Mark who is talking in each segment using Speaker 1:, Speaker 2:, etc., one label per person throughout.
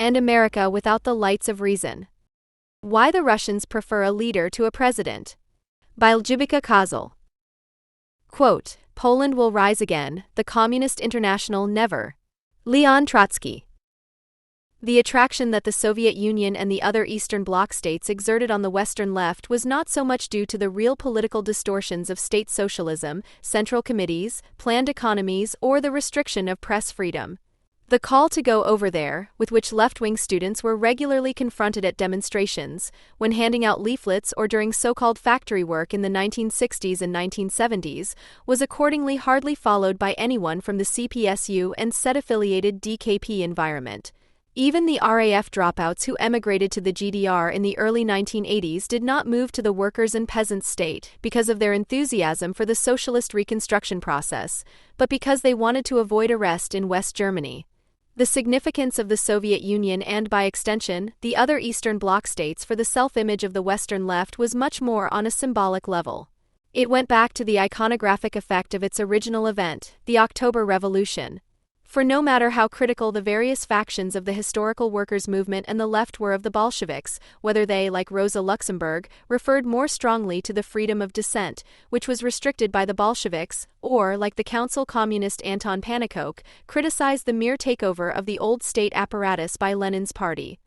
Speaker 1: and America without the lights of reason. Why the Russians prefer a leader to a president. By Ljubica Kozel. Quote, Poland will rise again, the Communist International never. Leon Trotsky. The attraction that the Soviet Union and the other Eastern Bloc states exerted on the Western left was not so much due to the real political distortions of state socialism, central committees, planned economies, or the restriction of press freedom. The call to go over there, with which left-wing students were regularly confronted at demonstrations, when handing out leaflets or during so-called factory work in the 1960s and 1970s, was accordingly hardly followed by anyone from the CPSU and SED-affiliated DKP environment. Even the RAF dropouts who emigrated to the GDR in the early 1980s did not move to the workers' and peasants' state because of their enthusiasm for the socialist reconstruction process, but because they wanted to avoid arrest in West Germany. The significance of the Soviet Union and, by extension, the other Eastern Bloc states for the self-image of the Western left was much more on a symbolic level. It went back to the iconographic effect of its original event, the October Revolution. For no matter how critical the various factions of the historical workers' movement and the left were of the Bolsheviks, whether they, like Rosa Luxemburg, referred more strongly to the freedom of dissent, which was restricted by the Bolsheviks, or, like the Council Communist Anton Pannekoek, criticized the mere takeover of the old state apparatus by Lenin's party.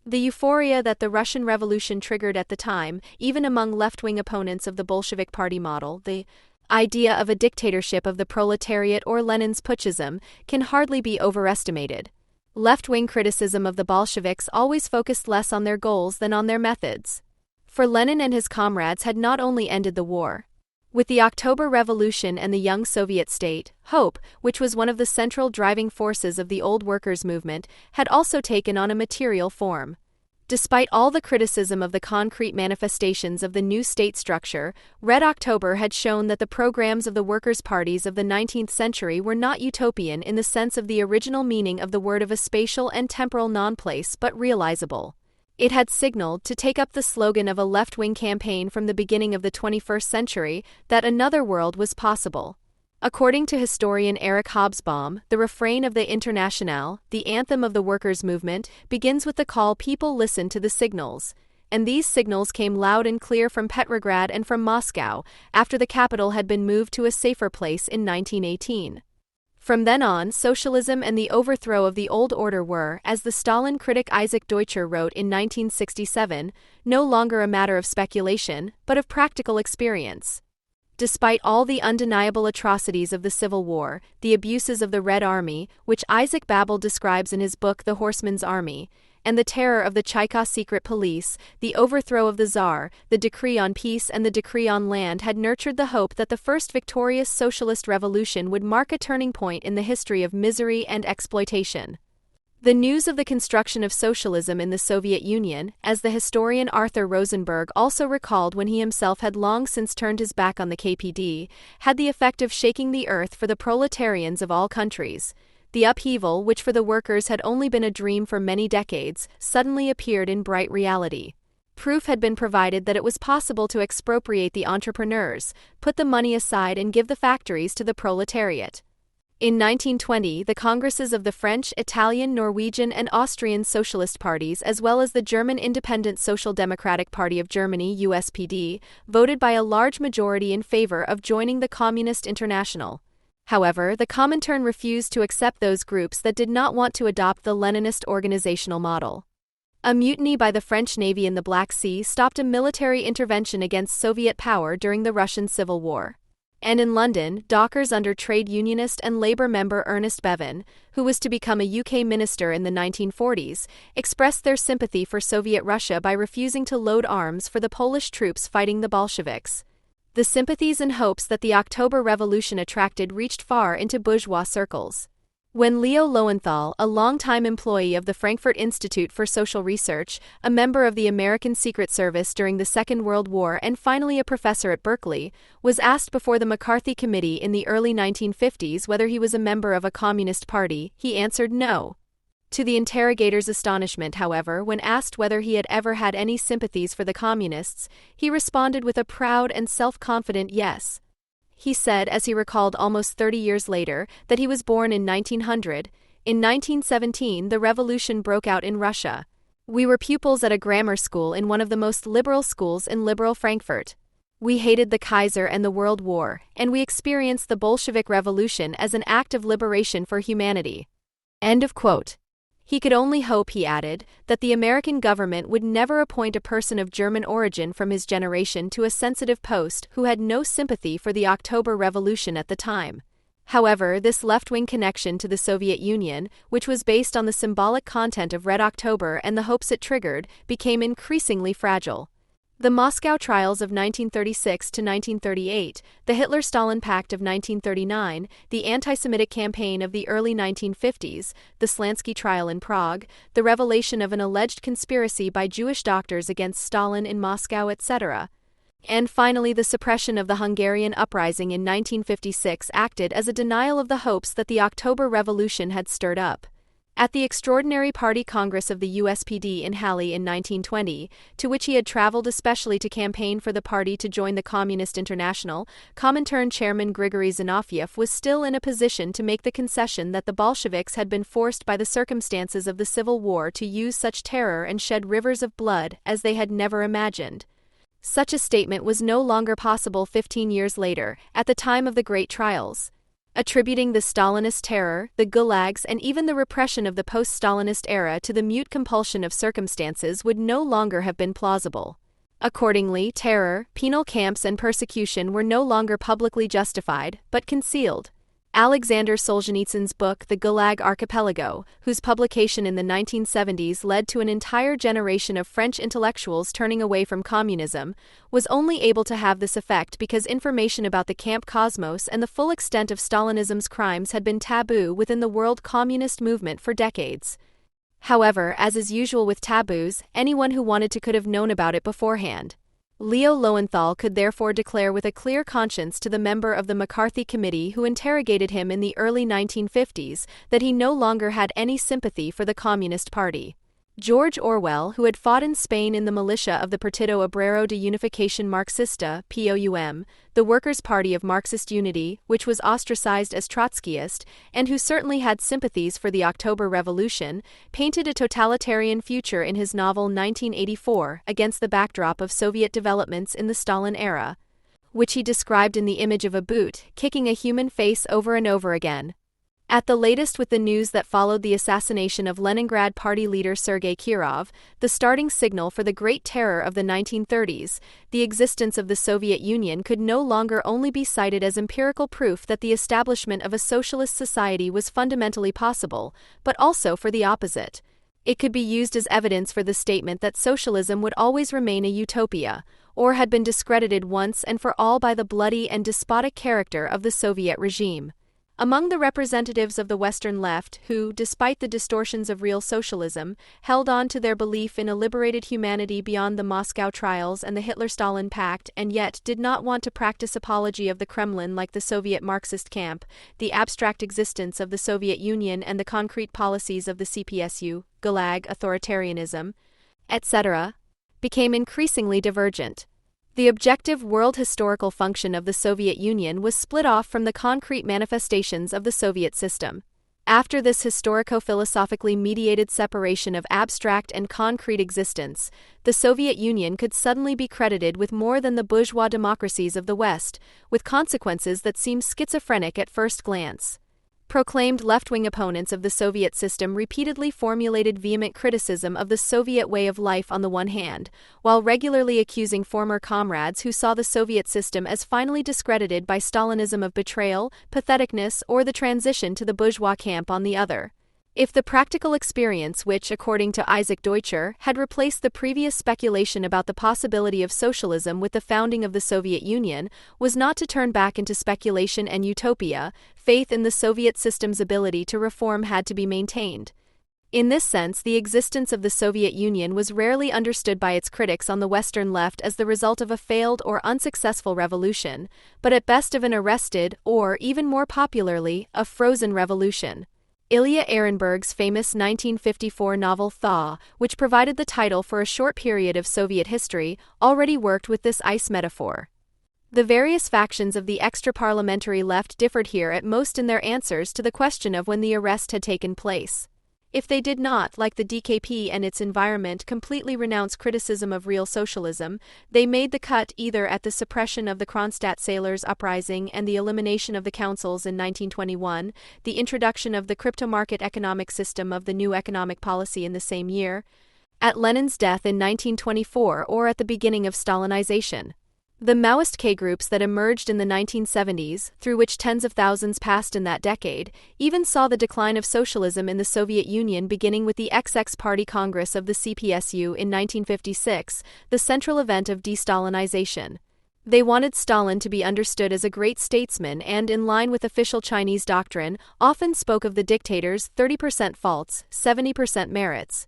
Speaker 1: The euphoria that the Russian Revolution triggered at the time, even among left-wing opponents of the Bolshevik party model, the idea of a dictatorship of the proletariat or Lenin's putschism, can hardly be overestimated. Left-wing criticism of the Bolsheviks always focused less on their goals than on their methods. For Lenin and his comrades had not only ended the war. With the October Revolution and the young Soviet state, hope, which was one of the central driving forces of the old workers' movement, had also taken on a material form. Despite all the criticism of the concrete manifestations of the new state structure, Red October had shown that the programs of the workers' parties of the 19th century were not utopian in the sense of the original meaning of the word of a spatial and temporal non-place but realizable. It had signaled, to take up the slogan of a left-wing campaign from the beginning of the 21st century, that another world was possible. According to historian Eric Hobsbawm, the refrain of the Internationale, the anthem of the workers' movement, begins with the call "People listen to the signals." And these signals came loud and clear from Petrograd and from Moscow, after the capital had been moved to a safer place in 1918. From then on, socialism and the overthrow of the old order were, as the Stalin critic Isaac Deutscher wrote in 1967, no longer a matter of speculation, but of practical experience. Despite all the undeniable atrocities of the Civil War, the abuses of the Red Army, which Isaac Babel describes in his book The Horseman's Army, and the terror of the Cheka secret police, the overthrow of the Tsar, the decree on peace and the decree on land had nurtured the hope that the first victorious socialist revolution would mark a turning point in the history of misery and exploitation. The news of the construction of socialism in the Soviet Union, as the historian Arthur Rosenberg also recalled when he himself had long since turned his back on the KPD, had the effect of shaking the earth for the proletarians of all countries. The upheaval, which for the workers had only been a dream for many decades, suddenly appeared in bright reality. Proof had been provided that it was possible to expropriate the entrepreneurs, put the money aside and give the factories to the proletariat. In 1920, the Congresses of the French, Italian, Norwegian, and Austrian Socialist parties, as well as the German Independent Social Democratic Party of Germany (USPD), voted by a large majority in favor of joining the Communist International. However, the Comintern refused to accept those groups that did not want to adopt the Leninist organizational model. A mutiny by the French Navy in the Black Sea stopped a military intervention against Soviet power during the Russian Civil War. And in London, dockers under trade unionist and Labour member Ernest Bevin, who was to become a UK minister in the 1940s, expressed their sympathy for Soviet Russia by refusing to load arms for the Polish troops fighting the Bolsheviks. The sympathies and hopes that the October Revolution attracted reached far into bourgeois circles. When Leo Lowenthal, a longtime employee of the Frankfurt Institute for Social Research, a member of the American Secret Service during the Second World War and finally a professor at Berkeley, was asked before the McCarthy Committee in the early 1950s whether he was a member of a communist party, he answered no. To the interrogator's astonishment, however, when asked whether he had ever had any sympathies for the communists, he responded with a proud and self-confident yes. He said, as he recalled almost 30 years later, that he was born in 1900. In 1917, the revolution broke out in Russia. We were pupils at a grammar school in one of the most liberal schools in liberal Frankfurt. We hated the Kaiser and the World War, and we experienced the Bolshevik Revolution as an act of liberation for humanity. End of quote. He could only hope, he added, that the American government would never appoint a person of German origin from his generation to a sensitive post who had no sympathy for the October Revolution at the time. However, this left-wing connection to the Soviet Union, which was based on the symbolic content of Red October and the hopes it triggered, became increasingly fragile. The Moscow trials of 1936 to 1938, the Hitler-Stalin Pact of 1939, the anti-Semitic campaign of the early 1950s, the Slansky trial in Prague, the revelation of an alleged conspiracy by Jewish doctors against Stalin in Moscow, etc., and finally the suppression of the Hungarian uprising in 1956 acted as a denial of the hopes that the October Revolution had stirred up. At the Extraordinary Party Congress of the USPD in Halle in 1920, to which he had traveled especially to campaign for the party to join the Communist International, Comintern chairman Grigory Zinoviev was still in a position to make the concession that the Bolsheviks had been forced by the circumstances of the Civil War to use such terror and shed rivers of blood as they had never imagined. Such a statement was no longer possible 15 years later, at the time of the Great Trials. Attributing the Stalinist terror, the gulags, and even the repression of the post-Stalinist era to the mute compulsion of circumstances would no longer have been plausible. Accordingly, terror, penal camps, and persecution were no longer publicly justified, but concealed. Alexander Solzhenitsyn's book The Gulag Archipelago, whose publication in the 1970s led to an entire generation of French intellectuals turning away from communism, was only able to have this effect because information about the Camp Cosmos and the full extent of Stalinism's crimes had been taboo within the world communist movement for decades. However, as is usual with taboos, anyone who wanted to could have known about it beforehand. Leo Lowenthal could therefore declare with a clear conscience to the member of the McCarthy Committee who interrogated him in the early 1950s that he no longer had any sympathy for the Communist Party. George Orwell, who had fought in Spain in the militia of the Partido Obrero de Unificación Marxista, POUM, the Workers' Party of Marxist Unity, which was ostracized as Trotskyist, and who certainly had sympathies for the October Revolution, painted a totalitarian future in his novel 1984 against the backdrop of Soviet developments in the Stalin era, which he described in the image of a boot kicking a human face over and over again. At the latest with the news that followed the assassination of Leningrad Party leader Sergei Kirov, the starting signal for the Great Terror of the 1930s, the existence of the Soviet Union could no longer only be cited as empirical proof that the establishment of a socialist society was fundamentally possible, but also for the opposite. It could be used as evidence for the statement that socialism would always remain a utopia, or had been discredited once and for all by the bloody and despotic character of the Soviet regime. Among the representatives of the Western left who, despite the distortions of real socialism, held on to their belief in a liberated humanity beyond the Moscow trials and the Hitler-Stalin Pact and yet did not want to practice apology of the Kremlin like the Soviet Marxist camp, the abstract existence of the Soviet Union and the concrete policies of the CPSU, Gulag authoritarianism, etc., became increasingly divergent. The objective world historical function of the Soviet Union was split off from the concrete manifestations of the Soviet system. After this historico-philosophically mediated separation of abstract and concrete existence, the Soviet Union could suddenly be credited with more than the bourgeois democracies of the West, with consequences that seem schizophrenic at first glance. Proclaimed left-wing opponents of the Soviet system repeatedly formulated vehement criticism of the Soviet way of life on the one hand, while regularly accusing former comrades who saw the Soviet system as finally discredited by Stalinism of betrayal, patheticness, or the transition to the bourgeois camp on the other. If the practical experience which, according to Isaac Deutscher, had replaced the previous speculation about the possibility of socialism with the founding of the Soviet Union, was not to turn back into speculation and utopia, faith in the Soviet system's ability to reform had to be maintained. In this sense, the existence of the Soviet Union was rarely understood by its critics on the Western left as the result of a failed or unsuccessful revolution, but at best of an arrested, or, even more popularly, a frozen revolution. Ilya Ehrenberg's famous 1954 novel Thaw, which provided the title for a short period of Soviet history, already worked with this ice metaphor. The various factions of the extra-parliamentary left differed here at most in their answers to the question of when the arrest had taken place. If they did not, like the DKP and its environment, completely renounce criticism of real socialism, they made the cut either at the suppression of the Kronstadt sailors' uprising and the elimination of the councils in 1921, the introduction of the crypto-market economic system of the new economic policy in the same year, at Lenin's death in 1924, or at the beginning of Stalinization. The Maoist K-groups that emerged in the 1970s, through which tens of thousands passed in that decade, even saw the decline of socialism in the Soviet Union beginning with the XX Party Congress of the CPSU in 1956, the central event of de-Stalinization. They wanted Stalin to be understood as a great statesman and, in line with official Chinese doctrine, often spoke of the dictator's 30% faults, 70% merits.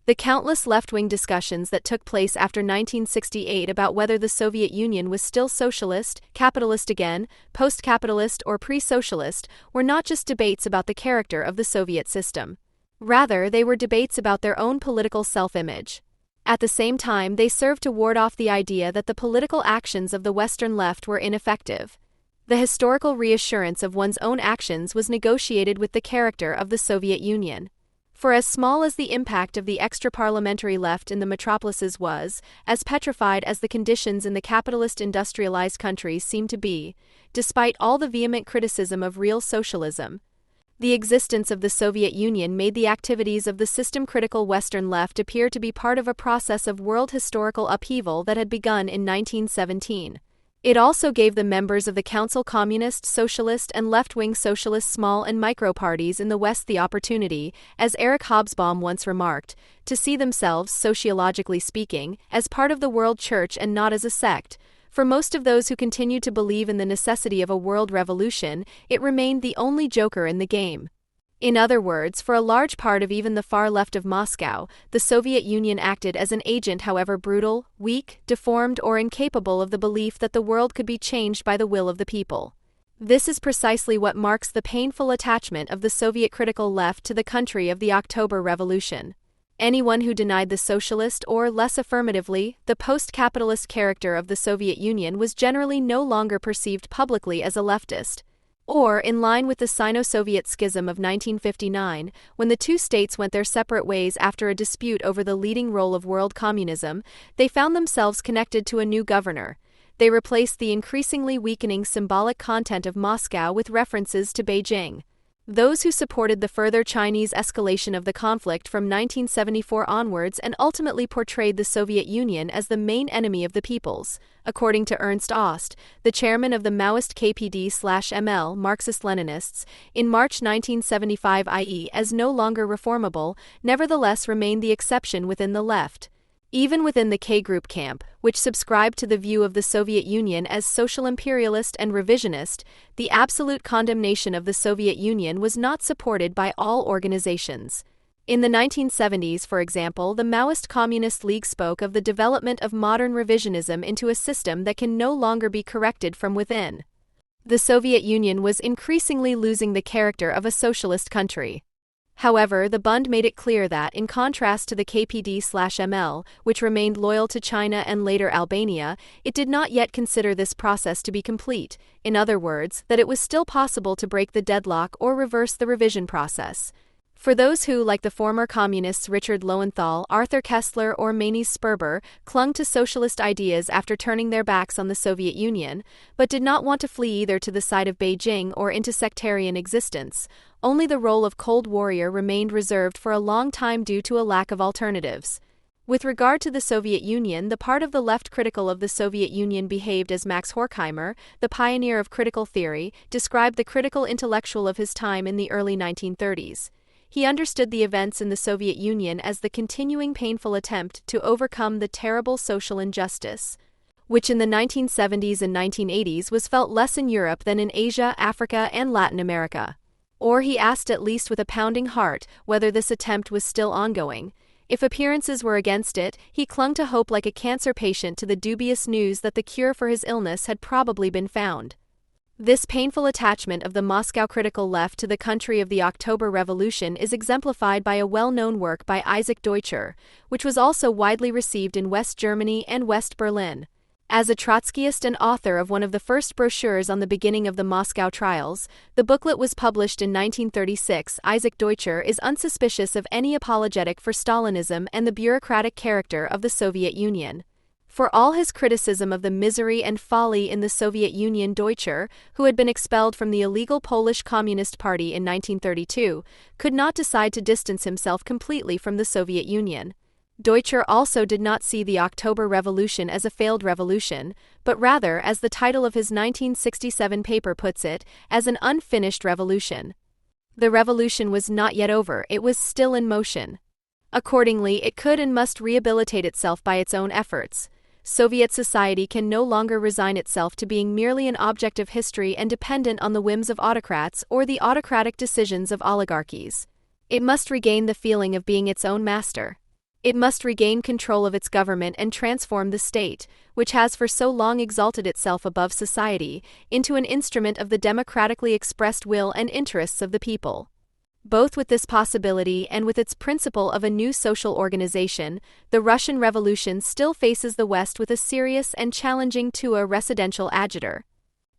Speaker 1: The countless left-wing discussions that took place after 1968 about whether the Soviet Union was still socialist, capitalist again, post-capitalist or pre-socialist were not just debates about the character of the Soviet system. Rather, they were debates about their own political self-image. At the same time, they served to ward off the idea that the political actions of the Western left were ineffective. The historical reassurance of one's own actions was negotiated with the character of the Soviet Union. For as small as the impact of the extra-parliamentary left in the metropolises was, as petrified as the conditions in the capitalist industrialized countries seemed to be, despite all the vehement criticism of real socialism, the existence of the Soviet Union made the activities of the system-critical Western left appear to be part of a process of world historical upheaval that had begun in 1917. It also gave the members of the Council communist, socialist, and left-wing socialist small and micro-parties in the West the opportunity, as Eric Hobsbawm once remarked, to see themselves, sociologically speaking, as part of the world church and not as a sect. For most of those who continued to believe in the necessity of a world revolution, it remained the only joker in the game. In other words, for a large part of even the far left of Moscow, the Soviet Union acted as an agent, however brutal, weak, deformed, or incapable of the belief that the world could be changed by the will of the people. This is precisely what marks the painful attachment of the Soviet critical left to the country of the October Revolution. Anyone who denied the socialist or, less affirmatively, the post-capitalist character of the Soviet Union was generally no longer perceived publicly as a leftist. Or, in line with the Sino-Soviet schism of 1959, when the two states went their separate ways after a dispute over the leading role of world communism, they found themselves connected to a new governor. They replaced the increasingly weakening symbolic content of Moscow with references to Beijing. Those who supported the further Chinese escalation of the conflict from 1974 onwards and ultimately portrayed the Soviet Union as the main enemy of the peoples. According to Ernst Ost, the chairman of the Maoist KPD/ML Marxist-Leninists, in March 1975, i.e., as no longer reformable, nevertheless remained the exception within the left. Even within the K-group camp, which subscribed to the view of the Soviet Union as social imperialist and revisionist, the absolute condemnation of the Soviet Union was not supported by all organizations. In the 1970s, for example, the Maoist Communist League spoke of the development of modern revisionism into a system that can no longer be corrected from within. The Soviet Union was increasingly losing the character of a socialist country. However, the Bund made it clear that, in contrast to the KPD/ML, which remained loyal to China and later Albania, it did not yet consider this process to be complete. In other words, that it was still possible to break the deadlock or reverse the revision process. For those who, like the former communists Richard Lowenthal, Arthur Koestler, or Manis Sperber, clung to socialist ideas after turning their backs on the Soviet Union, but did not want to flee either to the side of Beijing or into sectarian existence, only the role of Cold Warrior remained reserved for a long time due to a lack of alternatives. With regard to the Soviet Union, the part of the left critical of the Soviet Union behaved as Max Horkheimer, the pioneer of critical theory, described the critical intellectual of his time in the early 1930s. He understood the events in the Soviet Union as the continuing painful attempt to overcome the terrible social injustice, which in the 1970s and 1980s was felt less in Europe than in Asia, Africa, and Latin America. Or he asked, at least with a pounding heart, whether this attempt was still ongoing. If appearances were against it, he clung to hope like a cancer patient to the dubious news that the cure for his illness had probably been found. This painful attachment of the Moscow critical left to the country of the October Revolution is exemplified by a well-known work by Isaac Deutscher, which was also widely received in West Germany and West Berlin. As a Trotskyist and author of one of the first brochures on the beginning of the Moscow trials, the booklet was published in 1936. Isaac Deutscher is unsuspicious of any apologetic for Stalinism and the bureaucratic character of the Soviet Union. For all his criticism of the misery and folly in the Soviet Union, Deutscher, who had been expelled from the illegal Polish Communist Party in 1932, could not decide to distance himself completely from the Soviet Union. Deutscher also did not see the October Revolution as a failed revolution, but rather, as the title of his 1967 paper puts it, as an unfinished revolution. The revolution was not yet over, it was still in motion. Accordingly, it could and must rehabilitate itself by its own efforts. Soviet society can no longer resign itself to being merely an object of history and dependent on the whims of autocrats or the autocratic decisions of oligarchies. It must regain the feeling of being its own master. It must regain control of its government and transform the state, which has for so long exalted itself above society, into an instrument of the democratically expressed will and interests of the people. Both with this possibility and with its principle of a new social organization, the Russian Revolution still faces the West with a serious and challenging residential agita.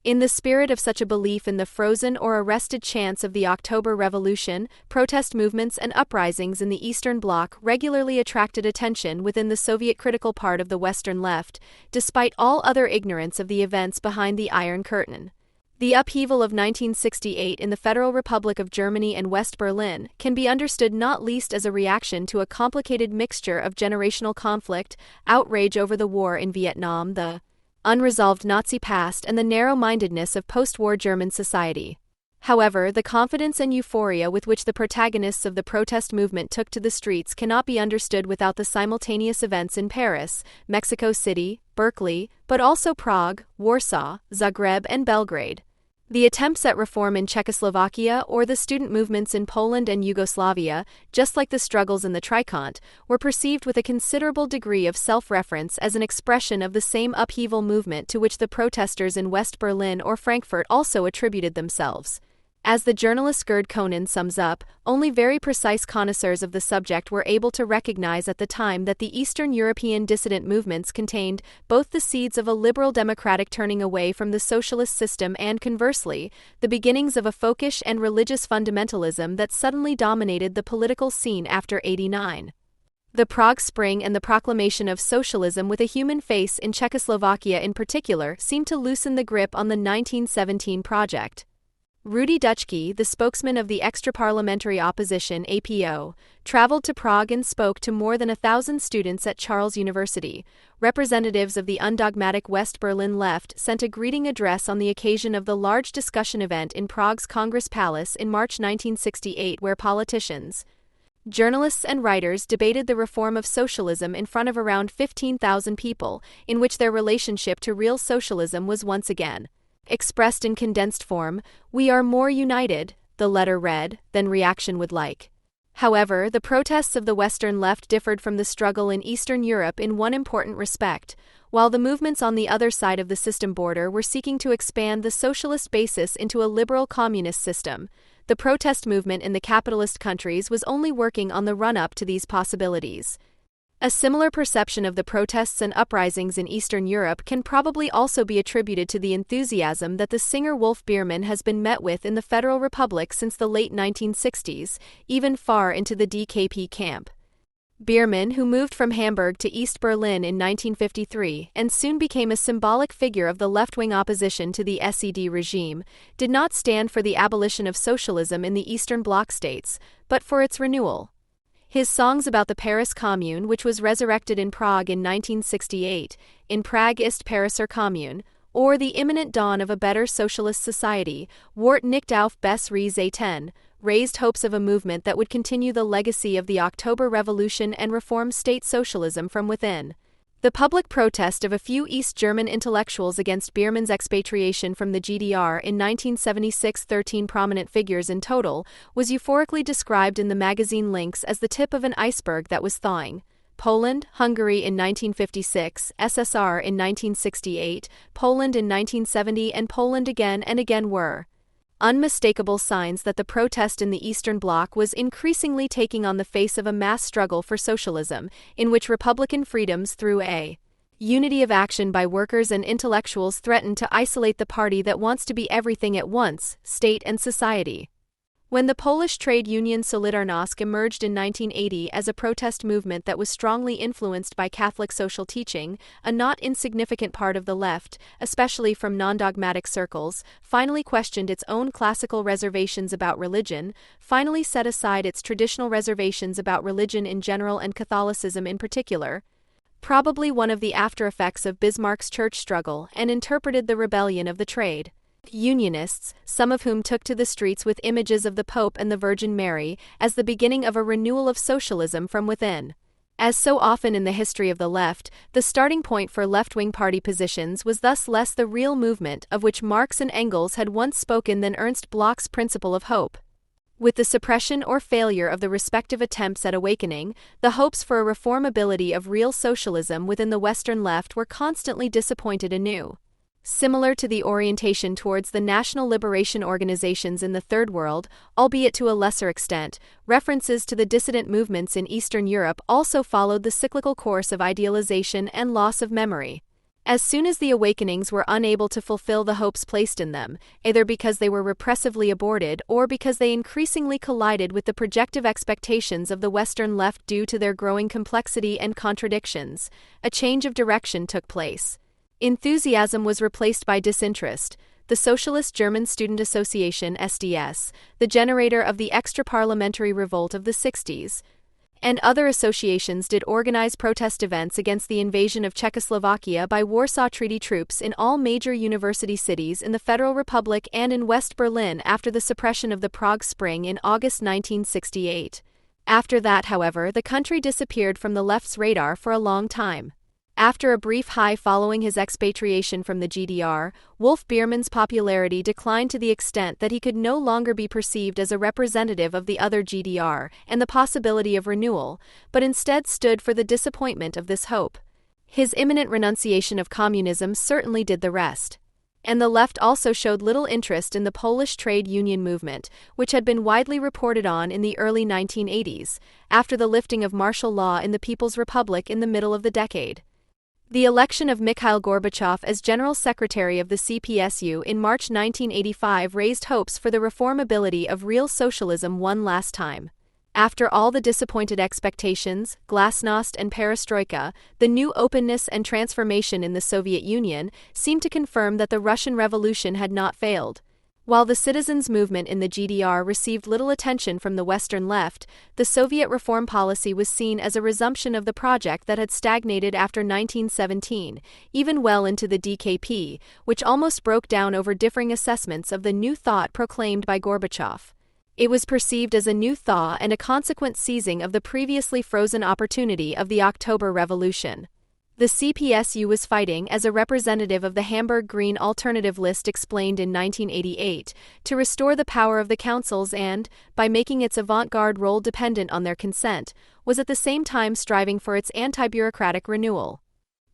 Speaker 1: In the spirit of such a belief in the frozen or arrested chance of the October Revolution, protest movements and uprisings in the Eastern Bloc regularly attracted attention within the Soviet critical part of the Western left, despite all other ignorance of the events behind the Iron Curtain. The upheaval of 1968 in the Federal Republic of Germany and West Berlin can be understood not least as a reaction to a complicated mixture of generational conflict, outrage over the war in Vietnam, the unresolved Nazi past, and the narrow-mindedness of post-war German society. However, the confidence and euphoria with which the protagonists of the protest movement took to the streets cannot be understood without the simultaneous events in Paris, Mexico City, Berkeley, but also Prague, Warsaw, Zagreb, and Belgrade. The attempts at reform in Czechoslovakia or the student movements in Poland and Yugoslavia, just like the struggles in the Trikont, were perceived with a considerable degree of self-reference as an expression of the same upheaval movement to which the protesters in West Berlin or Frankfurt also attributed themselves. As the journalist Gerd Koenen sums up, only very precise connoisseurs of the subject were able to recognize at the time that the Eastern European dissident movements contained both the seeds of a liberal democratic turning away from the socialist system and, conversely, the beginnings of a folkish and religious fundamentalism that suddenly dominated the political scene after '89. The Prague Spring and the proclamation of socialism with a human face in Czechoslovakia in particular seemed to loosen the grip on the 1917 project. Rudi Dutschke, the spokesman of the extra-parliamentary opposition APO, traveled to Prague and spoke to more than 1,000 students at Charles University. Representatives of the undogmatic West Berlin left sent a greeting address on the occasion of the large discussion event in Prague's Congress Palace in March 1968, where politicians, journalists and writers debated the reform of socialism in front of around 15,000 people, in which their relationship to real socialism was once again expressed in condensed form. "We are more united," the letter read, "than reaction would like." However, the protests of the Western left differed from the struggle in Eastern Europe in one important respect. While the movements on the other side of the system border were seeking to expand the socialist basis into a liberal communist system, the protest movement in the capitalist countries was only working on the run-up to these possibilities. A similar perception of the protests and uprisings in Eastern Europe can probably also be attributed to the enthusiasm that the singer Wolf Biermann has been met with in the Federal Republic since the late 1960s, even far into the DKP camp. Biermann, who moved from Hamburg to East Berlin in 1953 and soon became a symbolic figure of the left-wing opposition to the SED regime, did not stand for the abolition of socialism in the Eastern Bloc states, but for its renewal. His songs about the Paris Commune, which was resurrected in Prague in 1968, In Prague ist Pariser Commune, or the imminent dawn of a better socialist society, Wort nicht auf bessere Zeiten, raised hopes of a movement that would continue the legacy of the October Revolution and reform state socialism from within. The public protest of a few East German intellectuals against Biermann's expatriation from the GDR in 1976, 13 prominent figures in total, was euphorically described in the magazine Links as the tip of an iceberg that was thawing. Poland, Hungary in 1956, SSR in 1968, Poland in 1970, and Poland again and again were unmistakable signs that the protest in the Eastern Bloc was increasingly taking on the face of a mass struggle for socialism, in which republican freedoms through a Unity of action by workers and intellectuals threatened to isolate the party that wants to be everything at once, state and society. When the Polish trade union Solidarność emerged in 1980 as a protest movement that was strongly influenced by Catholic social teaching, a not insignificant part of the left, especially from non-dogmatic circles, finally questioned its own classical reservations about religion, finally set aside its traditional reservations about religion in general and Catholicism in particular, probably one of the after-effects of Bismarck's church struggle, and interpreted the rebellion of the trade unionists, some of whom took to the streets with images of the Pope and the Virgin Mary, as the beginning of a renewal of socialism from within. As so often in the history of the left, the starting point for left-wing party positions was thus less the real movement of which Marx and Engels had once spoken than Ernst Bloch's principle of hope. With the suppression or failure of the respective attempts at awakening, the hopes for a reformability of real socialism within the Western left were constantly disappointed anew. Similar to the orientation towards the national liberation organizations in the Third World, albeit to a lesser extent, references to the dissident movements in Eastern Europe also followed the cyclical course of idealization and loss of memory. As soon as the awakenings were unable to fulfill the hopes placed in them, either because they were repressively aborted or because they increasingly collided with the projective expectations of the Western left due to their growing complexity and contradictions, a change of direction took place. Enthusiasm was replaced by disinterest. The Socialist German Student Association (SDS), the generator of the extra-parliamentary revolt of the 60s, and other associations did organize protest events against the invasion of Czechoslovakia by Warsaw Treaty troops in all major university cities in the Federal Republic and in West Berlin after the suppression of the Prague Spring in August 1968. After that, however, the country disappeared from the left's radar for a long time. After a brief high following his expatriation from the GDR, Wolf Biermann's popularity declined to the extent that he could no longer be perceived as a representative of the other GDR and the possibility of renewal, but instead stood for the disappointment of this hope. His imminent renunciation of communism certainly did the rest. And the left also showed little interest in the Polish trade union movement, which had been widely reported on in the early 1980s, after the lifting of martial law in the People's Republic in the middle of the decade. The election of Mikhail Gorbachev as General Secretary of the CPSU in March 1985 raised hopes for the reformability of real socialism one last time. After all the disappointed expectations, glasnost and perestroika, the new openness and transformation in the Soviet Union seemed to confirm that the Russian Revolution had not failed. While the citizens' movement in the GDR received little attention from the Western left, the Soviet reform policy was seen as a resumption of the project that had stagnated after 1917, even well into the DKP, which almost broke down over differing assessments of the new thought proclaimed by Gorbachev. It was perceived as a new thaw and a consequent seizing of the previously frozen opportunity of the October Revolution. The CPSU was fighting as a representative of the Hamburg Green Alternative List explained in 1988, to restore the power of the councils and, by making its avant-garde role dependent on their consent, was at the same time striving for its anti-bureaucratic renewal.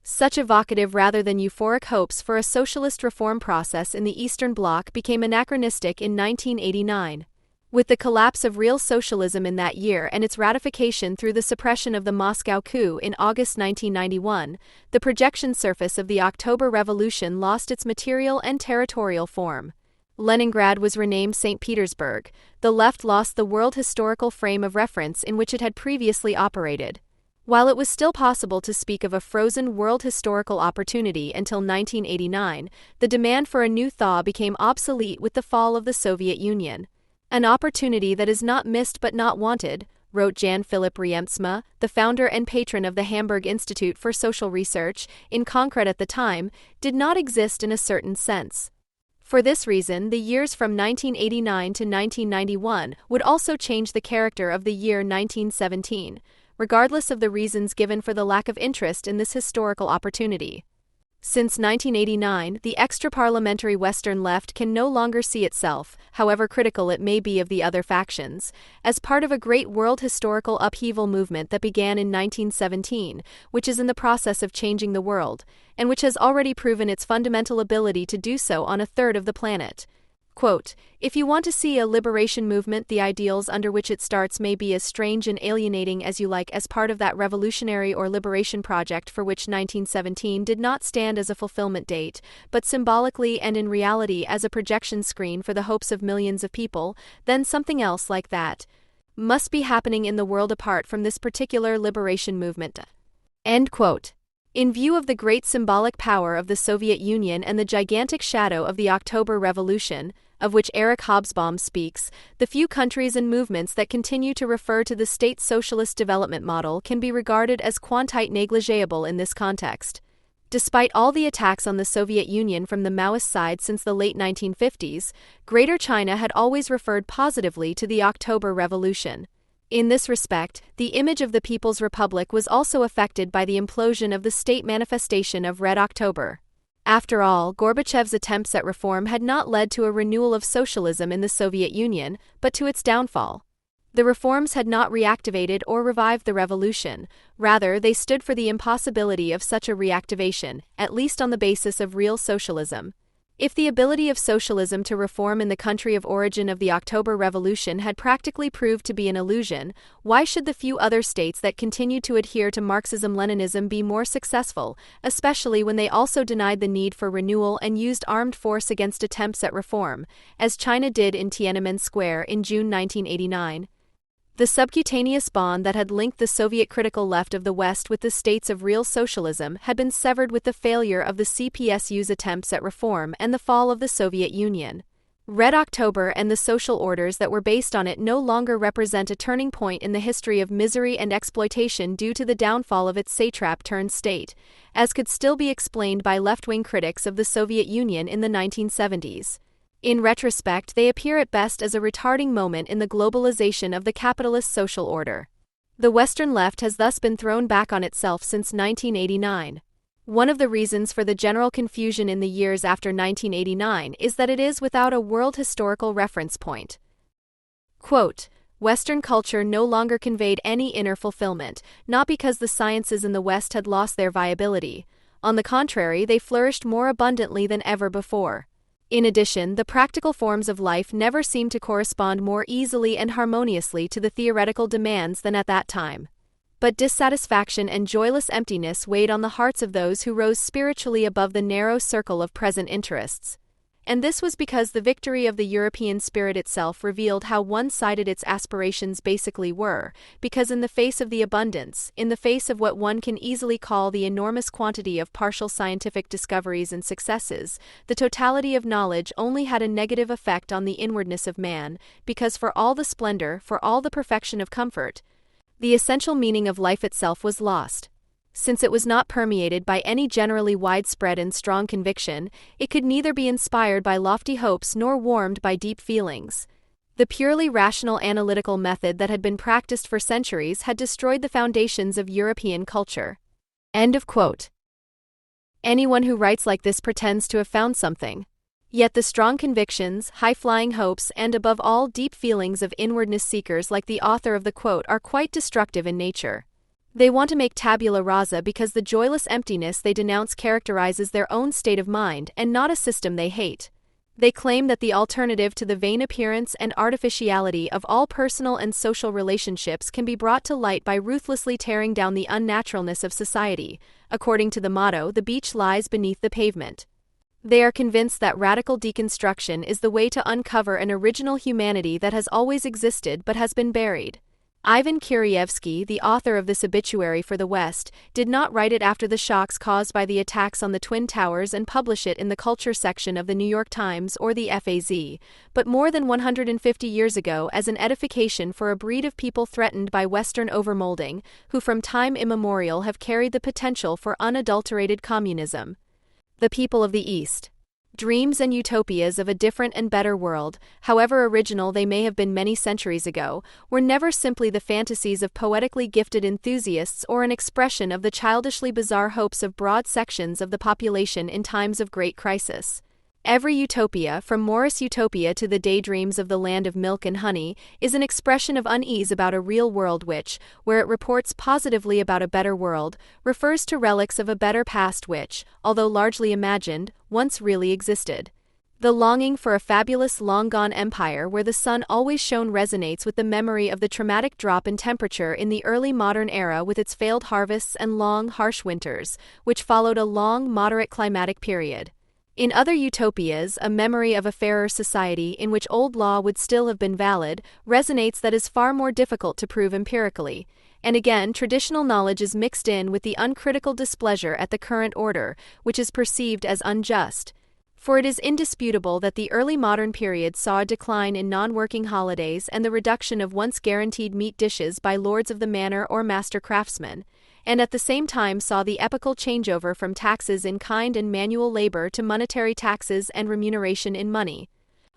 Speaker 1: Such evocative rather than euphoric hopes for a socialist reform process in the Eastern Bloc became anachronistic in 1989. With the collapse of real socialism in that year and its ratification through the suppression of the Moscow coup in August 1991, the projection surface of the October Revolution lost its material and territorial form. Leningrad was renamed St. Petersburg. The left lost the world historical frame of reference in which it had previously operated. While it was still possible to speak of a frozen world historical opportunity until 1989, the demand for a new thaw became obsolete with the fall of the Soviet Union. An opportunity that is not missed but not wanted, wrote Jan Philipp Riemtsma, the founder and patron of the Hamburg Institute for Social Research, in concrete at the time, did not exist in a certain sense. For this reason, the years from 1989 to 1991 would also change the character of the year 1917, regardless of the reasons given for the lack of interest in this historical opportunity. Since 1989, the extra-parliamentary Western left can no longer see itself, however critical it may be of the other factions, as part of a great world historical upheaval movement that began in 1917, which is in the process of changing the world, and which has already proven its fundamental ability to do so on a third of the planet. Quote, "If you want to see a liberation movement, the ideals under which it starts may be as strange and alienating as you like as part of that revolutionary or liberation project for which 1917 did not stand as a fulfillment date, but symbolically and in reality as a projection screen for the hopes of millions of people, then something else like that must be happening in the world apart from this particular liberation movement." End quote. In view of the great symbolic power of the Soviet Union and the gigantic shadow of the October Revolution, of which Eric Hobsbawm speaks, the few countries and movements that continue to refer to the state socialist development model can be regarded as quantite negligible in this context. Despite all the attacks on the Soviet Union from the Maoist side since the late 1950s, Greater China had always referred positively to the October Revolution. In this respect, the image of the People's Republic was also affected by the implosion of the state manifestation of Red October. After all, Gorbachev's attempts at reform had not led to a renewal of socialism in the Soviet Union, but to its downfall. The reforms had not reactivated or revived the revolution, rather they stood for the impossibility of such a reactivation, at least on the basis of real socialism. If the ability of socialism to reform in the country of origin of the October Revolution had practically proved to be an illusion, why should the few other states that continued to adhere to Marxism-Leninism be more successful, especially when they also denied the need for renewal and used armed force against attempts at reform, as China did in Tiananmen Square in June 1989? The subcutaneous bond that had linked the Soviet critical left of the West with the states of real socialism had been severed with the failure of the CPSU's attempts at reform and the fall of the Soviet Union. Red October and the social orders that were based on it no longer represent a turning point in the history of misery and exploitation due to the downfall of its satrap-turned-state, as could still be explained by left-wing critics of the Soviet Union in the 1970s. In retrospect, they appear at best as a retarding moment in the globalization of the capitalist social order. The Western left has thus been thrown back on itself since 1989. One of the reasons for the general confusion in the years after 1989 is that it is without a world historical reference point. Quote, "Western culture no longer conveyed any inner fulfillment, not because the sciences in the West had lost their viability. On the contrary, they flourished more abundantly than ever before. In addition, the practical forms of life never seemed to correspond more easily and harmoniously to the theoretical demands than at that time. But dissatisfaction and joyless emptiness weighed on the hearts of those who rose spiritually above the narrow circle of present interests. And this was because the victory of the European spirit itself revealed how one-sided its aspirations basically were, because in the face of the abundance, in the face of what one can easily call the enormous quantity of partial scientific discoveries and successes, the totality of knowledge only had a negative effect on the inwardness of man, because for all the splendor, for all the perfection of comfort, the essential meaning of life itself was lost. Since it was not permeated by any generally widespread and strong conviction, it could neither be inspired by lofty hopes nor warmed by deep feelings. The purely rational analytical method that had been practiced for centuries had destroyed the foundations of European culture." End of quote. Anyone who writes like this pretends to have found something. Yet the strong convictions, high-flying hopes, and above all deep feelings of inwardness seekers like the author of the quote are quite destructive in nature. They want to make tabula rasa because the joyless emptiness they denounce characterizes their own state of mind and not a system they hate. They claim that the alternative to the vain appearance and artificiality of all personal and social relationships can be brought to light by ruthlessly tearing down the unnaturalness of society. According to the motto, the beach lies beneath the pavement. They are convinced that radical deconstruction is the way to uncover an original humanity that has always existed but has been buried. Ivan Kirievsky, the author of this obituary for the West, did not write it after the shocks caused by the attacks on the Twin Towers and publish it in the culture section of the New York Times or the FAZ, but more than 150 years ago as an edification for a breed of people threatened by Western overmolding, who from time immemorial have carried the potential for unadulterated communism. The people of the East. Dreams and utopias of a different and better world, however original they may have been many centuries ago, were never simply the fantasies of poetically gifted enthusiasts or an expression of the childishly bizarre hopes of broad sections of the population in times of great crisis. Every utopia, from Morris Utopia to the daydreams of the land of milk and honey, is an expression of unease about a real world which, where it reports positively about a better world, refers to relics of a better past which, although largely imagined, once really existed. The longing for a fabulous long-gone empire where the sun always shone resonates with the memory of the traumatic drop in temperature in the early modern era with its failed harvests and long, harsh winters, which followed a long, moderate climatic period. In other utopias, a memory of a fairer society in which old law would still have been valid resonates that is far more difficult to prove empirically. And again, traditional knowledge is mixed in with the uncritical displeasure at the current order, which is perceived as unjust. For it is indisputable that the early modern period saw a decline in non-working holidays and the reduction of once guaranteed meat dishes by lords of the manor or master craftsmen, and at the same time saw the epochal changeover from taxes in kind and manual labor to monetary taxes and remuneration in money,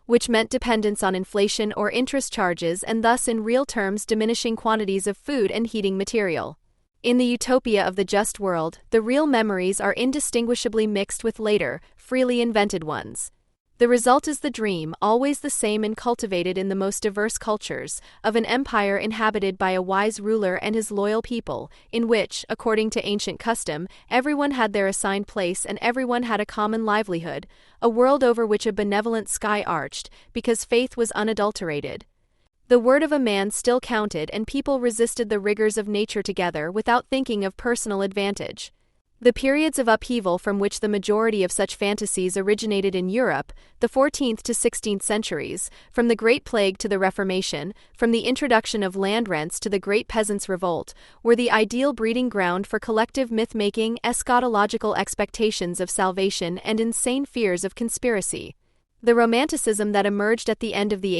Speaker 1: which meant dependence on inflation or interest charges and thus in real terms diminishing quantities of food and heating material. In the utopia of the just world, the real memories are indistinguishably mixed with later, freely invented ones. The result is the dream, always the same and cultivated in the most diverse cultures, of an empire inhabited by a wise ruler and his loyal people, in which, according to ancient custom, everyone had their assigned place and everyone had a common livelihood, a world over which a benevolent sky arched, because faith was unadulterated. The word of a man still counted and people resisted the rigors of nature together without thinking of personal advantage. The periods of upheaval from which the majority of such fantasies originated in Europe, the 14th to 16th centuries, from the Great Plague to the Reformation, from the introduction of land rents to the Great Peasants' Revolt, were the ideal breeding ground for collective myth-making, eschatological expectations of salvation and insane fears of conspiracy. The Romanticism that emerged at the end of the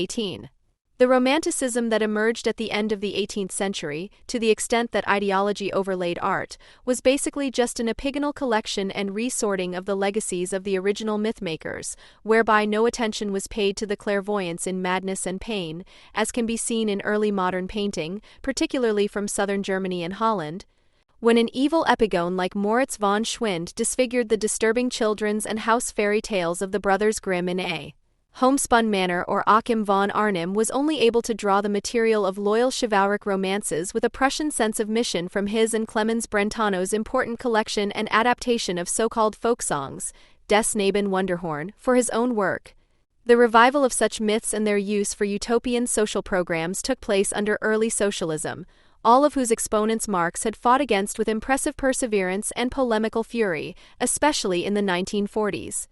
Speaker 1: 18th century, to the extent that ideology overlaid art, was basically just an epigonal collection and resorting of the legacies of the original mythmakers, whereby no attention was paid to the clairvoyance in madness and pain, as can be seen in early modern painting, particularly from southern Germany and Holland, when an evil epigone like Moritz von Schwind disfigured the disturbing children's and house fairy tales of the brothers Grimm in a homespun manner, or Achim von Arnim was only able to draw the material of loyal chivalric romances with a Prussian sense of mission from his and Clemens Brentano's important collection and adaptation of so-called folk songs, Des Knaben Wunderhorn, for his own work. The revival of such myths and their use for utopian social programs took place under early socialism, all of whose exponents Marx had fought against with impressive perseverance and polemical fury, especially in the 1940s.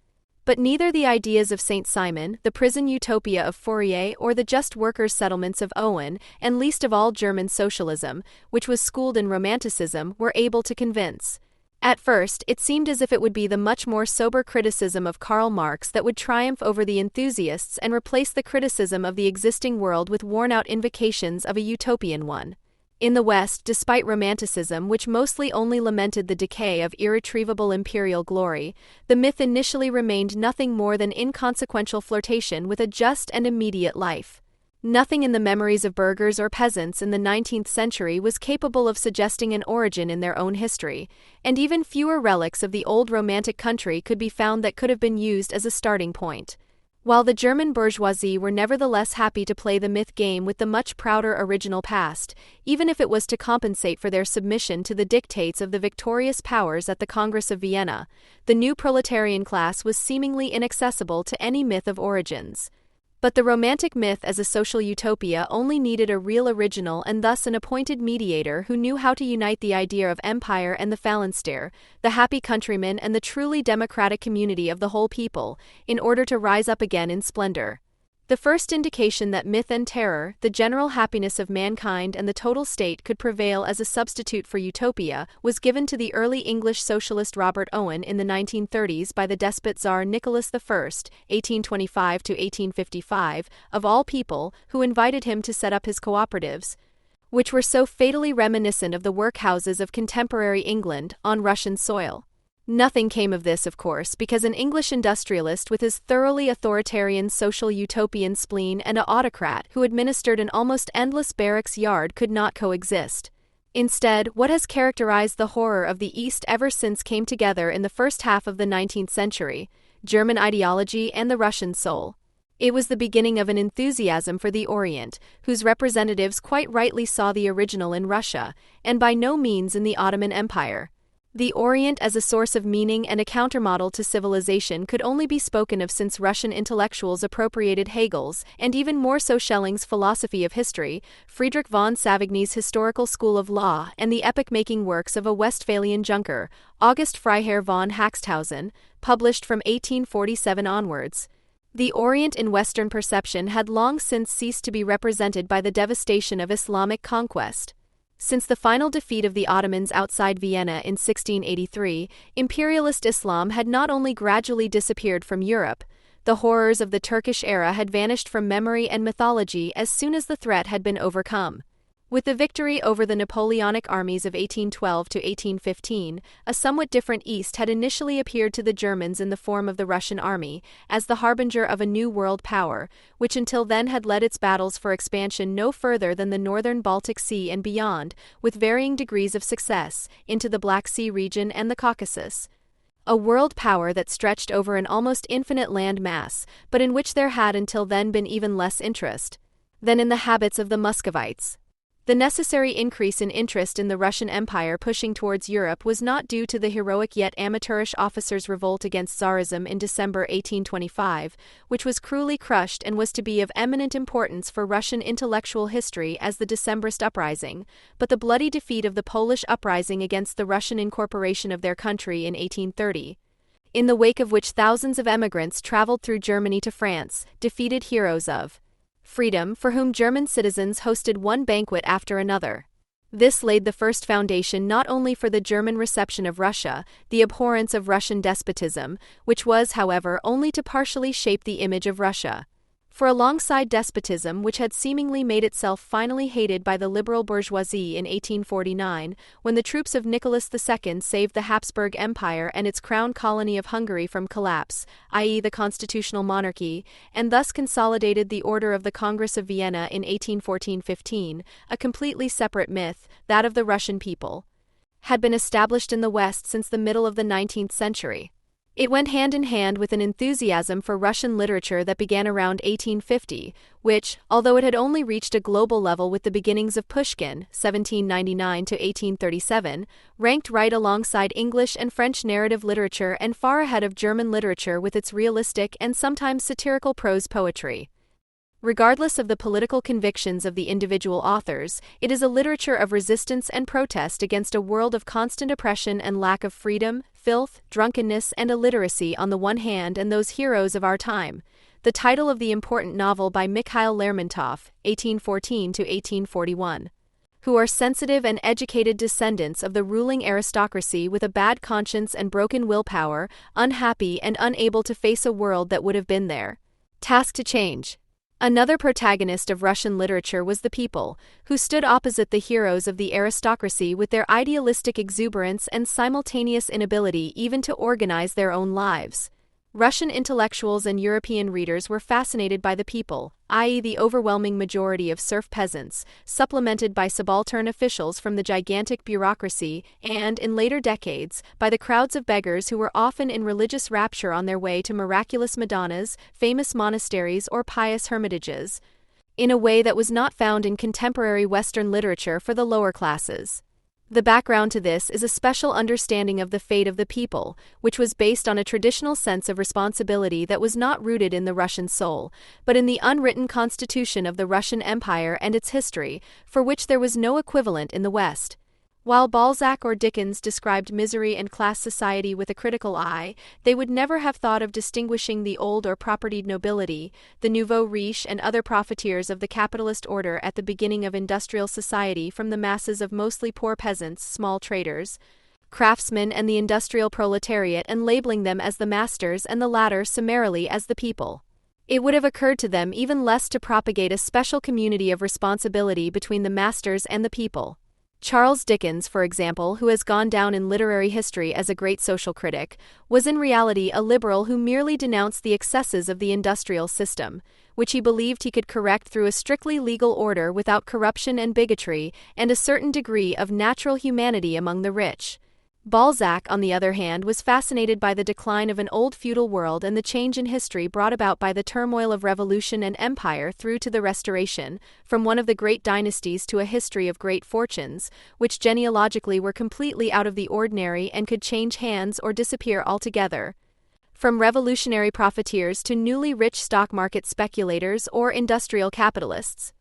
Speaker 1: But neither the ideas of Saint-Simon, the prison utopia of Fourier, or the just workers' settlements of Owen, and least of all German socialism, which was schooled in Romanticism, were able to convince. At first, it seemed as if it would be the much more sober criticism of Karl Marx that would triumph over the enthusiasts and replace the criticism of the existing world with worn-out invocations of a utopian one. In the West, despite Romanticism, which mostly only lamented the decay of irretrievable imperial glory, the myth initially remained nothing more than inconsequential flirtation with a just and immediate life. Nothing in the memories of burghers or peasants in the 19th century was capable of suggesting an origin in their own history, and even fewer relics of the old Romantic country could be found that could have been used as a starting point. While the German bourgeoisie were nevertheless happy to play the myth game with the much prouder original past, even if it was to compensate for their submission to the dictates of the victorious powers at the Congress of Vienna, the new proletarian class was seemingly inaccessible to any myth of origins. But the Romantic myth as a social utopia only needed a real original and thus an appointed mediator who knew how to unite the idea of empire and the Phalanstere, the happy countryman and the truly democratic community of the whole people, in order to rise up again in splendor. The first indication that myth and terror, the general happiness of mankind and the total state could prevail as a substitute for utopia, was given to the early English socialist Robert Owen in the 1930s by the despot Tsar Nicholas I (1825–1855), of all people, who invited him to set up his cooperatives, which were so fatally reminiscent of the workhouses of contemporary England, on Russian soil. Nothing came of this, of course, because an English industrialist with his thoroughly authoritarian social utopian spleen and an autocrat who administered an almost endless barracks yard could not coexist. Instead, what has characterized the horror of the East ever since came together in the first half of the 19th century: German ideology and the Russian soul. It was the beginning of an enthusiasm for the Orient, whose representatives quite rightly saw the original in Russia, and by no means in the Ottoman Empire. The Orient as a source of meaning and a countermodel to civilization could only be spoken of since Russian intellectuals appropriated Hegel's, and even more so Schelling's philosophy of history, Friedrich von Savigny's historical school of law, and the epoch-making works of a Westphalian junker, August Freiherr von Haxthausen, published from 1847 onwards. The Orient in Western perception had long since ceased to be represented by the devastation of Islamic conquest. Since the final defeat of the Ottomans outside Vienna in 1683, imperialist Islam had not only gradually disappeared from Europe, the horrors of the Turkish era had vanished from memory and mythology as soon as the threat had been overcome. With the victory over the Napoleonic armies of 1812 to 1815, a somewhat different East had initially appeared to the Germans in the form of the Russian army, as the harbinger of a new world power, which until then had led its battles for expansion no further than the northern Baltic Sea and beyond, with varying degrees of success, into the Black Sea region and the Caucasus. A world power that stretched over an almost infinite land mass, but in which there had until then been even less interest than in the habits of the Muscovites. The necessary increase in interest in the Russian Empire pushing towards Europe was not due to the heroic yet amateurish officers' revolt against Tsarism in December 1825, which was cruelly crushed and was to be of eminent importance for Russian intellectual history as the Decembrist uprising, but the bloody defeat of the Polish uprising against the Russian incorporation of their country in 1830. In the wake of which thousands of emigrants traveled through Germany to France, defeated heroes of freedom for whom German citizens hosted one banquet after another. This laid the first foundation not only for the German reception of Russia, the abhorrence of Russian despotism, which was, however, only to partially shape the image of Russia. For alongside despotism, which had seemingly made itself finally hated by the liberal bourgeoisie in 1849, when the troops of Nicholas II saved the Habsburg Empire and its crown colony of Hungary from collapse, i.e. the constitutional monarchy, and thus consolidated the order of the Congress of Vienna in 1814-15, a completely separate myth, that of the Russian people, had been established in the West since the middle of the 19th century. It went hand in hand with an enthusiasm for Russian literature that began around 1850, which, although it had only reached a global level with the beginnings of Pushkin (1799 to 1837), ranked right alongside English and French narrative literature and far ahead of German literature with its realistic and sometimes satirical prose poetry. Regardless of the political convictions of the individual authors, it is a literature of resistance and protest against a world of constant oppression and lack of freedom, filth, drunkenness, and illiteracy on the one hand, and those heroes of our time. The title of the important novel by Mikhail Lermontov, 1814 to 1841. Who are sensitive and educated descendants of the ruling aristocracy with a bad conscience and broken willpower, unhappy and unable to face a world that would have been their task to change. Another protagonist of Russian literature was the people, who stood opposite the heroes of the aristocracy with their idealistic exuberance and simultaneous inability even to organize their own lives. Russian intellectuals and European readers were fascinated by the people, i.e. the overwhelming majority of serf peasants, supplemented by subaltern officials from the gigantic bureaucracy, and, in later decades, by the crowds of beggars who were often in religious rapture on their way to miraculous madonnas, famous monasteries, or pious hermitages, in a way that was not found in contemporary Western literature for the lower classes. The background to this is a special understanding of the fate of the people, which was based on a traditional sense of responsibility that was not rooted in the Russian soul, but in the unwritten constitution of the Russian Empire and its history, for which there was no equivalent in the West. While Balzac or Dickens described misery and class society with a critical eye, they would never have thought of distinguishing the old or propertied nobility, the nouveau riche and other profiteers of the capitalist order at the beginning of industrial society from the masses of mostly poor peasants, small traders, craftsmen and the industrial proletariat, and labeling them as the masters and the latter summarily as the people. It would have occurred to them even less to propagate a special community of responsibility between the masters and the people. Charles Dickens, for example, who has gone down in literary history as a great social critic, was in reality a liberal who merely denounced the excesses of the industrial system, which he believed he could correct through a strictly legal order without corruption and bigotry, and a certain degree of natural humanity among the rich. Balzac, on the other hand, was fascinated by the decline of an old feudal world and the change in history brought about by the turmoil of revolution and empire through to the Restoration, from one of the great dynasties to a history of great fortunes, which genealogically were completely out of the ordinary and could change hands or disappear altogether. From revolutionary profiteers to newly rich stock market speculators or industrial capitalists.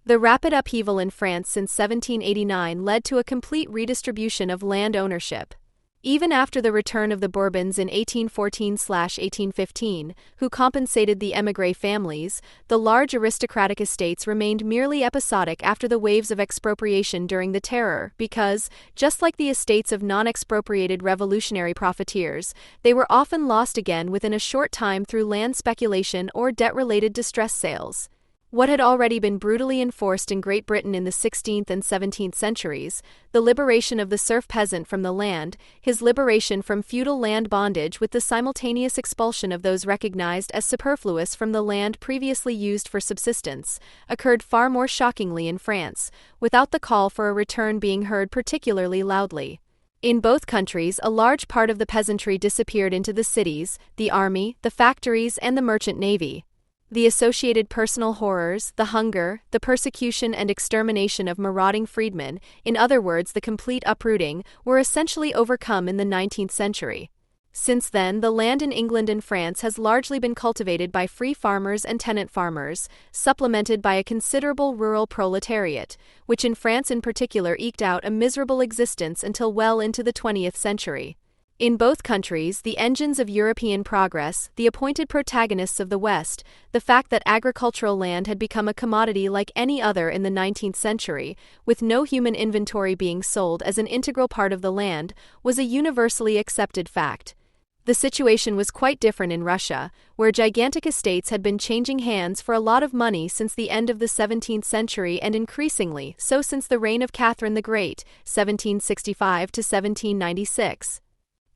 Speaker 1: The rapid upheaval in France since 1789 led to a complete redistribution of land ownership. Even after the return of the Bourbons in 1814–1815, who compensated the émigré families, the large aristocratic estates remained merely episodic after the waves of expropriation during the Terror because, just like the estates of non-expropriated revolutionary profiteers, they were often lost again within a short time through land speculation or debt-related distress sales. What had already been brutally enforced in Great Britain in the 16th and 17th centuries, the liberation of the serf peasant from the land, his liberation from feudal land bondage with the simultaneous expulsion of those recognized as superfluous from the land previously used for subsistence, occurred far more shockingly in France, without the call for a return being heard particularly loudly. In both countries, a large part of the peasantry disappeared into the cities, the army, the factories, and the merchant navy. The associated personal horrors, the hunger, the persecution and extermination of marauding freedmen, in other words the complete uprooting, were essentially overcome in the 19th century. Since then, the land in England and France has largely been cultivated by free farmers and tenant farmers, supplemented by a considerable rural proletariat, which in France in particular eked out a miserable existence until well into the 20th century. In both countries, the engines of European progress, the appointed protagonists of the West, the fact that agricultural land had become a commodity like any other in the 19th century, with no human inventory being sold as an integral part of the land, was a universally accepted fact. The situation was quite different in Russia, where gigantic estates had been changing hands for a lot of money since the end of the 17th century and increasingly so since the reign of Catherine the Great, 1765 to 1796.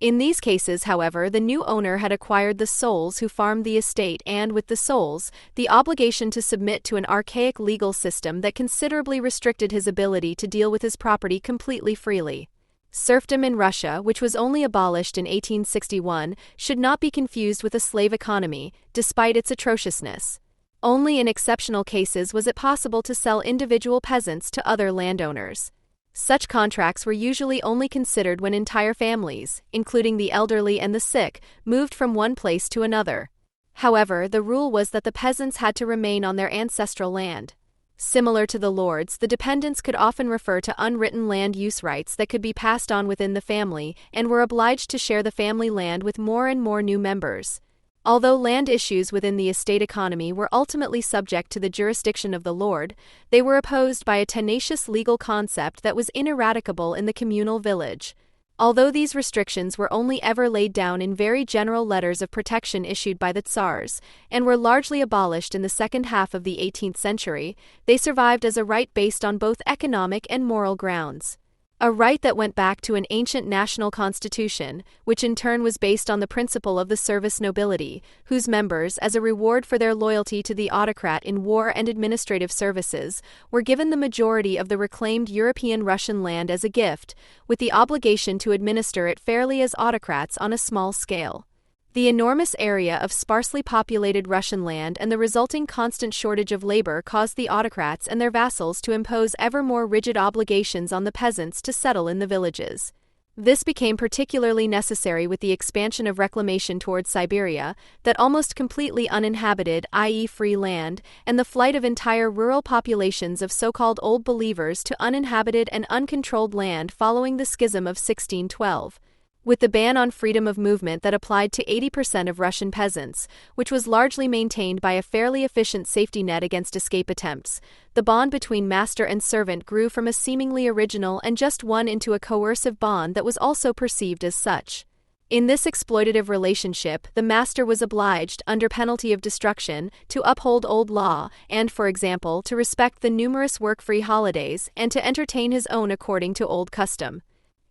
Speaker 1: In these cases, however, the new owner had acquired the souls who farmed the estate and, with the souls, the obligation to submit to an archaic legal system that considerably restricted his ability to deal with his property completely freely. Serfdom in Russia, which was only abolished in 1861, should not be confused with a slave economy, despite its atrociousness. Only in exceptional cases was it possible to sell individual peasants to other landowners. Such contracts were usually only considered when entire families, including the elderly and the sick, moved from one place to another. However, the rule was that the peasants had to remain on their ancestral land. Similar to the lords, the dependents could often refer to unwritten land use rights that could be passed on within the family and were obliged to share the family land with more and more new members. Although land issues within the estate economy were ultimately subject to the jurisdiction of the lord, they were opposed by a tenacious legal concept that was ineradicable in the communal village. Although these restrictions were only ever laid down in very general letters of protection issued by the Tsars, and were largely abolished in the second half of the 18th century, they survived as a right based on both economic and moral grounds. A right that went back to an ancient national constitution, which in turn was based on the principle of the service nobility, whose members, as a reward for their loyalty to the autocrat in war and administrative services, were given the majority of the reclaimed European Russian land as a gift, with the obligation to administer it fairly as autocrats on a small scale. The enormous area of sparsely populated Russian land and the resulting constant shortage of labor caused the autocrats and their vassals to impose ever more rigid obligations on the peasants to settle in the villages. This became particularly necessary with the expansion of reclamation towards Siberia, that almost completely uninhabited, i.e. free land, and the flight of entire rural populations of so-called Old Believers to uninhabited and uncontrolled land following the schism of 1612. With the ban on freedom of movement that applied to 80% of Russian peasants, which was largely maintained by a fairly efficient safety net against escape attempts, the bond between master and servant grew from a seemingly original and just one into a coercive bond that was also perceived as such. In this exploitative relationship, the master was obliged, under penalty of destruction, to uphold old law and, for example, to respect the numerous work-free holidays and to entertain his own according to old custom.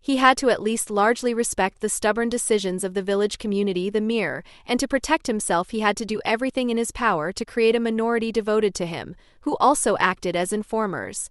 Speaker 1: He had to at least largely respect the stubborn decisions of the village community, the mir, and to protect himself he had to do everything in his power to create a minority devoted to him, who also acted as informers.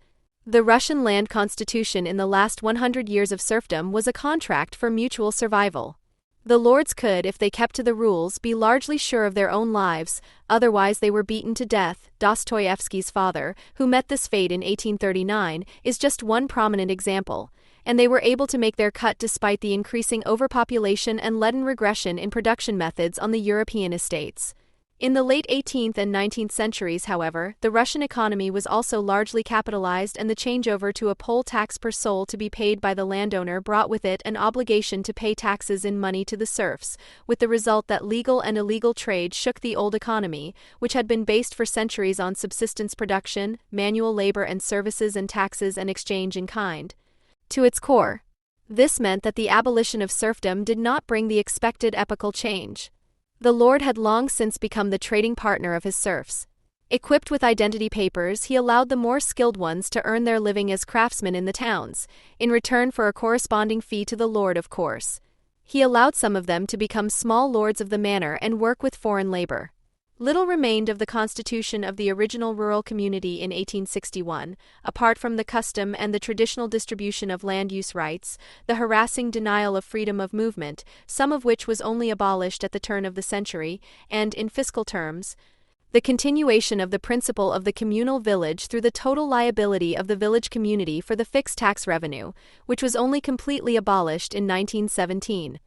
Speaker 1: The Russian land constitution in the last 100 years of serfdom was a contract for mutual survival. The lords could, if they kept to the rules, be largely sure of their own lives, otherwise they were beaten to death. Dostoevsky's father, who met this fate in 1839, is just one prominent example, and they were able to make their cut despite the increasing overpopulation and leaden regression in production methods on the European estates. In the late 18th and 19th centuries, however, the Russian economy was also largely capitalized, and the changeover to a poll tax per soul to be paid by the landowner brought with it an obligation to pay taxes in money to the serfs, with the result that legal and illegal trade shook the old economy, which had been based for centuries on subsistence production, manual labor and services and taxes and exchange in kind, to its core. This meant that the abolition of serfdom did not bring the expected epochal change. The lord had long since become the trading partner of his serfs. Equipped with identity papers, he allowed the more skilled ones to earn their living as craftsmen in the towns, in return for a corresponding fee to the lord, of course. He allowed some of them to become small lords of the manor and work with foreign labor. Little remained of the constitution of the original rural community in 1861, apart from the custom and the traditional distribution of land use rights, the harassing denial of freedom of movement, some of which was only abolished at the turn of the century, and, in fiscal terms, the continuation of the principle of the communal village through the total liability of the village community for the fixed tax revenue, which was only completely abolished in 1917.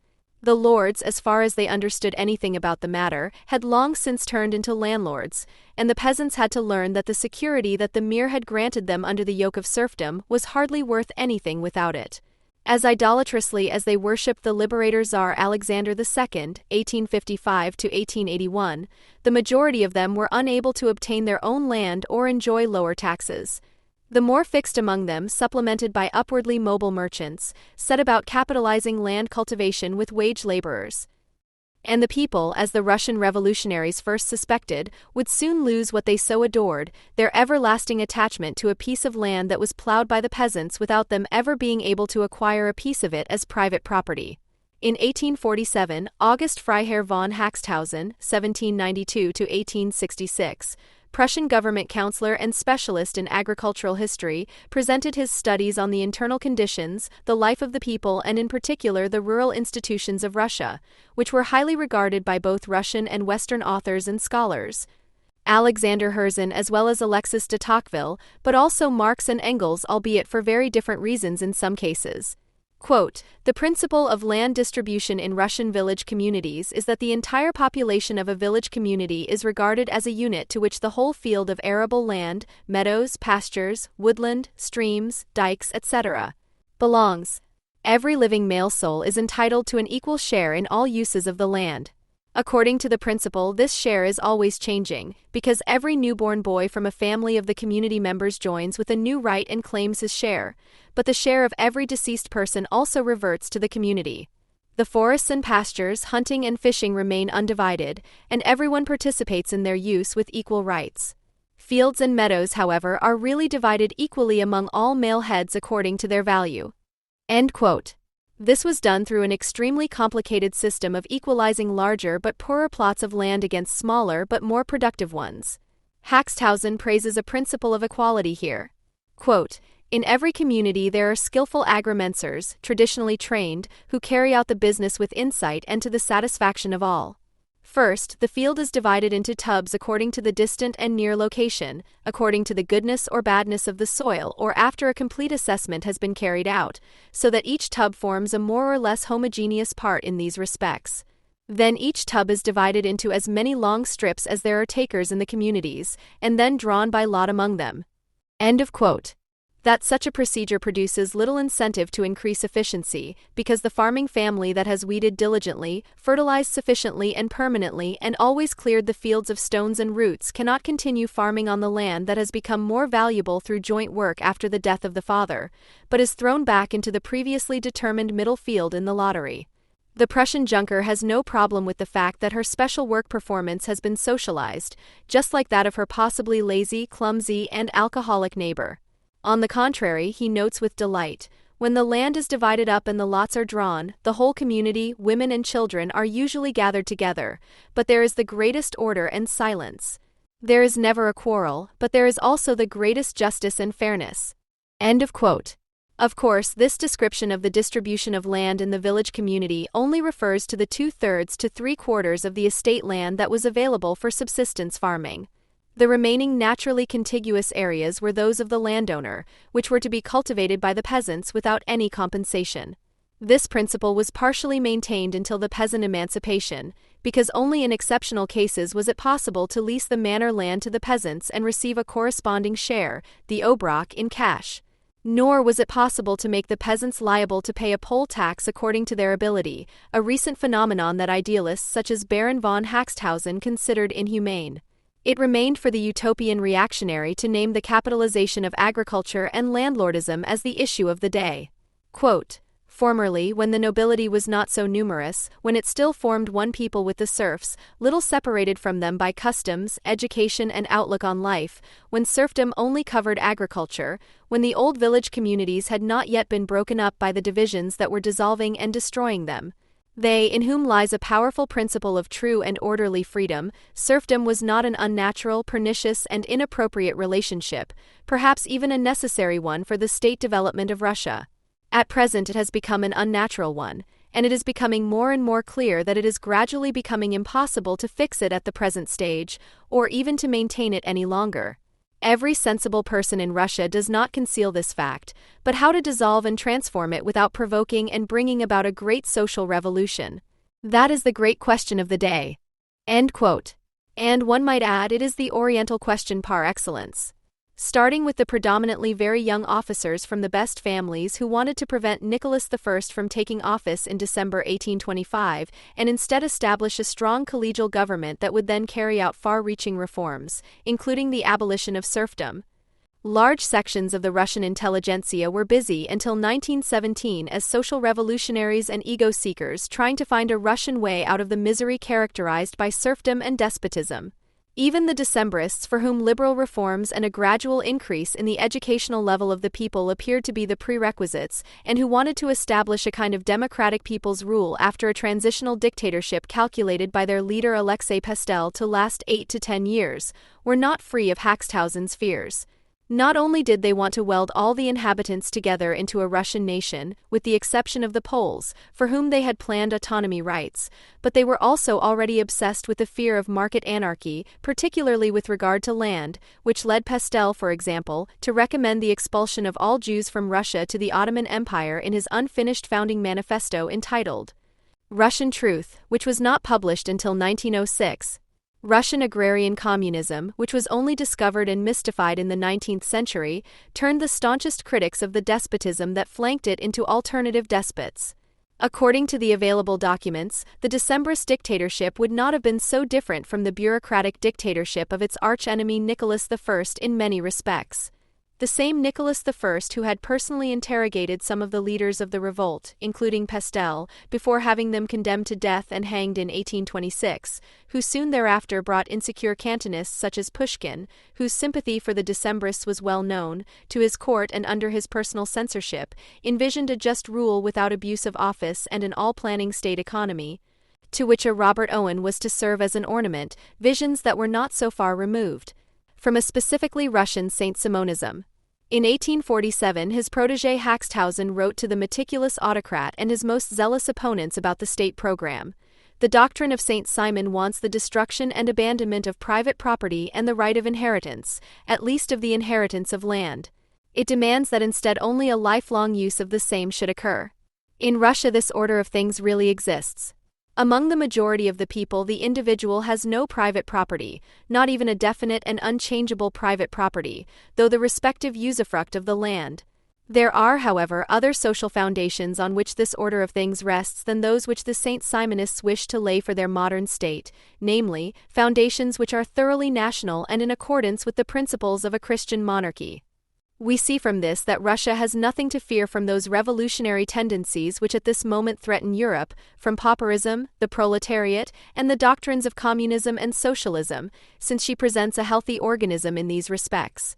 Speaker 1: The lords, as far as they understood anything about the matter, had long since turned into landlords, and the peasants had to learn that the security that the mir had granted them under the yoke of serfdom was hardly worth anything without it. As idolatrously as they worshipped the liberator Tsar Alexander II, 1855 to 1881, the majority of them were unable to obtain their own land or enjoy lower taxes. The more fixed among them, supplemented by upwardly mobile merchants, set about capitalizing land cultivation with wage laborers. And the people, as the Russian revolutionaries first suspected, would soon lose what they so adored, their everlasting attachment to a piece of land that was plowed by the peasants without them ever being able to acquire a piece of it as private property. In 1847, August Freiherr von Haxthausen, 1792 to 1866, Prussian government counselor and specialist in agricultural history, presented his studies on the internal conditions, the life of the people, and in particular the rural institutions of Russia, which were highly regarded by both Russian and Western authors and scholars. Alexander Herzen as well as Alexis de Tocqueville, but also Marx and Engels, albeit for very different reasons in some cases. Quote, "The principle of land distribution in Russian village communities is that the entire population of a village community is regarded as a unit to which the whole field of arable land, meadows, pastures, woodland, streams, dikes, etc., belongs. Every living male soul is entitled to an equal share in all uses of the land. According to the principle, this share is always changing, because every newborn boy from a family of the community members joins with a new right and claims his share, but the share of every deceased person also reverts to the community. The forests and pastures, hunting and fishing remain undivided, and everyone participates in their use with equal rights. Fields and meadows, however, are really divided equally among all male heads according to their value." End quote. This was done through an extremely complicated system of equalizing larger but poorer plots of land against smaller but more productive ones. Haxthausen praises a principle of equality here. Quote, "In every community there are skillful agrimensors, traditionally trained, who carry out the business with insight and to the satisfaction of all. First, the field is divided into tubs according to the distant and near location, according to the goodness or badness of the soil, or after a complete assessment has been carried out, so that each tub forms a more or less homogeneous part in these respects. Then each tub is divided into as many long strips as there are takers in the communities, and then drawn by lot among them." End of quote. That such a procedure produces little incentive to increase efficiency, because the farming family that has weeded diligently, fertilized sufficiently and permanently, and always cleared the fields of stones and roots cannot continue farming on the land that has become more valuable through joint work after the death of the father, but is thrown back into the previously determined middle field in the lottery. The Prussian junker has no problem with the fact that her special work performance has been socialized, just like that of her possibly lazy, clumsy, and alcoholic neighbor. On the contrary, he notes with delight, when the land is divided up and the lots are drawn, the whole community, women and children, are usually gathered together, but there is the greatest order and silence. There is never a quarrel, but there is also the greatest justice and fairness. End of quote. Of course, this description of the distribution of land in the village community only refers to the 2/3 to 3/4 of the estate land that was available for subsistence farming. The remaining naturally contiguous areas were those of the landowner, which were to be cultivated by the peasants without any compensation. This principle was partially maintained until the peasant emancipation, because only in exceptional cases was it possible to lease the manor land to the peasants and receive a corresponding share, the obrok, in cash. Nor was it possible to make the peasants liable to pay a poll tax according to their ability, a recent phenomenon that idealists such as Baron von Haxthausen considered inhumane. It remained for the utopian reactionary to name the capitalization of agriculture and landlordism as the issue of the day. Quote, "Formerly, when the nobility was not so numerous, when it still formed one people with the serfs, little separated from them by customs, education and outlook on life, when serfdom only covered agriculture, when the old village communities had not yet been broken up by the divisions that were dissolving and destroying them, they, in whom lies a powerful principle of true and orderly freedom, serfdom was not an unnatural, pernicious, and inappropriate relationship, perhaps even a necessary one for the state development of Russia. At present it has become an unnatural one, and it is becoming more and more clear that it is gradually becoming impossible to fix it at the present stage, or even to maintain it any longer. Every sensible person in Russia does not conceal this fact, but how to dissolve and transform it without provoking and bringing about a great social revolution? That is the great question of the day." End quote. And one might add it is the Oriental question par excellence. Starting with the predominantly very young officers from the best families who wanted to prevent Nicholas I from taking office in December 1825 and instead establish a strong collegial government that would then carry out far-reaching reforms, including the abolition of serfdom. Large sections of the Russian intelligentsia were busy until 1917 as social revolutionaries and ego-seekers trying to find a Russian way out of the misery characterized by serfdom and despotism. Even the Decembrists, for whom liberal reforms and a gradual increase in the educational level of the people appeared to be the prerequisites, and who wanted to establish a kind of democratic people's rule after a transitional dictatorship calculated by their leader Alexei Pastel to last 8 to 10 years, were not free of Haxthausen's fears. Not only did they want to weld all the inhabitants together into a Russian nation, with the exception of the Poles, for whom they had planned autonomy rights, but they were also already obsessed with the fear of market anarchy, particularly with regard to land, which led Pastel, for example, to recommend the expulsion of all Jews from Russia to the Ottoman Empire in his unfinished founding manifesto entitled Russian Truth, which was not published until 1906. Russian agrarian communism, which was only discovered and mystified in the 19th century, turned the staunchest critics of the despotism that flanked it into alternative despots. According to the available documents, the Decembrist dictatorship would not have been so different from the bureaucratic dictatorship of its archenemy Nicholas I in many respects. The same Nicholas I who had personally interrogated some of the leaders of the revolt, including Pastel, before having them condemned to death and hanged in 1826, who soon thereafter brought insecure Cantonists such as Pushkin, whose sympathy for the Decembrists was well known, to his court and under his personal censorship, envisioned a just rule without abuse of office and an all-planning state economy, to which a Robert Owen was to serve as an ornament, visions that were not so far removed from a specifically Russian Saint-Simonism. In 1847 his protégé Haxthausen wrote to the meticulous autocrat and his most zealous opponents about the state program. The doctrine of Saint Simon wants the destruction and abandonment of private property and the right of inheritance, at least of the inheritance of land. It demands that instead only a lifelong use of the same should occur. In Russia this order of things really exists. Among the majority of the people the individual has no private property, not even a definite and unchangeable private property, though the respective usufruct of the land. There are, however, other social foundations on which this order of things rests than those which the Saint Simonists wish to lay for their modern state, namely, foundations which are thoroughly national and in accordance with the principles of a Christian monarchy. We see from this that Russia has nothing to fear from those revolutionary tendencies which at this moment threaten Europe, from pauperism, the proletariat, and the doctrines of communism and socialism, since she presents a healthy organism in these respects.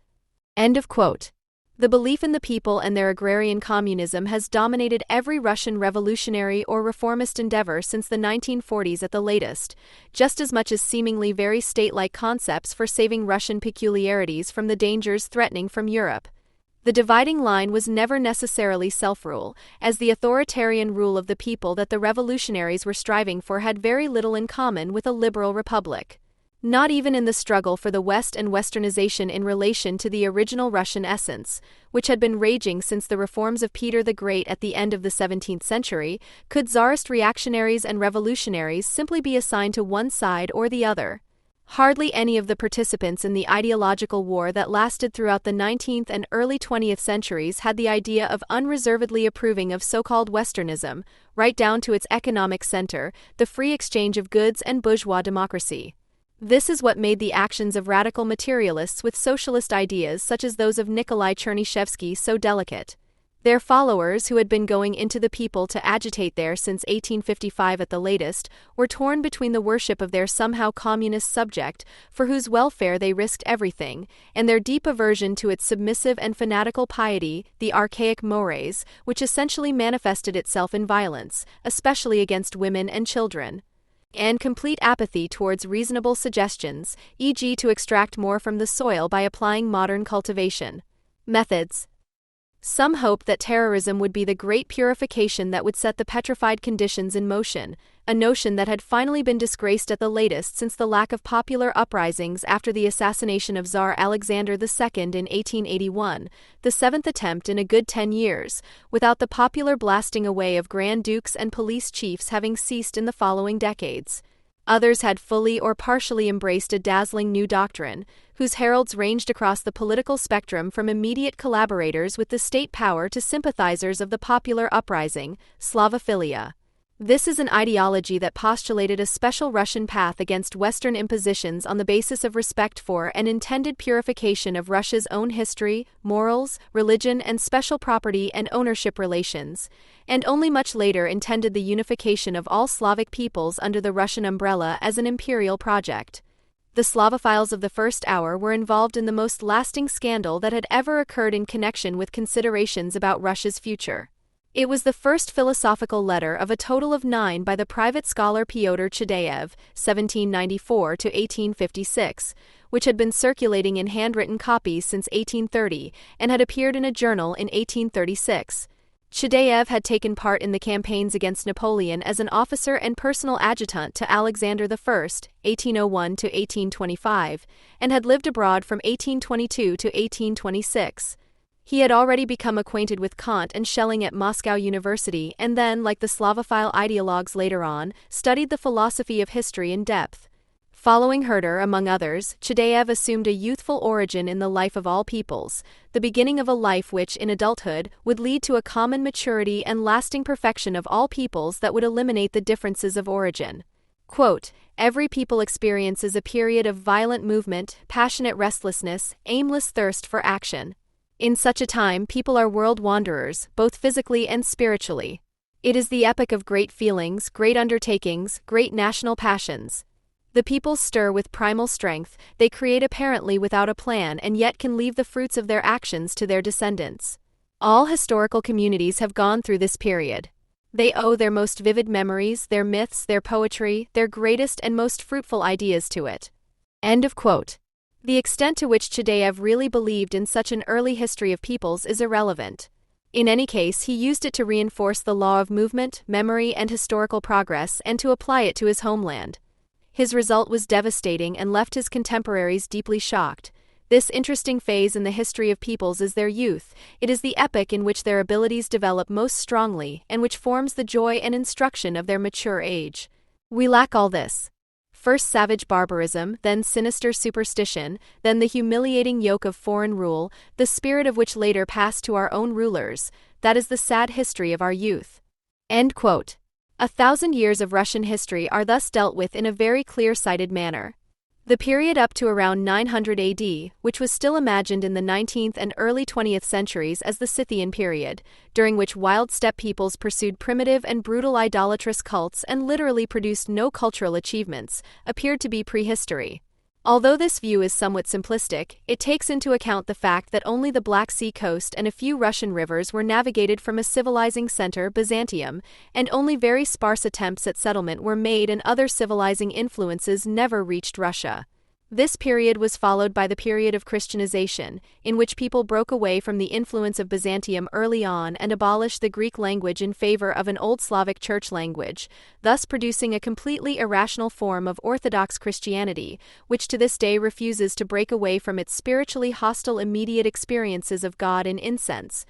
Speaker 1: End of quote. The belief in the people and their agrarian communism has dominated every Russian revolutionary or reformist endeavor since the 1940s at the latest, just as much as seemingly very state-like concepts for saving Russian peculiarities from the dangers threatening from Europe. The dividing line was never necessarily self-rule, as the authoritarian rule of the people that the revolutionaries were striving for had very little in common with a liberal republic. Not even in the struggle for the West and Westernization in relation to the original Russian essence, which had been raging since the reforms of Peter the Great at the end of the 17th century, could Tsarist reactionaries and revolutionaries simply be assigned to one side or the other. Hardly any of the participants in the ideological war that lasted throughout the 19th and early 20th centuries had the idea of unreservedly approving of so-called Westernism, right down to its economic center, the free exchange of goods and bourgeois democracy. This is what made the actions of radical materialists with socialist ideas such as those of Nikolai Chernyshevsky so delicate. Their followers, who had been going into the people to agitate there since 1855 at the latest, were torn between the worship of their somehow communist subject, for whose welfare they risked everything, and their deep aversion to its submissive and fanatical piety, the archaic mores, which essentially manifested itself in violence, especially against women and children, and complete apathy towards reasonable suggestions, e.g. to extract more from the soil by applying modern cultivation methods. Some hoped that terrorism would be the great purification that would set the petrified conditions in motion, a notion that had finally been disgraced at the latest since the lack of popular uprisings after the assassination of Tsar Alexander II in 1881, the seventh attempt in a good 10 years, without the popular blasting away of Grand Dukes and police chiefs having ceased in the following decades. Others had fully or partially embraced a dazzling new doctrine, whose heralds ranged across the political spectrum from immediate collaborators with the state power to sympathizers of the popular uprising, Slavophilia. This is an ideology that postulated a special Russian path against Western impositions on the basis of respect for and intended purification of Russia's own history, morals, religion, and special property and ownership relations, and only much later intended the unification of all Slavic peoples under the Russian umbrella as an imperial project. The Slavophiles of the first hour were involved in the most lasting scandal that had ever occurred in connection with considerations about Russia's future. It was the first philosophical letter of a total of 9 by the private scholar Pyotr Chideyev, 1794–1856, which had been circulating in handwritten copies since 1830 and had appeared in a journal in 1836. Chideyev had taken part in the campaigns against Napoleon as an officer and personal adjutant to Alexander I, 1801–1825, and had lived abroad from 1822 to 1826. He had already become acquainted with Kant and Schelling at Moscow University and then, like the Slavophile ideologues later on, studied the philosophy of history in depth. Following Herder, among others, Chideyev assumed a youthful origin in the life of all peoples, the beginning of a life which, in adulthood, would lead to a common maturity and lasting perfection of all peoples that would eliminate the differences of origin. Quote, "Every people experiences a period of violent movement, passionate restlessness, aimless thirst for action. In such a time, people are world wanderers, both physically and spiritually. It is the epoch of great feelings, great undertakings, great national passions. The peoples stir with primal strength, they create apparently without a plan and yet can leave the fruits of their actions to their descendants. All historical communities have gone through this period. They owe their most vivid memories, their myths, their poetry, their greatest and most fruitful ideas to it." End of quote. The extent to which Chideyev really believed in such an early history of peoples is irrelevant. In any case, he used it to reinforce the law of movement, memory, and historical progress and to apply it to his homeland. His result was devastating and left his contemporaries deeply shocked. This interesting phase in the history of peoples is their youth. It is the epoch in which their abilities develop most strongly and which forms the joy and instruction of their mature age. We lack all this. First savage barbarism, then sinister superstition, then the humiliating yoke of foreign rule, the spirit of which later passed to our own rulers. That is the sad history of our youth." End quote. 1,000 years of Russian history are thus dealt with in a very clear-sighted manner. The period up to around 900 AD, which was still imagined in the 19th and early 20th centuries as the Scythian period, during which wild steppe peoples pursued primitive and brutal idolatrous cults and literally produced no cultural achievements, appeared to be prehistory. Although this view is somewhat simplistic, it takes into account the fact that only the Black Sea coast and a few Russian rivers were navigated from a civilizing center, Byzantium, and only very sparse attempts at settlement were made and other civilizing influences never reached Russia. This period was followed by the period of Christianization, in which people broke away from the influence of Byzantium early on and abolished the Greek language in favor of an Old Slavic church language, thus producing a completely irrational form of Orthodox Christianity, which to this day refuses to break away from its spiritually hostile immediate experiences of God in incense.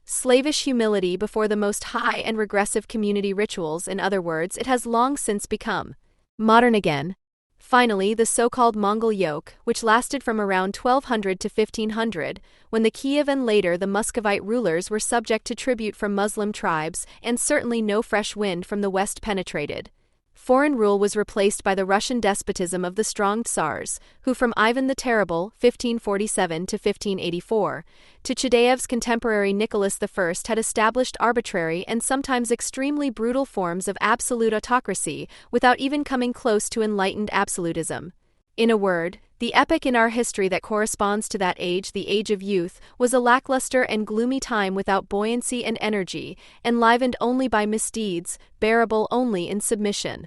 Speaker 1: Slavish humility before the Most High and regressive community rituals, in other words, it has long since become modern again. Finally, the so-called Mongol yoke, which lasted from around 1200 to 1500, when the Kiev and later the Muscovite rulers were subject to tribute from Muslim tribes, and certainly no fresh wind from the west penetrated. Foreign rule was replaced by the Russian despotism of the strong Tsars, who from Ivan the Terrible (1547 to 1584) to Chedayev's contemporary Nicholas I had established arbitrary and sometimes extremely brutal forms of absolute autocracy without even coming close to enlightened absolutism. In a word, the epoch in our history that corresponds to that age, the age of youth, was a lackluster and gloomy time without buoyancy and energy, enlivened only by misdeeds, bearable only in submission.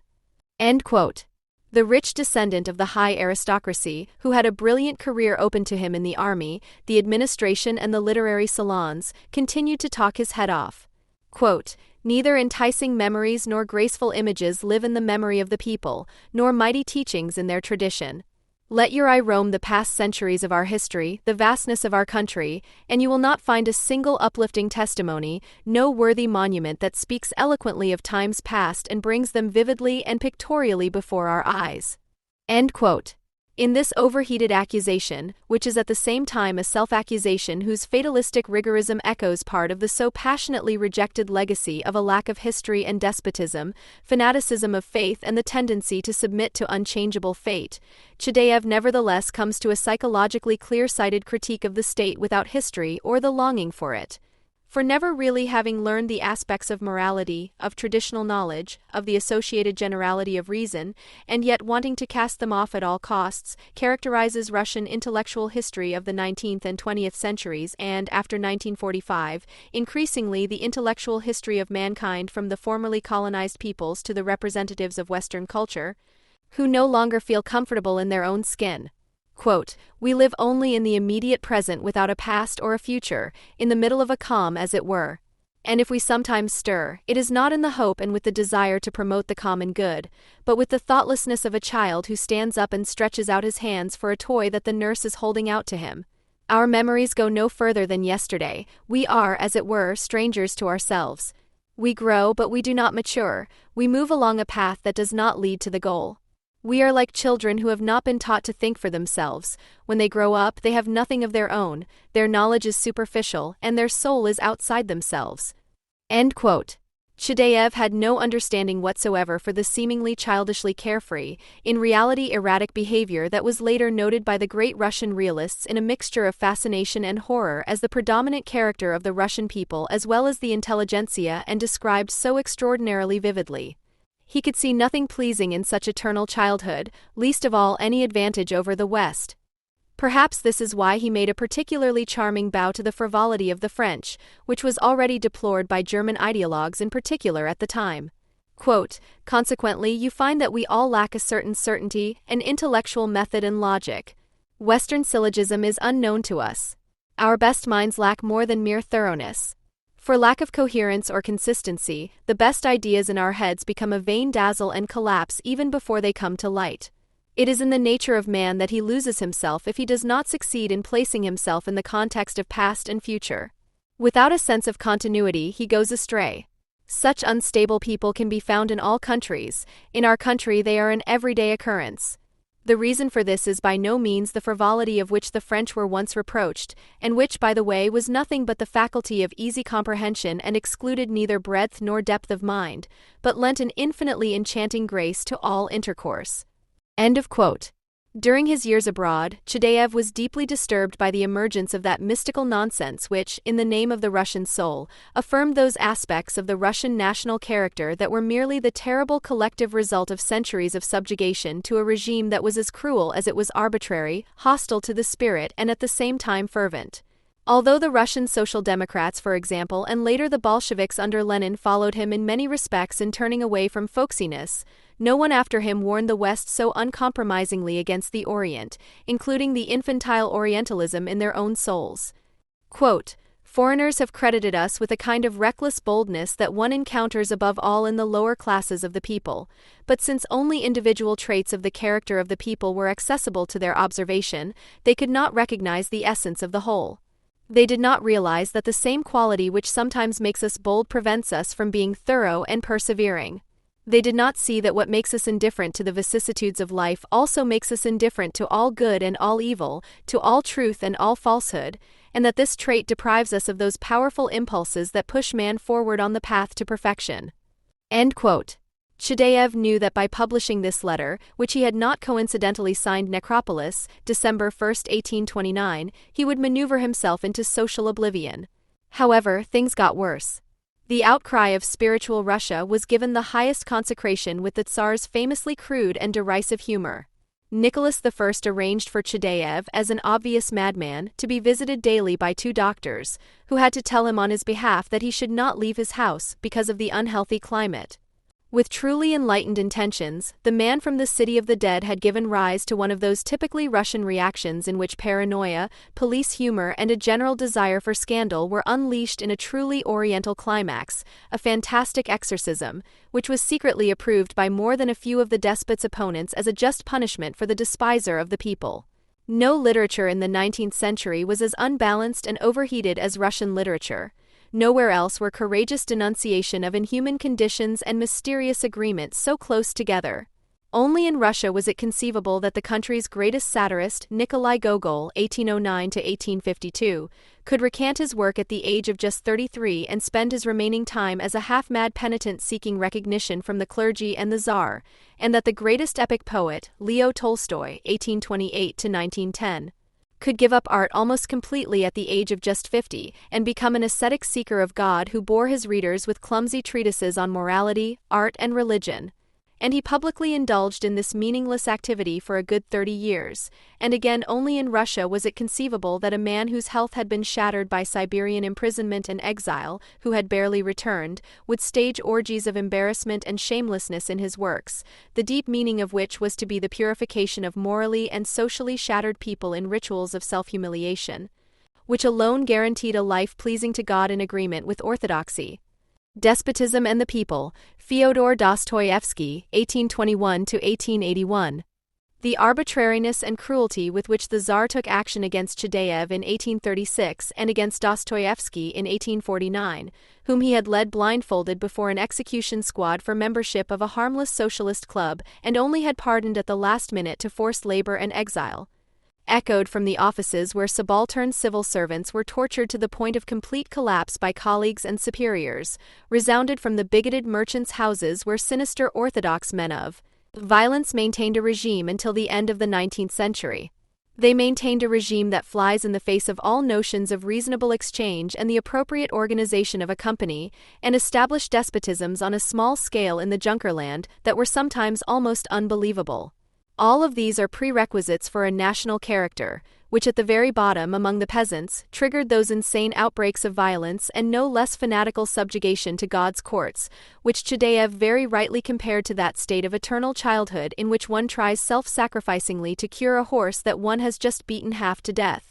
Speaker 1: End quote. The rich descendant of the high aristocracy, who had a brilliant career open to him in the army, the administration and the literary salons, continued to talk his head off. Quote, "Neither enticing memories nor graceful images live in the memory of the people, nor mighty teachings in their tradition. Let your eye roam the past centuries of our history, the vastness of our country, and you will not find a single uplifting testimony, no worthy monument that speaks eloquently of times past and brings them vividly and pictorially before our eyes." End quote. In this overheated accusation, which is at the same time a self-accusation whose fatalistic rigorism echoes part of the so passionately rejected legacy of a lack of history and despotism, fanaticism of faith and the tendency to submit to unchangeable fate, Chedayev nevertheless comes to a psychologically clear-sighted critique of the state without history or the longing for it. For never really having learned the aspects of morality, of traditional knowledge, of the associated generality of reason, and yet wanting to cast them off at all costs, characterizes Russian intellectual history of the 19th and 20th centuries and, after 1945, increasingly the intellectual history of mankind from the formerly colonized peoples to the representatives of Western culture, who no longer feel comfortable in their own skin. Quote, "We live only in the immediate present without a past or a future, in the middle of a calm as it were. And if we sometimes stir, it is not in the hope and with the desire to promote the common good, but with the thoughtlessness of a child who stands up and stretches out his hands for a toy that the nurse is holding out to him. Our memories go no further than yesterday, we are, as it were, strangers to ourselves. We grow but we do not mature, we move along a path that does not lead to the goal. We are like children who have not been taught to think for themselves. When they grow up, they have nothing of their own, their knowledge is superficial, and their soul is outside themselves." End quote. Chedayev had no understanding whatsoever for the seemingly childishly carefree, in reality erratic behavior that was later noted by the great Russian realists in a mixture of fascination and horror as the predominant character of the Russian people as well as the intelligentsia and described so extraordinarily vividly. He could see nothing pleasing in such eternal childhood, least of all any advantage over the West. Perhaps this is why he made a particularly charming bow to the frivolity of the French, which was already deplored by German ideologues in particular at the time. Quote, "Consequently, you find that we all lack a certain certainty, an intellectual method and logic. Western syllogism is unknown to us. Our best minds lack more than mere thoroughness. For lack of coherence or consistency, the best ideas in our heads become a vain dazzle and collapse even before they come to light. It is in the nature of man that he loses himself if he does not succeed in placing himself in the context of past and future. Without a sense of continuity, he goes astray. Such unstable people can be found in all countries. In our country they are an everyday occurrence. The reason for this is by no means the frivolity of which the French were once reproached, and which, by the way, was nothing but the faculty of easy comprehension and excluded neither breadth nor depth of mind, but lent an infinitely enchanting grace to all intercourse." End of quote. During his years abroad, Chedayev was deeply disturbed by the emergence of that mystical nonsense which, in the name of the Russian soul, affirmed those aspects of the Russian national character that were merely the terrible collective result of centuries of subjugation to a regime that was as cruel as it was arbitrary, hostile to the spirit and at the same time fervent. Although the Russian Social Democrats, for example, and later the Bolsheviks under Lenin followed him in many respects in turning away from folksiness, no one after him warned the West so uncompromisingly against the Orient, including the infantile Orientalism in their own souls. Quote, "Foreigners have credited us with a kind of reckless boldness that one encounters above all in the lower classes of the people, but since only individual traits of the character of the people were accessible to their observation, they could not recognize the essence of the whole. They did not realize that the same quality which sometimes makes us bold prevents us from being thorough and persevering. They did not see that what makes us indifferent to the vicissitudes of life also makes us indifferent to all good and all evil, to all truth and all falsehood, and that this trait deprives us of those powerful impulses that push man forward on the path to perfection." End quote. Chudayev knew that by publishing this letter, which he had not coincidentally signed Necropolis, December 1, 1829, he would maneuver himself into social oblivion. However, things got worse. The outcry of spiritual Russia was given the highest consecration with the Tsar's famously crude and derisive humor. Nicholas I arranged for Chudayev, as an obvious madman, to be visited daily by 2 doctors, who had to tell him on his behalf that he should not leave his house because of the unhealthy climate. With truly enlightened intentions, the man from the city of the dead had given rise to one of those typically Russian reactions in which paranoia, police humor, and a general desire for scandal were unleashed in a truly Oriental climax, a fantastic exorcism, which was secretly approved by more than a few of the despot's opponents as a just punishment for the despiser of the people. No literature in the 19th century was as unbalanced and overheated as Russian literature. Nowhere else were courageous denunciation of inhuman conditions and mysterious agreement so close together. Only in Russia was it conceivable that the country's greatest satirist, Nikolai Gogol (1809–1852), could recant his work at the age of just 33 and spend his remaining time as a half-mad penitent seeking recognition from the clergy and the Tsar, and that the greatest epic poet, Leo Tolstoy (1828–1910), could give up art almost completely at the age of just 50 and become an ascetic seeker of God who bore his readers with clumsy treatises on morality, art, and religion. And he publicly indulged in this meaningless activity for a good 30 years, and again only in Russia was it conceivable that a man whose health had been shattered by Siberian imprisonment and exile, who had barely returned, would stage orgies of embarrassment and shamelessness in his works, the deep meaning of which was to be the purification of morally and socially shattered people in rituals of self-humiliation, which alone guaranteed a life pleasing to God in agreement with orthodoxy. Despotism and the People, Fyodor Dostoevsky, 1821–1881. The arbitrariness and cruelty with which the Tsar took action against Chudayev in 1836 and against Dostoevsky in 1849, whom he had led blindfolded before an execution squad for membership of a harmless socialist club and only had pardoned at the last minute to forced labor and exile, echoed from the offices where subaltern civil servants were tortured to the point of complete collapse by colleagues and superiors, resounded from the bigoted merchants' houses where sinister orthodox men of violence maintained a regime until the end of the 19th century. They maintained a regime that flies in the face of all notions of reasonable exchange and the appropriate organization of a company, and established despotisms on a small scale in the Junkerland that were sometimes almost unbelievable. All of these are prerequisites for a national character, which at the very bottom among the peasants triggered those insane outbreaks of violence and no less fanatical subjugation to God's courts, which Chudayev very rightly compared to that state of eternal childhood in which one tries self-sacrificingly to cure a horse that one has just beaten half to death.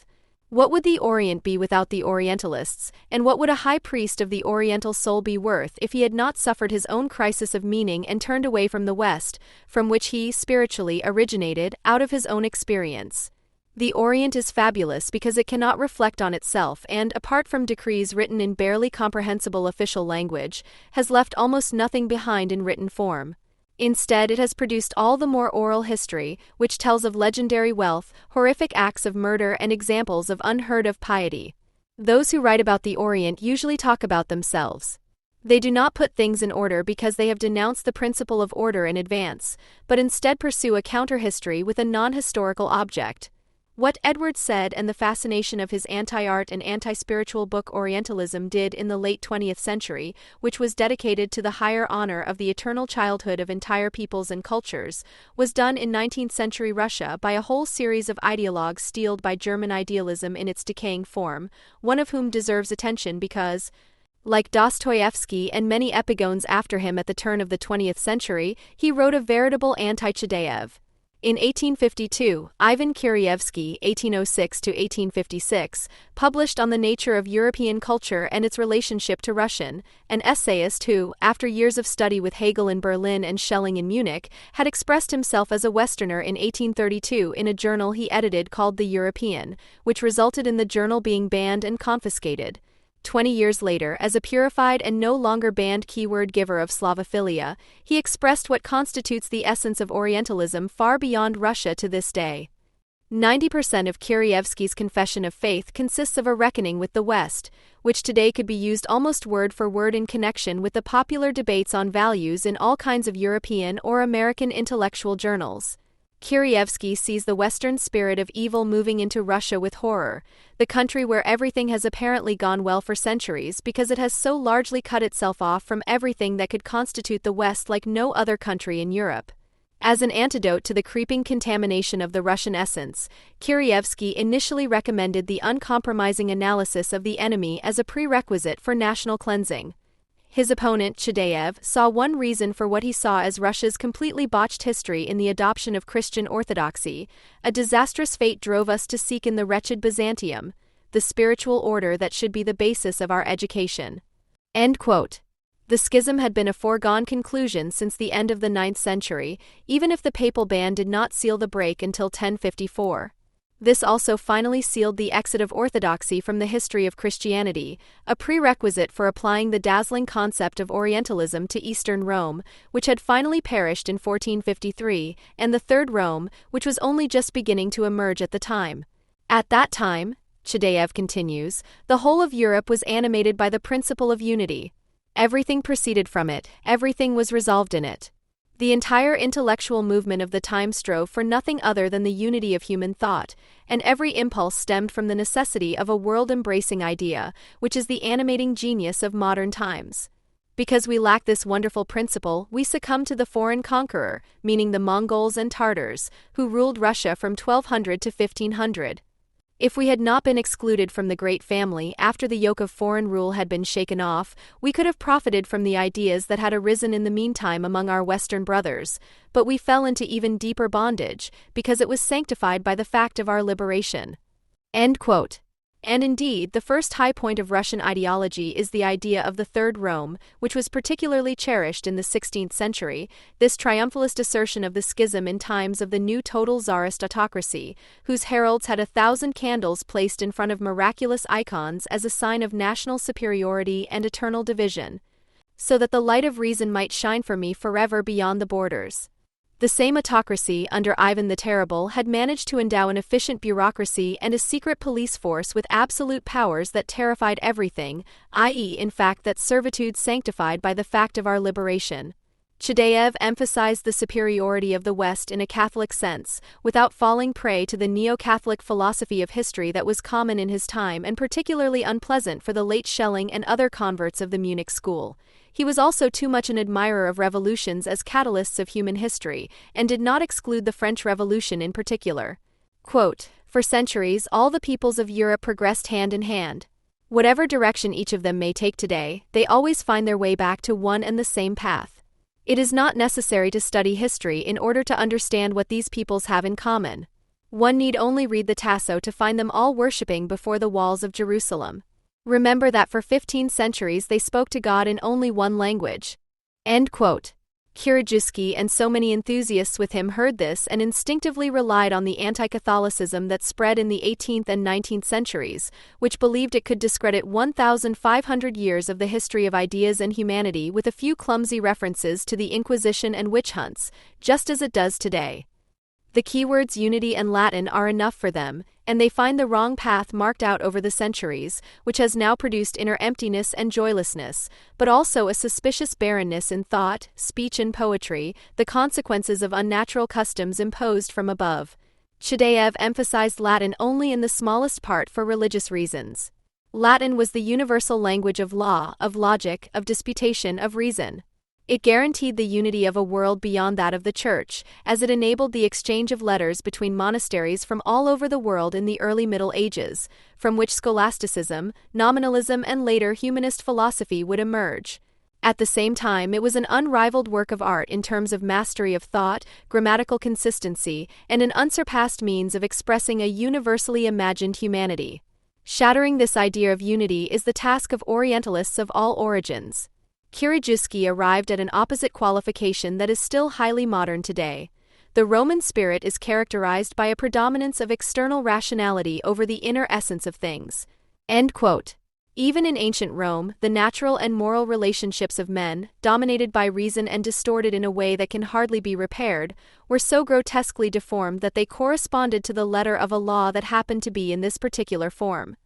Speaker 1: What would the Orient be without the Orientalists, and what would a high priest of the Oriental soul be worth if he had not suffered his own crisis of meaning and turned away from the West, from which he, spiritually, originated, out of his own experience? The Orient is fabulous because it cannot reflect on itself and, apart from decrees written in barely comprehensible official language, has left almost nothing behind in written form. Instead, it has produced all the more oral history, which tells of legendary wealth, horrific acts of murder, and examples of unheard-of piety. Those who write about the Orient usually talk about themselves. They do not put things in order because they have denounced the principle of order in advance, but instead pursue a counter-history with a non-historical object. What Edward said and the fascination of his anti-art and anti-spiritual book Orientalism did in the late 20th century, which was dedicated to the higher honor of the eternal childhood of entire peoples and cultures, was done in 19th century Russia by a whole series of ideologues steeled by German idealism in its decaying form, one of whom deserves attention because, like Dostoevsky and many epigones after him at the turn of the 20th century, he wrote a veritable anti-Chudayev. In 1852, Ivan Kireevsky (1806–1856) published On the Nature of European Culture and Its Relationship to Russian, an essayist who, after years of study with Hegel in Berlin and Schelling in Munich, had expressed himself as a Westerner in 1832 in a journal he edited called The European, which resulted in the journal being banned and confiscated. 20 years later, as a purified and no longer banned keyword giver of Slavophilia, he expressed what constitutes the essence of Orientalism far beyond Russia to this day. 90% of Kireevsky's confession of faith consists of a reckoning with the West, which today could be used almost word for word in connection with the popular debates on values in all kinds of European or American intellectual journals. Kireevsky sees the Western spirit of evil moving into Russia with horror, the country where everything has apparently gone well for centuries because it has so largely cut itself off from everything that could constitute the West like no other country in Europe. As an antidote to the creeping contamination of the Russian essence, Kireevsky initially recommended the uncompromising analysis of the enemy as a prerequisite for national cleansing. His opponent, Chudayev, saw one reason for what he saw as Russia's completely botched history in the adoption of Christian orthodoxy. A disastrous fate drove us to seek in the wretched Byzantium, the spiritual order that should be the basis of our education. End quote. The schism had been a foregone conclusion since the end of the 9th century, even if the papal ban did not seal the break until 1054. This also finally sealed the exit of orthodoxy from the history of Christianity, a prerequisite for applying the dazzling concept of Orientalism to Eastern Rome, which had finally perished in 1453, and the Third Rome, which was only just beginning to emerge at the time. At that time, Chudayev continues, the whole of Europe was animated by the principle of unity. Everything proceeded from it, everything was resolved in it. The entire intellectual movement of the time strove for nothing other than the unity of human thought, and every impulse stemmed from the necessity of a world-embracing idea, which is the animating genius of modern times. Because we lack this wonderful principle, we succumb to the foreign conqueror, meaning the Mongols and Tartars, who ruled Russia from 1200 to 1500. If we had not been excluded from the great family after the yoke of foreign rule had been shaken off, we could have profited from the ideas that had arisen in the meantime among our Western brothers, but we fell into even deeper bondage, because it was sanctified by the fact of our liberation. End quote. And indeed, the first high point of Russian ideology is the idea of the Third Rome, which was particularly cherished in the 16th century, this triumphalist assertion of the schism in times of the new total Tsarist autocracy, whose heralds had 1,000 candles placed in front of miraculous icons as a sign of national superiority and eternal division, so that the light of reason might shine for me forever beyond the borders. The same autocracy under Ivan the Terrible had managed to endow an efficient bureaucracy and a secret police force with absolute powers that terrified everything, i.e., in fact, that servitude sanctified by the fact of our liberation. Chudayev emphasized the superiority of the West in a Catholic sense, without falling prey to the neo-Catholic philosophy of history that was common in his time and particularly unpleasant for the late Schelling and other converts of the Munich school. He was also too much an admirer of revolutions as catalysts of human history, and did not exclude the French Revolution in particular. Quote, for centuries, all the peoples of Europe progressed hand in hand. Whatever direction each of them may take today, they always find their way back to one and the same path. It is not necessary to study history in order to understand what these peoples have in common. One need only read the Tasso to find them all worshipping before the walls of Jerusalem. Remember that for 15 centuries they spoke to God in only one language. End quote. Kireevsky and so many enthusiasts with him heard this and instinctively relied on the anti-Catholicism that spread in the 18th and 19th centuries, which believed it could discredit 1,500 years of the history of ideas and humanity with a few clumsy references to the Inquisition and witch hunts, just as it does today. The keywords unity and Latin are enough for them, and they find the wrong path marked out over the centuries, which has now produced inner emptiness and joylessness, but also a suspicious barrenness in thought, speech and poetry, the consequences of unnatural customs imposed from above. Chideev emphasized Latin only in the smallest part for religious reasons. Latin was the universal language of law, of logic, of disputation, of reason. It guaranteed the unity of a world beyond that of the Church, as it enabled the exchange of letters between monasteries from all over the world in the early Middle Ages, from which scholasticism, nominalism, and later humanist philosophy would emerge. At the same time, it was an unrivaled work of art in terms of mastery of thought, grammatical consistency, and an unsurpassed means of expressing a universally imagined humanity. Shattering this idea of unity is the task of Orientalists of all origins. Kirijuski arrived at an opposite qualification that is still highly modern today. The Roman spirit is characterized by a predominance of external rationality over the inner essence of things. End quote. Even in ancient Rome, the natural and moral relationships of men, dominated by reason and distorted in a way that can hardly be repaired, were so grotesquely deformed that they corresponded to the letter of a law that happened to be in this particular form.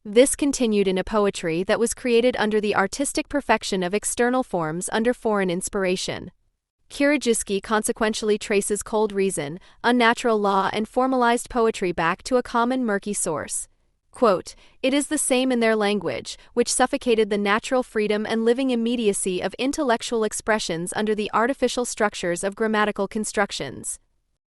Speaker 1: This continued in a poetry that was created under the artistic perfection of external forms under foreign inspiration. Kirijuski consequentially traces cold reason, unnatural law, and formalized poetry back to a common murky source. Quote, "It is the same in their language, which suffocated the natural freedom and living immediacy of intellectual expressions under the artificial structures of grammatical constructions."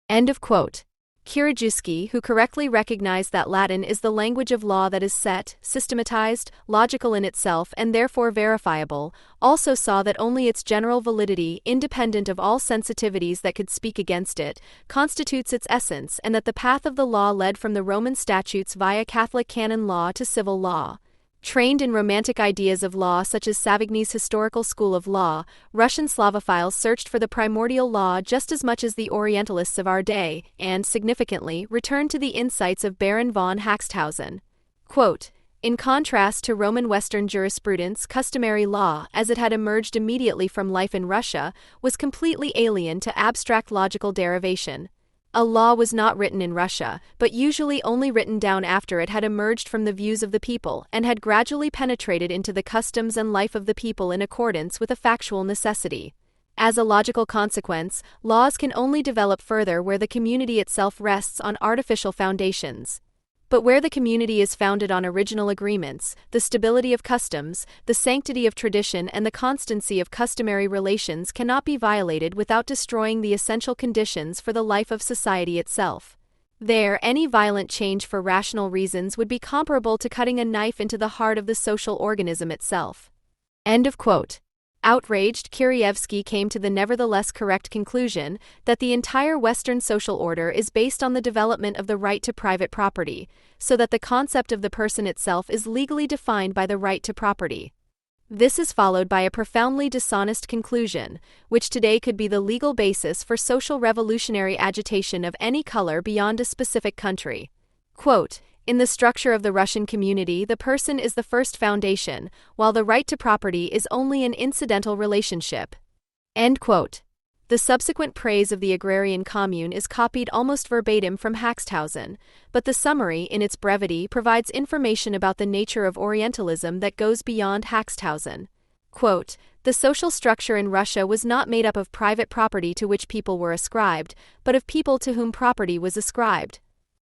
Speaker 1: End of quote. Kirijuski, who correctly recognized that Latin is the language of law that is set, systematized, logical in itself, and therefore verifiable, also saw that only its general validity, independent of all sensitivities that could speak against it, constitutes its essence, and that the path of the law led from the Roman statutes via Catholic canon law to civil law. Trained in romantic ideas of law such as Savigny's historical school of law, Russian Slavophiles searched for the primordial law just as much as the Orientalists of our day, and, significantly, returned to the insights of Baron von Haxthausen. Quote, "In contrast to Roman Western jurisprudence, customary law, as it had emerged immediately from life in Russia, was completely alien to abstract logical derivation. A law was not written in Russia, but usually only written down after it had emerged from the views of the people and had gradually penetrated into the customs and life of the people in accordance with a factual necessity. As a logical consequence, laws can only develop further where the community itself rests on artificial foundations. But where the community is founded on original agreements, the stability of customs, the sanctity of tradition, and the constancy of customary relations cannot be violated without destroying the essential conditions for the life of society itself. There, any violent change for rational reasons would be comparable to cutting a knife into the heart of the social organism itself." End of quote. Outraged, Kirievsky came to the nevertheless correct conclusion that the entire Western social order is based on the development of the right to private property, so that the concept of the person itself is legally defined by the right to property. This is followed by a profoundly dishonest conclusion, which today could be the legal basis for social revolutionary agitation of any color beyond a specific country. Quote, "In the structure of the Russian community, the person is the first foundation, while the right to property is only an incidental relationship." End quote. The subsequent praise of the agrarian commune is copied almost verbatim from Haxthausen, but the summary, in its brevity, provides information about the nature of Orientalism that goes beyond Haxthausen. Quote, "The social structure in Russia was not made up of private property to which people were ascribed, but of people to whom property was ascribed."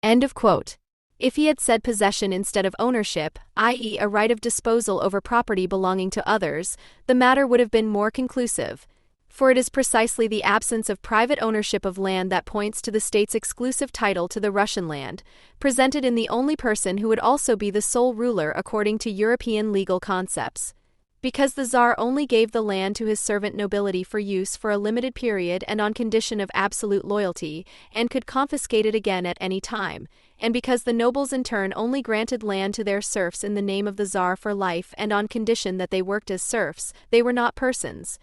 Speaker 1: End of quote. If he had said possession instead of ownership, i.e., a right of disposal over property belonging to others, the matter would have been more conclusive. For it is precisely the absence of private ownership of land that points to the state's exclusive title to the Russian land, presented in the only person who would also be the sole ruler according to European legal concepts. Because the Tsar only gave the land to his servant nobility for use for a limited period and on condition of absolute loyalty, and could confiscate it again at any time, and because the nobles in turn only granted land to their serfs in the name of the Tsar for life and on condition that they worked as serfs, they were not persons,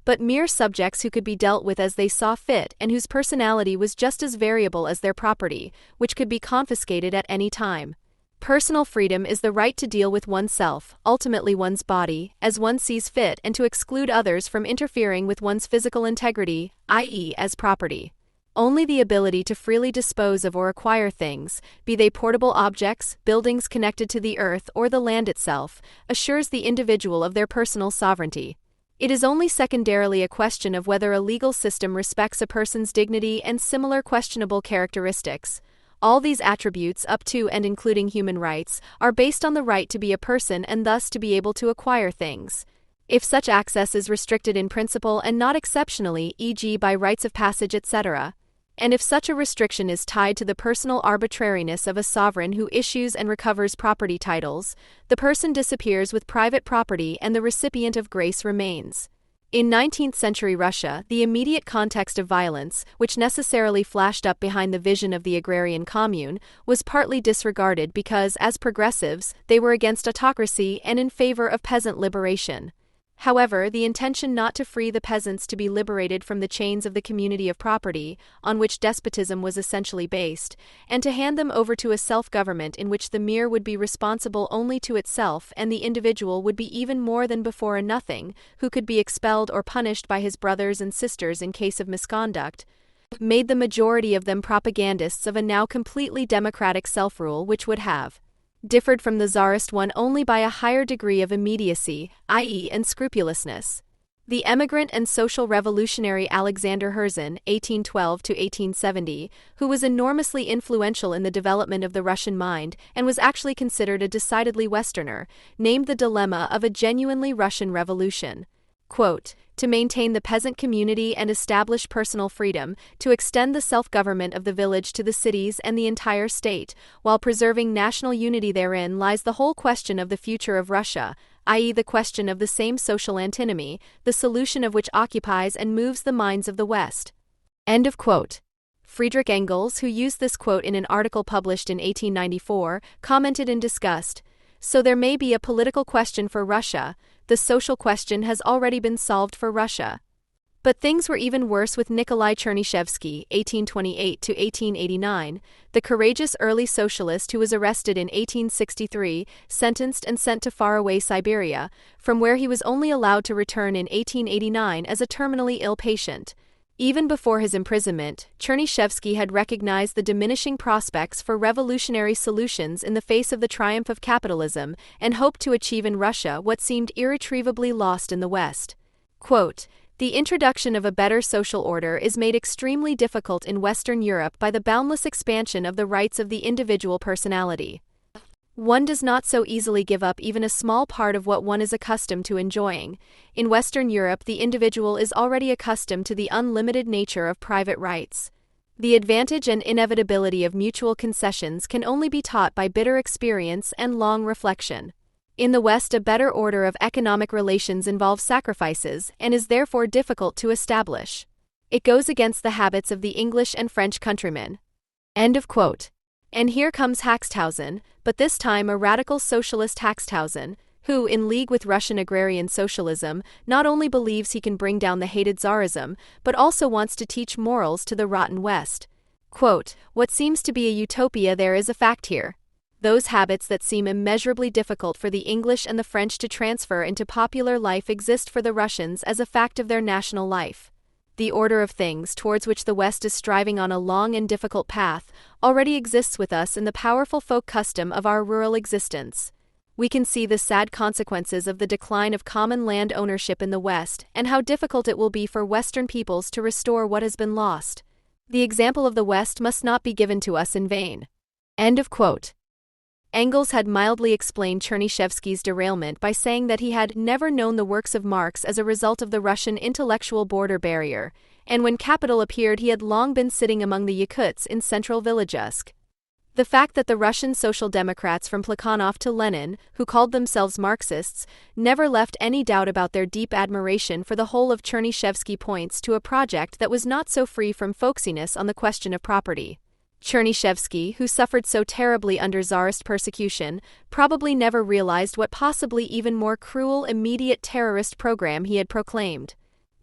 Speaker 1: but mere subjects who could be dealt with as they saw fit and whose personality was just as variable as their property, which could be confiscated at any time. Personal freedom is the right to deal with oneself, ultimately one's body, as one sees fit and to exclude others from interfering with one's physical integrity, i.e., as property. Only the ability to freely dispose of or acquire things, be they portable objects, buildings connected to the earth, or the land itself, assures the individual of their personal sovereignty. It is only secondarily a question of whether a legal system respects a person's dignity and similar questionable characteristics. All these attributes, up to and including human rights, are based on the right to be a person and thus to be able to acquire things. If such access is restricted in principle and not exceptionally, e.g. by rites of passage, etc., and if such a restriction is tied to the personal arbitrariness of a sovereign who issues and recovers property titles, the person disappears with private property and the recipient of grace remains. In 19th-century Russia, the immediate context of violence, which necessarily flashed up behind the vision of the agrarian commune, was partly disregarded because, as progressives, they were against autocracy and in favor of peasant liberation. However, the intention not to free the peasants to be liberated from the chains of the community of property, on which despotism was essentially based, and to hand them over to a self-government in which the mir would be responsible only to itself and the individual would be even more than before a nothing, who could be expelled or punished by his brothers and sisters in case of misconduct, made the majority of them propagandists of a now completely democratic self-rule which would have differed from the czarist one only by a higher degree of immediacy, i.e. unscrupulousness. The emigrant and social revolutionary Alexander Herzen (1812–1870), who was enormously influential in the development of the Russian mind and was actually considered a decidedly Westerner, named the dilemma of a genuinely Russian revolution. Quote, to maintain the peasant community and establish personal freedom, to extend the self-government of the village to the cities and the entire state, while preserving national unity therein lies the whole question of the future of Russia, i.e. the question of the same social antinomy, the solution of which occupies and moves the minds of the West. End of quote. Friedrich Engels, who used this quote in an article published in 1894, commented in disgust, "So there may be a political question for Russia, the social question has already been solved for Russia." But things were even worse with Nikolai Chernyshevsky (1828–1889), the courageous early socialist who was arrested in 1863, sentenced and sent to faraway Siberia, from where he was only allowed to return in 1889 as a terminally ill patient. Even before his imprisonment, Chernyshevsky had recognized the diminishing prospects for revolutionary solutions in the face of the triumph of capitalism and hoped to achieve in Russia what seemed irretrievably lost in the West. Quote, the introduction of a better social order is made extremely difficult in Western Europe by the boundless expansion of the rights of the individual personality. One does not so easily give up even a small part of what one is accustomed to enjoying. In Western Europe, the individual is already accustomed to the unlimited nature of private rights. The advantage and inevitability of mutual concessions can only be taught by bitter experience and long reflection. In the West, a better order of economic relations involves sacrifices and is therefore difficult to establish. It goes against the habits of the English and French countrymen. End of quote. And here comes Haxthausen, but this time a radical socialist Haxthausen, who, in league with Russian agrarian socialism, not only believes he can bring down the hated Tsarism, but also wants to teach morals to the rotten West. Quote, what seems to be a utopia there is a fact here. Those habits that seem immeasurably difficult for the English and the French to transfer into popular life exist for the Russians as a fact of their national life. The order of things towards which the West is striving on a long and difficult path already exists with us in the powerful folk custom of our rural existence. We can see the sad consequences of the decline of common land ownership in the West and how difficult it will be for Western peoples to restore what has been lost. The example of the West must not be given to us in vain. End of quote. Engels had mildly explained Chernyshevsky's derailment by saying that he had never known the works of Marx as a result of the Russian intellectual border barrier, and when Capital appeared he had long been sitting among the Yakuts in central Villajsk. The fact that the Russian Social Democrats from Plekhanov to Lenin, who called themselves Marxists, never left any doubt about their deep admiration for the whole of Chernyshevsky points to a project that was not so free from folksiness on the question of property. Chernyshevsky, who suffered so terribly under Tsarist persecution, probably never realized what possibly even more cruel immediate terrorist program he had proclaimed.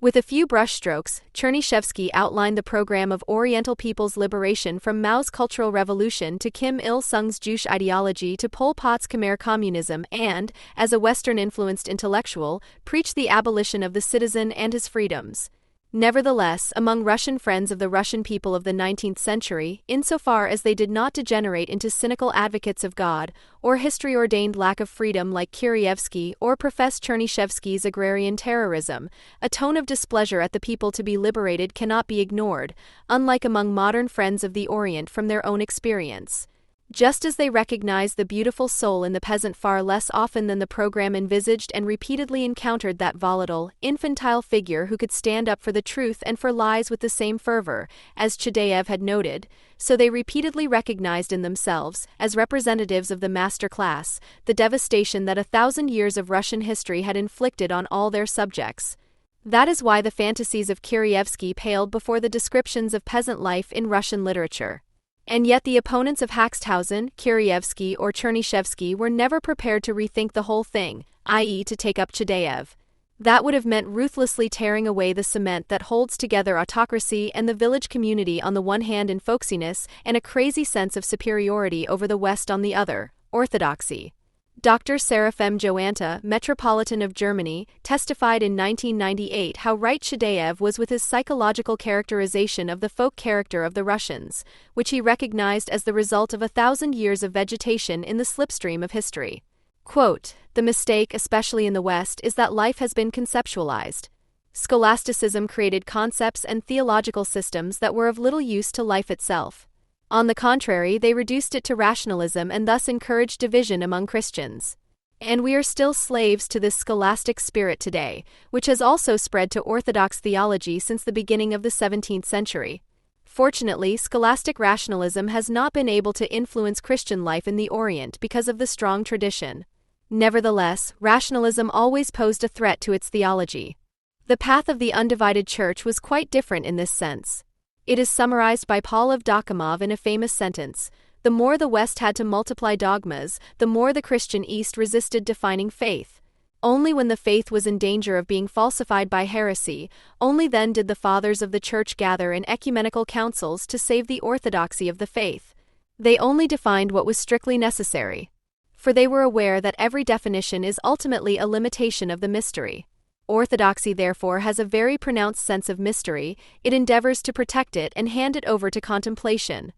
Speaker 1: With a few brushstrokes, Chernyshevsky outlined the program of Oriental people's liberation from Mao's Cultural Revolution to Kim Il-sung's Juche ideology to Pol Pot's Khmer communism and, as a Western-influenced intellectual, preached the abolition of the citizen and his freedoms. Nevertheless, among Russian friends of the Russian people of the 19th century, insofar as they did not degenerate into cynical advocates of God, or history-ordained lack of freedom like Kireevsky or profess Chernyshevsky's agrarian terrorism, a tone of displeasure at the people to be liberated cannot be ignored, unlike among modern friends of the Orient from their own experience. Just as they recognized the beautiful soul in the peasant far less often than the program envisaged and repeatedly encountered that volatile, infantile figure who could stand up for the truth and for lies with the same fervor, as Chideyev had noted, so they repeatedly recognized in themselves, as representatives of the master class, the devastation that 1,000 years of Russian history had inflicted on all their subjects. That is why the fantasies of Kireevsky paled before the descriptions of peasant life in Russian literature. And yet the opponents of Haxthausen, Kireevsky, or Chernyshevsky were never prepared to rethink the whole thing, i.e. to take up Chideyev. That would have meant ruthlessly tearing away the cement that holds together autocracy and the village community on the one hand in folksiness and a crazy sense of superiority over the West on the other, orthodoxy. Dr. Serafim Joanta, Metropolitan of Germany, testified in 1998 how right Chideyev was with his psychological characterization of the folk character of the Russians, which he recognized as the result of 1,000 years of vegetation in the slipstream of history. Quote, "The mistake, especially in the West, is that life has been conceptualized. Scholasticism created concepts and theological systems that were of little use to life itself. On the contrary, they reduced it to rationalism and thus encouraged division among Christians. And we are still slaves to this scholastic spirit today, which has also spread to Orthodox theology since the beginning of the 17th century. Fortunately, scholastic rationalism has not been able to influence Christian life in the Orient because of the strong tradition. Nevertheless, rationalism always posed a threat to its theology. The path of the undivided church was quite different in this sense. It is summarized by Paul of Dokimov in a famous sentence: the more the West had to multiply dogmas, the more the Christian East resisted defining faith. Only when the faith was in danger of being falsified by heresy, only then did the fathers of the Church gather in ecumenical councils to save the orthodoxy of the faith. They only defined what was strictly necessary. For they were aware that every definition is ultimately a limitation of the mystery. Orthodoxy therefore has a very pronounced sense of mystery, it endeavors to protect it and hand it over to contemplation."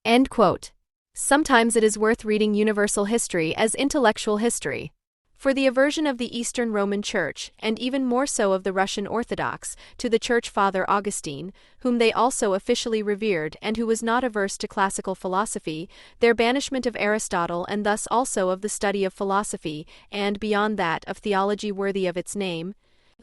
Speaker 1: End quote. Sometimes it is worth reading universal history as intellectual history. For the aversion of the Eastern Roman Church, and even more so of the Russian Orthodox, to the Church Father Augustine, whom they also officially revered and who was not averse to classical philosophy, their banishment of Aristotle and thus also of the study of philosophy, and beyond that of theology worthy of its name,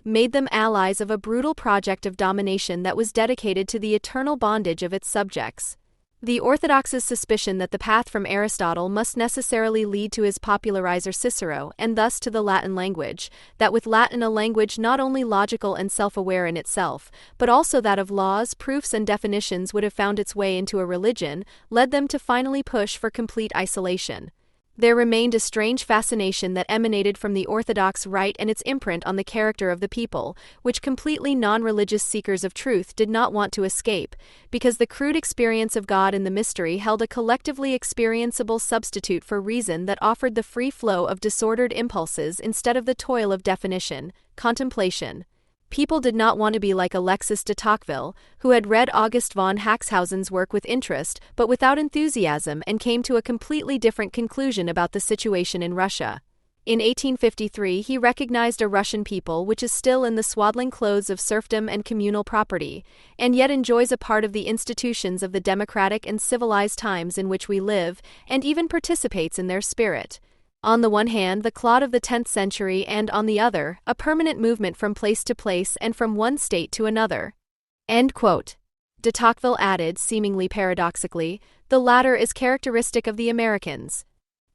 Speaker 1: made them allies of a brutal project of domination that was dedicated to the eternal bondage of its subjects. The Orthodox's suspicion that the path from Aristotle must necessarily lead to his popularizer Cicero and thus to the Latin language, that with Latin a language not only logical and self-aware in itself, but also that of laws, proofs and definitions would have found its way into a religion, led them to finally push for complete isolation. There remained a strange fascination that emanated from the Orthodox rite and its imprint on the character of the people, which completely non-religious seekers of truth did not want to escape, because the crude experience of God in the mystery held a collectively experienceable substitute for reason that offered the free flow of disordered impulses instead of the toil of definition, contemplation. People did not want to be like Alexis de Tocqueville, who had read August von Haxhausen's work with interest but without enthusiasm and came to a completely different conclusion about the situation in Russia. In 1853 he recognized a Russian people which is still in the swaddling clothes of serfdom and communal property, and yet enjoys a part of the institutions of the democratic and civilized times in which we live, and even participates in their spirit. On the one hand, the clod of the 10th century, and on the other, a permanent movement from place to place and from one state to another. End quote. De Tocqueville added, seemingly paradoxically, the latter is characteristic of the Americans.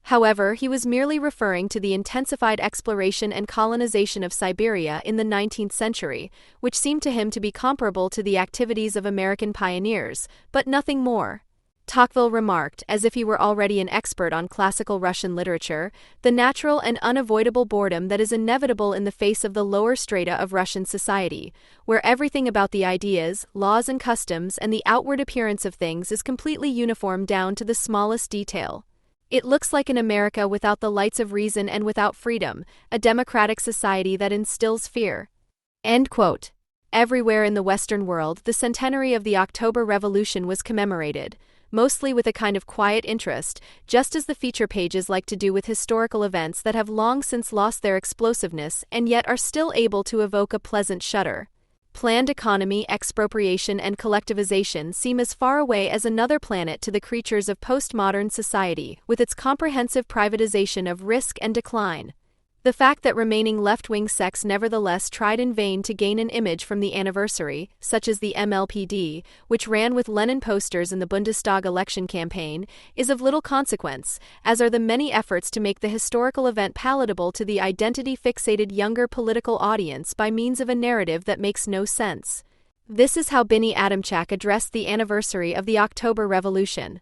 Speaker 1: However, he was merely referring to the intensified exploration and colonization of Siberia in the 19th century, which seemed to him to be comparable to the activities of American pioneers, but nothing more. Tocqueville remarked, as if he were already an expert on classical Russian literature, the natural and unavoidable boredom that is inevitable in the face of the lower strata of Russian society, where everything about the ideas, laws and customs and the outward appearance of things is completely uniform down to the smallest detail. It looks like an America without the lights of reason and without freedom, a democratic society that instills fear. End quote. Everywhere in the Western world, the centenary of the October Revolution was commemorated, mostly with a kind of quiet interest, just as the feature pages like to do with historical events that have long since lost their explosiveness and yet are still able to evoke a pleasant shudder. Planned economy, expropriation, and collectivization seem as far away as another planet to the creatures of postmodern society, with its comprehensive privatization of risk and decline. The fact that remaining left-wing sects nevertheless tried in vain to gain an image from the anniversary, such as the MLPD, which ran with Lenin posters in the Bundestag election campaign, is of little consequence, as are the many efforts to make the historical event palatable to the identity-fixated younger political audience by means of a narrative that makes no sense. This is how Binnie Adamczak addressed the anniversary of the October Revolution.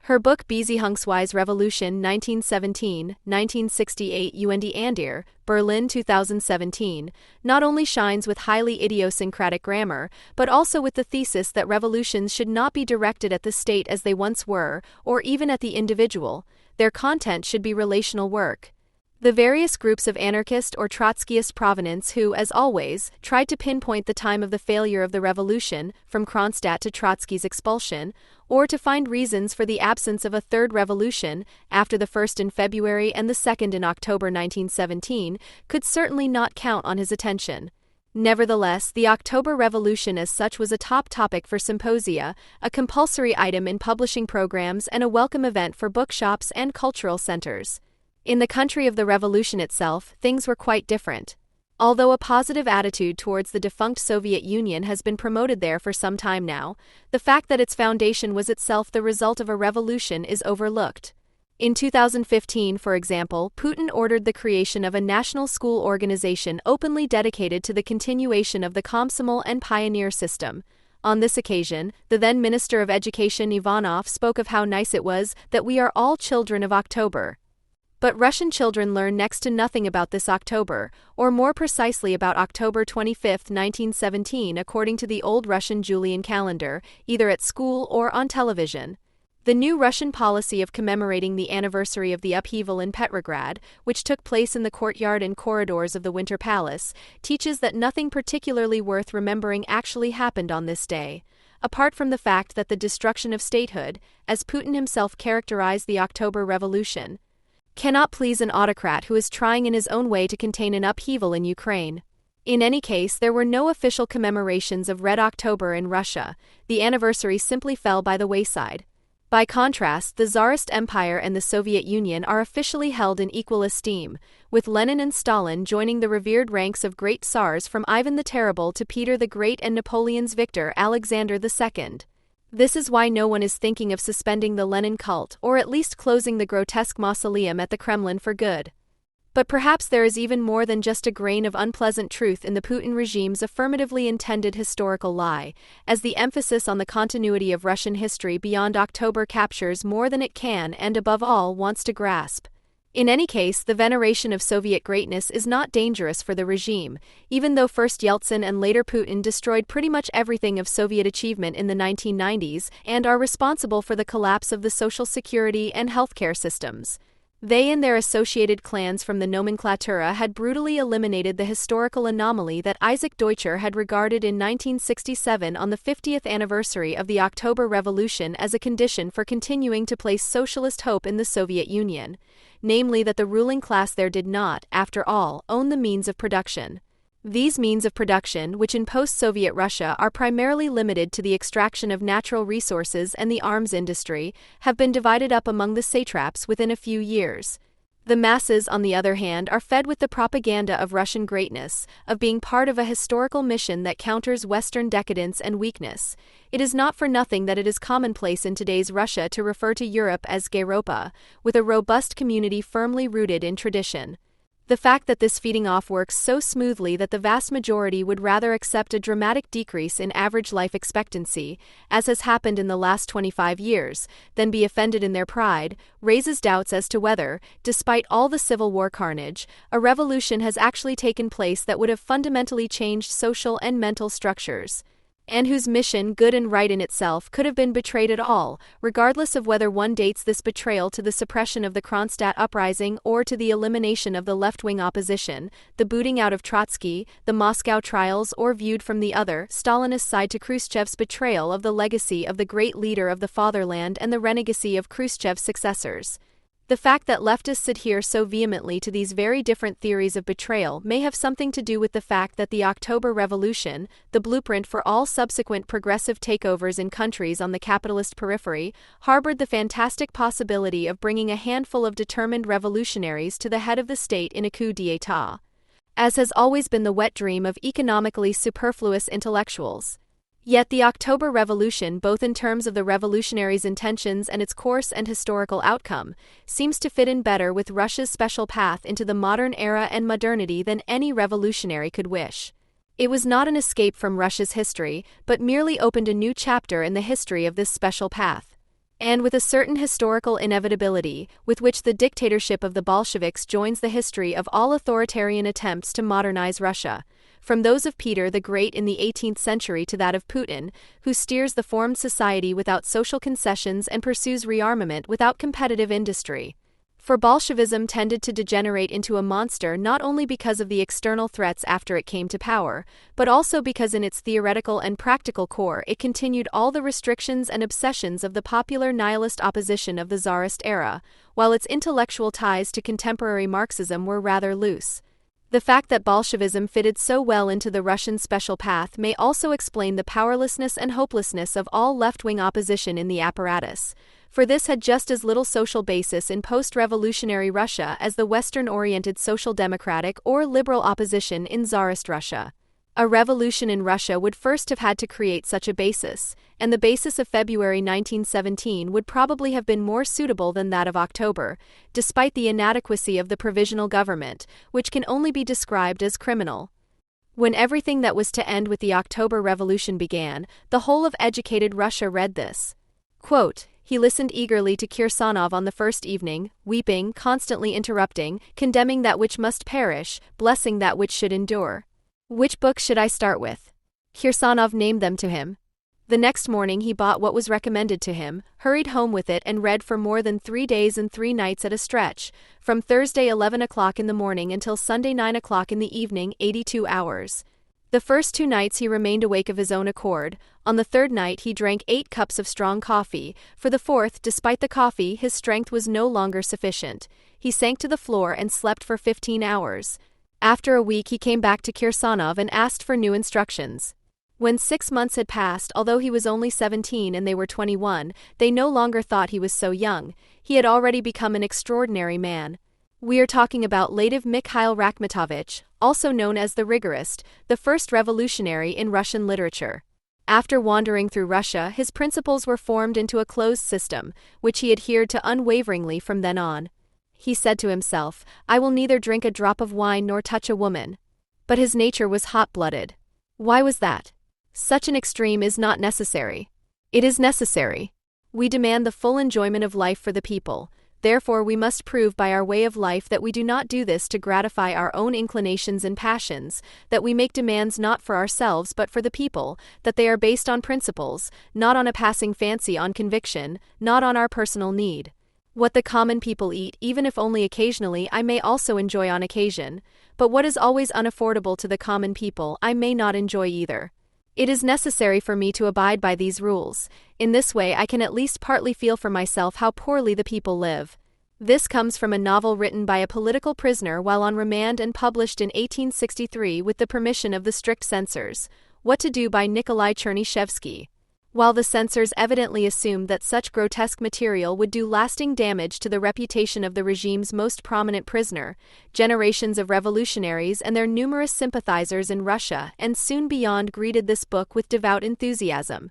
Speaker 1: Her book Beziehungsweise Revolution 1917-1968 und Andere, Berlin 2017, not only shines with highly idiosyncratic grammar, but also with the thesis that revolutions should not be directed at the state as they once were, or even at the individual. Their content should be relational work. The various groups of anarchist or Trotskyist provenance who, as always, tried to pinpoint the time of the failure of the revolution, from Kronstadt to Trotsky's expulsion, or to find reasons for the absence of a third revolution, after the first in February and the second in October 1917, could certainly not count on his attention. Nevertheless, the October Revolution as such was a top topic for symposia, a compulsory item in publishing programs, and a welcome event for bookshops and cultural centers. In the country of the revolution itself, things were quite different. Although a positive attitude towards the defunct Soviet Union has been promoted there for some time now, the fact that its foundation was itself the result of a revolution is overlooked. In 2015, for example, Putin ordered the creation of a national school organization openly dedicated to the continuation of the Komsomol and Pioneer system. On this occasion, the then Minister of Education Ivanov spoke of how nice it was that we are all children of October. But Russian children learn next to nothing about this October, or more precisely about October 25, 1917, according to the old Russian Julian calendar, either at school or on television. The new Russian policy of commemorating the anniversary of the upheaval in Petrograd, which took place in the courtyard and corridors of the Winter Palace, teaches that nothing particularly worth remembering actually happened on this day, apart from the fact that the destruction of statehood, as Putin himself characterized the October Revolution, cannot please an autocrat who is trying in his own way to contain an upheaval in Ukraine. In any case, there were no official commemorations of Red October in Russia. The anniversary simply fell by the wayside. By contrast, the Tsarist Empire and the Soviet Union are officially held in equal esteem, with Lenin and Stalin joining the revered ranks of great Tsars from Ivan the Terrible to Peter the Great and Napoleon's victor Alexander II. This is why no one is thinking of suspending the Lenin cult, or at least closing the grotesque mausoleum at the Kremlin for good. But perhaps there is even more than just a grain of unpleasant truth in the Putin regime's affirmatively intended historical lie, as the emphasis on the continuity of Russian history beyond October captures more than it can and above all wants to grasp. In any case, the veneration of Soviet greatness is not dangerous for the regime, even though first Yeltsin and later Putin destroyed pretty much everything of Soviet achievement in the 1990s and are responsible for the collapse of the social security and healthcare systems. They and their associated clans from the nomenklatura had brutally eliminated the historical anomaly that Isaac Deutscher had regarded in 1967 on the 50th anniversary of the October Revolution as a condition for continuing to place socialist hope in the Soviet Union, namely that the ruling class there did not, after all, own the means of production. These means of production, which in post-Soviet Russia are primarily limited to the extraction of natural resources and the arms industry, have been divided up among the satraps within a few years. The masses, on the other hand, are fed with the propaganda of Russian greatness, of being part of a historical mission that counters Western decadence and weakness. It is not for nothing that it is commonplace in today's Russia to refer to Europe as Gayropa, with a robust community firmly rooted in tradition. The fact that this feeding off works so smoothly that the vast majority would rather accept a dramatic decrease in average life expectancy, as has happened in the last 25 years, than be offended in their pride, raises doubts as to whether, despite all the Civil War carnage, a revolution has actually taken place that would have fundamentally changed social and mental structures. and whose mission, good and right in itself, could have been betrayed at all, regardless of whether one dates this betrayal to the suppression of the Kronstadt uprising or to the elimination of the left-wing opposition, the booting out of Trotsky, the Moscow trials, or viewed from the other, Stalinist side to Khrushchev's betrayal of the legacy of the great leader of the fatherland and the renegacy of Khrushchev's successors. The fact that leftists adhere so vehemently to these very different theories of betrayal may have something to do with the fact that the October Revolution, the blueprint for all subsequent progressive takeovers in countries on the capitalist periphery, harbored the fantastic possibility of bringing a handful of determined revolutionaries to the head of the state in a coup d'état, as has always been the wet dream of economically superfluous intellectuals. Yet the October Revolution, both in terms of the revolutionaries' intentions and its course and historical outcome, seems to fit in better with Russia's special path into the modern era and modernity than any revolutionary could wish. It was not an escape from Russia's history, but merely opened a new chapter in the history of this special path. And with a certain historical inevitability, with which the dictatorship of the Bolsheviks joins the history of all authoritarian attempts to modernize Russia, from those of Peter the Great in the 18th century to that of Putin, who steers the formed society without social concessions and pursues rearmament without competitive industry. For Bolshevism tended to degenerate into a monster not only because of the external threats after it came to power, but also because in its theoretical and practical core it continued all the restrictions and obsessions of the popular nihilist opposition of the Tsarist era, while its intellectual ties to contemporary Marxism were rather loose. The fact that Bolshevism fitted so well into the Russian special path may also explain the powerlessness and hopelessness of all left-wing opposition in the apparatus, for this had just as little social basis in post-revolutionary Russia as the Western-oriented social democratic or liberal opposition in Tsarist Russia. A revolution in Russia would first have had to create such a basis, and the basis of February 1917 would probably have been more suitable than that of October, despite the inadequacy of the provisional government, which can only be described as criminal. When everything that was to end with the October Revolution began, the whole of educated Russia read this. Quote, "He listened eagerly to Kirsanov on the first evening, weeping, constantly interrupting, condemning that which must perish, blessing that which should endure. Which book should I start with?" Kirsanov named them to him. The next morning he bought what was recommended to him, hurried home with it and read for more than 3 days and 3 nights at a stretch, from Thursday 11 o'clock in the morning until Sunday 9 o'clock in the evening, 82 hours. The first 2 nights he remained awake of his own accord. On the third night he drank 8 cups of strong coffee. For the fourth, despite the coffee, his strength was no longer sufficient. He sank to the floor and slept for 15 hours. After a week he came back to Kirsanov and asked for new instructions. When 6 months had passed, although he was only 17 and they were 21, they no longer thought he was so young. He had already become an extraordinary man. We are talking about Ladov Mikhail Rakhmatovich, also known as the Rigorist, the first revolutionary in Russian literature. After wandering through Russia, his principles were formed into a closed system, which he adhered to unwaveringly from then on. He said to himself, "I will neither drink a drop of wine nor touch a woman." But his nature was hot-blooded. Why was that? Such an extreme is not necessary. It is necessary. We demand the full enjoyment of life for the people. Therefore we must prove by our way of life that we do not do this to gratify our own inclinations and passions, that we make demands not for ourselves but for the people, that they are based on principles, not on a passing fancy, on conviction, not on our personal need. What the common people eat, even if only occasionally, I may also enjoy on occasion, but what is always unaffordable to the common people, I may not enjoy either. It is necessary for me to abide by these rules. In this way I can at least partly feel for myself how poorly the people live. This comes from a novel written by a political prisoner while on remand and published in 1863 with the permission of the strict censors. What to Do by Nikolai Chernyshevsky. While the censors evidently assumed that such grotesque material would do lasting damage to the reputation of the regime's most prominent prisoner, generations of revolutionaries and their numerous sympathizers in Russia and soon beyond greeted this book with devout enthusiasm.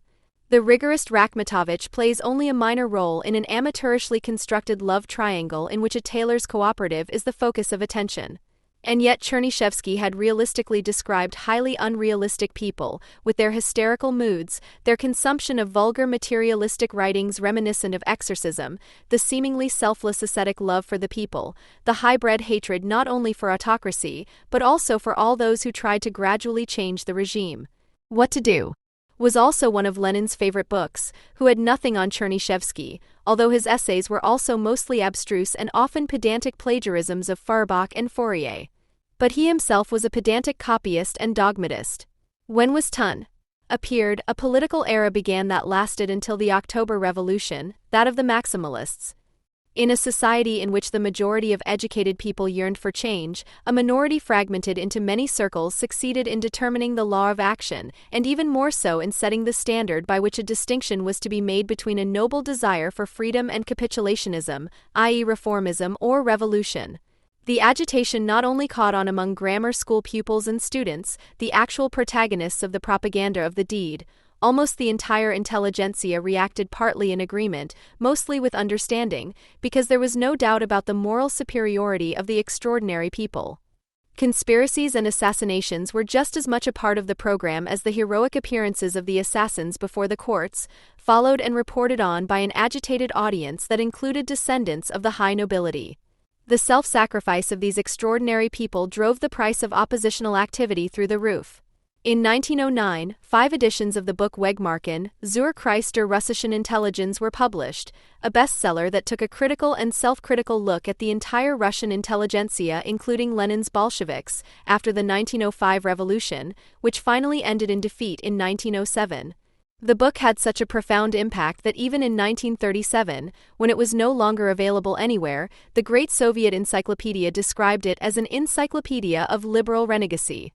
Speaker 1: The rigorist Rakhmatovich plays only a minor role in an amateurishly constructed love triangle in which a tailor's cooperative is the focus of attention. And yet Chernyshevsky had realistically described highly unrealistic people, with their hysterical moods, their consumption of vulgar materialistic writings reminiscent of exorcism, the seemingly selfless ascetic love for the people, the high-bred hatred not only for autocracy, but also for all those who tried to gradually change the regime. What to do? was also one of Lenin's favorite books, who had nothing on Chernyshevsky, although his essays were also mostly abstruse and often pedantic plagiarisms of Feuerbach and Fourier. But he himself was a pedantic copyist and dogmatist. When was Ton appeared, a political era began that lasted until the October Revolution, that of the Maximalists. In a society in which the majority of educated people yearned for change, a minority fragmented into many circles succeeded in determining the law of action, and even more so in setting the standard by which a distinction was to be made between a noble desire for freedom and capitulationism, i.e. reformism or revolution. The agitation not only caught on among grammar school pupils and students, the actual protagonists of the propaganda of the deed. Almost the entire intelligentsia reacted partly in agreement, mostly with understanding, because there was no doubt about the moral superiority of the extraordinary people. Conspiracies and assassinations were just as much a part of the program as the heroic appearances of the assassins before the courts, followed and reported on by an agitated audience that included descendants of the high nobility. The self-sacrifice of these extraordinary people drove the price of oppositional activity through the roof. In 1909, 5 editions of the book Wegmarken, zur Kreis der Russischen Intelligenz were published, a bestseller that took a critical and self-critical look at the entire Russian intelligentsia including Lenin's Bolsheviks, after the 1905 revolution, which finally ended in defeat in 1907. The book had such a profound impact that even in 1937, when it was no longer available anywhere, the Great Soviet Encyclopedia described it as an encyclopedia of liberal renegacy.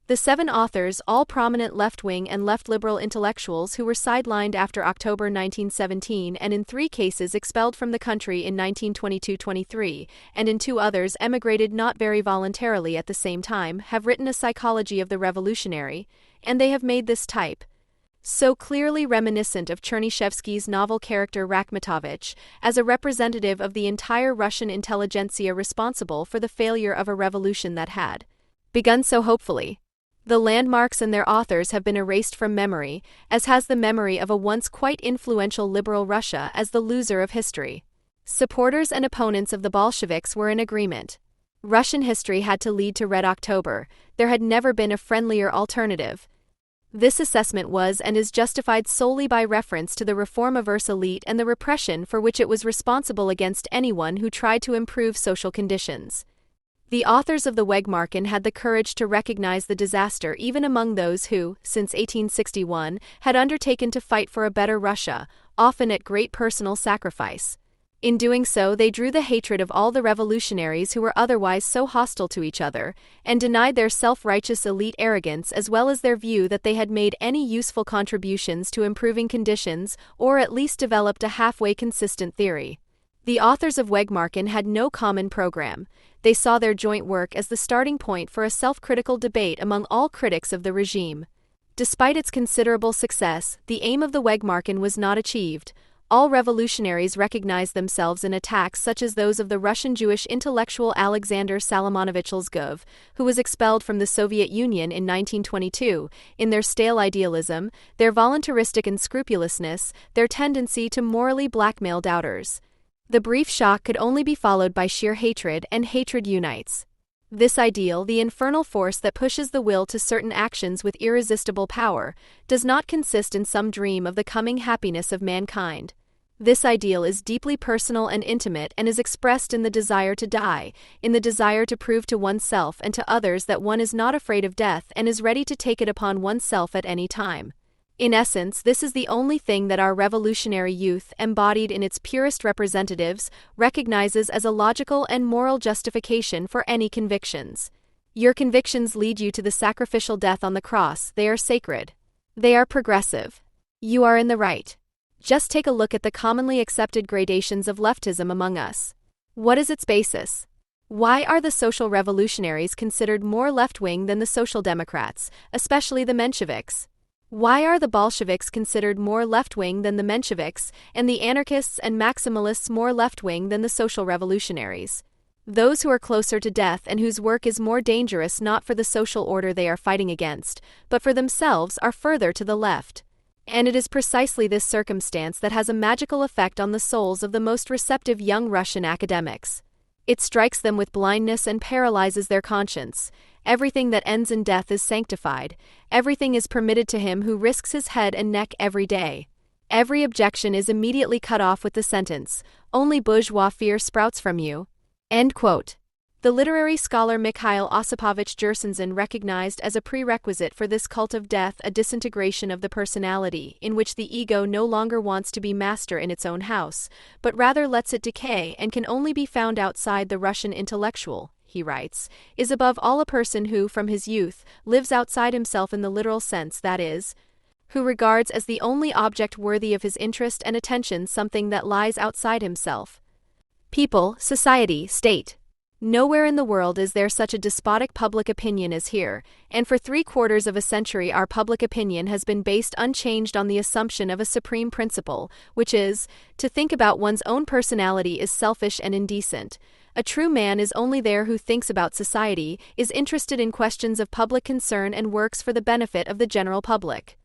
Speaker 1: The 7 authors, all prominent left-wing and left-liberal intellectuals who were sidelined after October 1917 and in 3 cases expelled from the country in 1922-23, and in 2 others emigrated not very voluntarily at the same time, have written a psychology of the revolutionary, and they have made this type so clearly reminiscent of Chernyshevsky's novel character Rakhmatovich, as a representative of the entire Russian intelligentsia responsible for the failure of a revolution that had begun so hopefully. The landmarks and their authors have been erased from memory, as has the memory of a once quite influential liberal Russia as the loser of history. Supporters and opponents of the Bolsheviks were in agreement. Russian history had to lead to Red October. There had never been a friendlier alternative. This assessment was and is justified solely by reference to the reform-averse elite and the repression for which it was responsible against anyone who tried to improve social conditions. The authors of the Wegmarken had the courage to recognize the disaster even among those who, since 1861, had undertaken to fight for a better Russia, often at great personal sacrifice. In doing so, they drew the hatred of all the revolutionaries who were otherwise so hostile to each other, and denied their self-righteous elite arrogance as well as their view that they had made any useful contributions to improving conditions or at least developed a halfway consistent theory. The authors of Wegmarken had no common program. They saw their joint work as the starting point for a self-critical debate among all critics of the regime. Despite its considerable success, the aim of the Wegmarken was not achieved. All revolutionaries recognized themselves in attacks such as those of the Russian Jewish intellectual Alexander Salomonovich Lzhov, who was expelled from the Soviet Union in 1922, in their stale idealism, their voluntaristic unscrupulousness, their tendency to morally blackmail doubters. The brief shock could only be followed by sheer hatred, and hatred unites. This ideal, the infernal force that pushes the will to certain actions with irresistible power, does not consist in some dream of the coming happiness of mankind. This ideal is deeply personal and intimate and is expressed in the desire to die, in the desire to prove to oneself and to others that one is not afraid of death and is ready to take it upon oneself at any time. In essence, this is the only thing that our revolutionary youth, embodied in its purest representatives, recognizes as a logical and moral justification for any convictions. Your convictions lead you to the sacrificial death on the cross. They are sacred. They are progressive. You are in the right. Just take a look at the commonly accepted gradations of leftism among us. What is its basis? Why are the social revolutionaries considered more left-wing than the social democrats, especially the Mensheviks? Why are the Bolsheviks considered more left-wing than the Mensheviks, and the anarchists and maximalists more left-wing than the social revolutionaries? Those who are closer to death and whose work is more dangerous not for the social order they are fighting against, but for themselves are further to the left. And it is precisely this circumstance that has a magical effect on the souls of the most receptive young Russian academics. It strikes them with blindness and paralyzes their conscience. Everything that ends in death is sanctified. Everything is permitted to him who risks his head and neck every day. Every objection is immediately cut off with the sentence, "Only bourgeois fear sprouts from you." End quote. The literary scholar Mikhail Osipovich Gershenzin recognized as a prerequisite for this cult of death a disintegration of the personality, in which the ego no longer wants to be master in its own house, but rather lets it decay and can only be found outside. The Russian intellectual, he writes, is above all a person who, from his youth, lives outside himself in the literal sense, that is, who regards as the only object worthy of his interest and attention something that lies outside himself. People, society, state. Nowhere in the world is there such a despotic public opinion as here, and for 3/4 of a century our public opinion has been based unchanged on the assumption of a supreme principle, which is, to think about one's own personality is selfish and indecent. A true man is only there who thinks about society, is interested in questions of public concern and works for the benefit of the general public.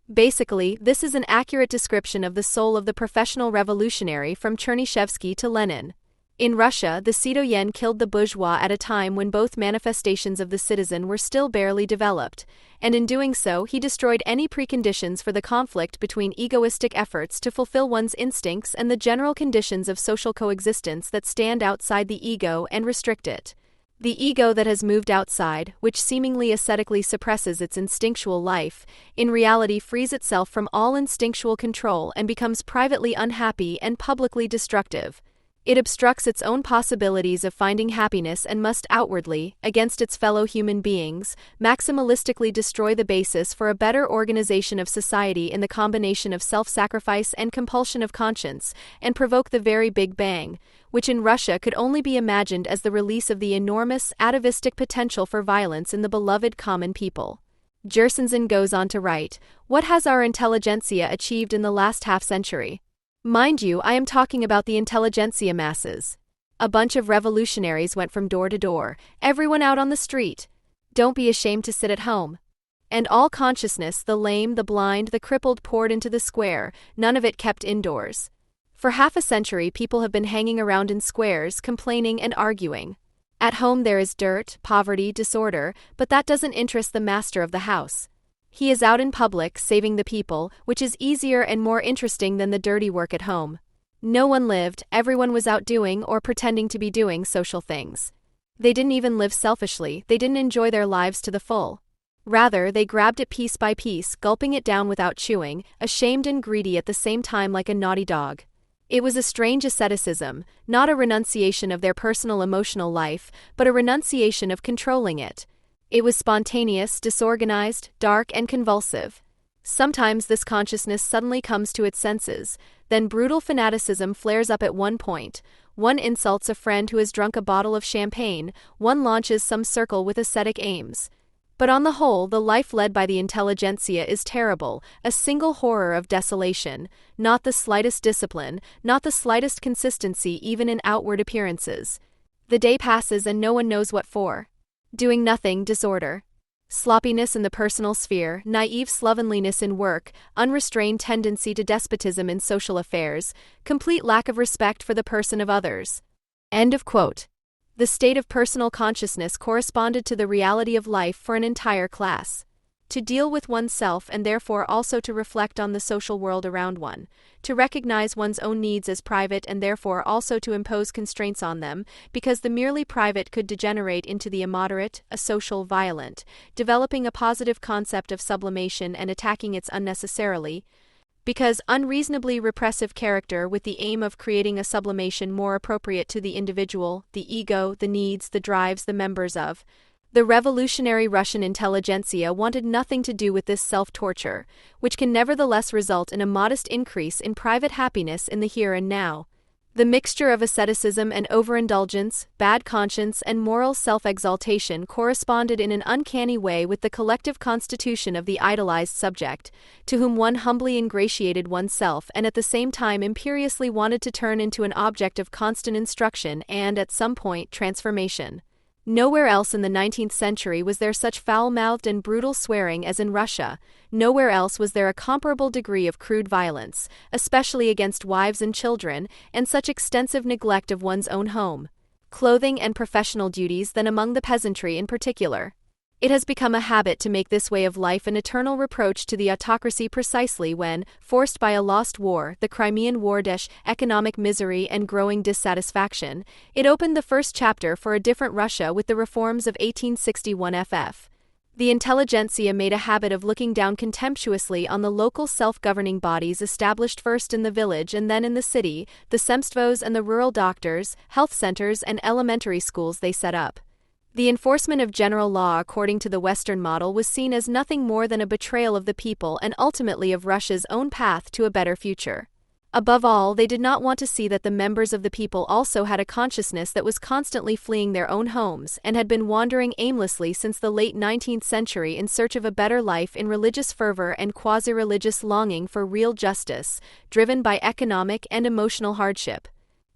Speaker 1: Basically, this is an accurate description of the soul of the professional revolutionary from Chernyshevsky to Lenin. In Russia, the citoyen killed the bourgeois at a time when both manifestations of the citizen were still barely developed, and in doing so he destroyed any preconditions for the conflict between egoistic efforts to fulfill one's instincts and the general conditions of social coexistence that stand outside the ego and restrict it. The ego that has moved outside, which seemingly ascetically suppresses its instinctual life, in reality frees itself from all instinctual control and becomes privately unhappy and publicly destructive. It obstructs its own possibilities of finding happiness and must outwardly, against its fellow human beings, maximalistically destroy the basis for a better organization of society in the combination of self-sacrifice and compulsion of conscience, and provoke the very Big Bang, which in Russia could only be imagined as the release of the enormous, atavistic potential for violence in the beloved common people. Gershenzin goes on to write, "What has our intelligentsia achieved in the last half-century? Mind you, I am talking about the intelligentsia masses. A bunch of revolutionaries went from door to door, everyone out on the street. Don't be ashamed to sit at home. And all consciousness, the lame, the blind, the crippled poured into the square, none of it kept indoors. For half a century people have been hanging around in squares, complaining and arguing. At home there is dirt, poverty, disorder, but that doesn't interest the master of the house. He is out in public, saving the people, which is easier and more interesting than the dirty work at home. No one lived, everyone was out doing or pretending to be doing social things. They didn't even live selfishly, they didn't enjoy their lives to the full. Rather, they grabbed it piece by piece, gulping it down without chewing, ashamed and greedy at the same time like a naughty dog. It was a strange asceticism, not a renunciation of their personal emotional life, but a renunciation of controlling it. It was spontaneous, disorganized, dark, and convulsive. Sometimes this consciousness suddenly comes to its senses, then brutal fanaticism flares up at one point. One insults a friend who has drunk a bottle of champagne, one launches some circle with ascetic aims. But on the whole, the life led by the intelligentsia is terrible, a single horror of desolation, not the slightest discipline, not the slightest consistency even in outward appearances. The day passes and no one knows what for. Doing nothing, disorder. Sloppiness in the personal sphere, naive slovenliness in work, unrestrained tendency to despotism in social affairs, complete lack of respect for the person of others. End of quote. The state of personal consciousness corresponded to the reality of life for an entire class. To deal with oneself and therefore also to reflect on the social world around one, to recognize one's own needs as private and therefore also to impose constraints on them, because the merely private could degenerate into the immoderate, asocial, violent, developing a positive concept of sublimation and attacking its unnecessarily, because unreasonably repressive character with the aim of creating a sublimation more appropriate to the individual, the ego, the needs, the drives, the members of. The revolutionary Russian intelligentsia wanted nothing to do with this self-torture, which can nevertheless result in a modest increase in private happiness in the here and now. The mixture of asceticism and overindulgence, bad conscience and moral self-exaltation corresponded in an uncanny way with the collective constitution of the idolized subject, to whom one humbly ingratiated oneself and at the same time imperiously wanted to turn into an object of constant instruction and, at some point, transformation. Nowhere else in the 19th century was there such foul-mouthed and brutal swearing as in Russia. Nowhere else was there a comparable degree of crude violence, especially against wives and children, and such extensive neglect of one's own home. clothing and professional duties than among the peasantry in particular. It has become a habit to make this way of life an eternal reproach to the autocracy precisely when, forced by a lost war, the Crimean War, economic misery and growing dissatisfaction, it opened the first chapter for a different Russia with the reforms of 1861 FF. The intelligentsia made a habit of looking down contemptuously on the local self-governing bodies established first in the village and then in the city, the semstvos and the rural doctors, health centers and elementary schools they set up. The enforcement of general law according to the Western model was seen as nothing more than a betrayal of the people and ultimately of Russia's own path to a better future. Above all, they did not want to see that the members of the people also had a consciousness that was constantly fleeing their own homes and had been wandering aimlessly since the late 19th century in search of a better life in religious fervor and quasi-religious longing for real justice, driven by economic and emotional hardship.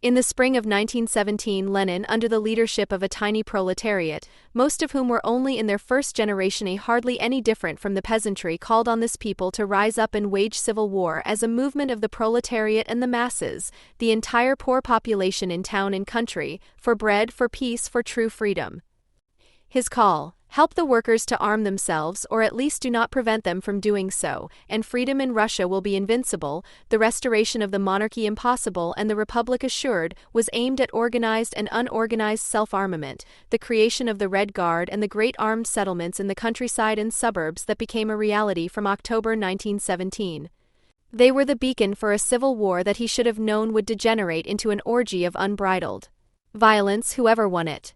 Speaker 1: In the spring of 1917, Lenin, under the leadership of a tiny proletariat, most of whom were only in their first generation hardly any different from the peasantry, called on this people to rise up and wage civil war as a movement of the proletariat and the masses, the entire poor population in town and country, for bread, for peace, for true freedom. His call: help the workers to arm themselves, or at least do not prevent them from doing so, and freedom in Russia will be invincible, the restoration of the monarchy impossible and the republic assured, was aimed at organized and unorganized self-armament, the creation of the Red Guard and the great armed settlements in the countryside and suburbs that became a reality from October 1917. They were the beacon for a civil war that he should have known would degenerate into an orgy of unbridled violence, whoever won it.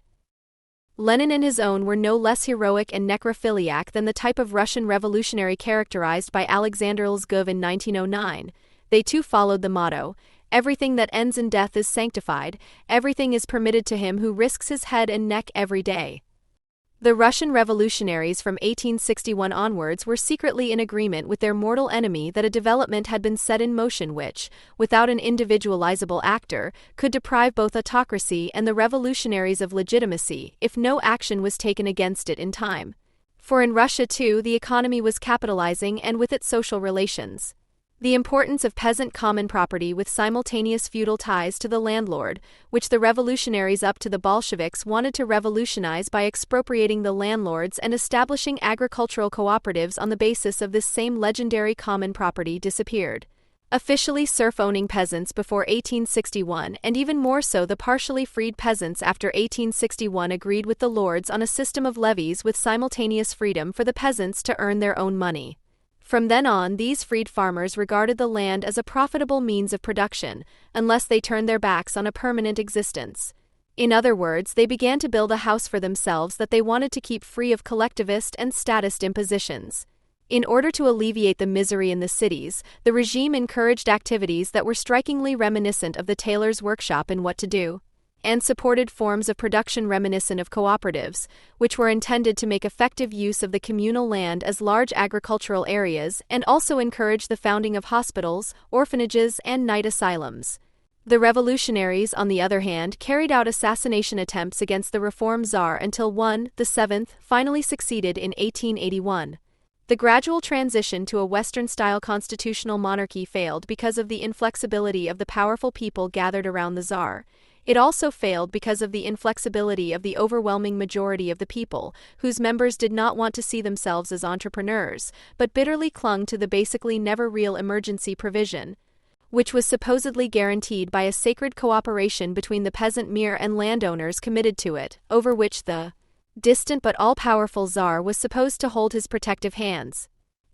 Speaker 1: Lenin and his own were no less heroic and necrophiliac than the type of Russian revolutionary characterized by Alexander Ljubica in 1909. They too followed the motto, "Everything that ends in death is sanctified, everything is permitted to him who risks his head and neck every day." The Russian revolutionaries from 1861 onwards were secretly in agreement with their mortal enemy that a development had been set in motion which, without an individualizable actor, could deprive both autocracy and the revolutionaries of legitimacy if no action was taken against it in time. For in Russia too the economy was capitalizing and with it social relations. The importance of peasant common property with simultaneous feudal ties to the landlord, which the revolutionaries up to the Bolsheviks wanted to revolutionize by expropriating the landlords and establishing agricultural cooperatives on the basis of this same legendary common property, disappeared. Officially serf-owning peasants before 1861, and even more so the partially freed peasants after 1861, agreed with the lords on a system of levies with simultaneous freedom for the peasants to earn their own money. From then on, these freed farmers regarded the land as a profitable means of production, unless they turned their backs on a permanent existence. In other words, they began to build a house for themselves that they wanted to keep free of collectivist and statist impositions. In order to alleviate the misery in the cities, the regime encouraged activities that were strikingly reminiscent of the tailor's workshop in What to Do, and supported forms of production reminiscent of cooperatives, which were intended to make effective use of the communal land as large agricultural areas and also encourage the founding of hospitals, orphanages, and night asylums. The revolutionaries, on the other hand, carried out assassination attempts against the reform czar until one, the seventh, finally succeeded in 1881. The gradual transition to a Western-style constitutional monarchy failed because of the inflexibility of the powerful people gathered around the czar. It also failed because of the inflexibility of the overwhelming majority of the people, whose members did not want to see themselves as entrepreneurs, but bitterly clung to the basically never real emergency provision, which was supposedly guaranteed by a sacred cooperation between the peasant mir and landowners committed to it, over which the distant but all-powerful czar was supposed to hold his protective hands.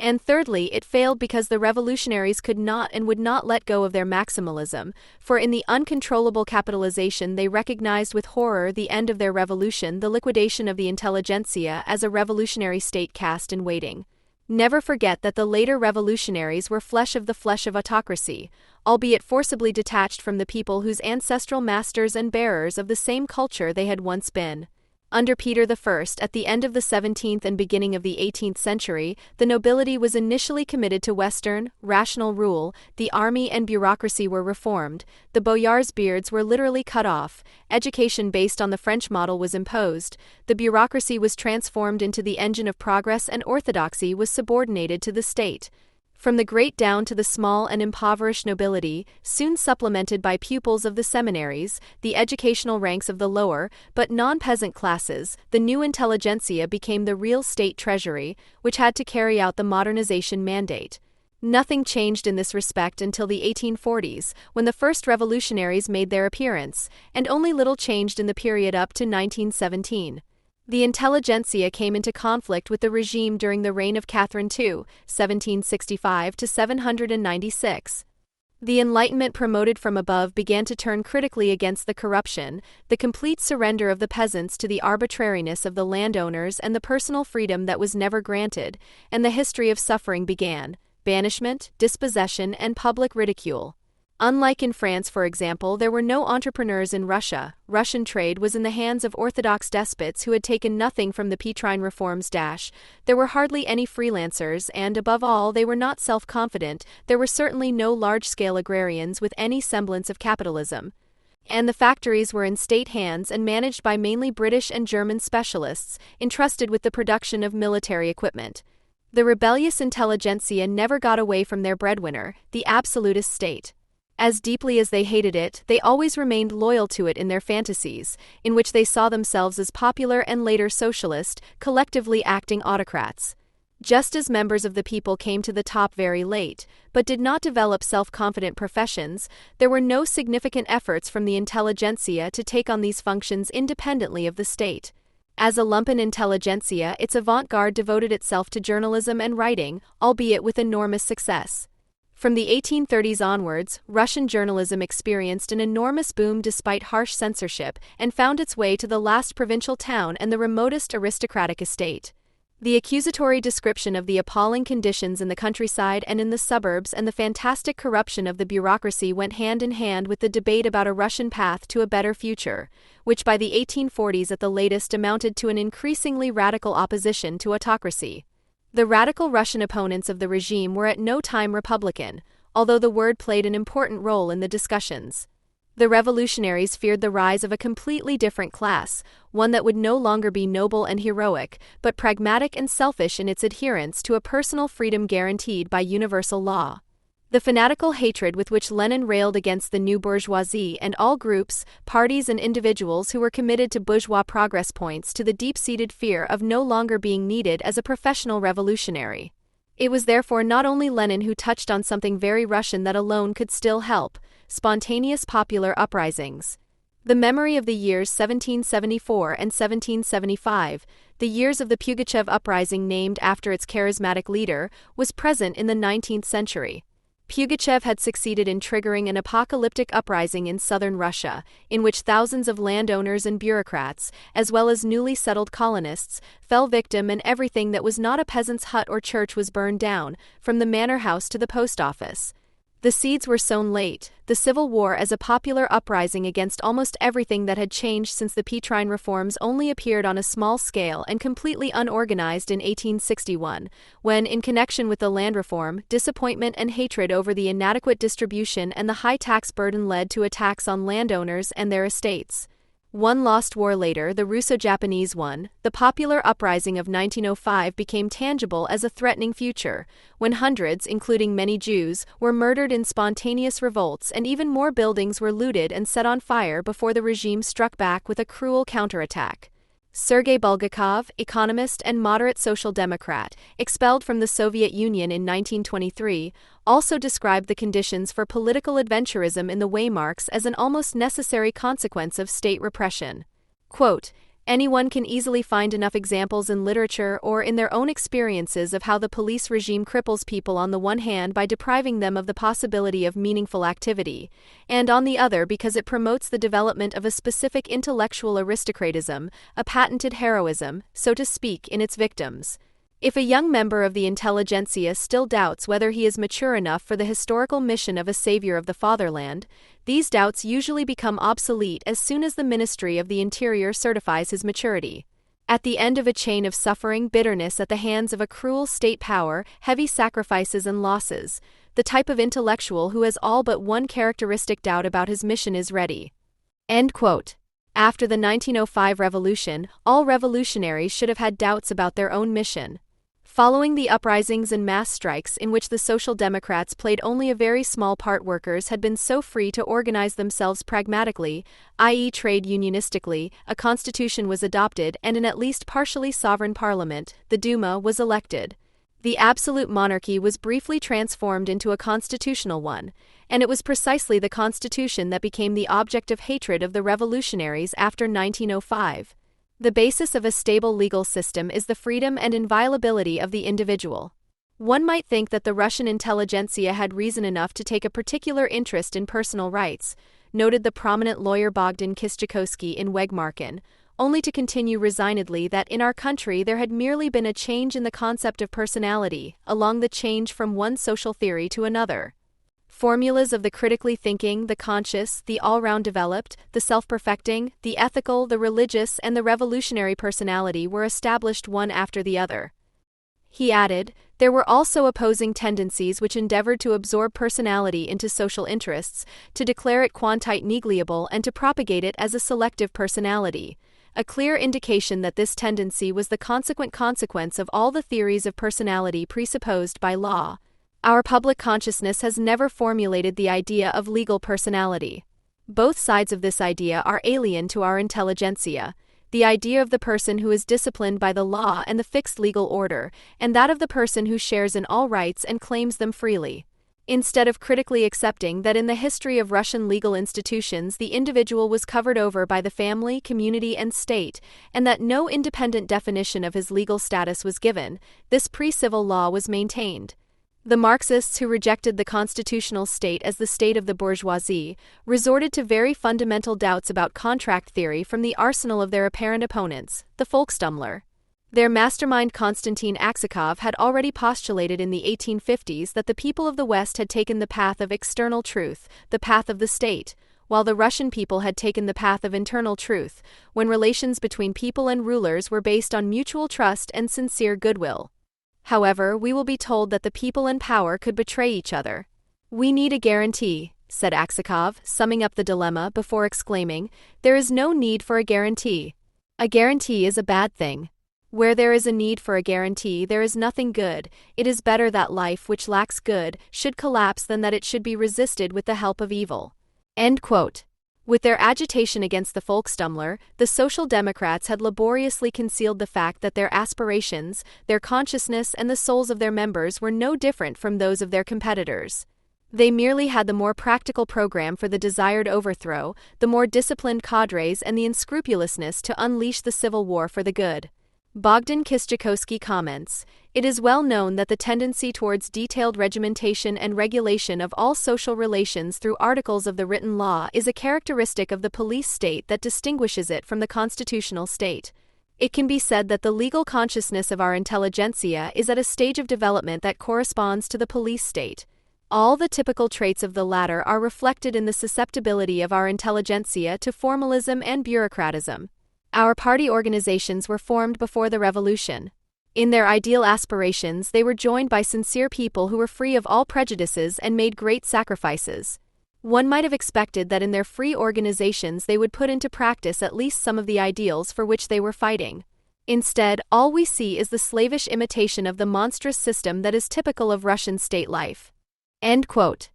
Speaker 1: And thirdly, it failed because the revolutionaries could not and would not let go of their maximalism, for in the uncontrollable capitalization they recognized with horror the end of their revolution, the liquidation of the intelligentsia as a revolutionary state cast in waiting. Never forget that the later revolutionaries were flesh of the flesh of autocracy, albeit forcibly detached from the people whose ancestral masters and bearers of the same culture they had once been. Under Peter I, at the end of the 17th and beginning of the 18th century, the nobility was initially committed to Western, rational rule, the army and bureaucracy were reformed, the boyars' beards were literally cut off, education based on the French model was imposed, the bureaucracy was transformed into the engine of progress and orthodoxy was subordinated to the state. from the great down to the small and impoverished nobility, soon supplemented by pupils of the seminaries, the educational ranks of the lower, but non-peasant classes, the new intelligentsia became the real state treasury, which had to carry out the modernization mandate. Nothing changed in this respect until the 1840s, when the first revolutionaries made their appearance, and only little changed in the period up to 1917. The intelligentsia came into conflict with the regime during the reign of Catherine II, 1765 to 796. The Enlightenment promoted from above began to turn critically against the corruption, the complete surrender of the peasants to the arbitrariness of the landowners and the personal freedom that was never granted, and the history of suffering began: banishment, dispossession, and public ridicule. Unlike in France, for example, there were no entrepreneurs in Russia. Russian trade was in the hands of orthodox despots who had taken nothing from the Petrine reforms. There were hardly any freelancers, and above all, they were not self-confident. There were certainly no large-scale agrarians with any semblance of capitalism. And the factories were in state hands and managed by mainly British and German specialists, entrusted with the production of military equipment. The rebellious intelligentsia never got away from their breadwinner, the absolutist state. As deeply as they hated it, they always remained loyal to it in their fantasies, in which they saw themselves as popular and later socialist, collectively acting autocrats. Just as members of the people came to the top very late, but did not develop self-confident professions, there were no significant efforts from the intelligentsia to take on these functions independently of the state. As a lumpen intelligentsia, its avant-garde devoted itself to journalism and writing, albeit with enormous success. From the 1830s onwards, Russian journalism experienced an enormous boom despite harsh censorship, and found its way to the last provincial town and the remotest aristocratic estate. The accusatory description of the appalling conditions in the countryside and in the suburbs and the fantastic corruption of the bureaucracy went hand in hand with the debate about a Russian path to a better future, which by the 1840s at the latest amounted to an increasingly radical opposition to autocracy. The radical Russian opponents of the regime were at no time Republican, although the word played an important role in the discussions. The revolutionaries feared the rise of a completely different class, one that would no longer be noble and heroic, but pragmatic and selfish in its adherence to a personal freedom guaranteed by universal law. The fanatical hatred with which Lenin railed against the new bourgeoisie and all groups, parties and individuals who were committed to bourgeois progress points to the deep-seated fear of no longer being needed as a professional revolutionary. It was therefore not only Lenin who touched on something very Russian that alone could still help: spontaneous popular uprisings. The memory of the years 1774 and 1775, the years of the Pugachev uprising named after its charismatic leader, was present in the 19th century. Pugachev had succeeded in triggering an apocalyptic uprising in southern Russia, in which thousands of landowners and bureaucrats, as well as newly settled colonists, fell victim, and everything that was not a peasant's hut or church was burned down, from the manor house to the post office. The seeds were sown late, the Civil War as a popular uprising against almost everything that had changed since the Petrine reforms only appeared on a small scale and completely unorganized in 1861, when, in connection with the land reform, disappointment and hatred over the inadequate distribution and the high tax burden led to attacks on landowners and their estates. One lost war later, the Russo-Japanese one, the popular uprising of 1905 became tangible as a threatening future, when hundreds, including many Jews, were murdered in spontaneous revolts and even more buildings were looted and set on fire before the regime struck back with a cruel counterattack. Sergei Bulgakov, economist and moderate social democrat, expelled from the Soviet Union in 1923, also described the conditions for political adventurism in the Weimarks as an almost necessary consequence of state repression. Quote, "Anyone can easily find enough examples in literature or in their own experiences of how the police regime cripples people on the one hand by depriving them of the possibility of meaningful activity, and on the other because it promotes the development of a specific intellectual aristocratism, a patented heroism, so to speak, in its victims. If a young member of the intelligentsia still doubts whether he is mature enough for the historical mission of a savior of the fatherland, these doubts usually become obsolete as soon as the Ministry of the Interior certifies his maturity. At the end of a chain of suffering, bitterness at the hands of a cruel state power, heavy sacrifices and losses, the type of intellectual who has all but one characteristic doubt about his mission is ready." End quote. After the 1905 revolution, all revolutionaries should have had doubts about their own mission. Following the uprisings and mass strikes in which the Social Democrats played only a very small part, workers had been so free to organize themselves pragmatically, i.e. trade unionistically, a constitution was adopted and an at least partially sovereign parliament, the Duma, was elected. The absolute monarchy was briefly transformed into a constitutional one, and it was precisely the constitution that became the object of hatred of the revolutionaries after 1905. The basis of a stable legal system is the freedom and inviolability of the individual. One might think that the Russian intelligentsia had reason enough to take a particular interest in personal rights, noted the prominent lawyer Bogdan Kistyakovsky in Wegmarken, only to continue resignedly that in our country there had merely been a change in the concept of personality, along the change from one social theory to another. Formulas of the critically thinking, the conscious, the all-round developed, the self-perfecting, the ethical, the religious, and the revolutionary personality were established one after the other. He added, there were also opposing tendencies which endeavored to absorb personality into social interests, to declare it quantite negligible and to propagate it as a selective personality. A clear indication that this tendency was the consequent consequence of all the theories of personality presupposed by law. Our public consciousness has never formulated the idea of legal personality. Both sides of this idea are alien to our intelligentsia, the idea of the person who is disciplined by the law and the fixed legal order, and that of the person who shares in all rights and claims them freely. Instead of critically accepting that in the history of Russian legal institutions the individual was covered over by the family, community, and state, and that no independent definition of his legal status was given, this pre-civil law was maintained. The Marxists, who rejected the constitutional state as the state of the bourgeoisie, resorted to very fundamental doubts about contract theory from the arsenal of their apparent opponents, the Volksstammler. Their mastermind Konstantin Aksakov had already postulated in the 1850s that the people of the West had taken the path of external truth, the path of the state, while the Russian people had taken the path of internal truth, when relations between people and rulers were based on mutual trust and sincere goodwill. However, we will be told that the people and power could betray each other. We need a guarantee, said Aksakov, summing up the dilemma before exclaiming, there is no need for a guarantee. A guarantee is a bad thing. Where there is a need for a guarantee, there is nothing good. It is better that life which lacks good should collapse than that it should be resisted with the help of evil. End quote. With their agitation against the Volksstammler, the Social Democrats had laboriously concealed the fact that their aspirations, their consciousness, and the souls of their members were no different from those of their competitors. They merely had the more practical program for the desired overthrow, the more disciplined cadres, and the unscrupulousness to unleash the civil war for the good. Bogdan Kistyakovsky comments, it is well known that the tendency towards detailed regimentation and regulation of all social relations through articles of the written law is a characteristic of the police state that distinguishes it from the constitutional state. It can be said that the legal consciousness of our intelligentsia is at a stage of development that corresponds to the police state. All the typical traits of the latter are reflected in the susceptibility of our intelligentsia to formalism and bureaucratism. Our party organizations were formed before the revolution. In their ideal aspirations, they were joined by sincere people who were free of all prejudices and made great sacrifices. One might have expected that in their free organizations they would put into practice at least some of the ideals for which they were fighting. Instead, all we see is the slavish imitation of the monstrous system that is typical of Russian state life. End quote.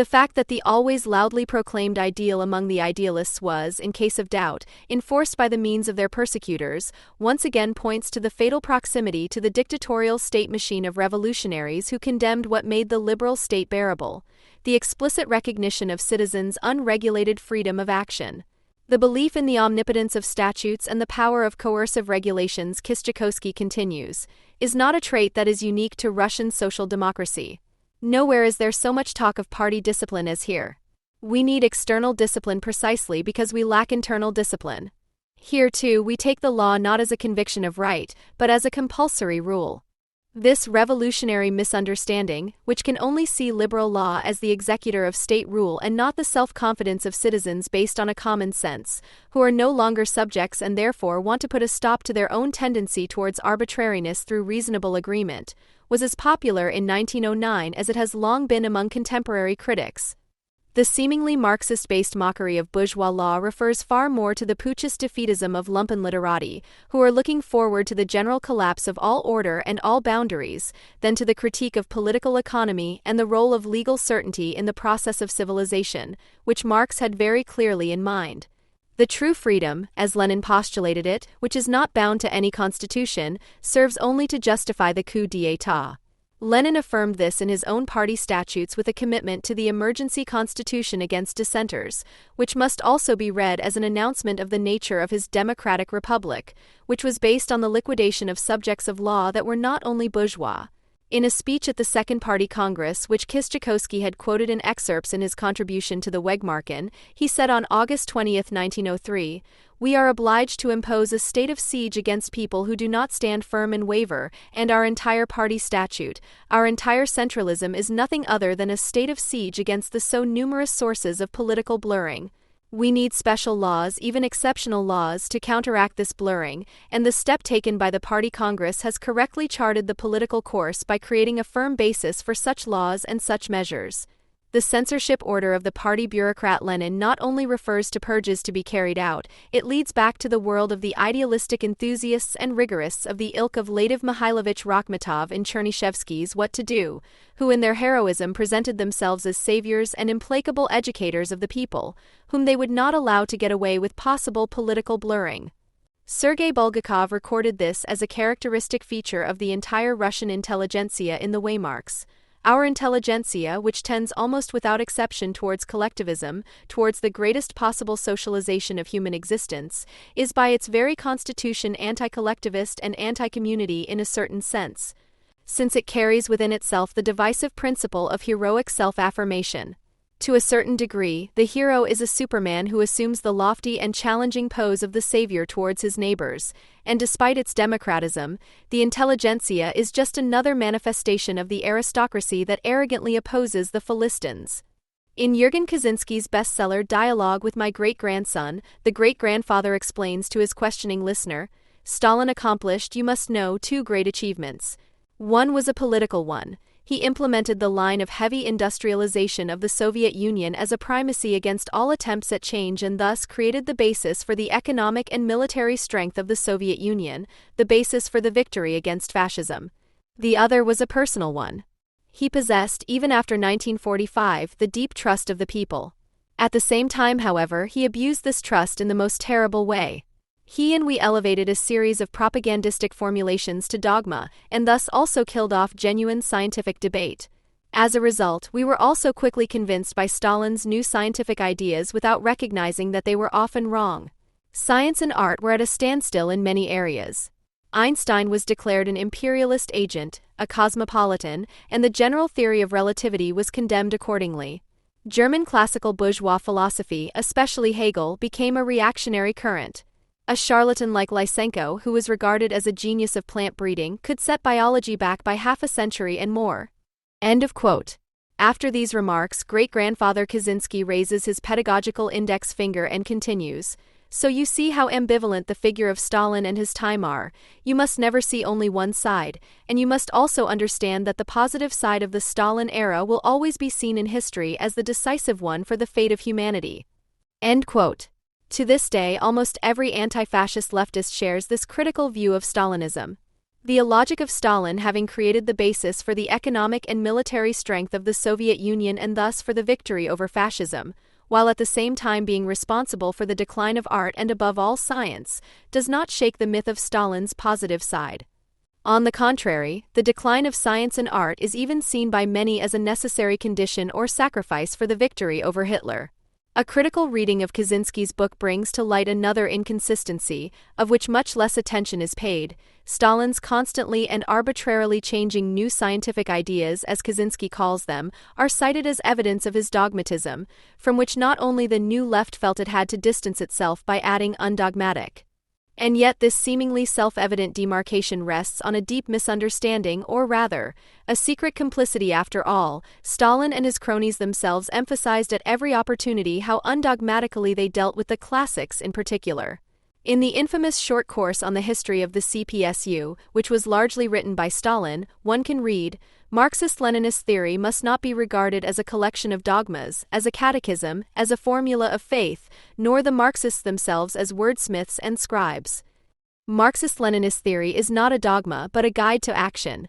Speaker 1: The fact that the always loudly proclaimed ideal among the idealists was, in case of doubt, enforced by the means of their persecutors, once again points to the fatal proximity to the dictatorial state machine of revolutionaries who condemned what made the liberal state bearable, the explicit recognition of citizens' unregulated freedom of action. The belief in the omnipotence of statutes and the power of coercive regulations, Kistyakovsky continues, is not a trait that is unique to Russian social democracy. Nowhere is there so much talk of party discipline as here. We need external discipline precisely because we lack internal discipline. Here, too, we take the law not as a conviction of right, but as a compulsory rule. This revolutionary misunderstanding, which can only see liberal law as the executor of state rule and not the self-confidence of citizens based on a common sense, who are no longer subjects and therefore want to put a stop to their own tendency towards arbitrariness through reasonable agreement, was as popular in 1909 as it has long been among contemporary critics. The seemingly Marxist-based mockery of bourgeois law refers far more to the putschist defeatism of lumpenliterati, who are looking forward to the general collapse of all order and all boundaries, than to the critique of political economy and the role of legal certainty in the process of civilization, which Marx had very clearly in mind. The true freedom, as Lenin postulated it, which is not bound to any constitution, serves only to justify the coup d'état. Lenin affirmed this in his own party statutes with a commitment to the emergency constitution against dissenters, which must also be read as an announcement of the nature of his democratic republic, which was based on the liquidation of subjects of law that were not only bourgeois. In a speech at the Second Party Congress, which Kosciuszko had quoted in excerpts in his contribution to the Wegmarken, he said on August 20, 1903, "We are obliged to impose a state of siege against people who do not stand firm and waver, and our entire party statute, our entire centralism is nothing other than a state of siege against the so numerous sources of political blurring. We need special laws, even exceptional laws, to counteract this blurring, and the step taken by the Party Congress has correctly charted the political course by creating a firm basis for such laws and such measures." The censorship order of the party bureaucrat Lenin not only refers to purges to be carried out, it leads back to the world of the idealistic enthusiasts and rigorists of the ilk of Ladiv Mihailovich Rakhmatov in Chernyshevsky's What to Do, who in their heroism presented themselves as saviors and implacable educators of the people, whom they would not allow to get away with possible political blurring. Sergei Bulgakov recorded this as a characteristic feature of the entire Russian intelligentsia in the Waymarks. Our intelligentsia, which tends almost without exception towards collectivism, towards the greatest possible socialization of human existence, is by its very constitution anti-collectivist and anti-community in a certain sense, since it carries within itself the divisive principle of heroic self-affirmation. To a certain degree, the hero is a superman who assumes the lofty and challenging pose of the savior towards his neighbors, and despite its democratism, the intelligentsia is just another manifestation of the aristocracy that arrogantly opposes the Philistines. In Jürgen Kaczynski's bestseller Dialogue with My Great-Grandson, the great-grandfather explains to his questioning listener, "Stalin accomplished, you must know, two great achievements. One was a political one. He implemented the line of heavy industrialization of the Soviet Union as a primacy against all attempts at change and thus created the basis for the economic and military strength of the Soviet Union, the basis for the victory against fascism. The other was a personal one. He possessed, even after 1945, the deep trust of the people. At the same time, however, he abused this trust in the most terrible way. He and we elevated a series of propagandistic formulations to dogma, and thus also killed off genuine scientific debate. As a result, we were also quickly convinced by Stalin's new scientific ideas without recognizing that they were often wrong. Science and art were at a standstill in many areas. Einstein was declared an imperialist agent, a cosmopolitan, and the general theory of relativity was condemned accordingly. German classical bourgeois philosophy, especially Hegel, became a reactionary current. A charlatan like Lysenko, who was regarded as a genius of plant breeding, could set biology back by half a century and more." End of quote. After these remarks, great-grandfather Kaczynski raises his pedagogical index finger and continues, "So you see how ambivalent the figure of Stalin and his time are. You must never see only one side, and you must also understand that the positive side of the Stalin era will always be seen in history as the decisive one for the fate of humanity." End quote. To this day, almost every anti-fascist leftist shares this critical view of Stalinism. The illogic of Stalin having created the basis for the economic and military strength of the Soviet Union and thus for the victory over fascism, while at the same time being responsible for the decline of art and above all science, does not shake the myth of Stalin's positive side. On the contrary, the decline of science and art is even seen by many as a necessary condition or sacrifice for the victory over Hitler. A critical reading of Kaczynski's book brings to light another inconsistency, of which much less attention is paid. Stalin's constantly and arbitrarily changing new scientific ideas, as Kaczynski calls them, are cited as evidence of his dogmatism, from which not only the new left felt it had to distance itself by adding undogmatic. And yet this seemingly self-evident demarcation rests on a deep misunderstanding, or rather, a secret complicity after all. Stalin and his cronies themselves emphasized at every opportunity how undogmatically they dealt with the classics in particular. In the infamous short course on the history of the CPSU, which was largely written by Stalin, one can read, Marxist-Leninist theory must not be regarded as a collection of dogmas, as a catechism, as a formula of faith, nor the Marxists themselves as wordsmiths and scribes. Marxist-Leninist theory is not a dogma but a guide to action.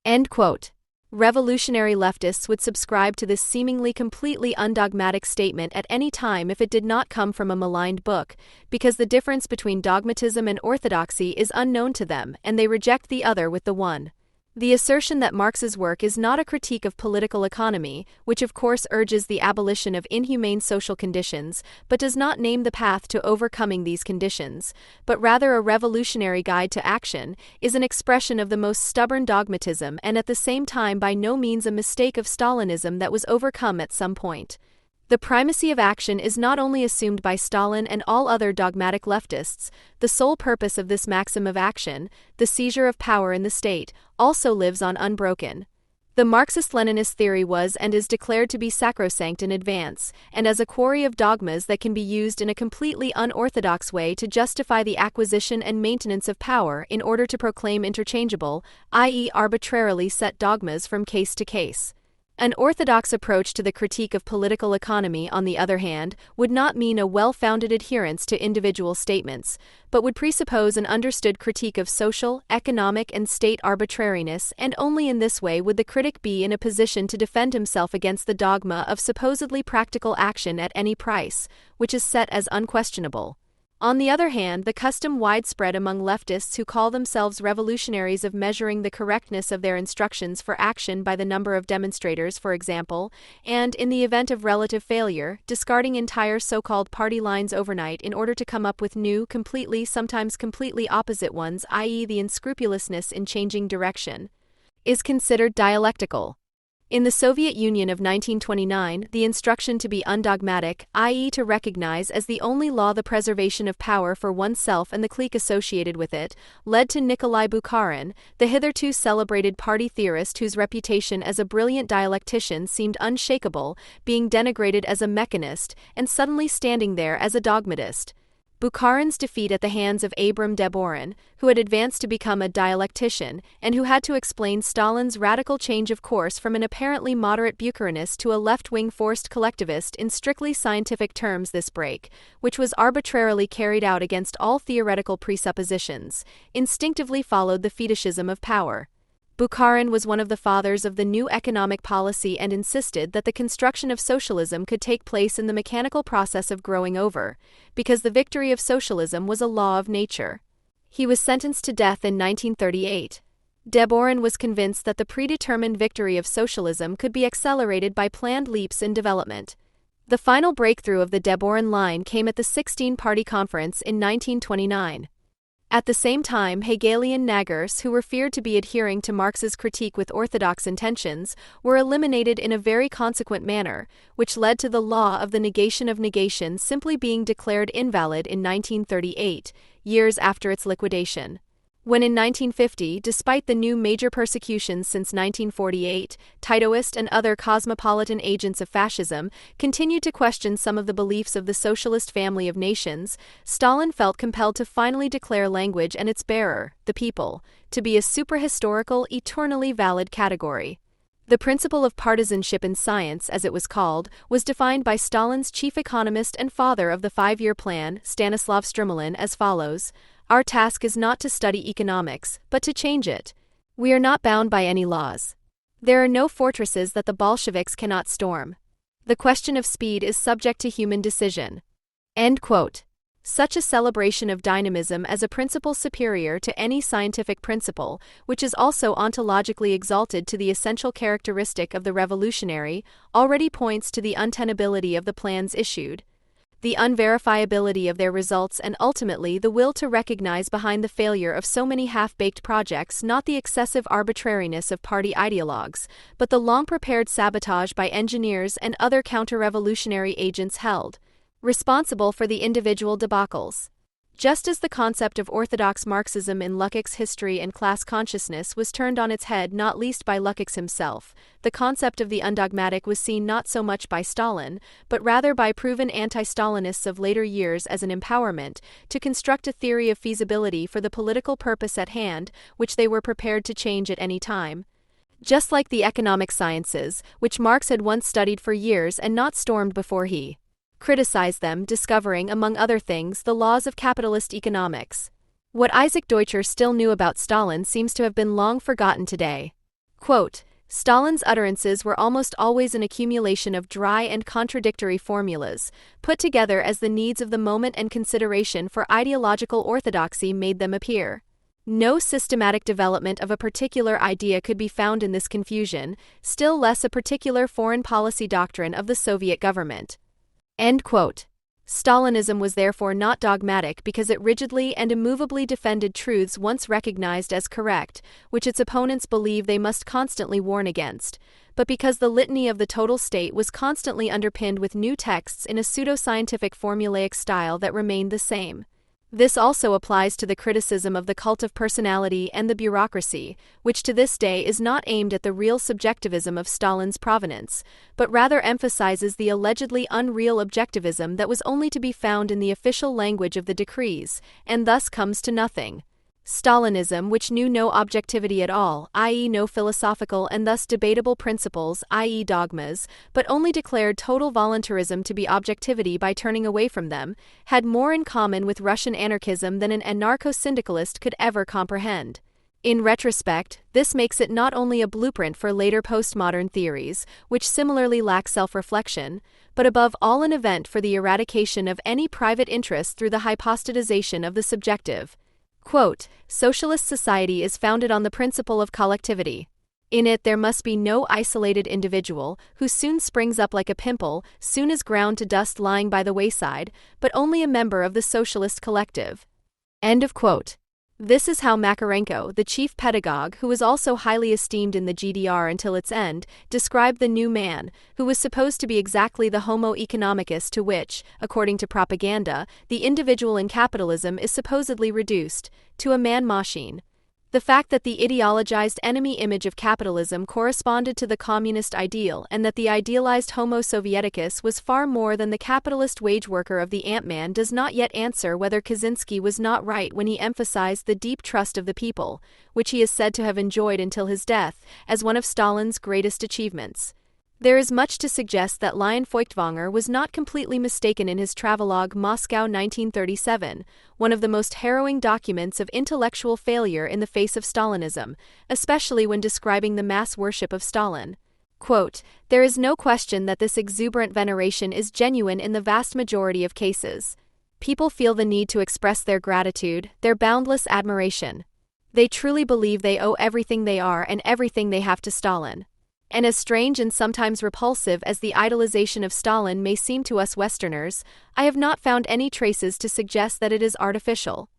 Speaker 1: End quote. Revolutionary leftists would subscribe to this seemingly completely undogmatic statement at any time if it did not come from a maligned book, because the difference between dogmatism and orthodoxy is unknown to them, and they reject the other with the one. The assertion that Marx's work is not a critique of political economy, which of course urges the abolition of inhumane social conditions, but does not name the path to overcoming these conditions, but rather a revolutionary guide to action, is an expression of the most stubborn dogmatism and at the same time by no means a mistake of Stalinism that was overcome at some point. The primacy of action is not only assumed by Stalin and all other dogmatic leftists, the sole purpose of this maxim of action, the seizure of power in the state, also lives on unbroken. The Marxist-Leninist theory was and is declared to be sacrosanct in advance, and as a quarry of dogmas that can be used in a completely unorthodox way to justify the acquisition and maintenance of power in order to proclaim interchangeable, i.e. arbitrarily set dogmas from case to case. An orthodox approach to the critique of political economy, on the other hand, would not mean a well-founded adherence to individual statements, but would presuppose an understood critique of social, economic, and state arbitrariness, and only in this way would the critic be in a position to defend himself against the dogma of supposedly practical action at any price, which is set as unquestionable. On the other hand, the custom widespread among leftists who call themselves revolutionaries of measuring the correctness of their instructions for action by the number of demonstrators, for example, and, in the event of relative failure, discarding entire so-called party lines overnight in order to come up with new, sometimes completely opposite ones, i.e. the unscrupulousness in changing direction, is considered dialectical. In the Soviet Union of 1929, the instruction to be undogmatic, i.e. to recognize as the only law the preservation of power for oneself and the clique associated with it, led to Nikolai Bukharin, the hitherto celebrated party theorist whose reputation as a brilliant dialectician seemed unshakable, being denigrated as a mechanist and suddenly standing there as a dogmatist. Bukharin's defeat at the hands of Abram Deborin, who had advanced to become a dialectician, and who had to explain Stalin's radical change of course from an apparently moderate Bukharinist to a left-wing forced collectivist in strictly scientific terms. This break, which was arbitrarily carried out against all theoretical presuppositions, instinctively followed the fetishism of power. Bukharin was one of the fathers of the new economic policy and insisted that the construction of socialism could take place in the mechanical process of growing over, because the victory of socialism was a law of nature. He was sentenced to death in 1938. Deborin was convinced that the predetermined victory of socialism could be accelerated by planned leaps in development. The final breakthrough of the Deborin line came at the 16-Party Conference in 1929. At the same time, Hegelian naggers who were feared to be adhering to Marx's critique with orthodox intentions were eliminated in a very consequent manner, which led to the law of the negation of negation simply being declared invalid in 1938, years after its liquidation. When in 1950, despite the new major persecutions since 1948, Titoist and other cosmopolitan agents of fascism continued to question some of the beliefs of the socialist family of nations, Stalin felt compelled to finally declare language and its bearer, the people, to be a suprahistorical, eternally valid category. The principle of partisanship in science, as it was called, was defined by Stalin's chief economist and father of the five-year plan, Stanislav Stremlin, as follows: "Our task is not to study economics, but to change it. We are not bound by any laws. There are no fortresses that the Bolsheviks cannot storm. The question of speed is subject to human decision." End quote. Such a celebration of dynamism as a principle superior to any scientific principle, which is also ontologically exalted to the essential characteristic of the revolutionary, already points to the untenability of the plans issued, the unverifiability of their results, and ultimately the will to recognize behind the failure of so many half-baked projects not the excessive arbitrariness of party ideologues, but the long-prepared sabotage by engineers and other counter-revolutionary agents held responsible for the individual debacles. Just as the concept of orthodox Marxism in Lukács' history and class consciousness was turned on its head not least by Lukács himself, the concept of the undogmatic was seen not so much by Stalin, but rather by proven anti-Stalinists of later years as an empowerment to construct a theory of feasibility for the political purpose at hand, which they were prepared to change at any time. Just like the economic sciences, which Marx had once studied for years and not stormed before he criticized them, discovering, among other things, the laws of capitalist economics. What Isaac Deutscher still knew about Stalin seems to have been long forgotten today. Quote, Stalin's utterances were almost always an accumulation of dry and contradictory formulas, put together as the needs of the moment and consideration for ideological orthodoxy made them appear. No systematic development of a particular idea could be found in this confusion, still less a particular foreign policy doctrine of the Soviet government. End quote. Stalinism was therefore not dogmatic because it rigidly and immovably defended truths once recognized as correct, which its opponents believe they must constantly warn against, but because the litany of the total state was constantly underpinned with new texts in a pseudo-scientific formulaic style that remained the same. This also applies to the criticism of the cult of personality and the bureaucracy, which to this day is not aimed at the real subjectivism of Stalin's provenance, but rather emphasizes the allegedly unreal objectivism that was only to be found in the official language of the decrees, and thus comes to nothing. Stalinism, which knew no objectivity at all, i.e. no philosophical and thus debatable principles, i.e. dogmas, but only declared total voluntarism to be objectivity by turning away from them, had more in common with Russian anarchism than an anarcho-syndicalist could ever comprehend. In retrospect, this makes it not only a blueprint for later postmodern theories, which similarly lack self-reflection, but above all an event for the eradication of any private interest through the hypostatization of the subjective. Quote, Socialist society is founded on the principle of collectivity. In it there must be no isolated individual, who soon springs up like a pimple, soon is ground to dust lying by the wayside, but only a member of the socialist collective. End of quote. This is how Makarenko, the chief pedagogue who was also highly esteemed in the GDR until its end, described the new man, who was supposed to be exactly the homo economicus to which, according to propaganda, the individual in capitalism is supposedly reduced, to a man-machine. The fact that the ideologized enemy image of capitalism corresponded to the communist ideal and that the idealized Homo Sovieticus was far more than the capitalist wage worker of the Ant-Man does not yet answer whether Kaczynski was not right when he emphasized the deep trust of the people, which he is said to have enjoyed until his death, as one of Stalin's greatest achievements. There is much to suggest that Lion Feuchtwanger was not completely mistaken in his travelogue Moscow 1937, one of the most harrowing documents of intellectual failure in the face of Stalinism, especially when describing the mass worship of Stalin. Quote, There is no question that this exuberant veneration is genuine in the vast majority of cases. People feel the need to express their gratitude, their boundless admiration. They truly believe they owe everything they are and everything they have to Stalin. And as strange and sometimes repulsive as the idolization of Stalin may seem to us Westerners, I have not found any traces to suggest that it is artificial.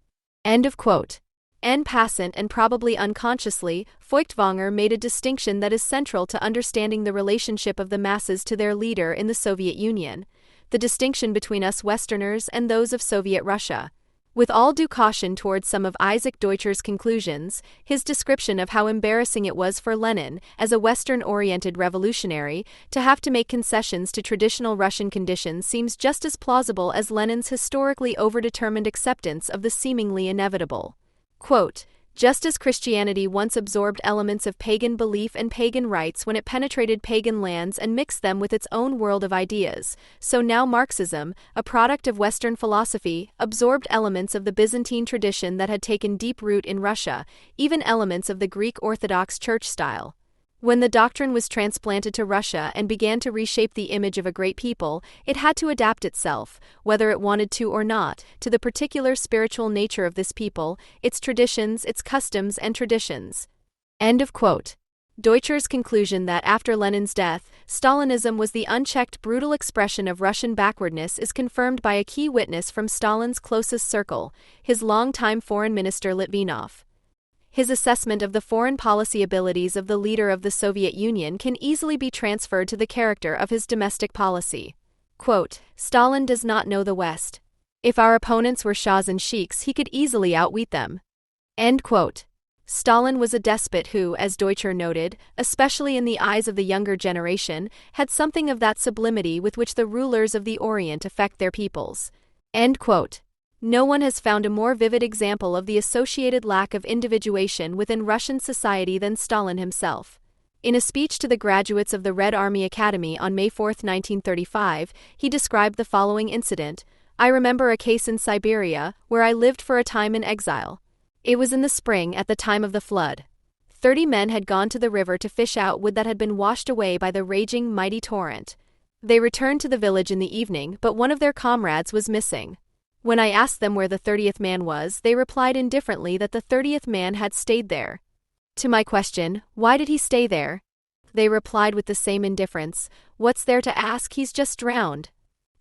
Speaker 1: End of quote. En passant and probably unconsciously, Feuchtwanger made a distinction that is central to understanding the relationship of the masses to their leader in the Soviet Union, the distinction between us Westerners and those of Soviet Russia. With all due caution towards some of Isaac Deutscher's conclusions, his description of how embarrassing it was for Lenin, as a Western-oriented revolutionary, to have to make concessions to traditional Russian conditions seems just as plausible as Lenin's historically overdetermined acceptance of the seemingly inevitable. Quote, Just as Christianity once absorbed elements of pagan belief and pagan rites when it penetrated pagan lands and mixed them with its own world of ideas, so now Marxism, a product of Western philosophy, absorbed elements of the Byzantine tradition that had taken deep root in Russia, even elements of the Greek Orthodox Church style. When the doctrine was transplanted to Russia and began to reshape the image of a great people, it had to adapt itself, whether it wanted to or not, to the particular spiritual nature of this people, its traditions, its customs and traditions. End of quote. Deutscher's conclusion that after Lenin's death, Stalinism was the unchecked brutal expression of Russian backwardness is confirmed by a key witness from Stalin's closest circle, his longtime foreign minister Litvinov. His assessment of the foreign policy abilities of the leader of the Soviet Union can easily be transferred to the character of his domestic policy. Quote, Stalin does not know the West. If our opponents were shahs and sheiks, he could easily outwit them. End quote. Stalin was a despot who, as Deutscher noted, especially in the eyes of the younger generation, had something of that sublimity with which the rulers of the Orient affect their peoples. End quote. No one has found a more vivid example of the associated lack of individuation within Russian society than Stalin himself. In a speech to the graduates of the Red Army Academy on May 4, 1935, he described the following incident: "I remember a case in Siberia, where I lived for a time in exile. It was in the spring at the time of the flood. 30 men had gone to the river to fish out wood that had been washed away by the raging mighty torrent. They returned to the village in the evening, but one of their comrades was missing. When I asked them where the 30th man was, they replied indifferently that the 30th man had stayed there. To my question, why did he stay there? They replied with the same indifference, what's there to ask, he's just drowned.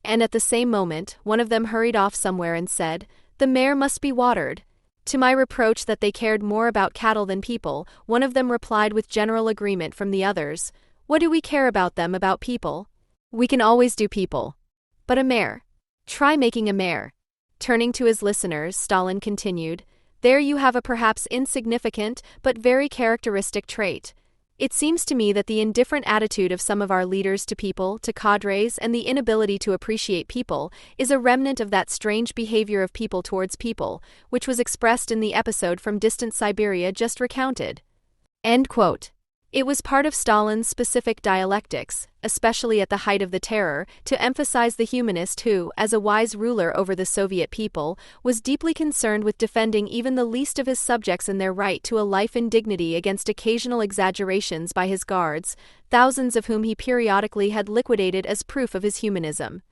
Speaker 1: And at the same moment, one of them hurried off somewhere and said, the mare must be watered. To my reproach that they cared more about cattle than people, one of them replied with general agreement from the others, what do we care about them, about people? We can always do people. But a mare. Try making a mare." Turning to his listeners, Stalin continued, "There you have a perhaps insignificant, but very characteristic trait. It seems to me that the indifferent attitude of some of our leaders to people, to cadres, and the inability to appreciate people, is a remnant of that strange behavior of people towards people, which was expressed in the episode from distant Siberia just recounted." End quote. It was part of Stalin's specific dialectics, especially at the height of the terror, to emphasize the humanist who, as a wise ruler over the Soviet people, was deeply concerned with defending even the least of his subjects in their right to a life in dignity against occasional exaggerations by his guards, thousands of whom he periodically had liquidated as proof of his humanism.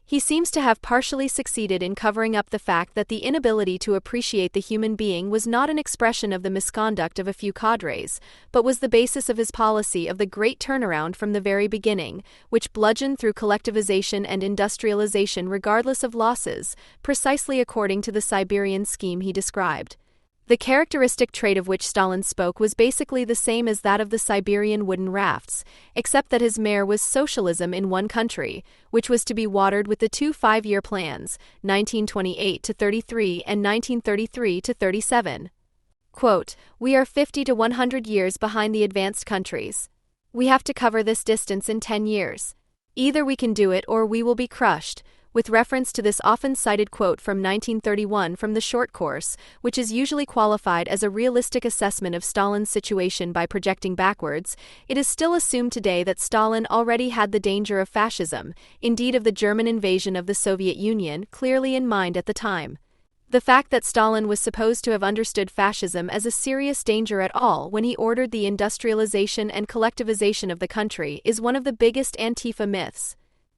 Speaker 1: He seems to have partially succeeded in covering up the fact that the inability to appreciate the human being was not an expression of the misconduct of a few cadres, but was the basis of his policy of the Great Turnaround from the very beginning, which bludgeoned through collectivization and industrialization regardless of losses, precisely according to the Siberian scheme he described. The characteristic trait of which Stalin spoke was basically the same as that of the Siberian wooden rafts, except that his mare was socialism in one country, which was to be watered with the two 5-year plans, 1928-33 and 1933-37. Quote, "We are 50 to 100 years behind the advanced countries. We have to cover this distance in 10 years. Either we can do it or we will be crushed," with reference to this often cited quote from 1931 from the short course, which is usually qualified as a realistic assessment of Stalin's situation by projecting backwards. It is still assumed today that Stalin already had the danger of fascism, indeed of the German invasion of the Soviet Union, clearly in mind at the time. The fact that Stalin was supposed to have understood fascism as a serious danger at all when he ordered the industrialization and collectivization of the country is one of the biggest Antifa myths.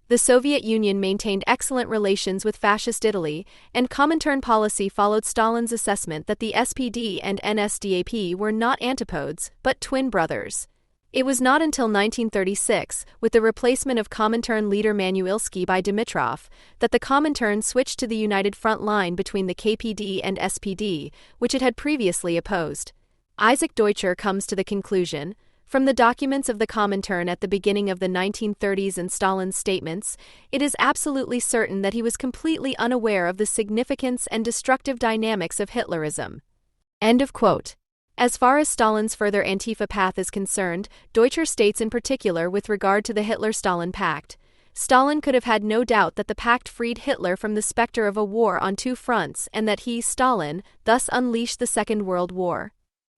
Speaker 1: The Soviet Union maintained excellent relations with Fascist Italy, and Comintern policy followed Stalin's assessment that the SPD and NSDAP were not antipodes, but twin brothers. It was not until 1936, with the replacement of Comintern leader Manuilsky by Dimitrov, that the Comintern switched to the united front line between the KPD and SPD, which it had previously opposed. Isaac Deutscher comes to the conclusion, from the documents of the Comintern at the beginning of the 1930s and Stalin's statements, it is absolutely certain that he was completely unaware of the significance and destructive dynamics of Hitlerism. End of quote. As far as Stalin's further Antifa path is concerned, Deutscher states in particular with regard to the Hitler-Stalin pact, Stalin could have had no doubt that the pact freed Hitler from the specter of a war on two fronts and that he, Stalin, thus unleashed the Second World War.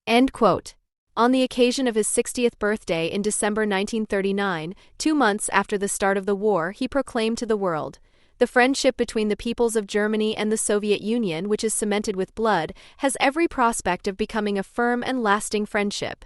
Speaker 1: End quote. On the occasion of his 60th birthday in December 1939, 2 months after the start of the war, he proclaimed to the world, "The friendship between the peoples of Germany and the Soviet Union, which is cemented with blood, has every prospect of becoming a firm and lasting friendship."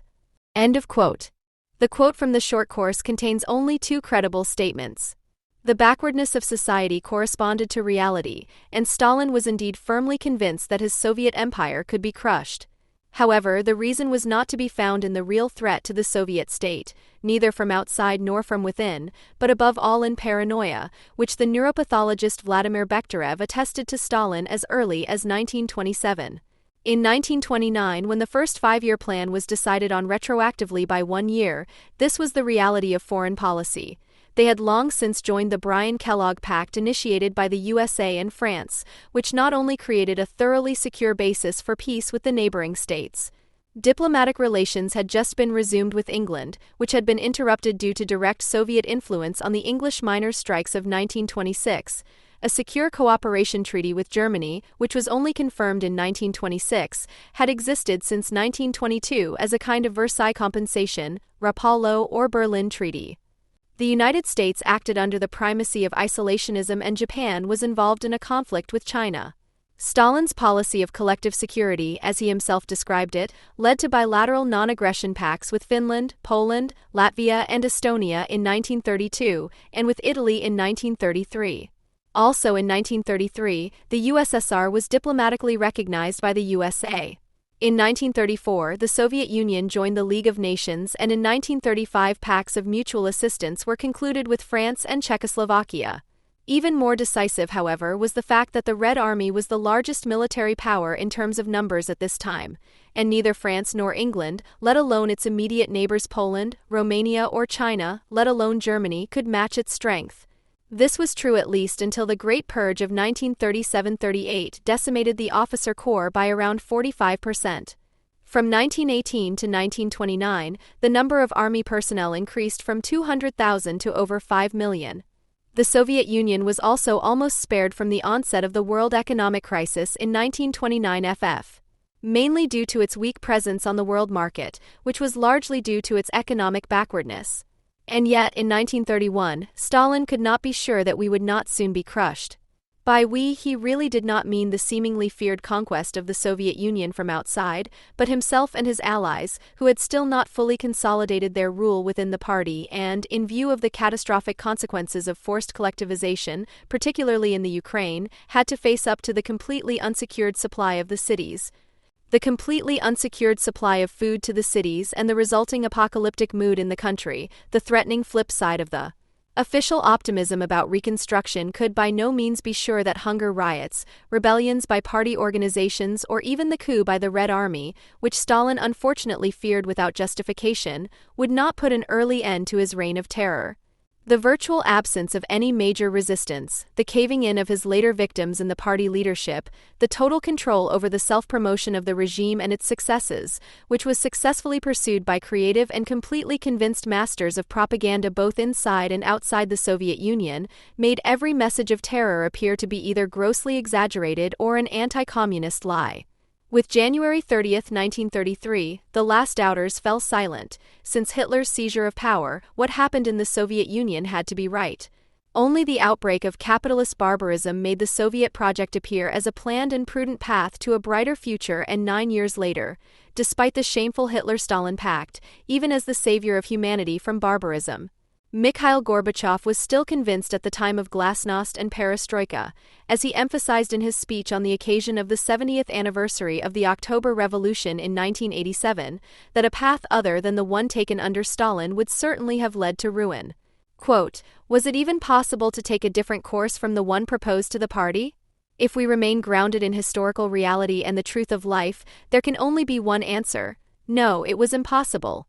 Speaker 1: End of quote. The quote from the short course contains only 2 credible statements. The backwardness of society corresponded to reality, and Stalin was indeed firmly convinced that his Soviet empire could be crushed. However, the reason was not to be found in the real threat to the Soviet state, neither from outside nor from within, but above all in paranoia, which the neuropathologist Vladimir Bekhterev attested to Stalin as early as 1927. In 1929, when the first 5-year plan was decided on retroactively by 1 year, this was the reality of foreign policy. They had long since joined the Bryan-Kellogg Pact initiated by the USA and France, which not only created a thoroughly secure basis for peace with the neighboring states. Diplomatic relations had just been resumed with England, which had been interrupted due to direct Soviet influence on the English miners' strikes of 1926. a secure cooperation treaty with Germany, which was only confirmed in 1926, had existed since 1922 as a kind of Versailles compensation, Rapallo or Berlin Treaty. The United States acted under the primacy of isolationism and Japan was involved in a conflict with China. Stalin's policy of collective security, as he himself described it, led to bilateral non-aggression pacts with Finland, Poland, Latvia and Estonia in 1932 and with Italy in 1933. Also in 1933, the USSR was diplomatically recognized by the USA. In 1934, the Soviet Union joined the League of Nations, and in 1935 pacts of mutual assistance were concluded with France and Czechoslovakia. Even more decisive, however, was the fact that the Red Army was the largest military power in terms of numbers at this time, and neither France nor England, let alone its immediate neighbors Poland, Romania or China, let alone Germany, could match its strength. This was true at least until the Great Purge of 1937–38 decimated the officer corps by around 45%. From 1918 to 1929, the number of army personnel increased from 200,000 to over 5 million. The Soviet Union was also almost spared from the onset of the world economic crisis in 1929 FF, mainly due to its weak presence on the world market, which was largely due to its economic backwardness. And yet, in 1931, Stalin could not be sure that we would not soon be crushed. By we, he really did not mean the seemingly feared conquest of the Soviet Union from outside, but himself and his allies, who had still not fully consolidated their rule within the party and, in view of the catastrophic consequences of forced collectivization, particularly in the Ukraine, had to face up to the completely unsecured supply of the cities. The completely unsecured supply of food to the cities and the resulting apocalyptic mood in the country, the threatening flip side of the official optimism about reconstruction, could by no means be sure that hunger riots, rebellions by party organizations or even the coup by the Red Army, which Stalin unfortunately feared without justification, would not put an early end to his reign of terror. The virtual absence of any major resistance, the caving in of his later victims in the party leadership, the total control over the self-promotion of the regime and its successes, which was successfully pursued by creative and completely convinced masters of propaganda both inside and outside the Soviet Union, made every message of terror appear to be either grossly exaggerated or an anti-communist lie. With January 30, 1933, the last doubters fell silent. Since Hitler's seizure of power, what happened in the Soviet Union had to be right. Only the outbreak of capitalist barbarism made the Soviet project appear as a planned and prudent path to a brighter future, and 9 years later, despite the shameful Hitler-Stalin pact, even as the savior of humanity from barbarism. Mikhail Gorbachev was still convinced at the time of Glasnost and Perestroika, as he emphasized in his speech on the occasion of the 70th anniversary of the October Revolution in 1987, that a path other than the one taken under Stalin would certainly have led to ruin. Quote, "Was it even possible to take a different course from the one proposed to the party? If we remain grounded in historical reality and the truth of life, there can only be one answer: no, it was impossible."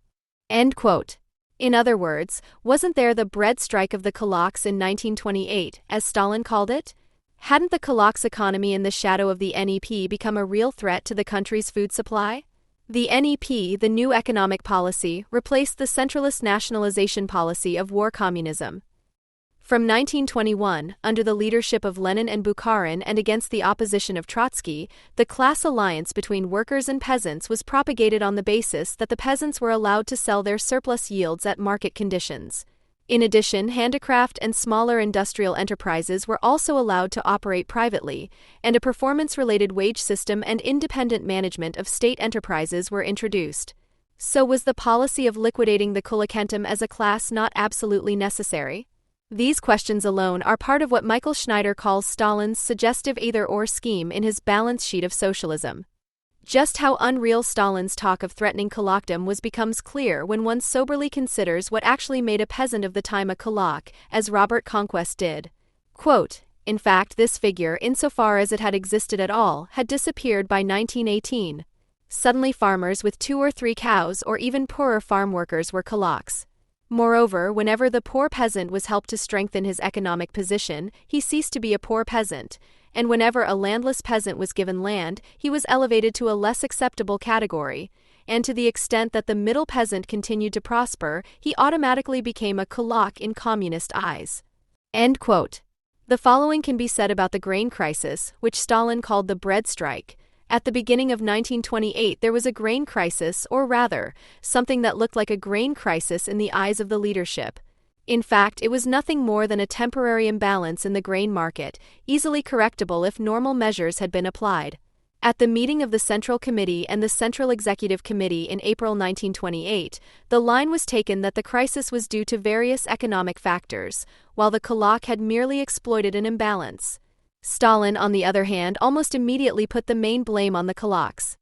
Speaker 1: End quote. In other words, wasn't there the bread strike of the kulaks in 1928, as Stalin called it? Hadn't the kulaks economy in the shadow of the NEP become a real threat to the country's food supply? The NEP, the new economic policy, replaced the centralist nationalization policy of war communism. From 1921, under the leadership of Lenin and Bukharin and against the opposition of Trotsky, the class alliance between workers and peasants was propagated on the basis that the peasants were allowed to sell their surplus yields at market conditions. In addition, handicraft and smaller industrial enterprises were also allowed to operate privately, and a performance-related wage system and independent management of state enterprises were introduced. So was the policy of liquidating the Kulakentum as a class not absolutely necessary? These questions alone are part of what Michael Schneider calls Stalin's suggestive either-or scheme in his balance sheet of socialism. Just how unreal Stalin's talk of threatening kulakdom was becomes clear when one soberly considers what actually made a peasant of the time a kulak, as Robert Conquest did. Quote, "In fact, this figure, insofar as it had existed at all, had disappeared by 1918. Suddenly farmers with 2 or 3 cows or even poorer farm workers were kulaks. Moreover, whenever the poor peasant was helped to strengthen his economic position, he ceased to be a poor peasant, and whenever a landless peasant was given land, he was elevated to a less acceptable category, and to the extent that the middle peasant continued to prosper, he automatically became a kulak in communist eyes." End quote. The following can be said about the grain crisis, which Stalin called the bread strike. At the beginning of 1928 there was a grain crisis, or rather, something that looked like a grain crisis in the eyes of the leadership. In fact, it was nothing more than a temporary imbalance in the grain market, easily correctable if normal measures had been applied. At the meeting of the Central Committee and the Central Executive Committee in April 1928, the line was taken that the crisis was due to various economic factors, while the Kulak had merely exploited an imbalance. Stalin, on the other hand, almost immediately put the main blame on the Kulaks.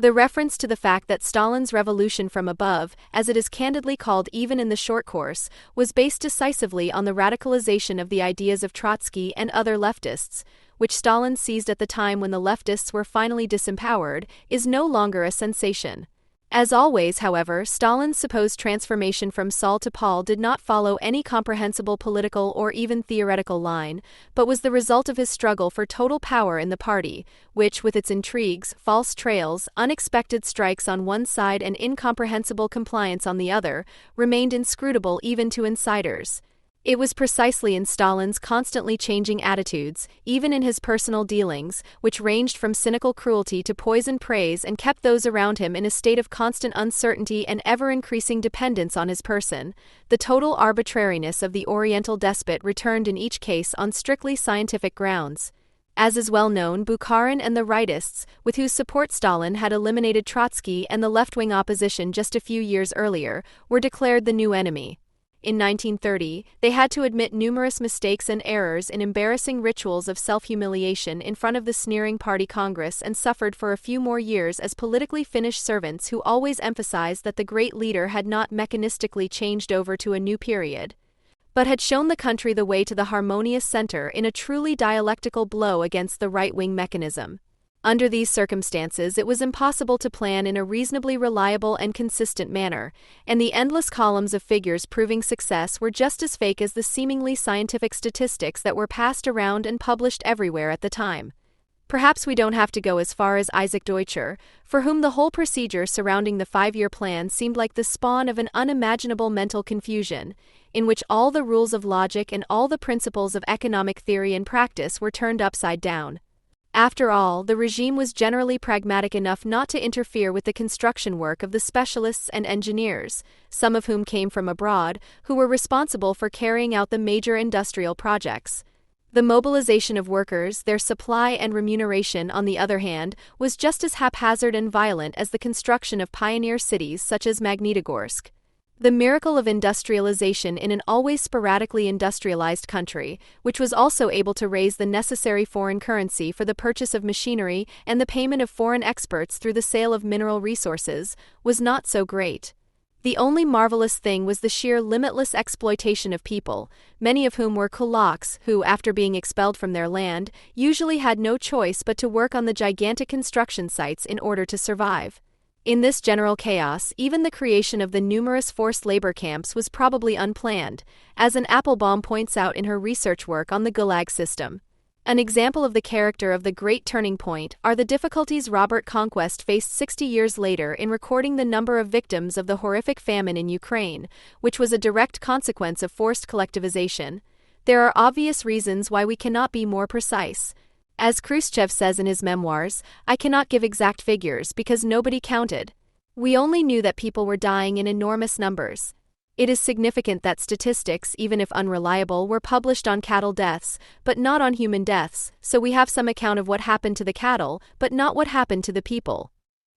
Speaker 1: The reference to the fact that Stalin's revolution from above, as it is candidly called even in the short course, was based decisively on the radicalization of the ideas of Trotsky and other leftists, which Stalin seized at the time when the leftists were finally disempowered, is no longer a sensation. As always, however, Stalin's supposed transformation from Saul to Paul did not follow any comprehensible political or even theoretical line, but was the result of his struggle for total power in the party, which, with its intrigues, false trails, unexpected strikes on one side and incomprehensible compliance on the other, remained inscrutable even to insiders. It was precisely in Stalin's constantly changing attitudes, even in his personal dealings, which ranged from cynical cruelty to poisoned praise and kept those around him in a state of constant uncertainty and ever-increasing dependence on his person. The total arbitrariness of the Oriental despot returned in each case on strictly scientific grounds. As is well known, Bukharin and the rightists, with whose support Stalin had eliminated Trotsky and the left-wing opposition just a few years earlier, were declared the new enemy. In 1930, they had to admit numerous mistakes and errors in embarrassing rituals of self-humiliation in front of the sneering party Congress and suffered for a few more years as politically finished servants who always emphasized that the great leader had not mechanistically changed over to a new period, but had shown the country the way to the harmonious center in a truly dialectical blow against the right-wing mechanism. Under these circumstances, it was impossible to plan in a reasonably reliable and consistent manner, and the endless columns of figures proving success were just as fake as the seemingly scientific statistics that were passed around and published everywhere at the time. Perhaps we don't have to go as far as Isaac Deutscher, for whom the whole procedure surrounding the 5-year plan seemed like the spawn of an unimaginable mental confusion, in which all the rules of logic and all the principles of economic theory and practice were turned upside down. After all, the regime was generally pragmatic enough not to interfere with the construction work of the specialists and engineers, some of whom came from abroad, who were responsible for carrying out the major industrial projects. The mobilization of workers, their supply and remuneration, on the other hand, was just as haphazard and violent as the construction of pioneer cities such as Magnitogorsk. The miracle of industrialization in an always sporadically industrialized country, which was also able to raise the necessary foreign currency for the purchase of machinery and the payment of foreign experts through the sale of mineral resources, was not so great. The only marvelous thing was the sheer limitless exploitation of people, many of whom were kulaks who, after being expelled from their land, usually had no choice but to work on the gigantic construction sites in order to survive. In this general chaos, even the creation of the numerous forced labor camps was probably unplanned, as Anne Applebaum points out in her research work on the Gulag system. An example of the character of the Great Turning Point are the difficulties Robert Conquest faced 60 years later in recording the number of victims of the horrific famine in Ukraine, which was a direct consequence of forced collectivization. There are obvious reasons why we cannot be more precise. As Khrushchev says in his memoirs, "I cannot give exact figures because nobody counted. We only knew that people were dying in enormous numbers." It is significant that statistics, even if unreliable, were published on cattle deaths, but not on human deaths, so we have some account of what happened to the cattle, but not what happened to the people.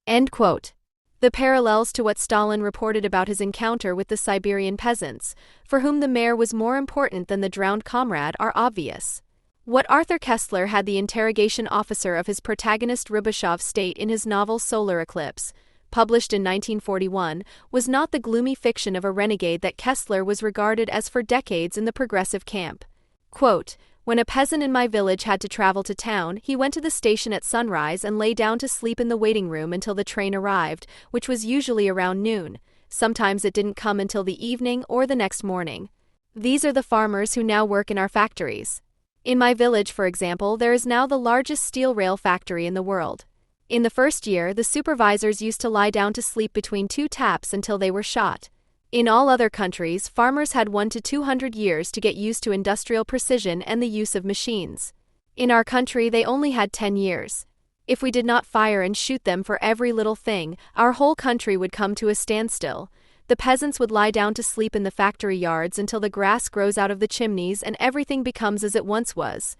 Speaker 1: End quote. The parallels to what Stalin reported about his encounter with the Siberian peasants, for whom the mare was more important than the drowned comrade, are obvious. What Arthur Koestler had the interrogation officer of his protagonist Rubashov state in his novel Solar Eclipse, published in 1941, was not the gloomy fiction of a renegade that Koestler was regarded as for decades in the progressive camp. Quote, "When a peasant in my village had to travel to town, he went to the station at sunrise and lay down to sleep in the waiting room until the train arrived, which was usually around noon. Sometimes it didn't come until the evening or the next morning. These are the farmers who now work in our factories. In my village, for example, there is now the largest steel rail factory in the world. In the first year, the supervisors used to lie down to sleep between two taps until they were shot. In all other countries, farmers had 1 to 200 years to get used to industrial precision and the use of machines. In our country, they only had 10 years. If we did not fire and shoot them for every little thing, our whole country would come to a standstill. The peasants would lie down to sleep in the factory yards until the grass grows out of the chimneys and everything becomes as it once was.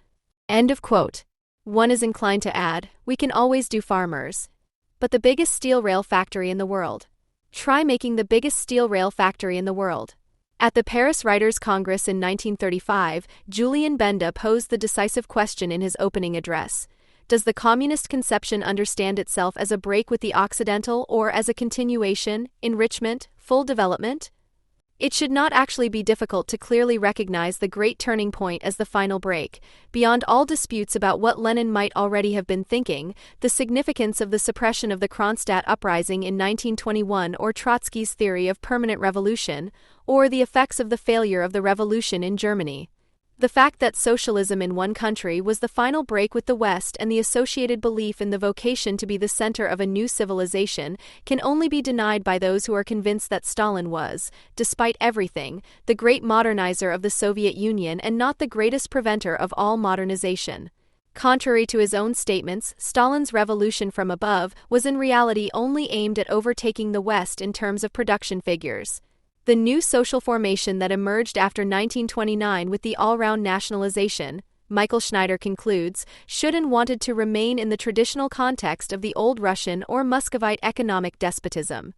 Speaker 1: End of quote. One is inclined to add, we can always do farmers. But the biggest steel rail factory in the world. Try making the biggest steel rail factory in the world. At the Paris Writers' Congress in 1935, Julien Benda posed the decisive question in his opening address. Does the communist conception understand itself as a break with the Occidental or as a continuation, enrichment, full development? It should not actually be difficult to clearly recognize the great turning point as the final break. Beyond all disputes about what Lenin might already have been thinking, the significance of the suppression of the Kronstadt uprising in 1921 or Trotsky's theory of permanent revolution, or the effects of the failure of the revolution in Germany. The fact that socialism in one country was the final break with the West and the associated belief in the vocation to be the center of a new civilization can only be denied by those who are convinced that Stalin was, despite everything, the great modernizer of the Soviet Union and not the greatest preventer of all modernization. Contrary to his own statements, Stalin's revolution from above was in reality only aimed at overtaking the West in terms of production figures. The new social formation that emerged after 1929 with the all-round nationalization, Michael Schneider concludes, should and wanted to remain in the traditional context of the old Russian or Muscovite economic despotism.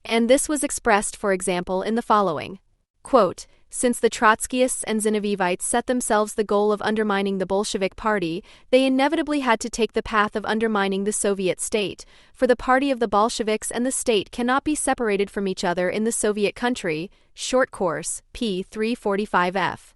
Speaker 1: And this was expressed, for example, in the following, quote, since the Trotskyists and Zinovivites set themselves the goal of undermining the Bolshevik Party, they inevitably had to take the path of undermining the Soviet state, for the party of the Bolsheviks and the state cannot be separated from each other in the Soviet country. Short course, p. 345f.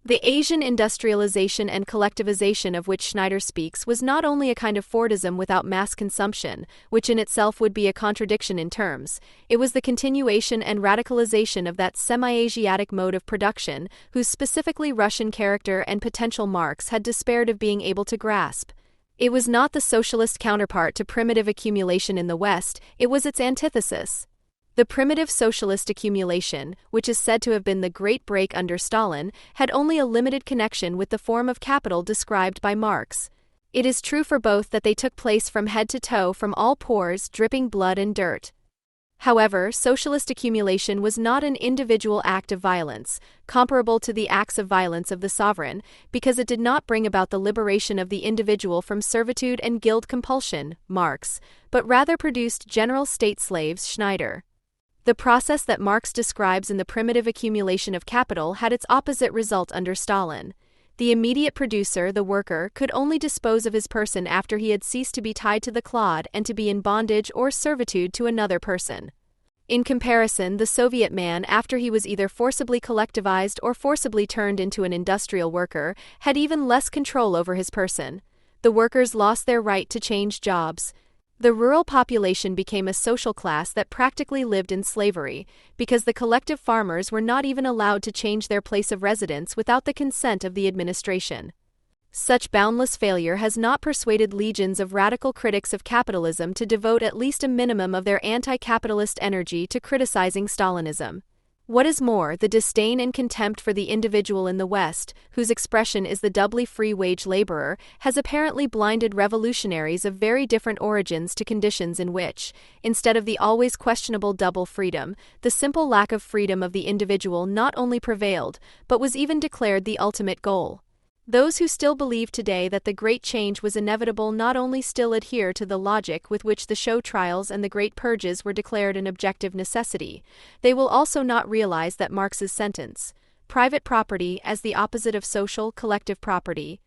Speaker 1: The Asian industrialization and collectivization of which Schneider speaks was not only a kind of Fordism without mass consumption, which in itself would be a contradiction in terms, it was the continuation and radicalization of that semi-Asiatic mode of production whose specifically Russian character and potential Marx had despaired of being able to grasp. It was not the socialist counterpart to primitive accumulation in the West, it was its antithesis. The primitive socialist accumulation, which is said to have been the great break under Stalin, had only a limited connection with the form of capital described by Marx. It is true for both that they took place from head to toe from all pores dripping blood and dirt. However, socialist accumulation was not an individual act of violence, comparable to the acts of violence of the sovereign, because it did not bring about the liberation of the individual from servitude and guild compulsion, Marx, but rather produced general state slaves, Schneider. The process that Marx describes in the primitive accumulation of capital had its opposite result under Stalin. The immediate producer, the worker, could only dispose of his person after he had ceased to be tied to the clod and to be in bondage or servitude to another person. In comparison, the Soviet man, after he was either forcibly collectivized or forcibly turned into an industrial worker, had even less control over his person. The workers lost their right to change jobs. The rural population became a social class that practically lived in slavery, because the collective farmers were not even allowed to change their place of residence without the consent of the administration. Such boundless failure has not persuaded legions of radical critics of capitalism to devote at least a minimum of their anti-capitalist energy to criticizing Stalinism. What is more, the disdain and contempt for the individual in the West, whose expression is the doubly free wage laborer, has apparently blinded revolutionaries of very different origins to conditions in which, instead of the always questionable double freedom, the simple lack of freedom of the individual not only prevailed, but was even declared the ultimate goal. Those who still believe today that the great change was inevitable not only still adhere to the logic with which the show trials and the great purges were declared an objective necessity, they will also not realize that Marx's sentence, private property as the opposite of social, collective property,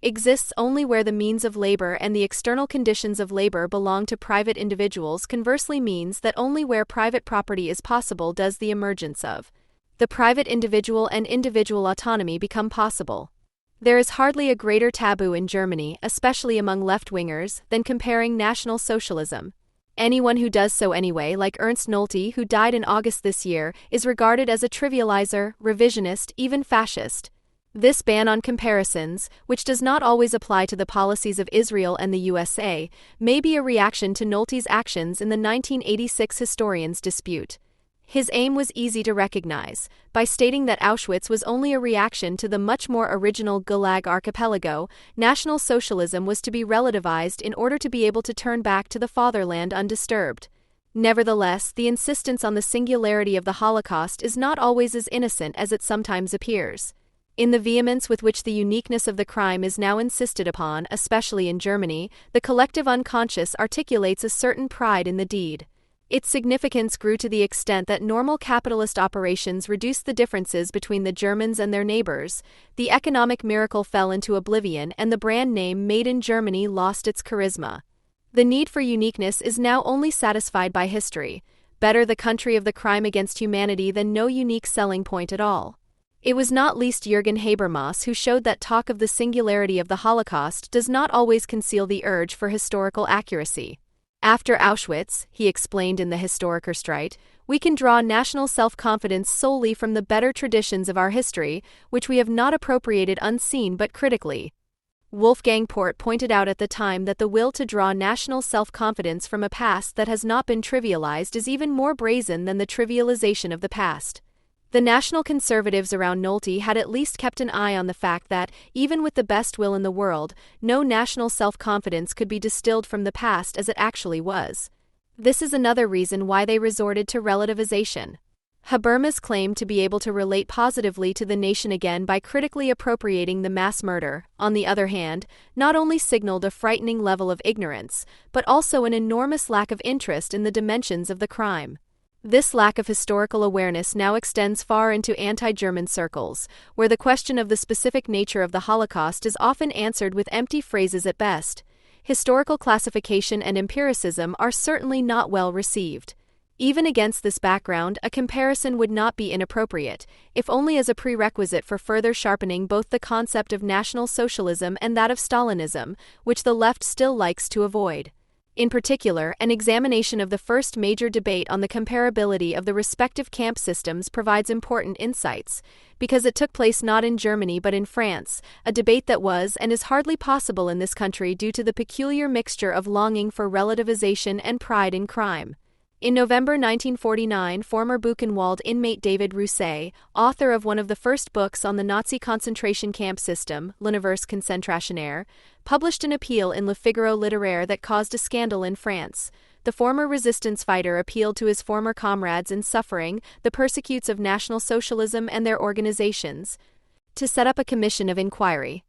Speaker 1: exists only where the means of labor and the external conditions of labor belong to private individuals conversely means that only where private property is possible does the emergence of the private individual and individual autonomy become possible. There is hardly a greater taboo in Germany, especially among left-wingers, than comparing National Socialism. Anyone who does so anyway, like Ernst Nolte, who died in August this year, is regarded as a trivializer, revisionist, even fascist. This ban on comparisons, which does not always apply to the policies of Israel and the USA, may be a reaction to Nolte's actions in the 1986 historians' dispute. His aim was easy to recognize, by stating that Auschwitz was only a reaction to the much more original Gulag archipelago. National Socialism was to be relativized in order to be able to turn back to the fatherland undisturbed. Nevertheless, the insistence on the singularity of the Holocaust is not always as innocent as it sometimes appears. In the vehemence with which the uniqueness of the crime is now insisted upon, especially in Germany, the collective unconscious articulates a certain pride in the deed. Its significance grew to the extent that normal capitalist operations reduced the differences between the Germans and their neighbors, the economic miracle fell into oblivion, and the brand name Made in Germany lost its charisma. The need for uniqueness is now only satisfied by history. Better the country of the crime against humanity than no unique selling point at all. It was not least Jürgen Habermas who showed that talk of the singularity of the Holocaust does not always conceal the urge for historical accuracy. After Auschwitz, he explained in the Historiker Streit, we can draw national self-confidence solely from the better traditions of our history, which we have not appropriated unseen but critically. Wolfgang Port pointed out at the time that the will to draw national self-confidence from a past that has not been trivialized is even more brazen than the trivialization of the past. The national conservatives around Nolte had at least kept an eye on the fact that, even with the best will in the world, no national self-confidence could be distilled from the past as it actually was. This is another reason why they resorted to relativization. Habermas claimed to be able to relate positively to the nation again by critically appropriating the mass murder, on the other hand, not only signaled a frightening level of ignorance, but also an enormous lack of interest in the dimensions of the crime. This lack of historical awareness now extends far into anti-German circles, where the question of the specific nature of the Holocaust is often answered with empty phrases at best. Historical classification and empiricism are certainly not well received. Even against this background, a comparison would not be inappropriate, if only as a prerequisite for further sharpening both the concept of National Socialism and that of Stalinism, which the left still likes to avoid. In particular, an examination of the first major debate on the comparability of the respective camp systems provides important insights, because it took place not in Germany but in France, a debate that was and is hardly possible in this country due to the peculiar mixture of longing for relativization and pride in crime. In November 1949, former Buchenwald inmate David Rousset, author of one of the first books on the Nazi concentration camp system, L'Univers Concentrationnaire, published an appeal in Le Figaro Littéraire that caused a scandal in France. The former resistance fighter appealed to his former comrades in suffering, the persecutes of National Socialism and their organizations, to set up a commission of inquiry.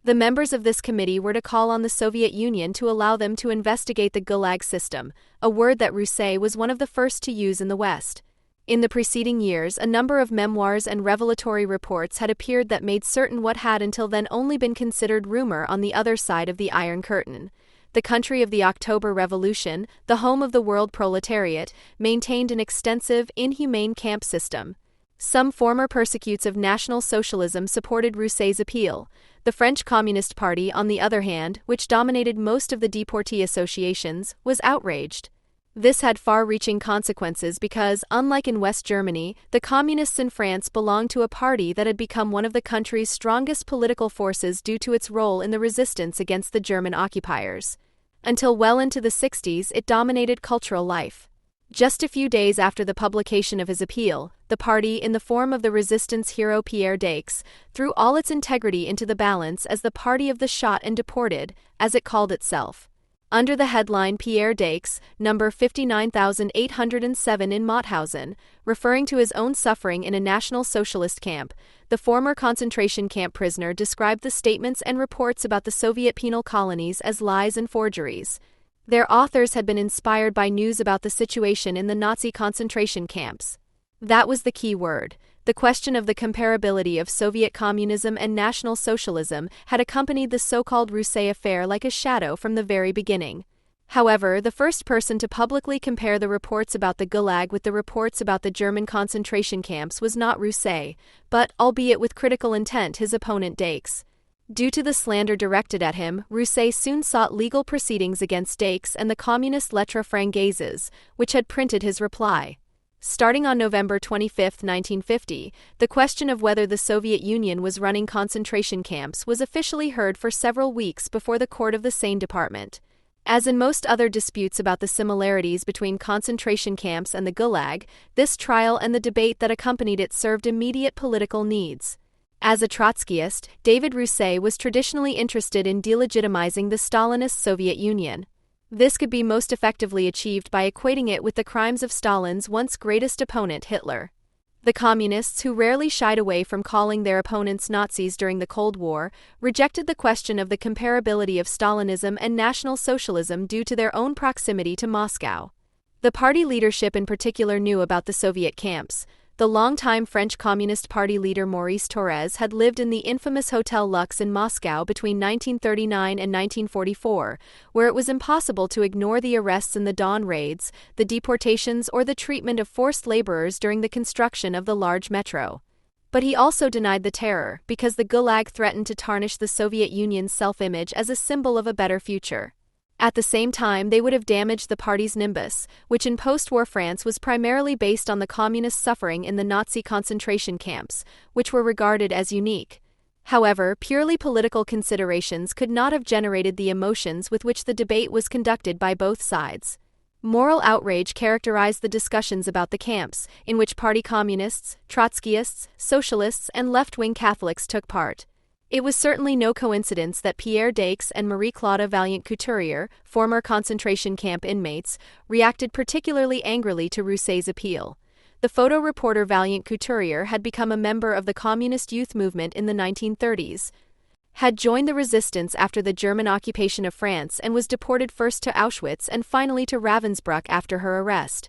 Speaker 1: The members of this committee were to call on the Soviet Union to allow them to investigate the Gulag system, a word that Rousset was one of the first to use in the West. In the preceding years, a number of memoirs and revelatory reports had appeared that made certain what had until then only been considered rumor on the other side of the Iron Curtain. The country of the October Revolution, the home of the world proletariat, maintained an extensive, inhumane camp system. Some former persecutes of National Socialism supported Rousset's appeal. The French Communist Party, on the other hand, which dominated most of the deportee associations, was outraged. This had far-reaching consequences because, unlike in West Germany, the Communists in France belonged to a party that had become one of the country's strongest political forces due to its role in the resistance against the German occupiers. Until well into the 60s, it dominated cultural life. Just a few days after the publication of his appeal, the party, in the form of the resistance hero Pierre Daix, threw all its integrity into the balance as the party of the shot and deported, as it called itself. Under the headline Pierre Daix, number 59807 in Mauthausen, referring to his own suffering in a National Socialist camp, the former concentration camp prisoner described the statements and reports about the Soviet penal colonies as lies and forgeries. Their authors had been inspired by news about the situation in the Nazi concentration camps. That was the key word. The question of the comparability of Soviet communism and National Socialism had accompanied the so-called Rousset affair like a shadow from the very beginning. However, the first person to publicly compare the reports about the Gulag with the reports about the German concentration camps was not Rousset, but, albeit with critical intent, his opponent Daix. Due to the slander directed at him, Rousset soon sought legal proceedings against Daix and the communist Lettres Frangaises, which had printed his reply. Starting on November 25, 1950, the question of whether the Soviet Union was running concentration camps was officially heard for several weeks before the court of the Seine Department. As in most other disputes about the similarities between concentration camps and the Gulag, this trial and the debate that accompanied it served immediate political needs. As a Trotskyist, David Rousset was traditionally interested in delegitimizing the Stalinist Soviet Union. This could be most effectively achieved by equating it with the crimes of Stalin's once greatest opponent, Hitler. The communists, who rarely shied away from calling their opponents Nazis during the Cold War, rejected the question of the comparability of Stalinism and National Socialism due to their own proximity to Moscow. The party leadership in particular knew about the Soviet camps. The longtime French Communist Party leader Maurice Thorez had lived in the infamous Hotel Lux in Moscow between 1939 and 1944, where it was impossible to ignore the arrests in the Don raids, the deportations, or the treatment of forced laborers during the construction of the large metro. But he also denied the terror, because the Gulag threatened to tarnish the Soviet Union's self-image as a symbol of a better future. At the same time, they would have damaged the party's nimbus, which in post-war France was primarily based on the communist suffering in the Nazi concentration camps, which were regarded as unique. However, purely political considerations could not have generated the emotions with which the debate was conducted by both sides. Moral outrage characterized the discussions about the camps, in which party communists, Trotskyists, socialists, and left-wing Catholics took part. It was certainly no coincidence that Pierre Daix and Marie-Claude Vaillant-Couturier, former concentration camp inmates, reacted particularly angrily to Rousset's appeal. The photo reporter Vaillant-Couturier had become a member of the communist youth movement in the 1930s, had joined the resistance after the German occupation of France and was deported first to Auschwitz and finally to Ravensbrück after her arrest.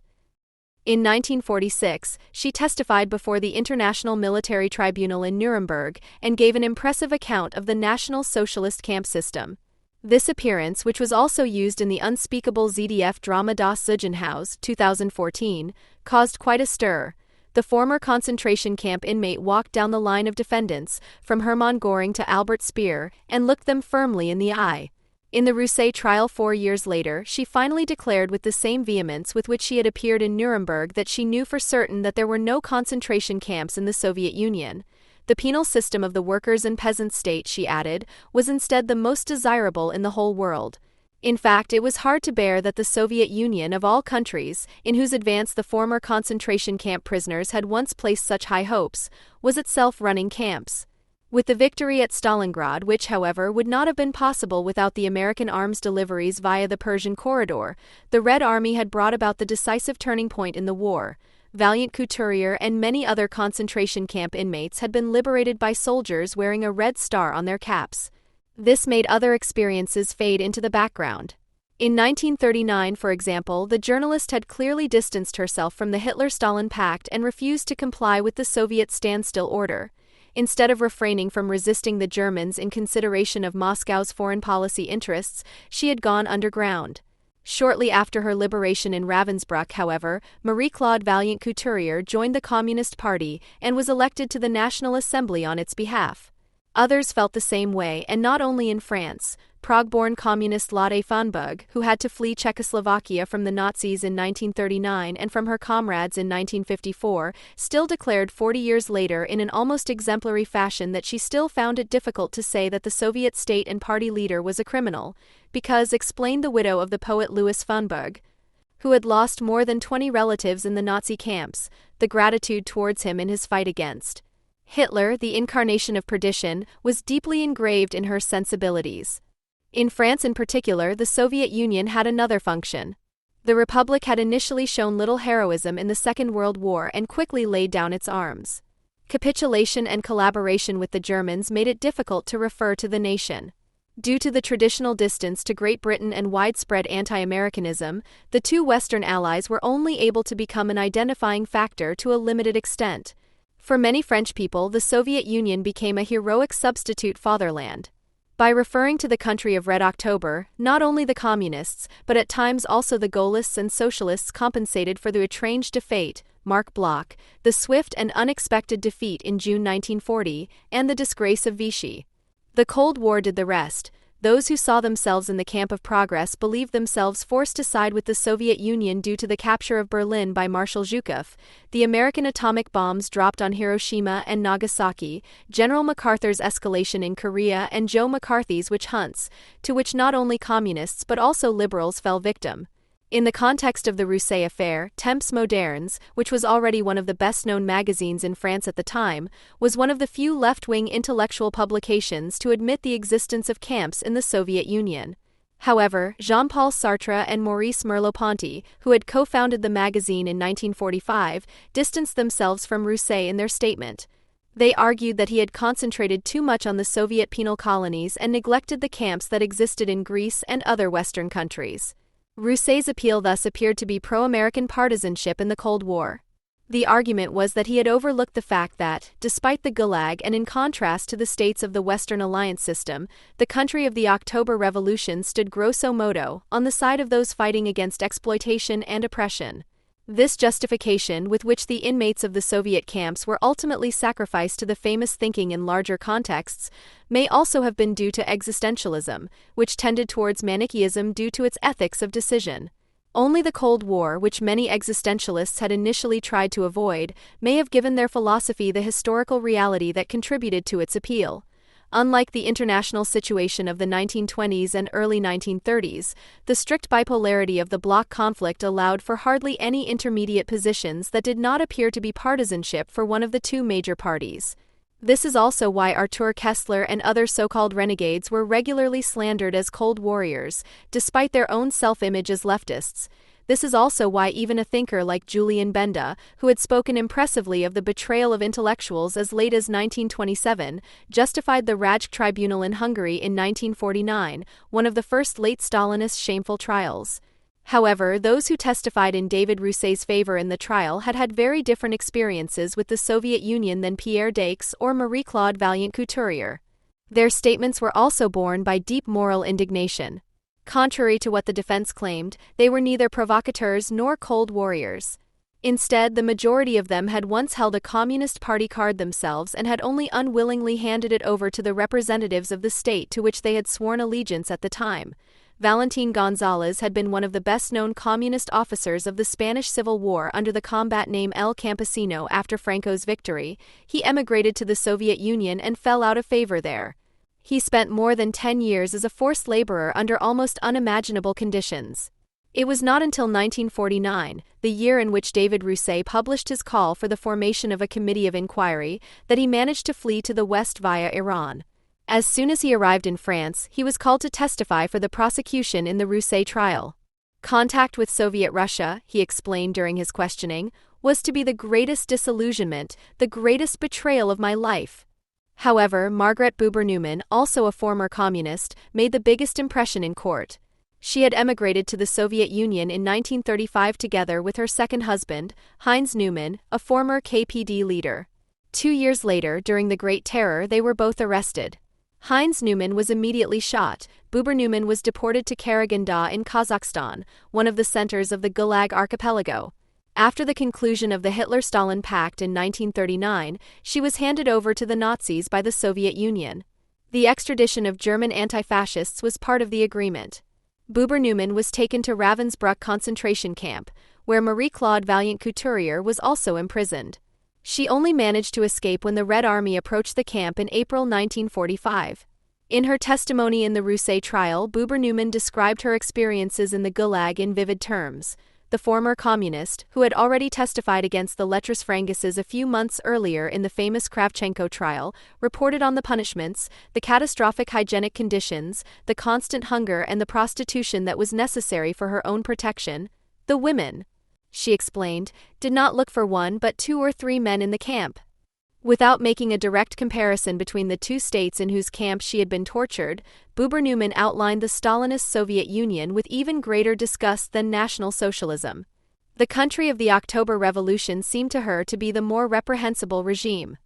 Speaker 1: In 1946, she testified before the International Military Tribunal in Nuremberg and gave an impressive account of the National Socialist camp system. This appearance, which was also used in the unspeakable ZDF drama Das Ziegenhaus, 2014, caused quite a stir. The former concentration camp inmate walked down the line of defendants, from Hermann Göring to Albert Speer, and looked them firmly in the eye. In the Rousset trial 4 years later, she finally declared with the same vehemence with which she had appeared in Nuremberg that she knew for certain that there were no concentration camps in the Soviet Union. The penal system of the workers' and peasants' state, she added, was instead the most desirable in the whole world. In fact, it was hard to bear that the Soviet Union, of all countries, in whose advance the former concentration camp prisoners had once placed such high hopes, was itself running camps. With the victory at Stalingrad, which, however, would not have been possible without the American arms deliveries via the Persian Corridor, the Red Army had brought about the decisive turning point in the war. Vaillant-Couturier and many other concentration camp inmates had been liberated by soldiers wearing a red star on their caps. This made other experiences fade into the background. In 1939, for example, the journalist had clearly distanced herself from the Hitler-Stalin Pact and refused to comply with the Soviet standstill order. Instead of refraining from resisting the Germans in consideration of Moscow's foreign policy interests, she had gone underground. Shortly after her liberation in Ravensbrück, however, Marie-Claude Vaillant-Couturier joined the Communist Party and was elected to the National Assembly on its behalf. Others felt the same way, and not only in France. Prague-born communist Lotte Fönberg, who had to flee Czechoslovakia from the Nazis in 1939 and from her comrades in 1954, still declared 40 years later in an almost exemplary fashion that she still found it difficult to say that the Soviet state and party leader was a criminal, because, explained the widow of the poet Louis Fönberg, who had lost more than 20 relatives in the Nazi camps, the gratitude towards him in his fight against Hitler, the incarnation of perdition, was deeply engraved in her sensibilities. In France in particular, the Soviet Union had another function. The Republic had initially shown little heroism in the Second World War and quickly laid down its arms. Capitulation and collaboration with the Germans made it difficult to refer to the nation. Due to the traditional distance to Great Britain and widespread anti-Americanism, the two Western allies were only able to become an identifying factor to a limited extent. For many French people, the Soviet Union became a heroic substitute fatherland. By referring to the country of Red October, not only the communists, but at times also the Gaullists and socialists compensated for the étrange defeat, Marc Bloch, the swift and unexpected defeat in June 1940, and the disgrace of Vichy. The Cold War did the rest. those who saw themselves in the camp of progress believed themselves forced to side with the Soviet Union due to the capture of Berlin by Marshal Zhukov, the American atomic bombs dropped on Hiroshima and Nagasaki, General MacArthur's escalation in Korea, and Joe McCarthy's witch hunts, to which not only communists but also liberals fell victim. In the context of the Rousset affair, Temps Modernes, which was already one of the best-known magazines in France at the time, was one of the few left-wing intellectual publications to admit the existence of camps in the Soviet Union. However, Jean-Paul Sartre and Maurice Merleau-Ponty, who had co-founded the magazine in 1945, distanced themselves from Rousset in their statement. They argued that he had concentrated too much on the Soviet penal colonies and neglected the camps that existed in Greece and other Western countries. Rousset's appeal thus appeared to be pro-American partisanship in the Cold War. The argument was that he had overlooked the fact that, despite the Gulag and in contrast to the states of the Western Alliance system, the country of the October Revolution stood grosso modo on the side of those fighting against exploitation and oppression. This justification with which the inmates of the Soviet camps were ultimately sacrificed to the famous thinking in larger contexts may also have been due to existentialism, which tended towards Manichaeism due to its ethics of decision. Only the Cold War, which many existentialists had initially tried to avoid, may have given their philosophy the historical reality that contributed to its appeal. Unlike the international situation of the 1920s and early 1930s, the strict bipolarity of the bloc conflict allowed for hardly any intermediate positions that did not appear to be partisanship for one of the two major parties. This is also why Artur Kessler and other so-called renegades were regularly slandered as Cold Warriors, despite their own self-image as leftists. This is also why even a thinker like Julian Benda, who had spoken impressively of the betrayal of intellectuals as late as 1927, justified the Rajk Tribunal in Hungary in 1949, one of the first late Stalinist shameful trials. However, those who testified in David Rousset's favor in the trial had had very different experiences with the Soviet Union than Pierre Daix or Marie-Claude Vaillant-Couturier. Their statements were also borne by deep moral indignation. Contrary to what the defense claimed, they were neither provocateurs nor Cold Warriors. Instead, the majority of them had once held a Communist Party card themselves and had only unwillingly handed it over to the representatives of the state to which they had sworn allegiance at the time. Valentin González had been one of the best-known communist officers of the Spanish Civil War under the combat name El Campesino. After Franco's victory, he emigrated to the Soviet Union and fell out of favor there. He spent more than 10 years as a forced laborer under almost unimaginable conditions. It was not until 1949, the year in which David Rousset published his call for the formation of a committee of inquiry, that he managed to flee to the West via Iran. As soon as he arrived in France, he was called to testify for the prosecution in the Rousset trial. Contact with Soviet Russia, he explained during his questioning, was to be the greatest disillusionment, the greatest betrayal of my life. However, Margaret Buber-Newman, also a former communist, made the biggest impression in court. She had emigrated to the Soviet Union in 1935 together with her second husband, Heinz Newman, a former KPD leader. 2 years later, during the Great Terror, they were both arrested. Heinz Newman was immediately shot. Buber-Newman was deported to Karaganda in Kazakhstan, one of the centers of the Gulag archipelago. After the conclusion of the Hitler-Stalin Pact in 1939, she was handed over to the Nazis by the Soviet Union. The extradition of German anti-fascists was part of the agreement. Buber-Newman was taken to Ravensbrück concentration camp, where Marie-Claude Vaillant-Couturier was also imprisoned. She only managed to escape when the Red Army approached the camp in April 1945. In her testimony in the Rousset trial, Buber-Newman described her experiences in the Gulag in vivid terms. The former communist, who had already testified against the Lettres Franguises a few months earlier in the famous Kravchenko trial, reported on the punishments, the catastrophic hygienic conditions, the constant hunger and the prostitution that was necessary for her own protection. The women, she explained, did not look for one but 2 or 3 men in the camp. Without making a direct comparison between the two states in whose camps she had been tortured, Buber-Newman outlined the Stalinist Soviet Union with even greater disgust than National Socialism. The country of the October Revolution seemed to her to be the more reprehensible regime.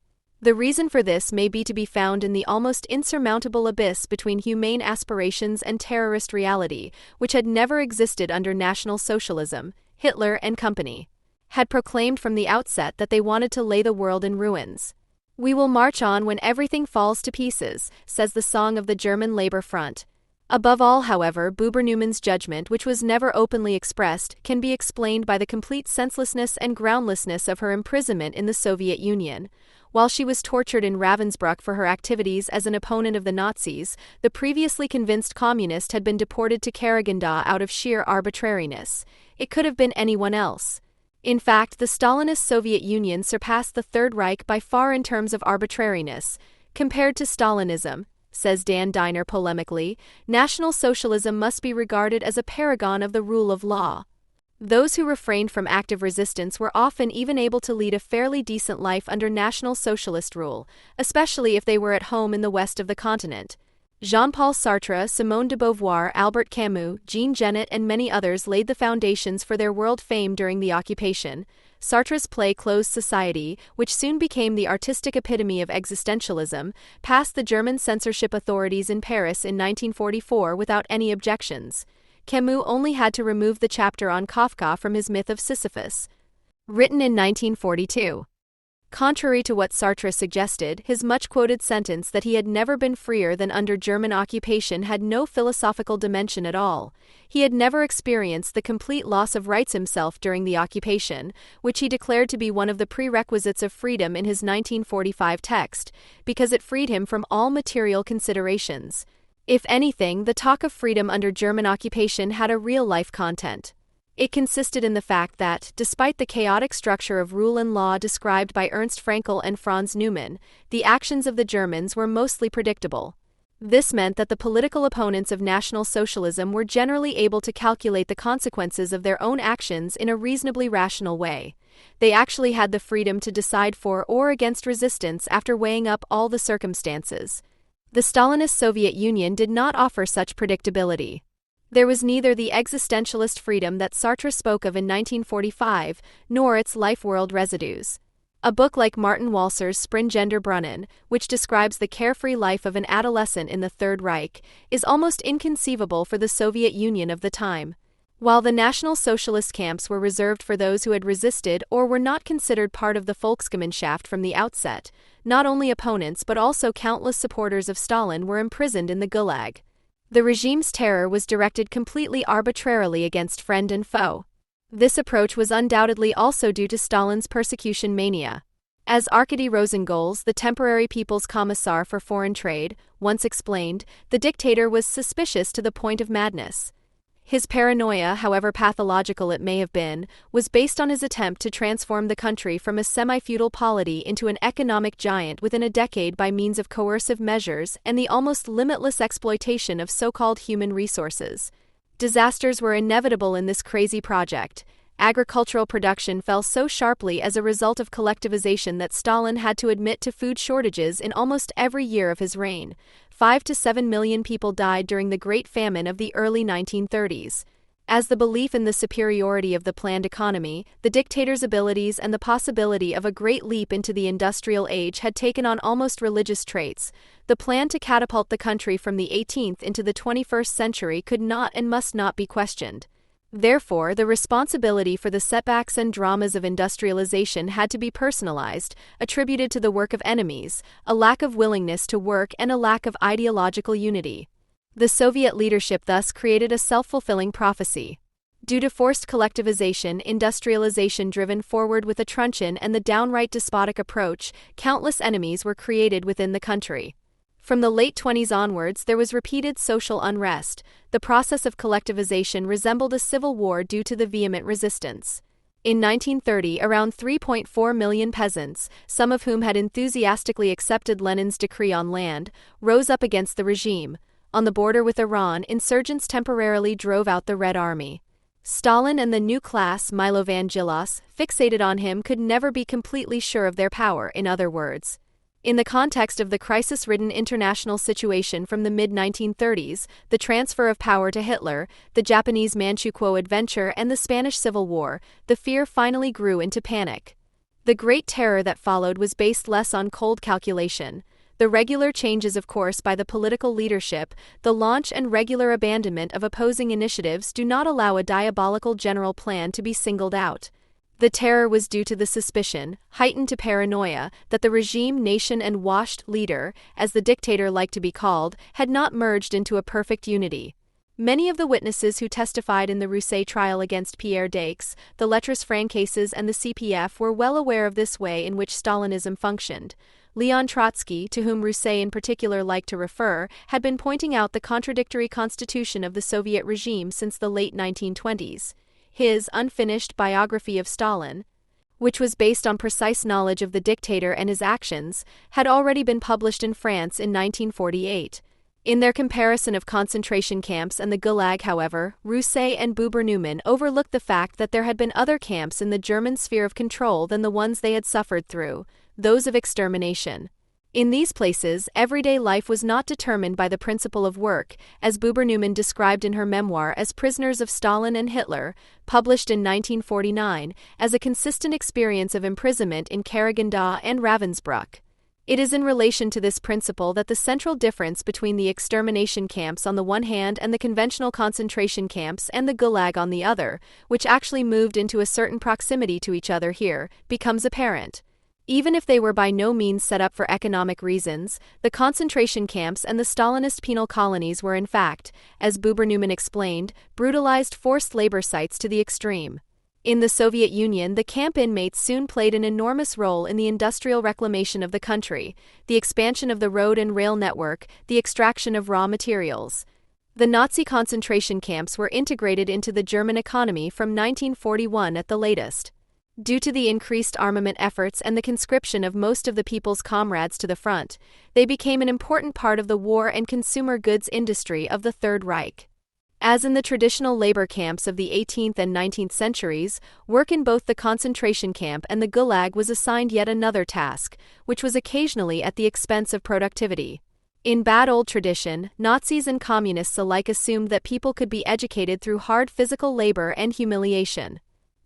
Speaker 1: The reason for this may be to be found in the almost insurmountable abyss between humane aspirations and terrorist reality, which had never existed under National Socialism. Hitler and company had proclaimed from the outset that they wanted to lay the world in ruins. "We will march on when everything falls to pieces," says the song of the German Labour Front. Above all, however, Buber-Neumann's judgment, which was never openly expressed, can be explained by the complete senselessness and groundlessness of her imprisonment in the Soviet Union. While she was tortured in Ravensbrück for her activities as an opponent of the Nazis, the previously convinced communist had been deported to Karaganda out of sheer arbitrariness. It could have been anyone else. In fact, the Stalinist Soviet Union surpassed the Third Reich by far in terms of arbitrariness. Compared to Stalinism, says Dan Diner polemically, National Socialism must be regarded as a paragon of the rule of law. Those who refrained from active resistance were often even able to lead a fairly decent life under National Socialist rule, especially if they were at home in the west of the continent. Jean-Paul Sartre, Simone de Beauvoir, Albert Camus, Jean Genet, and many others laid the foundations for their world fame during the occupation. Sartre's play Closed Society, which soon became the artistic epitome of existentialism, passed the German censorship authorities in Paris in 1944 without any objections. Camus only had to remove the chapter on Kafka from his myth of Sisyphus. Written in 1942. Contrary to what Sartre suggested, his much-quoted sentence that he had never been freer than under German occupation had no philosophical dimension at all. He had never experienced the complete loss of rights himself during the occupation, which he declared to be one of the prerequisites of freedom in his 1945 text, because it freed him from all material considerations. If anything, the talk of freedom under German occupation had a real-life content. It consisted in the fact that, despite the chaotic structure of rule and law described by Ernst Fraenkel and Franz Neumann, the actions of the Germans were mostly predictable. This meant that the political opponents of National Socialism were generally able to calculate the consequences of their own actions in a reasonably rational way. They actually had the freedom to decide for or against resistance after weighing up all the circumstances. The Stalinist Soviet Union did not offer such predictability. There was neither the existentialist freedom that Sartre spoke of in 1945, nor its life-world residues. A book like Martin Walser's Springender Brunnen, which describes the carefree life of an adolescent in the Third Reich, is almost inconceivable for the Soviet Union of the time. While the National Socialist camps were reserved for those who had resisted or were not considered part of the Volksgemeinschaft from the outset, not only opponents but also countless supporters of Stalin were imprisoned in the Gulag. The regime's terror was directed completely arbitrarily against friend and foe. This approach was undoubtedly also due to Stalin's persecution mania. As Arkady Rosengols, the temporary People's Commissar for Foreign Trade, once explained, the dictator was suspicious to the point of madness. His paranoia, however pathological it may have been, was based on his attempt to transform the country from a semi-feudal polity into an economic giant within a decade by means of coercive measures and the almost limitless exploitation of so-called human resources. Disasters were inevitable in this crazy project. Agricultural production fell so sharply as a result of collectivization that Stalin had to admit to food shortages in almost every year of his reign. 5 to 7 million people died during the Great Famine of the early 1930s. As the belief in the superiority of the planned economy, the dictator's abilities, and the possibility of a great leap into the industrial age had taken on almost religious traits, the plan to catapult the country from the 18th into the 21st century could not and must not be questioned. Therefore, the responsibility for the setbacks and dramas of industrialization had to be personalized, attributed to the work of enemies, a lack of willingness to work, and a lack of ideological unity. The Soviet leadership thus created a self-fulfilling prophecy. Due to forced collectivization, industrialization driven forward with a truncheon and the downright despotic approach, countless enemies were created within the country. From the late 20s onwards, there was repeated social unrest. The process of collectivization resembled a civil war due to the vehement resistance. In 1930, around 3.4 million peasants, some of whom had enthusiastically accepted Lenin's decree on land, rose up against the regime. On the border with Iran, insurgents temporarily drove out the Red Army. Stalin and the new class, Milovangelos, fixated on him, could never be completely sure of their power, in other words. In the context of the crisis-ridden international situation from the mid-1930s, the transfer of power to Hitler, the Japanese Manchukuo adventure, and the Spanish Civil War, the fear finally grew into panic. The Great Terror that followed was based less on cold calculation. The regular changes of course by the political leadership, the launch and regular abandonment of opposing initiatives do not allow a diabolical general plan to be singled out. The terror was due to the suspicion, heightened to paranoia, that the regime, nation, and washed leader, as the dictator liked to be called, had not merged into a perfect unity. Many of the witnesses who testified in the Rousset trial against Pierre Daix, the Lettres Francaises, and the CPF were well aware of this way in which Stalinism functioned. Leon Trotsky, to whom Rousset in particular liked to refer, had been pointing out the contradictory constitution of the Soviet regime since the late 1920s. His unfinished biography of Stalin, which was based on precise knowledge of the dictator and his actions, had already been published in France in 1948. In their comparison of concentration camps and the Gulag, however, Rousset and Buber-Newman overlooked the fact that there had been other camps in the German sphere of control than the ones they had suffered through, those of extermination. In these places, everyday life was not determined by the principle of work, as Buber-Newman described in her memoir As Prisoners of Stalin and Hitler, published in 1949, as a consistent experience of imprisonment in Karaganda and Ravensbrück. It is in relation to this principle that the central difference between the extermination camps on the one hand and the conventional concentration camps and the Gulag on the other, which actually moved into a certain proximity to each other here, becomes apparent. Even if they were by no means set up for economic reasons, the concentration camps and the Stalinist penal colonies were in fact, as Buber-Newman explained, brutalized forced labor sites to the extreme. In the Soviet Union, the camp inmates soon played an enormous role in the industrial reclamation of the country, the expansion of the road and rail network, the extraction of raw materials. The Nazi concentration camps were integrated into the German economy from 1941 at the latest. Due to the increased armament efforts and the conscription of most of the people's comrades to the front, they became an important part of the war and consumer goods industry of the Third Reich. As in the traditional labor camps of the 18th and 19th centuries, work in both the concentration camp and the Gulag was assigned yet another task, which was occasionally at the expense of productivity. In bad old tradition, Nazis and communists alike assumed that people could be educated through hard physical labor and humiliation.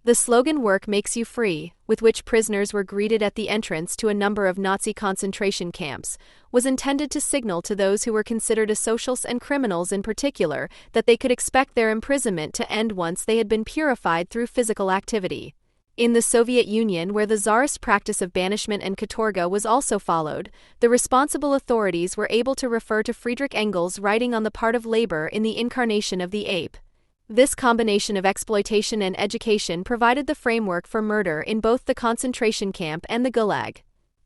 Speaker 1: The slogan "Work makes you free," with which prisoners were greeted at the entrance to a number of Nazi concentration camps, was intended to signal to those who were considered asocials and criminals in particular that they could expect their imprisonment to end once they had been purified through physical activity. In the Soviet Union, where the Tsarist practice of banishment and katorga was also followed, the responsible authorities were able to refer to Friedrich Engels' writing on the part of labor in The Incarnation of the Ape. This combination of exploitation and education provided the framework for murder in both the concentration camp and the Gulag.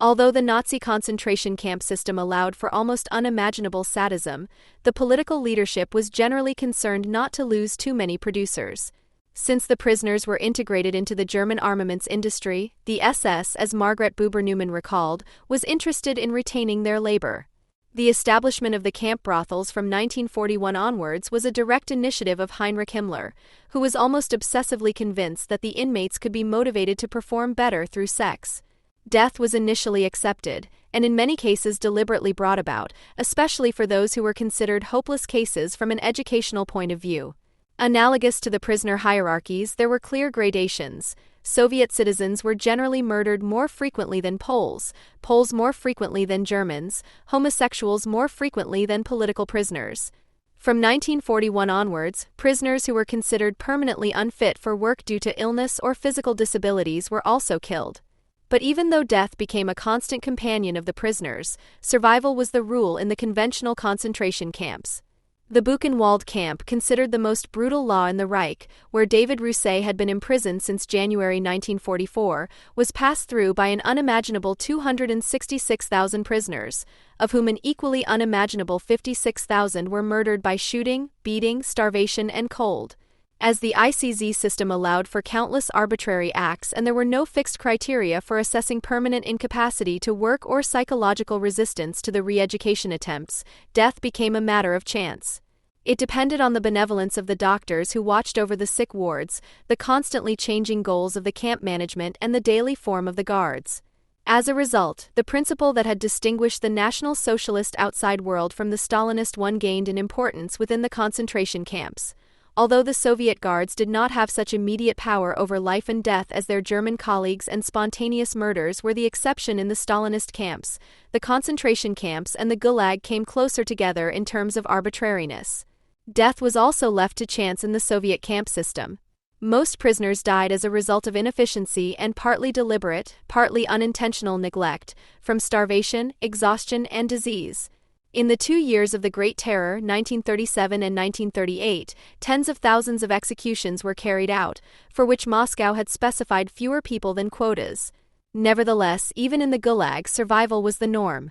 Speaker 1: Although the Nazi concentration camp system allowed for almost unimaginable sadism, the political leadership was generally concerned not to lose too many producers. Since the prisoners were integrated into the German armaments industry, the SS, as Margaret Buber-Newman recalled, was interested in retaining their labor. The establishment of the camp brothels from 1941 onwards was a direct initiative of Heinrich Himmler, who was almost obsessively convinced that the inmates could be motivated to perform better through sex. Death was initially accepted, and in many cases deliberately brought about, especially for those who were considered hopeless cases from an educational point of view. Analogous to the prisoner hierarchies, there were clear gradations. Soviet citizens were generally murdered more frequently than Poles, Poles more frequently than Germans, homosexuals more frequently than political prisoners. From 1941 onwards, prisoners who were considered permanently unfit for work due to illness or physical disabilities were also killed. But even though death became a constant companion of the prisoners, survival was the rule in the conventional concentration camps. The Buchenwald camp, considered the most brutal law in the Reich, where David Rousset had been imprisoned since January 1944, was passed through by an unimaginable 266,000 prisoners, of whom an equally unimaginable 56,000 were murdered by shooting, beating, starvation, and cold. As the ICZ system allowed for countless arbitrary acts and there were no fixed criteria for assessing permanent incapacity to work or psychological resistance to the re-education attempts, death became a matter of chance. It depended on the benevolence of the doctors who watched over the sick wards, the constantly changing goals of the camp management, and the daily form of the guards. As a result, the principle that had distinguished the National Socialist outside world from the Stalinist one gained in importance within the concentration camps. Although the Soviet guards did not have such immediate power over life and death as their German colleagues, and spontaneous murders were the exception in the Stalinist camps, the concentration camps and the Gulag came closer together in terms of arbitrariness. Death was also left to chance in the Soviet camp system. Most prisoners died as a result of inefficiency and partly deliberate, partly unintentional neglect, from starvation, exhaustion, and disease. In the 2 years of the Great Terror, 1937 and 1938, tens of thousands of executions were carried out, for which Moscow had specified fewer people than quotas. Nevertheless, even in the Gulag, survival was the norm.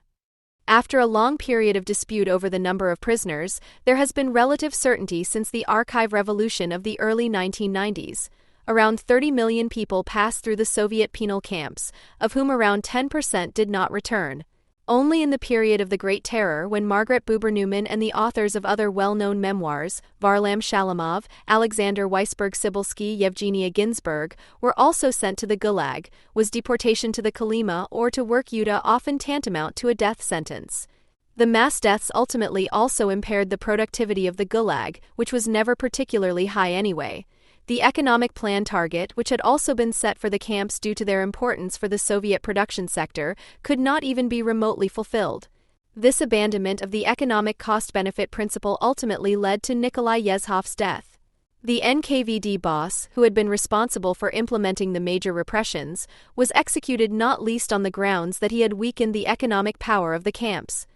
Speaker 1: After a long period of dispute over the number of prisoners, there has been relative certainty since the archive revolution of the early 1990s. Around 30 million people passed through the Soviet penal camps, of whom around 10% did not return. Only in the period of the Great Terror, when Margaret Buber-Newman and the authors of other well-known memoirs, Varlam Shalamov, Alexander Weisberg-Cybulski, Yevgenia Ginsburg, were also sent to the Gulag, was deportation to the Kolyma or to work Yuta often tantamount to a death sentence. The mass deaths ultimately also impaired the productivity of the Gulag, which was never particularly high anyway. The economic plan target, which had also been set for the camps due to their importance for the Soviet production sector, could not even be remotely fulfilled. This abandonment of the economic cost-benefit principle ultimately led to Nikolai Yezhov's death. The NKVD boss, who had been responsible for implementing the major repressions, was executed not least on the grounds that he had weakened the economic power of the camps.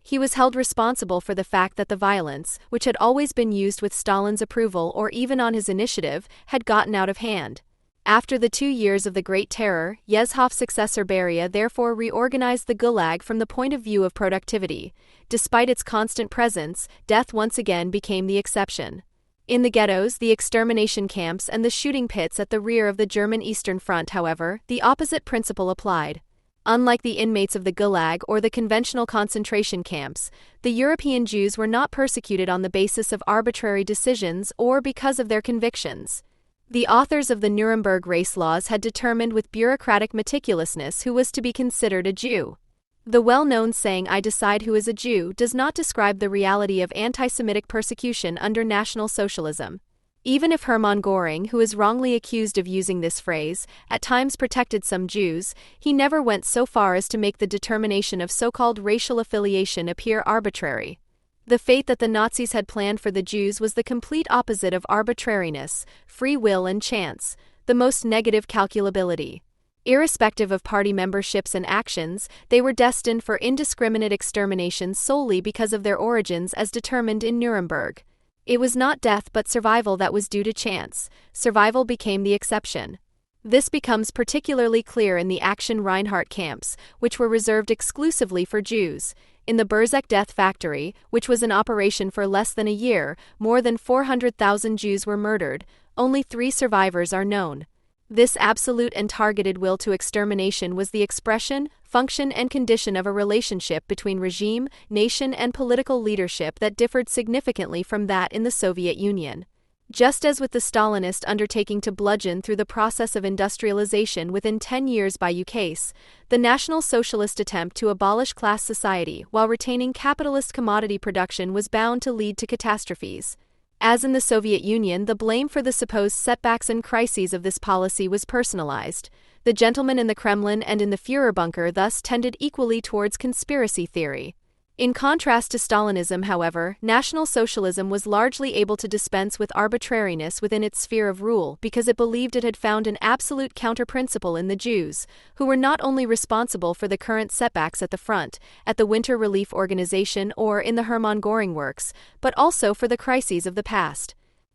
Speaker 1: He was held responsible for the fact that the violence, which had always been used with Stalin's approval or even on his initiative, had gotten out of hand. After the 2 years of the Great Terror, Yezhov's successor Beria therefore reorganized the Gulag from the point of view of productivity. Despite its constant presence, death once again became the exception. In the ghettos, the extermination camps, and the shooting pits at the rear of the German Eastern Front, however, the opposite principle applied. Unlike the inmates of the Gulag or the conventional concentration camps, the European Jews were not persecuted on the basis of arbitrary decisions or because of their convictions. The authors of the Nuremberg race laws had determined with bureaucratic meticulousness who was to be considered a Jew. The well-known saying "I decide who is a Jew" does not describe the reality of anti-Semitic persecution under National Socialism. Even if Hermann Göring, who is wrongly accused of using this phrase, at times protected some Jews, he never went so far as to make the determination of so-called racial affiliation appear arbitrary. The fate that the Nazis had planned for the Jews was the complete opposite of arbitrariness, free will and chance, the most negative calculability. Irrespective of party memberships and actions, they were destined for indiscriminate extermination solely because of their origins as determined in Nuremberg. It was not death but survival that was due to chance. Survival became the exception. This becomes particularly clear in the Action Reinhardt camps, which were reserved exclusively for Jews. In the Berzec death factory, which was in operation for less than a year, more than 400,000 Jews were murdered. Only 3 survivors are known. This absolute and targeted will to extermination was the expression, function, and condition of a relationship between regime, nation, and political leadership that differed significantly from that in the Soviet Union. Just as with the Stalinist undertaking to bludgeon through the process of industrialization within 10 years by ukase, the National Socialist attempt to abolish class society while retaining capitalist commodity production was bound to lead to catastrophes. As in the Soviet Union, the blame for the supposed setbacks and crises of this policy was personalized. The gentlemen in the Kremlin and in the Führer bunker thus tended equally towards conspiracy theory. In contrast to Stalinism, however, National Socialism was largely able to dispense with arbitrariness within its sphere of rule because it believed it had found an absolute counter-principle in the Jews, who were not only responsible for the current setbacks at the front, at the Winter Relief Organization or in the Hermann Göring works, but also for the crises of the past.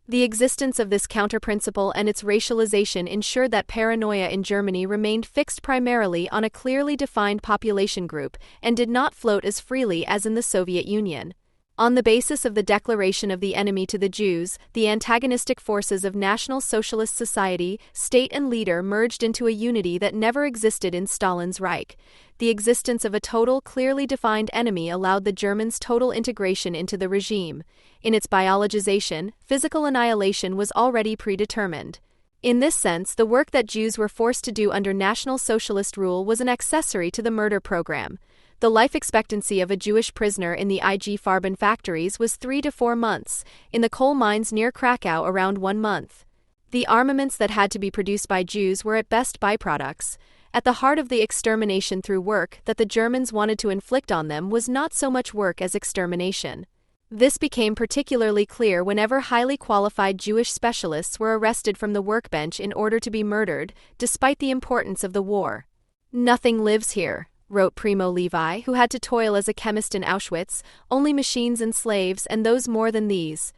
Speaker 1: The existence of this counter-principle and its racialization ensured that paranoia in Germany remained fixed primarily on a clearly defined population group and did not float as freely as in the Soviet Union. On the basis of the declaration of the enemy to the Jews, the antagonistic forces of National Socialist society, state and leader merged into a unity that never existed in Stalin's Reich. The existence of a total, clearly defined enemy allowed the Germans total integration into the regime. In its biologization, physical annihilation was already predetermined. In this sense, the work that Jews were forced to do under National Socialist rule was an accessory to the murder program. The life expectancy of a Jewish prisoner in the IG Farben factories was 3 to 4 months, in the coal mines near Krakow around 1 month. The armaments that had to be produced by Jews were at best byproducts. At the heart of the extermination through work that the Germans wanted to inflict on them was not so much work as extermination. This became particularly clear whenever highly qualified Jewish specialists were arrested from the workbench in order to be murdered, despite the importance of the war. "Nothing lives here," wrote Primo Levi, who had to toil as a chemist in Auschwitz, "only machines and slaves, and those more than these."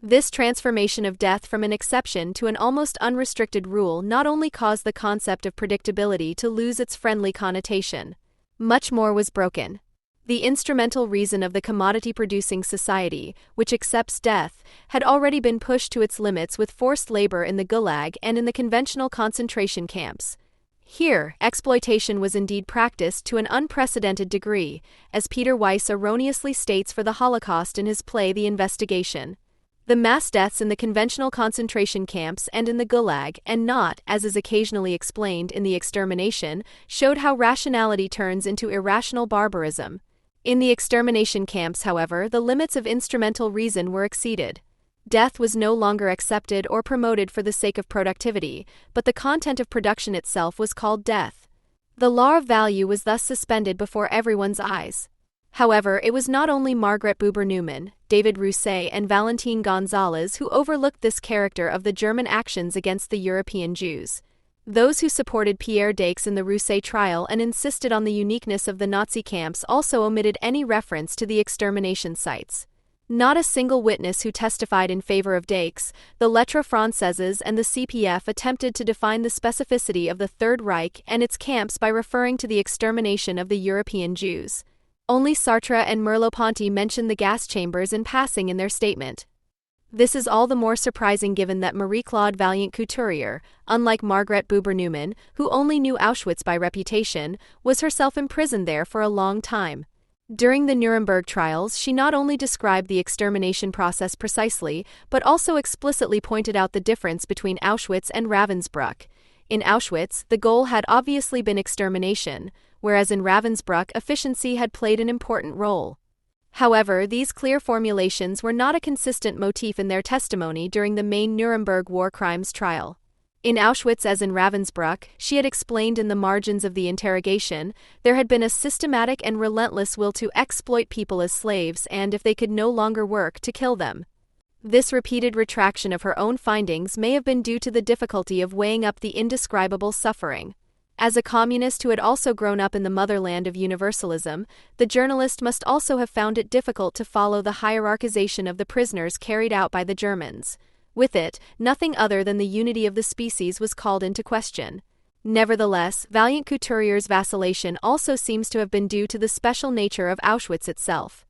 Speaker 1: This transformation of death from an exception to an almost unrestricted rule not only caused the concept of predictability to lose its friendly connotation. Much more was broken. The instrumental reason of the commodity-producing society, which accepts death, had already been pushed to its limits with forced labor in the Gulag and in the conventional concentration camps. Here, exploitation was indeed practiced to an unprecedented degree, as Peter Weiss erroneously states for the Holocaust in his play The Investigation. The mass deaths in the conventional concentration camps and in the Gulag, and not, as is occasionally explained, in the extermination, showed how rationality turns into irrational barbarism. In the extermination camps, however, the limits of instrumental reason were exceeded. Death was no longer accepted or promoted for the sake of productivity, but the content of production itself was called death. The law of value was thus suspended before everyone's eyes. However, it was not only Margaret Buber-Newman, David Rousset, and Valentin Gonzalez who overlooked this character of the German actions against the European Jews. Those who supported Pierre Daix in the Rousset trial and insisted on the uniqueness of the Nazi camps also omitted any reference to the extermination sites. Not a single witness who testified in favor of Daix, the Lettres Françaises and the CPF attempted to define the specificity of the Third Reich and its camps by referring to the extermination of the European Jews. Only Sartre and Merleau-Ponty mentioned the gas chambers in passing in their statement. This is all the more surprising given that Marie-Claude Vaillant-Couturier, unlike Margaret Buber-Newman, who only knew Auschwitz by reputation, was herself imprisoned there for a long time. During the Nuremberg trials, she not only described the extermination process precisely, but also explicitly pointed out the difference between Auschwitz and Ravensbrück. In Auschwitz, the goal had obviously been extermination, whereas in Ravensbrück efficiency had played an important role. However, these clear formulations were not a consistent motif in their testimony during the main Nuremberg war crimes trial. In Auschwitz as in Ravensbrück, she had explained in the margins of the interrogation, there had been a systematic and relentless will to exploit people as slaves and, if they could no longer work, to kill them. This repeated retraction of her own findings may have been due to the difficulty of weighing up the indescribable suffering. As a communist who had also grown up in the motherland of universalism, the journalist must also have found it difficult to follow the hierarchization of the prisoners carried out by the Germans. With it, nothing other than the unity of the species was called into question. Nevertheless, Vaillant-Couturier's vacillation also seems to have been due to the special nature of Auschwitz itself.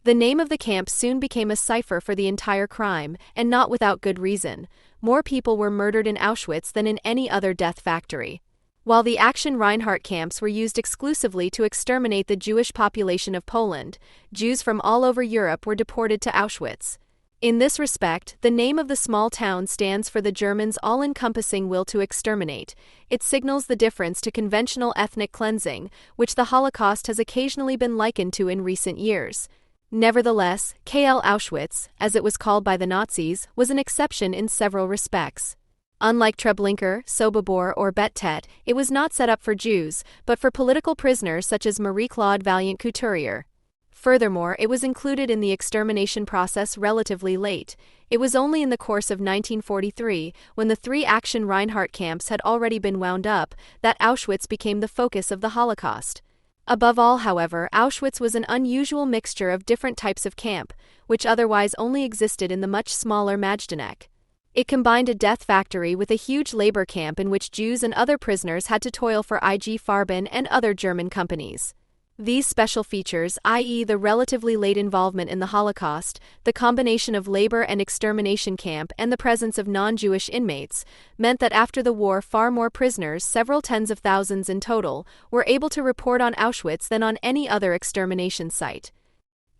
Speaker 1: The name of the camp soon became a cipher for the entire crime, and not without good reason. More people were murdered in Auschwitz than in any other death factory. While the Action Reinhardt camps were used exclusively to exterminate the Jewish population of Poland, Jews from all over Europe were deported to Auschwitz. In this respect, the name of the small town stands for the Germans' all-encompassing will to exterminate. It signals the difference to conventional ethnic cleansing, which the Holocaust has occasionally been likened to in recent years. Nevertheless, KL Auschwitz, as it was called by the Nazis, was an exception in several respects. Unlike Treblinka, Sobibor, or Bet-Tet, it was not set up for Jews, but for political prisoners such as Marie-Claude Vaillant-Couturier. Furthermore, it was included in the extermination process relatively late. It was only in the course of 1943, when the 3 Action Reinhardt camps had already been wound up, that Auschwitz became the focus of the Holocaust. Above all, however, Auschwitz was an unusual mixture of different types of camp, which otherwise only existed in the much smaller Majdanek. It combined a death factory with a huge labor camp in which Jews and other prisoners had to toil for IG Farben and other German companies. These special features, i.e. the relatively late involvement in the Holocaust, the combination of labor and extermination camp, and the presence of non-Jewish inmates, meant that after the war far more prisoners, several tens of thousands in total, were able to report on Auschwitz than on any other extermination site.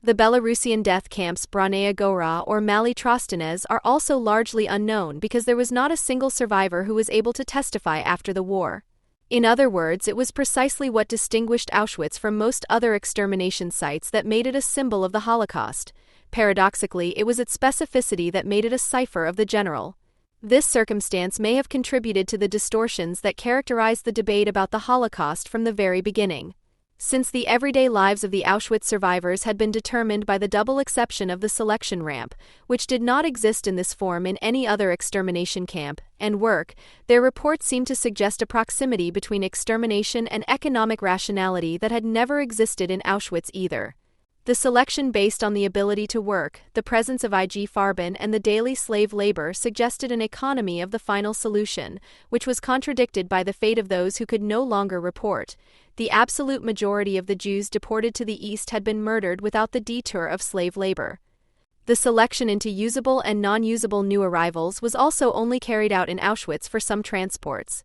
Speaker 1: The Belarusian death camps Brannaya Gora or Mali Trostenez are also largely unknown because there was not a single survivor who was able to testify after the war. In other words, it was precisely what distinguished Auschwitz from most other extermination sites that made it a symbol of the Holocaust. Paradoxically, it was its specificity that made it a cipher of the general. This circumstance may have contributed to the distortions that characterized the debate about the Holocaust from the very beginning. since the everyday lives of the Auschwitz survivors had been determined by the double exception of the selection ramp, which did not exist in this form in any other extermination camp, and work, their reports seemed to suggest a proximity between extermination and economic rationality that had never existed in Auschwitz either. The selection based on the ability to work, the presence of IG Farben and the daily slave labor suggested an economy of the final solution, which was contradicted by the fate of those who could no longer report. The absolute majority of the Jews deported to the East had been murdered without the detour of slave labor. The selection into usable and non-usable new arrivals was also only carried out in Auschwitz for some transports.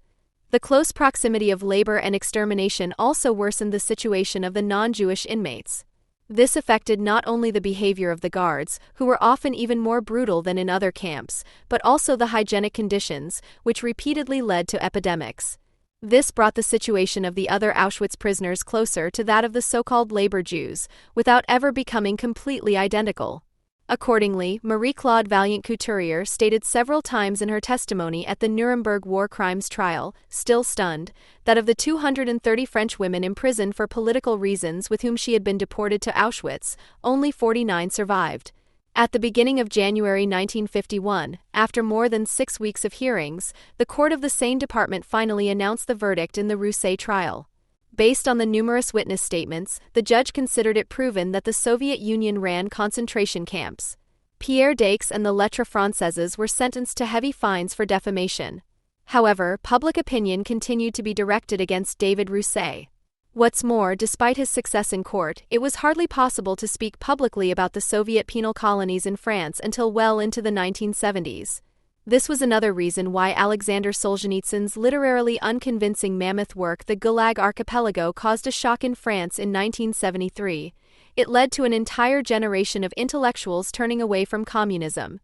Speaker 1: The close proximity of labor and extermination also worsened the situation of the non-Jewish inmates. This affected not only the behavior of the guards, who were often even more brutal than in other camps, but also the hygienic conditions, which repeatedly led to epidemics. This brought the situation of the other Auschwitz prisoners closer to that of the so-called labor Jews, without ever becoming completely identical. Accordingly, Marie-Claude Vaillant-Couturier stated several times in her testimony at the Nuremberg war crimes trial, still stunned, that of the 230 French women imprisoned for political reasons with whom she had been deported to Auschwitz, only 49 survived. At the beginning of January 1951, after more than 6 weeks of hearings, the court of the Seine department finally announced the verdict in the Rousset trial. Based on the numerous witness statements, the judge considered it proven that the Soviet Union ran concentration camps. Pierre Daix and the Lettres Françaises were sentenced to heavy fines for defamation. However, public opinion continued to be directed against David Rousset. What's more, despite his success in court, it was hardly possible to speak publicly about the Soviet penal colonies in France until well into the 1970s. This was another reason why Alexander Solzhenitsyn's literarily unconvincing mammoth work The Gulag Archipelago caused a shock in France in 1973. It led to an entire generation of intellectuals turning away from communism.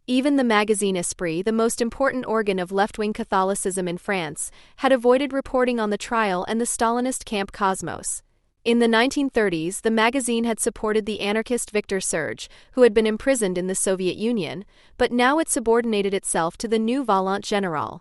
Speaker 1: Even the magazine Esprit, the most important organ of left-wing Catholicism in France, had avoided reporting on the trial and the Stalinist camp Cosmos. In the 1930s, the magazine had supported the anarchist Victor Serge, who had been imprisoned in the Soviet Union, but now it subordinated itself to the new Volante Générale.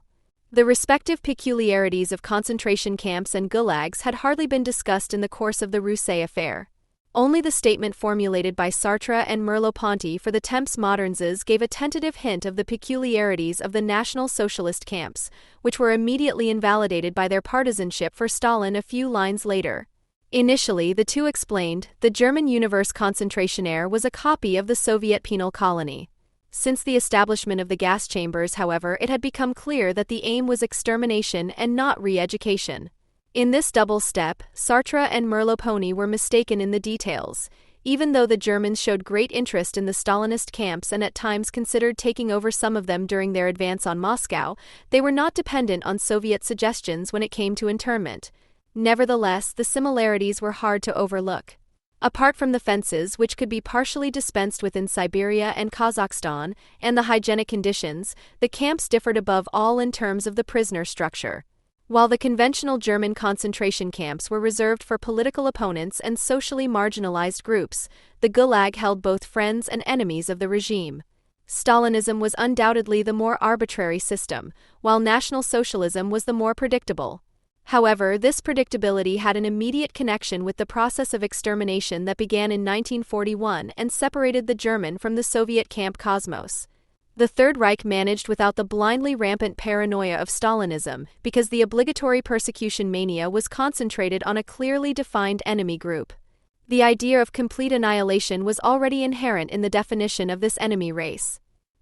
Speaker 1: The respective peculiarities of concentration camps and gulags had hardly been discussed in the course of the Rousset affair. Only the statement formulated by Sartre and Merleau-Ponty for the Temps Modernes gave a tentative hint of the peculiarities of the National Socialist camps, which were immediately invalidated by their partisanship for Stalin a few lines later. Initially, the two explained, the German Universe Concentrationaire was a copy of the Soviet penal colony. Since the establishment of the gas chambers, however, it had become clear that the aim was extermination and not re-education. In this double step, Sartre and Merleau-Ponty were mistaken in the details. Even though the Germans showed great interest in the Stalinist camps and at times considered taking over some of them during their advance on Moscow, they were not dependent on Soviet suggestions when it came to internment. Nevertheless, the similarities were hard to overlook. Apart from the fences, which could be partially dispensed with in Siberia and Kazakhstan, and the hygienic conditions, the camps differed above all in terms of the prisoner structure. While the conventional German concentration camps were reserved for political opponents and socially marginalized groups, the Gulag held both friends and enemies of the regime. Stalinism was undoubtedly the more arbitrary system, while National Socialism was the more predictable. However, this predictability had an immediate connection with the process of extermination that began in 1941 and separated the German from the Soviet camp Cosmos. The Third Reich managed without the blindly rampant paranoia of Stalinism, because the obligatory persecution mania was concentrated on a clearly defined enemy group. The idea of complete annihilation was already inherent in the definition of this enemy race.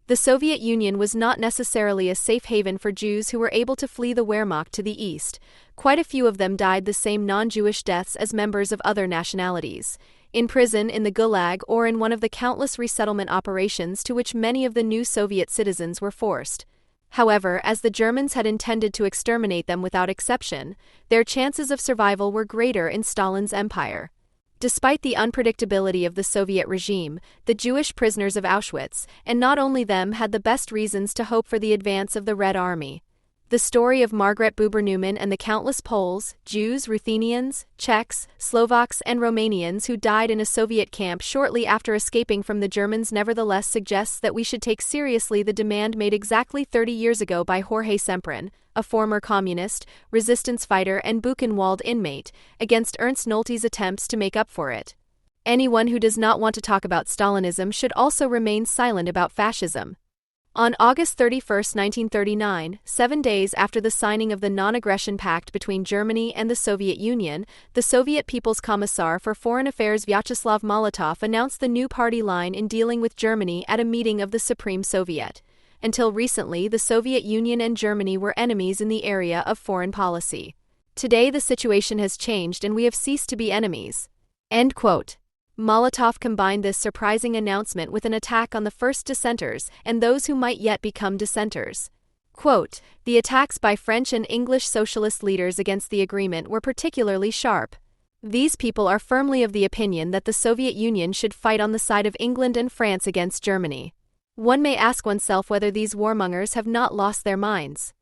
Speaker 1: The Soviet Union was not necessarily a safe haven for Jews who were able to flee the Wehrmacht to the east. Quite a few of them died the same non-Jewish deaths as members of other nationalities, in prison, in the Gulag, or in one of the countless resettlement operations to which many of the new Soviet citizens were forced. However, as the Germans had intended to exterminate them without exception, their chances of survival were greater in Stalin's empire. Despite the unpredictability of the Soviet regime, the Jewish prisoners of Auschwitz, and not only them, had the best reasons to hope for the advance of the Red Army. The story of Margaret Buber-Neumann and the countless Poles, Jews, Ruthenians, Czechs, Slovaks, and Romanians who died in a Soviet camp shortly after escaping from the Germans nevertheless suggests that we should take seriously the demand made exactly 30 years ago by Jorge Semprin, a former communist, resistance fighter and Buchenwald inmate, against Ernst Nolte's attempts to make up for it. Anyone who does not want to talk about Stalinism should also remain silent about fascism. On August 31, 1939, 7 days after the signing of the Non-Aggression Pact between Germany and the Soviet Union, the Soviet People's Commissar for Foreign Affairs Vyacheslav Molotov announced the new party line in dealing with Germany at a meeting of the Supreme Soviet. Until recently, the Soviet Union and Germany were enemies in the area of foreign policy. Today the situation has changed and we have ceased to be enemies. End quote. Molotov combined this surprising announcement with an attack on the first dissenters and those who might yet become dissenters. Quote, "The attacks by French and English socialist leaders against the agreement were particularly sharp. These people are firmly of the opinion that the Soviet Union should fight on the side of England and France against Germany. One may ask oneself whether these warmongers have not lost their minds."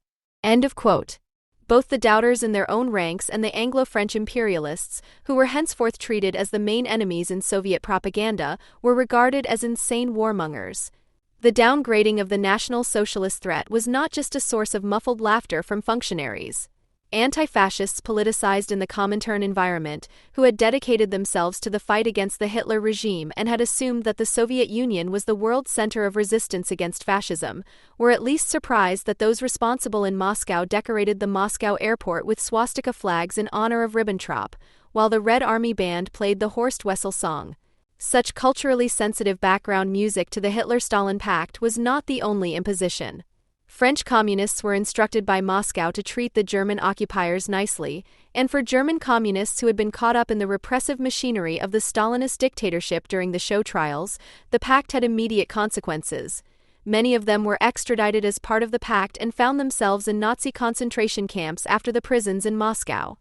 Speaker 1: End of quote. Both the doubters in their own ranks and the Anglo-French imperialists, who were henceforth treated as the main enemies in Soviet propaganda, were regarded as insane warmongers. The downgrading of the National Socialist threat was not just a source of muffled laughter from functionaries. Anti-fascists politicized in the Comintern environment, who had dedicated themselves to the fight against the Hitler regime and had assumed that the Soviet Union was the world center of resistance against fascism, were at least surprised that those responsible in Moscow decorated the Moscow airport with swastika flags in honor of Ribbentrop, while the Red Army Band played the Horst Wessel song. Such culturally sensitive background music to the Hitler-Stalin Pact was not the only imposition. French communists were instructed by Moscow to treat the German occupiers nicely, and for German communists who had been caught up in the repressive machinery of the Stalinist dictatorship during the show trials, the pact had immediate consequences. Many of them were extradited as part of the pact and found themselves in Nazi concentration camps after the prisons in Moscow.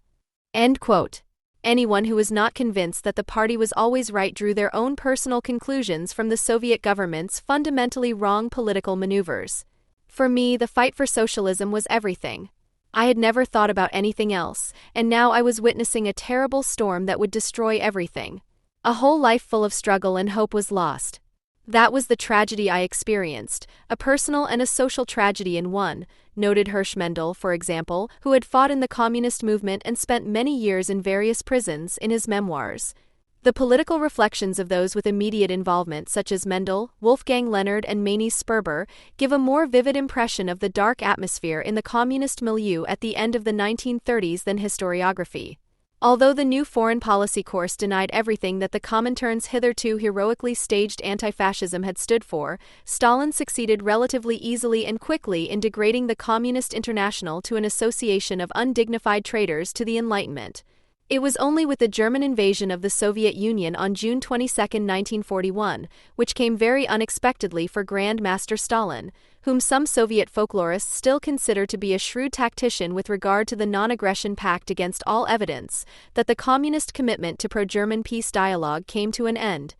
Speaker 1: End quote. Anyone who was not convinced that the party was always right drew their own personal conclusions from the Soviet government's fundamentally wrong political maneuvers. For me, the fight for socialism was everything. I had never thought about anything else, and now I was witnessing a terrible storm that would destroy everything. A whole life full of struggle and hope was lost. That was the tragedy I experienced, a personal and a social tragedy in one, noted Hirsch Mendel, for example, who had fought in the communist movement and spent many years in various prisons, in his memoirs. The political reflections of those with immediate involvement, such as Mendel, Wolfgang Leonard and Manis Sperber, give a more vivid impression of the dark atmosphere in the communist milieu at the end of the 1930s than historiography. Although the new foreign policy course denied everything that the Comintern's hitherto heroically staged anti-fascism had stood for, Stalin succeeded relatively easily and quickly in degrading the Communist International to an association of undignified traitors to the Enlightenment. It was only with the German invasion of the Soviet Union on June 22, 1941, which came very unexpectedly for Grand Master Stalin, whom some Soviet folklorists still consider to be a shrewd tactician with regard to the non-aggression pact against all evidence, that the communist commitment to pro-German peace dialogue came to an end.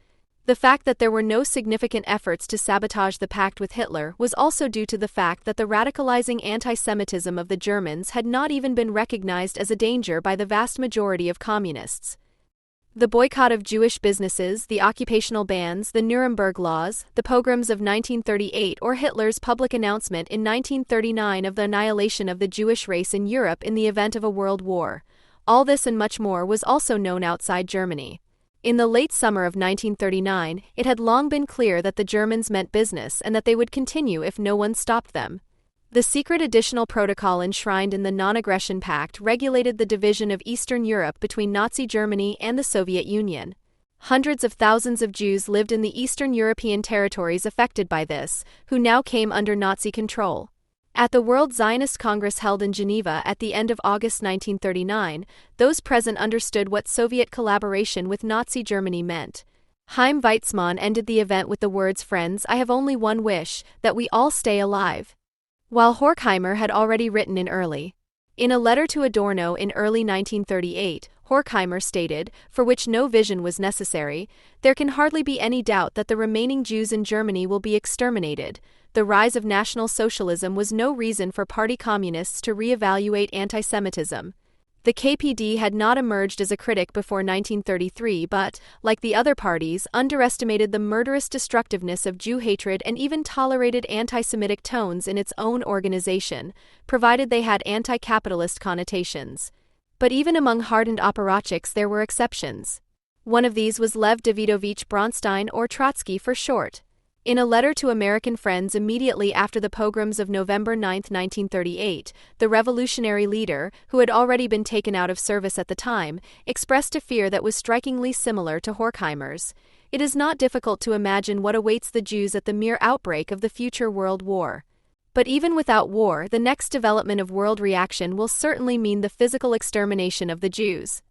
Speaker 1: The fact that there were no significant efforts to sabotage the pact with Hitler was also due to the fact that the radicalizing anti-Semitism of the Germans had not even been recognized as a danger by the vast majority of communists. The boycott of Jewish businesses, the occupational bans, the Nuremberg Laws, the pogroms of 1938, or Hitler's public announcement in 1939 of the annihilation of the Jewish race in Europe in the event of a world war. All this and much more was also known outside Germany. In the late summer of 1939, it had long been clear that the Germans meant business and that they would continue if no one stopped them. The secret additional protocol enshrined in the Non-Aggression Pact regulated the division of Eastern Europe between Nazi Germany and the Soviet Union. Hundreds of thousands of Jews lived in the Eastern European territories affected by this, who now came under Nazi control. At the World Zionist Congress held in Geneva at the end of August 1939, those present understood what Soviet collaboration with Nazi Germany meant. Chaim Weizmann ended the event with the words, "Friends, I have only one wish, that we all stay alive." While Horkheimer had already written in a letter to Adorno in early 1938, Horkheimer stated, for which no vision was necessary, there can hardly be any doubt that the remaining Jews in Germany will be exterminated. The rise of National Socialism was no reason for party communists to re-evaluate anti-Semitism. The KPD had not emerged as a critic before 1933 but, like the other parties, underestimated the murderous destructiveness of Jew hatred and even tolerated anti-Semitic tones in its own organization, provided they had anti-capitalist connotations. But even among hardened apparatchiks there were exceptions. One of these was Lev Davidovich Bronstein, or Trotsky for short. In a letter to American friends immediately after the pogroms of November 9, 1938, the revolutionary leader, who had already been taken out of service at the time, expressed a fear that was strikingly similar to Horkheimer's. It is not difficult to imagine what awaits the Jews at the mere outbreak of the future World War. But even without war, the next development of world reaction will certainly mean the physical extermination of the Jews.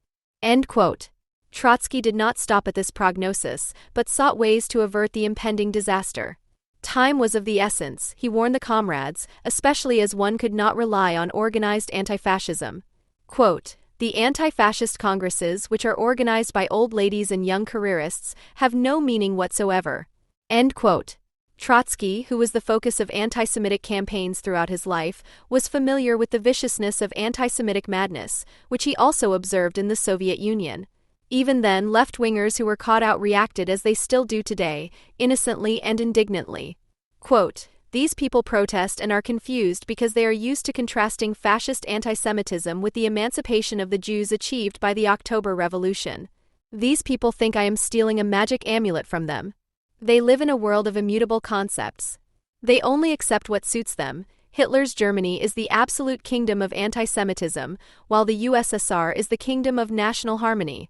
Speaker 1: End quote. Trotsky did not stop at this prognosis, but sought ways to avert the impending disaster. Time was of the essence, he warned the comrades, especially as one could not rely on organized anti-fascism. Quote, "The anti-fascist congresses, which are organized by old ladies and young careerists, have no meaning whatsoever." End quote. Trotsky, who was the focus of anti-Semitic campaigns throughout his life, was familiar with the viciousness of anti-Semitic madness, which he also observed in the Soviet Union. Even then, left-wingers who were caught out reacted as they still do today, innocently and indignantly. Quote, "These people protest and are confused because they are used to contrasting fascist anti-Semitism with the emancipation of the Jews achieved by the October Revolution. These people think I am stealing a magic amulet from them. They live in a world of immutable concepts. They only accept what suits them. Hitler's Germany is the absolute kingdom of anti-Semitism, while the USSR is the kingdom of national harmony."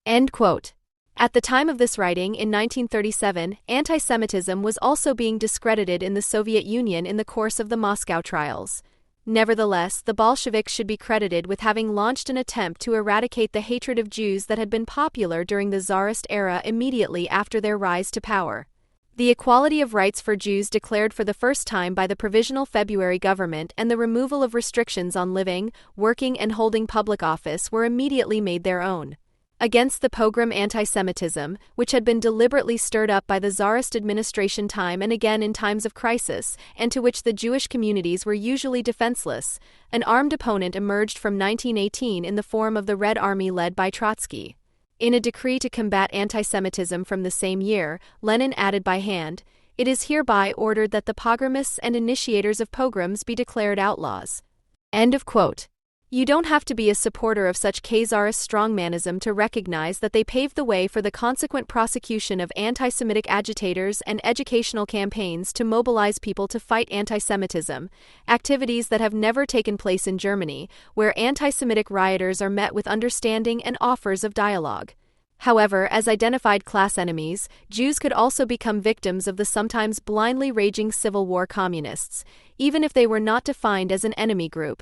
Speaker 1: End quote. At the time of this writing, in 1937, anti-Semitism was also being discredited in the Soviet Union in the course of the Moscow trials. Nevertheless, the Bolsheviks should be credited with having launched an attempt to eradicate the hatred of Jews that had been popular during the Tsarist era immediately after their rise to power. The equality of rights for Jews declared for the first time by the Provisional February government and the removal of restrictions on living, working and holding public office were immediately made their own. Against the pogrom anti-Semitism, which had been deliberately stirred up by the Tsarist administration time and again in times of crisis, and to which the Jewish communities were usually defenseless, an armed opponent emerged from 1918 in the form of the Red Army led by Trotsky. In a decree to combat anti-Semitism from the same year, Lenin added by hand, "It is hereby ordered that the pogromists and initiators of pogroms be declared outlaws." End of quote. You don't have to be a supporter of such Tsarist strongmanism to recognize that they paved the way for the consequent prosecution of anti-Semitic agitators and educational campaigns to mobilize people to fight anti-Semitism, activities that have never taken place in Germany, where anti-Semitic rioters are met with understanding and offers of dialogue. However, as identified class enemies, Jews could also become victims of the sometimes blindly raging civil war communists, even if they were not defined as an enemy group.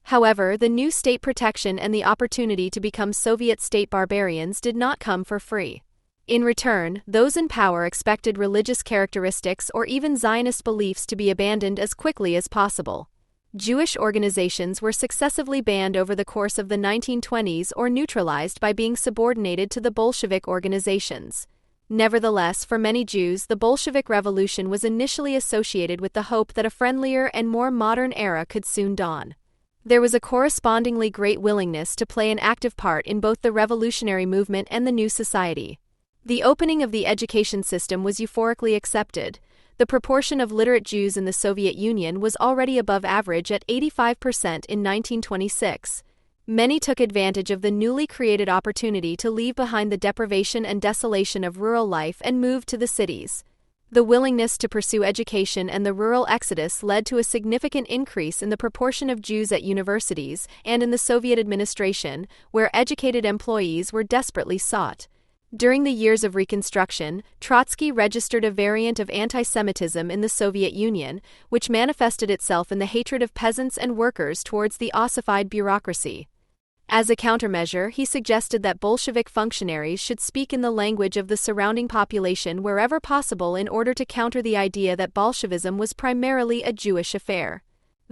Speaker 1: However, the new state protection and the opportunity to become Soviet state barbarians did not come for free. In return, those in power expected religious characteristics or even Zionist beliefs to be abandoned as quickly as possible. Jewish organizations were successively banned over the course of the 1920s or neutralized by being subordinated to the Bolshevik organizations. Nevertheless, for many Jews, the Bolshevik Revolution was initially associated with the hope that a friendlier and more modern era could soon dawn. There was a correspondingly great willingness to play an active part in both the revolutionary movement and the new society. The opening of the education system was euphorically accepted. The proportion of literate Jews in the Soviet Union was already above average at 85% in 1926. Many took advantage of the newly created opportunity to leave behind the deprivation and desolation of rural life and move to the cities. The willingness to pursue education and the rural exodus led to a significant increase in the proportion of Jews at universities and in the Soviet administration, where educated employees were desperately sought. During the years of Reconstruction, Trotsky registered a variant of anti-Semitism in the Soviet Union, which manifested itself in the hatred of peasants and workers towards the ossified bureaucracy. As a countermeasure, he suggested that Bolshevik functionaries should speak in the language of the surrounding population wherever possible in order to counter the idea that Bolshevism was primarily a Jewish affair.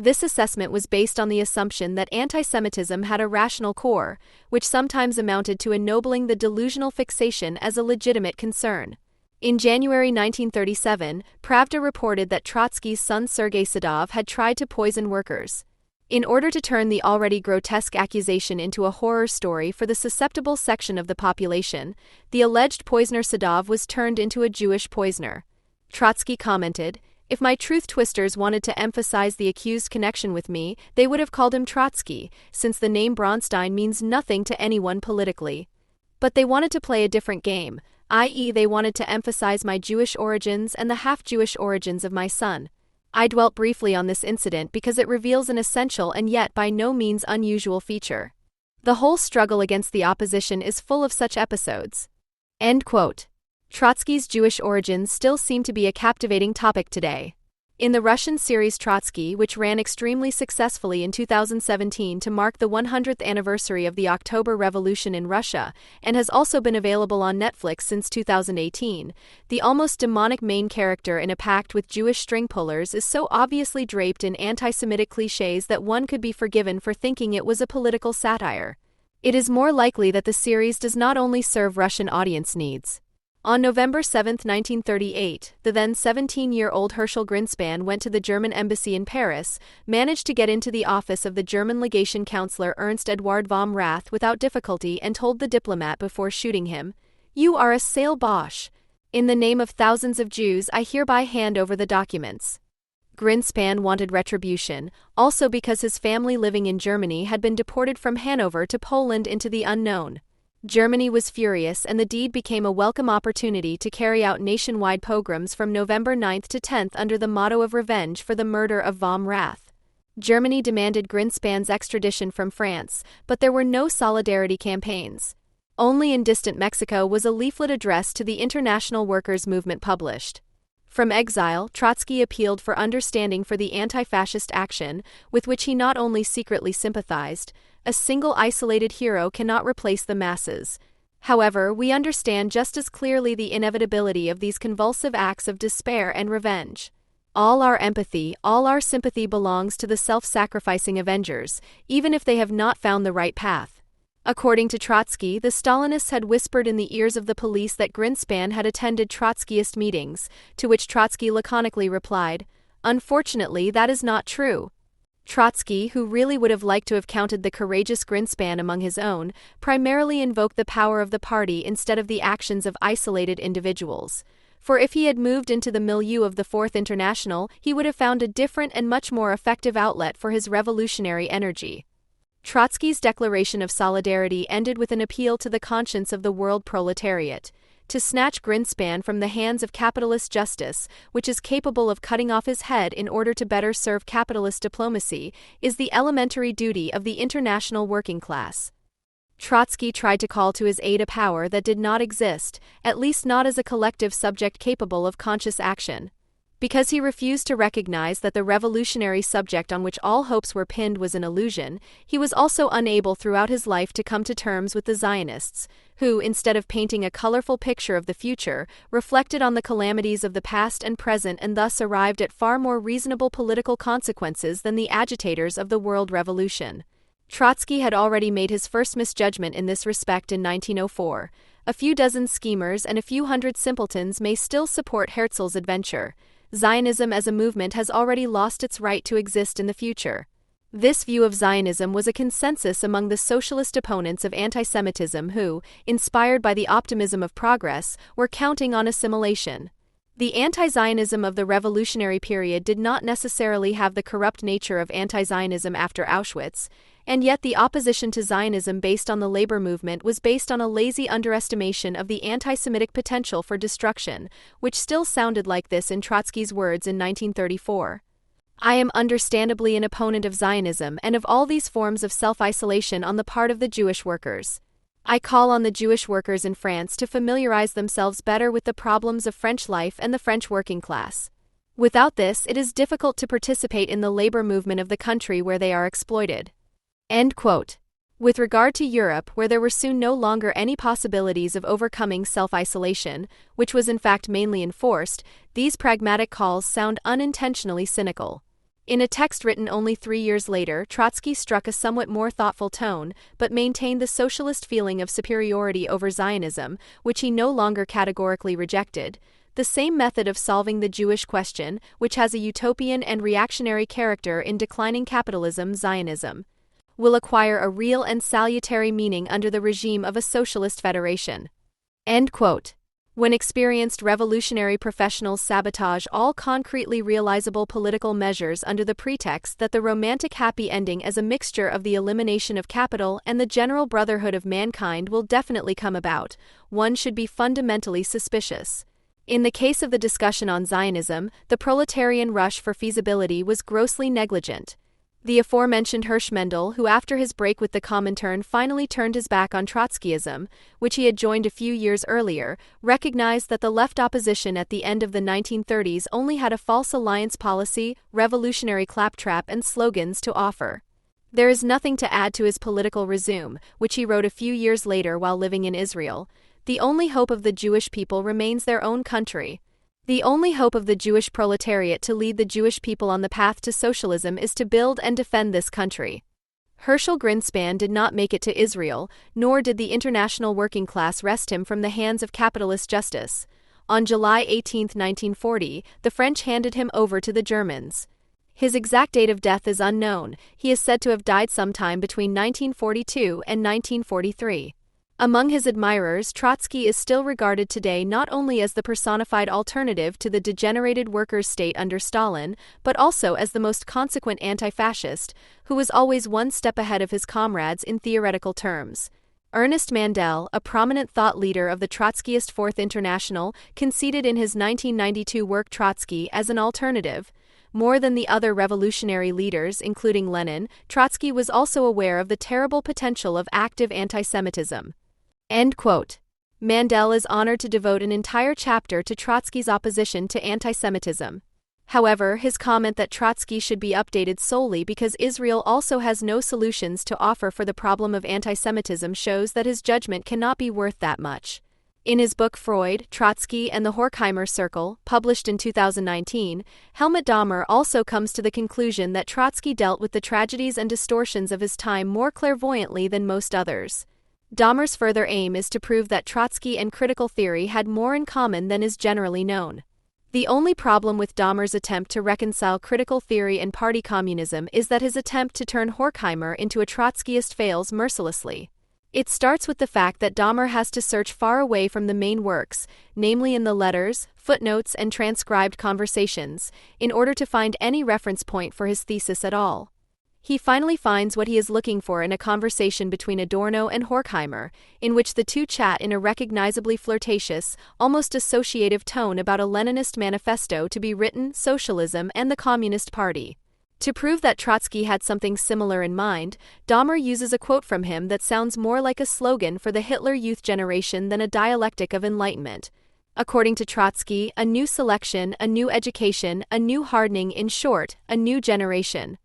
Speaker 1: This assessment was based on the assumption that anti-Semitism had a rational core, which sometimes amounted to ennobling the delusional fixation as a legitimate concern. In January 1937, Pravda reported that Trotsky's son Sergei Sadov had tried to poison workers. In order to turn the already grotesque accusation into a horror story for the susceptible section of the population, the alleged poisoner Sadov was turned into a Jewish poisoner. Trotsky commented, "If my truth twisters wanted to emphasize the accused connection with me, they would have called him Trotsky, since the name Bronstein means nothing to anyone politically. But they wanted to play a different game, i.e., they wanted to emphasize my Jewish origins and the half-Jewish origins of my son." I dwelt briefly on this incident because it reveals an essential and yet by no means unusual feature. The whole struggle against the opposition is full of such episodes. End quote. Trotsky's Jewish origins still seem to be a captivating topic today. In the Russian series Trotsky, which ran extremely successfully in 2017 to mark the 100th anniversary of the October Revolution in Russia, and has also been available on Netflix since 2018, the almost demonic main character in a pact with Jewish string pullers is so obviously draped in anti-Semitic cliches that one could be forgiven for thinking it was a political satire. It is more likely that the series does not only serve Russian audience needs. On November 7, 1938, the then 17-year-old Herschel Greenspan went to the German embassy in Paris, managed to get into the office of the German legation counselor Ernst Eduard vom Rath without difficulty and told the diplomat before shooting him, "You are a sale Bosch. In the name of thousands of Jews I hereby hand over the documents." Greenspan wanted retribution, also because his family living in Germany had been deported from Hanover to Poland into the unknown. Germany was furious and the deed became a welcome opportunity to carry out nationwide pogroms from November 9 to 10 under the motto of revenge for the murder of vom Rath. Germany demanded Greenspan's extradition from France, but there were no solidarity campaigns. Only in distant Mexico was a leaflet addressed to the International Workers' Movement published. From exile, Trotsky appealed for understanding for the anti-fascist action, with which he not only secretly sympathized. A single isolated hero cannot replace the masses. However, we understand just as clearly the inevitability of these convulsive acts of despair and revenge. All our empathy, all our sympathy belongs to the self-sacrificing avengers, even if they have not found the right path. According to Trotsky, the Stalinists had whispered in the ears of the police that Greenspan had attended Trotskyist meetings, to which Trotsky laconically replied, "Unfortunately, that is not true." Trotsky, who really would have liked to have counted the courageous Greenspan among his own, primarily invoked the power of the party instead of the actions of isolated individuals. For if he had moved into the milieu of the Fourth International, he would have found a different and much more effective outlet for his revolutionary energy. Trotsky's declaration of solidarity ended with an appeal to the conscience of the world proletariat. To snatch Greenspan from the hands of capitalist justice, which is capable of cutting off his head in order to better serve capitalist diplomacy, is the elementary duty of the international working class. Trotsky tried to call to his aid a power that did not exist, at least not as a collective subject capable of conscious action. Because he refused to recognize that the revolutionary subject on which all hopes were pinned was an illusion, he was also unable throughout his life to come to terms with the Zionists, who, instead of painting a colorful picture of the future, reflected on the calamities of the past and present and thus arrived at far more reasonable political consequences than the agitators of the world revolution. Trotsky had already made his first misjudgment in this respect in 1904. A few dozen schemers and a few hundred simpletons may still support Herzl's adventure. Zionism as a movement has already lost its right to exist in the future. This view of Zionism was a consensus among the socialist opponents of anti-Semitism who, inspired by the optimism of progress, were counting on assimilation. The anti-Zionism of the revolutionary period did not necessarily have the corrupt nature of anti-Zionism after Auschwitz, and yet the opposition to Zionism based on the labor movement was based on a lazy underestimation of the anti-Semitic potential for destruction, which still sounded like this in Trotsky's words in 1934. "I am understandably an opponent of Zionism and of all these forms of self-isolation on the part of the Jewish workers. I call on the Jewish workers in France to familiarize themselves better with the problems of French life and the French working class. Without this, it is difficult to participate in the labor movement of the country where they are exploited." End quote. With regard to Europe, where there were soon no longer any possibilities of overcoming self-isolation, which was in fact mainly enforced, these pragmatic calls sound unintentionally cynical. In a text written only 3 years later, Trotsky struck a somewhat more thoughtful tone, but maintained the socialist feeling of superiority over Zionism, which he no longer categorically rejected. The same method of solving the Jewish question, which has a utopian and reactionary character in declining capitalism, Zionism, will acquire a real and salutary meaning under the regime of a socialist federation. End quote. When experienced revolutionary professionals sabotage all concretely realizable political measures under the pretext that the romantic happy ending as a mixture of the elimination of capital and the general brotherhood of mankind will definitely come about, one should be fundamentally suspicious. In the case of the discussion on Zionism, the proletarian rush for feasibility was grossly negligent. The aforementioned Hirschmendel, who after his break with the Comintern finally turned his back on Trotskyism, which he had joined a few years earlier, recognized that the left opposition at the end of the 1930s only had a false alliance policy, revolutionary claptrap and slogans to offer. There is nothing to add to his political resume, which he wrote a few years later while living in Israel. The only hope of the Jewish people remains their own country. The only hope of the Jewish proletariat to lead the Jewish people on the path to socialism is to build and defend this country. Herschel Greenspan did not make it to Israel, nor did the international working class wrest him from the hands of capitalist justice. On July 18, 1940, the French handed him over to the Germans. His exact date of death is unknown. He is said to have died sometime between 1942 and 1943. Among his admirers, Trotsky is still regarded today not only as the personified alternative to the degenerated workers' state under Stalin, but also as the most consequent anti-fascist, who was always one step ahead of his comrades in theoretical terms. Ernest Mandel, a prominent thought leader of the Trotskyist Fourth International, conceded in his 1992 work Trotsky as an alternative. More than the other revolutionary leaders, including Lenin, Trotsky was also aware of the terrible potential of active anti-Semitism. End quote. Mandel is honored to devote an entire chapter to Trotsky's opposition to anti-Semitism. However, his comment that Trotsky should be updated solely because Israel also has no solutions to offer for the problem of anti-Semitism shows that his judgment cannot be worth that much. In his book Freud, Trotsky and the Horkheimer Circle, published in 2019, Helmut Dahmer also comes to the conclusion that Trotsky dealt with the tragedies and distortions of his time more clairvoyantly than most others. Dahmer's further aim is to prove that Trotsky and critical theory had more in common than is generally known. The only problem with Dahmer's attempt to reconcile critical theory and party communism is that his attempt to turn Horkheimer into a Trotskyist fails mercilessly. It starts with the fact that Dahmer has to search far away from the main works, namely in the letters, footnotes, and transcribed conversations, in order to find any reference point for his thesis at all. He finally finds what he is looking for in a conversation between Adorno and Horkheimer, in which the two chat in a recognizably flirtatious, almost associative tone about a Leninist manifesto to be written, socialism, and the Communist Party. To prove that Trotsky had something similar in mind, Dahmer uses a quote from him that sounds more like a slogan for the Hitler Youth generation than a dialectic of enlightenment. According to Trotsky, a new selection, a new education, a new hardening, in short, a new generation.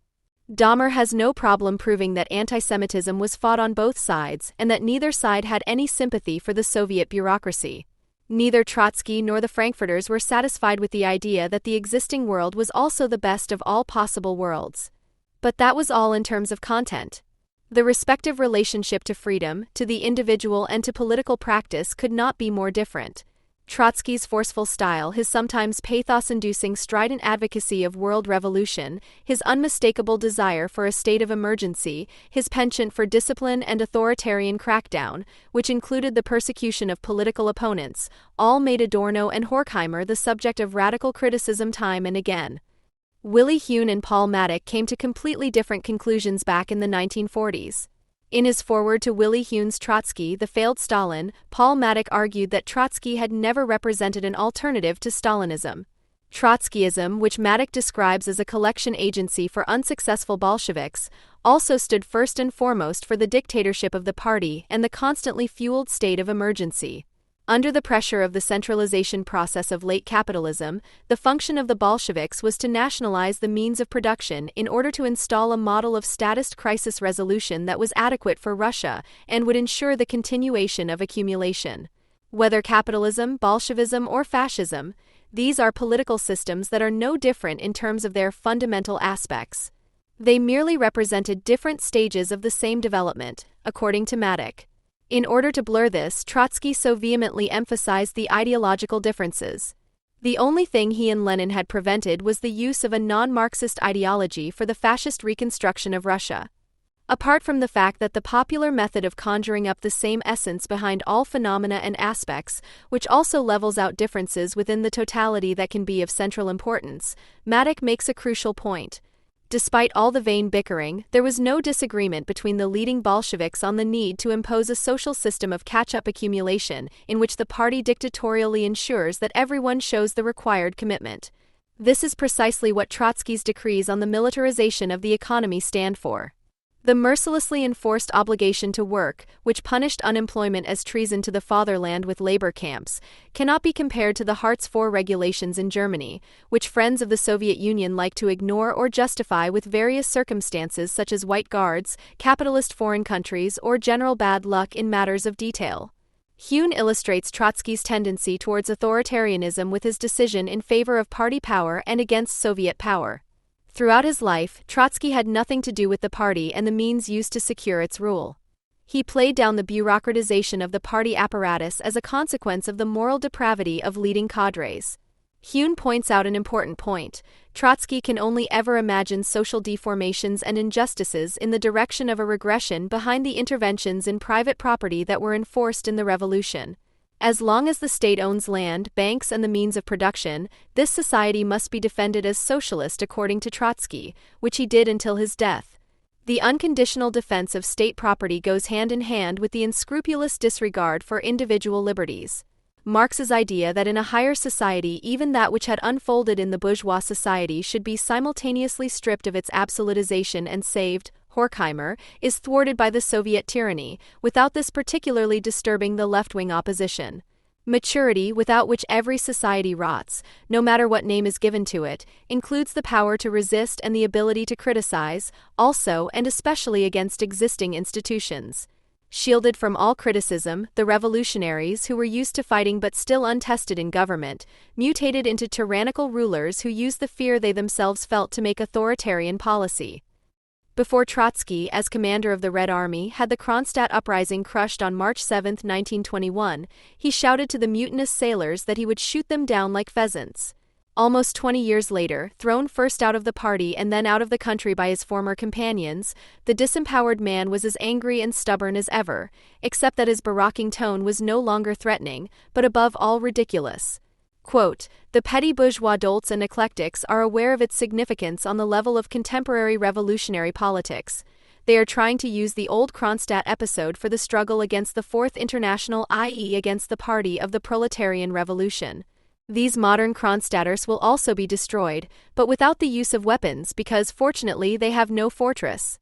Speaker 1: Dahmer has no problem proving that anti-Semitism was fought on both sides and that neither side had any sympathy for the Soviet bureaucracy. Neither Trotsky nor the Frankfurters were satisfied with the idea that the existing world was also the best of all possible worlds. But that was all in terms of content. The respective relationship to freedom, to the individual, and to political practice could not be more different. Trotsky's forceful style, his sometimes pathos-inducing strident advocacy of world revolution, his unmistakable desire for a state of emergency, his penchant for discipline and authoritarian crackdown, which included the persecution of political opponents, all made Adorno and Horkheimer the subject of radical criticism time and again. Willy Huhn and Paul Maddock came to completely different conclusions back in the 1940s. In his foreword to Willy Huhn's Trotsky, The Failed Stalin, Paul Maddock argued that Trotsky had never represented an alternative to Stalinism. Trotskyism, which Maddock describes as a collection agency for unsuccessful Bolsheviks, also stood first and foremost for the dictatorship of the party and the constantly fueled state of emergency. Under the pressure of the centralization process of late capitalism, the function of the Bolsheviks was to nationalize the means of production in order to install a model of statist crisis resolution that was adequate for Russia and would ensure the continuation of accumulation. Whether capitalism, Bolshevism, or fascism, These are political systems that are no different in terms of their fundamental aspects. They merely represented different stages of the same development, according to Maddock. In order to blur this, Trotsky so vehemently emphasized the ideological differences. The only thing he and Lenin had prevented was the use of a non-Marxist ideology for the fascist reconstruction of Russia. Apart from the fact that the popular method of conjuring up the same essence behind all phenomena and aspects, which also levels out differences within the totality that can be of central importance, Maddock makes a crucial point. Despite all the vain bickering, there was no disagreement between the leading Bolsheviks on the need to impose a social system of catch-up accumulation in which the party dictatorially ensures that everyone shows the required commitment. This is precisely what Trotsky's decrees on the militarization of the economy stand for. The mercilessly enforced obligation to work, which punished unemployment as treason to the fatherland with labor camps, cannot be compared to the Hartz IV regulations in Germany, which friends of the Soviet Union like to ignore or justify with various circumstances such as white guards, capitalist foreign countries, or general bad luck in matters of detail. Hune illustrates Trotsky's tendency towards authoritarianism with his decision in favor of party power and against Soviet power. Throughout his life, Trotsky had nothing to do with the party and the means used to secure its rule. He played down the bureaucratization of the party apparatus as a consequence of the moral depravity of leading cadres. Hune points out an important point. Trotsky can only ever imagine social deformations and injustices in the direction of a regression behind the interventions in private property that were enforced in the revolution. As long as the state owns land, banks, and the means of production, this society must be defended as socialist according to Trotsky, which he did until his death. The unconditional defense of state property goes hand in hand with the unscrupulous disregard for individual liberties. Marx's idea that in a higher society even that which had unfolded in the bourgeois society should be simultaneously stripped of its absolutization and saved, Horkheimer, is thwarted by the Soviet tyranny, without this particularly disturbing the left-wing opposition. Maturity, without which every society rots, no matter what name is given to it, includes the power to resist and the ability to criticize, also and especially against existing institutions. Shielded from all criticism, the revolutionaries, who were used to fighting but still untested in government, mutated into tyrannical rulers who used the fear they themselves felt to make authoritarian policy. Before Trotsky, as commander of the Red Army, had the Kronstadt uprising crushed on March 7, 1921, he shouted to the mutinous sailors that he would shoot them down like pheasants. Almost 20 years later, thrown first out of the party and then out of the country by his former companions, the disempowered man was as angry and stubborn as ever, except that his barracking tone was no longer threatening, but above all ridiculous. Quote, "The petty bourgeois dolts and eclectics are aware of its significance on the level of contemporary revolutionary politics. They are trying to use the old Kronstadt episode for the struggle against the Fourth International, i.e. against the party of the proletarian revolution. These modern Kronstadters will also be destroyed, but without the use of weapons because, fortunately, they have no fortress."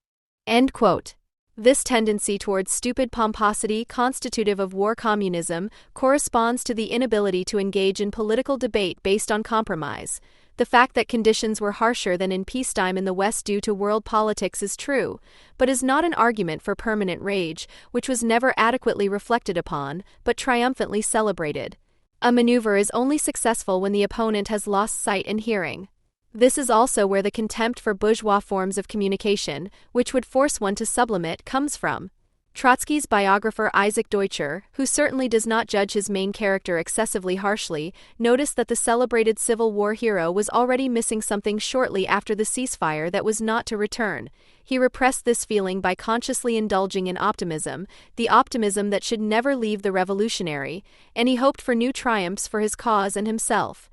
Speaker 1: End quote. This tendency towards stupid pomposity constitutive of war communism corresponds to the inability to engage in political debate based on compromise. The fact that conditions were harsher than in peacetime in the West due to world politics is true, but is not an argument for permanent rage, which was never adequately reflected upon, but triumphantly celebrated. A maneuver is only successful when the opponent has lost sight and hearing. This is also where the contempt for bourgeois forms of communication, which would force one to sublimate, comes from. Trotsky's biographer Isaac Deutscher, who certainly does not judge his main character excessively harshly, noticed that the celebrated Civil War hero was already missing something shortly after the ceasefire that was not to return. He repressed this feeling by consciously indulging in optimism, the optimism that should never leave the revolutionary, and he hoped for new triumphs for his cause and himself.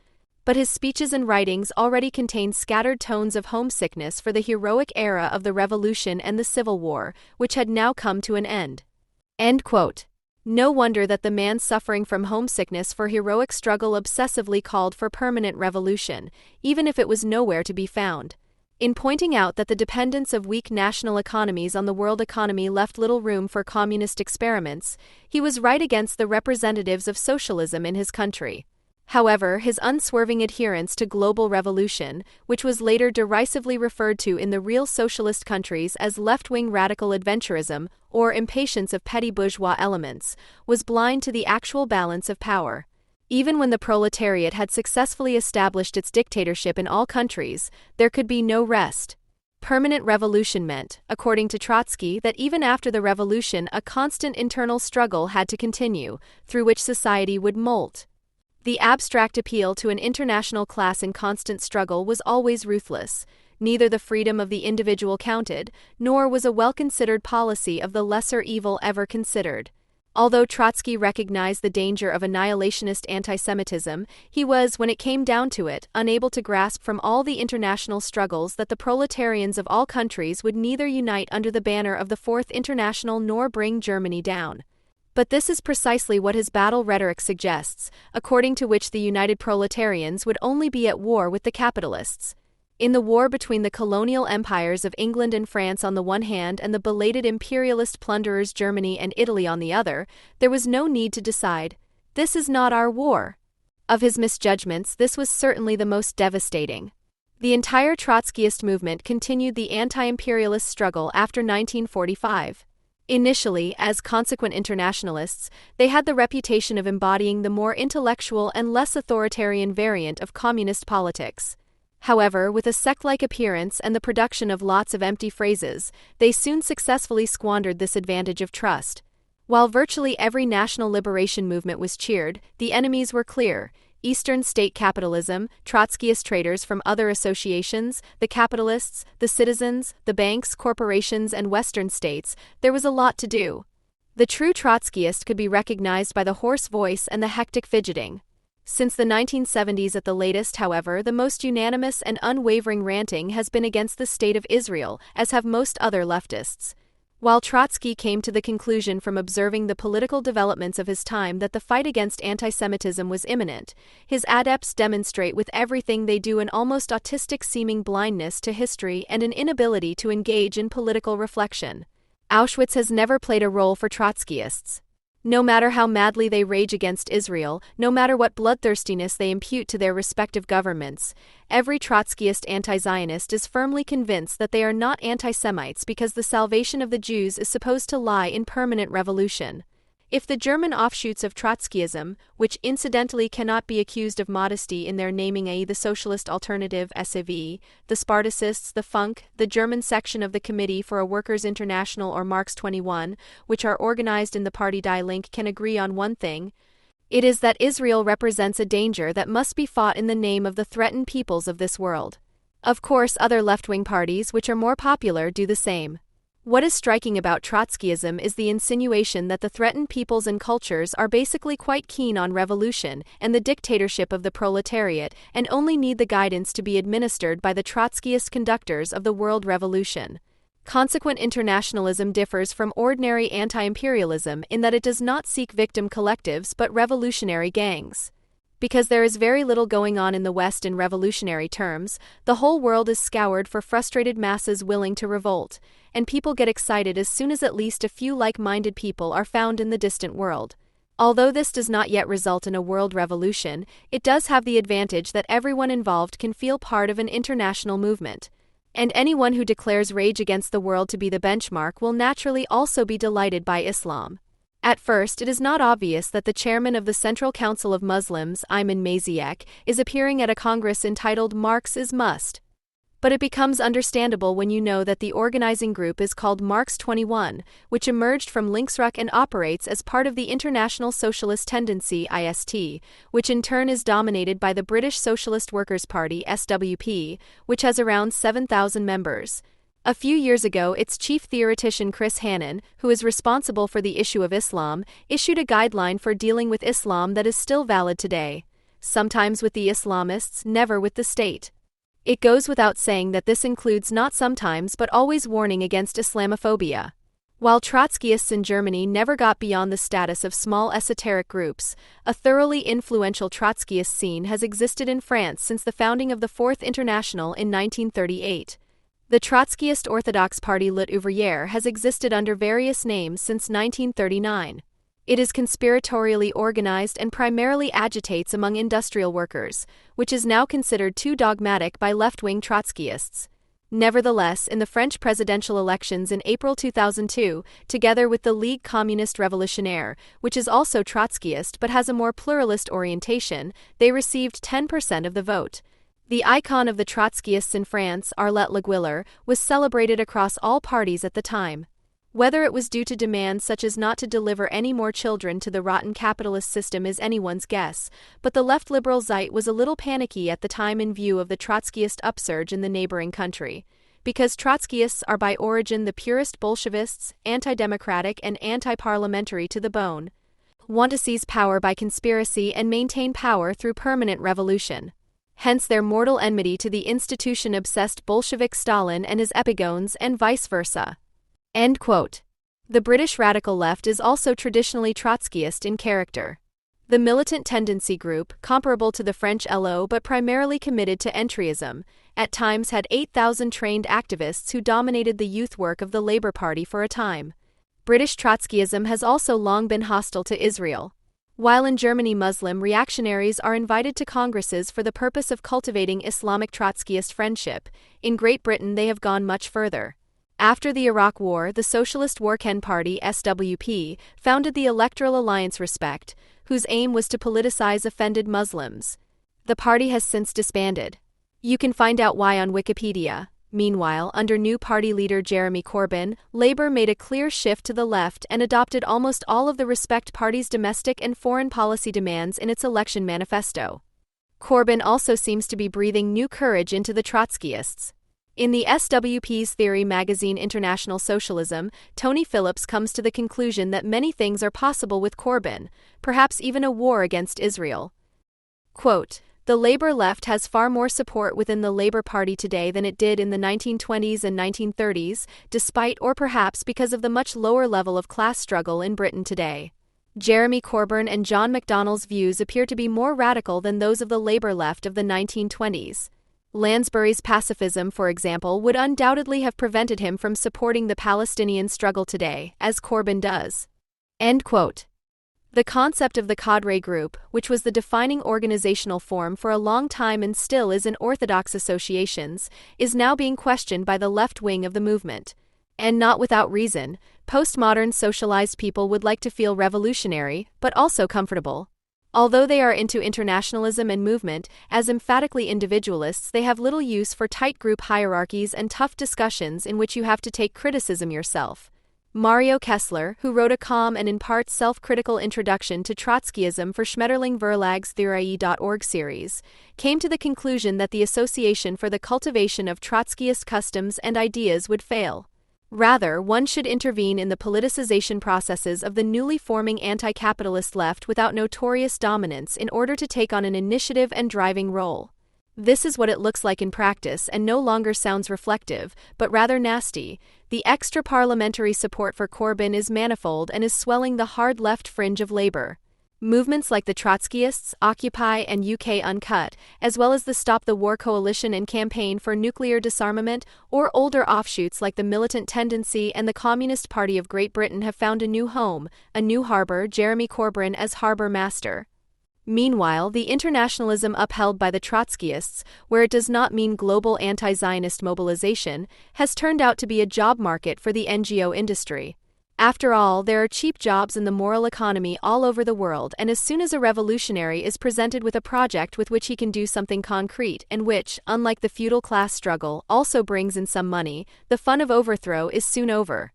Speaker 1: But his speeches and writings already contained scattered tones of homesickness for the heroic era of the Revolution and the Civil War, which had now come to an end. End quote. No wonder that the man suffering from homesickness for heroic struggle obsessively called for permanent revolution, even if it was nowhere to be found. In pointing out that the dependence of weak national economies on the world economy left little room for communist experiments, he was right against the representatives of socialism in his country. However, his unswerving adherence to global revolution, which was later derisively referred to in the real socialist countries as left-wing radical adventurism or impatience of petty bourgeois elements, was blind to the actual balance of power. Even when the proletariat had successfully established its dictatorship in all countries, there could be no rest. Permanent revolution meant, according to Trotsky, that even after the revolution a constant internal struggle had to continue, through which society would molt. The abstract appeal to an international class in constant struggle was always ruthless. Neither the freedom of the individual counted, nor was a well-considered policy of the lesser evil ever considered. Although Trotsky recognized the danger of annihilationist anti-Semitism, he was, when it came down to it, unable to grasp from all the international struggles that the proletarians of all countries would neither unite under the banner of the Fourth International nor bring Germany down. But this is precisely what his battle rhetoric suggests, according to which the united proletarians would only be at war with the capitalists. In the war between the colonial empires of England and France on the one hand and the belated imperialist plunderers Germany and Italy on the other, there was no need to decide, "This is not our war." Of his misjudgments, this was certainly the most devastating. The entire Trotskyist movement continued the anti-imperialist struggle after 1945. Initially, as consequent internationalists, they had the reputation of embodying the more intellectual and less authoritarian variant of communist politics. However, with a sect-like appearance and the production of lots of empty phrases, they soon successfully squandered this advantage of trust. While virtually every national liberation movement was cheered, the enemies were clear: Eastern state capitalism, Trotskyist traders from other associations, the capitalists, the citizens, the banks, corporations, and Western states. There was a lot to do. The true Trotskyist could be recognized by the hoarse voice and the hectic fidgeting. Since the 1970s at the latest, however, the most unanimous and unwavering ranting has been against the state of Israel, as have most other leftists. While Trotsky came to the conclusion from observing the political developments of his time that the fight against anti-Semitism was imminent, his adepts demonstrate with everything they do an almost autistic-seeming blindness to history and an inability to engage in political reflection. Auschwitz has never played a role for Trotskyists. No matter how madly they rage against Israel, no matter what bloodthirstiness they impute to their respective governments, every Trotskyist anti-Zionist is firmly convinced that they are not anti-Semites because the salvation of the Jews is supposed to lie in permanent revolution. If the German offshoots of Trotskyism, which incidentally cannot be accused of modesty in their naming the Socialist Alternative SAV, the Spartacists, the Funk, the German section of the Committee for a Workers' International or Marx 21, which are organized in the Party Die Linke, can agree on one thing, it is that Israel represents a danger that must be fought in the name of the threatened peoples of this world. Of course, other left-wing parties, which are more popular, do the same. What is striking about Trotskyism is the insinuation that the threatened peoples and cultures are basically quite keen on revolution and the dictatorship of the proletariat and only need the guidance to be administered by the Trotskyist conductors of the world revolution. Consequent internationalism differs from ordinary anti-imperialism in that it does not seek victim collectives but revolutionary gangs. Because there is very little going on in the West in revolutionary terms, the whole world is scoured for frustrated masses willing to revolt, and people get excited as soon as at least a few like-minded people are found in the distant world. Although this does not yet result in a world revolution, it does have the advantage that everyone involved can feel part of an international movement. And anyone who declares rage against the world to be the benchmark will naturally also be delighted by Islam. At first, it is not obvious that the chairman of the Central Council of Muslims, Ayman Maziek, is appearing at a congress entitled Marx is Must. But it becomes understandable when you know that the organizing group is called Marx 21, which emerged from Linksruck and operates as part of the International Socialist Tendency (IST), which in turn is dominated by the British Socialist Workers' Party (SWP), which has around 7,000 members. A few years ago, its chief theoretician Chris Hannan, who is responsible for the issue of Islam, issued a guideline for dealing with Islam that is still valid today. Sometimes with the Islamists, never with the state. It goes without saying that this includes not sometimes but always warning against Islamophobia. While Trotskyists in Germany never got beyond the status of small esoteric groups, a thoroughly influential Trotskyist scene has existed in France since the founding of the Fourth International in 1938. The Trotskyist Orthodox Party Lutte Ouvrière has existed under various names since 1939. It is conspiratorially organized and primarily agitates among industrial workers, which is now considered too dogmatic by left-wing Trotskyists. Nevertheless, in the French presidential elections in April 2002, together with the Ligue Communiste Révolutionnaire, which is also Trotskyist but has a more pluralist orientation, they received 10% of the vote. The icon of the Trotskyists in France, Arlette Laguiller, was celebrated across all parties at the time. Whether it was due to demands such as not to deliver any more children to the rotten capitalist system is anyone's guess, but the left liberal Zeit was a little panicky at the time in view of the Trotskyist upsurge in the neighboring country. Because Trotskyists are by origin the purest Bolshevists, anti-democratic and anti-parliamentary to the bone, want to seize power by conspiracy and maintain power through permanent revolution. Hence their mortal enmity to the institution-obsessed Bolshevik Stalin and his epigones and vice versa. End quote. The British radical left is also traditionally Trotskyist in character. The militant tendency group, comparable to the French LO but primarily committed to entryism, at times had 8,000 trained activists who dominated the youth work of the Labour Party for a time. British Trotskyism has also long been hostile to Israel. While in Germany Muslim reactionaries are invited to congresses for the purpose of cultivating Islamic Trotskyist friendship, in Great Britain they have gone much further. After the Iraq War, the Socialist Worken Party (SWP) founded the Electoral Alliance Respect, whose aim was to politicize offended Muslims. The party has since disbanded. You can find out why on Wikipedia. Meanwhile, under new party leader Jeremy Corbyn, Labour made a clear shift to the left and adopted almost all of the Respect Party's domestic and foreign policy demands in its election manifesto. Corbyn also seems to be breathing new courage into the Trotskyists. In the SWP's theory magazine International Socialism, Tony Phillips comes to the conclusion that many things are possible with Corbyn, perhaps even a war against Israel. Quote, "The Labour left has far more support within the Labour Party today than it did in the 1920s and 1930s, despite or perhaps because of the much lower level of class struggle in Britain today. Jeremy Corbyn and John McDonnell's views appear to be more radical than those of the Labour left of the 1920s. Lansbury's pacifism, for example, would undoubtedly have prevented him from supporting the Palestinian struggle today, as Corbyn does." End quote. The concept of the cadre group, which was the defining organizational form for a long time and still is in orthodox associations, is now being questioned by the left wing of the movement. And not without reason. Postmodern socialized people would like to feel revolutionary, but also comfortable. Although they are into internationalism and movement, as emphatically individualists, they have little use for tight group hierarchies and tough discussions in which you have to take criticism yourself. Mario Kessler, who wrote a calm and in part self-critical introduction to Trotskyism for Schmetterling Verlag's Theorie.org series, came to the conclusion that the Association for the Cultivation of Trotskyist Customs and Ideas would fail. Rather, one should intervene in the politicization processes of the newly forming anti-capitalist left without notorious dominance in order to take on an initiative and driving role. This is what it looks like in practice and no longer sounds reflective, but rather nasty. The extra-parliamentary support for Corbyn is manifold and is swelling the hard left fringe of Labour. Movements like the Trotskyists, Occupy and UK Uncut, as well as the Stop the War Coalition and Campaign for Nuclear Disarmament, or older offshoots like the Militant Tendency and the Communist Party of Great Britain have found a new home, a new harbour, Jeremy Corbyn as harbour master. Meanwhile, the internationalism upheld by the Trotskyists, where it does not mean global anti-Zionist mobilization, has turned out to be a job market for the NGO industry. After all, there are cheap jobs in the moral economy all over the world, and as soon as a revolutionary is presented with a project with which he can do something concrete and which, unlike the feudal class struggle, also brings in some money, the fun of overthrow is soon over.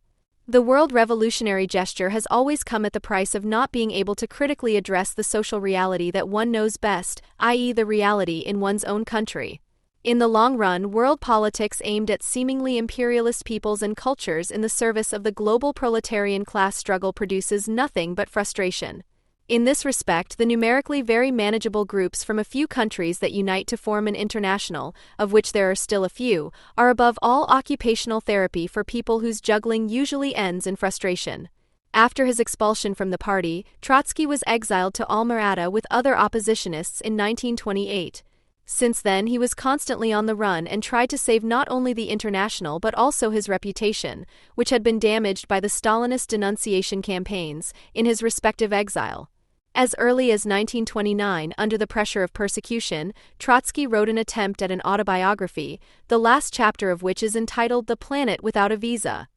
Speaker 1: The world revolutionary gesture has always come at the price of not being able to critically address the social reality that one knows best, i.e. the reality in one's own country. In the long run, world politics aimed at seemingly imperialist peoples and cultures in the service of the global proletarian class struggle produces nothing but frustration. In this respect, the numerically very manageable groups from a few countries that unite to form an international, of which there are still a few, are above all occupational therapy for people whose juggling usually ends in frustration. After his expulsion from the party, Trotsky was exiled to Alma-Ata with other oppositionists in 1928. Since then he was constantly on the run and tried to save not only the International but also his reputation, which had been damaged by the Stalinist denunciation campaigns, in his respective exile. As early as 1929, under the pressure of persecution, Trotsky wrote an attempt at an autobiography, the last chapter of which is entitled The Planet Without a Visa.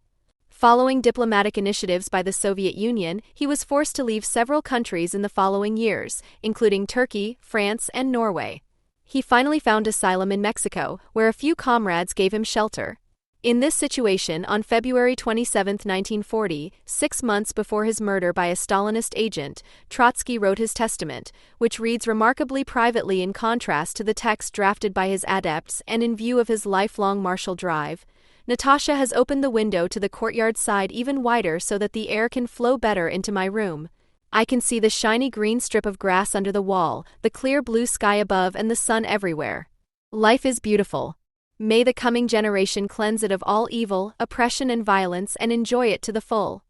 Speaker 1: Following diplomatic initiatives by the Soviet Union, he was forced to leave several countries in the following years, including Turkey, France, and Norway. He finally found asylum in Mexico, where a few comrades gave him shelter. In this situation, on February 27, 1940, 6 months before his murder by a Stalinist agent, Trotsky wrote his testament, which reads remarkably privately in contrast to the text drafted by his adepts and in view of his lifelong martial drive. Natasha has opened the window to the courtyard side even wider so that the air can flow better into my room. I can see the shiny green strip of grass under the wall, the clear blue sky above, and the sun everywhere. Life is beautiful. May the coming generation cleanse it of all evil, oppression, and violence and enjoy it to the full.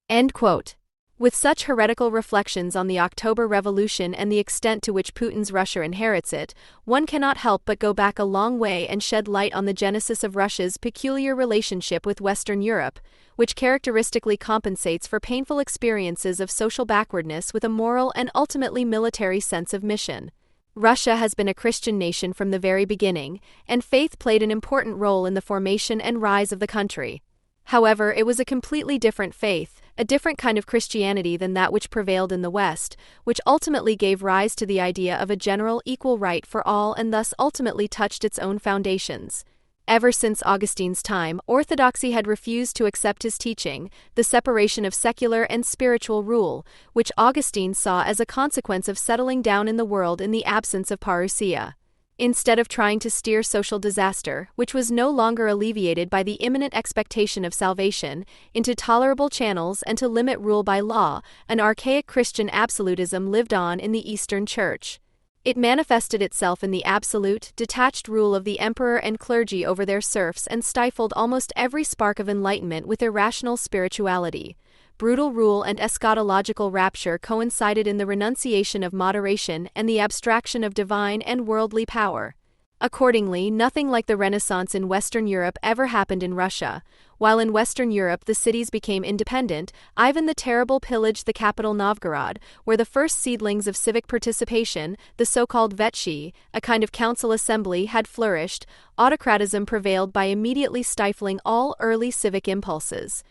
Speaker 1: End quote. With such heretical reflections on the October Revolution and the extent to which Putin's Russia inherits it, one cannot help but go back a long way and shed light on the genesis of Russia's peculiar relationship with Western Europe, which characteristically compensates for painful experiences of social backwardness with a moral and ultimately military sense of mission. Russia has been a Christian nation from the very beginning, and faith played an important role in the formation and rise of the country. However, it was a completely different faith, a different kind of Christianity than that which prevailed in the West, which ultimately gave rise to the idea of a general equal right for all and thus ultimately touched its own foundations. Ever since Augustine's time, Orthodoxy had refused to accept his teaching, the separation of secular and spiritual rule, which Augustine saw as a consequence of settling down in the world in the absence of parousia. Instead of trying to steer social disaster, which was no longer alleviated by the imminent expectation of salvation, into tolerable channels and to limit rule by law, an archaic Christian absolutism lived on in the Eastern Church. It manifested itself in the absolute, detached rule of the emperor and clergy over their serfs and stifled almost every spark of enlightenment with irrational spirituality. Brutal rule and eschatological rapture coincided in the renunciation of moderation and the abstraction of divine and worldly power. Accordingly, nothing like the Renaissance in Western Europe ever happened in Russia. While in Western Europe the cities became independent, Ivan the Terrible pillaged the capital Novgorod, where the first seedlings of civic participation, the so-called vetchi, a kind of council assembly, had flourished. Autocratism prevailed by immediately stifling all early civic impulses.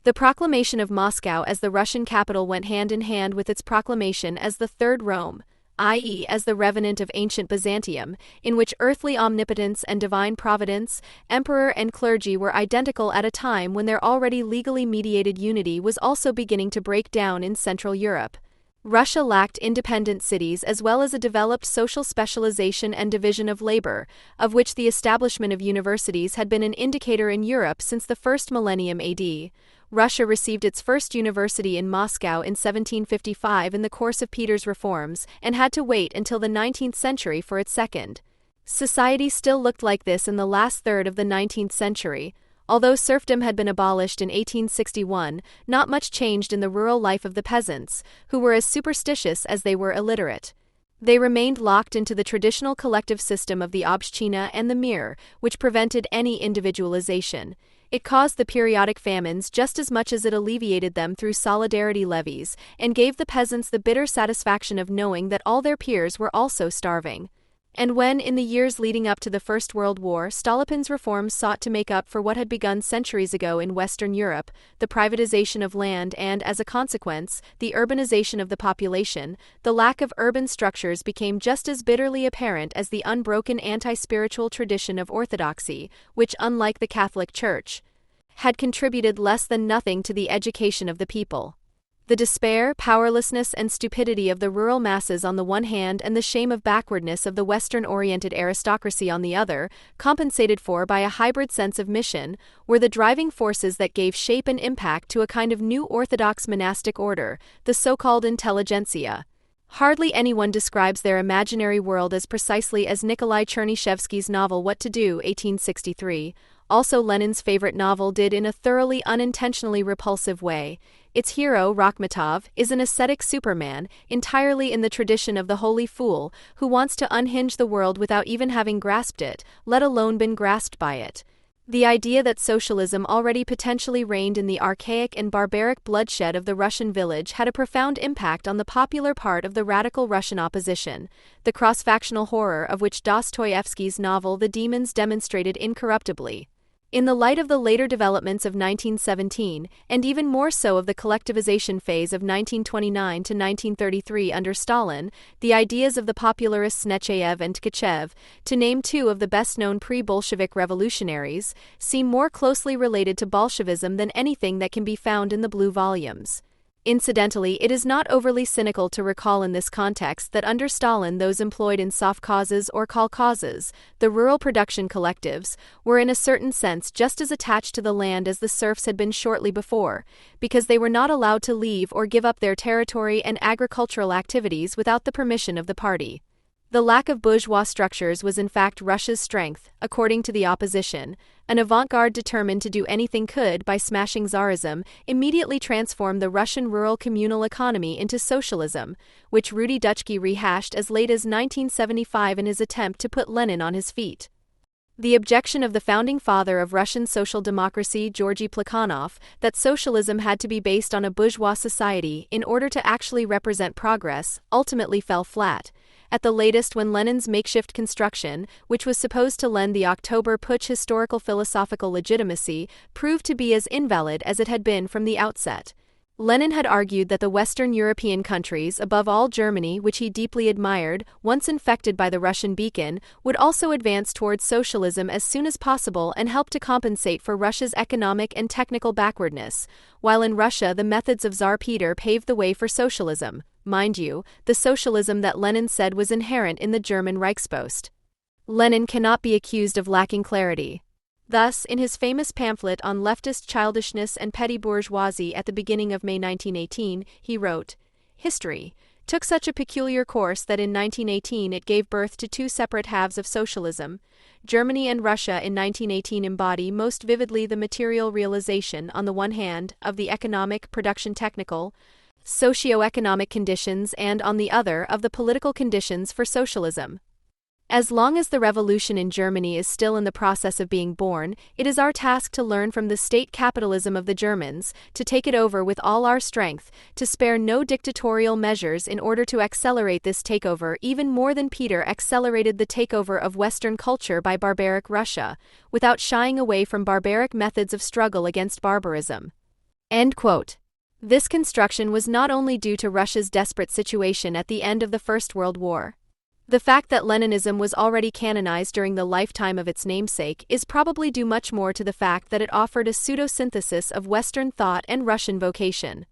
Speaker 1: The proclamation of Moscow as the Russian capital went hand in hand with its proclamation as the Third Rome, i.e., as the revenant of ancient Byzantium, in which earthly omnipotence and divine providence, emperor and clergy were identical at a time when their already legally mediated unity was also beginning to break down in Central Europe. Russia lacked independent cities as well as a developed social specialization and division of labor, of which the establishment of universities had been an indicator in Europe since the first millennium AD. Russia received its first university in Moscow in 1755 in the course of Peter's reforms, and had to wait until the 19th century for its second. Society still looked like this in the last third of the 19th century. Although serfdom had been abolished in 1861, not much changed in the rural life of the peasants, who were as superstitious as they were illiterate. They remained locked into the traditional collective system of the obshchina and the mir, which prevented any individualization. It caused the periodic famines just as much as it alleviated them through solidarity levies, and gave the peasants the bitter satisfaction of knowing that all their peers were also starving. And when, in the years leading up to the First World War, Stolypin's reforms sought to make up for what had begun centuries ago in Western Europe, the privatization of land and, as a consequence, the urbanization of the population, the lack of urban structures became just as bitterly apparent as the unbroken anti-spiritual tradition of orthodoxy, which, unlike the Catholic Church, had contributed less than nothing to the education of the people. The despair, powerlessness, and stupidity of the rural masses on the one hand and the shame of backwardness of the Western-oriented aristocracy on the other, compensated for by a hybrid sense of mission, were the driving forces that gave shape and impact to a kind of new orthodox monastic order, the so-called intelligentsia. Hardly anyone describes their imaginary world as precisely as Nikolai Chernyshevsky's novel What to Do, 1863, also Lenin's favorite novel, did in a thoroughly unintentionally repulsive way. Its hero, Rakhmetov, is an ascetic superman, entirely in the tradition of the holy fool, who wants to unhinge the world without even having grasped it, let alone been grasped by it. The idea that socialism already potentially reigned in the archaic and barbaric bloodshed of the Russian village had a profound impact on the popular part of the radical Russian opposition, the cross-factional horror of which Dostoevsky's novel The Demons demonstrated incorruptibly. In the light of the later developments of 1917, and even more so of the collectivization phase of 1929 to 1933 under Stalin, the ideas of the popularists Nechayev and Tkachev, to name two of the best-known pre-Bolshevik revolutionaries, seem more closely related to Bolshevism than anything that can be found in the Blue Volumes. Incidentally, it is not overly cynical to recall in this context that under Stalin those employed in sovkhozes or kolkhozes, the rural production collectives, were in a certain sense just as attached to the land as the serfs had been shortly before, because they were not allowed to leave or give up their territory and agricultural activities without the permission of the party. The lack of bourgeois structures was in fact Russia's strength, according to the opposition. An avant-garde determined to do anything could by smashing Tsarism, immediately transform the Russian rural communal economy into socialism, which Rudi Dutschke rehashed as late as 1975 in his attempt to put Lenin on his feet. The objection of the founding father of Russian social democracy, Georgy Plekhanov, that socialism had to be based on a bourgeois society in order to actually represent progress, ultimately fell flat. At the latest, when Lenin's makeshift construction, which was supposed to lend the October Putsch historical philosophical legitimacy, proved to be as invalid as it had been from the outset. Lenin had argued that the Western European countries, above all Germany, which he deeply admired, once infected by the Russian beacon, would also advance towards socialism as soon as possible and help to compensate for Russia's economic and technical backwardness, while in Russia the methods of Tsar Peter paved the way for socialism. Mind you, the socialism that Lenin said was inherent in the German Reichspost. Lenin cannot be accused of lacking clarity. Thus, in his famous pamphlet on leftist childishness and petty bourgeoisie at the beginning of May 1918, he wrote, "History took such a peculiar course that in 1918 it gave birth to two separate halves of socialism. Germany and Russia in 1918 embody most vividly the material realization, on the one hand, of the economic, production-technical, socio-economic conditions and, on the other, of the political conditions for socialism. As long as the revolution in Germany is still in the process of being born, it is our task to learn from the state capitalism of the Germans, to take it over with all our strength, to spare no dictatorial measures in order to accelerate this takeover even more than Peter accelerated the takeover of Western culture by barbaric Russia, without shying away from barbaric methods of struggle against barbarism." End quote. This construction was not only due to Russia's desperate situation at the end of the First World War. The fact that Leninism was already canonized during the lifetime of its namesake is probably due much more to the fact that it offered a pseudo-synthesis of Western thought and Russian vocation.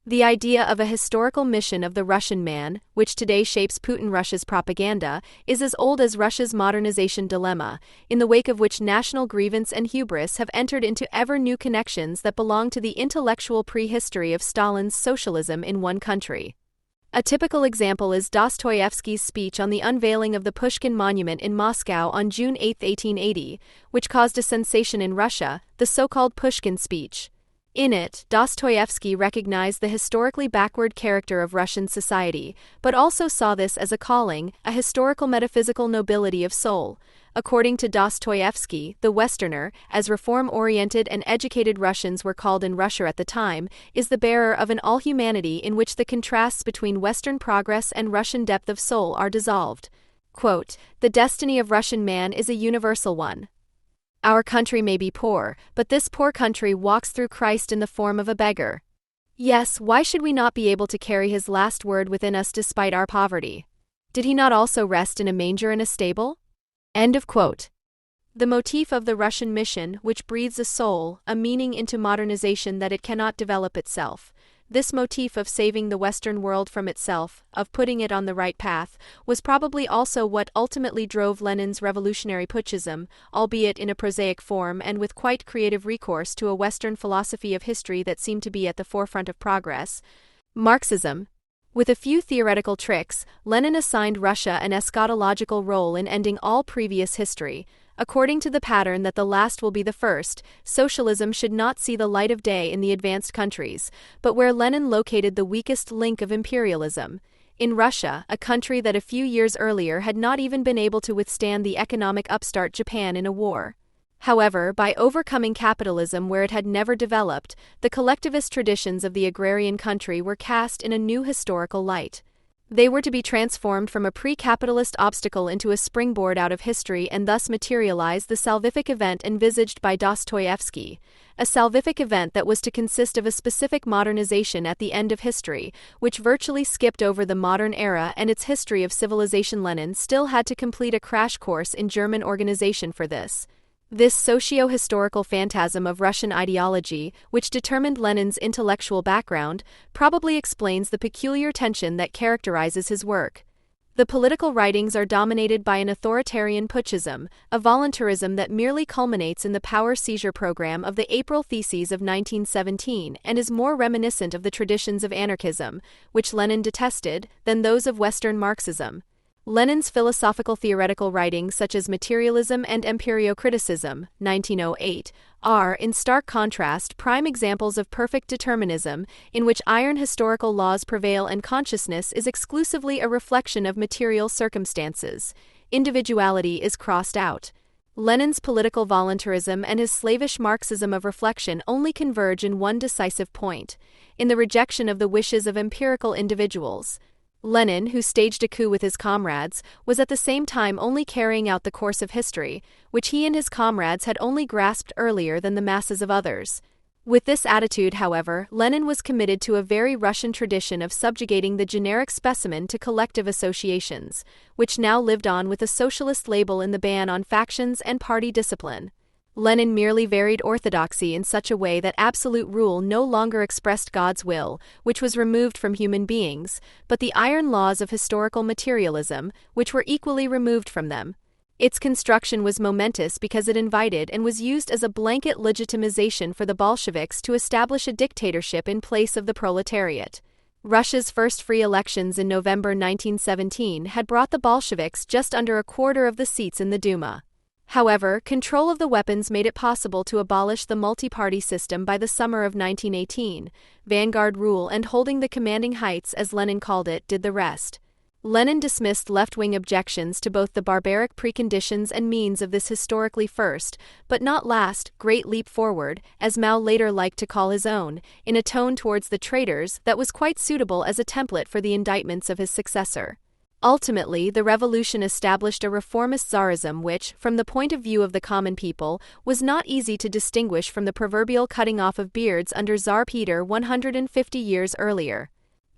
Speaker 1: The idea of a historical mission of the Russian man, which today shapes Putin Russia's propaganda, is as old as Russia's modernization dilemma, in the wake of which national grievance and hubris have entered into ever-new connections that belong to the intellectual prehistory of Stalin's socialism in one country. A typical example is Dostoevsky's speech on the unveiling of the Pushkin Monument in Moscow on June 8, 1880, which caused a sensation in Russia, the so-called Pushkin speech. In it, Dostoevsky recognized the historically backward character of Russian society, but also saw this as a calling, a historical metaphysical nobility of soul. According to Dostoevsky, the Westerner, as reform-oriented and educated Russians were called in Russia at the time, is the bearer of an all-humanity in which the contrasts between Western progress and Russian depth of soul are dissolved. Quote, "The destiny of Russian man is a universal one. Our country may be poor, but this poor country walks through Christ in the form of a beggar. Yes, why should we not be able to carry his last word within us despite our poverty? Did he not also rest in a manger and a stable?" End of quote. The motif of the Russian mission, which breathes a soul, a meaning into modernization that it cannot develop itself. This motif of saving the Western world from itself, of putting it on the right path, was probably also what ultimately drove Lenin's revolutionary Putschism, albeit in a prosaic form and with quite creative recourse to a Western philosophy of history that seemed to be at the forefront of progress. Marxism. With a few theoretical tricks, Lenin assigned Russia an eschatological role in ending all previous history. According to the pattern that the last will be the first, socialism should not see the light of day in the advanced countries, but where Lenin located the weakest link of imperialism. In Russia, a country that a few years earlier had not even been able to withstand the economic upstart Japan in a war. However, by overcoming capitalism where it had never developed, the collectivist traditions of the agrarian country were cast in a new historical light. They were to be transformed from a pre-capitalist obstacle into a springboard out of history and thus materialize the salvific event envisaged by Dostoevsky, a salvific event that was to consist of a specific modernization at the end of history, which virtually skipped over the modern era and its history of civilization. Lenin still had to complete a crash course in German organization for this. This socio-historical phantasm of Russian ideology, which determined Lenin's intellectual background, probably explains the peculiar tension that characterizes his work. The political writings are dominated by an authoritarian putschism, a voluntarism that merely culminates in the power seizure program of the April Theses of 1917 and is more reminiscent of the traditions of anarchism, which Lenin detested, than those of Western Marxism. Lenin's philosophical theoretical writings such as Materialism and Empirio-Criticism, 1908, are, in stark contrast, prime examples of perfect determinism, in which iron historical laws prevail and consciousness is exclusively a reflection of material circumstances. Individuality is crossed out. Lenin's political voluntarism and his slavish Marxism of reflection only converge in one decisive point: in the rejection of the wishes of empirical individuals. Lenin, who staged a coup with his comrades, was at the same time only carrying out the course of history, which he and his comrades had only grasped earlier than the masses of others. With this attitude, however, Lenin was committed to a very Russian tradition of subjugating the generic specimen to collective associations, which now lived on with a socialist label in the ban on factions and party discipline. Lenin merely varied orthodoxy in such a way that absolute rule no longer expressed God's will, which was removed from human beings, but the iron laws of historical materialism, which were equally removed from them. Its construction was momentous because it invited and was used as a blanket legitimization for the Bolsheviks to establish a dictatorship in place of the proletariat. Russia's first free elections in November 1917 had brought the Bolsheviks just under a quarter of the seats in the Duma. However, control of the weapons made it possible to abolish the multi-party system by the summer of 1918. Vanguard rule and holding the commanding heights, as Lenin called it, did the rest. Lenin dismissed left-wing objections to both the barbaric preconditions and means of this historically first, but not last, great leap forward, as Mao later liked to call his own, in a tone towards the traitors that was quite suitable as a template for the indictments of his successor. Ultimately, the revolution established a reformist Tsarism which, from the point of view of the common people, was not easy to distinguish from the proverbial cutting off of beards under Tsar Peter 150 years earlier.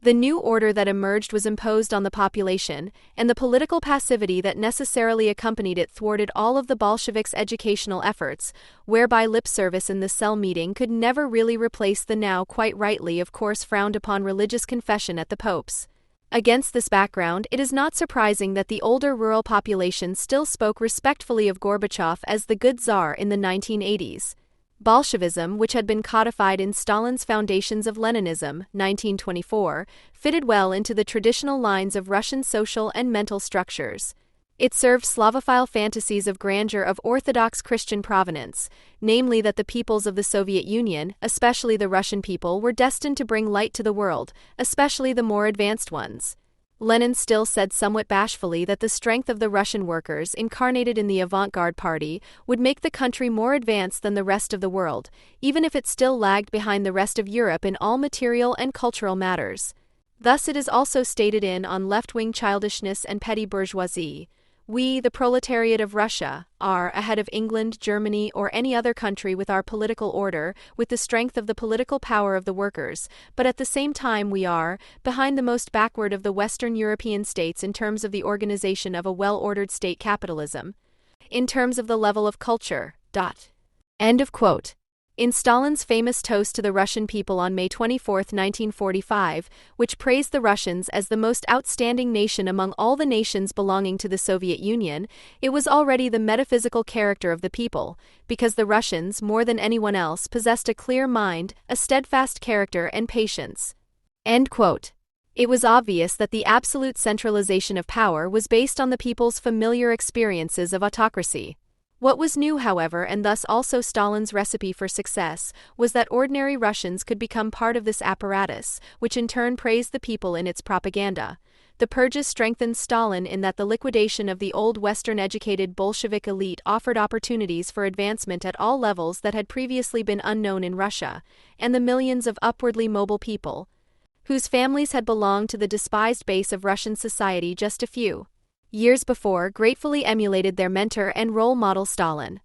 Speaker 1: The new order that emerged was imposed on the population, and the political passivity that necessarily accompanied it thwarted all of the Bolsheviks' educational efforts, whereby lip service in the cell meeting could never really replace the now quite rightly of course frowned upon religious confession at the popes. Against this background, it is not surprising that the older rural population still spoke respectfully of Gorbachev as the good Tsar in the 1980s. Bolshevism, which had been codified in Stalin's Foundations of Leninism, 1924, fitted well into the traditional lines of Russian social and mental structures. It served Slavophile fantasies of grandeur of Orthodox Christian provenance, namely that the peoples of the Soviet Union, especially the Russian people, were destined to bring light to the world, especially the more advanced ones. Lenin still said somewhat bashfully that the strength of the Russian workers, incarnated in the avant-garde party, would make the country more advanced than the rest of the world, even if it still lagged behind the rest of Europe in all material and cultural matters. Thus it is also stated in On Left-Wing Childishness and Petty Bourgeoisie. We, the proletariat of Russia, are ahead of England, Germany, or any other country with our political order, with the strength of the political power of the workers, but at the same time we are behind the most backward of the Western European states in terms of the organization of a well-ordered state capitalism. In terms of the level of culture. End of quote. In Stalin's famous toast to the Russian people on May 24, 1945, which praised the Russians as the most outstanding nation among all the nations belonging to the Soviet Union, it was already the metaphysical character of the people, because the Russians, more than anyone else, possessed a clear mind, a steadfast character and patience. End quote. It was obvious that the absolute centralization of power was based on the people's familiar experiences of autocracy. What was new, however, and thus also Stalin's recipe for success, was that ordinary Russians could become part of this apparatus, which in turn praised the people in its propaganda. the purges strengthened Stalin in that the liquidation of the old Western-educated Bolshevik elite offered opportunities for advancement at all levels that had previously been unknown in Russia, and the millions of upwardly mobile people, whose families had belonged to the despised base of Russian society just a few years before, gratefully emulated their mentor and role model Stalin.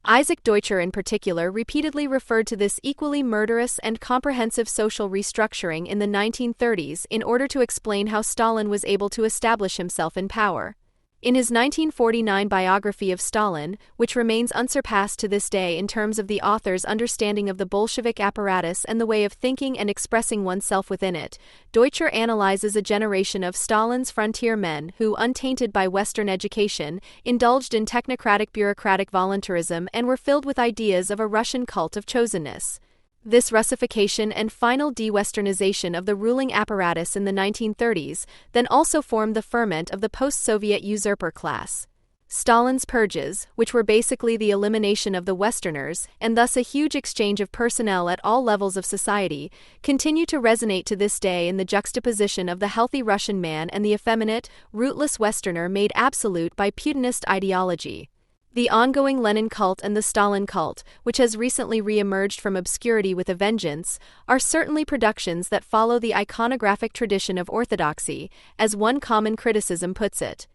Speaker 1: Isaac Deutscher in particular repeatedly referred to this equally murderous and comprehensive social restructuring in the 1930s in order to explain how Stalin was able to establish himself in power. In his 1949 biography of Stalin, which remains unsurpassed to this day in terms of the author's understanding of the Bolshevik apparatus and the way of thinking and expressing oneself within it, Deutscher analyzes a generation of Stalin's frontier men who, untainted by Western education, indulged in technocratic bureaucratic voluntarism and were filled with ideas of a Russian cult of chosenness. This Russification and final de-Westernization of the ruling apparatus in the 1930s then also formed the ferment of the post-Soviet usurper class. Stalin's purges, which were basically the elimination of the Westerners, and thus a huge exchange of personnel at all levels of society, continue to resonate to this day in the juxtaposition of the healthy Russian man and the effeminate, rootless Westerner made absolute by Putinist ideology. The ongoing Lenin cult and the Stalin cult, which has recently re-emerged from obscurity with a vengeance, are certainly productions that follow the iconographic tradition of orthodoxy, as one common criticism puts it.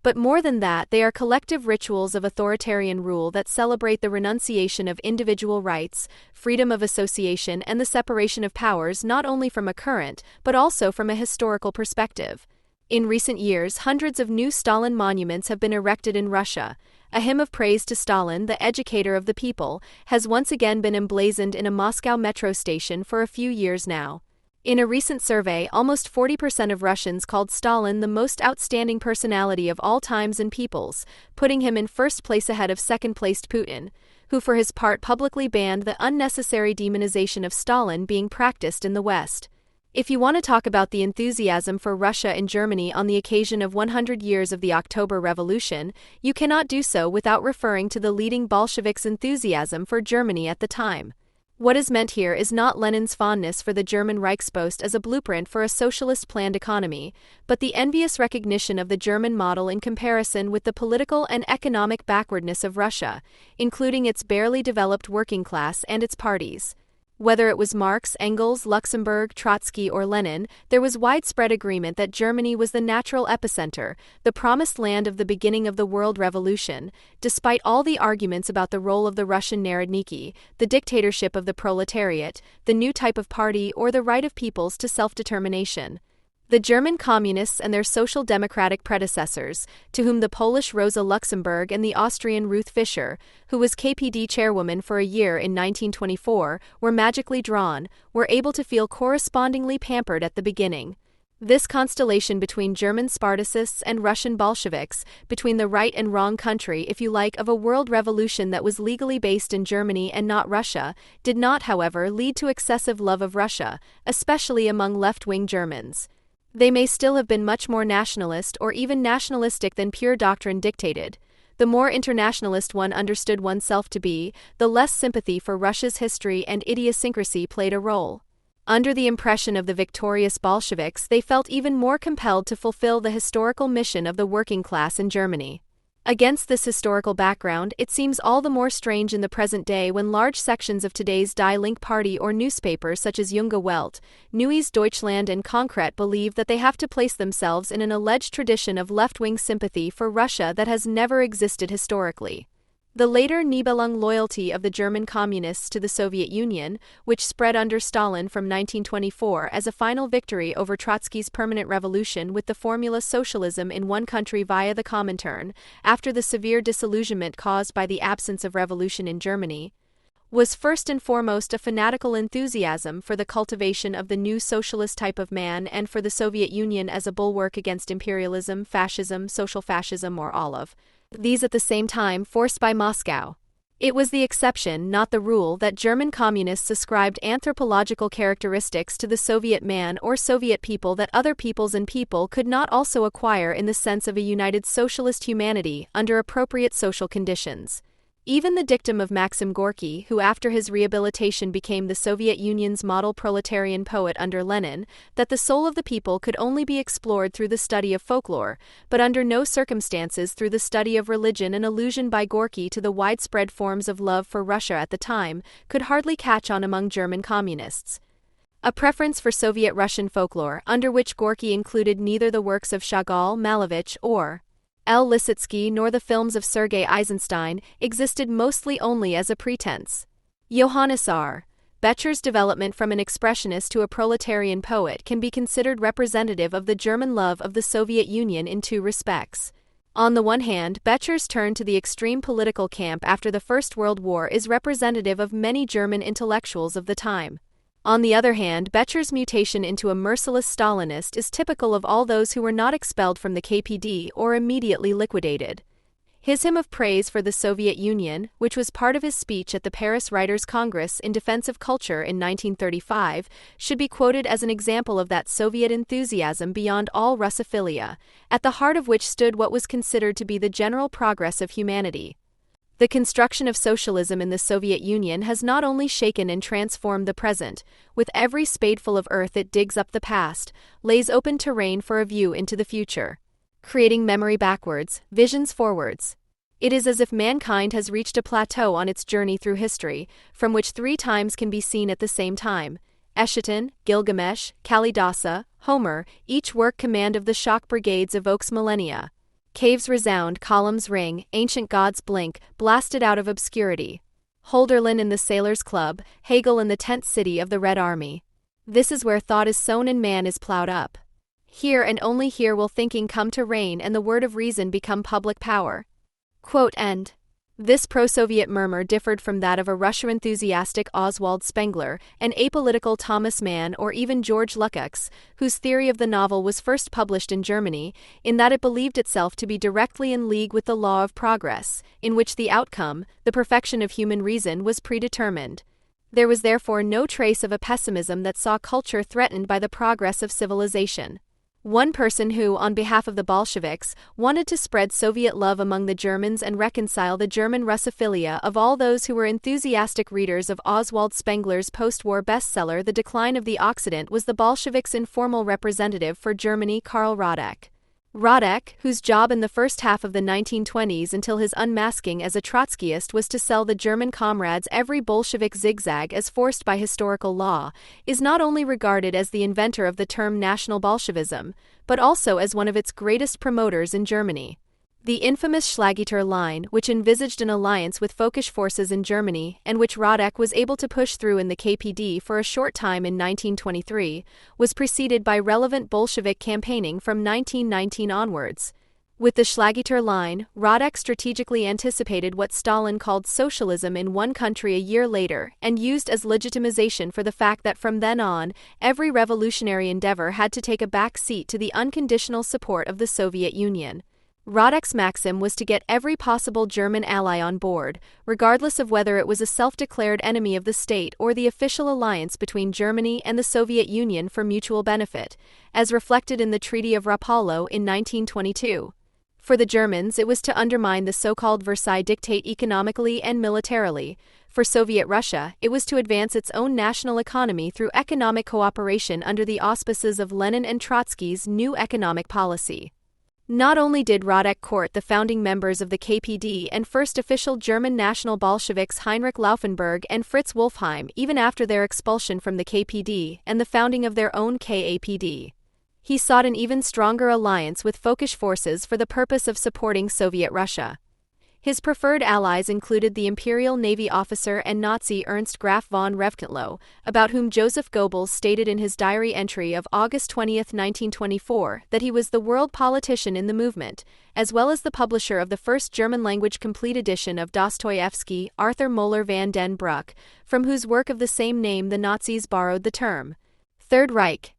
Speaker 1: But more than that, they are collective rituals of authoritarian rule that celebrate the renunciation of individual rights, freedom of association, and the separation of powers not only from a current, but also from a historical perspective. In recent years, hundreds of new Stalin monuments have been erected in Russia. A hymn of praise to Stalin, the educator of the people, has once again been emblazoned in a Moscow metro station for a few years now. In a recent survey, almost 40% of Russians called Stalin the most outstanding personality of all times and peoples, putting him in first place ahead of second-placed Putin, who for his part publicly banned the unnecessary demonization of Stalin being practiced in the West. If you want to talk about the enthusiasm for Russia in Germany on the occasion of 100 years of the October Revolution, you cannot do so without referring to the leading Bolsheviks' enthusiasm for Germany at the time. What is meant here is not Lenin's fondness for the German Reichspost as a blueprint for a socialist planned economy, but the envious recognition of the German model in comparison with the political and economic backwardness of Russia, including its barely developed working class and its parties. Whether it was Marx, Engels, Luxemburg, Trotsky, or Lenin, there was widespread agreement that Germany was the natural epicenter, the promised land of the beginning of the world revolution, despite all the arguments about the role of the Russian Narodniki, the dictatorship of the proletariat, the new type of party, or the right of peoples to self-determination. The German communists and their social democratic predecessors, to whom the Polish Rosa Luxemburg and the Austrian Ruth Fischer, who was KPD chairwoman for a year in 1924, were magically drawn, were able to feel correspondingly pampered at the beginning. This constellation between German Spartacists and Russian Bolsheviks, between the right and wrong country, if you like, of a world revolution that was legally based in Germany and not Russia, did not, however, lead to excessive love of Russia, especially among left-wing Germans. They may still have been much more nationalist or even nationalistic than pure doctrine dictated. The more internationalist one understood oneself to be, the less sympathy for Russia's history and idiosyncrasy played a role. Under the impression of the victorious Bolsheviks, they felt even more compelled to fulfill the historical mission of the working class in Germany. Against this historical background, it seems all the more strange in the present day when large sections of today's Die Linke party or newspapers such as Junge Welt, Neues Deutschland and Konkret believe that they have to place themselves in an alleged tradition of left-wing sympathy for Russia that has never existed historically. The later Nibelung loyalty of the German communists to the Soviet Union, which spread under Stalin from 1924 as a final victory over Trotsky's permanent revolution with the formula socialism in one country via the Comintern, after the severe disillusionment caused by the absence of revolution in Germany, was first and foremost a fanatical enthusiasm for the cultivation of the new socialist type of man and for the Soviet Union as a bulwark against imperialism, fascism, social fascism, or all of these at the same time forced by Moscow. It was the exception, not the rule, that German communists ascribed anthropological characteristics to the Soviet man or Soviet people that other peoples and people could not also acquire in the sense of a united socialist humanity under appropriate social conditions. Even the dictum of Maxim Gorky, who after his rehabilitation became the Soviet Union's model proletarian poet under Lenin, that the soul of the people could only be explored through the study of folklore, but under no circumstances through the study of religion, an allusion by Gorky to the widespread forms of love for Russia at the time, could hardly catch on among German communists. A preference for Soviet Russian folklore, under which Gorky included neither the works of Chagall, Malevich, or L. Lisitsky nor the films of Sergei Eisenstein, existed mostly only as a pretense. Johannes R. Becher's development from an expressionist to a proletarian poet can be considered representative of the German love of the Soviet Union in two respects. On the one hand, Becher's turn to the extreme political camp after the First World War is representative of many German intellectuals of the time. On the other hand, Becher's mutation into a merciless Stalinist is typical of all those who were not expelled from the KPD or immediately liquidated. His hymn of praise for the Soviet Union, which was part of his speech at the Paris Writers' Congress in defense of culture in 1935, should be quoted as an example of that Soviet enthusiasm beyond all Russophilia, at the heart of which stood what was considered to be the general progress of humanity. The construction of socialism in the Soviet Union has not only shaken and transformed the present, with every spadeful of earth it digs up the past, lays open terrain for a view into the future, creating memory backwards, visions forwards. It is as if mankind has reached a plateau on its journey through history, from which three times can be seen at the same time: Eschaton, Gilgamesh, Kalidasa, Homer. Each work command of the shock brigades evokes millennia. Caves resound, columns ring, ancient gods blink, blasted out of obscurity. Holderlin in the Sailors' Club, Hegel in the tent city of the Red Army. This is where thought is sown and man is plowed up. Here and only here will thinking come to reign and the word of reason become public power. Quote end. This pro-Soviet murmur differed from that of a Russia-enthusiastic Oswald Spengler, an apolitical Thomas Mann, or even George Lukács, whose theory of the novel was first published in Germany, in that it believed itself to be directly in league with the law of progress, in which the outcome, the perfection of human reason, was predetermined. There was therefore no trace of a pessimism that saw culture threatened by the progress of civilization. One person who, on behalf of the Bolsheviks, wanted to spread Soviet love among the Germans and reconcile the German Russophilia of all those who were enthusiastic readers of Oswald Spengler's post-war bestseller The Decline of the Occident, was the Bolsheviks' informal representative for Germany, Karl Radek. Radek, whose job in the first half of the 1920s until his unmasking as a Trotskyist was to sell the German comrades every Bolshevik zigzag as forced by historical law, is not only regarded as the inventor of the term National Bolshevism, but also as one of its greatest promoters in Germany. The infamous Schlageter line, which envisaged an alliance with Völkisch forces in Germany and which Radek was able to push through in the KPD for a short time in 1923, was preceded by relevant Bolshevik campaigning from 1919 onwards. With the Schlageter line, Radek strategically anticipated what Stalin called socialism in one country a year later and used as legitimization for the fact that from then on, every revolutionary endeavor had to take a back seat to the unconditional support of the Soviet Union. Radek's maxim was to get every possible German ally on board, regardless of whether it was a self-declared enemy of the state or the official alliance between Germany and the Soviet Union for mutual benefit, as reflected in the Treaty of Rapallo in 1922. For the Germans, it was to undermine the so-called Versailles Dictate economically and militarily. For Soviet Russia, it was to advance its own national economy through economic cooperation under the auspices of Lenin and Trotsky's new economic policy. Not only did Radek court the founding members of the KPD and first official German National Bolsheviks Heinrich Laufenberg and Fritz Wolfheim even after their expulsion from the KPD and the founding of their own KAPD. He sought an even stronger alliance with Völkisch forces for the purpose of supporting Soviet Russia. His preferred allies included the Imperial Navy officer and Nazi Ernst Graf von Reventlow, about whom Joseph Goebbels stated in his diary entry of August 20, 1924, that he was the world politician in the movement, as well as the publisher of the first German-language complete edition of Dostoevsky, Arthur Moeller van den Bruck, from whose work of the same name the Nazis borrowed the term Third Reich.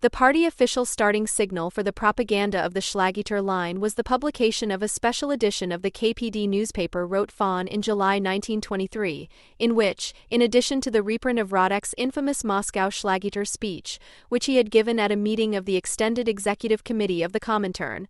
Speaker 1: The party official starting signal for the propaganda of the Schlageter line was the publication of a special edition of the KPD newspaper Rote Fahne in July 1923, in which, in addition to the reprint of Radek's infamous Moscow Schlageter speech, which he had given at a meeting of the extended executive committee of the Comintern,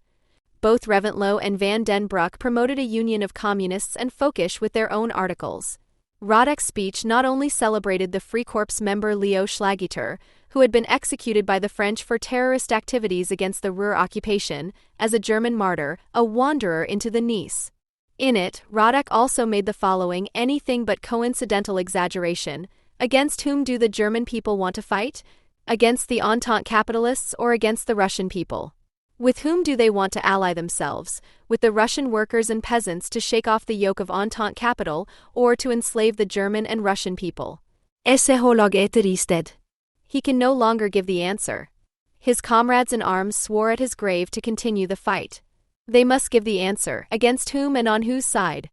Speaker 1: Both Reventlow and Van den Broek promoted a union of communists and folkish with their own articles. Radek's speech not only celebrated the Freikorps member Leo Schlageter, who had been executed by the French for terrorist activities against the Ruhr occupation, as a German martyr, a wanderer into the Nice. In it, Radek also made the following anything but coincidental exaggeration: against whom do the German people want to fight? Against the Entente capitalists or against the Russian people? With whom do they want to ally themselves? With the Russian workers and peasants to shake off the yoke of Entente capital, or to enslave the German and Russian people? He can no longer give the answer. His comrades in arms swore at his grave to continue the fight. They must give the answer, against whom and on whose side.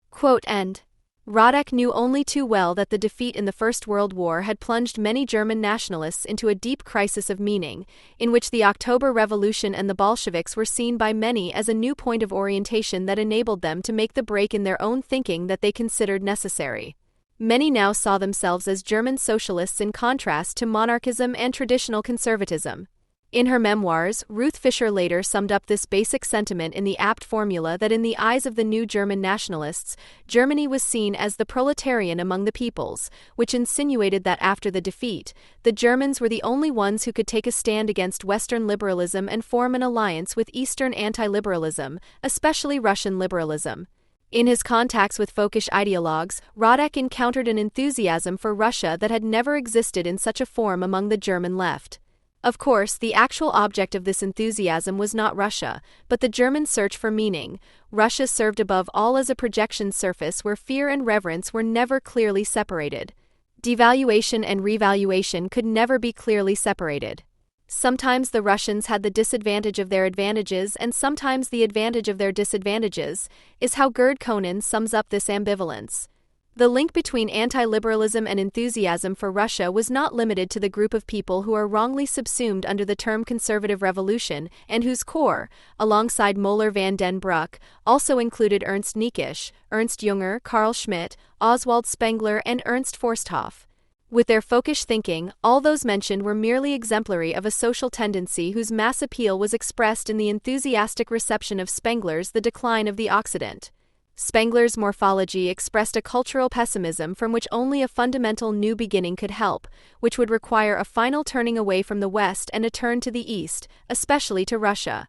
Speaker 1: Quote end. Radek knew only too well that the defeat in the First World War had plunged many German nationalists into a deep crisis of meaning, in which the October Revolution and the Bolsheviks were seen by many as a new point of orientation that enabled them to make the break in their own thinking that they considered necessary. Many now saw themselves as German socialists in contrast to monarchism and traditional conservatism. In her memoirs, Ruth Fischer later summed up this basic sentiment in the apt formula that in the eyes of the new German nationalists, Germany was seen as the proletarian among the peoples, which insinuated that after the defeat, the Germans were the only ones who could take a stand against Western liberalism and form an alliance with Eastern anti-liberalism, especially Russian liberalism. In his contacts with folkish ideologues, Radek encountered an enthusiasm for Russia that had never existed in such a form among the German left. Of course, the actual object of this enthusiasm was not Russia, but the German search for meaning. Russia served above all as a projection surface where fear and reverence were never clearly separated. Devaluation and revaluation could never be clearly separated. Sometimes the Russians had the disadvantage of their advantages and sometimes the advantage of their disadvantages, is how Gerd Koenen sums up this ambivalence. The link between anti-liberalism and enthusiasm for Russia was not limited to the group of people who are wrongly subsumed under the term conservative revolution and whose core, alongside Moller van den Broek, also included Ernst Niekisch, Ernst Junger, Carl Schmitt, Oswald Spengler and Ernst Forsthoff. With their folkish thinking, all those mentioned were merely exemplary of a social tendency whose mass appeal was expressed in the enthusiastic reception of Spengler's The Decline of the Occident. Spengler's morphology expressed a cultural pessimism from which only a fundamental new beginning could help, which would require a final turning away from the West and a turn to the East, especially to Russia.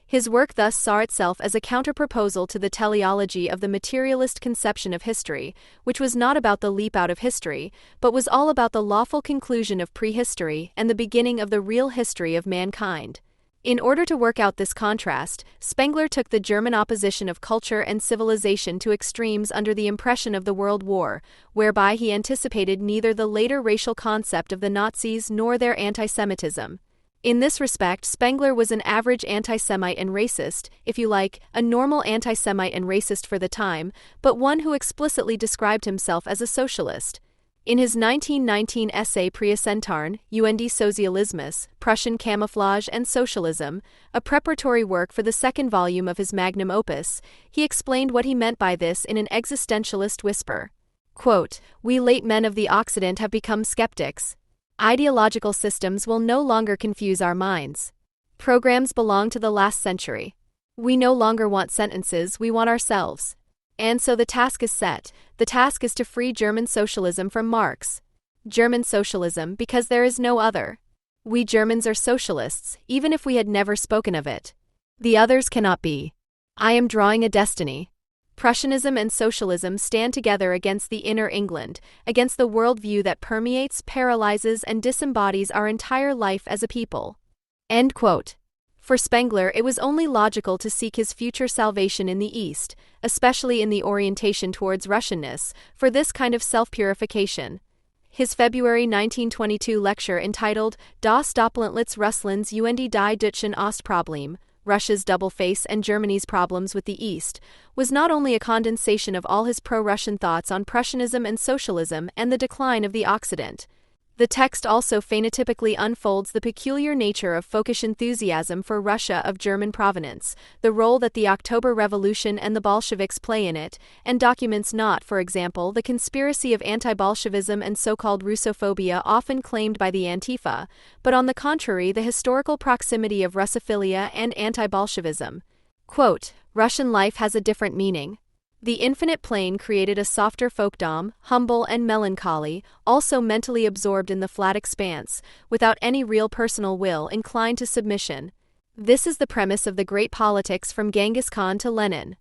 Speaker 1: His work thus saw itself as a counterproposal to the teleology of the materialist conception of history, which was not about the leap out of history, but was all about the lawful conclusion of prehistory and the beginning of the real history of mankind. In order to work out this contrast, Spengler took the German opposition of culture and civilization to extremes under the impression of the World War, whereby he anticipated neither the later racial concept of the Nazis nor their anti-Semitism. In this respect, Spengler was an average anti-Semite and racist, if you like, a normal anti-Semite and racist for the time, but one who explicitly described himself as a socialist. In his 1919 essay Preissentarn, und Sozialismus, Prussian Camouflage and Socialism, a preparatory work for the second volume of his magnum opus, he explained what he meant by this in an existentialist whisper. Quote, "We late men of the Occident have become skeptics. Ideological systems will no longer confuse our minds. Programs belong to the last century. We no longer want sentences, we want ourselves. And so the task is set. The task is to free German socialism from Marx. German socialism, because there is no other. We Germans are socialists, even if we had never spoken of it. The others cannot be. I am drawing a destiny. Prussianism and socialism stand together against the inner England, against the worldview that permeates, paralyzes, and disembodies our entire life as a people." End quote. For Spengler, it was only logical to seek his future salvation in the East, especially in the orientation towards Russianness, for this kind of self-purification. His February 1922 lecture entitled Das Doppelantlichts Russlands und die Deutschen Ostproblem, Russia's double face and Germany's problems with the East, was not only a condensation of all his pro-Russian thoughts on Prussianism and socialism and the decline of the Occident. The text also phenotypically unfolds the peculiar nature of folkish enthusiasm for Russia of German provenance, the role that the October Revolution and the Bolsheviks play in it, and documents not, for example, the conspiracy of anti-Bolshevism and so-called Russophobia often claimed by the Antifa, but on the contrary the historical proximity of Russophilia and anti-Bolshevism. Quote, Russian life has a different meaning. The infinite plain created a softer folkdom, humble and melancholy, also mentally absorbed in the flat expanse, without any real personal will, inclined to submission. This is the premise of the great politics from Genghis Khan to Lenin.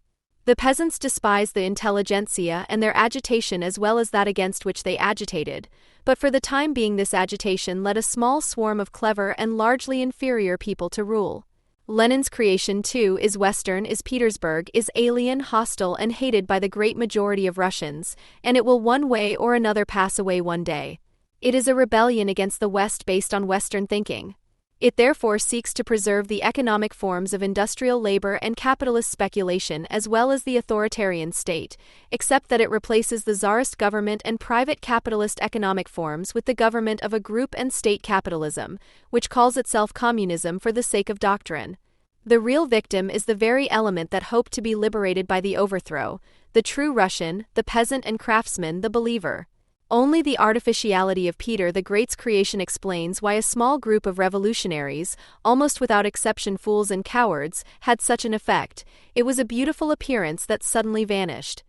Speaker 1: The peasants despised the intelligentsia and their agitation as well as that against which they agitated, but for the time being this agitation led a small swarm of clever and largely inferior people to rule. Lenin's creation, too, is Western, is Petersburg, is alien, hostile, and hated by the great majority of Russians, and it will one way or another pass away one day. It is a rebellion against the West based on Western thinking. It therefore seeks to preserve the economic forms of industrial labor and capitalist speculation as well as the authoritarian state, except that it replaces the czarist government and private capitalist economic forms with the government of a group and state capitalism, which calls itself communism for the sake of doctrine. The real victim is the very element that hoped to be liberated by the overthrow, the true Russian, the peasant and craftsman, the believer. Only the artificiality of Peter the Great's creation explains why a small group of revolutionaries, almost without exception fools and cowards, had such an effect. It was a beautiful appearance that suddenly vanished.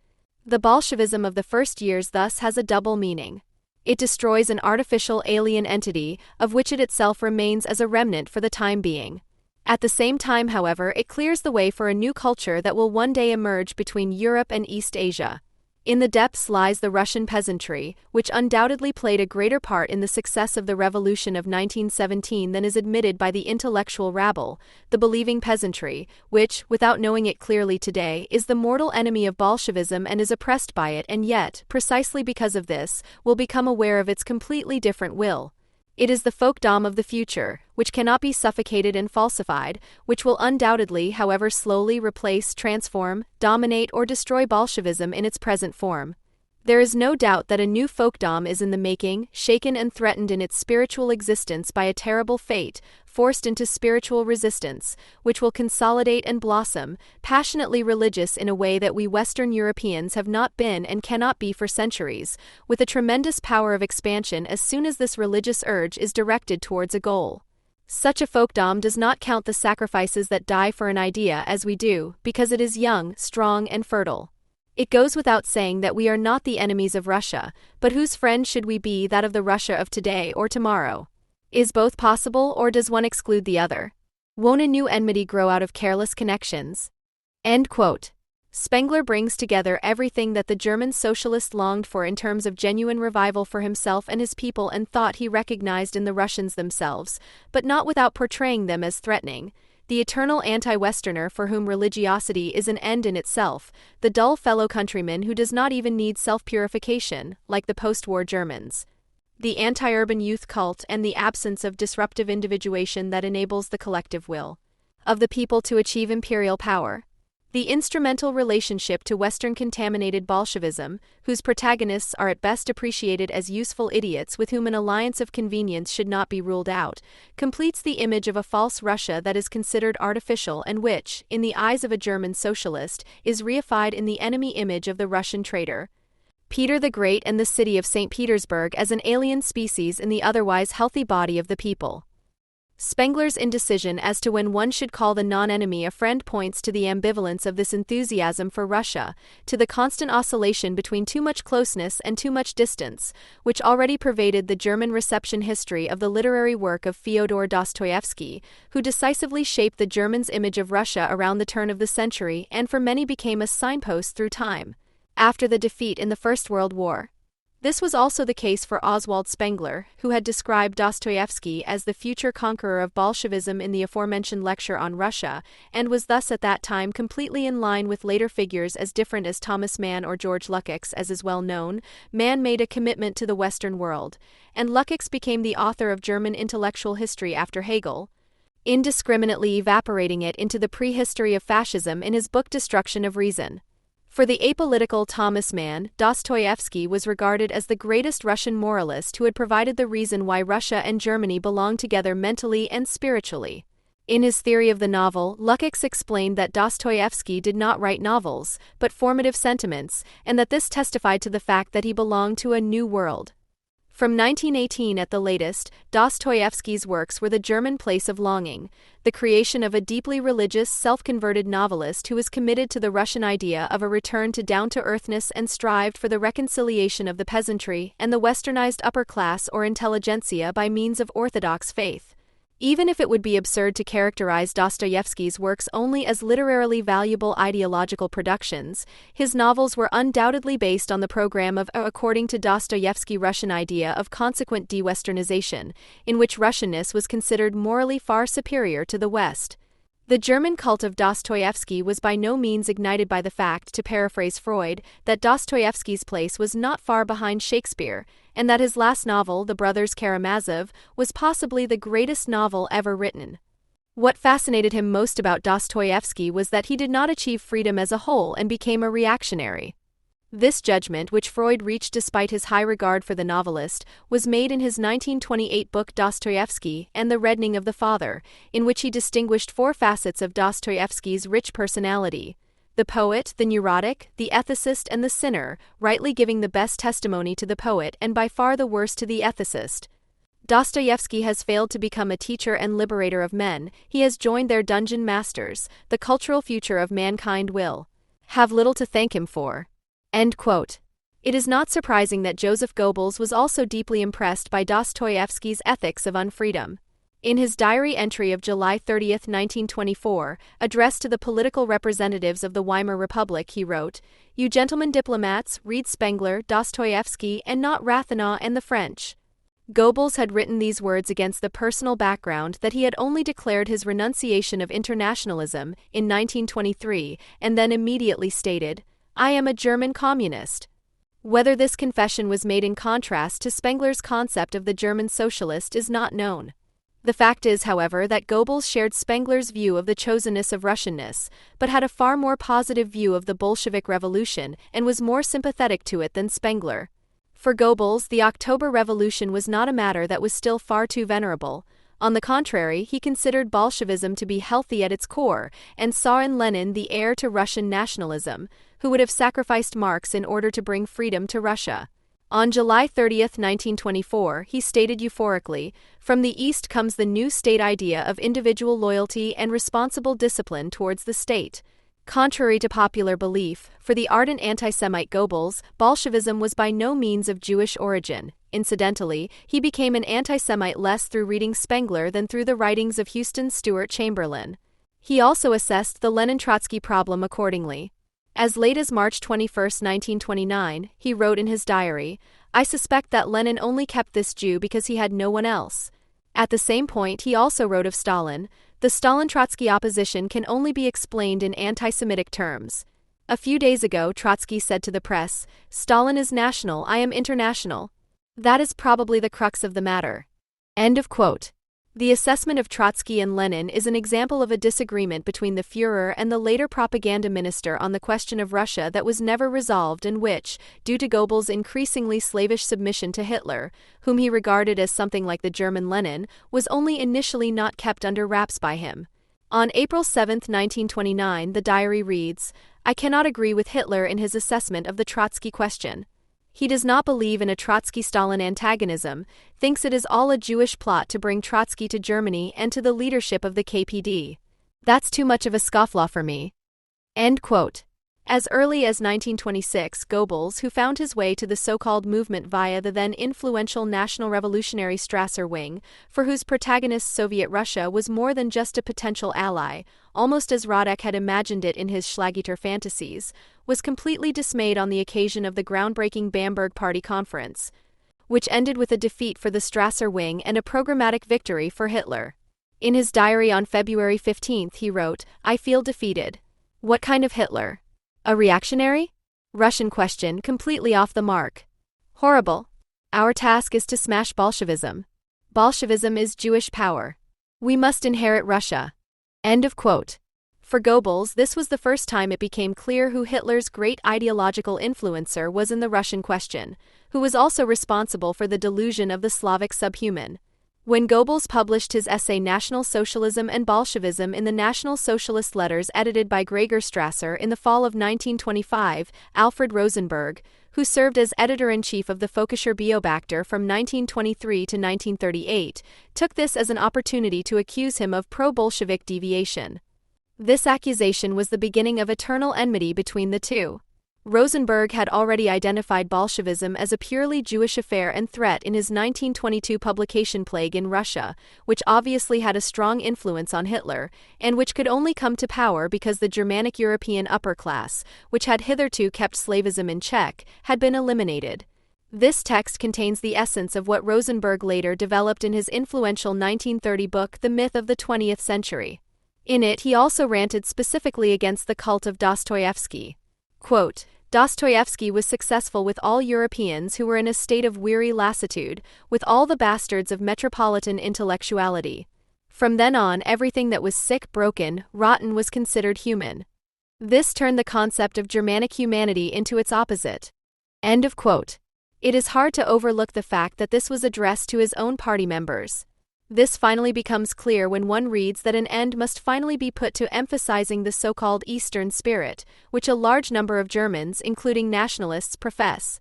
Speaker 1: The Bolshevism of the first years thus has a double meaning. It destroys an artificial alien entity, of which it itself remains as a remnant for the time being. At the same time, however, it clears the way for a new culture that will one day emerge between Europe and East Asia. In the depths lies the Russian peasantry, which undoubtedly played a greater part in the success of the revolution of 1917 than is admitted by the intellectual rabble, the believing peasantry, which, without knowing it clearly today, is the mortal enemy of Bolshevism and is oppressed by it and yet, precisely because of this, will become aware of its completely different will. It is the folkdom of the future, which cannot be suffocated and falsified, which will undoubtedly, however slowly, replace, transform, dominate or destroy Bolshevism in its present form. There is no doubt that a new folkdom is in the making, shaken and threatened in its spiritual existence by a terrible fate, forced into spiritual resistance, which will consolidate and blossom, passionately religious in a way that we Western Europeans have not been and cannot be for centuries, with a tremendous power of expansion as soon as this religious urge is directed towards a goal. Such a folkdom does not count the sacrifices that die for an idea as we do, because it is young, strong and fertile. It goes without saying that we are not the enemies of Russia, but whose friend should we be, that of the Russia of today or tomorrow? Is both possible, or does one exclude the other? Won't a new enmity grow out of careless connections? End quote. Spengler brings together everything that the German socialist longed for in terms of genuine revival for himself and his people and thought he recognized in the Russians themselves, but not without portraying them as threatening. The eternal anti-Westerner for whom religiosity is an end in itself, the dull fellow countryman who does not even need self-purification, like the post-war Germans. The anti-urban youth cult and the absence of disruptive individuation that enables the collective will of the people to achieve imperial power. The instrumental relationship to Western-contaminated Bolshevism, whose protagonists are at best appreciated as useful idiots with whom an alliance of convenience should not be ruled out, completes the image of a false Russia that is considered artificial and which, in the eyes of a German socialist, is reified in the enemy image of the Russian traitor. Peter the Great and the city of St. Petersburg as an alien species in the otherwise healthy body of the people. Spengler's indecision as to when one should call the non-enemy a friend points to the ambivalence of this enthusiasm for Russia, to the constant oscillation between too much closeness and too much distance, which already pervaded the German reception history of the literary work of Fyodor Dostoevsky, who decisively shaped the Germans' image of Russia around the turn of the century and for many became a signpost through time. After the defeat in the First World War. This was also the case for Oswald Spengler, who had described Dostoevsky as the future conqueror of Bolshevism in the aforementioned lecture on Russia, and was thus at that time completely in line with later figures as different as Thomas Mann or George Lukács. As is well known, Mann made a commitment to the Western world, and Lukács became the author of German intellectual history after Hegel, indiscriminately evaporating it into the prehistory of fascism in his book Destruction of Reason. For the apolitical Thomas Mann, Dostoevsky was regarded as the greatest Russian moralist who had provided the reason why Russia and Germany belonged together mentally and spiritually. In his theory of the novel, Lukács explained that Dostoevsky did not write novels, but formative sentiments, and that this testified to the fact that he belonged to a new world. From 1918 at the latest, Dostoevsky's works were the German place of longing, the creation of a deeply religious, self-converted novelist who was committed to the Russian idea of a return to down-to-earthness and strived for the reconciliation of the peasantry and the westernized upper class or intelligentsia by means of orthodox faith. Even if it would be absurd to characterize Dostoevsky's works only as literarily valuable ideological productions, his novels were undoubtedly based on the program of according to Dostoevsky Russian idea of consequent de-Westernization, in which Russianness was considered morally far superior to the West. The German cult of Dostoevsky was by no means ignited by the fact, to paraphrase Freud, that Dostoevsky's place was not far behind Shakespeare, and that his last novel, The Brothers Karamazov, was possibly the greatest novel ever written. What fascinated him most about Dostoevsky was that he did not achieve freedom as a whole and became a reactionary. This judgment, which Freud reached despite his high regard for the novelist, was made in his 1928 book Dostoevsky and the Reddening of the Father, in which he distinguished four facets of Dostoevsky's rich personality: the poet, the neurotic, the ethicist, and the sinner, rightly giving the best testimony to the poet and by far the worst to the ethicist. Dostoevsky has failed to become a teacher and liberator of men, he has joined their dungeon masters. The cultural future of mankind will have little to thank him for. End quote. It is not surprising that Joseph Goebbels was also deeply impressed by Dostoevsky's ethics of unfreedom. In his diary entry of July 30, 1924, addressed to the political representatives of the Weimar Republic, he wrote, "You gentlemen diplomats, read Spengler, Dostoevsky, and not Rathenau and the French." Goebbels had written these words against the personal background that he had only declared his renunciation of internationalism in 1923 and then immediately stated, "I am a German communist." Whether this confession was made in contrast to Spengler's concept of the German socialist is not known. The fact is, however, that Goebbels shared Spengler's view of the chosenness of Russianness, but had a far more positive view of the Bolshevik Revolution and was more sympathetic to it than Spengler. For Goebbels, the October Revolution was not a matter that was still far too venerable. On the contrary, he considered Bolshevism to be healthy at its core, and saw in Lenin the heir to Russian nationalism, who would have sacrificed Marx in order to bring freedom to Russia. On July 30, 1924, he stated euphorically, "From the East comes the new state idea of individual loyalty and responsible discipline towards the state." Contrary to popular belief, for the ardent anti-Semite Goebbels, Bolshevism was by no means of Jewish origin. Incidentally, he became an anti-Semite less through reading Spengler than through the writings of Houston Stewart Chamberlain. He also assessed the Lenin-Trotsky problem accordingly. As late as March 21, 1929, he wrote in his diary, "I suspect that Lenin only kept this Jew because he had no one else." At the same point, he also wrote of Stalin, "The Stalin-Trotsky opposition can only be explained in anti-Semitic terms." A few days ago, Trotsky said to the press, "Stalin is national, I am international." That is probably the crux of the matter. End of quote. The assessment of Trotsky and Lenin is an example of a disagreement between the Führer and the later propaganda minister on the question of Russia that was never resolved and which, due to Goebbels' increasingly slavish submission to Hitler, whom he regarded as something like the German Lenin, was only initially not kept under wraps by him. On April 7, 1929, the diary reads, "I cannot agree with Hitler in his assessment of the Trotsky question. He does not believe in a Trotsky-Stalin antagonism, thinks it is all a Jewish plot to bring Trotsky to Germany and to the leadership of the KPD. That's too much of a scofflaw for me." End quote. As early as 1926, Goebbels, who found his way to the so-called movement via the then influential National Revolutionary Strasser Wing, for whose protagonist Soviet Russia was more than just a potential ally, almost as Radek had imagined it in his Schlageter fantasies, was completely dismayed on the occasion of the groundbreaking Bamberg Party Conference, which ended with a defeat for the Strasser Wing and a programmatic victory for Hitler. In his diary on February 15, he wrote, "I feel defeated. What kind of Hitler? A reactionary? Russian question completely off the mark. Horrible. Our task is to smash Bolshevism. Bolshevism is Jewish power. We must inherit Russia." End of quote. For Goebbels, this was the first time it became clear who Hitler's great ideological influencer was in the Russian question, who was also responsible for the delusion of the Slavic subhuman. When Goebbels published his essay National Socialism and Bolshevism in the National Socialist Letters edited by Gregor Strasser in the fall of 1925, Alfred Rosenberg, who served as editor-in-chief of the Völkischer Beobachter from 1923 to 1938, took this as an opportunity to accuse him of pro-Bolshevik deviation. This accusation was the beginning of eternal enmity between the two. Rosenberg had already identified Bolshevism as a purely Jewish affair and threat in his 1922 publication Plague in Russia, which obviously had a strong influence on Hitler, and which could only come to power because the Germanic European upper class, which had hitherto kept slavism in check, had been eliminated. This text contains the essence of what Rosenberg later developed in his influential 1930 book The Myth of the 20th Century. In it he also ranted specifically against the cult of Dostoevsky. Quote, Dostoevsky was successful with all Europeans who were in a state of weary lassitude, with all the bastards of metropolitan intellectuality. From then on, everything that was sick, broken, rotten was considered human. This turned the concept of Germanic humanity into its opposite. End of quote. It is hard to overlook the fact that this was addressed to his own party members. This finally becomes clear when one reads that an end must finally be put to emphasizing the so-called Eastern spirit, which a large number of Germans, including nationalists, profess.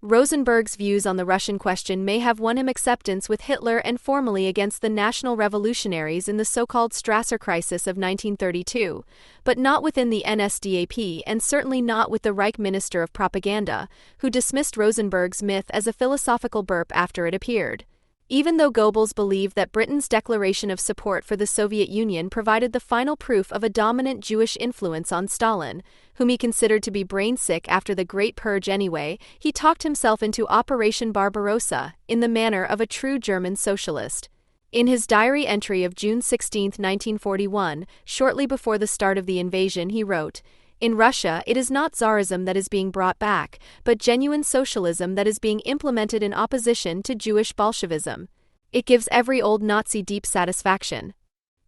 Speaker 1: Rosenberg's views on the Russian question may have won him acceptance with Hitler and formally against the national revolutionaries in the so-called Strasser crisis of 1932, but not within the NSDAP and certainly not with the Reich Minister of Propaganda, who dismissed Rosenberg's myth as a philosophical burp after it appeared. Even though Goebbels believed that Britain's declaration of support for the Soviet Union provided the final proof of a dominant Jewish influence on Stalin, whom he considered to be brain-sick after the Great Purge anyway, he talked himself into Operation Barbarossa, in the manner of a true German socialist. In his diary entry of June 16, 1941, shortly before the start of the invasion, he wrote, "In Russia, it is not Tsarism that is being brought back, but genuine socialism that is being implemented in opposition to Jewish Bolshevism. It gives every old Nazi deep satisfaction."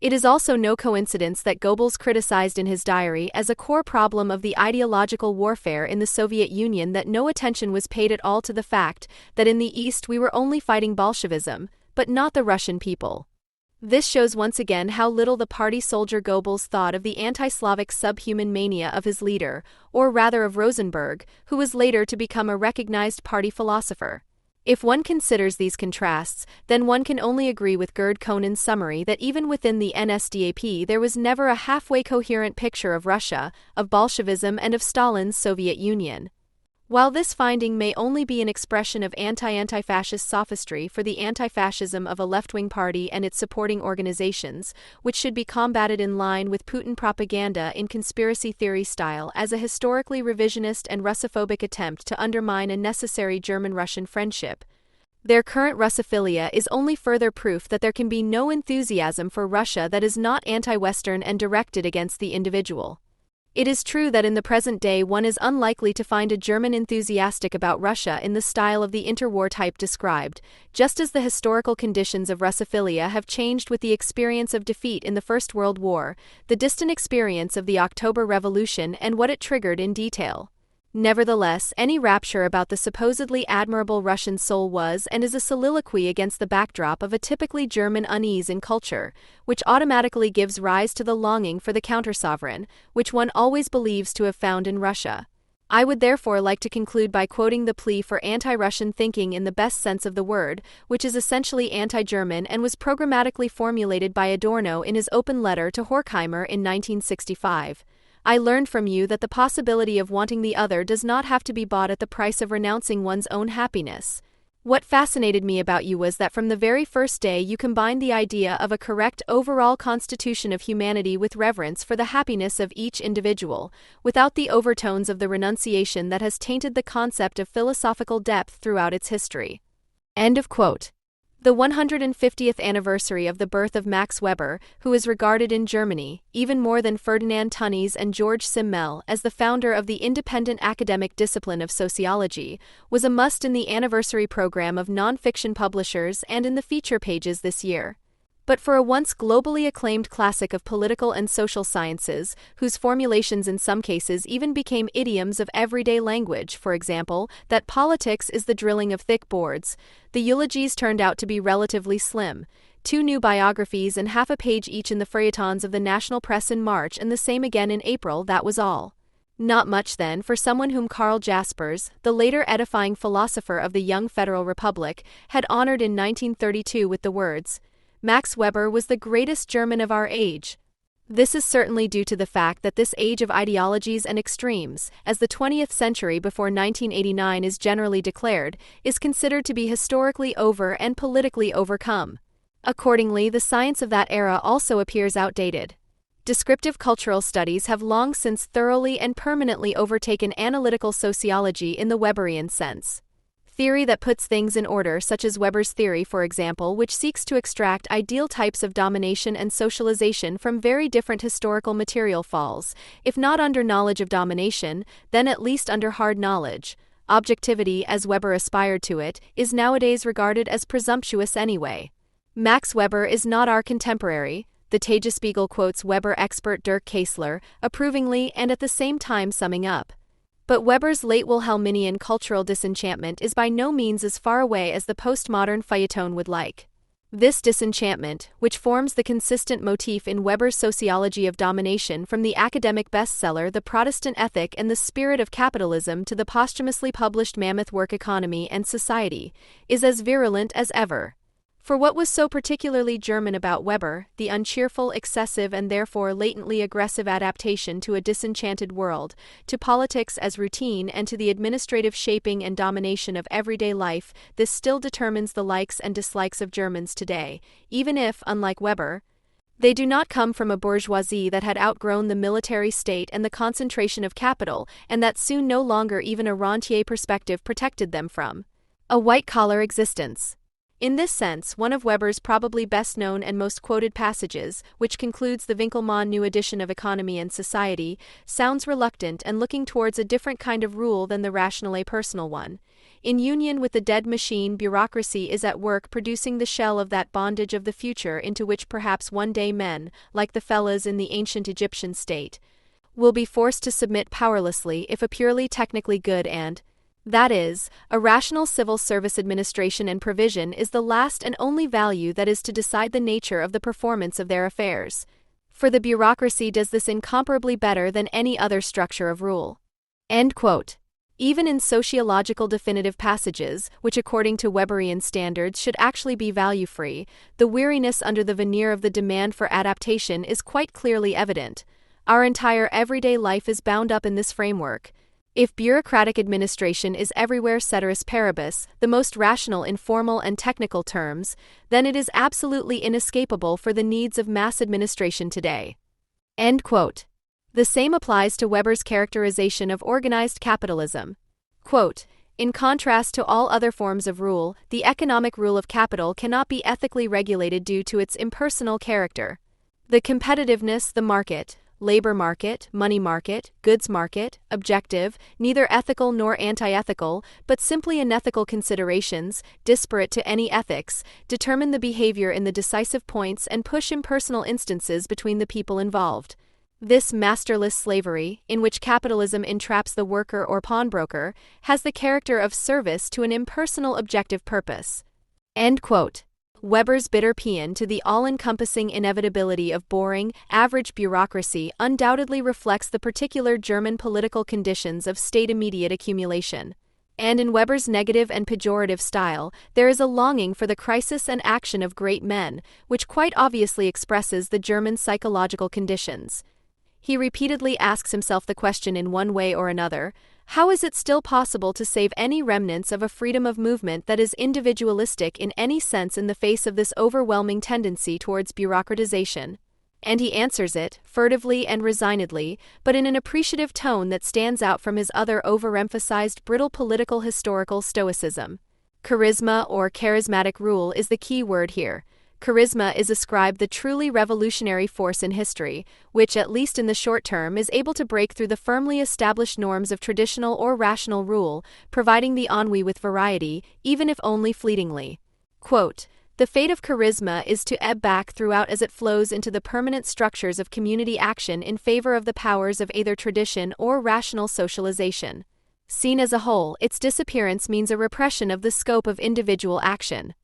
Speaker 1: It is also no coincidence that Goebbels criticized in his diary as a core problem of the ideological warfare in the Soviet Union that no attention was paid at all to the fact that in the East we were only fighting Bolshevism, but not the Russian people. This shows once again how little the party soldier Goebbels thought of the anti-Slavic subhuman mania of his leader, or rather of Rosenberg, who was later to become a recognized party philosopher. If one considers these contrasts, then one can only agree with Gerd Konen's summary that even within the NSDAP there was never a halfway coherent picture of Russia, of Bolshevism and of Stalin's Soviet Union. While this finding may only be an expression of anti-fascist sophistry for the anti-fascism of a left-wing party and its supporting organizations, which should be combated in line with Putin propaganda in conspiracy theory style as a historically revisionist and Russophobic attempt to undermine a necessary German-Russian friendship, their current Russophilia is only further proof that there can be no enthusiasm for Russia that is not anti-Western and directed against the individual. It is true that in the present day one is unlikely to find a German enthusiastic about Russia in the style of the interwar type described, just as the historical conditions of Russophilia have changed with the experience of defeat in the First World War, the distant experience of the October Revolution and what it triggered in detail. Nevertheless, any rapture about the supposedly admirable Russian soul was and is a soliloquy against the backdrop of a typically German unease in culture, which automatically gives rise to the longing for the counter-sovereign, which one always believes to have found in Russia. I would therefore like to conclude by quoting the plea for anti-Russian thinking in the best sense of the word, which is essentially anti-German and was programmatically formulated by Adorno in his open letter to Horkheimer in 1965. I learned from you that the possibility of wanting the other does not have to be bought at the price of renouncing one's own happiness. What fascinated me about you was that from the very first day you combined the idea of a correct overall constitution of humanity with reverence for the happiness of each individual, without the overtones of the renunciation that has tainted the concept of philosophical depth throughout its history. End of quote. The 150th anniversary of the birth of Max Weber, who is regarded in Germany, even more than Ferdinand Tönnies and George Simmel, as the founder of the independent academic discipline of sociology, was a must in the anniversary program of non-fiction publishers and in the feature pages this year. But for a once globally acclaimed classic of political and social sciences, whose formulations in some cases even became idioms of everyday language, for example, that politics is the drilling of thick boards, the eulogies turned out to be relatively slim. 2 new biographies and half a page each in the feuilletons of the national press in March and the same again in April, that was all. Not much then for someone whom Karl Jaspers, the later edifying philosopher of the young Federal Republic, had honored in 1932 with the words, "Max Weber was the greatest German of our age." This is certainly due to the fact that this age of ideologies and extremes, as the 20th century before 1989 is generally declared, is considered to be historically over and politically overcome. Accordingly, the science of that era also appears outdated. Descriptive cultural studies have long since thoroughly and permanently overtaken analytical sociology in the Weberian sense. Theory that puts things in order, such as Weber's theory, for example, which seeks to extract ideal types of domination and socialization from very different historical material, falls, if not under knowledge of domination, then at least under hard knowledge. Objectivity, as Weber aspired to it, is nowadays regarded as presumptuous anyway. Max Weber is not our contemporary. The Tagesspiegel quotes Weber expert Dirk Kaesler, approvingly and at the same time summing up. But Weber's late Wilhelminian cultural disenchantment is by no means as far away as the postmodern feuilleton would like. This disenchantment, which forms the consistent motif in Weber's sociology of domination from the academic bestseller The Protestant Ethic and the Spirit of Capitalism to the posthumously published mammoth work Economy and Society, is as virulent as ever. For what was so particularly German about Weber, the uncheerful, excessive, and therefore latently aggressive adaptation to a disenchanted world, to politics as routine, and to the administrative shaping and domination of everyday life, this still determines the likes and dislikes of Germans today, even if, unlike Weber, they do not come from a bourgeoisie that had outgrown the military state and the concentration of capital, and that soon no longer even a rentier perspective protected them from a white-collar existence. In this sense, one of Weber's probably best known and most quoted passages, which concludes the Winkelmann new edition of Economy and Society, sounds reluctant and looking towards a different kind of rule than the rational personal one. In union with the dead machine, bureaucracy is at work producing the shell of that bondage of the future into which perhaps one day men, like the fellahs in the ancient Egyptian state, will be forced to submit powerlessly if a purely technically good and, that is, a rational civil service administration and provision is the last and only value that is to decide the nature of the performance of their affairs. For the bureaucracy does this incomparably better than any other structure of rule. End quote. Even in sociological definitive passages, which according to Weberian standards should actually be value-free, the weariness under the veneer of the demand for adaptation is quite clearly evident. Our entire everyday life is bound up in this framework. If bureaucratic administration is everywhere ceteris paribus, the most rational in formal and technical terms, then it is absolutely inescapable for the needs of mass administration today. End quote. The same applies to Weber's characterization of organized capitalism. Quote, in contrast to all other forms of rule, the economic rule of capital cannot be ethically regulated due to its impersonal character. The competitiveness, the market, labor market, money market, goods market, objective, neither ethical nor anti-ethical, but simply unethical considerations, disparate to any ethics, determine the behavior in the decisive points and push impersonal instances between the people involved. This masterless slavery, in which capitalism entraps the worker or pawnbroker, has the character of service to an impersonal objective purpose. End quote. Weber's bitter paean to the all-encompassing inevitability of boring, average bureaucracy undoubtedly reflects the particular German political conditions of state immediate accumulation. And in Weber's negative and pejorative style, there is a longing for the crisis and action of great men, which quite obviously expresses the German psychological conditions. He repeatedly asks himself the question in one way or another, how is it still possible to save any remnants of a freedom of movement that is individualistic in any sense in the face of this overwhelming tendency towards bureaucratization? And he answers it, furtively and resignedly, but in an appreciative tone that stands out from his other overemphasized brittle political historical stoicism. Charisma or charismatic rule is the key word here. Charisma is ascribed the truly revolutionary force in history, which, at least in the short term, is able to break through the firmly established norms of traditional or rational rule, providing the ennui with variety, even if only fleetingly. Quote, the fate of charisma is to ebb back throughout as it flows into the permanent structures of community action in favor of the powers of either tradition or rational socialization. Seen as a whole, its disappearance means a repression of the scope of individual action.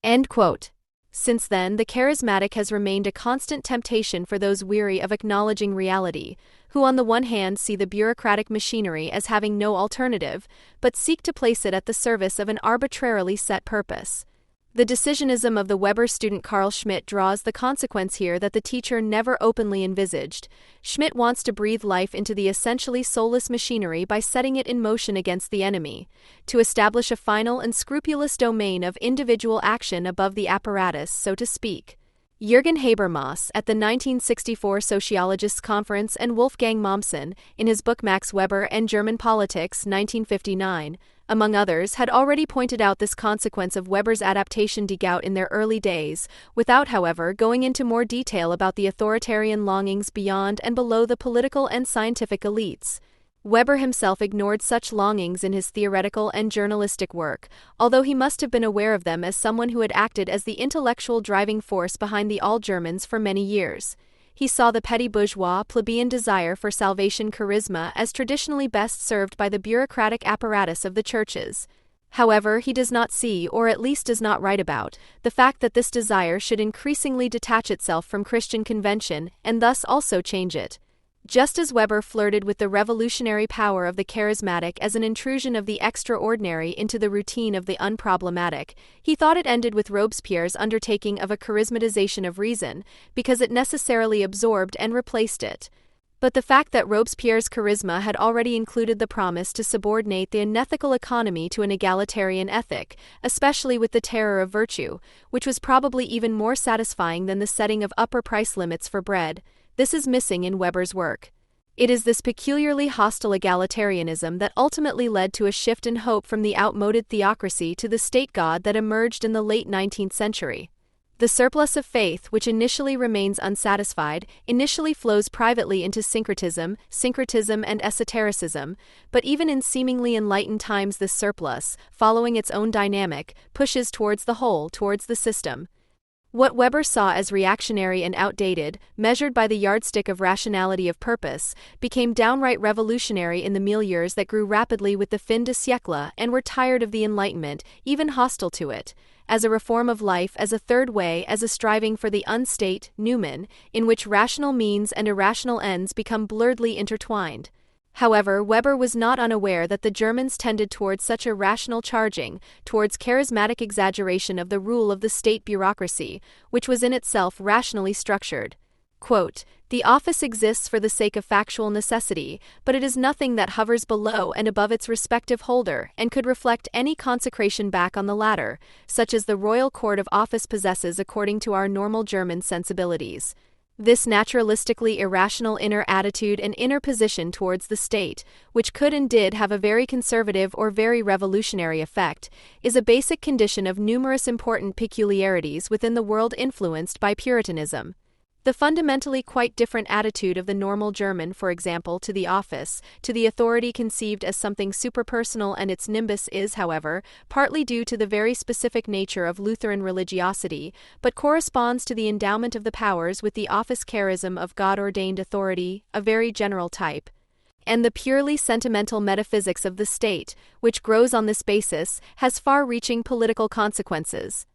Speaker 1: End quote. Since then, the charismatic has remained a constant temptation for those weary of acknowledging reality, who on the one hand see the bureaucratic machinery as having no alternative, but seek to place it at the service of an arbitrarily set purpose. The decisionism of the Weber student Carl Schmitt draws the consequence here that the teacher never openly envisaged. Schmitt wants to breathe life into the essentially soulless machinery by setting it in motion against the enemy, to establish a final and scrupulous domain of individual action above the apparatus, so to speak. Jürgen Habermas, at the 1964 Sociologists' Conference, and Wolfgang Mommsen, in his book Max Weber and German Politics, 1959, among others, had already pointed out this consequence of Weber's adaptation Die Gaut in their early days, without, however, going into more detail about the authoritarian longings beyond and below the political and scientific elites. Weber himself ignored such longings in his theoretical and journalistic work, although he must have been aware of them as someone who had acted as the intellectual driving force behind the All-Germans for many years. He saw the petty bourgeois plebeian desire for salvation charisma as traditionally best served by the bureaucratic apparatus of the churches. However, he does not see, or at least does not write about, the fact that this desire should increasingly detach itself from Christian convention and thus also change it. Just as Weber flirted with the revolutionary power of the charismatic as an intrusion of the extraordinary into the routine of the unproblematic, he thought it ended with Robespierre's undertaking of a charismatization of reason, because it necessarily absorbed and replaced it. But the fact that Robespierre's charisma had already included the promise to subordinate the unethical economy to an egalitarian ethic, especially with the terror of virtue, which was probably even more satisfying than the setting of upper price limits for bread, this is missing in Weber's work. It is this peculiarly hostile egalitarianism that ultimately led to a shift in hope from the outmoded theocracy to the state god that emerged in the late 19th century. The surplus of faith, which initially remains unsatisfied, initially flows privately into syncretism and esotericism, but even in seemingly enlightened times this surplus, following its own dynamic, pushes towards the whole, towards the system. What Weber saw as reactionary and outdated, measured by the yardstick of rationality of purpose, became downright revolutionary in the milieus that grew rapidly with the fin de siècle and were tired of the Enlightenment, even hostile to it, as a reform of life, as a third way, as a striving for the unstate, Newman, in which rational means and irrational ends become blurredly intertwined. However, Weber was not unaware that the Germans tended towards such a rational charging, towards charismatic exaggeration of the rule of the state bureaucracy, which was in itself rationally structured. Quote, "The office exists for the sake of factual necessity, but it is nothing that hovers below and above its respective holder and could reflect any consecration back on the latter, such as the royal court of office possesses according to our normal German sensibilities." This naturalistically irrational inner attitude and inner position towards the state, which could and did have a very conservative or very revolutionary effect, is a basic condition of numerous important peculiarities within the world influenced by Puritanism. The fundamentally quite different attitude of the normal German, for example, to the office, to the authority conceived as something superpersonal and its nimbus is, however, partly due to the very specific nature of Lutheran religiosity, but corresponds to the endowment of the powers with the office charism of God-ordained authority, a very general type, and the purely sentimental metaphysics of the state, which grows on this basis, has far-reaching political consequences.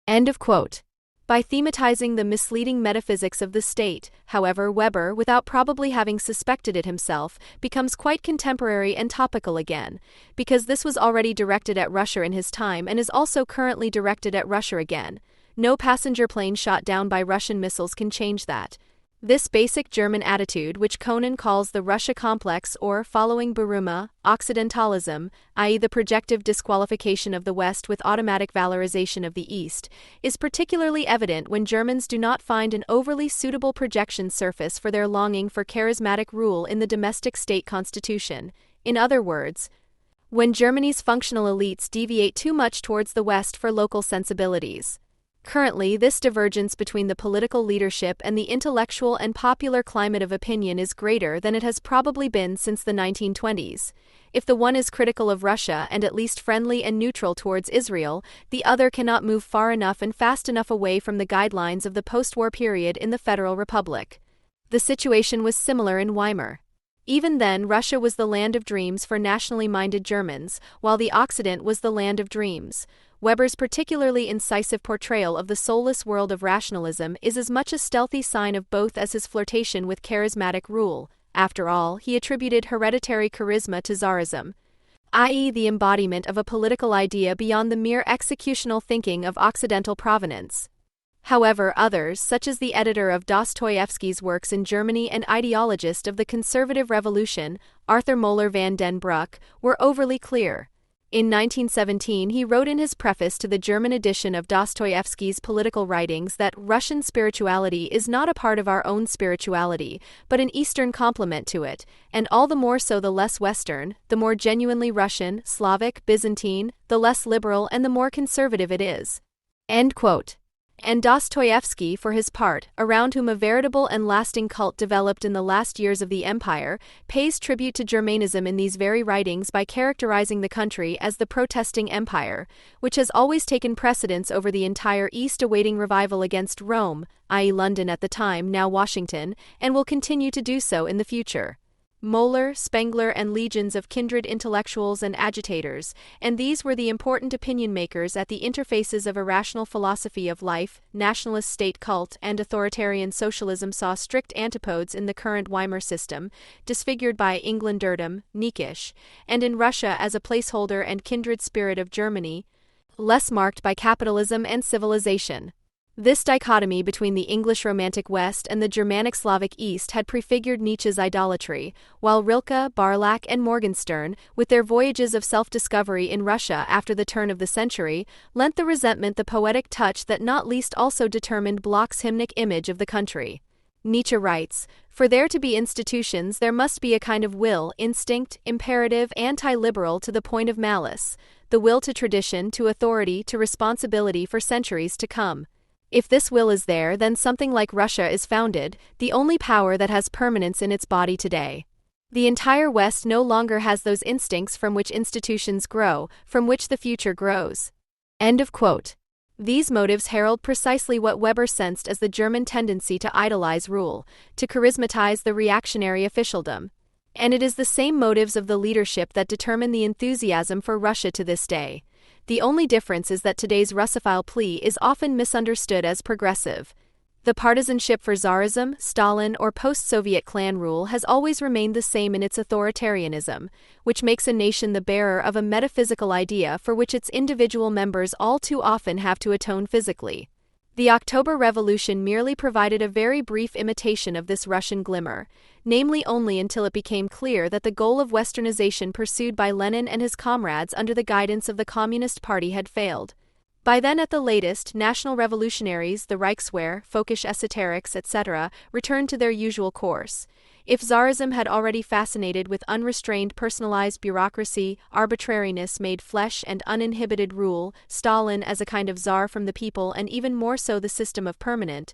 Speaker 1: End of quote. By thematizing the misleading metaphysics of the state, however, Weber, without probably having suspected it himself, becomes quite contemporary and topical again, because this was already directed at Russia in his time and is also currently directed at Russia again. No passenger plane shot down by Russian missiles can change that. This basic German attitude, which Conan calls the Russia complex or, following Buruma, Occidentalism, i.e. the projective disqualification of the West with automatic valorization of the East, is particularly evident when Germans do not find an overly suitable projection surface for their longing for charismatic rule in the domestic state constitution. In other words, when Germany's functional elites deviate too much towards the West for local sensibilities. Currently, this divergence between the political leadership and the intellectual and popular climate of opinion is greater than it has probably been since the 1920s. If the one is critical of Russia and at least friendly and neutral towards Israel, the other cannot move far enough and fast enough away from the guidelines of the post-war period in the Federal Republic. The situation was similar in Weimar. Even then, Russia was the land of dreams for nationally minded Germans, while the Occident was the land of dreams. Weber's particularly incisive portrayal of the soulless world of rationalism is as much a stealthy sign of both as his flirtation with charismatic rule. After all, he attributed hereditary charisma to Tsarism, i.e., the embodiment of a political idea beyond the mere executional thinking of Occidental provenance. However, others, such as the editor of Dostoevsky's works in Germany and ideologist of the Conservative Revolution, Arthur Moeller van den Broek, were overly clear. In 1917, he wrote in his preface to the German edition of Dostoevsky's political writings that Russian spirituality is not a part of our own spirituality, but an Eastern complement to it, and all the more so the less Western, the more genuinely Russian, Slavic, Byzantine, the less liberal and the more conservative it is. End quote. And Dostoevsky, for his part, around whom a veritable and lasting cult developed in the last years of the empire, pays tribute to Germanism in these very writings by characterizing the country as the protesting empire, which has always taken precedence over the entire East awaiting revival against Rome, i.e. London at the time, now Washington, and will continue to do so in the future. Moeller, Spengler and legions of kindred intellectuals and agitators, and these were the important opinion makers at the interfaces of irrational philosophy of life, nationalist state cult and authoritarian socialism saw strict antipodes in the current Weimar system, disfigured by Englanderdom, Nietzsche, and in Russia as a placeholder and kindred spirit of Germany, less marked by capitalism and civilization. This dichotomy between the English Romantic West and the Germanic Slavic East had prefigured Nietzsche's idolatry, while Rilke, Barlach, and Morgenstern, with their voyages of self-discovery in Russia after the turn of the century, lent the resentment the poetic touch that not least also determined Bloch's hymnic image of the country. Nietzsche writes, "For there to be institutions there must be a kind of will, instinct, imperative, anti-liberal to the point of malice, the will to tradition, to authority, to responsibility for centuries to come. If this will is there, then something like Russia is founded, the only power that has permanence in its body today. The entire West no longer has those instincts from which institutions grow, from which the future grows." End of quote. These motives herald precisely what Weber sensed as the German tendency to idolize rule, to charismatize the reactionary officialdom. And it is the same motives of the leadership that determine the enthusiasm for Russia to this day. The only difference is that today's Russophile plea is often misunderstood as progressive. The partisanship for Tsarism, Stalin, or post-Soviet clan rule has always remained the same in its authoritarianism, which makes a nation the bearer of a metaphysical idea for which its individual members all too often have to atone physically. The October Revolution merely provided a very brief imitation of this Russian glimmer, namely only until it became clear that the goal of westernization pursued by Lenin and his comrades under the guidance of the Communist Party had failed. By then at the latest, national revolutionaries, the Reichswehr, folkish esoterics, etc., returned to their usual course. If Tsarism had already fascinated with unrestrained personalized bureaucracy, arbitrariness made flesh and uninhibited rule, Stalin as a kind of czar from the people and even more so the system of permanent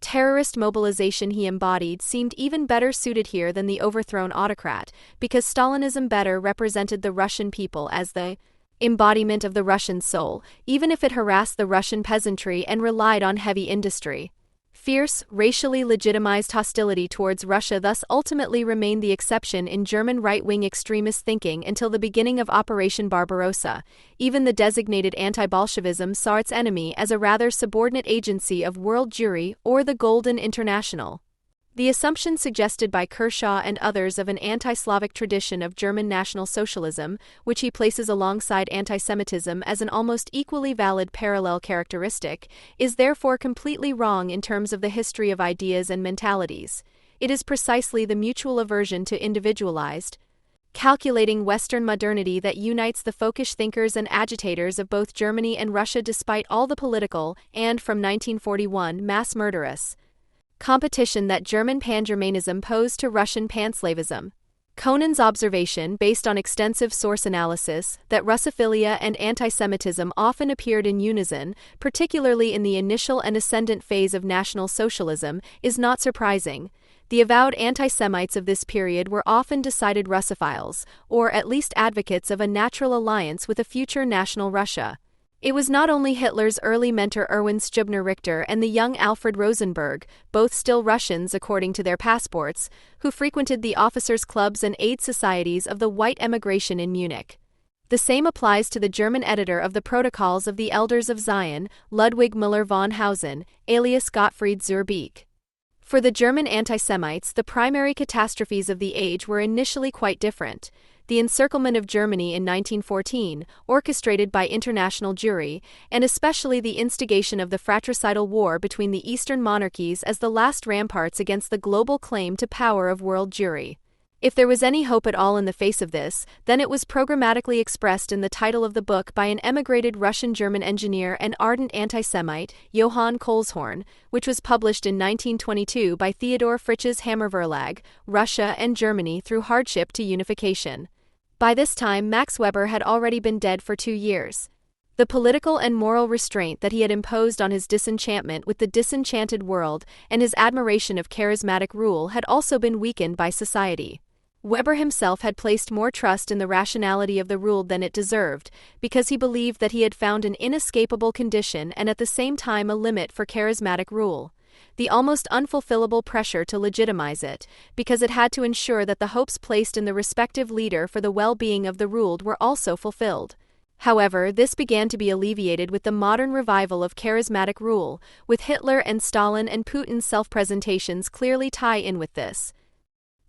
Speaker 1: terrorist mobilization he embodied seemed even better suited here than the overthrown autocrat, because Stalinism better represented the Russian people as the embodiment of the Russian soul, even if it harassed the Russian peasantry and relied on heavy industry. Fierce, racially legitimized hostility towards Russia thus ultimately remained the exception in German right-wing extremist thinking until the beginning of Operation Barbarossa. Even the designated anti-Bolshevism saw its enemy as a rather subordinate agency of world Jewry or the Golden International. The assumption suggested by Kershaw and others of an anti-Slavic tradition of German National Socialism, which he places alongside anti-Semitism as an almost equally valid parallel characteristic, is therefore completely wrong in terms of the history of ideas and mentalities. It is precisely the mutual aversion to individualized, calculating Western modernity that unites the folkish thinkers and agitators of both Germany and Russia despite all the political and, from 1941, mass murderous competition that German pan-Germanism posed to Russian pan-Slavism. Conan's observation, based on extensive source analysis, that Russophilia and anti-Semitism often appeared in unison, particularly in the initial and ascendant phase of National Socialism, is not surprising. The avowed anti-Semites of this period were often decided Russophiles, or at least advocates of a natural alliance with a future national Russia. It was not only Hitler's early mentor Erwin Stubner-Richter and the young Alfred Rosenberg, both still Russians according to their passports, who frequented the officers' clubs and aid societies of the white emigration in Munich. The same applies to the German editor of the Protocols of the Elders of Zion, Ludwig Müller von Hausen, alias Gottfried zur Beek. For the German anti-Semites, the primary catastrophes of the age were initially quite different. The encirclement of Germany in 1914, orchestrated by international Jewry, and especially the instigation of the fratricidal war between the Eastern monarchies as the last ramparts against the global claim to power of world Jewry. If there was any hope at all in the face of this, then it was programmatically expressed in the title of the book by an emigrated Russian-German engineer and ardent anti-Semite, Johann Kolzhorn, which was published in 1922 by Theodor Fritzsche's Hammerverlag, Russia and Germany Through Hardship to Unification. By this time Max Weber had already been dead for 2 years. The political and moral restraint that he had imposed on his disenchantment with the disenchanted world and his admiration of charismatic rule had also been weakened by society. Weber himself had placed more trust in the rationality of the ruled than it deserved, because he believed that he had found an inescapable condition and at the same time a limit for charismatic rule, the almost unfulfillable pressure to legitimize it, because it had to ensure that the hopes placed in the respective leader for the well-being of the ruled were also fulfilled. However, this began to be alleviated with the modern revival of charismatic rule, with Hitler and Stalin and Putin's self-presentations clearly tie in with this.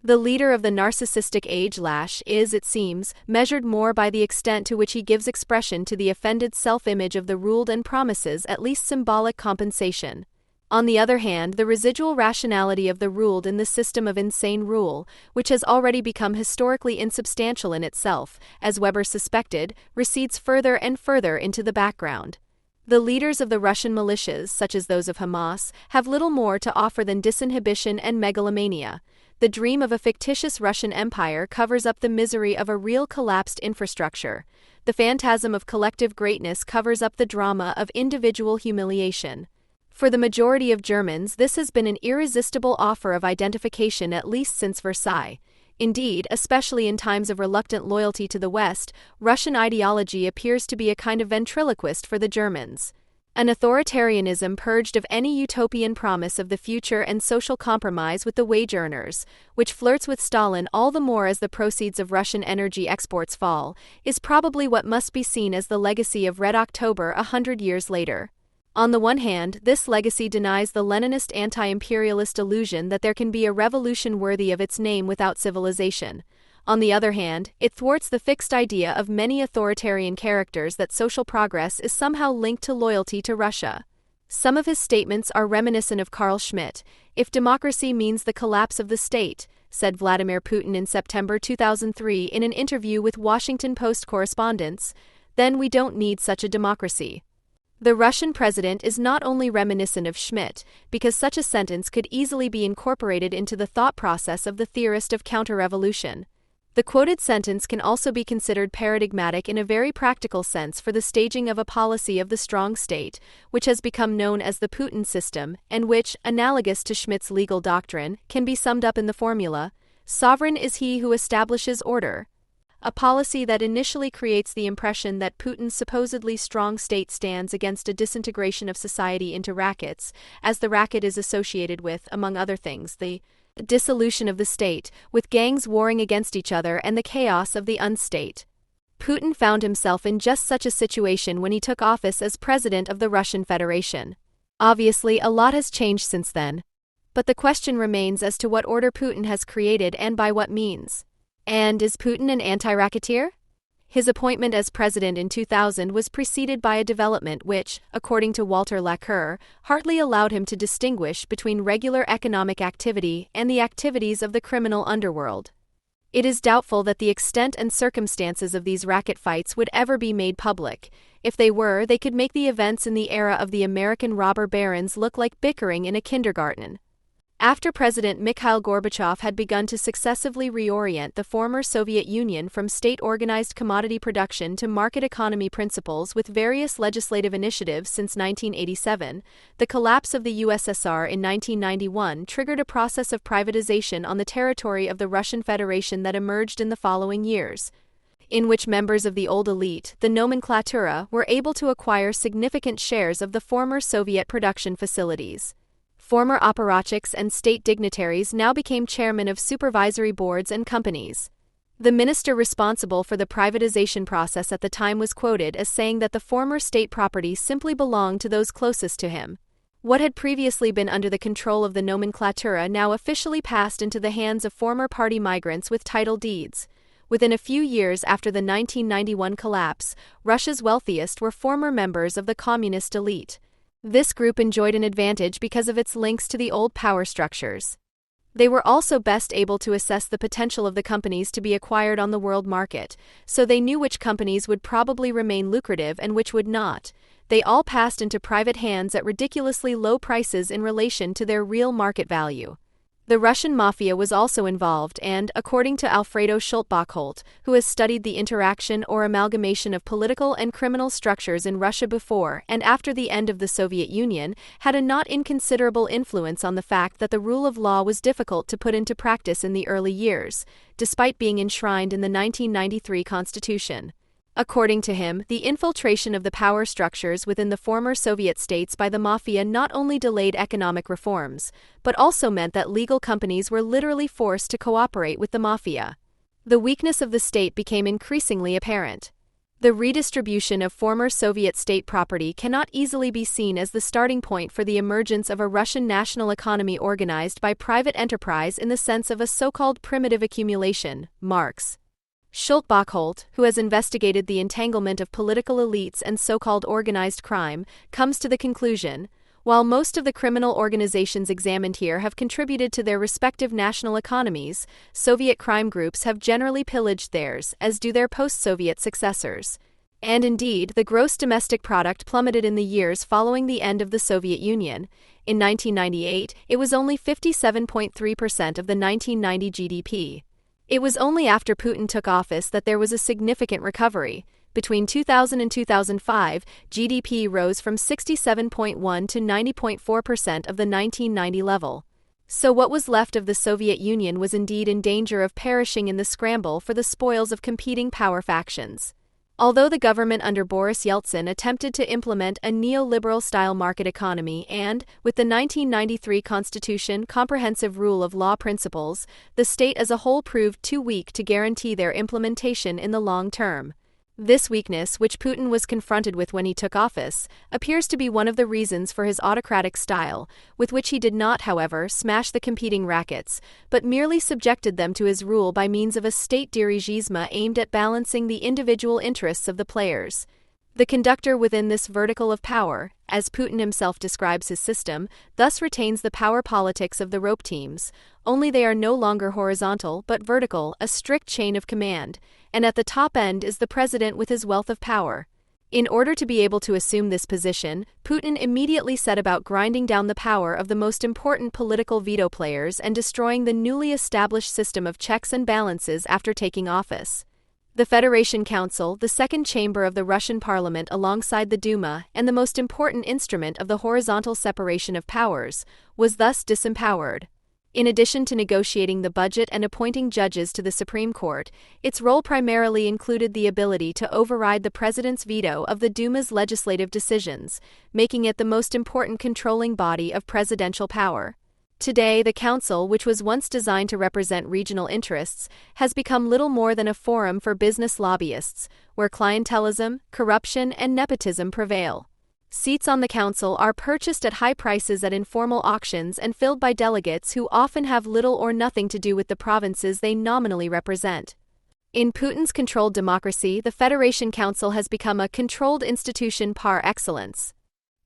Speaker 1: The leader of the narcissistic age is, it seems, measured more by the extent to which he gives expression to the offended self-image of the ruled and promises at least symbolic compensation. On the other hand, the residual rationality of the ruled in the system of insane rule, which has already become historically insubstantial in itself, as Weber suspected, recedes further and further into the background. The leaders of the Russian militias, such as those of Hamas, have little more to offer than disinhibition and megalomania. The dream of a fictitious Russian empire covers up the misery of a real collapsed infrastructure. The phantasm of collective greatness covers up the drama of individual humiliation. For the majority of Germans, this has been an irresistible offer of identification at least since Versailles. Indeed, especially in times of reluctant loyalty to the West, Russian ideology appears to be a kind of ventriloquist for the Germans. An authoritarianism purged of any utopian promise of the future and social compromise with the wage earners, which flirts with Stalin all the more as the proceeds of Russian energy exports fall, is probably what must be seen as the legacy of Red October 100 years later. On the one hand, this legacy denies the Leninist anti-imperialist illusion that there can be a revolution worthy of its name without civilization. On the other hand, it thwarts the fixed idea of many authoritarian characters that social progress is somehow linked to loyalty to Russia. Some of his statements are reminiscent of Carl Schmitt. "If democracy means the collapse of the state," said Vladimir Putin in September 2003 in an interview with Washington Post correspondents, "then we don't need such a democracy." The Russian president is not only reminiscent of Schmitt, because such a sentence could easily be incorporated into the thought process of the theorist of counter-revolution. The quoted sentence can also be considered paradigmatic in a very practical sense for the staging of a policy of the strong state, which has become known as the Putin system, and which, analogous to Schmitt's legal doctrine, can be summed up in the formula, "Sovereign is he who establishes order." A policy that initially creates the impression that Putin's supposedly strong state stands against a disintegration of society into rackets, as the racket is associated with, among other things, the dissolution of the state, with gangs warring against each other and the chaos of the unstate. Putin found himself in just such a situation when he took office as president of the Russian Federation. Obviously, a lot has changed since then. But the question remains as to what order Putin has created and by what means. And is Putin an anti-racketeer? His appointment as president in 2000 was preceded by a development which, according to Walter Laqueur, hardly allowed him to distinguish between regular economic activity and the activities of the criminal underworld. It is doubtful that the extent and circumstances of these racket fights would ever be made public. If they were, they could make the events in the era of the American robber barons look like bickering in a kindergarten. After President Mikhail Gorbachev had begun to successively reorient the former Soviet Union from state-organized commodity production to market economy principles with various legislative initiatives since 1987, the collapse of the USSR in 1991 triggered a process of privatization on the territory of the Russian Federation that emerged in the following years, in which members of the old elite, the nomenklatura, were able to acquire significant shares of the former Soviet production facilities. Former apparatchiks and state dignitaries now became chairmen of supervisory boards and companies. The minister responsible for the privatization process at the time was quoted as saying that the former state property simply belonged to those closest to him. What had previously been under the control of the nomenklatura now officially passed into the hands of former party migrants with title deeds. Within a few years after the 1991 collapse, Russia's wealthiest were former members of the communist elite. This group enjoyed an advantage because of its links to the old power structures. They were also best able to assess the potential of the companies to be acquired on the world market, so they knew which companies would probably remain lucrative and which would not. They all passed into private hands at ridiculously low prices in relation to their real market value. The Russian mafia was also involved and, according to Alfredo Schultz-Bockholt, who has studied the interaction or amalgamation of political and criminal structures in Russia before and after the end of the Soviet Union, had a not inconsiderable influence on the fact that the rule of law was difficult to put into practice in the early years, despite being enshrined in the 1993 Constitution. According to him, the infiltration of the power structures within the former Soviet states by the mafia not only delayed economic reforms, but also meant that legal companies were literally forced to cooperate with the mafia. The weakness of the state became increasingly apparent. The redistribution of former Soviet state property cannot easily be seen as the starting point for the emergence of a Russian national economy organized by private enterprise in the sense of a so-called primitive accumulation, Marx. Schultz-Bockholt, who has investigated the entanglement of political elites and so-called organized crime, comes to the conclusion, while most of the criminal organizations examined here have contributed to their respective national economies, Soviet crime groups have generally pillaged theirs, as do their post-Soviet successors. And indeed, the gross domestic product plummeted in the years following the end of the Soviet Union. In 1998, it was only 57.3% of the 1990 GDP. It was only after Putin took office that there was a significant recovery. Between 2000 and 2005, GDP rose from 67.1% to 90.4% of the 1990 level. So what was left of the Soviet Union was indeed in danger of perishing in the scramble for the spoils of competing power factions. Although the government under Boris Yeltsin attempted to implement a neoliberal-style market economy and, with the 1993 Constitution, comprehensive rule of law principles, the state as a whole proved too weak to guarantee their implementation in the long term. This weakness, which Putin was confronted with when he took office, appears to be one of the reasons for his autocratic style, with which he did not, however, smash the competing rackets, but merely subjected them to his rule by means of a state dirigisme aimed at balancing the individual interests of the players. The conductor within this vertical of power, as Putin himself describes his system, thus retains the power politics of the rope teams, only they are no longer horizontal but vertical, a strict chain of command, and at the top end is the president with his wealth of power. In order to be able to assume this position, Putin immediately set about grinding down the power of the most important political veto players and destroying the newly established system of checks and balances after taking office. The Federation Council, the second chamber of the Russian parliament alongside the Duma and the most important instrument of the horizontal separation of powers, was thus disempowered. In addition to negotiating the budget and appointing judges to the Supreme Court, its role primarily included the ability to override the president's veto of the Duma's legislative decisions, making it the most important controlling body of presidential power. Today, the council, which was once designed to represent regional interests, has become little more than a forum for business lobbyists, where clientelism, corruption, and nepotism prevail. Seats on the council are purchased at high prices at informal auctions and filled by delegates who often have little or nothing to do with the provinces they nominally represent. In Putin's controlled democracy, the Federation Council has become a controlled institution par excellence.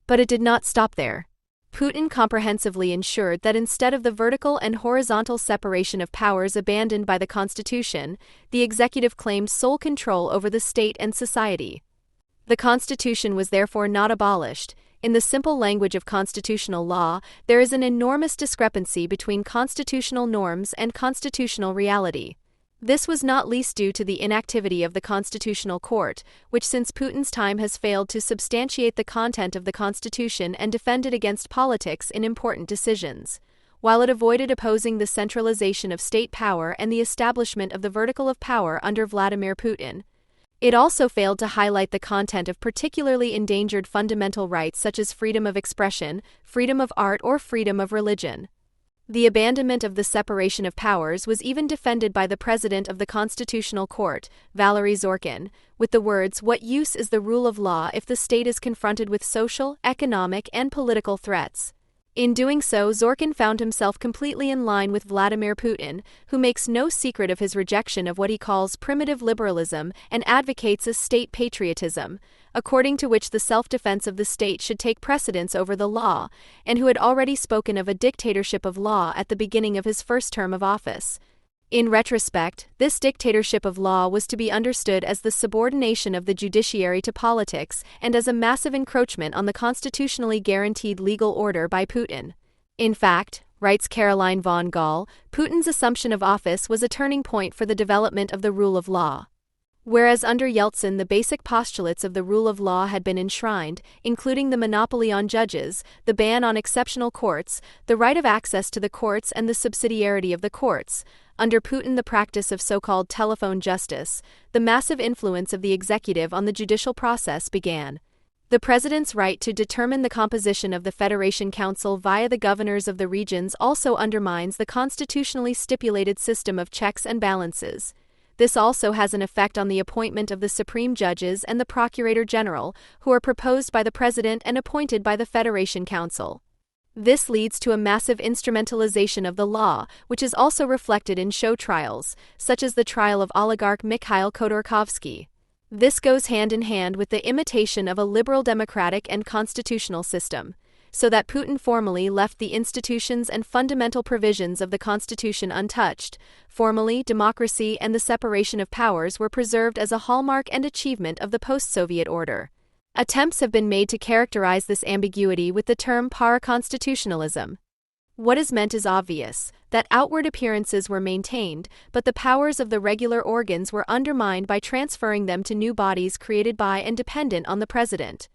Speaker 1: But it did not stop there. Putin comprehensively ensured that instead of the vertical and horizontal separation of powers abandoned by the Constitution, the executive claimed sole control over the state and society. The Constitution was therefore not abolished. In the simple language of constitutional law, there is an enormous discrepancy between constitutional norms and constitutional reality. This was not least due to the inactivity of the Constitutional Court, which since Putin's time has failed to substantiate the content of the Constitution and defend it against politics in important decisions. While it avoided opposing the centralization of state power and the establishment of the vertical of power under Vladimir Putin, it also failed to highlight the content of particularly endangered fundamental rights such as freedom of expression, freedom of art, or freedom of religion. The abandonment of the separation of powers was even defended by the president of the Constitutional Court, Valery Zorkin, with the words, "What use is the rule of law if the state is confronted with social, economic, and political threats?" In doing so, Zorkin found himself completely in line with Vladimir Putin, who makes no secret of his rejection of what he calls primitive liberalism and advocates a state patriotism, according to which the self-defense of the state should take precedence over the law, and who had already spoken of a dictatorship of law at the beginning of his first term of office. In retrospect, this dictatorship of law was to be understood as the subordination of the judiciary to politics and as a massive encroachment on the constitutionally guaranteed legal order by Putin. In fact, writes Caroline von Gall, Putin's assumption of office was a turning point for the development of the rule of law. Whereas under Yeltsin the basic postulates of the rule of law had been enshrined, including the monopoly on judges, the ban on exceptional courts, the right of access to the courts and the subsidiarity of the courts, under Putin the practice of so-called telephone justice, the massive influence of the executive on the judicial process began. The president's right to determine the composition of the Federation Council via the governors of the regions also undermines the constitutionally stipulated system of checks and balances. This also has an effect on the appointment of the supreme judges and the Procurator General, who are proposed by the President and appointed by the Federation Council. This leads to a massive instrumentalization of the law, which is also reflected in show trials, such as the trial of oligarch Mikhail Khodorkovsky. This goes hand in hand with the imitation of a liberal democratic and constitutional system, so that Putin formally left the institutions and fundamental provisions of the constitution untouched. Formally, democracy and the separation of powers were preserved as a hallmark and achievement of the post-Soviet order. Attempts have been made to characterize this ambiguity with the term paraconstitutionalism. What is meant is obvious, that outward appearances were maintained, but the powers of the regular organs were undermined by transferring them to new bodies created by and dependent on the president.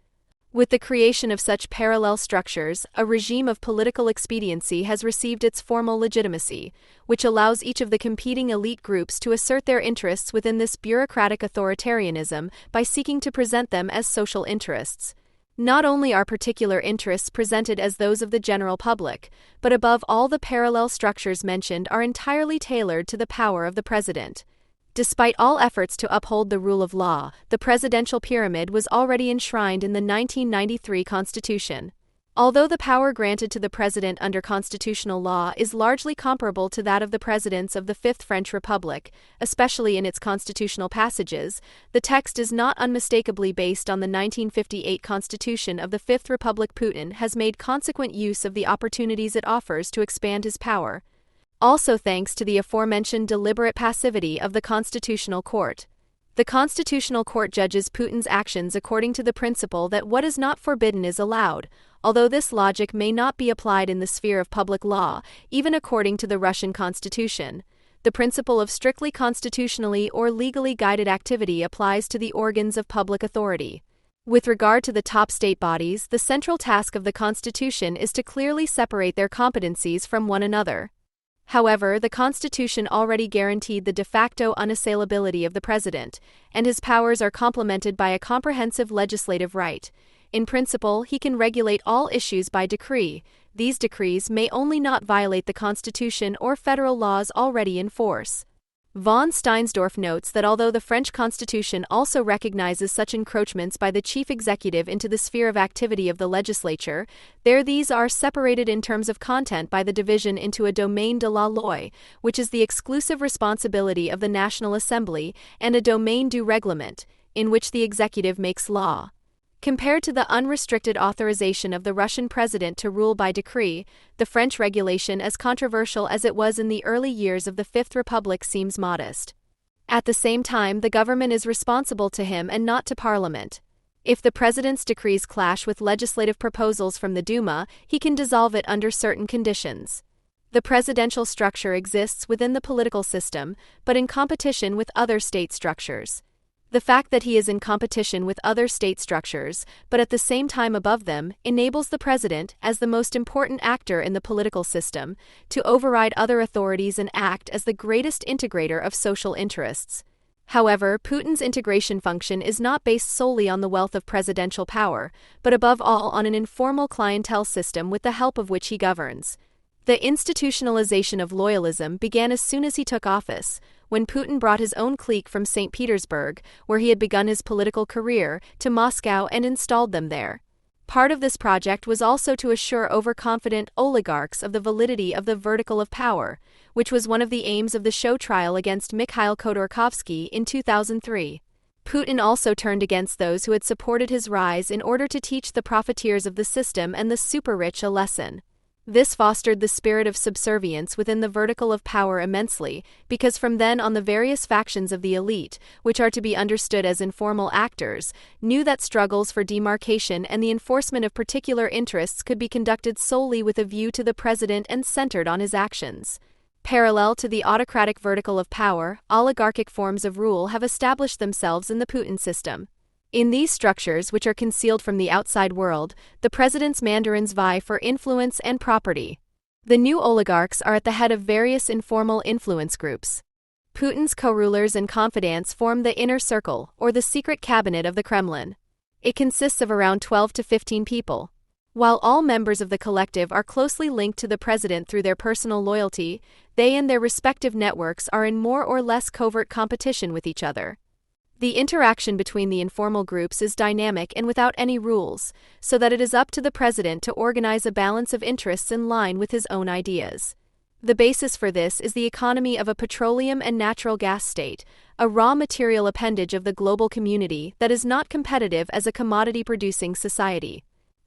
Speaker 1: With the creation of such parallel structures, a regime of political expediency has received its formal legitimacy, which allows each of the competing elite groups to assert their interests within this bureaucratic authoritarianism by seeking to present them as social interests. Not only are particular interests presented as those of the general public, but above all the parallel structures mentioned are entirely tailored to the power of the president. Despite all efforts to uphold the rule of law, the presidential pyramid was already enshrined in the 1993 Constitution. Although the power granted to the president under constitutional law is largely comparable to that of the presidents of the Fifth French Republic, especially in its constitutional passages, the text is not unmistakably based on the 1958 Constitution of the Fifth Republic. Putin has made consequent use of the opportunities it offers to expand his power, also thanks to the aforementioned deliberate passivity of the Constitutional Court. The Constitutional Court judges Putin's actions according to the principle that what is not forbidden is allowed, although this logic may not be applied in the sphere of public law, even according to the Russian constitution. The principle of strictly constitutionally or legally guided activity applies to the organs of public authority. With regard to the top state bodies, the central task of the Constitution is to clearly separate their competencies from one another. However, the Constitution already guaranteed the de facto unassailability of the president, and his powers are complemented by a comprehensive legislative right. In principle, he can regulate all issues by decree. These decrees may only not violate the Constitution or federal laws already in force. Von Steinsdorf notes that although the French Constitution also recognizes such encroachments by the chief executive into the sphere of activity of the legislature, these are separated in terms of content by the division into a domaine de la loi, which is the exclusive responsibility of the National Assembly, and a domaine du règlement, in which the executive makes law. Compared to the unrestricted authorization of the Russian president to rule by decree, the French regulation, as controversial as it was in the early years of the Fifth Republic, seems modest. At the same time, the government is responsible to him and not to Parliament. If the president's decrees clash with legislative proposals from the Duma, he can dissolve it under certain conditions. The presidential structure exists within the political system, but in competition with other state structures. The fact that he is in competition with other state structures, but at the same time above them, enables the president, as the most important actor in the political system, to override other authorities and act as the greatest integrator of social interests. However, Putin's integration function is not based solely on the wealth of presidential power, but above all on an informal clientele system with the help of which he governs. The institutionalization of loyalism began as soon as he took office, when Putin brought his own clique from St. Petersburg, where he had begun his political career, to Moscow and installed them there. Part of this project was also to assure overconfident oligarchs of the validity of the vertical of power, which was one of the aims of the show trial against Mikhail Khodorkovsky in 2003. Putin also turned against those who had supported his rise in order to teach the profiteers of the system and the super-rich a lesson. This fostered the spirit of subservience within the vertical of power immensely, because from then on the various factions of the elite, which are to be understood as informal actors, knew that struggles for demarcation and the enforcement of particular interests could be conducted solely with a view to the president and centered on his actions. Parallel to the autocratic vertical of power, oligarchic forms of rule have established themselves in the Putin system. In these structures, which are concealed from the outside world, the president's mandarins vie for influence and property. The new oligarchs are at the head of various informal influence groups. Putin's co-rulers and confidants form the inner circle, or the secret cabinet of the Kremlin. It consists of around 12 to 15 people. While all members of the collective are closely linked to the president through their personal loyalty, they and their respective networks are in more or less covert competition with each other. The interaction between the informal groups is dynamic and without any rules, so that it is up to the president to organize a balance of interests in line with his own ideas. The basis for this is the economy of a petroleum and natural gas state, a raw material appendage of the global community that is not competitive as a commodity-producing society.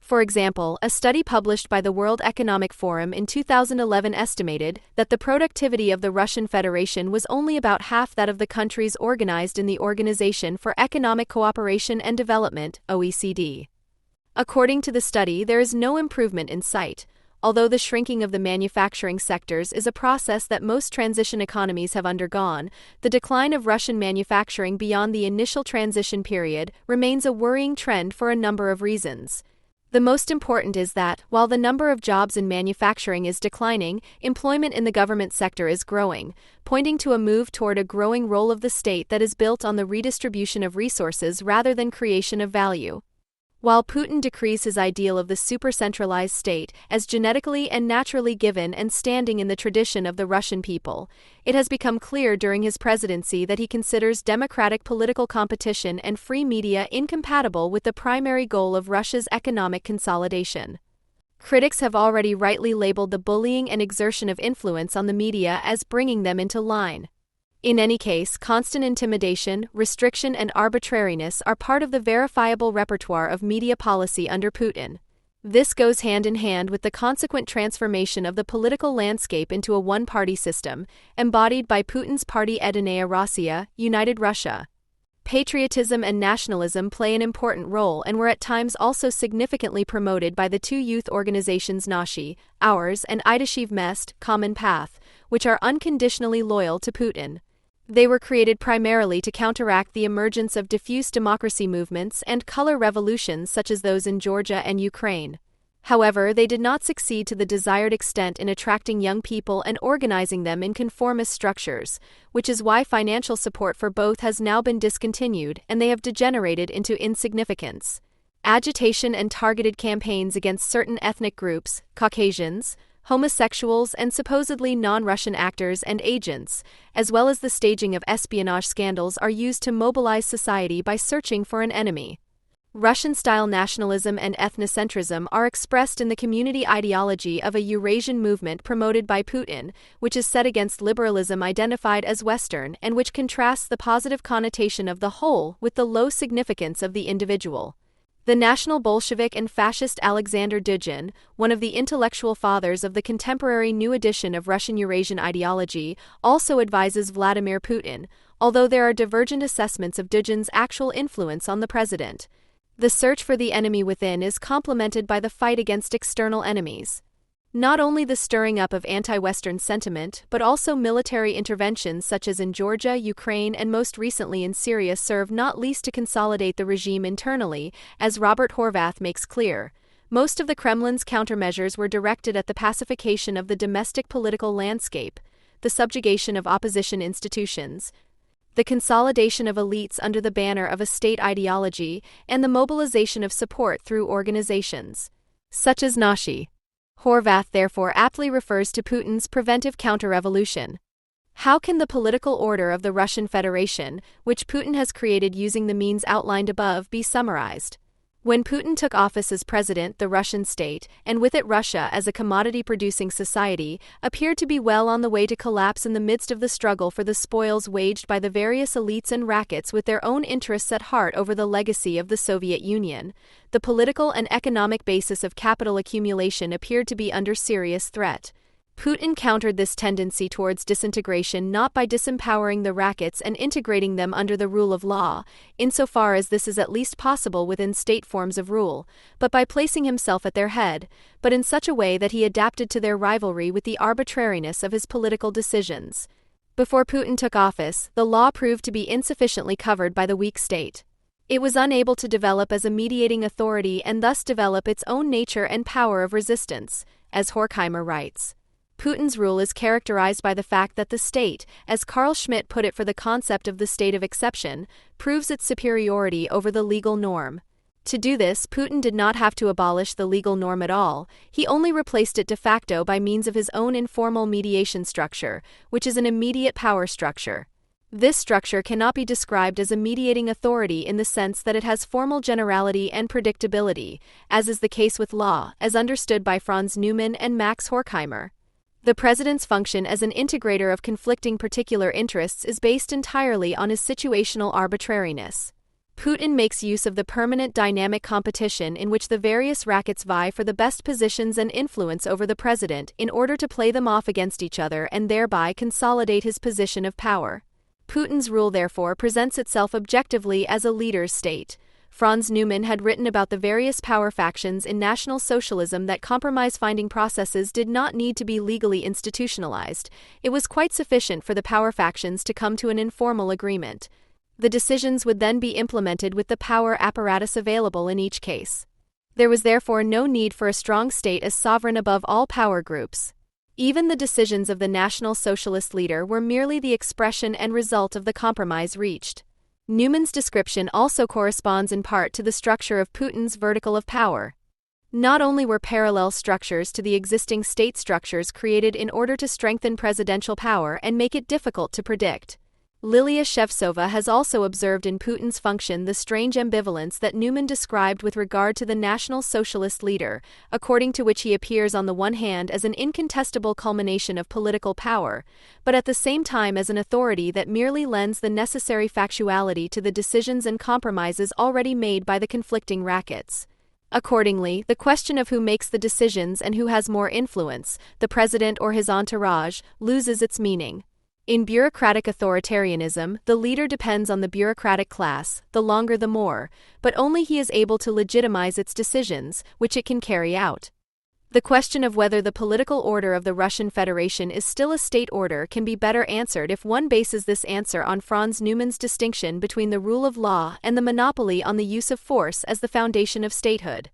Speaker 1: For example, a study published by the World Economic Forum in 2011 estimated that the productivity of the Russian Federation was only about half that of the countries organized in the Organization for Economic Cooperation and Development, OECD. According to the study, there is no improvement in sight. Although the shrinking of the manufacturing sectors is a process that most transition economies have undergone, the decline of Russian manufacturing beyond the initial transition period remains a worrying trend for a number of reasons. The most important is that, while the number of jobs in manufacturing is declining, employment in the government sector is growing, pointing to a move toward a growing role of the state that is built on the redistribution of resources rather than creation of value. While Putin decrees his ideal of the super-centralized state as genetically and naturally given and standing in the tradition of the Russian people, it has become clear during his presidency that he considers democratic political competition and free media incompatible with the primary goal of Russia's economic consolidation. Critics have already rightly labeled the bullying and exertion of influence on the media as bringing them into line. In any case, constant intimidation, restriction, and arbitrariness are part of the verifiable repertoire of media policy under Putin. This goes hand in hand with the consequent transformation of the political landscape into a one-party system, embodied by Putin's party Edinaya Rossiya, United Russia. Patriotism and nationalism play an important role and were at times also significantly promoted by the two youth organizations Nashi, Ours, and Idashiv Mest, Common Path, which are unconditionally loyal to Putin. They were created primarily to counteract the emergence of diffuse democracy movements and color revolutions such as those in Georgia and Ukraine. However, they did not succeed to the desired extent in attracting young people and organizing them in conformist structures, which is why financial support for both has now been discontinued and they have degenerated into insignificance. Agitation and targeted campaigns against certain ethnic groups, Caucasians, homosexuals, and supposedly non-Russian actors and agents, as well as the staging of espionage scandals, are used to mobilize society by searching for an enemy. Russian-style nationalism and ethnocentrism are expressed in the community ideology of a Eurasian movement promoted by Putin, which is set against liberalism identified as Western and which contrasts the positive connotation of the whole with the low significance of the individual. The National Bolshevik and fascist Alexander Dugin, one of the intellectual fathers of the contemporary new edition of Russian Eurasian ideology, also advises Vladimir Putin, although there are divergent assessments of Dugin's actual influence on the president. The search for the enemy within is complemented by the fight against external enemies. Not only the stirring up of anti-Western sentiment, but also military interventions such as in Georgia, Ukraine, and most recently in Syria serve not least to consolidate the regime internally, as Robert Horvath makes clear. Most of the Kremlin's countermeasures were directed at the pacification of the domestic political landscape, the subjugation of opposition institutions, the consolidation of elites under the banner of a state ideology, and the mobilization of support through organizations such as Nashi. Horvath therefore aptly refers to Putin's preventive counter-revolution. How can the political order of the Russian Federation, which Putin has created using the means outlined above, be summarized? When Putin took office as president, the Russian state, and with it Russia as a commodity-producing society, appeared to be well on the way to collapse in the midst of the struggle for the spoils waged by the various elites and rackets with their own interests at heart over the legacy of the Soviet Union. The political and economic basis of capital accumulation appeared to be under serious threat. Putin countered this tendency towards disintegration not by disempowering the rackets and integrating them under the rule of law, insofar as this is at least possible within state forms of rule, but by placing himself at their head, but in such a way that he adapted to their rivalry with the arbitrariness of his political decisions. Before Putin took office, the law proved to be insufficiently covered by the weak state. It was unable to develop as a mediating authority and thus develop its own nature and power of resistance, as Horkheimer writes. Putin's rule is characterized by the fact that the state, as Carl Schmitt put it for the concept of the state of exception, proves its superiority over the legal norm. To do this, Putin did not have to abolish the legal norm at all, he only replaced it de facto by means of his own informal mediation structure, which is an immediate power structure. This structure cannot be described as a mediating authority in the sense that it has formal generality and predictability, as is the case with law, as understood by Franz Neumann and Max Horkheimer. The president's function as an integrator of conflicting particular interests is based entirely on his situational arbitrariness. Putin makes use of the permanent dynamic competition in which the various rackets vie for the best positions and influence over the president in order to play them off against each other and thereby consolidate his position of power. Putin's rule therefore presents itself objectively as a leader's state. Franz Neumann had written about the various power factions in National Socialism that compromise-finding processes did not need to be legally institutionalized. It was quite sufficient for the power factions to come to an informal agreement. The decisions would then be implemented with the power apparatus available in each case. There was therefore no need for a strong state as sovereign above all power groups. Even the decisions of the National Socialist leader were merely the expression and result of the compromise reached. Neumann's description also corresponds in part to the structure of Putin's vertical of power. Not only were parallel structures to the existing state structures created in order to strengthen presidential power and make it difficult to predict. Lilia Shevtsova has also observed in Putin's function the strange ambivalence that Neumann described with regard to the National Socialist leader, according to which he appears on the one hand as an incontestable culmination of political power, but at the same time as an authority that merely lends the necessary factuality to the decisions and compromises already made by the conflicting rackets. Accordingly, the question of who makes the decisions and who has more influence, the president or his entourage, loses its meaning. In bureaucratic authoritarianism, the leader depends on the bureaucratic class, the longer the more, but only he is able to legitimize its decisions, which it can carry out. The question of whether the political order of the Russian Federation is still a state order can be better answered if one bases this answer on Franz Neumann's distinction between the rule of law and the monopoly on the use of force as the foundation of statehood.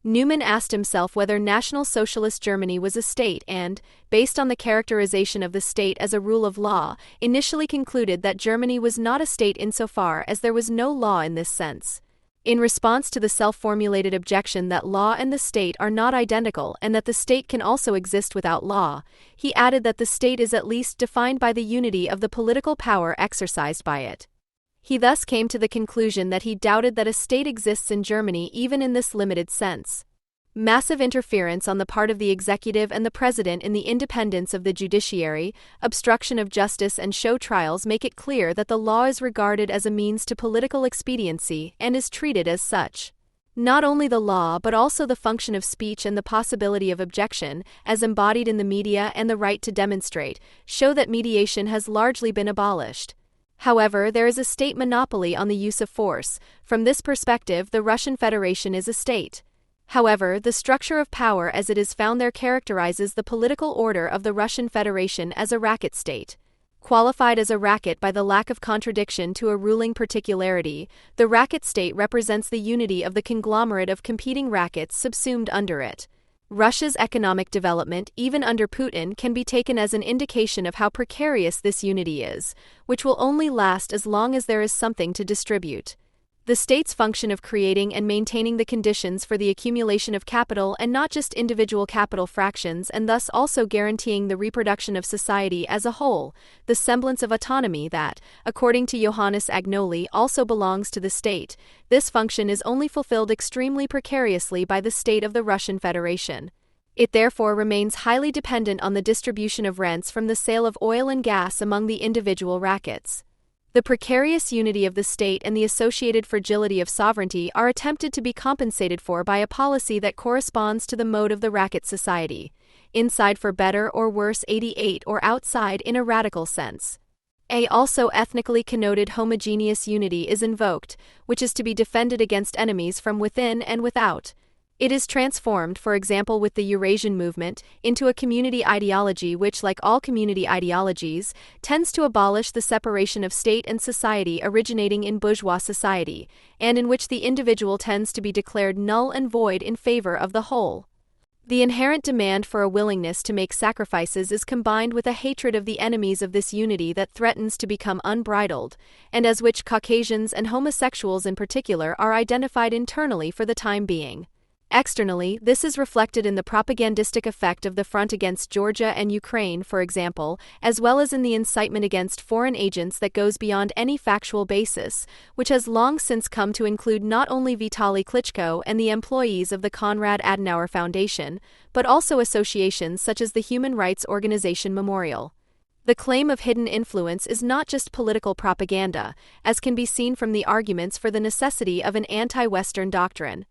Speaker 1: Neumann asked himself whether National Socialist Germany was a state and, based on the characterization of the state as a rule of law, initially concluded that Germany was not a state insofar as there was no law in this sense. In response to the self-formulated objection that law and the state are not identical and that the state can also exist without law, he added that the state is at least defined by the unity of the political power exercised by it. He thus came to the conclusion that he doubted that a state exists in Germany even in this limited sense. Massive interference on the part of the executive and the president in the independence of the judiciary, obstruction of justice and show trials make it clear that the law is regarded as a means to political expediency and is treated as such. Not only the law but also the function of speech and the possibility of objection, as embodied in the media and the right to demonstrate, show that mediation has largely been abolished. However, there is a state monopoly on the use of force. From this perspective, the Russian Federation is a state. However, the structure of power as it is found there characterizes the political order of the Russian Federation as a racket state. Qualified as a racket by the lack of contradiction to a ruling particularity, the racket state represents the unity of the conglomerate of competing rackets subsumed under it. Russia's economic development, even under Putin, can be taken as an indication of how precarious this unity is, which will only last as long as there is something to distribute. the state's function of creating and maintaining the conditions for the accumulation of capital and not just individual capital fractions, and thus also guaranteeing the reproduction of society as a whole, the semblance of autonomy that, according to Johannes Agnoli, also belongs to the state. This function is only fulfilled extremely precariously by the state of the Russian Federation. It therefore remains highly dependent on the distribution of rents from the sale of oil and gas among the individual rackets. The precarious unity of the state and the associated fragility of sovereignty are attempted to be compensated for by a policy that corresponds to the mode of the racket society, inside for better or worse 88 or outside in a radical sense. A also ethnically connoted homogeneous unity is invoked, which is to be defended against enemies from within and without. It is transformed, for example with the Eurasian movement, into a community ideology which, like all community ideologies, tends to abolish the separation of state and society originating in bourgeois society, and in which the individual tends to be declared null and void in favor of the whole. The inherent demand for a willingness to make sacrifices is combined with a hatred of the enemies of this unity that threatens to become unbridled, and as which Caucasians and homosexuals in particular are identified internally for the time being. Externally, this is reflected in the propagandistic effect of the front against Georgia and Ukraine, for example, as well as in the incitement against foreign agents that goes beyond any factual basis, which has long since come to include not only Vitaly Klitschko and the employees of the Konrad Adenauer Foundation, but also associations such as the human rights organization Memorial. The claim of hidden influence is not just political propaganda, as can be seen from the arguments for the necessity of an anti-Western doctrine.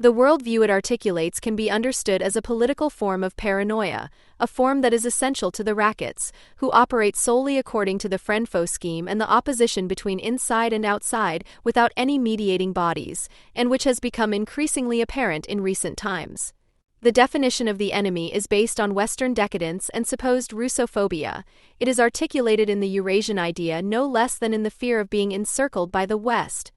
Speaker 1: The worldview it articulates can be understood as a political form of paranoia, a form that is essential to the rackets, who operate solely according to the friend-foe scheme and the opposition between inside and outside without any mediating bodies, and which has become increasingly apparent in recent times. The definition of the enemy is based on Western decadence and supposed Russophobia. It is articulated in the Eurasian idea no less than in the fear of being encircled by the West.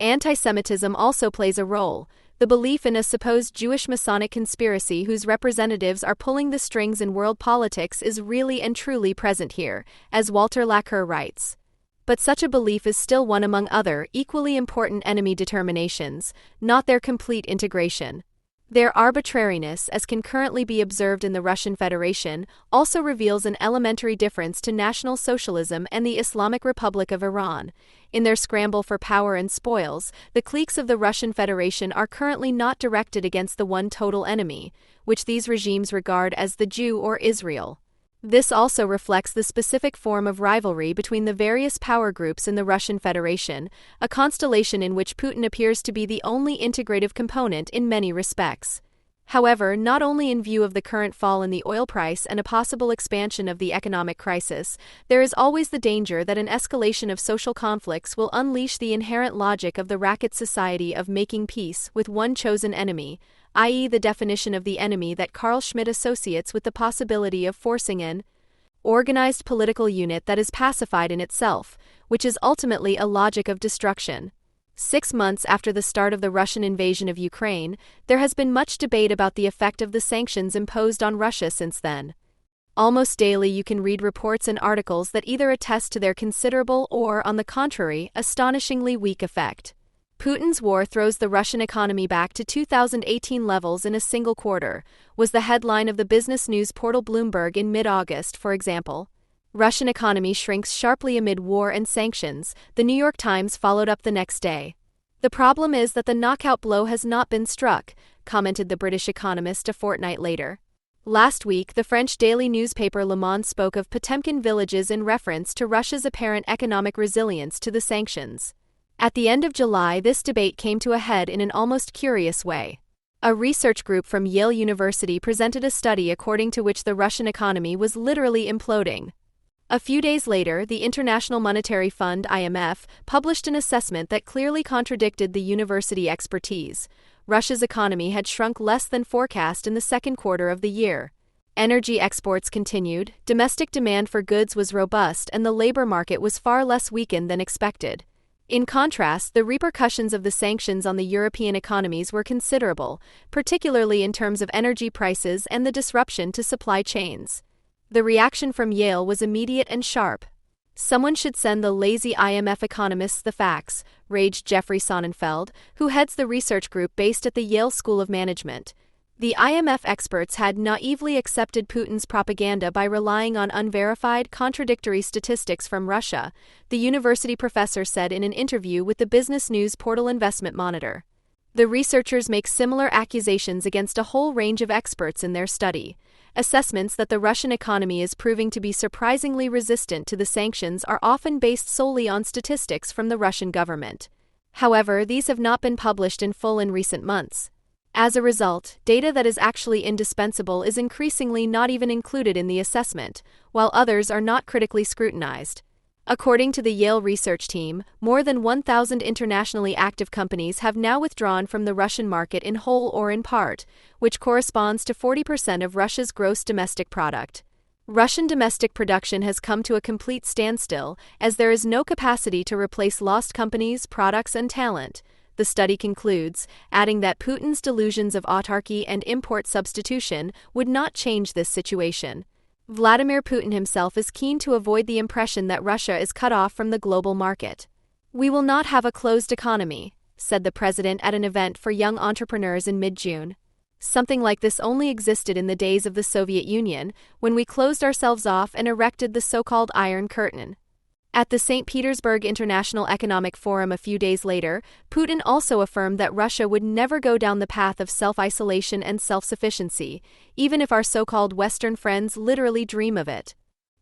Speaker 1: Anti-Semitism also plays a role. The belief in a supposed Jewish Masonic conspiracy whose representatives are pulling the strings in world politics is really and truly present here, as Walter Laqueur writes. But such a belief is still one among other, equally important enemy determinations, not their complete integration. Their arbitrariness, as can currently be observed in the Russian Federation, also reveals an elementary difference to National Socialism and the Islamic Republic of Iran. In their scramble for power and spoils, the cliques of the Russian Federation are currently not directed against the one total enemy, which these regimes regard as the Jew or Israel. This also reflects the specific form of rivalry between the various power groups in the Russian Federation, a constellation in which Putin appears to be the only integrative component in many respects. However, not only in view of the current fall in the oil price and a possible expansion of the economic crisis, there is always the danger that an escalation of social conflicts will unleash the inherent logic of the racket society of making peace with one chosen enemy, i.e. the definition of the enemy that Carl Schmitt associates with the possibility of forcing an organized political unit that is pacified in itself, which is ultimately a logic of destruction. 6 months after the start of the Russian invasion of Ukraine, there has been much debate about the effect of the sanctions imposed on Russia since then. Almost daily you can read reports and articles that either attest to their considerable or, on the contrary, astonishingly weak effect. Putin's war throws the Russian economy back to 2018 levels in a single quarter, was the headline of the business news portal Bloomberg in mid-August, for example. Russian economy shrinks sharply amid war and sanctions, the New York Times followed up the next day. The problem is that the knockout blow has not been struck, commented the British economist a fortnight later. Last week, the French daily newspaper Le Monde spoke of Potemkin villages in reference to Russia's apparent economic resilience to the sanctions. At the end of July, this debate came to a head in an almost curious way. A research group from Yale University presented a study according to which the Russian economy was literally imploding. A few days later, the International Monetary Fund (IMF) published an assessment that clearly contradicted the university expertise. Russia's economy had shrunk less than forecast in the second quarter of the year. Energy exports continued, domestic demand for goods was robust, and the labor market was far less weakened than expected. In contrast, the repercussions of the sanctions on the European economies were considerable, particularly in terms of energy prices and the disruption to supply chains. The reaction from Yale was immediate and sharp. Someone should send the lazy IMF economists the facts, raged Jeffrey Sonnenfeld, who heads the research group based at the Yale School of Management. The IMF experts had naively accepted Putin's propaganda by relying on unverified, contradictory statistics from Russia, the university professor said in an interview with the business news portal Investment Monitor. The researchers make similar accusations against a whole range of experts in their study. Assessments that the Russian economy is proving to be surprisingly resistant to the sanctions are often based solely on statistics from the Russian government. However, these have not been published in full in recent months. As a result, data that is actually indispensable is increasingly not even included in the assessment, while others are not critically scrutinized. According to the Yale research team, more than 1,000 internationally active companies have now withdrawn from the Russian market in whole or in part, which corresponds to 40% of Russia's gross domestic product. Russian domestic production has come to a complete standstill, as there is no capacity to replace lost companies, products, and talent, the study concludes, adding that Putin's delusions of autarky and import substitution would not change this situation. Vladimir Putin himself is keen to avoid the impression that Russia is cut off from the global market. "We will not have a closed economy," said the president at an event for young entrepreneurs in mid-June. Something like this only existed in the days of the Soviet Union, when we closed ourselves off and erected the so-called Iron Curtain. At the St. Petersburg International Economic Forum a few days later, Putin also affirmed that Russia would never go down the path of self-isolation and self-sufficiency, even if our so-called Western friends literally dream of it.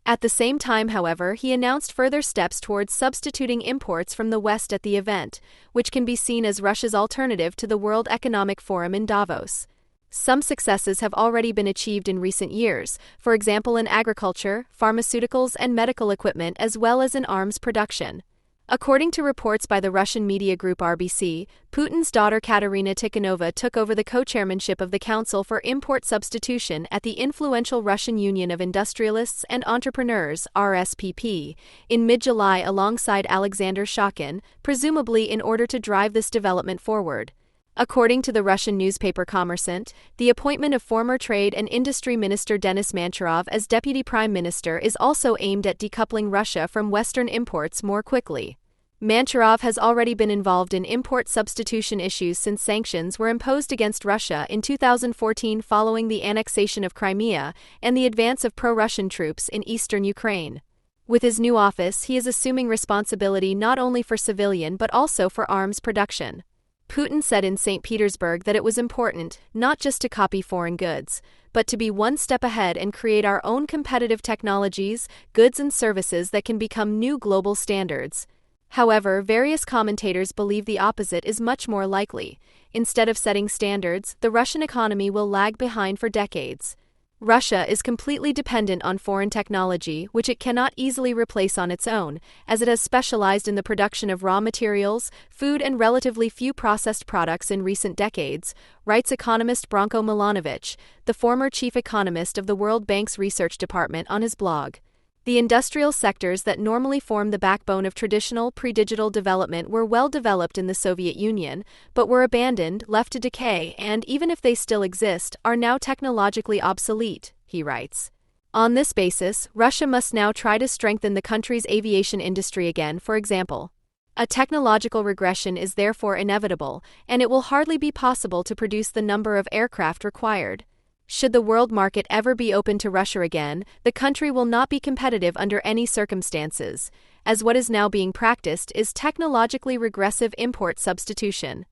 Speaker 1: At the same time, however, he announced further steps towards substituting imports from the West at the event, which can be seen as Russia's alternative to the World Economic Forum in Davos. Some successes have already been achieved in recent years, for example in agriculture, pharmaceuticals and medical equipment as well as in arms production. According to reports by the Russian media group RBC, Putin's daughter Katerina Tikhonova took over the co-chairmanship of the Council for Import Substitution at the influential Russian Union of Industrialists and Entrepreneurs (RSPP) in mid-July alongside Alexander Shokin, presumably in order to drive this development forward. According to the Russian newspaper Kommersant, the appointment of former Trade and Industry Minister Denis Manturov as Deputy Prime Minister is also aimed at decoupling Russia from Western imports more quickly. Manturov has already been involved in import substitution issues since sanctions were imposed against Russia in 2014 following the annexation of Crimea and the advance of pro-Russian troops in eastern Ukraine. With his new office, he is assuming responsibility not only for civilian but also for arms production. Putin said in St. Petersburg that it was important not just to copy foreign goods, but to be one step ahead and create our own competitive technologies, goods and services that can become new global standards. However, various commentators believe the opposite is much more likely. Instead of setting standards, the Russian economy will lag behind for decades. Russia is completely dependent on foreign technology, which it cannot easily replace on its own, as it has specialized in the production of raw materials, food and relatively few processed products in recent decades, writes economist Branko Milanovic, the former chief economist of the World Bank's research department on his blog. The industrial sectors that normally form the backbone of traditional pre-digital development were well developed in the Soviet Union, but were abandoned, left to decay, and even if they still exist, are now technologically obsolete, he writes. On this basis, Russia must now try to strengthen the country's aviation industry again, for example. A technological regression is therefore inevitable, and it will hardly be possible to produce the number of aircraft required. Should the world market ever be open to Russia again, the country will not be competitive under any circumstances, as what is now being practiced is technologically regressive import substitution.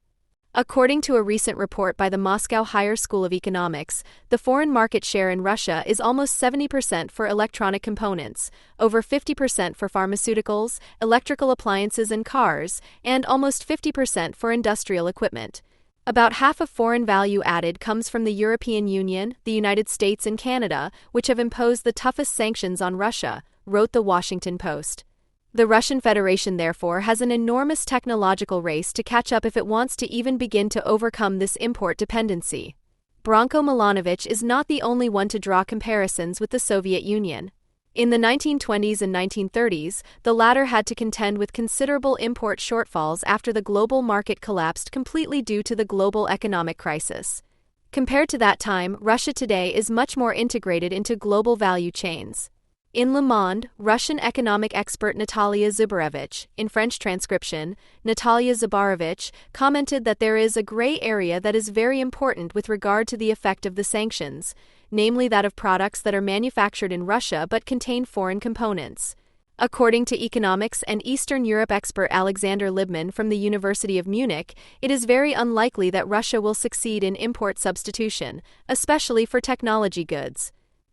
Speaker 1: According to a recent report by the Moscow Higher School of Economics, the foreign market share in Russia is almost 70% for electronic components, over 50% for pharmaceuticals, electrical appliances and cars, and almost 50% for industrial equipment. About half of foreign value added comes from the European Union, the United States and Canada, which have imposed the toughest sanctions on Russia, wrote the Washington Post. The Russian Federation therefore has an enormous technological race to catch up if it wants to even begin to overcome this import dependency. Branko Milanovic is not the only one to draw comparisons with the Soviet Union. In the 1920s and 1930s, the latter had to contend with considerable import shortfalls after the global market collapsed completely due to the global economic crisis. Compared to that time, Russia today is much more integrated into global value chains. In Le Monde, Russian economic expert Natalia Zubarevich, in French transcription, Natalia Zubarevich, commented that there is a gray area that is very important with regard to the effect of the sanctions, namely that of products that are manufactured in Russia but contain foreign components. According to economics and Eastern Europe expert Alexander Libman from the University of Munich, it is very unlikely that Russia will succeed in import substitution, especially for technology goods.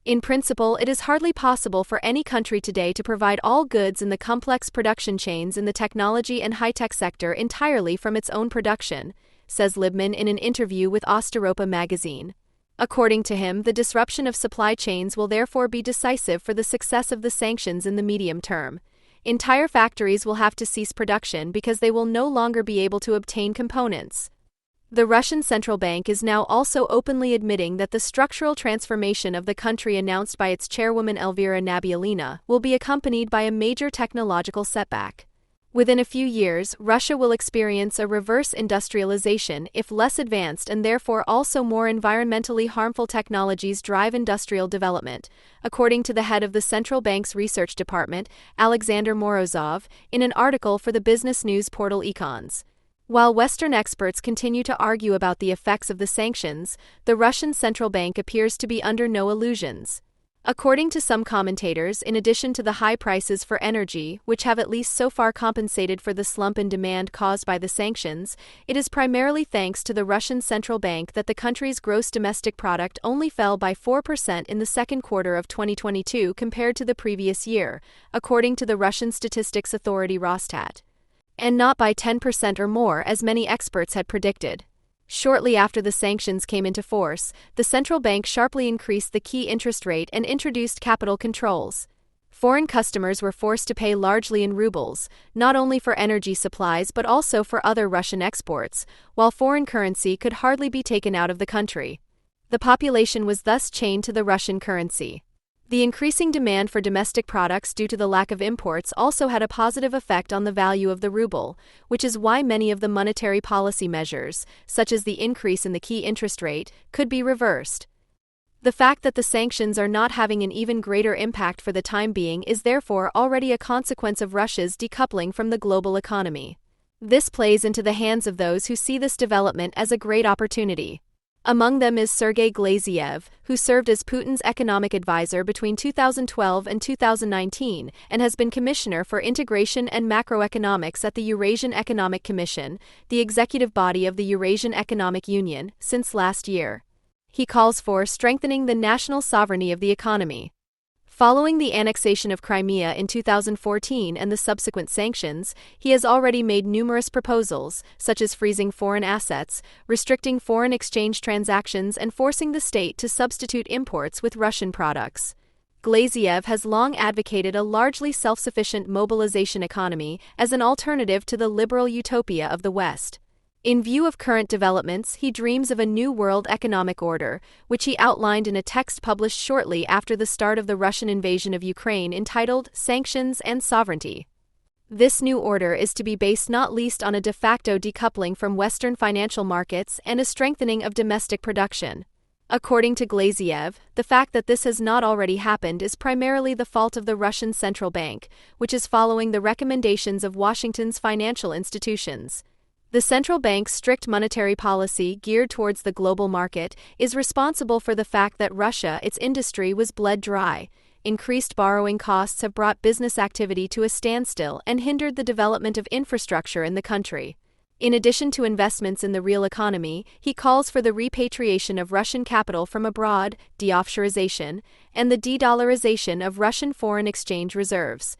Speaker 1: In principle, it is hardly possible for any country today to provide all goods in the complex production chains in the technology and high-tech sector entirely from its own production, says Libman in an interview with Osteuropa magazine. According to him, the disruption of supply chains will therefore be decisive for the success of the sanctions in the medium term. Entire factories will have to cease production because they will no longer be able to obtain components. The Russian central bank is now also openly admitting that the structural transformation of the country announced by its chairwoman Elvira Nabiullina will be accompanied by a major technological setback. Within a few years, Russia will experience a reverse industrialization if less advanced and therefore also more environmentally harmful technologies drive industrial development, according to the head of the central bank's research department, Alexander Morozov, in an article for the business news portal Econs. While Western experts continue to argue about the effects of the sanctions, the Russian central bank appears to be under no illusions. According to some commentators, in addition to the high prices for energy, which have at least so far compensated for the slump in demand caused by the sanctions, it is primarily thanks to the Russian central bank that the country's gross domestic product only fell by 4% in the second quarter of 2022 compared to the previous year, according to the Russian statistics authority Rosstat. And not by 10% or more as many experts had predicted. Shortly after the sanctions came into force, the central bank sharply increased the key interest rate and introduced capital controls. Foreign customers were forced to pay largely in rubles, not only for energy supplies but also for other Russian exports, while foreign currency could hardly be taken out of the country. The population was thus chained to the Russian currency. The increasing demand for domestic products due to the lack of imports also had a positive effect on the value of the ruble, which is why many of the monetary policy measures, such as the increase in the key interest rate, could be reversed. The fact that the sanctions are not having an even greater impact for the time being is therefore already a consequence of Russia's decoupling from the global economy. This plays into the hands of those who see this development as a great opportunity. Among them is Sergei Glaziev, who served as Putin's economic advisor between 2012 and 2019 and has been Commissioner for Integration and Macroeconomics at the Eurasian Economic Commission, the executive body of the Eurasian Economic Union, since last year. He calls for strengthening the national sovereignty of the economy. Following the annexation of Crimea in 2014 and the subsequent sanctions, he has already made numerous proposals, such as freezing foreign assets, restricting foreign exchange transactions, and forcing the state to substitute imports with Russian products. Glaziev has long advocated a largely self-sufficient mobilization economy as an alternative to the liberal utopia of the West. In view of current developments, he dreams of a new world economic order, which he outlined in a text published shortly after the start of the Russian invasion of Ukraine entitled Sanctions and Sovereignty. This new order is to be based not least on a de facto decoupling from Western financial markets and a strengthening of domestic production. According to Glaziev, the fact that this has not already happened is primarily the fault of the Russian central bank, which is following the recommendations of Washington's financial institutions. The central bank's strict monetary policy geared towards the global market is responsible for the fact that Russia, its industry, was bled dry. Increased borrowing costs have brought business activity to a standstill and hindered the development of infrastructure in the country. In addition to investments in the real economy, he calls for the repatriation of Russian capital from abroad, de-offshorization, and the de-dollarization of Russian foreign exchange reserves.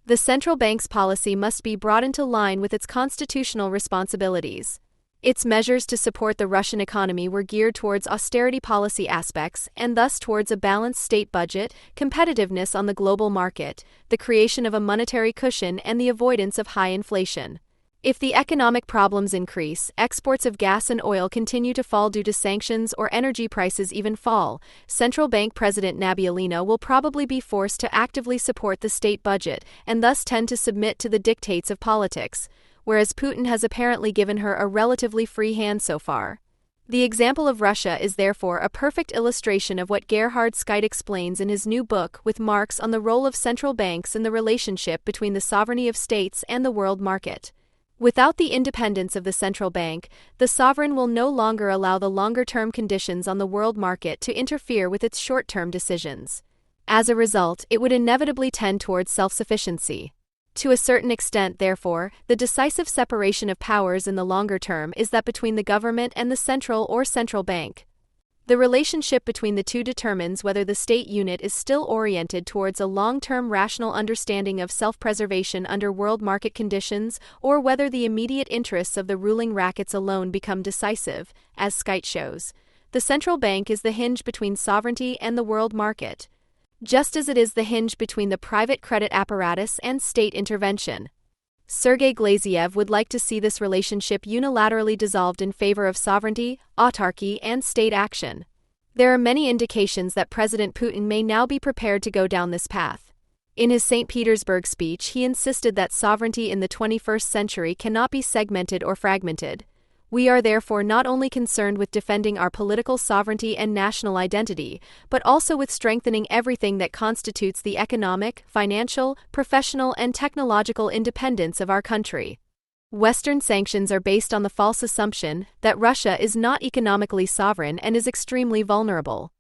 Speaker 1: The central bank's policy must be brought into line with its constitutional responsibilities. Its measures to support the Russian economy were geared towards austerity policy aspects and thus towards a balanced state budget, competitiveness on the global market, the creation of a monetary cushion, and the avoidance of high inflation. If the economic problems increase, exports of gas and oil continue to fall due to sanctions, or energy prices even fall, Central Bank President Nabiullina will probably be forced to actively support the state budget and thus tend to submit to the dictates of politics, whereas Putin has apparently given her a relatively free hand so far. The example of Russia is therefore a perfect illustration of what Gerhard Scheidt explains in his new book with Marx on the role of central banks in the relationship between the sovereignty of states and the world market. Without the independence of the central bank, the sovereign will no longer allow the longer-term conditions on the world market to interfere with its short-term decisions. As a result, it would inevitably tend towards self-sufficiency. To a certain extent, therefore, the decisive separation of powers in the longer term is that between the government and the central or central bank. The relationship between the two determines whether the state unit is still oriented towards a long-term rational understanding of self-preservation under world market conditions or whether the immediate interests of the ruling rackets alone become decisive, as Scheidt shows. The central bank is the hinge between sovereignty and the world market, just as it is the hinge between the private credit apparatus and state intervention. Sergei Glaziev would like to see this relationship unilaterally dissolved in favor of sovereignty, autarky, and state action. There are many indications that President Putin may now be prepared to go down this path. In his St. Petersburg speech, he insisted that sovereignty in the 21st century cannot be segmented or fragmented. We are therefore not only concerned with defending our political sovereignty and national identity, but also with strengthening everything that constitutes the economic, financial, professional, and technological independence of our country. Western sanctions are based on the false assumption that Russia is not economically sovereign and is extremely vulnerable.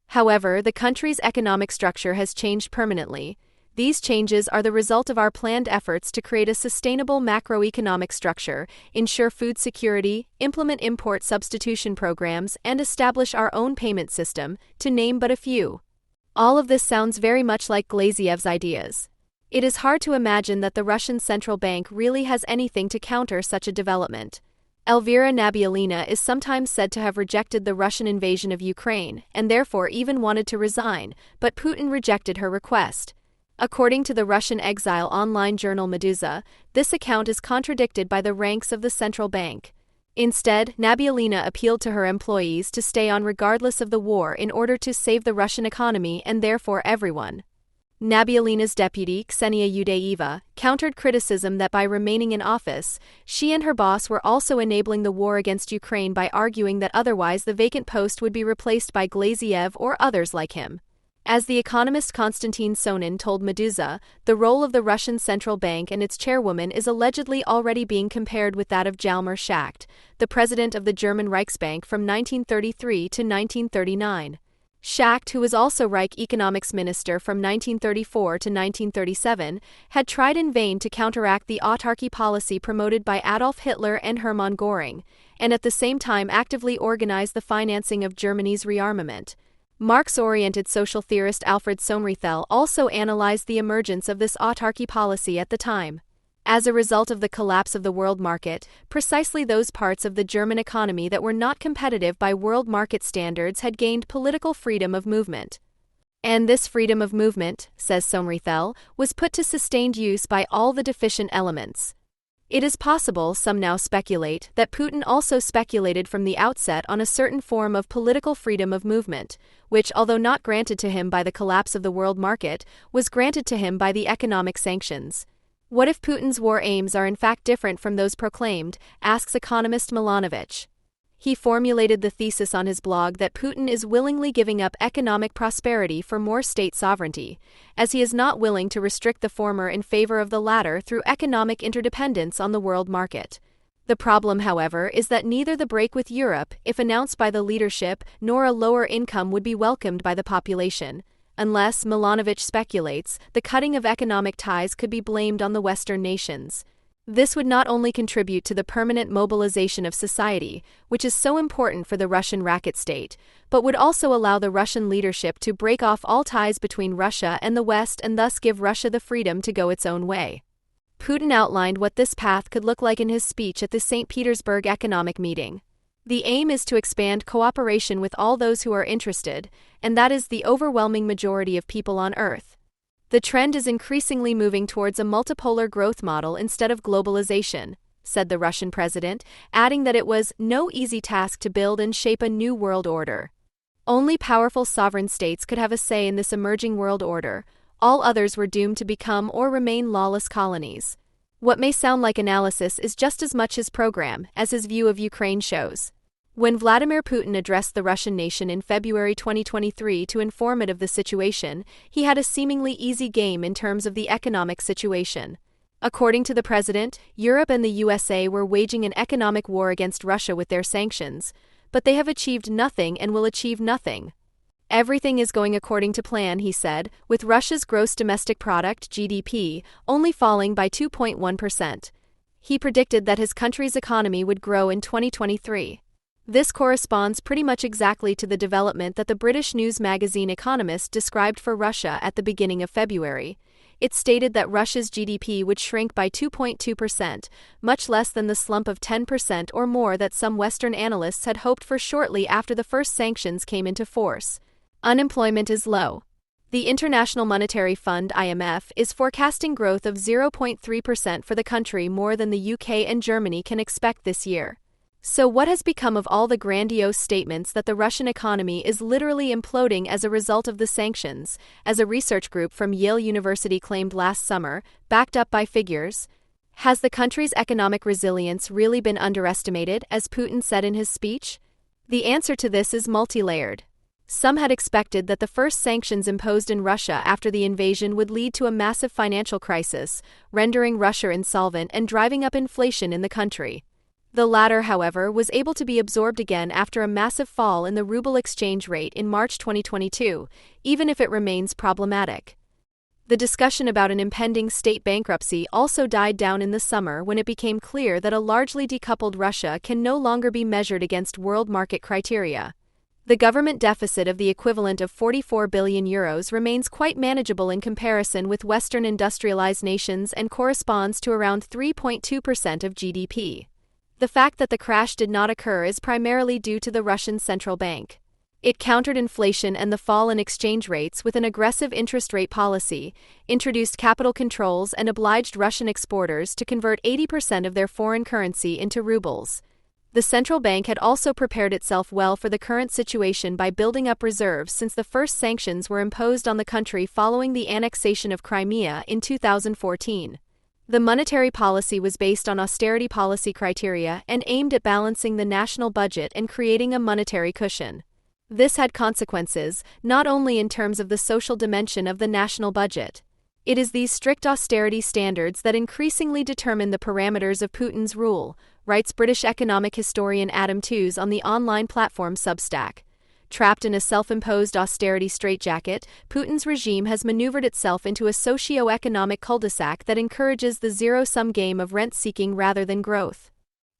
Speaker 1: However, the country's economic structure has changed permanently. These changes are the result of our planned efforts to create a sustainable macroeconomic structure, ensure food security, implement import substitution programs, and establish our own payment system, to name but a few. All of this sounds very much like Glaziev's ideas. It is hard to imagine that the Russian central bank really has anything to counter such a development. Elvira Nabiullina is sometimes said to have rejected the Russian invasion of Ukraine, and therefore even wanted to resign, but Putin rejected her request. According to the Russian exile online journal Meduza, this account is contradicted by the ranks of the central bank. Instead, Nabiullina appealed to her employees to stay on regardless of the war in order to save the Russian economy and therefore everyone. Nabiullina's deputy, Ksenia Yudeeva, countered criticism that by remaining in office, she and her boss were also enabling the war against Ukraine by arguing that otherwise the vacant post would be replaced by Glaziev or others like him. As the economist Konstantin Sonin told Meduza, the role of the Russian central bank and its chairwoman is allegedly already being compared with that of Hjalmar Schacht, the president of the German Reichsbank from 1933 to 1939. Schacht, who was also Reich economics minister from 1934 to 1937, had tried in vain to counteract the autarky policy promoted by Adolf Hitler and Hermann Göring, and at the same time actively organized the financing of Germany's rearmament. Marx-oriented social theorist Alfred Sommerfeld also analyzed the emergence of this autarky policy at the time. As a result of the collapse of the world market, precisely those parts of the German economy that were not competitive by world market standards had gained political freedom of movement. And this freedom of movement, says Sommerfeld, was put to sustained use by all the deficient elements. It is possible, some now speculate, that Putin also speculated from the outset on a certain form of political freedom of movement, which, although not granted to him by the collapse of the world market, was granted to him by the economic sanctions. What if Putin's war aims are in fact different from those proclaimed, asks economist Milanovic. He formulated the thesis on his blog that Putin is willingly giving up economic prosperity for more state sovereignty, as he is not willing to restrict the former in favor of the latter through economic interdependence on the world market. The problem, however, is that neither the break with Europe, if announced by the leadership, nor a lower income would be welcomed by the population. Unless, Milanovic speculates, the cutting of economic ties could be blamed on the Western nations. This would not only contribute to the permanent mobilization of society, which is so important for the Russian racket state, but would also allow the Russian leadership to break off all ties between Russia and the West and thus give Russia the freedom to go its own way. Putin outlined what this path could look like in his speech at the St. Petersburg economic meeting. The aim is to expand cooperation with all those who are interested, and that is the overwhelming majority of people on Earth. The trend is increasingly moving towards a multipolar growth model instead of globalization, said the Russian president, adding that it was no easy task to build and shape a new world order. Only powerful sovereign states could have a say in this emerging world order. All others were doomed to become or remain lawless colonies. What may sound like analysis is just as much his program as his view of Ukraine shows. When Vladimir Putin addressed the Russian nation in February 2023 to inform it of the situation, he had a seemingly easy game in terms of the economic situation. According to the president, Europe and the USA were waging an economic war against Russia with their sanctions, but they have achieved nothing and will achieve nothing. Everything is going according to plan, he said, with Russia's gross domestic product, GDP, only falling by 2.1%. He predicted that his country's economy would grow in 2023. This corresponds pretty much exactly to the development that the British news magazine Economist described for Russia at the beginning of February. It stated that Russia's GDP would shrink by 2.2%, much less than the slump of 10% or more that some Western analysts had hoped for shortly after the first sanctions came into force. Unemployment is low. The International Monetary Fund (IMF) is forecasting growth of 0.3% for the country, more than the UK and Germany can expect this year. So what has become of all the grandiose statements that the Russian economy is literally imploding as a result of the sanctions, as a research group from Yale University claimed last summer, backed up by figures? Has the country's economic resilience really been underestimated, as Putin said in his speech? The answer to this is multi-layered. Some had expected that the first sanctions imposed in Russia after the invasion would lead to a massive financial crisis, rendering Russia insolvent and driving up inflation in the country. The latter, however, was able to be absorbed again after a massive fall in the ruble exchange rate in March 2022, even if it remains problematic. The discussion about an impending state bankruptcy also died down in the summer when it became clear that a largely decoupled Russia can no longer be measured against world market criteria. The government deficit of the equivalent of 44 billion euros remains quite manageable in comparison with Western industrialized nations and corresponds to around 3.2% of GDP. The fact that the crash did not occur is primarily due to the Russian central bank. It countered inflation and the fall in exchange rates with an aggressive interest rate policy, introduced capital controls, and obliged Russian exporters to convert 80% of their foreign currency into rubles. The central bank had also prepared itself well for the current situation by building up reserves since the first sanctions were imposed on the country following the annexation of Crimea in 2014. The monetary policy was based on austerity policy criteria and aimed at balancing the national budget and creating a monetary cushion. This had consequences, not only in terms of the social dimension of the national budget. It is these strict austerity standards that increasingly determine the parameters of Putin's rule, writes British economic historian Adam Tooze on the online platform Substack. Trapped in a self-imposed austerity straitjacket, Putin's regime has maneuvered itself into a socio-economic cul-de-sac that encourages the zero-sum game of rent-seeking rather than growth.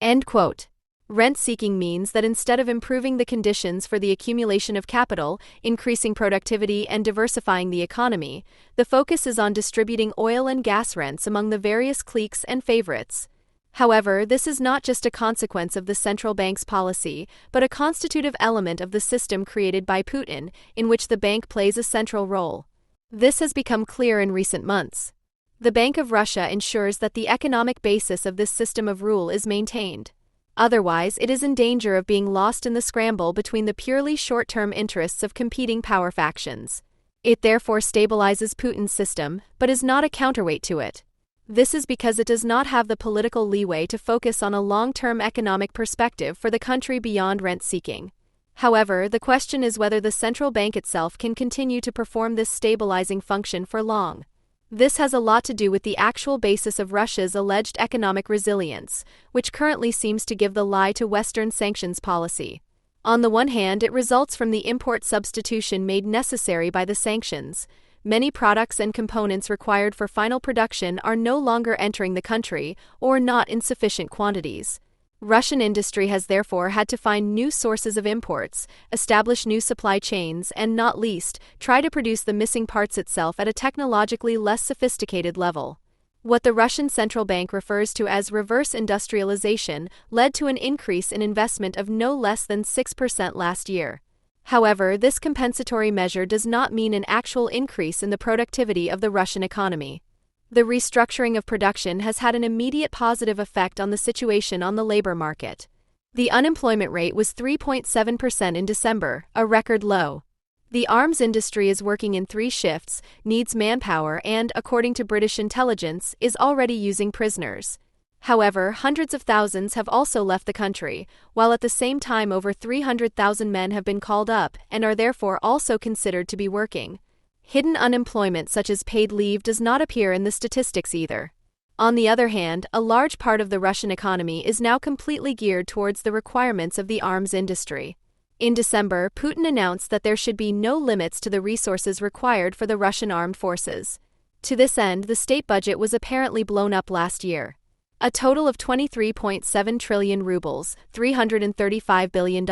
Speaker 1: End quote. Rent-seeking means that instead of improving the conditions for the accumulation of capital, increasing productivity, and diversifying the economy, the focus is on distributing oil and gas rents among the various cliques and favorites. However, this is not just a consequence of the central bank's policy, but a constitutive element of the system created by Putin, in which the bank plays a central role. This has become clear in recent months. The Bank of Russia ensures that the economic basis of this system of rule is maintained. Otherwise, it is in danger of being lost in the scramble between the purely short-term interests of competing power factions. It therefore stabilizes Putin's system, but is not a counterweight to it. This is because it does not have the political leeway to focus on a long-term economic perspective for the country beyond rent-seeking. However, the question is whether the central bank itself can continue to perform this stabilizing function for long. This has a lot to do with the actual basis of Russia's alleged economic resilience, which currently seems to give the lie to Western sanctions policy. On the one hand, it results from the import substitution made necessary by the sanctions. Many products and components required for final production are no longer entering the country, or not in sufficient quantities. Russian industry has therefore had to find new sources of imports, establish new supply chains, and not least, try to produce the missing parts itself at a technologically less sophisticated level. What the Russian central bank refers to as reverse industrialization led to an increase in investment of no less than 6% last year. However, this compensatory measure does not mean an actual increase in the productivity of the Russian economy. The restructuring of production has had an immediate positive effect on the situation on the labor market. The unemployment rate was 3.7% in December, a record low. The arms industry is working in 3 shifts, needs manpower and, according to British intelligence, is already using prisoners. However, hundreds of thousands have also left the country, while at the same time over 300,000 men have been called up and are therefore also considered to be working. Hidden unemployment such as paid leave does not appear in the statistics either. On the other hand, a large part of the Russian economy is now completely geared towards the requirements of the arms industry. In December, Putin announced that there should be no limits to the resources required for the Russian armed forces. To this end, the state budget was apparently blown up last year. A total of 23.7 trillion rubles, $335 billion,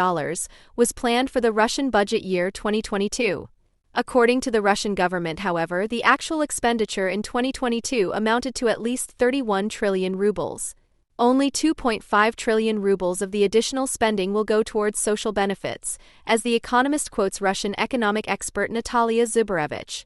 Speaker 1: was planned for the Russian budget year 2022. According to the Russian government, however, the actual expenditure in 2022 amounted to at least 31 trillion rubles. Only 2.5 trillion rubles of the additional spending will go towards social benefits, as The Economist quotes Russian economic expert Natalia Zubarevich.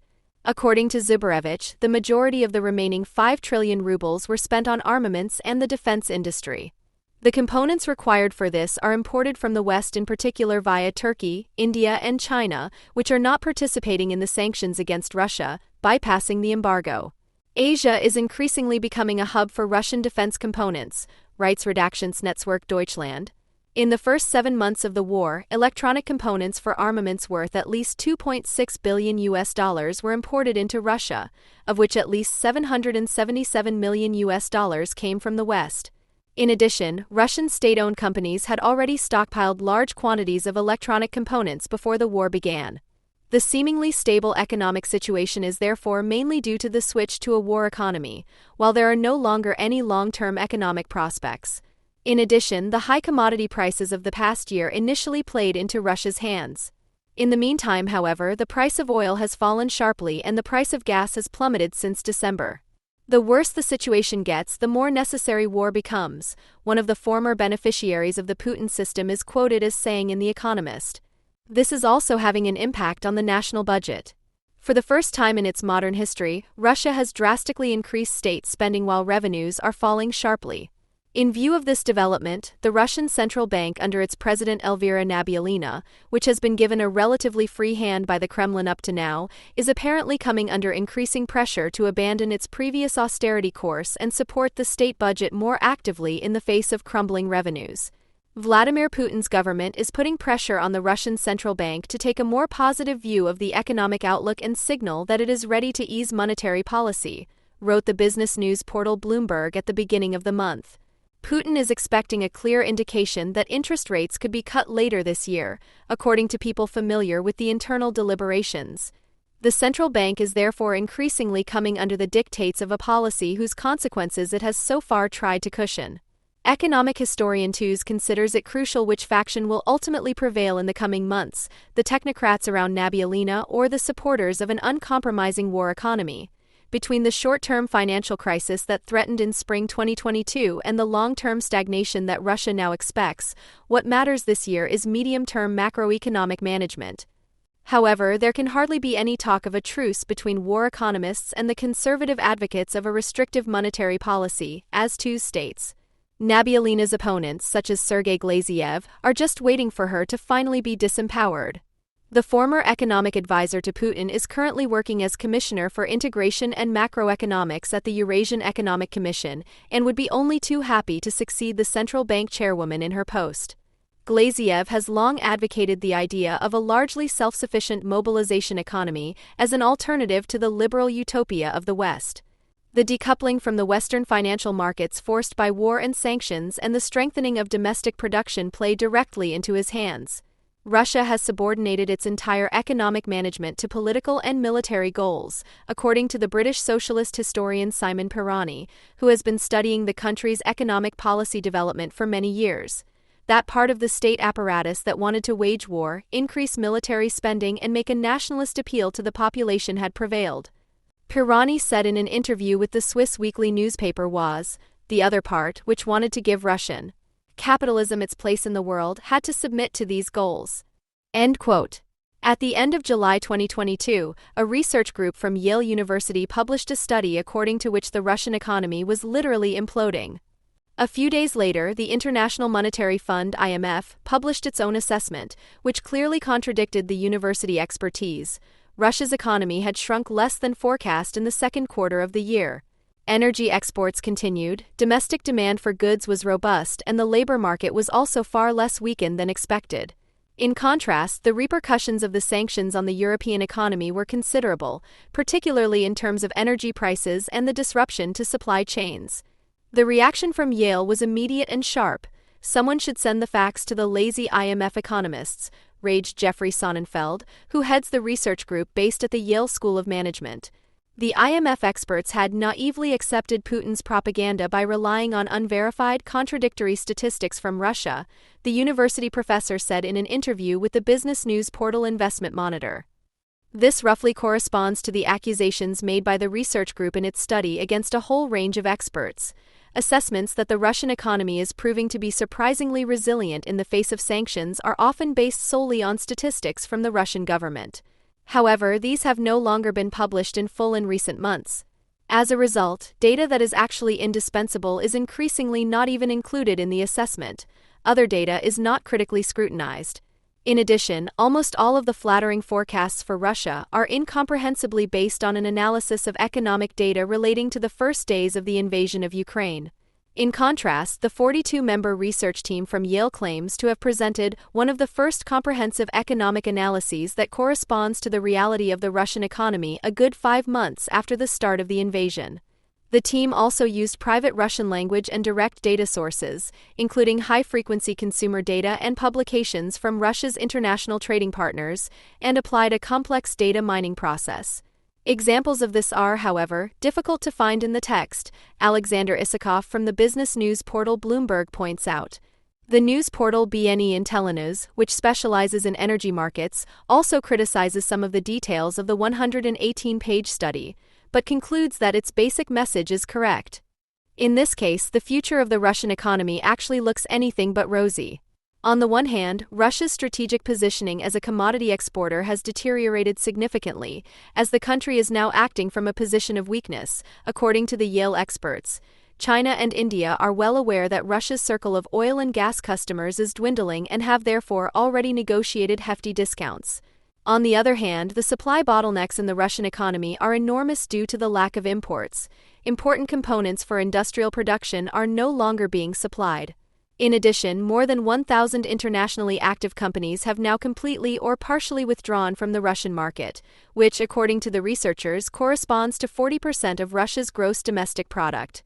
Speaker 1: According to Zubarevich, the majority of the remaining 5 trillion rubles were spent on armaments and the defense industry. The components required for this are imported from the West, in particular via Turkey, India, and China, which are not participating in the sanctions against Russia, bypassing the embargo. Asia is increasingly becoming a hub for Russian defense components, writes Redaktionsnetzwerk Deutschland. In the first 7 months of the war, electronic components for armaments worth at least $2.6 billion were imported into Russia, of which at least $777 million came from the West. In addition, Russian state-owned companies had already stockpiled large quantities of electronic components before the war began. The seemingly stable economic situation is therefore mainly due to the switch to a war economy, while there are no longer any long-term economic prospects. In addition, the high commodity prices of the past year initially played into Russia's hands. In the meantime, however, the price of oil has fallen sharply and the price of gas has plummeted since December. The worse the situation gets, the more necessary war becomes, one of the former beneficiaries of the Putin system is quoted as saying in The Economist. This is also having an impact on the national budget. For the first time in its modern history, Russia has drastically increased state spending while revenues are falling sharply. In view of this development, the Russian central bank under its president Elvira Nabiullina, which has been given a relatively free hand by the Kremlin up to now, is apparently coming under increasing pressure to abandon its previous austerity course and support the state budget more actively in the face of crumbling revenues. Vladimir Putin's government is putting pressure on the Russian central bank to take a more positive view of the economic outlook and signal that it is ready to ease monetary policy, wrote the business news portal Bloomberg at the beginning of the month. Putin is expecting a clear indication that interest rates could be cut later this year, according to people familiar with the internal deliberations. The central bank is therefore increasingly coming under the dictates of a policy whose consequences it has so far tried to cushion. Economic historian Tooze considers it crucial which faction will ultimately prevail in the coming months, the technocrats around Nabiullina or the supporters of an uncompromising war economy. Between the short-term financial crisis that threatened in spring 2022 and the long-term stagnation that Russia now expects, what matters this year is medium-term macroeconomic management. However, there can hardly be any talk of a truce between war economists and the conservative advocates of a restrictive monetary policy, as Tooze states. Nabiullina's opponents, such as Sergei Glaziev, are just waiting for her to finally be disempowered. The former economic advisor to Putin is currently working as Commissioner for Integration and Macroeconomics at the Eurasian Economic Commission and would be only too happy to succeed the central bank chairwoman in her post. Glaziev has long advocated the idea of a largely self-sufficient mobilization economy as an alternative to the liberal utopia of the West. The decoupling from the Western financial markets forced by war and sanctions and the strengthening of domestic production play directly into his hands. Russia has subordinated its entire economic management to political and military goals, according to the British socialist historian Simon Pirani, who has been studying the country's economic policy development for many years. That part of the state apparatus that wanted to wage war, increase military spending, and make a nationalist appeal to the population had prevailed. Pirani said in an interview with the Swiss weekly newspaper Was, the other part, which wanted to give Russian capitalism its place in the world, had to submit to these goals. End quote. At the end of July 2022, a research group from Yale University published a study according to which the Russian economy was literally imploding. A few days later, the International Monetary Fund (IMF) published its own assessment, which clearly contradicted the university expertise. Russia's economy had shrunk less than forecast in the second quarter of the year. Energy exports continued, domestic demand for goods was robust, and the labor market was also far less weakened than expected. In contrast, the repercussions of the sanctions on the European economy were considerable, particularly in terms of energy prices and the disruption to supply chains. The reaction from Yale was immediate and sharp. "Someone should send the facts to the lazy IMF economists," raged Jeffrey Sonnenfeld, who heads the research group based at the Yale School of Management. The IMF experts had naively accepted Putin's propaganda by relying on unverified, contradictory statistics from Russia, the university professor said in an interview with the business news portal Investment Monitor. This roughly corresponds to the accusations made by the research group in its study against a whole range of experts. Assessments that the Russian economy is proving to be surprisingly resilient in the face of sanctions are often based solely on statistics from the Russian government. However, these have no longer been published in full in recent months. As a result, data that is actually indispensable is increasingly not even included in the assessment. Other data is not critically scrutinized. In addition, almost all of the flattering forecasts for Russia are incomprehensibly based on an analysis of economic data relating to the first days of the invasion of Ukraine. In contrast, the 42-member research team from Yale claims to have presented one of the first comprehensive economic analyses that corresponds to the reality of the Russian economy a good 5 months after the start of the invasion. The team also used private Russian language and direct data sources, including high-frequency consumer data and publications from Russia's international trading partners, and applied a complex data mining process. Examples of this are, however, difficult to find in the text, Alexander Isakov from the business news portal Bloomberg points out. The news portal BNE Intelenews, which specializes in energy markets, also criticizes some of the details of the 118-page study, but concludes that its basic message is correct. In this case, the future of the Russian economy actually looks anything but rosy. On the one hand, Russia's strategic positioning as a commodity exporter has deteriorated significantly, as the country is now acting from a position of weakness, according to the Yale experts. China and India are well aware that Russia's circle of oil and gas customers is dwindling and have therefore already negotiated hefty discounts. On the other hand, the supply bottlenecks in the Russian economy are enormous due to the lack of imports. Important components for industrial production are no longer being supplied. In addition, more than 1,000 internationally active companies have now completely or partially withdrawn from the Russian market, which, according to the researchers, corresponds to 40% of Russia's gross domestic product.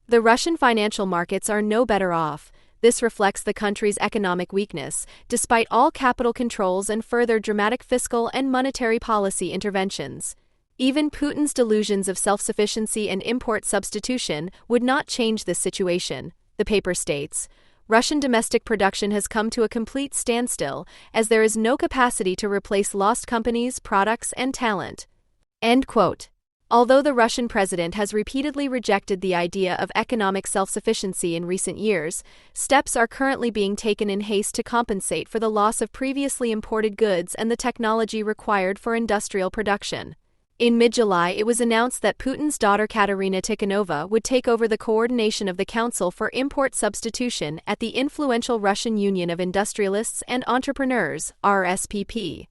Speaker 1: The Russian financial markets are no better off. This reflects the country's economic weakness, despite all capital controls and further dramatic fiscal and monetary policy interventions. Even Putin's delusions of self-sufficiency and import substitution would not change this situation, the paper states. Russian domestic production has come to a complete standstill, as there is no capacity to replace lost companies, products, and talent. End quote. Although the Russian president has repeatedly rejected the idea of economic self-sufficiency in recent years, steps are currently being taken in haste to compensate for the loss of previously imported goods and the technology required for industrial production. In mid-July, it was announced that Putin's daughter Katerina Tikhanova would take over the coordination of the Council for Import Substitution at the influential Russian Union of Industrialists and Entrepreneurs, RSPP.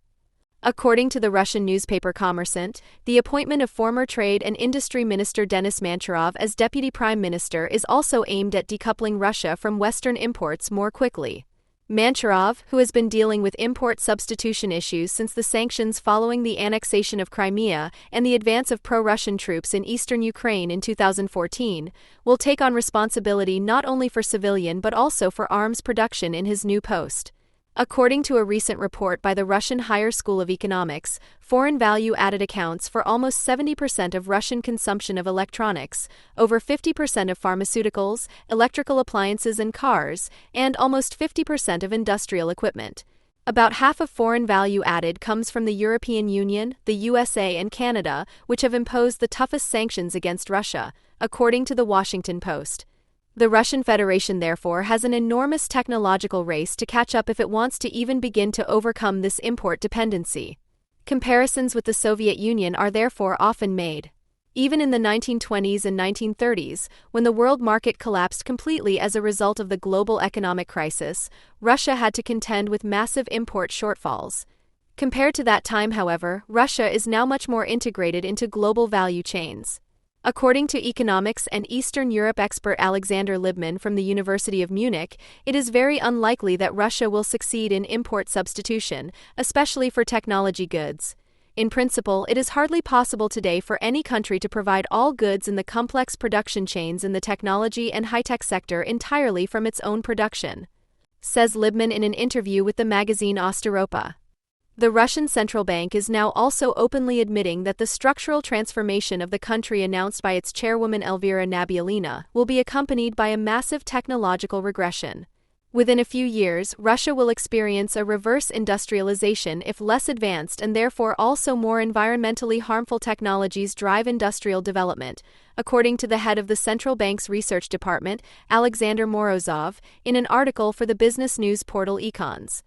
Speaker 1: According to the Russian newspaper Kommersant, the appointment of former Trade and Industry Minister Denis Manturov as Deputy Prime Minister is also aimed at decoupling Russia from Western imports more quickly. Manturov, who has been dealing with import substitution issues since the sanctions following the annexation of Crimea and the advance of pro-Russian troops in eastern Ukraine in 2014, will take on responsibility not only for civilian but also for arms production in his new post. According to a recent report by the Russian Higher School of Economics, foreign value added accounts for almost 70% of Russian consumption of electronics, over 50% of pharmaceuticals, electrical appliances and cars, and almost 50% of industrial equipment. About half of foreign value added comes from the European Union, the USA, and Canada, which have imposed the toughest sanctions against Russia, according to the Washington Post. The Russian Federation, therefore, has an enormous technological race to catch up if it wants to even begin to overcome this import dependency. Comparisons with the Soviet Union are therefore often made. Even in the 1920s and 1930s, when the world market collapsed completely as a result of the global economic crisis, Russia had to contend with massive import shortfalls. Compared to that time, however, Russia is now much more integrated into global value chains. According to economics and Eastern Europe expert Alexander Libman from the University of Munich, it is very unlikely that Russia will succeed in import substitution, especially for technology goods. In principle, it is hardly possible today for any country to provide all goods in the complex production chains in the technology and high-tech sector entirely from its own production, says Libman in an interview with the magazine Osteuropa. The Russian central bank is now also openly admitting that the structural transformation of the country announced by its chairwoman Elvira Nabiullina will be accompanied by a massive technological regression. Within a few years, Russia will experience a reverse industrialization if less advanced and therefore also more environmentally harmful technologies drive industrial development, according to the head of the central bank's research department, Alexander Morozov, in an article for the business news portal Econs.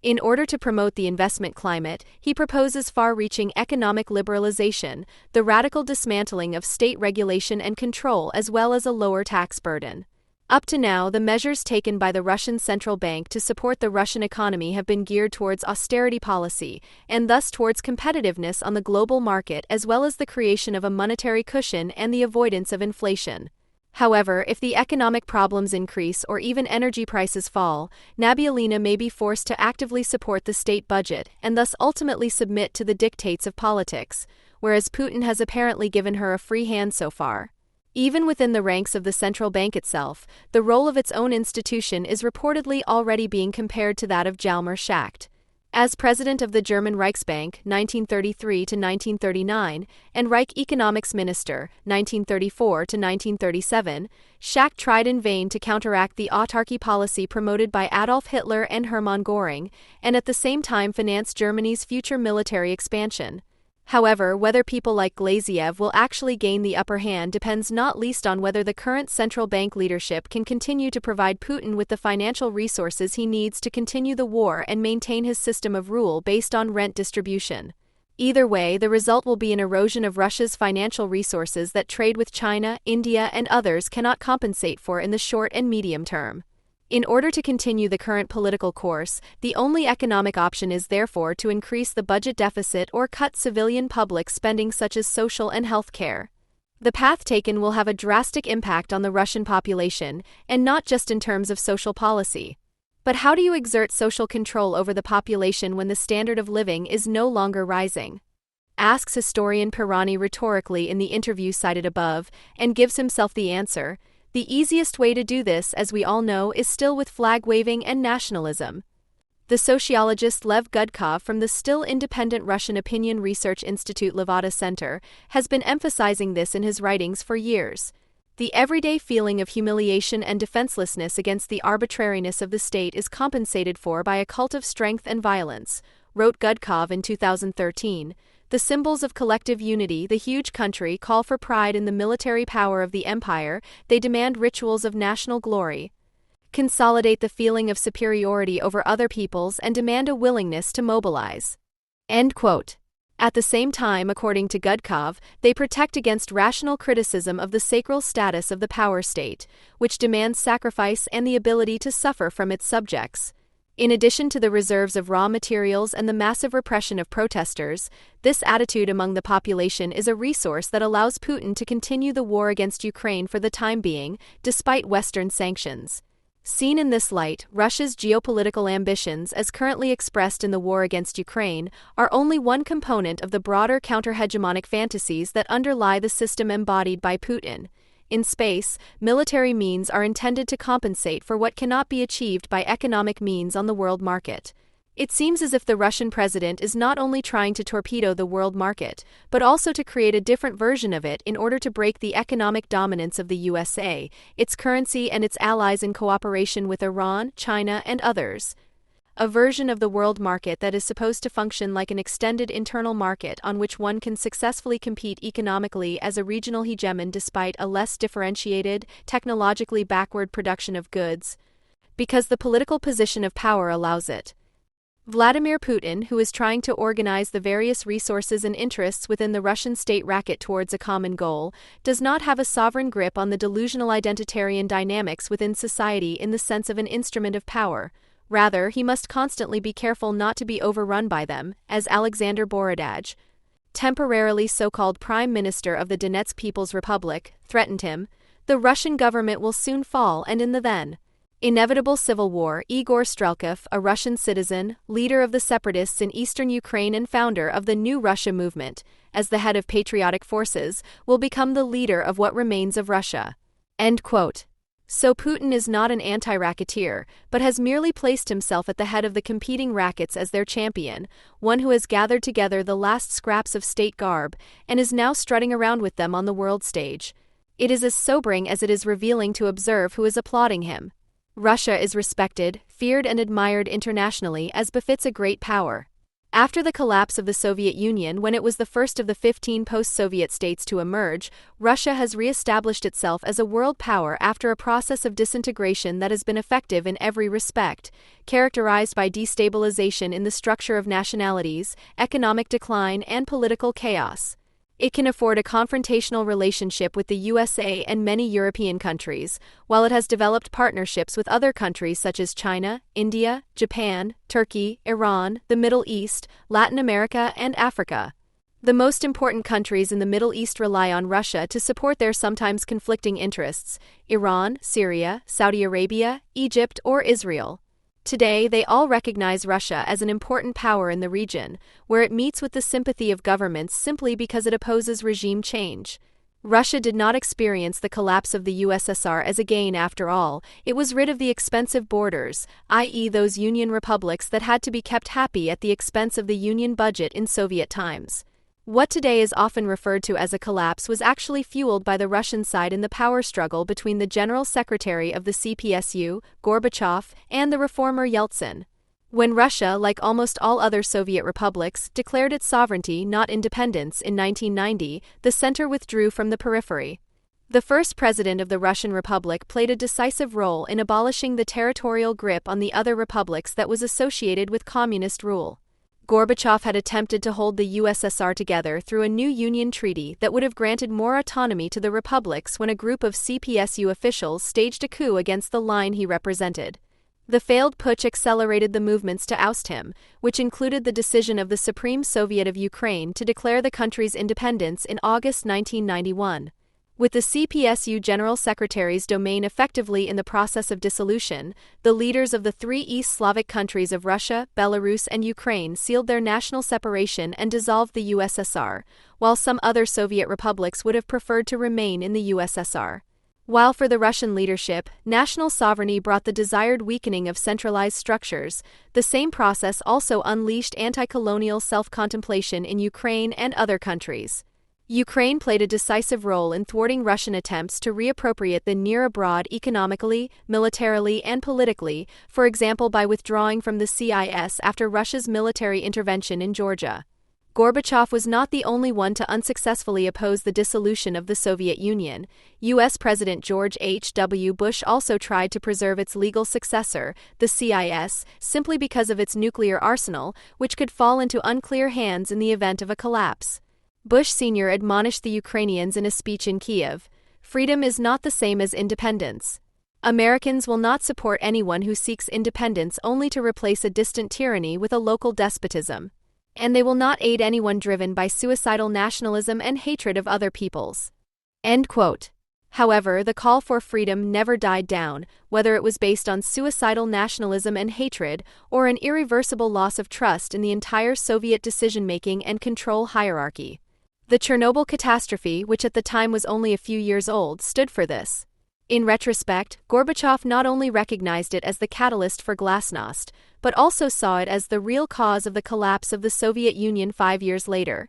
Speaker 1: In order to promote the investment climate, he proposes far-reaching economic liberalization, the radical dismantling of state regulation and control as well as a lower tax burden. Up to now, the measures taken by the Russian central bank to support the Russian economy have been geared towards austerity policy, and thus towards competitiveness on the global market as well as the creation of a monetary cushion and the avoidance of inflation. However, if the economic problems increase or even energy prices fall, Nabiullina may be forced to actively support the state budget and thus ultimately submit to the dictates of politics, whereas Putin has apparently given her a free hand so far. Even within the ranks of the central bank itself, the role of its own institution is reportedly already being compared to that of Hjalmar Schacht. As president of the German Reichsbank 1933 to 1939 and Reich Economics Minister 1934 to 1937, Schacht tried in vain to counteract the autarky policy promoted by Adolf Hitler and Hermann Göring, and at the same time finance Germany's future military expansion. However, whether people like Glaziev will actually gain the upper hand depends not least on whether the current central bank leadership can continue to provide Putin with the financial resources he needs to continue the war and maintain his system of rule based on rent distribution. Either way, the result will be an erosion of Russia's financial resources that trade with China, India, and others cannot compensate for in the short and medium term. In order to continue the current political course, the only economic option is therefore to increase the budget deficit or cut civilian public spending such as social and health care. The path taken will have a drastic impact on the Russian population, and not just in terms of social policy. But how do you exert social control over the population when the standard of living is no longer rising? Asks historian Pirani rhetorically in the interview cited above, and gives himself the answer. The easiest way to do this, as we all know, is still with flag-waving and nationalism. The sociologist Lev Gudkov from the still independent Russian Opinion Research Institute Levada Center has been emphasizing this in his writings for years. The everyday feeling of humiliation and defenselessness against the arbitrariness of the state is compensated for by a cult of strength and violence, wrote Gudkov in 2013. The symbols of collective unity, the huge country, call for pride in the military power of the empire, they demand rituals of national glory, consolidate the feeling of superiority over other peoples and demand a willingness to mobilize. End quote. At the same time, according to Gudkov, they protect against rational criticism of the sacral status of the power state, which demands sacrifice and the ability to suffer from its subjects. In addition to the reserves of raw materials and the massive repression of protesters, this attitude among the population is a resource that allows Putin to continue the war against Ukraine for the time being, despite Western sanctions. Seen in this light, Russia's geopolitical ambitions, as currently expressed in the war against Ukraine, are only one component of the broader counter-hegemonic fantasies that underlie the system embodied by Putin. In space, military means are intended to compensate for what cannot be achieved by economic means on the world market. It seems as if the Russian president is not only trying to torpedo the world market, but also to create a different version of it in order to break the economic dominance of the USA, its currency and its allies in cooperation with Iran, China, and others. A version of the world market that is supposed to function like an extended internal market on which one can successfully compete economically as a regional hegemon despite a less differentiated, technologically backward production of goods, because the political position of power allows it. Vladimir Putin, who is trying to organize the various resources and interests within the Russian state racket towards a common goal, does not have a sovereign grip on the delusional identitarian dynamics within society in the sense of an instrument of power. Rather, he must constantly be careful not to be overrun by them, as Alexander Borodaj temporarily so-called Prime Minister of the Donetsk People's Republic, threatened him, the Russian government will soon fall, and in the then inevitable civil war, Igor Strelkov, a Russian citizen, leader of the separatists in eastern Ukraine and founder of the New Russia movement, as the head of patriotic forces, will become the leader of what remains of Russia. End quote. So Putin is not an anti-racketeer, but has merely placed himself at the head of the competing rackets as their champion, one who has gathered together the last scraps of state garb, and is now strutting around with them on the world stage. It is as sobering as it is revealing to observe who is applauding him. Russia is respected, feared and admired internationally as befits a great power. After the collapse of the Soviet Union, when it was the first of the 15 post-Soviet states to emerge, Russia has re-established itself as a world power after a process of disintegration that has been effective in every respect, characterized by destabilization in the structure of nationalities, economic decline, and political chaos. It can afford a confrontational relationship with the USA and many European countries, while it has developed partnerships with other countries such as China, India, Japan, Turkey, Iran, the Middle East, Latin America, and Africa. The most important countries in the Middle East rely on Russia to support their sometimes conflicting interests: Iran, Syria, Saudi Arabia, Egypt, or Israel. Today, they all recognize Russia as an important power in the region, where it meets with the sympathy of governments simply because it opposes regime change. Russia did not experience the collapse of the USSR as a gain after all. It was rid of the expensive borders, i.e. those Union republics that had to be kept happy at the expense of the Union budget in Soviet times. What today is often referred to as a collapse was actually fueled by the Russian side in the power struggle between the General Secretary of the CPSU, Gorbachev, and the reformer Yeltsin. When Russia, like almost all other Soviet republics, declared its sovereignty, not independence, in 1990, the center withdrew from the periphery. The first president of the Russian Republic played a decisive role in abolishing the territorial grip on the other republics that was associated with communist rule. Gorbachev had attempted to hold the USSR together through a new union treaty that would have granted more autonomy to the republics when a group of CPSU officials staged a coup against the line he represented. The failed putsch accelerated the movements to oust him, which included the decision of the Supreme Soviet of Ukraine to declare the country's independence in August 1991. With the CPSU General Secretary's domain effectively in the process of dissolution, the leaders of the three East Slavic countries of Russia, Belarus, and Ukraine sealed their national separation and dissolved the USSR, while some other Soviet republics would have preferred to remain in the USSR. While for the Russian leadership, national sovereignty brought the desired weakening of centralized structures, the same process also unleashed anti-colonial self-contemplation in Ukraine and other countries. Ukraine played a decisive role in thwarting Russian attempts to reappropriate the near abroad economically, militarily, and politically, for example by withdrawing from the CIS after Russia's military intervention in Georgia. Gorbachev was not the only one to unsuccessfully oppose the dissolution of the Soviet Union. U.S. President George H.W. Bush also tried to preserve its legal successor, the CIS, simply because of its nuclear arsenal, which could fall into unclear hands in the event of a collapse. Bush Sr. admonished the Ukrainians in a speech in Kiev, "Freedom is not the same as independence. Americans will not support anyone who seeks independence only to replace a distant tyranny with a local despotism. And they will not aid anyone driven by suicidal nationalism and hatred of other peoples." End quote. However, the call for freedom never died down, whether it was based on suicidal nationalism and hatred or an irreversible loss of trust in the entire Soviet decision-making and control hierarchy. The Chernobyl catastrophe, which at the time was only a few years old, stood for this. In retrospect, Gorbachev not only recognized it as the catalyst for glasnost, but also saw it as the real cause of the collapse of the Soviet Union 5 years later.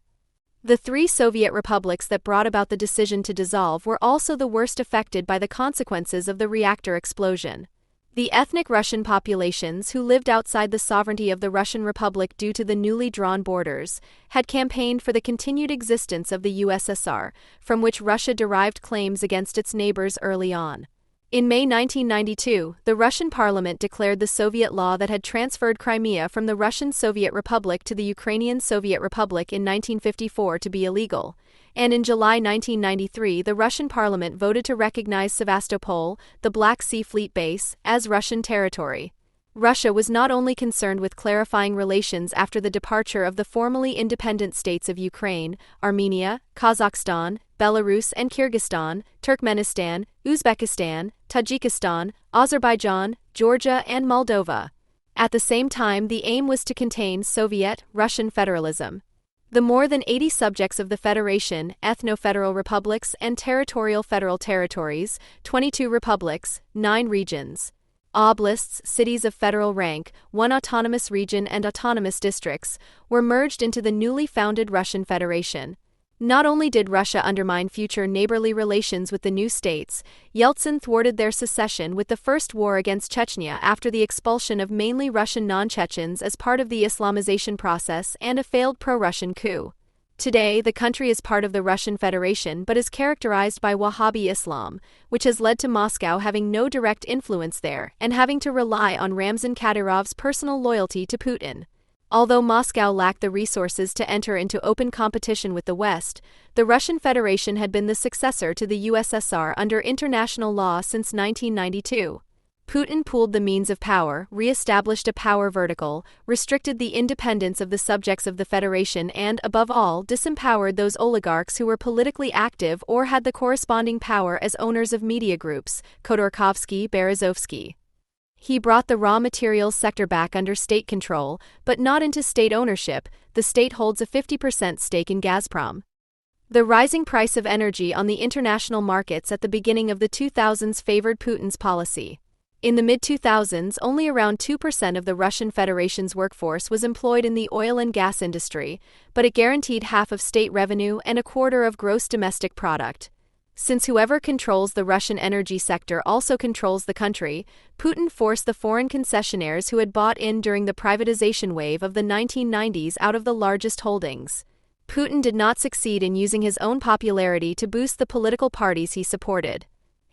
Speaker 1: The three Soviet republics that brought about the decision to dissolve were also the worst affected by the consequences of the reactor explosion. The ethnic Russian populations who lived outside the sovereignty of the Russian Republic due to the newly drawn borders had campaigned for the continued existence of the USSR, from which Russia derived claims against its neighbors early on. In May 1992, the Russian parliament declared the Soviet law that had transferred Crimea from the Russian Soviet Republic to the Ukrainian Soviet Republic in 1954 to be illegal, and in July 1993 the Russian parliament voted to recognize Sevastopol, the Black Sea Fleet base, as Russian territory. Russia was not only concerned with clarifying relations after the departure of the formerly independent states of Ukraine, Armenia, Kazakhstan, Belarus and Kyrgyzstan, Turkmenistan, Uzbekistan, Tajikistan, Azerbaijan, Georgia and Moldova. At the same time, the aim was to contain Soviet, Russian federalism. The more than 80 subjects of the Federation, ethno-federal republics and territorial federal territories, 22 republics, 9 regions, oblasts, cities of federal rank, 1 autonomous region and autonomous districts, were merged into the newly founded Russian Federation. Not only did Russia undermine future neighborly relations with the new states, Yeltsin thwarted their secession with the first war against Chechnya after the expulsion of mainly Russian non-Chechens as part of the Islamization process and a failed pro-Russian coup. Today, the country is part of the Russian Federation but is characterized by Wahhabi Islam, which has led to Moscow having no direct influence there and having to rely on Ramzan Kadyrov's personal loyalty to Putin. Although Moscow lacked the resources to enter into open competition with the West, the Russian Federation had been the successor to the USSR under international law since 1992. Putin pooled the means of power, re-established a power vertical, restricted the independence of the subjects of the Federation and, above all, disempowered those oligarchs who were politically active or had the corresponding power as owners of media groups, Khodorkovsky, Berezovsky. He brought the raw materials sector back under state control, but not into state ownership. The state holds a 50% stake in Gazprom. The rising price of energy on the international markets at the beginning of the 2000s favored Putin's policy. In the mid-2000s, only around 2% of the Russian Federation's workforce was employed in the oil and gas industry, but it guaranteed half of state revenue and a quarter of gross domestic product. Since whoever controls the Russian energy sector also controls the country, Putin forced the foreign concessionaires who had bought in during the privatization wave of the 1990s out of the largest holdings. Putin did not succeed in using his own popularity to boost the political parties he supported.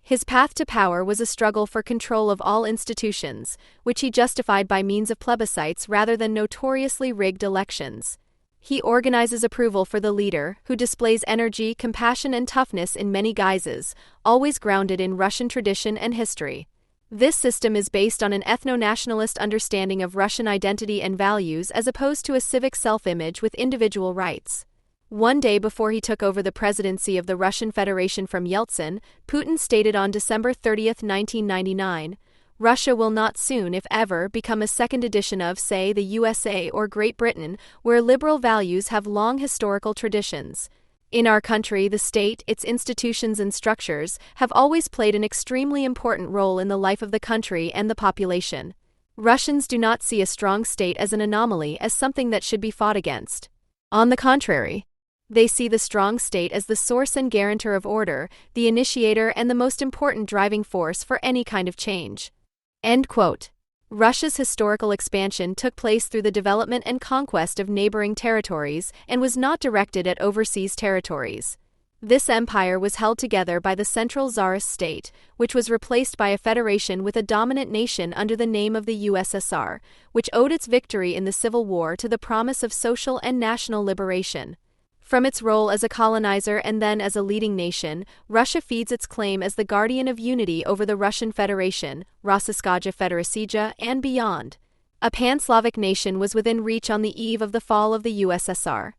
Speaker 1: His path to power was a struggle for control of all institutions, which he justified by means of plebiscites rather than notoriously rigged elections. He organizes approval for the leader, who displays energy, compassion and toughness in many guises, always grounded in Russian tradition and history. This system is based on an ethno-nationalist understanding of Russian identity and values as opposed to a civic self-image with individual rights. One day before he took over the presidency of the Russian Federation from Yeltsin, Putin stated on December 30, 1999, Russia will not soon, if ever, become a second edition of, say, the USA or Great Britain, where liberal values have long historical traditions. In our country, the state, its institutions and structures, have always played an extremely important role in the life of the country and the population. Russians do not see a strong state as an anomaly, as something that should be fought against. On the contrary, they see the strong state as the source and guarantor of order, the initiator and the most important driving force for any kind of change. End quote. Russia's historical expansion took place through the development and conquest of neighboring territories and was not directed at overseas territories. This empire was held together by the central Tsarist state, which was replaced by a federation with a dominant nation under the name of the USSR, which owed its victory in the Civil War to the promise of social and national liberation. From its role as a colonizer and then as a leading nation, Russia feeds its claim as the guardian of unity over the Russian Federation, Rossiyskaya Federacija, and beyond. A pan-Slavic nation was within reach on the eve of the fall of the USSR.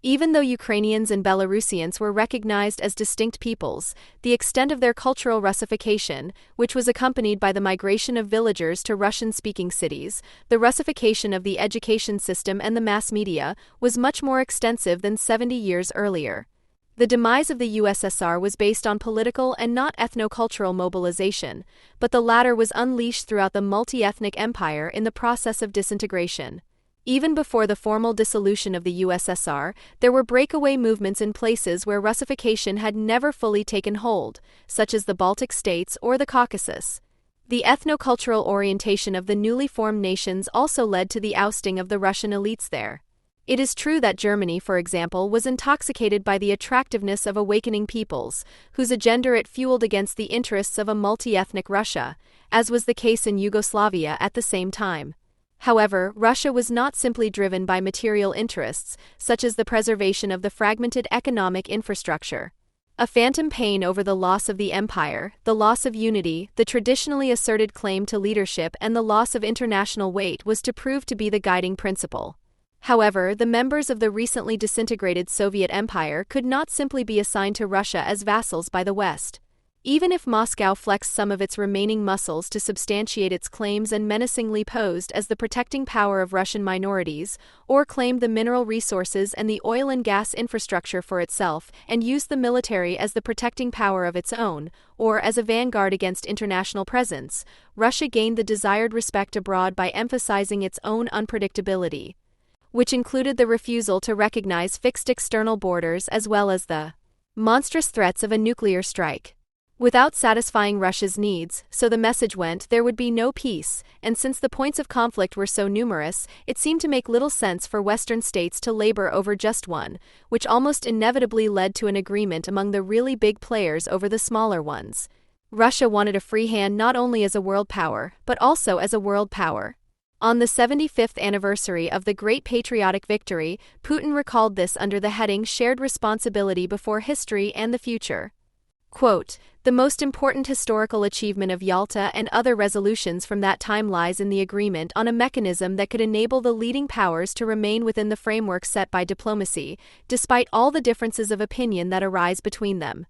Speaker 1: Even though Ukrainians and Belarusians were recognized as distinct peoples, the extent of their cultural Russification, which was accompanied by the migration of villagers to Russian-speaking cities, the Russification of the education system and the mass media, was much more extensive than 70 years earlier. The demise of the USSR was based on political and not ethno-cultural mobilization, but the latter was unleashed throughout the multi-ethnic empire in the process of disintegration. Even before the formal dissolution of the USSR, there were breakaway movements in places where Russification had never fully taken hold, such as the Baltic states or the Caucasus. The ethno-cultural orientation of the newly formed nations also led to the ousting of the Russian elites there. It is true that Germany, for example, was intoxicated by the attractiveness of awakening peoples, whose agenda it fueled against the interests of a multi-ethnic Russia, as was the case in Yugoslavia at the same time. However, Russia was not simply driven by material interests, such as the preservation of the fragmented economic infrastructure. A phantom pain over the loss of the empire, the loss of unity, the traditionally asserted claim to leadership, and the loss of international weight was to prove to be the guiding principle. However, the members of the recently disintegrated Soviet Empire could not simply be assigned to Russia as vassals by the West. Even if Moscow flexed some of its remaining muscles to substantiate its claims and menacingly posed as the protecting power of Russian minorities, or claimed the mineral resources and the oil and gas infrastructure for itself, and used the military as the protecting power of its own, or as a vanguard against international presence, Russia gained the desired respect abroad by emphasizing its own unpredictability, which included the refusal to recognize fixed external borders as well as the monstrous threats of a nuclear strike. Without satisfying Russia's needs, so the message went, there would be no peace, and since the points of conflict were so numerous, it seemed to make little sense for Western states to labor over just one, which almost inevitably led to an agreement among the really big players over the smaller ones. Russia wanted a free hand not only as a world power, but also as a world power. On the 75th anniversary of the Great Patriotic Victory, Putin recalled this under the heading Shared Responsibility Before History and the Future. Quote, "The most important historical achievement of Yalta and other resolutions from that time lies in the agreement on a mechanism that could enable the leading powers to remain within the framework set by diplomacy, despite all the differences of opinion that arise between them."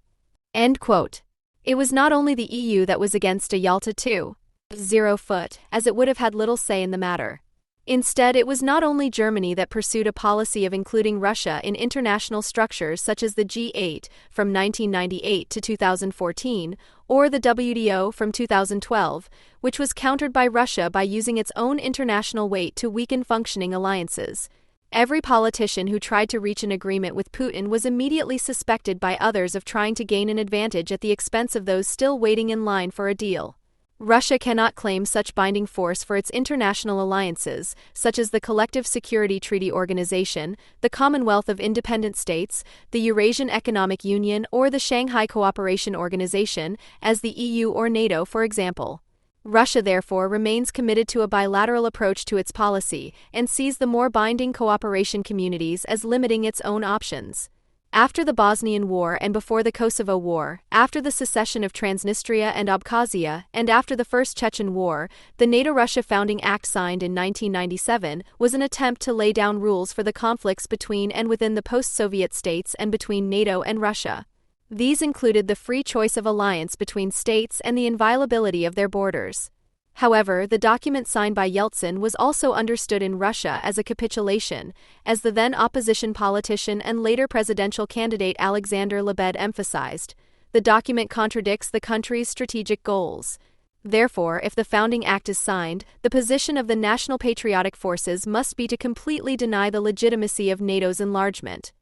Speaker 1: End quote. It was not only the EU that was against a Yalta 2.0 foot, as it would have had little say in the matter. Instead, it was not only Germany that pursued a policy of including Russia in international structures such as the G8 from 1998 to 2014, or the WTO from 2012, which was countered by Russia by using its own international weight to weaken functioning alliances. Every politician who tried to reach an agreement with Putin was immediately suspected by others of trying to gain an advantage at the expense of those still waiting in line for a deal. Russia cannot claim such binding force for its international alliances, such as the Collective Security Treaty Organization, the Commonwealth of Independent States, the Eurasian Economic Union, or the Shanghai Cooperation Organization, as the EU or NATO, for example. Russia therefore remains committed to a bilateral approach to its policy, and sees the more binding cooperation communities as limiting its own options. After the Bosnian War and before the Kosovo War, after the secession of Transnistria and Abkhazia, and after the First Chechen War, the NATO-Russia Founding Act signed in 1997 was an attempt to lay down rules for the conflicts between and within the post-Soviet states and between NATO and Russia. These included the free choice of alliance between states and the inviolability of their borders. However, the document signed by Yeltsin was also understood in Russia as a capitulation, as the then opposition politician and later presidential candidate Alexander Lebed emphasized. The document contradicts the country's strategic goals. Therefore, if the Founding Act is signed, the position of the National Patriotic Forces must be to completely deny the legitimacy of NATO's enlargement.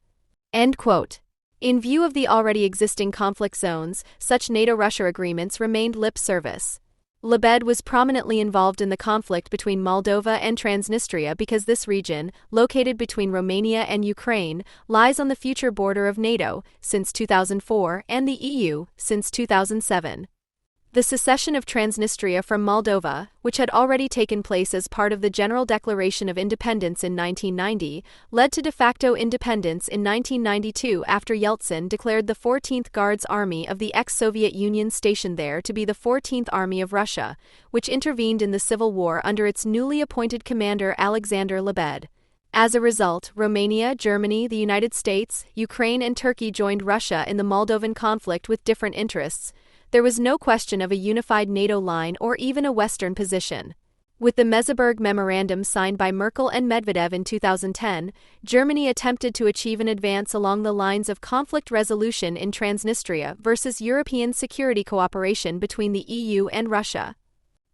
Speaker 1: End quote. In view of the already existing conflict zones, such NATO-Russia agreements remained lip service. Lebed was prominently involved in the conflict between Moldova and Transnistria because this region, located between Romania and Ukraine, lies on the future border of NATO since 2004 and the EU since 2007. The secession of Transnistria from Moldova, which had already taken place as part of the General Declaration of Independence in 1990, led to de facto independence in 1992 after Yeltsin declared the 14th Guards Army of the ex-Soviet Union stationed there to be the 14th Army of Russia, which intervened in the civil war under its newly appointed commander Alexander Lebed. As a result, Romania, Germany, the United States, Ukraine and Turkey joined Russia in the Moldovan conflict with different interests. There was no question of a unified NATO line or even a Western position. With the Meseberg Memorandum signed by Merkel and Medvedev in 2010, Germany attempted to achieve an advance along the lines of conflict resolution in Transnistria versus European security cooperation between the EU and Russia.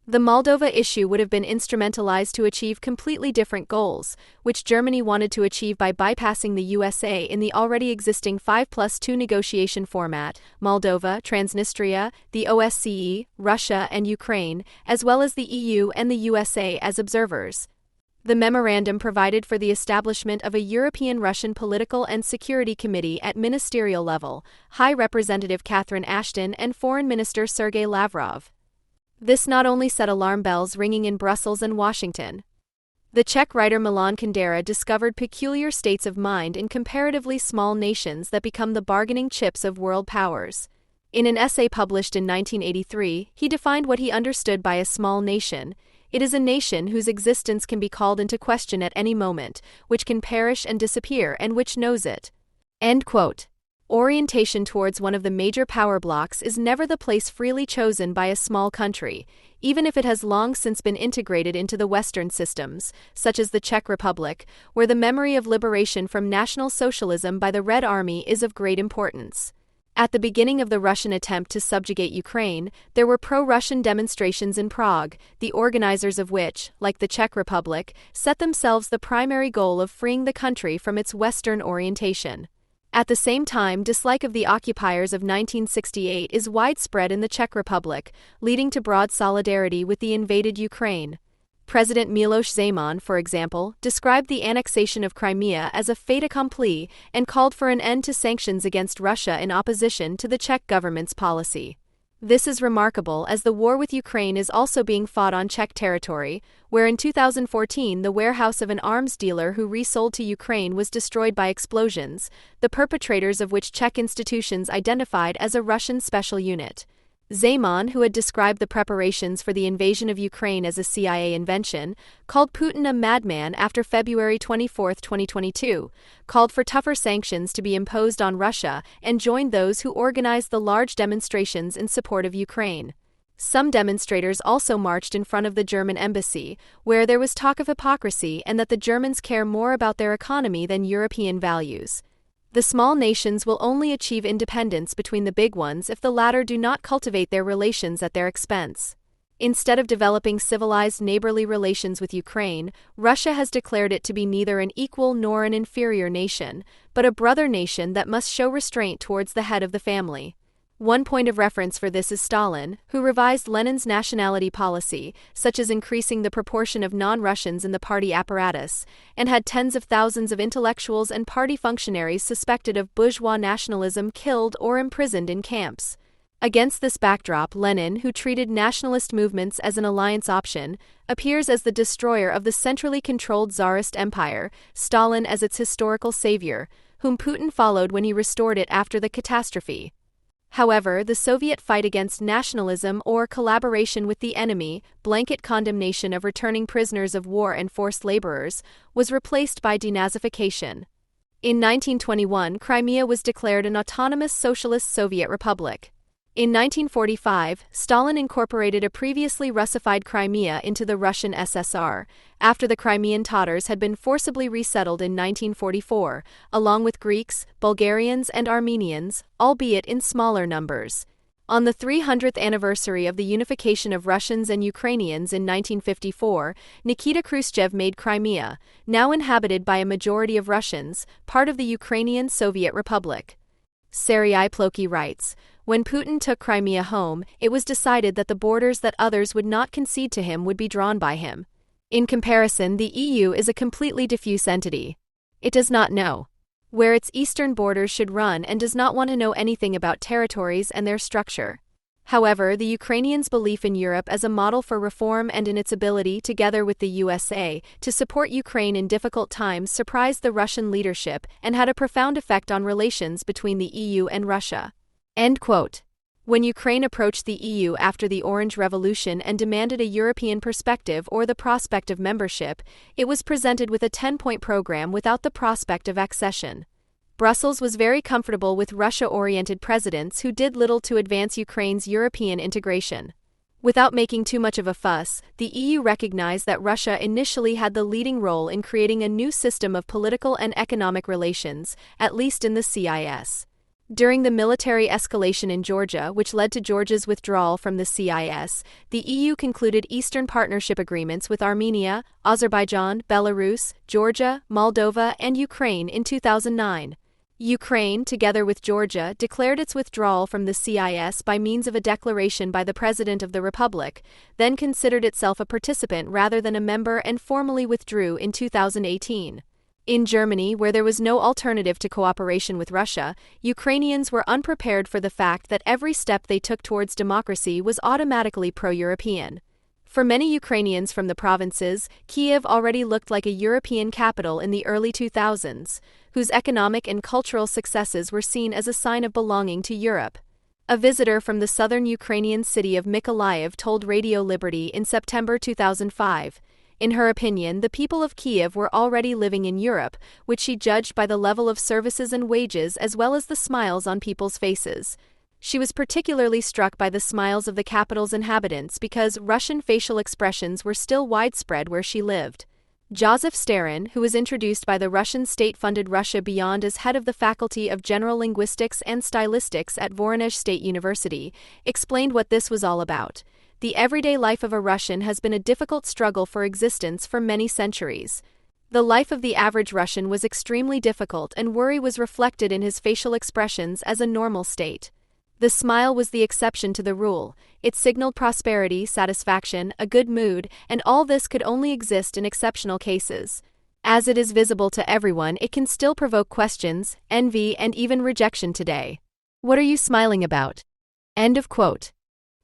Speaker 1: The Moldova issue would have been instrumentalized to achieve completely different goals, which Germany wanted to achieve by bypassing the USA in the already existing 5+2 negotiation format, Moldova, Transnistria, the OSCE, Russia and Ukraine, as well as the EU and the USA as observers. The memorandum provided for the establishment of a European-Russian Political and Security Committee at ministerial level, High Representative Catherine Ashton and Foreign Minister Sergei Lavrov. This not only set alarm bells ringing in Brussels and Washington. The Czech writer Milan Kundera discovered peculiar states of mind in comparatively small nations that become the bargaining chips of world powers. In an essay published in 1983, he defined what he understood by a small nation. It is a nation whose existence can be called into question at any moment, which can perish and disappear, and which knows it. End quote. Orientation towards one of the major power blocks is never the place freely chosen by a small country, even if it has long since been integrated into the Western systems, such as the Czech Republic, where the memory of liberation from National Socialism by the Red Army is of great importance. At the beginning of the Russian attempt to subjugate Ukraine, there were pro-Russian demonstrations in Prague, the organizers of which, like the Czech Republic, set themselves the primary goal of freeing the country from its Western orientation. At the same time, dislike of the occupiers of 1968 is widespread in the Czech Republic, leading to broad solidarity with the invaded Ukraine. President Miloš Zeman, for example, described the annexation of Crimea as a fait accompli and called for an end to sanctions against Russia in opposition to the Czech government's policy. This is remarkable as the war with Ukraine is also being fought on Czech territory, where in 2014 the warehouse of an arms dealer who resold to Ukraine was destroyed by explosions, the perpetrators of which Czech institutions identified as a Russian special unit. Zeman, who had described the preparations for the invasion of Ukraine as a CIA invention, called Putin a madman after February 24, 2022, called for tougher sanctions to be imposed on Russia, and joined those who organized the large demonstrations in support of Ukraine. Some demonstrators also marched in front of the German embassy, where there was talk of hypocrisy and that the Germans care more about their economy than European values. The small nations will only achieve independence between the big ones if the latter do not cultivate their relations at their expense. Instead of developing civilized neighborly relations with Ukraine, Russia has declared it to be neither an equal nor an inferior nation, but a brother nation that must show restraint towards the head of the family. One point of reference for this is Stalin, who revised Lenin's nationality policy, such as increasing the proportion of non-Russians in the party apparatus, and had tens of thousands of intellectuals and party functionaries suspected of bourgeois nationalism killed or imprisoned in camps. Against this backdrop, Lenin, who treated nationalist movements as an alliance option, appears as the destroyer of the centrally controlled Tsarist empire, Stalin as its historical savior, whom Putin followed when he restored it after the catastrophe. However, the Soviet fight against nationalism or collaboration with the enemy, blanket condemnation of returning prisoners of war and forced laborers, was replaced by denazification. In 1921, Crimea was declared an autonomous socialist Soviet republic. In 1945, Stalin incorporated a previously Russified Crimea into the Russian SSR, after the Crimean Tatars had been forcibly resettled in 1944, along with Greeks, Bulgarians, and Armenians, albeit in smaller numbers. On the 300th anniversary of the unification of Russians and Ukrainians in 1954, Nikita Khrushchev made Crimea, now inhabited by a majority of Russians, part of the Ukrainian Soviet Republic. Serhiy Ploki writes, "When Putin took Crimea home, it was decided that the borders that others would not concede to him would be drawn by him. In comparison, the EU is a completely diffuse entity. It does not know where its eastern borders should run and does not want to know anything about territories and their structure." However, the Ukrainians' belief in Europe as a model for reform and in its ability, together with the USA, to support Ukraine in difficult times surprised the Russian leadership and had a profound effect on relations between the EU and Russia. End quote. When Ukraine approached the EU after the Orange Revolution and demanded a European perspective or the prospect of membership, it was presented with a 10-point program without the prospect of accession. Brussels was very comfortable with Russia-oriented presidents who did little to advance Ukraine's European integration. Without making too much of a fuss, the EU recognized that Russia initially had the leading role in creating a new system of political and economic relations, at least in the CIS. During the military escalation in Georgia, which led to Georgia's withdrawal from the CIS, the EU concluded Eastern Partnership agreements with Armenia, Azerbaijan, Belarus, Georgia, Moldova, and Ukraine in 2009. Ukraine, together with Georgia, declared its withdrawal from the CIS by means of a declaration by the President of the Republic, then considered itself a participant rather than a member and formally withdrew in 2018. In Germany, where there was no alternative to cooperation with Russia, Ukrainians were unprepared for the fact that every step they took towards democracy was automatically pro-European. For many Ukrainians from the provinces, Kyiv already looked like a European capital in the early 2000s, whose economic and cultural successes were seen as a sign of belonging to Europe. A visitor from the southern Ukrainian city of Mykolaiv told Radio Liberty in September 2005. In her opinion, the people of Kyiv were already living in Europe, which she judged by the level of services and wages as well as the smiles on people's faces. She was particularly struck by the smiles of the capital's inhabitants because Russian facial expressions were still widespread where she lived. Joseph Starin, who was introduced by the Russian state-funded Russia Beyond as head of the Faculty of General Linguistics and Stylistics at Voronezh State University, explained what this was all about. The everyday life of a Russian has been a difficult struggle for existence for many centuries. The life of the average Russian was extremely difficult, and worry was reflected in his facial expressions as a normal state. The smile was the exception to the rule. It signaled prosperity, satisfaction, a good mood, and all this could only exist in exceptional cases. As it is visible to everyone, it can still provoke questions, envy, and even rejection today. What are you smiling about? End of quote.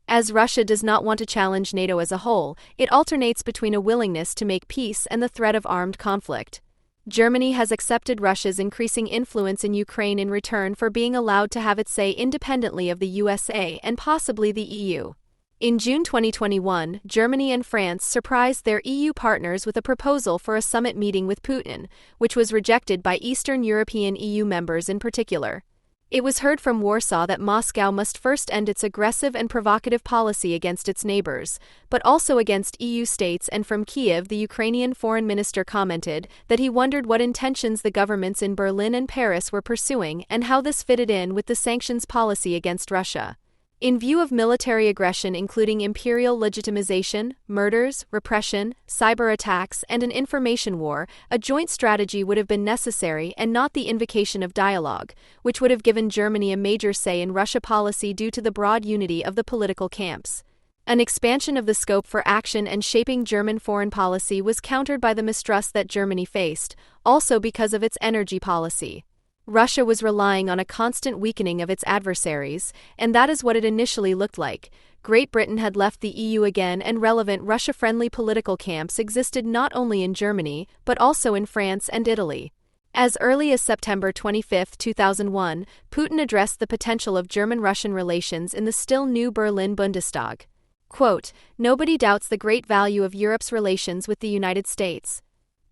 Speaker 1: As Russia does not want to challenge NATO as a whole, it alternates between a willingness to make peace and the threat of armed conflict. Germany has accepted Russia's increasing influence in Ukraine in return for being allowed to have its say independently of the USA and possibly the EU. In June 2021, Germany and France surprised their EU partners with a proposal for a summit meeting with Putin, which was rejected by Eastern European EU members in particular. It was heard from Warsaw that Moscow must first end its aggressive and provocative policy against its neighbors, but also against EU states, and from Kyiv the Ukrainian foreign minister commented that he wondered what intentions the governments in Berlin and Paris were pursuing and how this fitted in with the sanctions policy against Russia. In view of military aggression including imperial legitimization, murders, repression, cyber attacks, and an information war, a joint strategy would have been necessary and not the invocation of dialogue, which would have given Germany a major say in Russia policy due to the broad unity of the political camps. An expansion of the scope for action and shaping German foreign policy was countered by the mistrust that Germany faced, also because of its energy policy. Russia was relying on a constant weakening of its adversaries, and that is what it initially looked like. Great Britain had left the EU again, and relevant Russia-friendly political camps existed not only in Germany, but also in France and Italy. As early as September 25, 2001, Putin addressed the potential of German-Russian relations in the still new Berlin Bundestag. Quote, "Nobody doubts the great value of Europe's relations with the United States.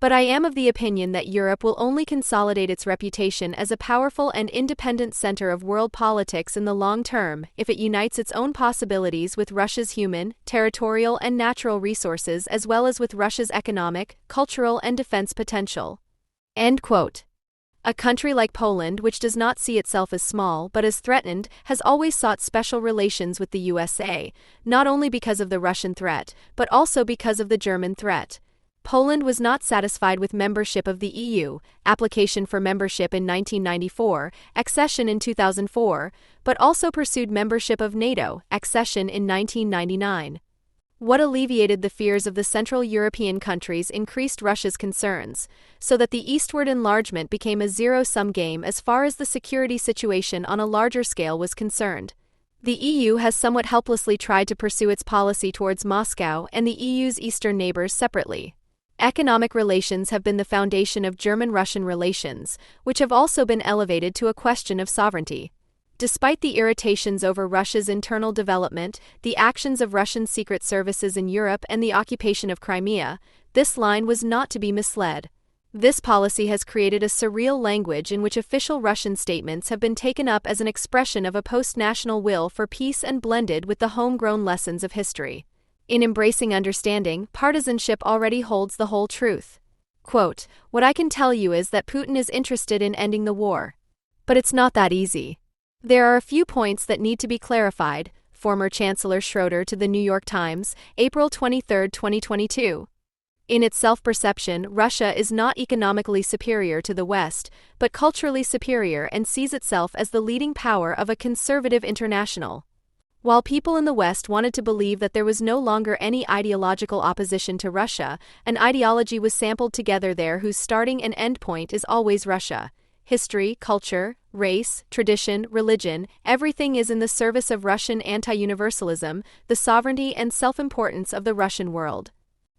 Speaker 1: But I am of the opinion that Europe will only consolidate its reputation as a powerful and independent center of world politics in the long term if it unites its own possibilities with Russia's human, territorial, and natural resources as well as with Russia's economic, cultural, and defense potential." End quote. A country like Poland, which does not see itself as small but as threatened, has always sought special relations with the USA, not only because of the Russian threat, but also because of the German threat. Poland was not satisfied with membership of the EU, application for membership in 1994, accession in 2004, but also pursued membership of NATO, accession in 1999. What alleviated the fears of the Central European countries increased Russia's concerns, so that the eastward enlargement became a zero-sum game as far as the security situation on a larger scale was concerned. The EU has somewhat helplessly tried to pursue its policy towards Moscow and the EU's eastern neighbors separately. Economic relations have been the foundation of German-Russian relations, which have also been elevated to a question of sovereignty. Despite the irritations over Russia's internal development, the actions of Russian secret services in Europe, and the occupation of Crimea, this line was not to be misled. This policy has created a surreal language in which official Russian statements have been taken up as an expression of a post-national will for peace and blended with the homegrown lessons of history. In embracing understanding, partisanship already holds the whole truth. Quote, "What I can tell you is that Putin is interested in ending the war. But it's not that easy. There are a few points that need to be clarified," former Chancellor Schroeder to the New York Times, April 23, 2022. In its self-perception, Russia is not economically superior to the West, but culturally superior and sees itself as the leading power of a conservative international. While people in the West wanted to believe that there was no longer any ideological opposition to Russia, an ideology was sampled together there whose starting and end point is always Russia. History, culture, race, tradition, religion, everything is in the service of Russian anti-universalism, the sovereignty and self-importance of the Russian world.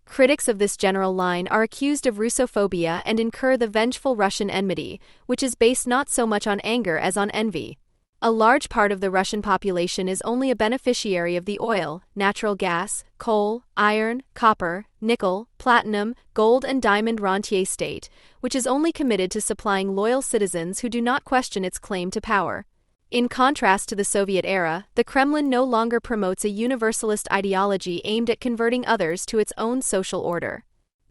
Speaker 1: Critics of this general line are accused of Russophobia and incur the vengeful Russian enmity, which is based not so much on anger as on envy. A large part of the Russian population is only a beneficiary of the oil, natural gas, coal, iron, copper, nickel, platinum, gold and diamond rentier state, which is only committed to supplying loyal citizens who do not question its claim to power. In contrast to the Soviet era, the Kremlin no longer promotes a universalist ideology aimed at converting others to its own social order.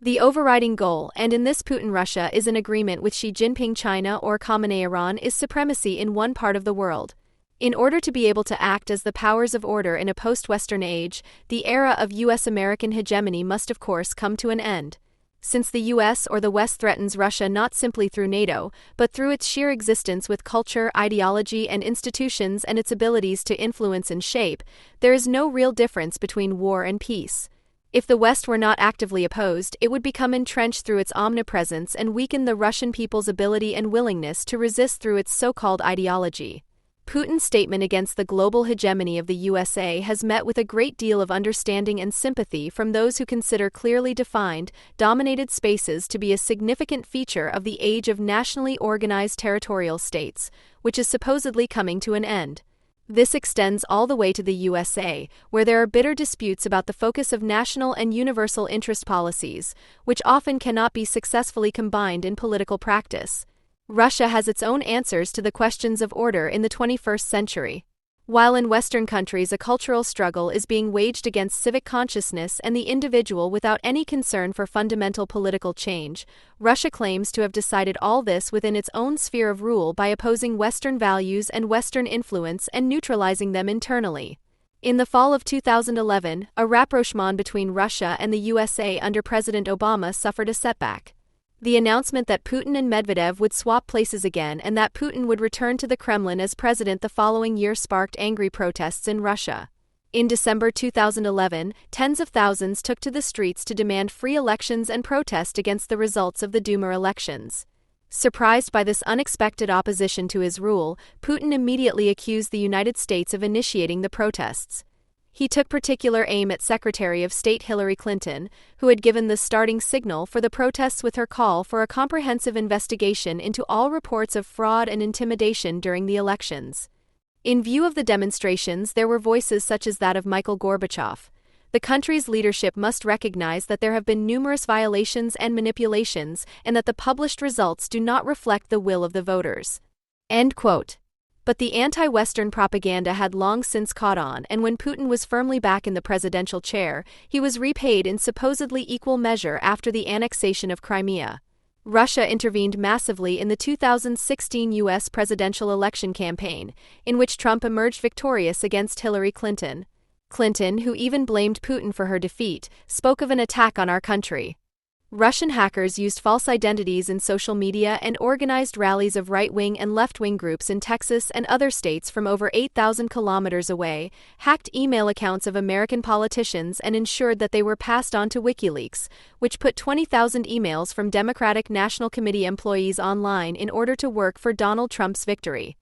Speaker 1: The overriding goal, and in this Putin Russia is in agreement with Xi Jinping China or Khamenei Iran, is supremacy in one part of the world. In order to be able to act as the powers of order in a post-Western age, the era of US-American hegemony must of course come to an end. Since the US or the West threatens Russia not simply through NATO, but through its sheer existence with culture, ideology and institutions and its abilities to influence and shape, there is no real difference between war and peace. If the West were not actively opposed, it would become entrenched through its omnipresence and weaken the Russian people's ability and willingness to resist through its so-called ideology. Putin's statement against the global hegemony of the USA has met with a great deal of understanding and sympathy from those who consider clearly defined, dominated spaces to be a significant feature of the age of nationally organized territorial states, which is supposedly coming to an end. This extends all the way to the USA, where there are bitter disputes about the focus of national and universal interest policies, which often cannot be successfully combined in political practice. Russia has its own answers to the questions of order in the 21st century. While in Western countries a cultural struggle is being waged against civic consciousness and the individual without any concern for fundamental political change, Russia claims to have decided all this within its own sphere of rule by opposing Western values and Western influence and neutralizing them internally. In the fall of 2011, a rapprochement between Russia and the USA under President Obama suffered a setback. The announcement that Putin and Medvedev would swap places again and that Putin would return to the Kremlin as president the following year sparked angry protests in Russia. In December 2011, tens of thousands took to the streets to demand free elections and protest against the results of the Duma elections. Surprised by this unexpected opposition to his rule, Putin immediately accused the United States of initiating the protests. He took particular aim at Secretary of State Hillary Clinton, who had given the starting signal for the protests with her call for a comprehensive investigation into all reports of fraud and intimidation during the elections. In view of the demonstrations, there were voices such as that of Mikhail Gorbachev. The country's leadership must recognize that there have been numerous violations and manipulations, and that the published results do not reflect the will of the voters. End quote. But the anti-Western propaganda had long since caught on, and when Putin was firmly back in the presidential chair, he was repaid in supposedly equal measure after the annexation of Crimea. Russia intervened massively in the 2016 U.S. presidential election campaign, in which Trump emerged victorious against Hillary Clinton. Clinton, who even blamed Putin for her defeat, spoke of an attack on our country. Russian hackers used false identities in social media and organized rallies of right-wing and left-wing groups in Texas and other states from over 8,000 kilometers away, hacked email accounts of American politicians and ensured that they were passed on to WikiLeaks, which put 20,000 emails from Democratic National Committee employees online in order to work for Donald Trump's victory.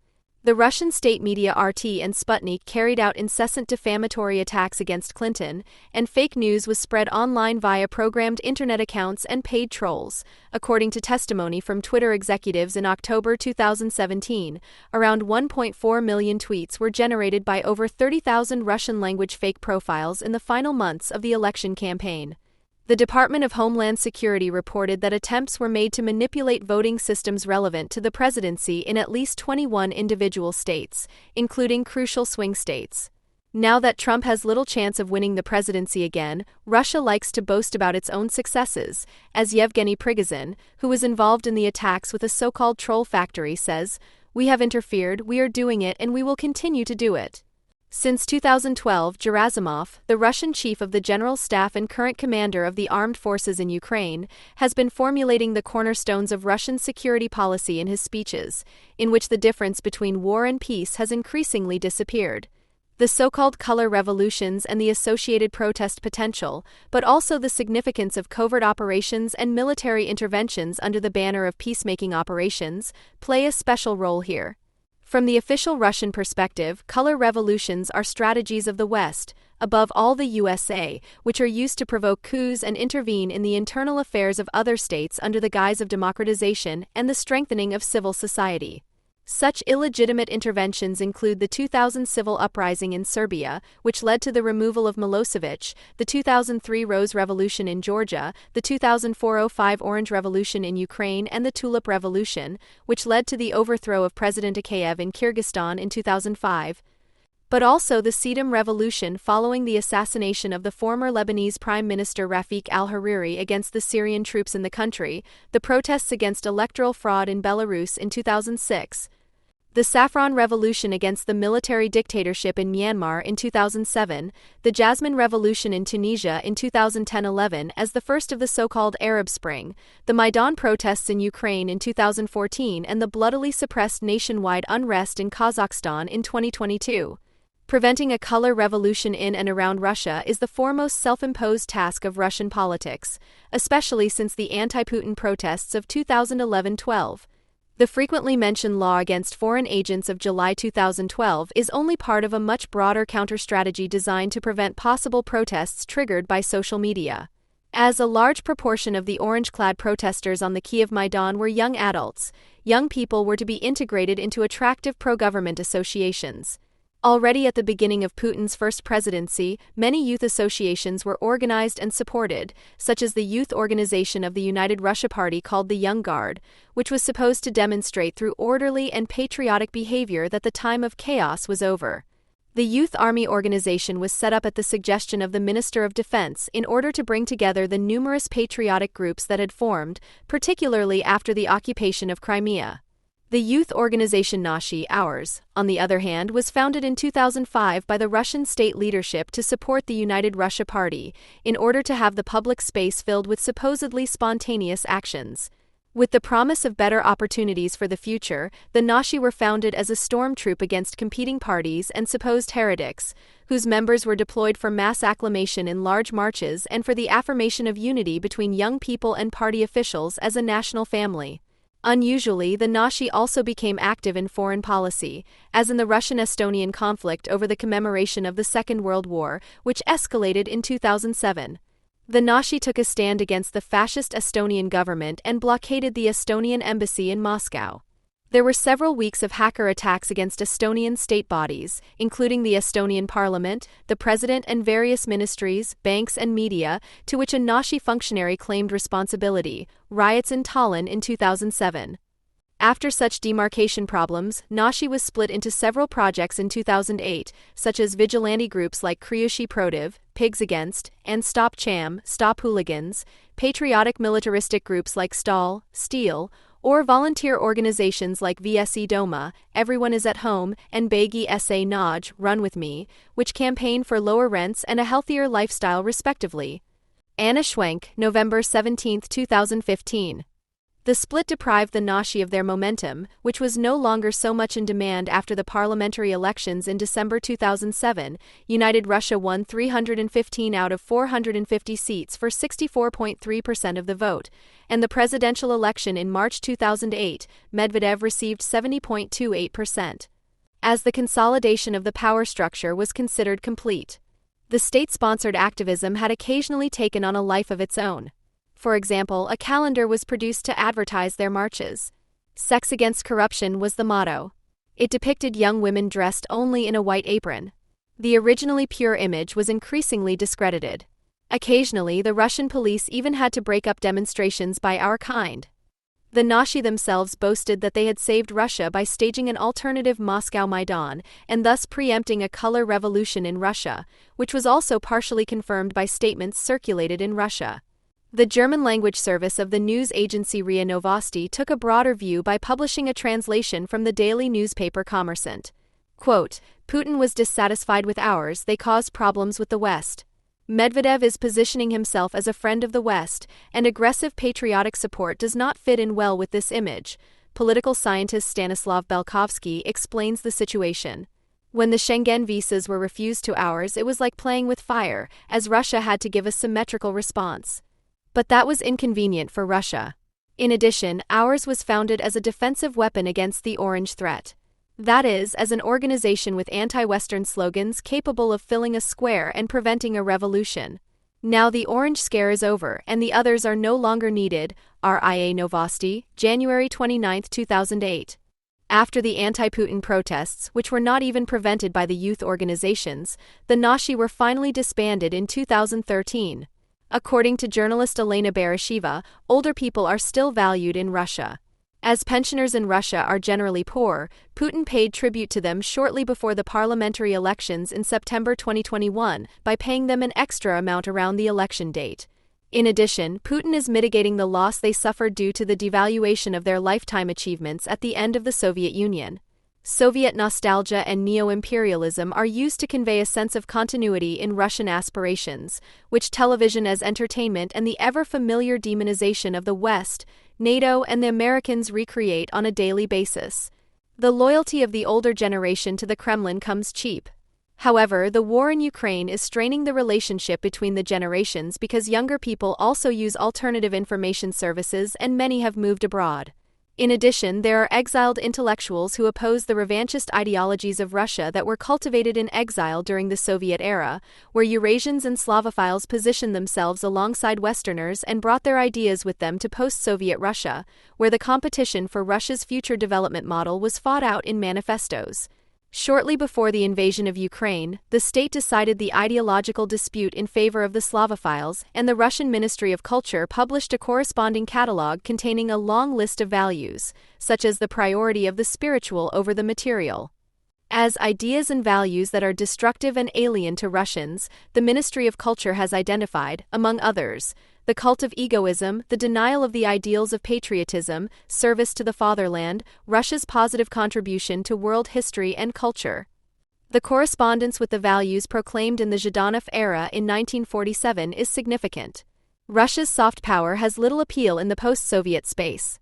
Speaker 1: The Russian state media RT and Sputnik carried out incessant defamatory attacks against Clinton, and fake news was spread online via programmed internet accounts and paid trolls. According to testimony from Twitter executives in October 2017, around 1.4 million tweets were generated by over 30,000 Russian-language fake profiles in the final months of the election campaign. The Department of Homeland Security reported that attempts were made to manipulate voting systems relevant to the presidency in at least 21 individual states, including crucial swing states. Now that Trump has little chance of winning the presidency again, Russia likes to boast about its own successes, as Yevgeny Prigozhin, who was involved in the attacks with a so-called troll factory, says, "We have interfered, we are doing it, and we will continue to do it." Since 2012, Gerasimov, the Russian chief of the General Staff and current commander of the armed forces in Ukraine, has been formulating the cornerstones of Russian security policy in his speeches, in which the difference between war and peace has increasingly disappeared. The so-called color revolutions and the associated protest potential, but also the significance of covert operations and military interventions under the banner of peacemaking operations, play a special role here. From the official Russian perspective, color revolutions are strategies of the West, above all the USA, which are used to provoke coups and intervene in the internal affairs of other states under the guise of democratization and the strengthening of civil society. Such illegitimate interventions include the 2000 civil uprising in Serbia, which led to the removal of Milosevic, the 2003 Rose Revolution in Georgia, the 2004-05 Orange Revolution in Ukraine, and the Tulip Revolution, which led to the overthrow of President Akayev in Kyrgyzstan in 2005. But also the Sedum Revolution following the assassination of the former Lebanese Prime Minister Rafik al-Hariri against the Syrian troops in the country, the protests against electoral fraud in Belarus in 2006, the Saffron Revolution against the military dictatorship in Myanmar in 2007, the Jasmine Revolution in Tunisia in 2010-11 as the first of the so-called Arab Spring, the Maidan protests in Ukraine in 2014 and the bloodily suppressed nationwide unrest in Kazakhstan in 2022. Preventing a color revolution in and around Russia is the foremost self-imposed task of Russian politics, especially since the anti-Putin protests of 2011-12. The frequently mentioned law against foreign agents of July 2012 is only part of a much broader counter-strategy designed to prevent possible protests triggered by social media. As a large proportion of the orange-clad protesters on the Kyiv Maidan were young adults, young people were to be integrated into attractive pro-government associations. Already at the beginning of Putin's first presidency, many youth associations were organized and supported, such as the youth organization of the United Russia Party called the Young Guard, which was supposed to demonstrate through orderly and patriotic behavior that the time of chaos was over. The Youth Army organization was set up at the suggestion of the Minister of Defense in order to bring together the numerous patriotic groups that had formed, particularly after the occupation of Crimea. The youth organization Nashi, Ours, on the other hand, was founded in 2005 by the Russian state leadership to support the United Russia Party, in order to have the public space filled with supposedly spontaneous actions. With the promise of better opportunities for the future, the Nashi were founded as a storm troop against competing parties and supposed heretics, whose members were deployed for mass acclamation in large marches and for the affirmation of unity between young people and party officials as a national family. Unusually, the Nashi also became active in foreign policy, as in the Russian-Estonian conflict over the commemoration of the Second World War, which escalated in 2007. The Nashi took a stand against the fascist Estonian government and blockaded the Estonian embassy in Moscow. There were several weeks of hacker attacks against Estonian state bodies, including the Estonian parliament, the president and various ministries, banks and media, to which a Nashi functionary claimed responsibility, riots in Tallinn in 2007. After such demarcation problems, Nashi was split into several projects in 2008, such as vigilante groups like Kryushi Protiv, Pigs Against, and Stop Cham, Stop Hooligans, patriotic militaristic groups like Stall, Steel, or volunteer organizations like VSE Doma, Everyone is at Home, and Begi SA Naj, Run With Me, which campaign for lower rents and a healthier lifestyle respectively. Anna Schwenk, November 17, 2015. The split deprived the Nashi of their momentum, which was no longer so much in demand after the parliamentary elections in December 2007. United Russia won 315 out of 450 seats for 64.3% of the vote, and the presidential election in March 2008, Medvedev received 70.28%. As the consolidation of the power structure was considered complete, the state-sponsored activism had occasionally taken on a life of its own. For example, a calendar was produced to advertise their marches. Sex Against Corruption was the motto. It depicted young women dressed only in a white apron. The originally pure image was increasingly discredited. Occasionally, the Russian police even had to break up demonstrations by our kind. The Nashi themselves boasted that they had saved Russia by staging an alternative Moscow Maidan and thus preempting a color revolution in Russia, which was also partially confirmed by statements circulated in Russia. The German-language service of the news agency RIA Novosti took a broader view by publishing a translation from the daily newspaper Kommersant. Quote, Putin was dissatisfied with ours, they caused problems with the West. Medvedev is positioning himself as a friend of the West, and aggressive patriotic support does not fit in well with this image. Political scientist Stanislav Belkovsky explains the situation. When the Schengen visas were refused to ours, it was like playing with fire, as Russia had to give a symmetrical response. But that was inconvenient for Russia. In addition, ours was founded as a defensive weapon against the Orange threat. That is, as an organization with anti-Western slogans capable of filling a square and preventing a revolution. Now the Orange Scare is over and the others are no longer needed. RIA Novosti, January 29, 2008. After the anti-Putin protests, which were not even prevented by the youth organizations, the Nashi were finally disbanded in 2013. According to journalist Elena Beresheva, older people are still valued in Russia. As pensioners in Russia are generally poor, Putin paid tribute to them shortly before the parliamentary elections in September 2021 by paying them an extra amount around the election date. In addition, Putin is mitigating the loss they suffered due to the devaluation of their lifetime achievements at the end of the Soviet Union. Soviet nostalgia and neo-imperialism are used to convey a sense of continuity in Russian aspirations, which television as entertainment and the ever-familiar demonization of the West, NATO and the Americans recreate on a daily basis. The loyalty of the older generation to the Kremlin comes cheap. However, the war in Ukraine is straining the relationship between the generations because younger people also use alternative information services and many have moved abroad. In addition, there are exiled intellectuals who oppose the revanchist ideologies of Russia that were cultivated in exile during the Soviet era, where Eurasians and Slavophiles positioned themselves alongside Westerners and brought their ideas with them to post-Soviet Russia, where the competition for Russia's future development model was fought out in manifestos. Shortly before the invasion of Ukraine, the state decided the ideological dispute in favor of the Slavophiles, and the Russian Ministry of Culture published a corresponding catalogue containing a long list of values, such as the priority of the spiritual over the material. As ideas and values that are destructive and alien to Russians, the Ministry of Culture has identified, among others, the cult of egoism, the denial of the ideals of patriotism, service to the fatherland, Russia's positive contribution to world history and culture. The correspondence with the values proclaimed in the Zhdanov era in 1947 is significant. Russia's soft power has little appeal in the post-Soviet space.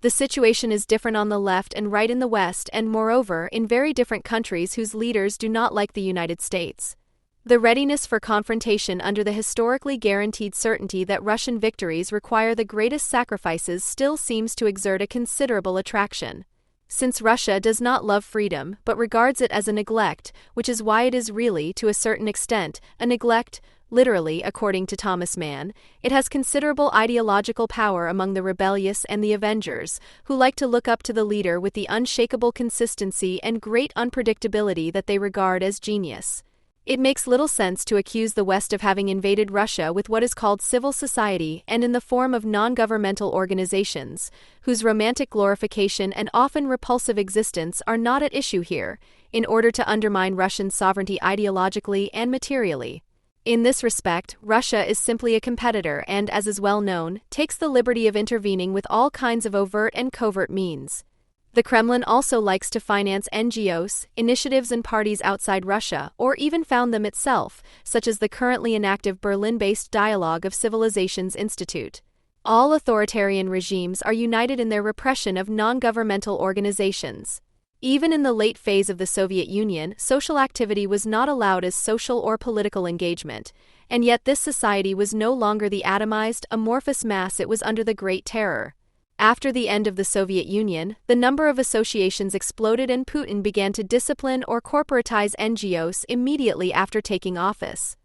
Speaker 1: The situation is different on the left and right in the West and, moreover, in very different countries whose leaders do not like the United States. The readiness for confrontation under the historically guaranteed certainty that Russian victories require the greatest sacrifices still seems to exert a considerable attraction. Since Russia does not love freedom but regards it as a neglect, which is why it is really, to a certain extent, a neglect, literally, according to Thomas Mann, it has considerable ideological power among the rebellious and the avengers, who like to look up to the leader with the unshakable consistency and great unpredictability that they regard as genius. It makes little sense to accuse the West of having invaded Russia with what is called civil society and in the form of non-governmental organizations, whose romantic glorification and often repulsive existence are not at issue here, in order to undermine Russian sovereignty ideologically and materially. In this respect, Russia is simply a competitor and, as is well known, takes the liberty of intervening with all kinds of overt and covert means. The Kremlin also likes to finance NGOs, initiatives and parties outside Russia, or even found them itself, such as the currently inactive Berlin-based Dialogue of Civilizations Institute. All authoritarian regimes are united in their repression of non-governmental organizations. Even in the late phase of the Soviet Union, social activity was not allowed as social or political engagement, and yet this society was no longer the atomized, amorphous mass it was under the Great Terror. After the end of the Soviet Union, the number of associations exploded and Putin began to discipline or corporatize NGOs immediately after taking office.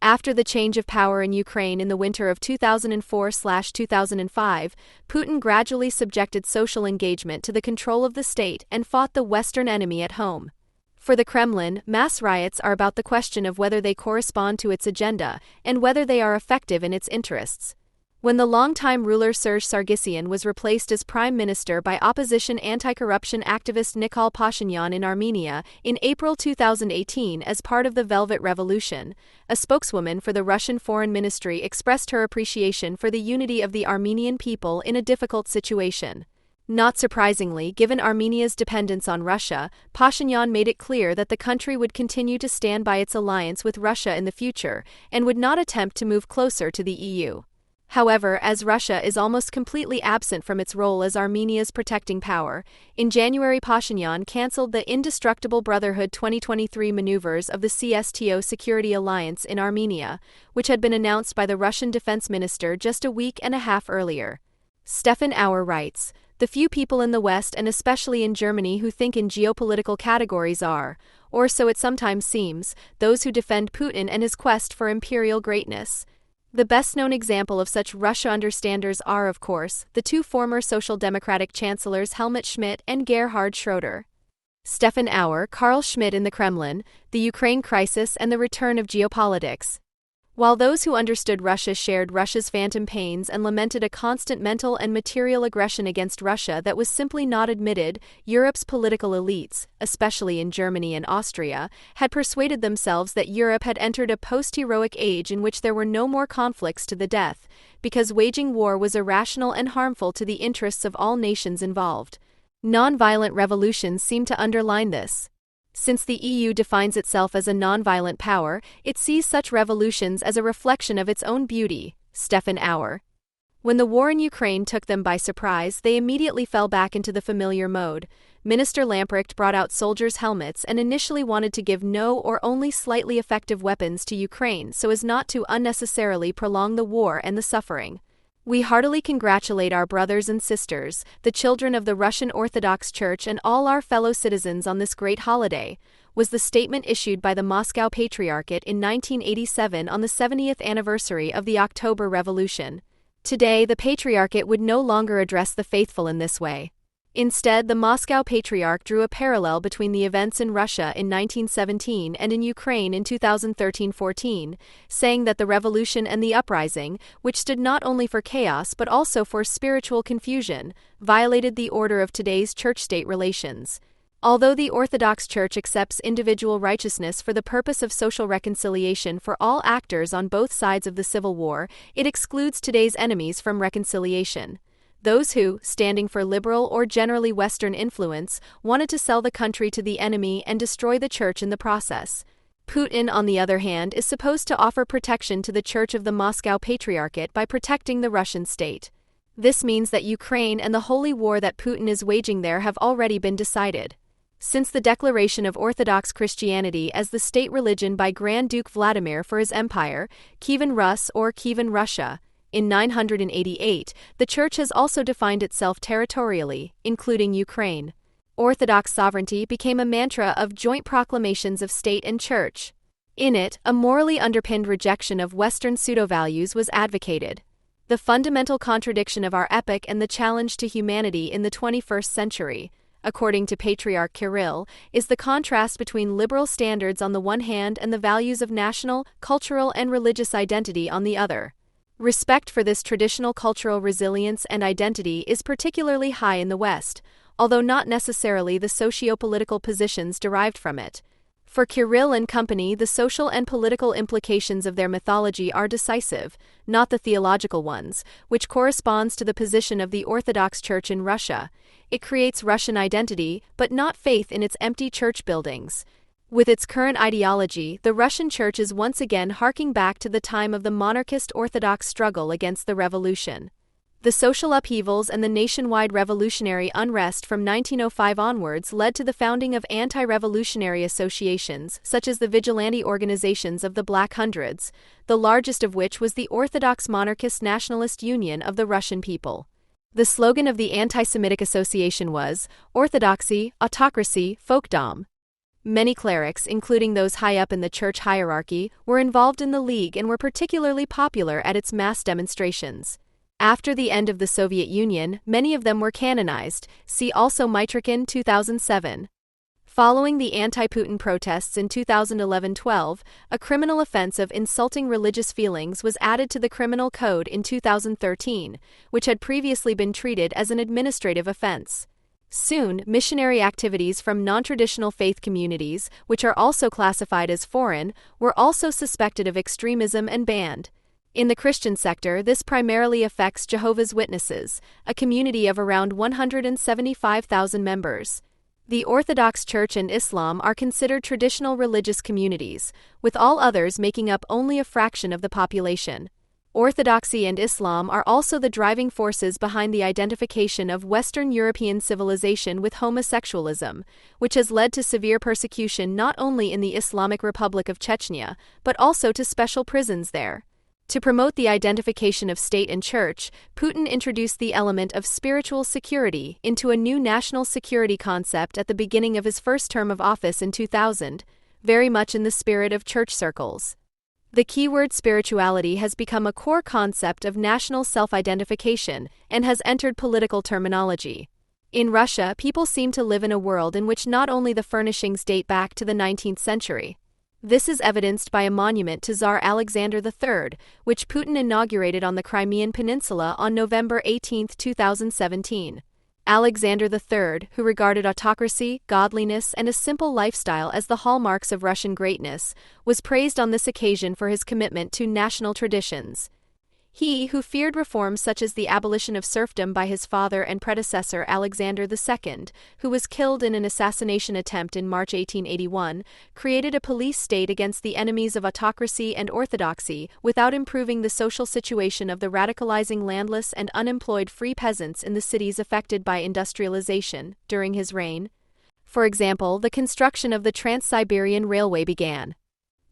Speaker 1: After the change of power in Ukraine in the winter of 2004-2005, Putin gradually subjected social engagement to the control of the state and fought the Western enemy at home. For the Kremlin, mass riots are about the question of whether they correspond to its agenda and whether they are effective in its interests. When the longtime ruler Serge Sargsyan was replaced as prime minister by opposition anti-corruption activist Nikol Pashinyan in Armenia in April 2018 as part of the Velvet Revolution, a spokeswoman for the Russian Foreign Ministry expressed her appreciation for the unity of the Armenian people in a difficult situation. Not surprisingly, given Armenia's dependence on Russia, Pashinyan made it clear that the country would continue to stand by its alliance with Russia in the future and would not attempt to move closer to the EU. However, as Russia is almost completely absent from its role as Armenia's protecting power, in January Pashinyan cancelled the Indestructible Brotherhood 2023 maneuvers of the CSTO Security Alliance in Armenia, which had been announced by the Russian defense minister just a week and a half earlier. Stefan Auer writes, The few people in the West and especially in Germany who think in geopolitical categories are, or so it sometimes seems, those who defend Putin and his quest for imperial greatness. The best-known example of such Russia understanders are, of course, the two former Social Democratic chancellors Helmut Schmidt and Gerhard Schroeder. Stefan Auer, Carl Schmitt in the Kremlin, the Ukraine crisis and the return of geopolitics. While those who understood Russia shared Russia's phantom pains and lamented a constant mental and material aggression against Russia that was simply not admitted, Europe's political elites, especially in Germany and Austria, had persuaded themselves that Europe had entered a post-heroic age in which there were no more conflicts to the death, because waging war was irrational and harmful to the interests of all nations involved. Non-violent revolutions seem to underline this. Since the EU defines itself as a non-violent power, it sees such revolutions as a reflection of its own beauty. Stefan Auer. When the war in Ukraine took them by surprise, they immediately fell back into the familiar mode. Minister Lamprecht brought out soldiers' helmets and initially wanted to give no or only slightly effective weapons to Ukraine so as not to unnecessarily prolong the war and the suffering. We heartily congratulate our brothers and sisters, the children of the Russian Orthodox Church and all our fellow citizens on this great holiday, was the statement issued by the Moscow Patriarchate in 1987 on the 70th anniversary of the October Revolution. Today, the Patriarchate would no longer address the faithful in this way. Instead, the Moscow Patriarch drew a parallel between the events in Russia in 1917 and in Ukraine in 2013-14, saying that the revolution and the uprising, which stood not only for chaos but also for spiritual confusion, violated the order of today's church-state relations. Although the Orthodox Church accepts individual righteousness for the purpose of social reconciliation for all actors on both sides of the civil war, it excludes today's enemies from reconciliation. Those who, standing for liberal or generally Western influence, wanted to sell the country to the enemy and destroy the church in the process. Putin, on the other hand, is supposed to offer protection to the Church of the Moscow Patriarchate by protecting the Russian state. This means that Ukraine and the holy war that Putin is waging there have already been decided. Since the declaration of Orthodox Christianity as the state religion by Grand Duke Vladimir for his empire, Kievan Rus or Kievan Russia, in 988, the Church has also defined itself territorially, including Ukraine. Orthodox sovereignty became a mantra of joint proclamations of state and church. In it, a morally underpinned rejection of Western pseudo-values was advocated. The fundamental contradiction of our epoch and the challenge to humanity in the 21st century, according to Patriarch Kirill, is the contrast between liberal standards on the one hand and the values of national, cultural, and religious identity on the other. Respect for this traditional cultural resilience and identity is particularly high in the West, although not necessarily the socio-political positions derived from it. For Kirill and company, the social and political implications of their mythology are decisive, not the theological ones, which corresponds to the position of the Orthodox Church in Russia. It creates Russian identity, but not faith in its empty church buildings. With its current ideology, the Russian Church is once again harking back to the time of the monarchist Orthodox struggle against the revolution. The social upheavals and the nationwide revolutionary unrest from 1905 onwards led to the founding of anti-revolutionary associations, such as the vigilante organizations of the Black Hundreds, the largest of which was the Orthodox Monarchist Nationalist Union of the Russian People. The slogan of the anti-Semitic association was, Orthodoxy, Autocracy, Folkdom. Many clerics, including those high up in the church hierarchy, were involved in the League and were particularly popular at its mass demonstrations. After the end of the Soviet Union, many of them were canonized. See also Mitrokhin 2007. Following the anti-Putin protests in 2011-12, a criminal offense of insulting religious feelings was added to the criminal code in 2013, which had previously been treated as an administrative offense. Soon, missionary activities from non-traditional faith communities, which are also classified as foreign, were also suspected of extremism and banned. In the Christian sector, this primarily affects Jehovah's Witnesses, a community of around 175,000 members. The Orthodox Church and Islam are considered traditional religious communities, with all others making up only a fraction of the population. Orthodoxy and Islam are also the driving forces behind the identification of Western European civilization with homosexualism, which has led to severe persecution not only in the Islamic Republic of Chechnya, but also to special prisons there. To promote the identification of state and church, Putin introduced the element of spiritual security into a new national security concept at the beginning of his first term of office in 2000, very much in the spirit of church circles. The keyword spirituality has become a core concept of national self-identification and has entered political terminology. In Russia, people seem to live in a world in which not only the furnishings date back to the 19th century. This is evidenced by a monument to Tsar Alexander III, which Putin inaugurated on the Crimean Peninsula on November 18, 2017. Alexander III, who regarded autocracy, godliness, and a simple lifestyle as the hallmarks of Russian greatness, was praised on this occasion for his commitment to national traditions. He, who feared reforms such as the abolition of serfdom by his father and predecessor Alexander II, who was killed in an assassination attempt in March 1881, created a police state against the enemies of autocracy and orthodoxy without improving the social situation of the radicalizing landless and unemployed free peasants in the cities affected by industrialization during his reign. For example, the construction of the Trans-Siberian Railway began.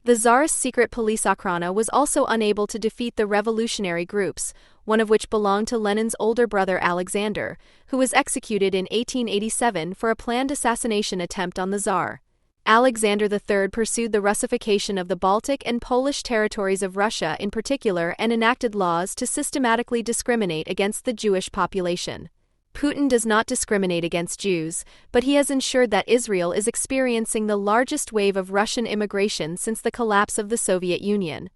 Speaker 1: The Tsarist secret police Okhrana was also unable to defeat the revolutionary groups, one of which belonged to Lenin's older brother Alexander, who was executed in 1887 for a planned assassination attempt on the Tsar. Alexander III pursued the Russification of the Baltic and Polish territories of Russia in particular and enacted laws to systematically discriminate against the Jewish population. Putin does not discriminate against Jews, but he has ensured that Israel is experiencing the largest wave of Russian immigration since the collapse of the Soviet Union.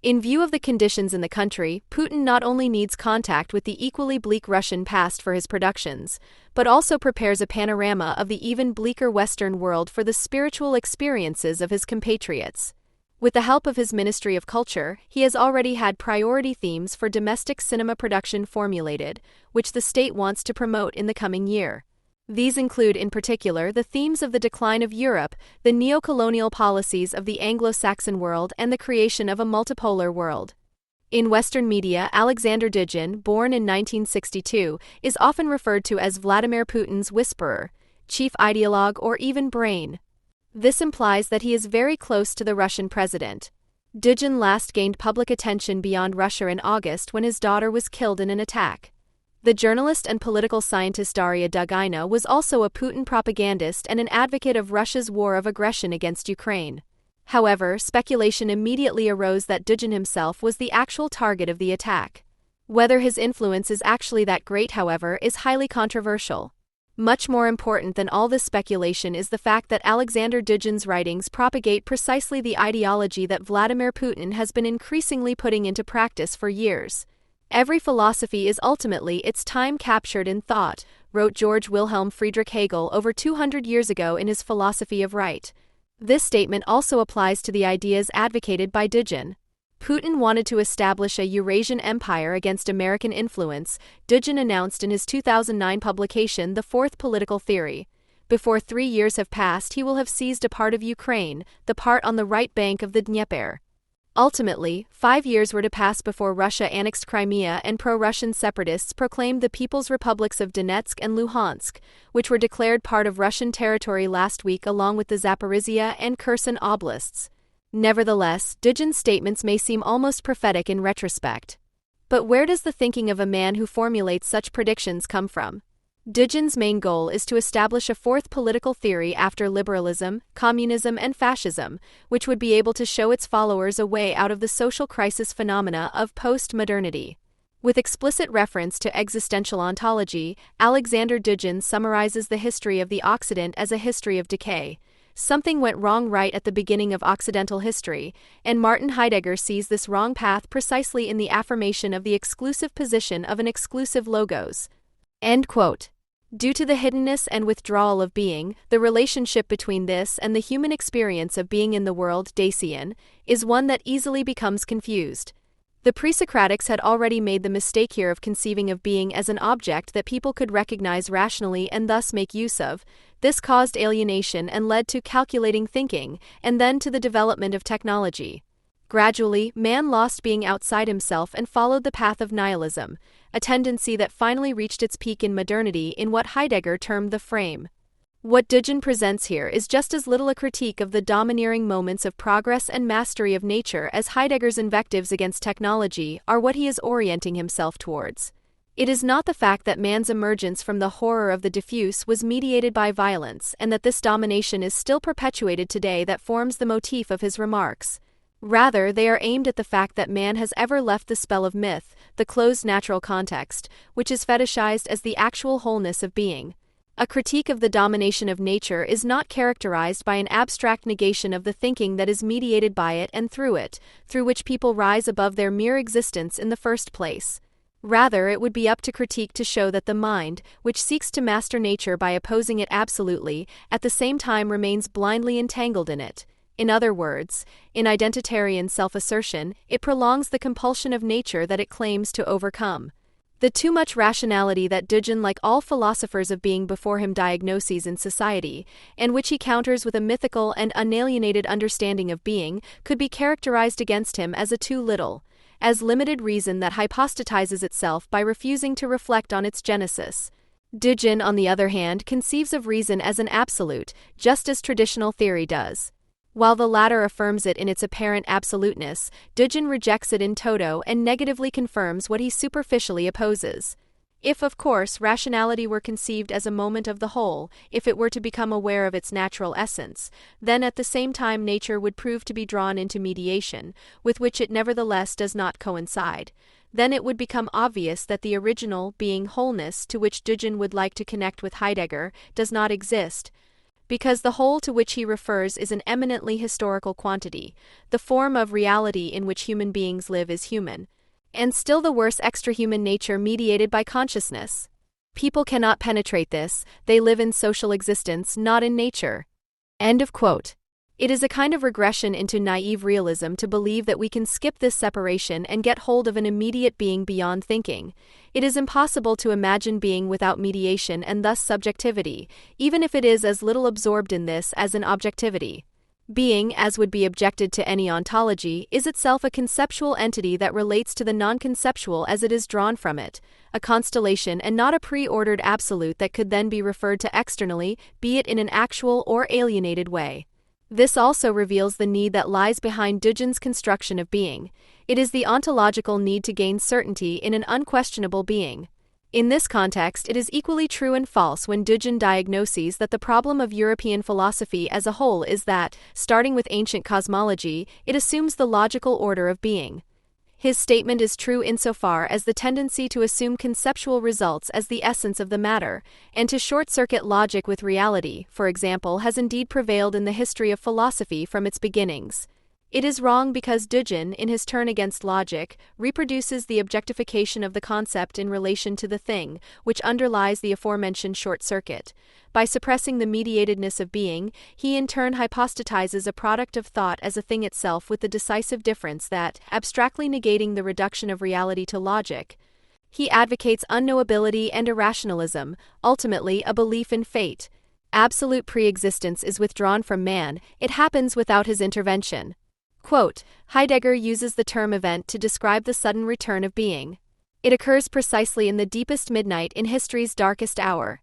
Speaker 1: In view of the conditions in the country, Putin not only needs contact with the equally bleak Russian past for his productions, but also prepares a panorama of the even bleaker Western world for the spiritual experiences of his compatriots. With the help of his Ministry of Culture, he has already had priority themes for domestic cinema production formulated, which the state wants to promote in the coming year. These include in particular the themes of the decline of Europe, the neo-colonial policies of the Anglo-Saxon world, and the creation of a multipolar world. In Western media, Alexander Dugin, born in 1962, is often referred to as Vladimir Putin's whisperer, chief ideologue, or even brain. This implies that he is very close to the Russian president. Dugin last gained public attention beyond Russia in August when his daughter was killed in an attack. The journalist and political scientist Daria Dugina was also a Putin propagandist and an advocate of Russia's war of aggression against Ukraine. However, speculation immediately arose that Dugin himself was the actual target of the attack. Whether his influence is actually that great, however, is highly controversial. Much more important than all this speculation is the fact that Alexander Dugin's writings propagate precisely the ideology that Vladimir Putin has been increasingly putting into practice for years. Every philosophy is ultimately its time captured in thought, wrote George Wilhelm Friedrich Hegel over 200 years ago in his Philosophy of Right. This statement also applies to the ideas advocated by Dugin. Putin wanted to establish a Eurasian empire against American influence, Dugin announced in his 2009 publication The Fourth Political Theory. Before 3 years have passed, he will have seized a part of Ukraine, the part on the right bank of the Dnieper. Ultimately, 5 years were to pass before Russia annexed Crimea and pro-Russian separatists proclaimed the People's Republics of Donetsk and Luhansk, which were declared part of Russian territory last week along with the Zaporizhia and Kherson oblasts. Nevertheless, Dugin's statements may seem almost prophetic in retrospect. But where does the thinking of a man who formulates such predictions come from? Dugin's main goal is to establish a fourth political theory after liberalism, communism, and fascism, which would be able to show its followers a way out of the social crisis phenomena of post-modernity. With explicit reference to existential ontology, Alexander Dugin summarizes the history of the Occident as a history of decay. Something went wrong right at the beginning of Occidental history, and Martin Heidegger sees this wrong path precisely in the affirmation of the exclusive position of an exclusive logos. End quote. Due to the hiddenness and withdrawal of being, the relationship between this and the human experience of being in the world, Dasein, is one that easily becomes confused. The pre-Socratics had already made the mistake here of conceiving of being as an object that people could recognize rationally and thus make use of. This caused alienation and led to calculating thinking, and then to the development of technology. Gradually, man lost being outside himself and followed the path of nihilism, a tendency that finally reached its peak in modernity in what Heidegger termed the frame. What Dudgeon presents here is just as little a critique of the domineering moments of progress and mastery of nature as Heidegger's invectives against technology are what he is orienting himself towards. It is not the fact that man's emergence from the horror of the diffuse was mediated by violence and that this domination is still perpetuated today that forms the motif of his remarks. Rather, they are aimed at the fact that man has ever left the spell of myth, the closed natural context, which is fetishized as the actual wholeness of being. A critique of the domination of nature is not characterized by an abstract negation of the thinking that is mediated by it and through which people rise above their mere existence in the first place. Rather, it would be up to critique to show that the mind, which seeks to master nature by opposing it absolutely, at the same time remains blindly entangled in it. In other words, in identitarian self-assertion, it prolongs the compulsion of nature that it claims to overcome. The too much rationality that Dudgeon, like all philosophers of being before him, diagnoses in society, and which he counters with a mythical and unalienated understanding of being, could be characterized against him as a too little, as limited reason that hypostatizes itself by refusing to reflect on its genesis. Dudgeon, on the other hand, conceives of reason as an absolute, just as traditional theory does. While the latter affirms it in its apparent absoluteness, Dudgeon rejects it in toto and negatively confirms what he superficially opposes. If, of course, rationality were conceived as a moment of the whole, if it were to become aware of its natural essence, then at the same time nature would prove to be drawn into mediation, with which it nevertheless does not coincide. Then it would become obvious that the original, being wholeness, to which Dudgeon would like to connect with Heidegger, does not exist, because the whole to which he refers is an eminently historical quantity. The form of reality in which human beings live is human, and still the worse extrahuman nature mediated by consciousness. People cannot penetrate this, they live in social existence, not in nature. End of quote. It is a kind of regression into naive realism to believe that we can skip this separation and get hold of an immediate being beyond thinking. It is impossible to imagine being without mediation and thus subjectivity, even if it is as little absorbed in this as in objectivity. Being, as would be objected to any ontology, is itself a conceptual entity that relates to the non-conceptual as it is drawn from it, a constellation and not a pre-ordered absolute that could then be referred to externally, be it in an actual or alienated way. This also reveals the need that lies behind Dudgeon's construction of being. It is the ontological need to gain certainty in an unquestionable being. In this context, it is equally true and false when Dudgeon diagnoses that the problem of European philosophy as a whole is that, starting with ancient cosmology, it assumes the logical order of being. His statement is true insofar as the tendency to assume conceptual results as the essence of the matter, and to short-circuit logic with reality, for example, has indeed prevailed in the history of philosophy from its beginnings. It is wrong because Dudgeon, in his turn against logic, reproduces the objectification of the concept in relation to the thing, which underlies the aforementioned short circuit. By suppressing the mediatedness of being, he in turn hypostatizes a product of thought as a thing itself, with the decisive difference that, abstractly negating the reduction of reality to logic, he advocates unknowability and irrationalism, ultimately a belief in fate. Absolute pre-existence is withdrawn from man, it happens without his intervention. Quote, Heidegger uses the term event to describe the sudden return of being. It occurs precisely in the deepest midnight in history's darkest hour.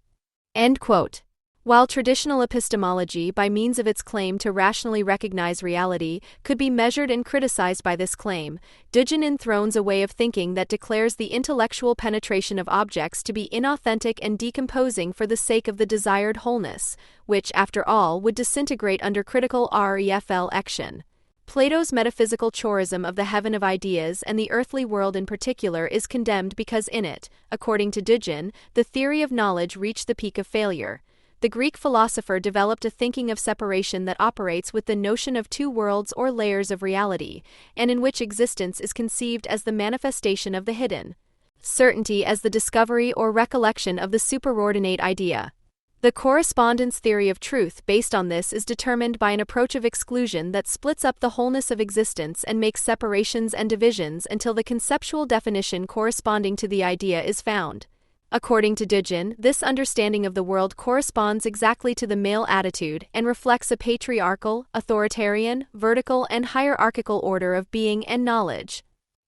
Speaker 1: End quote. While traditional epistemology, by means of its claim to rationally recognize reality, could be measured and criticized by this claim, Dudgeon enthrones a way of thinking that declares the intellectual penetration of objects to be inauthentic and decomposing for the sake of the desired wholeness, which, after all, would disintegrate under critical refl action. Plato's metaphysical chorism of the heaven of ideas and the earthly world in particular is condemned because in it, according to Dudgeon, the theory of knowledge reached the peak of failure. The Greek philosopher developed a thinking of separation that operates with the notion of two worlds or layers of reality, and in which existence is conceived as the manifestation of the hidden, certainty as the discovery or recollection of the superordinate idea. The correspondence theory of truth based on this is determined by an approach of exclusion that splits up the wholeness of existence and makes separations and divisions until the conceptual definition corresponding to the idea is found. According to Dudgeon, this understanding of the world corresponds exactly to the male attitude and reflects a patriarchal, authoritarian, vertical and hierarchical order of being and knowledge.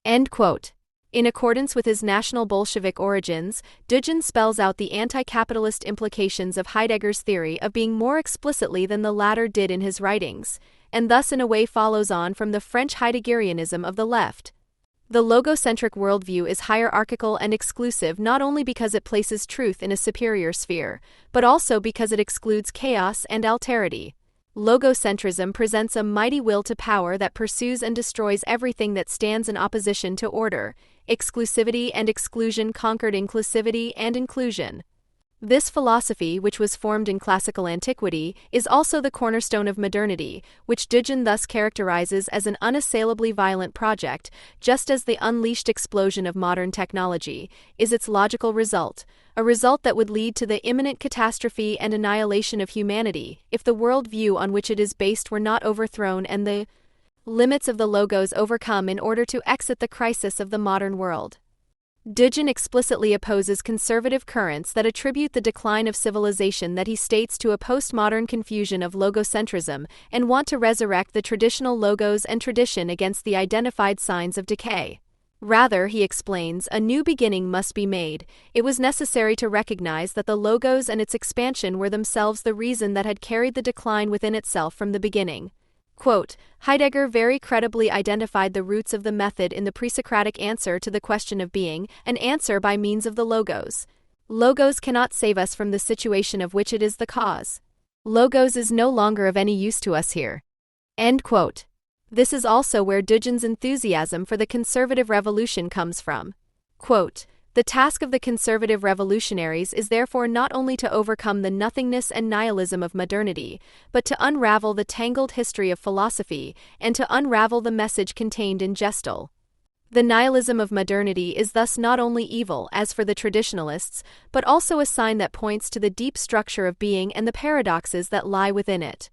Speaker 1: End quote. In accordance with his National Bolshevik origins, Dugin spells out the anti-capitalist implications of Heidegger's theory of being more explicitly than the latter did in his writings, and thus in a way follows on from the French Heideggerianism of the left. The logocentric worldview is hierarchical and exclusive not only because it places truth in a superior sphere, but also because it excludes chaos and alterity. Logocentrism presents a mighty will to power that pursues and destroys everything that stands in opposition to order. Exclusivity and exclusion conquered inclusivity and inclusion. This philosophy, which was formed in classical antiquity, is also the cornerstone of modernity, which Dugin thus characterizes as an unassailably violent project, just as the unleashed explosion of modern technology is its logical result, a result that would lead to the imminent catastrophe and annihilation of humanity if the world view on which it is based were not overthrown and the limits of the logos overcome in order to exit the crisis of the modern world. Dugin explicitly opposes conservative currents that attribute the decline of civilization that he states to a postmodern confusion of logocentrism and want to resurrect the traditional logos and tradition against the identified signs of decay. Rather, he explains, a new beginning must be made. It was necessary to recognize that the logos and its expansion were themselves the reason that had carried the decline within itself from the beginning. Quote, Heidegger very credibly identified the roots of the method in the pre-Socratic answer to the question of being, an answer by means of the logos. Logos cannot save us from the situation of which it is the cause. Logos is no longer of any use to us here. End quote. This is also where Dugin's enthusiasm for the conservative revolution comes from. Quote, the task of the conservative revolutionaries is therefore not only to overcome the nothingness and nihilism of modernity, but to unravel the tangled history of philosophy and to unravel the message contained in Gestalt. The nihilism of modernity is thus not only evil, as for the traditionalists, but also a sign that points to the deep structure of being and the paradoxes that lie within it.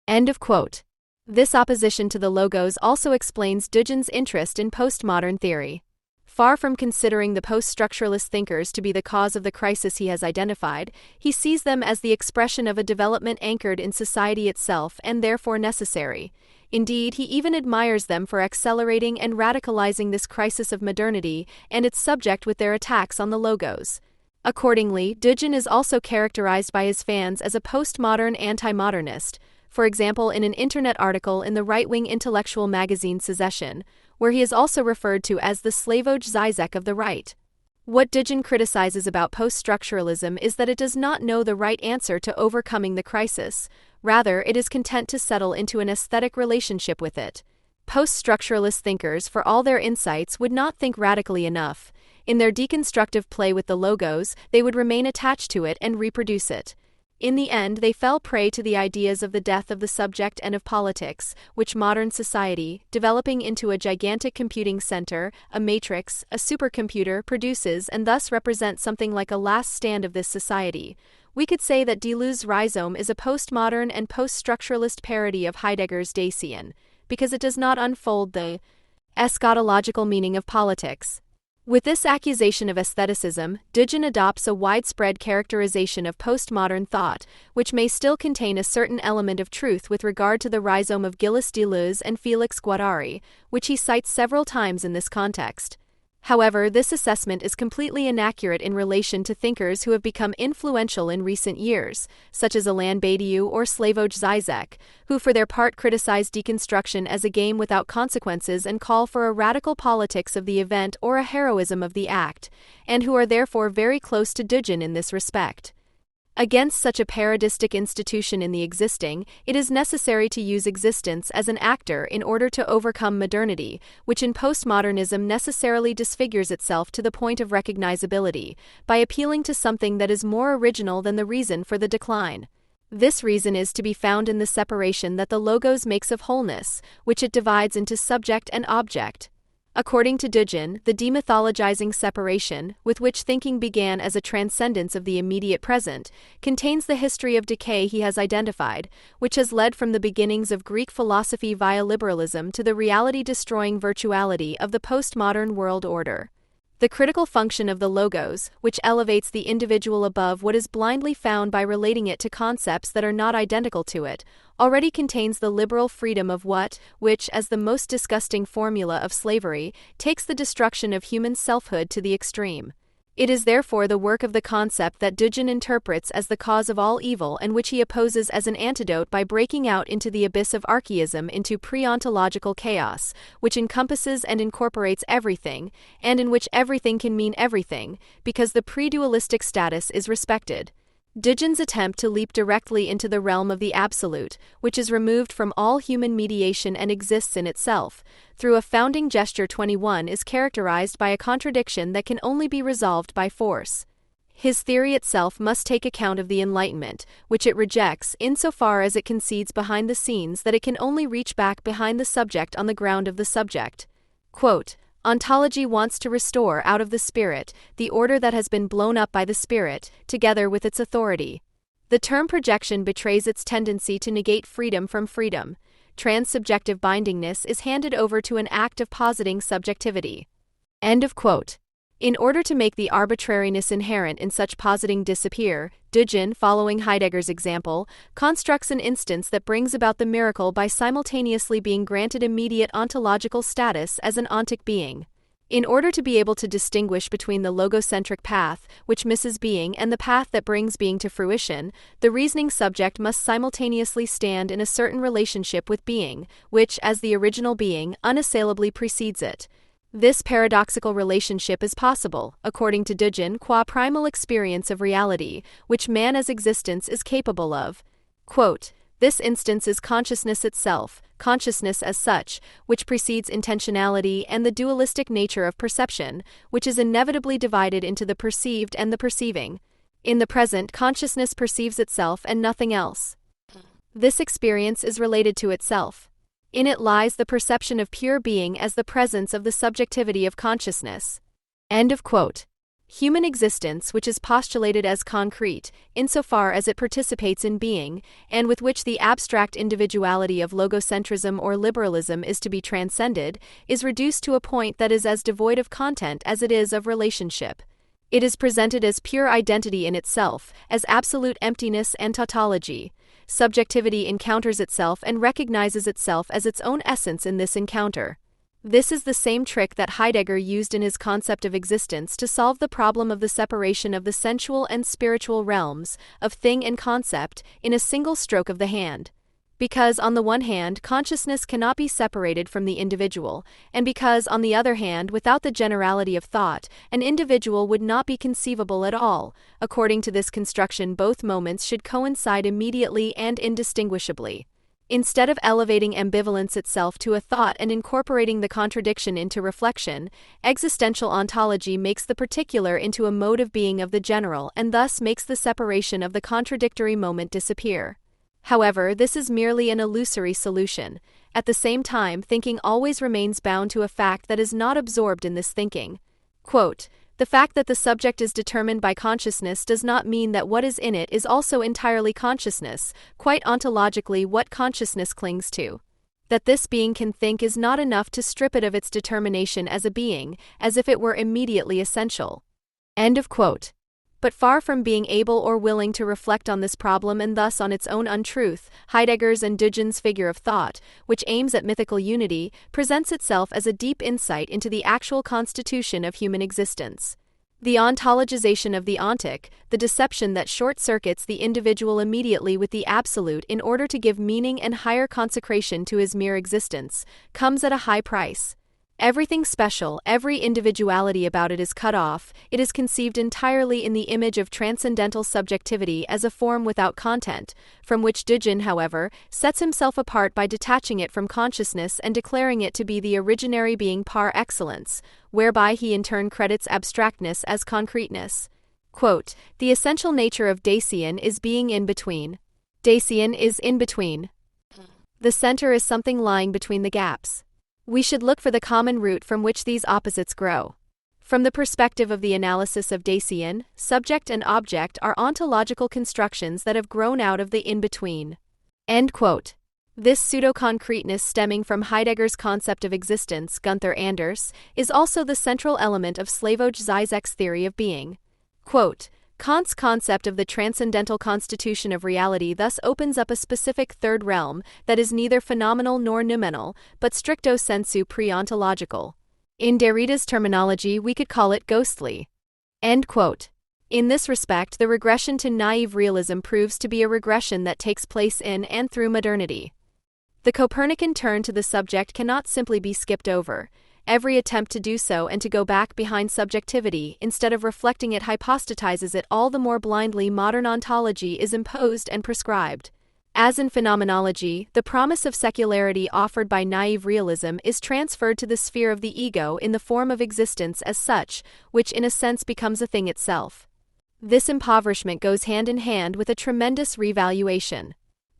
Speaker 1: End of quote. This opposition to the logos also explains Dugin's interest in postmodern theory. Far from considering the post-structuralist thinkers to be the cause of the crisis he has identified, he sees them as the expression of a development anchored in society itself and therefore necessary. Indeed, he even admires them for accelerating and radicalizing this crisis of modernity and its subject with their attacks on the logos. Accordingly, Dugin is also characterized by his fans as a postmodern anti-modernist, for example in an internet article in the right-wing intellectual magazine Secession, where he is also referred to as the Slavoj Zizek of the right. What Dugin criticizes about post-structuralism is that it does not know the right answer to overcoming the crisis, rather it is content to settle into an aesthetic relationship with it. Post-structuralist thinkers, for all their insights, would not think radically enough. In their deconstructive play with the logos, they would remain attached to it and reproduce it. In the end, they fell prey to the ideas of the death of the subject and of politics, which modern society, developing into a gigantic computing center, a matrix, a supercomputer, produces and thus represents something like a last stand of this society. We could say that Deleuze's rhizome is a postmodern and post-structuralist parody of Heidegger's Dasein, because it does not unfold the eschatological meaning of politics. With this accusation of aestheticism, Dugin adopts a widespread characterization of postmodern thought, which may still contain a certain element of truth with regard to the rhizome of Gilles Deleuze and Félix Guattari, which he cites several times in this context. However, this assessment is completely inaccurate in relation to thinkers who have become influential in recent years, such as Alain Badiou or Slavoj Zizek, who for their part criticize deconstruction as a game without consequences and call for a radical politics of the event or a heroism of the act, and who are therefore very close to Dugin in this respect. Against such a parodistic institution in the existing, it is necessary to use existence as an actor in order to overcome modernity, which in postmodernism necessarily disfigures itself to the point of recognizability, by appealing to something that is more original than the reason for the decline. This reason is to be found in the separation that the logos makes of wholeness, which it divides into subject and object. According to Dugin, the demythologizing separation, with which thinking began as a transcendence of the immediate present, contains the history of decay he has identified, which has led from the beginnings of Greek philosophy via liberalism to the reality-destroying virtuality of the postmodern world order. The critical function of the logos, which elevates the individual above what is blindly found by relating it to concepts that are not identical to it, already contains the liberal freedom of what, which, as the most disgusting formula of slavery, takes the destruction of human selfhood to the extreme. It is therefore the work of the concept that Dugin interprets as the cause of all evil and which he opposes as an antidote by breaking out into the abyss of archaism into pre-ontological chaos, which encompasses and incorporates everything, and in which everything can mean everything, because the pre-dualistic status is respected. Dugin's attempt to leap directly into the realm of the absolute, which is removed from all human mediation and exists in itself, through a founding gesture 21 is characterized by a contradiction that can only be resolved by force. His theory itself must take account of the Enlightenment, which it rejects insofar as it concedes behind the scenes that it can only reach back behind the subject on the ground of the subject. Quote, Ontology wants to restore out of the spirit the order that has been blown up by the spirit, together with its authority. The term projection betrays its tendency to negate freedom from freedom. Transsubjective bindingness is handed over to an act of positing subjectivity. End of quote. In order to make the arbitrariness inherent in such positing disappear, Dugin, following Heidegger's example, constructs an instance that brings about the miracle by simultaneously being granted immediate ontological status as an ontic being. In order to be able to distinguish between the logocentric path, which misses being, and the path that brings being to fruition, the reasoning subject must simultaneously stand in a certain relationship with being, which, as the original being, unassailably precedes it. This paradoxical relationship is possible, according to Dugin, qua primal experience of reality, which man as existence is capable of. Quote, This instance is consciousness itself, consciousness as such, which precedes intentionality and the dualistic nature of perception, which is inevitably divided into the perceived and the perceiving. In the present, consciousness perceives itself and nothing else. This experience is related to itself. In it lies the perception of pure being as the presence of the subjectivity of consciousness. End of quote. Human existence, which is postulated as concrete, insofar as it participates in being, and with which the abstract individuality of logocentrism or liberalism is to be transcended, is reduced to a point that is as devoid of content as it is of relationship. It is presented as pure identity in itself, as absolute emptiness and tautology. Subjectivity encounters itself and recognizes itself as its own essence in this encounter. This is the same trick that Heidegger used in his concept of existence to solve the problem of the separation of the sensual and spiritual realms, of thing and concept, in a single stroke of the hand. Because, on the one hand, consciousness cannot be separated from the individual, and because, on the other hand, without the generality of thought, an individual would not be conceivable at all. According to this construction, both moments should coincide immediately and indistinguishably. Instead of elevating ambivalence itself to a thought and incorporating the contradiction into reflection, existential ontology makes the particular into a mode of being of the general and thus makes the separation of the contradictory moment disappear. However, this is merely an illusory solution. At the same time, thinking always remains bound to a fact that is not absorbed in this thinking. Quote, The fact that the subject is determined by consciousness does not mean that what is in it is also entirely consciousness, quite ontologically what consciousness clings to. That this being can think is not enough to strip it of its determination as a being, as if it were immediately essential. End of quote. But far from being able or willing to reflect on this problem and thus on its own untruth, Heidegger's and Dugin's figure of thought, which aims at mythical unity, presents itself as a deep insight into the actual constitution of human existence. The ontologization of the ontic, the deception that short-circuits the individual immediately with the absolute in order to give meaning and higher consecration to his mere existence, comes at a high price. Everything special, every individuality about it is cut off. It is conceived entirely in the image of transcendental subjectivity as a form without content, from which Dugin, however, sets himself apart by detaching it from consciousness and declaring it to be the originary being par excellence, whereby he in turn credits abstractness as concreteness. Quote, The essential nature of Dasein is being in between. Dasein is in between. The center is something lying between the gaps. We should look for the common root from which these opposites grow. From the perspective of the analysis of Dasein, subject and object are ontological constructions that have grown out of the in-between. End quote. This pseudo-concreteness stemming from Heidegger's concept of existence, Gunther Anders, is also the central element of Slavoj Žižek's theory of being. Quote, Kant's concept of the transcendental constitution of reality thus opens up a specific third realm that is neither phenomenal nor noumenal, but stricto sensu pre-ontological. In Derrida's terminology, we could call it ghostly. End quote. In this respect, the regression to naive realism proves to be a regression that takes place in and through modernity. The Copernican turn to the subject cannot simply be skipped over. Every attempt to do so and to go back behind subjectivity instead of reflecting it hypostatizes it all the more blindly. Modern ontology is imposed and prescribed. As in phenomenology, the promise of secularity offered by naive realism is transferred to the sphere of the ego in the form of existence as such, which in a sense becomes a thing itself. This impoverishment goes hand in hand with a tremendous revaluation.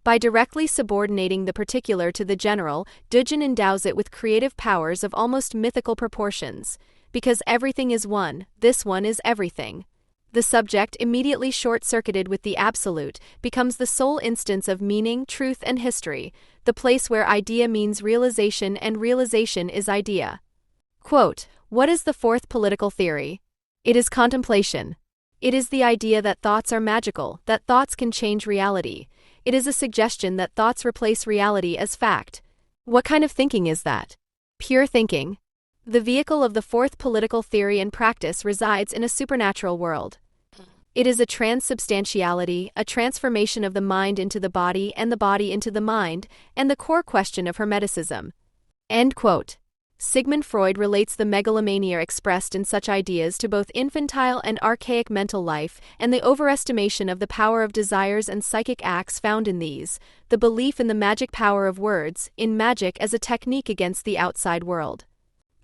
Speaker 1: By directly subordinating the particular to the general, Dugin endows it with creative powers of almost mythical proportions. Because everything is one, this one is everything. The subject, immediately short-circuited with the absolute, becomes the sole instance of meaning, truth, and history, the place where idea means realization and realization is idea. Quote, what is the fourth political theory? It is contemplation. It is the idea that thoughts are magical, that thoughts can change reality. It is a suggestion that thoughts replace reality as fact. What kind of thinking is that? Pure thinking. The vehicle of the fourth political theory and practice resides in a supernatural world. It is a transubstantiality, a transformation of the mind into the body and the body into the mind, and the core question of Hermeticism. End quote. Sigmund Freud relates the megalomania expressed in such ideas to both infantile and archaic mental life and the overestimation of the power of desires and psychic acts found in these, the belief in the magic power of words, in magic as a technique against the outside world.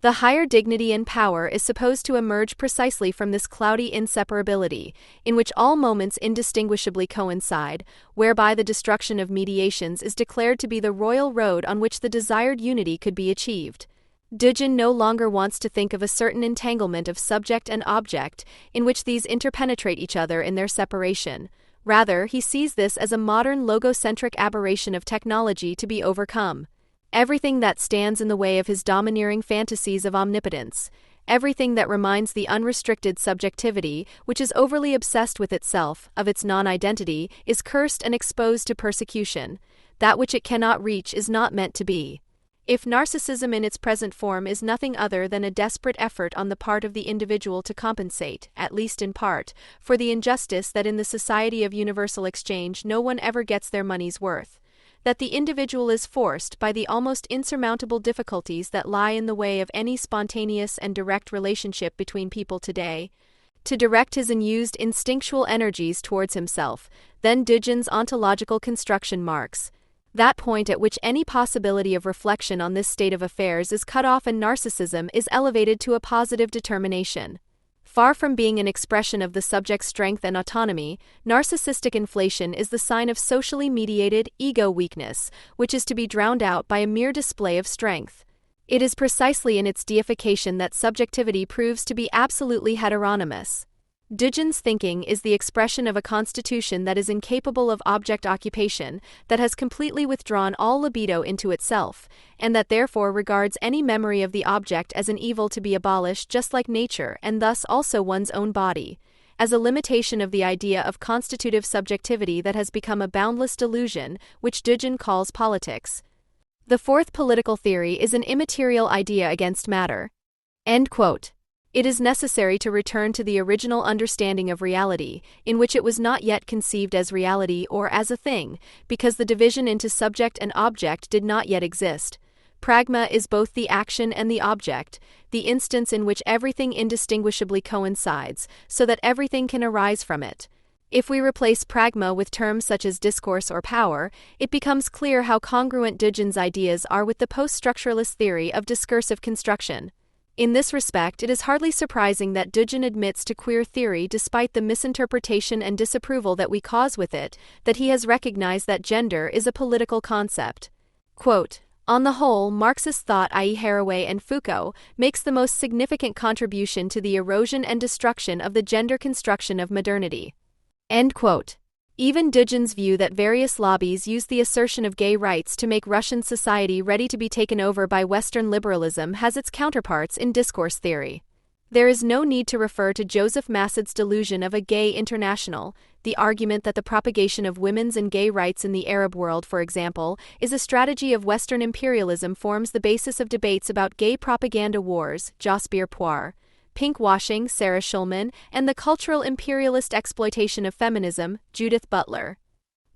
Speaker 1: The higher dignity and power is supposed to emerge precisely from this cloudy inseparability, in which all moments indistinguishably coincide, whereby the destruction of mediations is declared to be the royal road on which the desired unity could be achieved. Dugin no longer wants to think of a certain entanglement of subject and object, in which these interpenetrate each other in their separation. Rather, he sees this as a modern logocentric aberration of technology to be overcome. Everything that stands in the way of his domineering fantasies of omnipotence, everything that reminds the unrestricted subjectivity, which is overly obsessed with itself, of its non-identity, is cursed and exposed to persecution. That which it cannot reach is not meant to be. If narcissism in its present form is nothing other than a desperate effort on the part of the individual to compensate, at least in part, for the injustice that in the society of universal exchange no one ever gets their money's worth, that the individual is forced, by the almost insurmountable difficulties that lie in the way of any spontaneous and direct relationship between people today, to direct his unused instinctual energies towards himself, then Dugin's ontological construction marks that point at which any possibility of reflection on this state of affairs is cut off and narcissism is elevated to a positive determination. Far from being an expression of the subject's strength and autonomy, narcissistic inflation is the sign of socially mediated ego weakness, which is to be drowned out by a mere display of strength. It is precisely in its deification that subjectivity proves to be absolutely heteronymous. Dugin's thinking is the expression of a constitution that is incapable of object occupation, that has completely withdrawn all libido into itself, and that therefore regards any memory of the object as an evil to be abolished, just like nature and thus also one's own body, as a limitation of the idea of constitutive subjectivity that has become a boundless delusion, which Dugin calls politics. The fourth political theory is an immaterial idea against matter. End quote. It is necessary to return to the original understanding of reality, in which it was not yet conceived as reality or as a thing, because the division into subject and object did not yet exist. Pragma is both the action and the object, the instance in which everything indistinguishably coincides, so that everything can arise from it. If we replace pragma with terms such as discourse or power, it becomes clear how congruent Dugin's ideas are with the post-structuralist theory of discursive construction. In this respect, it is hardly surprising that Dugin admits to queer theory despite the misinterpretation and disapproval that we cause with it, that he has recognized that gender is a political concept. Quote, on the whole, Marxist thought, i.e. Haraway and Foucault, makes the most significant contribution to the erosion and destruction of the gender construction of modernity. End quote. Even Duggin's view that various lobbies use the assertion of gay rights to make Russian society ready to be taken over by Western liberalism has its counterparts in discourse theory. There is no need to refer to Joseph Massad's delusion of a gay international, the argument that the propagation of women's and gay rights in the Arab world, for example, is a strategy of Western imperialism forms the basis of debates about gay propaganda wars, Jasbir Puar, pinkwashing, Sarah Schulman, and the cultural imperialist exploitation of feminism, Judith Butler.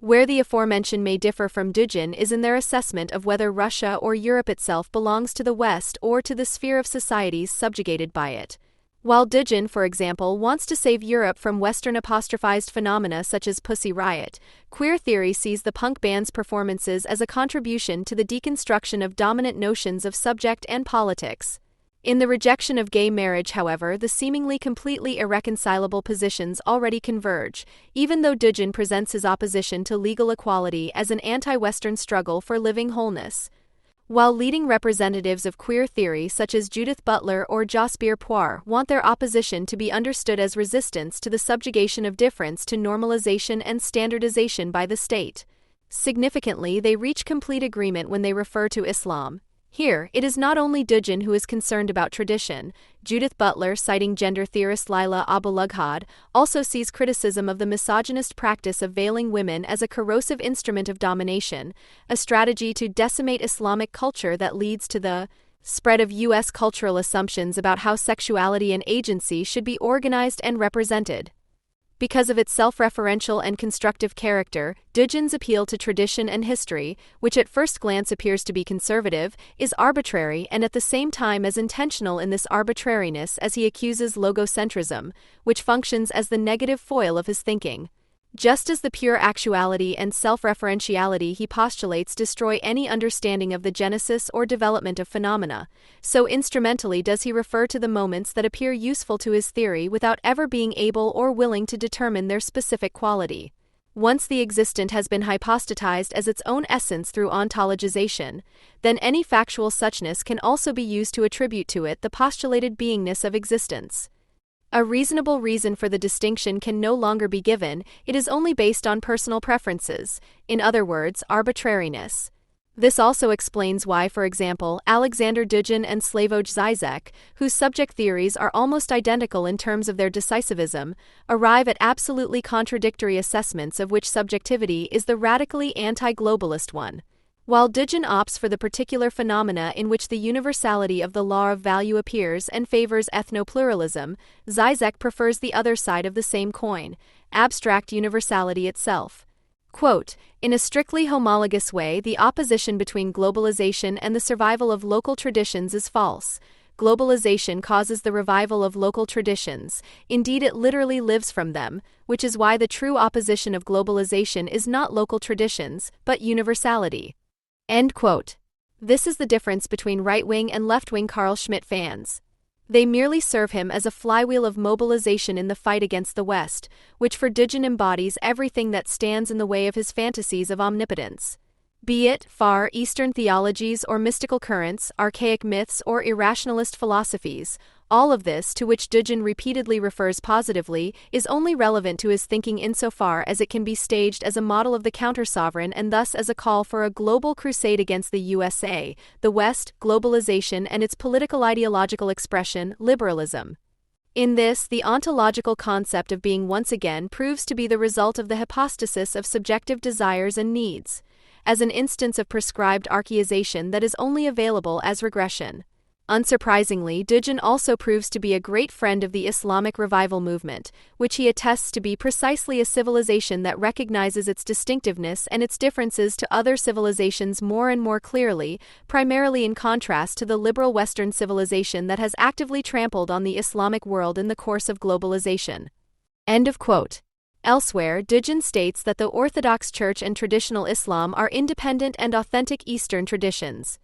Speaker 1: Where the aforementioned may differ from Duggin is in their assessment of whether Russia or Europe itself belongs to the West or to the sphere of societies subjugated by it. While Duggin, for example, wants to save Europe from Western apostrophized phenomena such as Pussy Riot, queer theory sees the punk band's performances as a contribution to the deconstruction of dominant notions of subject and politics. In the rejection of gay marriage, however, the seemingly completely irreconcilable positions already converge, even though Duggin presents his opposition to legal equality as an anti-Western struggle for living wholeness. While leading representatives of queer theory such as Judith Butler or Jasbir Puar want their opposition to be understood as resistance to the subjugation of difference to normalization and standardization by the state. Significantly, they reach complete agreement when they refer to Islam. Here, it is not only Duggin who is concerned about tradition. Judith Butler, citing gender theorist Laila Abulughad, also sees criticism of the misogynist practice of veiling women as a corrosive instrument of domination, a strategy to decimate Islamic culture that leads to the spread of U.S. cultural assumptions about how sexuality and agency should be organized and represented. Because of its self-referential and constructive character, Duggin's appeal to tradition and history, which at first glance appears to be conservative, is arbitrary and at the same time as intentional in this arbitrariness as he accuses logocentrism, which functions as the negative foil of his thinking. Just as the pure actuality and self-referentiality he postulates destroy any understanding of the genesis or development of phenomena, so instrumentally does he refer to the moments that appear useful to his theory without ever being able or willing to determine their specific quality. Once the existent has been hypostatized as its own essence through ontologization, then any factual suchness can also be used to attribute to it the postulated beingness of existence. A reasonable reason for the distinction can no longer be given, it is only based on personal preferences, in other words, arbitrariness. This also explains why, for example, Alexander Duggin and Slavoj Zizek, whose subject theories are almost identical in terms of their decisivism, arrive at absolutely contradictory assessments of which subjectivity is the radically anti-globalist one. While Duggin opts for the particular phenomena in which the universality of the law of value appears and favors ethnopluralism, Zizek prefers the other side of the same coin, abstract universality itself. Quote, in a strictly homologous way, the opposition between globalization and the survival of local traditions is false. Globalization causes the revival of local traditions, indeed it literally lives from them, which is why the true opposition of globalization is not local traditions, but universality. End quote. This is the difference between right-wing and left-wing Carl Schmitt fans. They merely serve him as a flywheel of mobilization in the fight against the West, which for Duggin embodies everything that stands in the way of his fantasies of omnipotence. Be it Far Eastern theologies or mystical currents, archaic myths or irrationalist philosophies, all of this, to which Duggin repeatedly refers positively, is only relevant to his thinking insofar as it can be staged as a model of the counter-sovereign and thus as a call for a global crusade against the USA, the West, globalization and its political ideological expression, liberalism. In this, the ontological concept of being once again proves to be the result of the hypostasis of subjective desires and needs, as an instance of prescribed archaization that is only available as regression. Unsurprisingly, Duggin also proves to be a great friend of the Islamic revival movement, which he attests to be precisely a civilization that recognizes its distinctiveness and its differences to other civilizations more and more clearly, primarily in contrast to the liberal Western civilization that has actively trampled on the Islamic world in the course of globalization. End of quote. Elsewhere, Duggin states that the Orthodox Church and traditional Islam are independent and authentic Eastern traditions.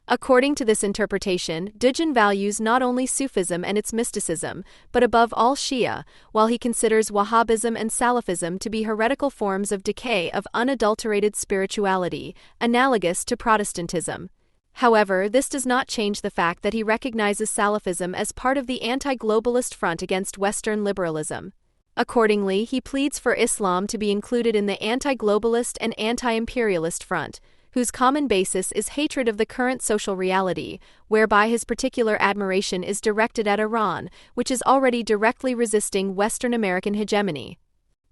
Speaker 1: According to this interpretation, Duggin values not only Sufism and its mysticism, but above all Shia, while he considers Wahhabism and Salafism to be heretical forms of decay of unadulterated spirituality, analogous to Protestantism. However, this does not change the fact that he recognizes Salafism as part of the anti-globalist front against Western liberalism. Accordingly, he pleads for Islam to be included in the anti-globalist and anti-imperialist front, whose common basis is hatred of the current social reality, whereby his particular admiration is directed at Iran, which is already directly resisting Western American hegemony.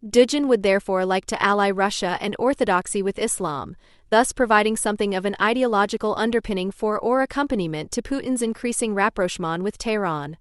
Speaker 1: Dugin would therefore like to ally Russia and orthodoxy with Islam, thus providing something of an ideological underpinning for or accompaniment to Putin's increasing rapprochement with Tehran.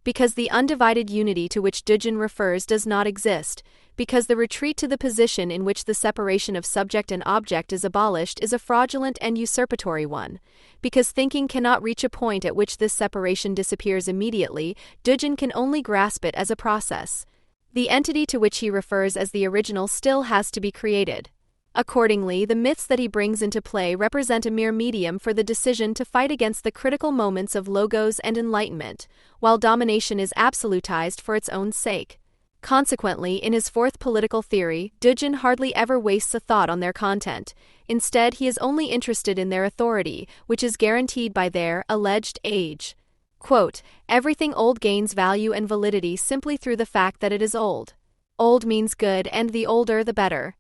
Speaker 1: Because the undivided unity to which Dugin refers does not exist, because the retreat to the position in which the separation of subject and object is abolished is a fraudulent and usurpatory one, because thinking cannot reach a point at which this separation disappears immediately, Dugin can only grasp it as a process. The entity to which he refers as the original still has to be created. Accordingly, the myths that he brings into play represent a mere medium for the decision to fight against the critical moments of logos and enlightenment, while domination is absolutized for its own sake. Consequently, in his fourth political theory, Dugin hardly ever wastes a thought on their content. Instead, he is only interested in their authority, which is guaranteed by their alleged age. Quote, everything old gains value and validity simply through the fact that it is old. Old means good, and the older the better.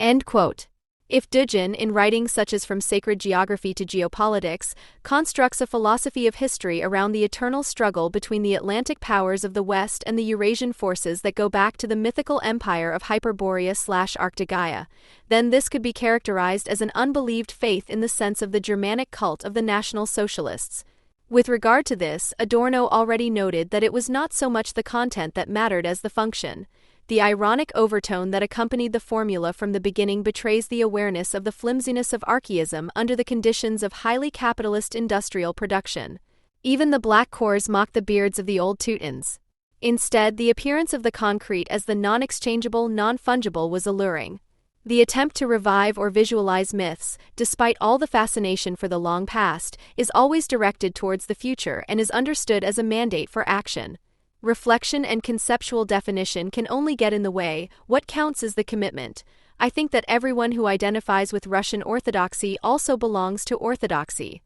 Speaker 1: End quote. If Dugin, in writings such as From Sacred Geography to Geopolitics, constructs a philosophy of history around the eternal struggle between the Atlantic powers of the West and the Eurasian forces that go back to the mythical empire of Hyperborea/Arctogaea, then this could be characterized as an unbelieved faith in the sense of the Germanic cult of the National Socialists. With regard to this, Adorno already noted that it was not so much the content that mattered as the function. The ironic overtone that accompanied the formula from the beginning betrays the awareness of the flimsiness of archaism under the conditions of highly capitalist industrial production. Even the black cores mocked the beards of the old Teutons. Instead, the appearance of the concrete as the non-exchangeable, non-fungible was alluring. The attempt to revive or visualize myths, despite all the fascination for the long past, is always directed towards the future and is understood as a mandate for action. Reflection and conceptual definition can only get in the way. What counts is the commitment. I think that everyone who identifies with Russian Orthodoxy also belongs to Orthodoxy.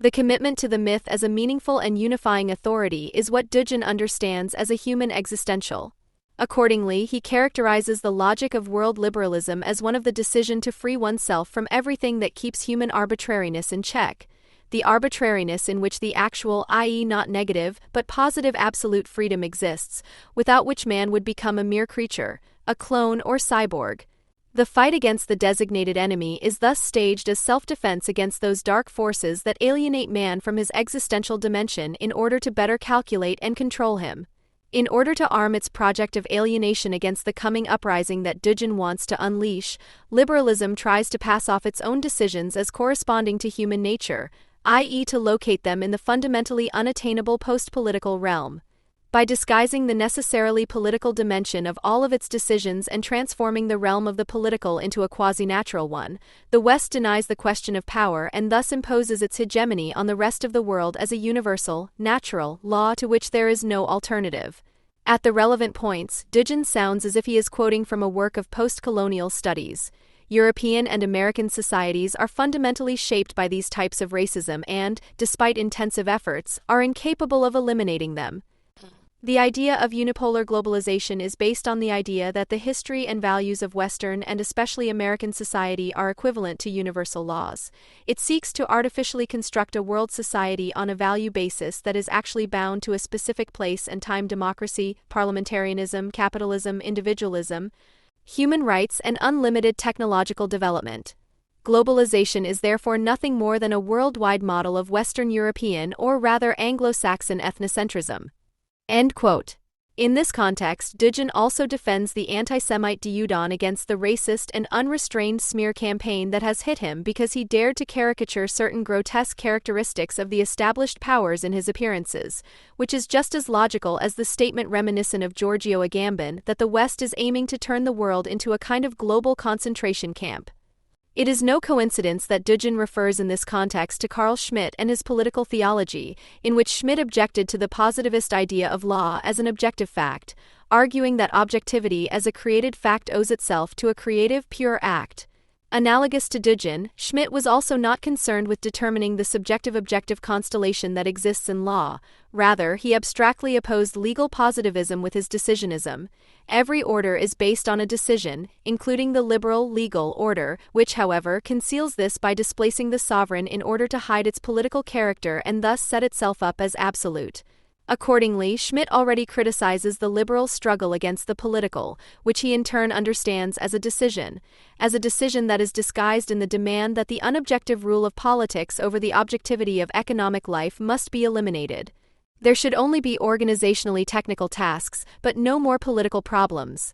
Speaker 1: The commitment to the myth as a meaningful and unifying authority is what Dugin understands as a human existential. Accordingly, he characterizes the logic of world liberalism as one of the decision to free oneself from everything that keeps human arbitrariness in check. The arbitrariness in which the actual, i.e. not negative, but positive absolute freedom exists, without which man would become a mere creature, a clone or cyborg. The fight against the designated enemy is thus staged as self-defense against those dark forces that alienate man from his existential dimension in order to better calculate and control him. In order to arm its project of alienation against the coming uprising that Dugin wants to unleash, liberalism tries to pass off its own decisions as corresponding to human nature, i.e. to locate them in the fundamentally unattainable post-political realm. By disguising the necessarily political dimension of all of its decisions and transforming the realm of the political into a quasi-natural one, the West denies the question of power and thus imposes its hegemony on the rest of the world as a universal, natural law to which there is no alternative. At the relevant points, Dugin sounds as if he is quoting from a work of post-colonial studies. European and American societies are fundamentally shaped by these types of racism and, despite intensive efforts, are incapable of eliminating them. The idea of unipolar globalization is based on the idea that the history and values of Western and especially American society are equivalent to universal laws. It seeks to artificially construct a world society on a value basis that is actually bound to a specific place and time: democracy, parliamentarianism, capitalism, individualism, human rights, and unlimited technological development. Globalization is therefore nothing more than a worldwide model of Western European or rather Anglo-Saxon ethnocentrism. End quote. In this context, Dugin also defends the anti-Semite Dieudonné against the racist and unrestrained smear campaign that has hit him because he dared to caricature certain grotesque characteristics of the established powers in his appearances, which is just as logical as the statement reminiscent of Giorgio Agamben that the West is aiming to turn the world into a kind of global concentration camp. It is no coincidence that Dugin refers in this context to Carl Schmitt and his political theology, in which Schmitt objected to the positivist idea of law as an objective fact, arguing that objectivity as a created fact owes itself to a creative, pure act. Analogous to Dugin, Schmidt was also not concerned with determining the subjective-objective constellation that exists in law. Rather, he abstractly opposed legal positivism with his decisionism. Every order is based on a decision, including the liberal legal order, which, however, conceals this by displacing the sovereign in order to hide its political character and thus set itself up as absolute. Accordingly, Schmidt already criticizes the liberal struggle against the political, which he in turn understands as a decision that is disguised in the demand that the unobjective rule of politics over the objectivity of economic life must be eliminated. There should only be organizationally technical tasks, but no more political problems.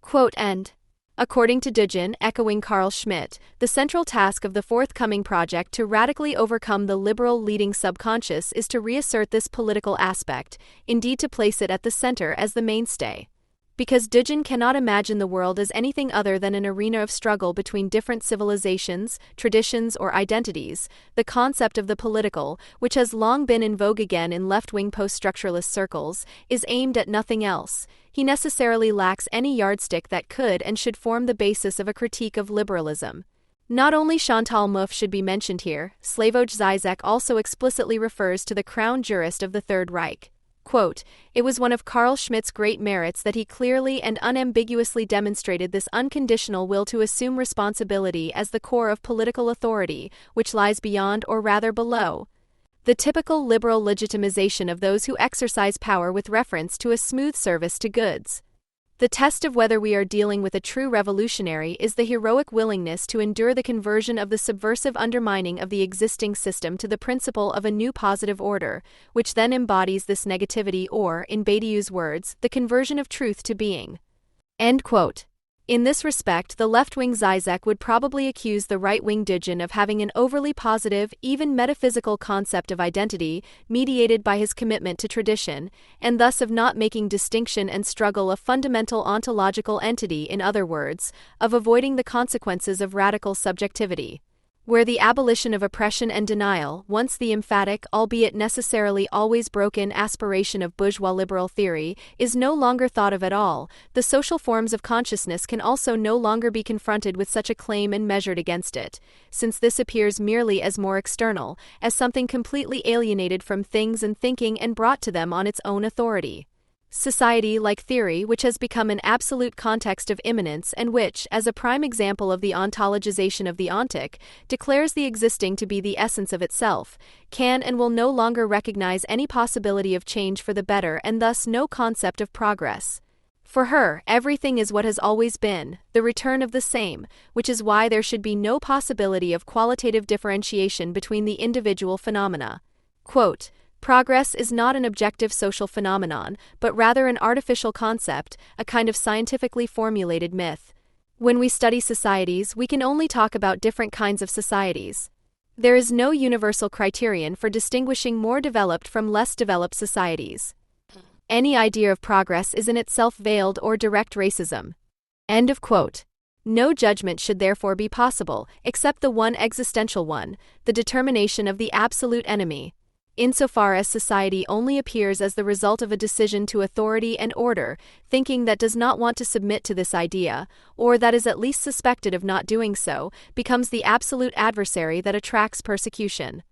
Speaker 1: Quote end. According to Dugin, echoing Carl Schmitt, the central task of the forthcoming project to radically overcome the liberal leading subconscious is to reassert this political aspect, indeed to place it at the center as the mainstay. Because Dugin cannot imagine the world as anything other than an arena of struggle between different civilizations, traditions, or identities, the concept of the political, which has long been in vogue again in left-wing post-structuralist circles, is aimed at nothing else. He necessarily lacks any yardstick that could and should form the basis of a critique of liberalism. Not only Chantal Mouffe should be mentioned here, Slavoj Žižek also explicitly refers to the crown jurist of the Third Reich. Quote, "It was one of Carl Schmitt's great merits that he clearly and unambiguously demonstrated this unconditional will to assume responsibility as the core of political authority, which lies beyond or rather below the typical liberal legitimization of those who exercise power with reference to a smooth service to goods. The test of whether we are dealing with a true revolutionary is the heroic willingness to endure the conversion of the subversive undermining of the existing system to the principle of a new positive order, which then embodies this negativity or, in Badiou's words, the conversion of truth to being." End quote. In this respect, the left-wing Žižek would probably accuse the right-wing Dugin of having an overly positive, even metaphysical concept of identity, mediated by his commitment to tradition, and thus of not making distinction and struggle a fundamental ontological entity, in other words, of avoiding the consequences of radical subjectivity. Where the abolition of oppression and denial, once the emphatic, albeit necessarily always broken aspiration of bourgeois liberal theory, is no longer thought of at all, the social forms of consciousness can also no longer be confronted with such a claim and measured against it, since this appears merely as more external, as something completely alienated from things and thinking and brought to them on its own authority. Society, like theory, which has become an absolute context of immanence and which, as a prime example of the ontologization of the ontic, declares the existing to be the essence of itself, can and will no longer recognize any possibility of change for the better and thus no concept of progress. For her, everything is what has always been, the return of the same, which is why there should be no possibility of qualitative differentiation between the individual phenomena. Quote, "Progress is not an objective social phenomenon, but rather an artificial concept, a kind of scientifically formulated myth. When we study societies, we can only talk about different kinds of societies. There is no universal criterion for distinguishing more developed from less developed societies. Any idea of progress is in itself veiled or direct racism." End of quote. No judgment should therefore be possible, except the one existential one, the determination of the absolute enemy. Insofar as society only appears as the result of a decision to authority and order, thinking that does not want to submit to this idea, or that is at least suspected of not doing so, becomes the absolute adversary that attracts persecution.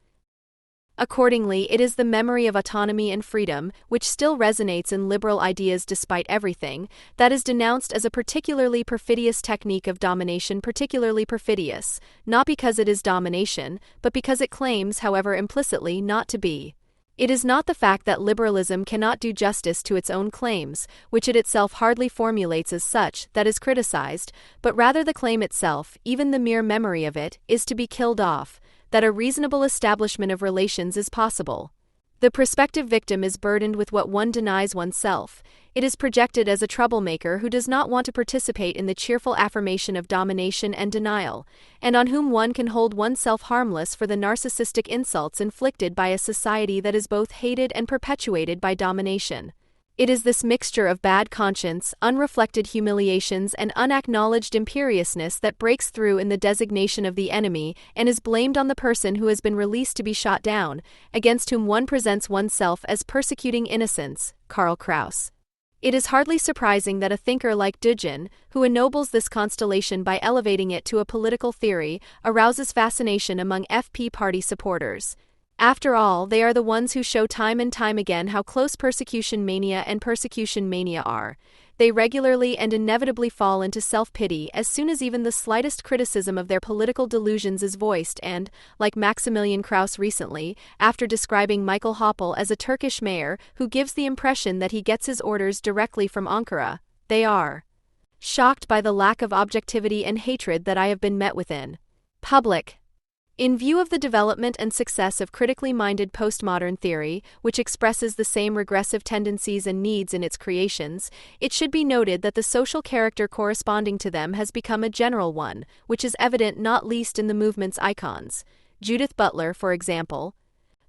Speaker 1: Accordingly, it is the memory of autonomy and freedom, which still resonates in liberal ideas despite everything, that is denounced as a particularly perfidious technique of domination, particularly perfidious, not because it is domination, but because it claims, however implicitly, not to be. It is not the fact that liberalism cannot do justice to its own claims, which it itself hardly formulates as such, that is criticized, but rather the claim itself, even the mere memory of it, is to be killed off, that a reasonable establishment of relations is possible. The prospective victim is burdened with what one denies oneself. It is projected as a troublemaker who does not want to participate in the cheerful affirmation of domination and denial, and on whom one can hold oneself harmless for the narcissistic insults inflicted by a society that is both hated and perpetuated by domination. It is this mixture of bad conscience, unreflected humiliations, and unacknowledged imperiousness that breaks through in the designation of the enemy and is blamed on the person who has been released to be shot down, against whom one presents oneself as persecuting innocence. Karl Kraus. It is hardly surprising that a thinker like Dugin, who ennobles this constellation by elevating it to a political theory, arouses fascination among FP party supporters. After all, they are the ones who show time and time again how close persecution mania and persecution mania are. They regularly and inevitably fall into self-pity as soon as even the slightest criticism of their political delusions is voiced and, like Maximilian Krauss recently, after describing Michael Hoppel as a Turkish mayor who gives the impression that he gets his orders directly from Ankara, they are shocked by the lack of objectivity and hatred that I have been met with in public. In view of the development and success of critically minded postmodern theory, which expresses the same regressive tendencies and needs in its creations, it should be noted that the social character corresponding to them has become a general one, which is evident not least in the movement's icons. Judith Butler, for example,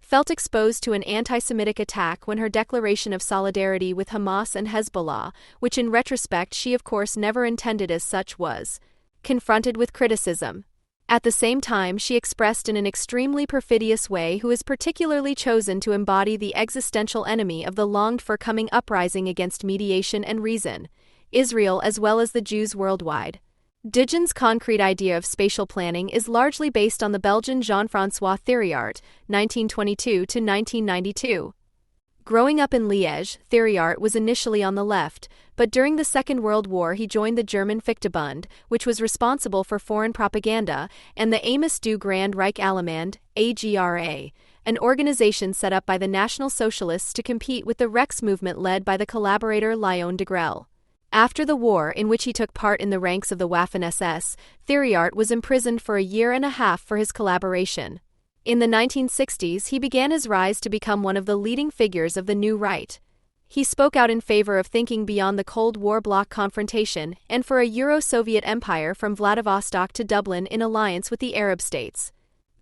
Speaker 1: felt exposed to an anti-Semitic attack when her declaration of solidarity with Hamas and Hezbollah, which in retrospect she of course never intended as such, was confronted with criticism. At the same time, she expressed in an extremely perfidious way who is particularly chosen to embody the existential enemy of the longed-for coming uprising against mediation and reason, Israel as well as the Jews worldwide. Dugin's concrete idea of spatial planning is largely based on the Belgian Jean-François Thiriart, 1922–1992. Growing up in Liège, Thiriart was initially on the left, but during the Second World War he joined the German Fichtebund, which was responsible for foreign propaganda, and the Amos du Grand Reich Allemand, AGRA, an organization set up by the National Socialists to compete with the Rex movement led by the collaborator Léon Degrelle. After the war, in which he took part in the ranks of the Waffen-SS, Thiriart was imprisoned for a year and a half for his collaboration. In the 1960s, he began his rise to become one of the leading figures of the New Right. He spoke out in favor of thinking beyond the Cold War bloc confrontation and for a Euro-Soviet empire from Vladivostok to Dublin in alliance with the Arab states.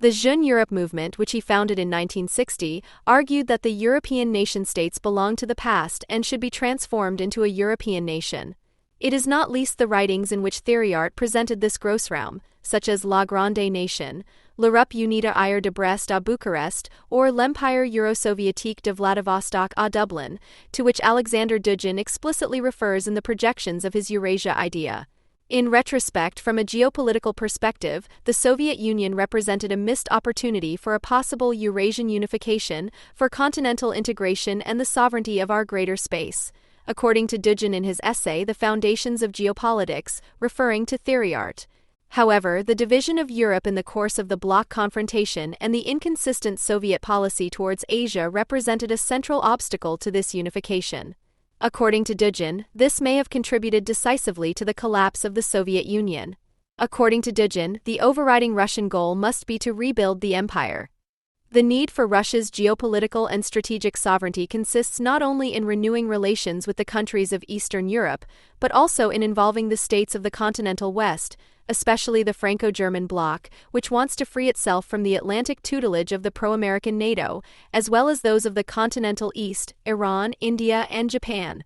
Speaker 1: The Jeune Europe movement, which he founded in 1960, argued that the European nation-states belong to the past and should be transformed into a European nation. It is not least the writings in which Thiriart presented this Grossraum, such as La Grande Nation, L'Europe Unida Ire de Brest à Bucharest, or L'Empire Euro-Soviétique de Vladivostok à Dublin, to which Alexander Dugin explicitly refers in the projections of his Eurasia idea. In retrospect, from a geopolitical perspective, the Soviet Union represented a missed opportunity for a possible Eurasian unification, for continental integration and the sovereignty of our greater space. According to Dugin in his essay The Foundations of Geopolitics, referring to Thiriart. However, the division of Europe in the course of the bloc confrontation and the inconsistent Soviet policy towards Asia represented a central obstacle to this unification. According to Dugin, this may have contributed decisively to the collapse of the Soviet Union. According to Dugin, the overriding Russian goal must be to rebuild the empire. The need for Russia's geopolitical and strategic sovereignty consists not only in renewing relations with the countries of Eastern Europe, but also in involving the states of the continental West, especially the Franco-German bloc, which wants to free itself from the Atlantic tutelage of the pro-American NATO, as well as those of the continental East, Iran, India, and Japan.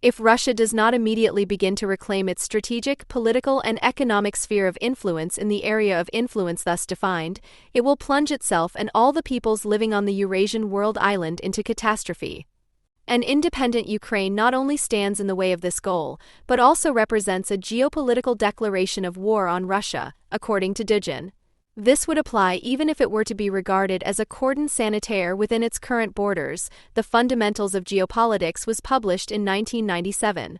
Speaker 1: If Russia does not immediately begin to reclaim its strategic, political, and economic sphere of influence in the area of influence thus defined, it will plunge itself and all the peoples living on the Eurasian world island into catastrophe. An independent Ukraine not only stands in the way of this goal, but also represents a geopolitical declaration of war on Russia, according to Dugin. This would apply even if it were to be regarded as a cordon sanitaire within its current borders. The Fundamentals of Geopolitics was published in 1997.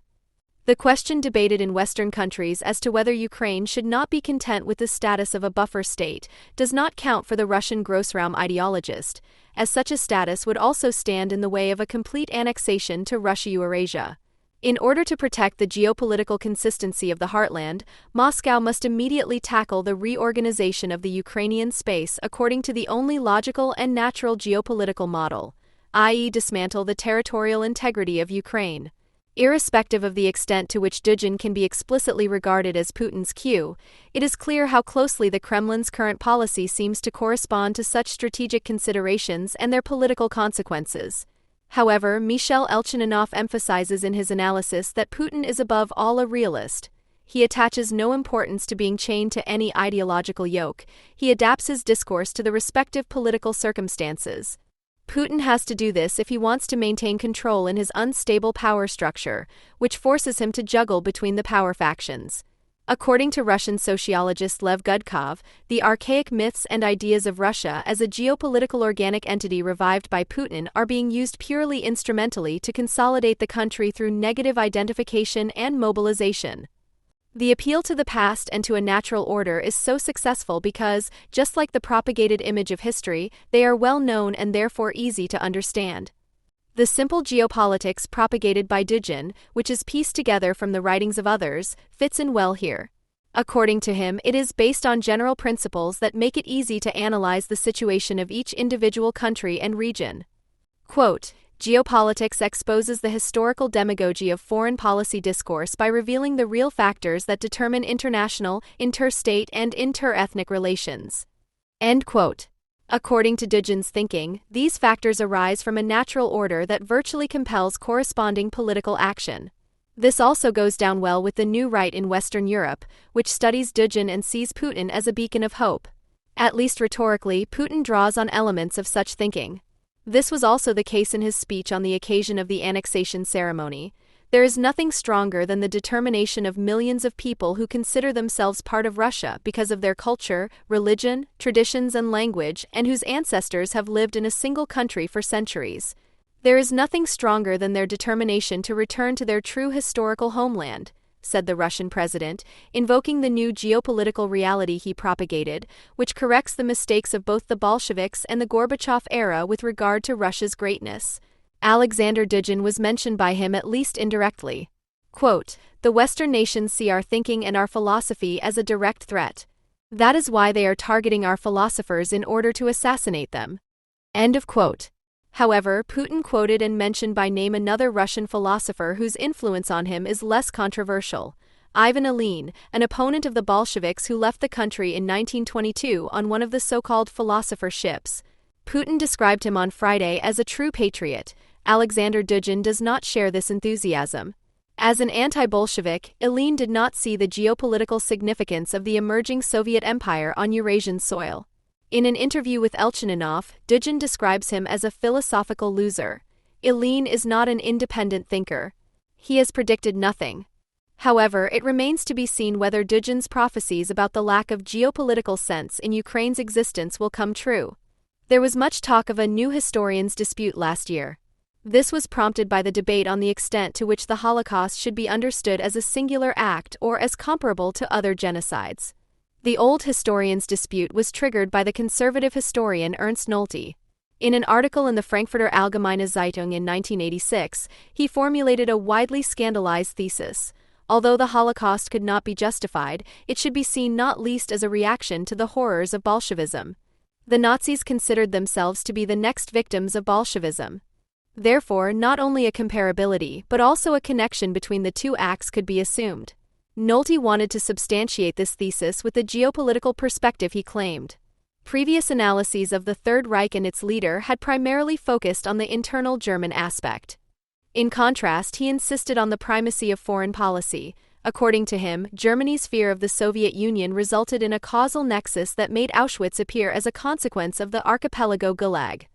Speaker 1: The question debated in Western countries as to whether Ukraine should not be content with the status of a buffer state does not count for the Russian Grossraum ideologist, as such a status would also stand in the way of a complete annexation to Russia-Eurasia. In order to protect the geopolitical consistency of the heartland, Moscow must immediately tackle the reorganization of the Ukrainian space according to the only logical and natural geopolitical model, i.e., dismantle the territorial integrity of Ukraine. Irrespective of the extent to which Dugin can be explicitly regarded as Putin's cue, it is clear how closely the Kremlin's current policy seems to correspond to such strategic considerations and their political consequences. However, Michel Elchinanov emphasizes in his analysis that Putin is above all a realist. He attaches no importance to being chained to any ideological yoke. He adapts his discourse to the respective political circumstances. Putin has to do this if he wants to maintain control in his unstable power structure, which forces him to juggle between the power factions. According to Russian sociologist Lev Gudkov, the archaic myths and ideas of Russia as a geopolitical organic entity revived by Putin are being used purely instrumentally to consolidate the country through negative identification and mobilization. The appeal to the past and to a natural order is so successful because, just like the propagated image of history, they are well known and therefore easy to understand. The simple geopolitics propagated by Dugin, which is pieced together from the writings of others, fits in well here. According to him, it is based on general principles that make it easy to analyze the situation of each individual country and region. Quote, geopolitics exposes the historical demagogy of foreign policy discourse by revealing the real factors that determine international, interstate, and inter-ethnic relations. End quote. According to Dugin's thinking, these factors arise from a natural order that virtually compels corresponding political action. This also goes down well with the new right in Western Europe, which studies Dugin and sees Putin as a beacon of hope. At least rhetorically, Putin draws on elements of such thinking. This was also the case in his speech on the occasion of the annexation ceremony. There is nothing stronger than the determination of millions of people who consider themselves part of Russia because of their culture, religion, traditions, and language, and whose ancestors have lived in a single country for centuries. There is nothing stronger than their determination to return to their true historical homeland, said the Russian president, invoking the new geopolitical reality he propagated, which corrects the mistakes of both the Bolsheviks and the Gorbachev era with regard to Russia's greatness. Alexander Dugin was mentioned by him at least indirectly. Quote, the Western nations see our thinking and our philosophy as a direct threat. That is why they are targeting our philosophers in order to assassinate them. End of quote. However, Putin quoted and mentioned by name another Russian philosopher whose influence on him is less controversial, Ivan Ilyin, an opponent of the Bolsheviks who left the country in 1922 on one of the so-called philosopher ships. Putin described him on Friday as a true patriot. Alexander Dugin does not share this enthusiasm. As an anti-Bolshevik, Ilyin did not see the geopolitical significance of the emerging Soviet Empire on Eurasian soil. In an interview with Elchaninov, Dugin describes him as a philosophical loser. Ilyin is not an independent thinker. He has predicted nothing. However, it remains to be seen whether Dugin's prophecies about the lack of geopolitical sense in Ukraine's existence will come true. There was much talk of a new historians' dispute last year. This was prompted by the debate on the extent to which the Holocaust should be understood as a singular act or as comparable to other genocides. The old historians' dispute was triggered by the conservative historian Ernst Nolte. In an article in the Frankfurter Allgemeine Zeitung in 1986, he formulated a widely scandalized thesis. Although the Holocaust could not be justified, it should be seen not least as a reaction to the horrors of Bolshevism. The Nazis considered themselves to be the next victims of Bolshevism. Therefore, not only a comparability, but also a connection between the two acts could be assumed. Nolte wanted to substantiate this thesis with the geopolitical perspective he claimed. Previous analyses of the Third Reich and its leader had primarily focused on the internal German aspect. In contrast, he insisted on the primacy of foreign policy. According to him, Germany's fear of the Soviet Union resulted in a causal nexus that made Auschwitz appear as a consequence of the archipelago Gulag.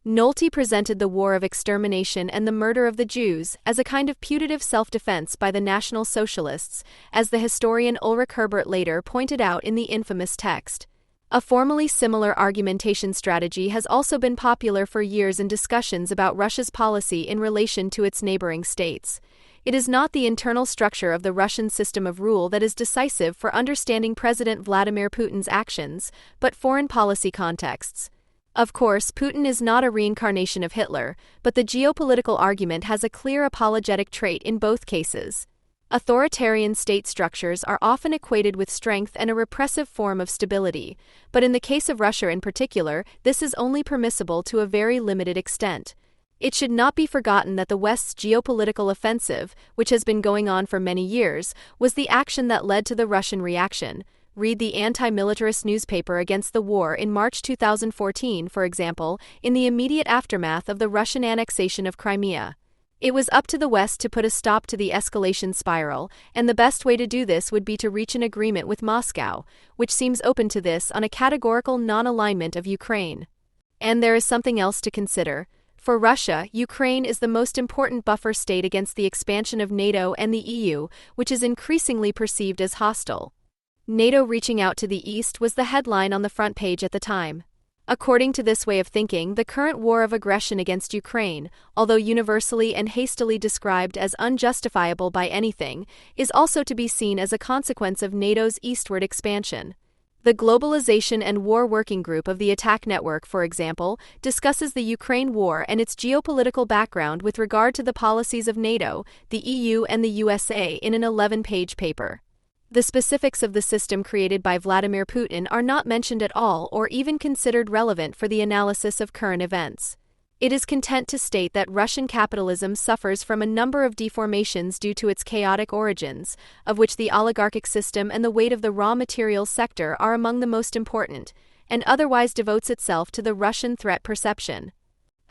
Speaker 1: Nolte presented the war of extermination and the murder of the Jews as a kind of putative self-defense by the National Socialists, as the historian Ulrich Herbert later pointed out in the infamous text. A formally similar argumentation strategy has also been popular for years in discussions about Russia's policy in relation to its neighboring states. It is not the internal structure of the Russian system of rule that is decisive for understanding President Vladimir Putin's actions, but foreign policy contexts. Of course, Putin is not a reincarnation of Hitler, but the geopolitical argument has a clear apologetic trait in both cases. Authoritarian state structures are often equated with strength and a repressive form of stability, but in the case of Russia in particular, this is only permissible to a very limited extent. It should not be forgotten that the West's geopolitical offensive, which has been going on for many years, was the action that led to the Russian reaction. Read the anti-militarist newspaper against the war in March 2014, for example, in the immediate aftermath of the Russian annexation of Crimea. It was up to the West to put a stop to the escalation spiral, and the best way to do this would be to reach an agreement with Moscow, which seems open to this on a categorical non-alignment of Ukraine. And there is something else to consider. For Russia, Ukraine is the most important buffer state against the expansion of NATO and the EU, which is increasingly perceived as hostile. NATO reaching out to the east was the headline on the front page at the time. According to this way of thinking, the current war of aggression against Ukraine, although universally and hastily described as unjustifiable by anything, is also to be seen as a consequence of NATO's eastward expansion. The Globalization and War Working Group of the Attack Network, for example, discusses the Ukraine war and its geopolitical background with regard to the policies of NATO, the EU, and the USA in an 11-page paper. The specifics of the system created by Vladimir Putin are not mentioned at all or even considered relevant for the analysis of current events. It is content to state that Russian capitalism suffers from a number of deformations due to its chaotic origins, of which the oligarchic system and the weight of the raw materials sector are among the most important, and otherwise devotes itself to the Russian threat perception.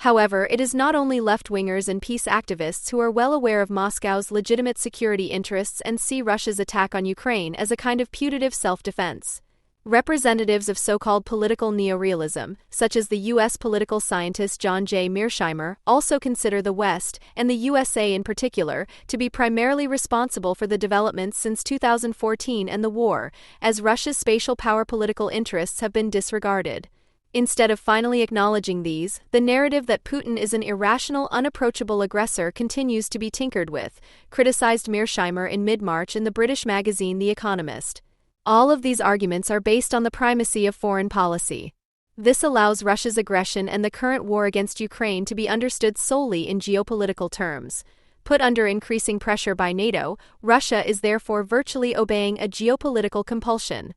Speaker 1: However, it is not only left-wingers and peace activists who are well aware of Moscow's legitimate security interests and see Russia's attack on Ukraine as a kind of putative self-defense. Representatives of so-called political neorealism, such as the U.S. political scientist John J. Mearsheimer, also consider the West, and the USA in particular, to be primarily responsible for the developments since 2014 and the war, as Russia's spatial power political interests have been disregarded. Instead of finally acknowledging these, the narrative that Putin is an irrational, unapproachable aggressor continues to be tinkered with, criticized Mearsheimer in mid-March in the British magazine The Economist. All of these arguments are based on the primacy of foreign policy. This allows Russia's aggression and the current war against Ukraine to be understood solely in geopolitical terms. Put under increasing pressure by NATO, Russia is therefore virtually obeying a geopolitical compulsion.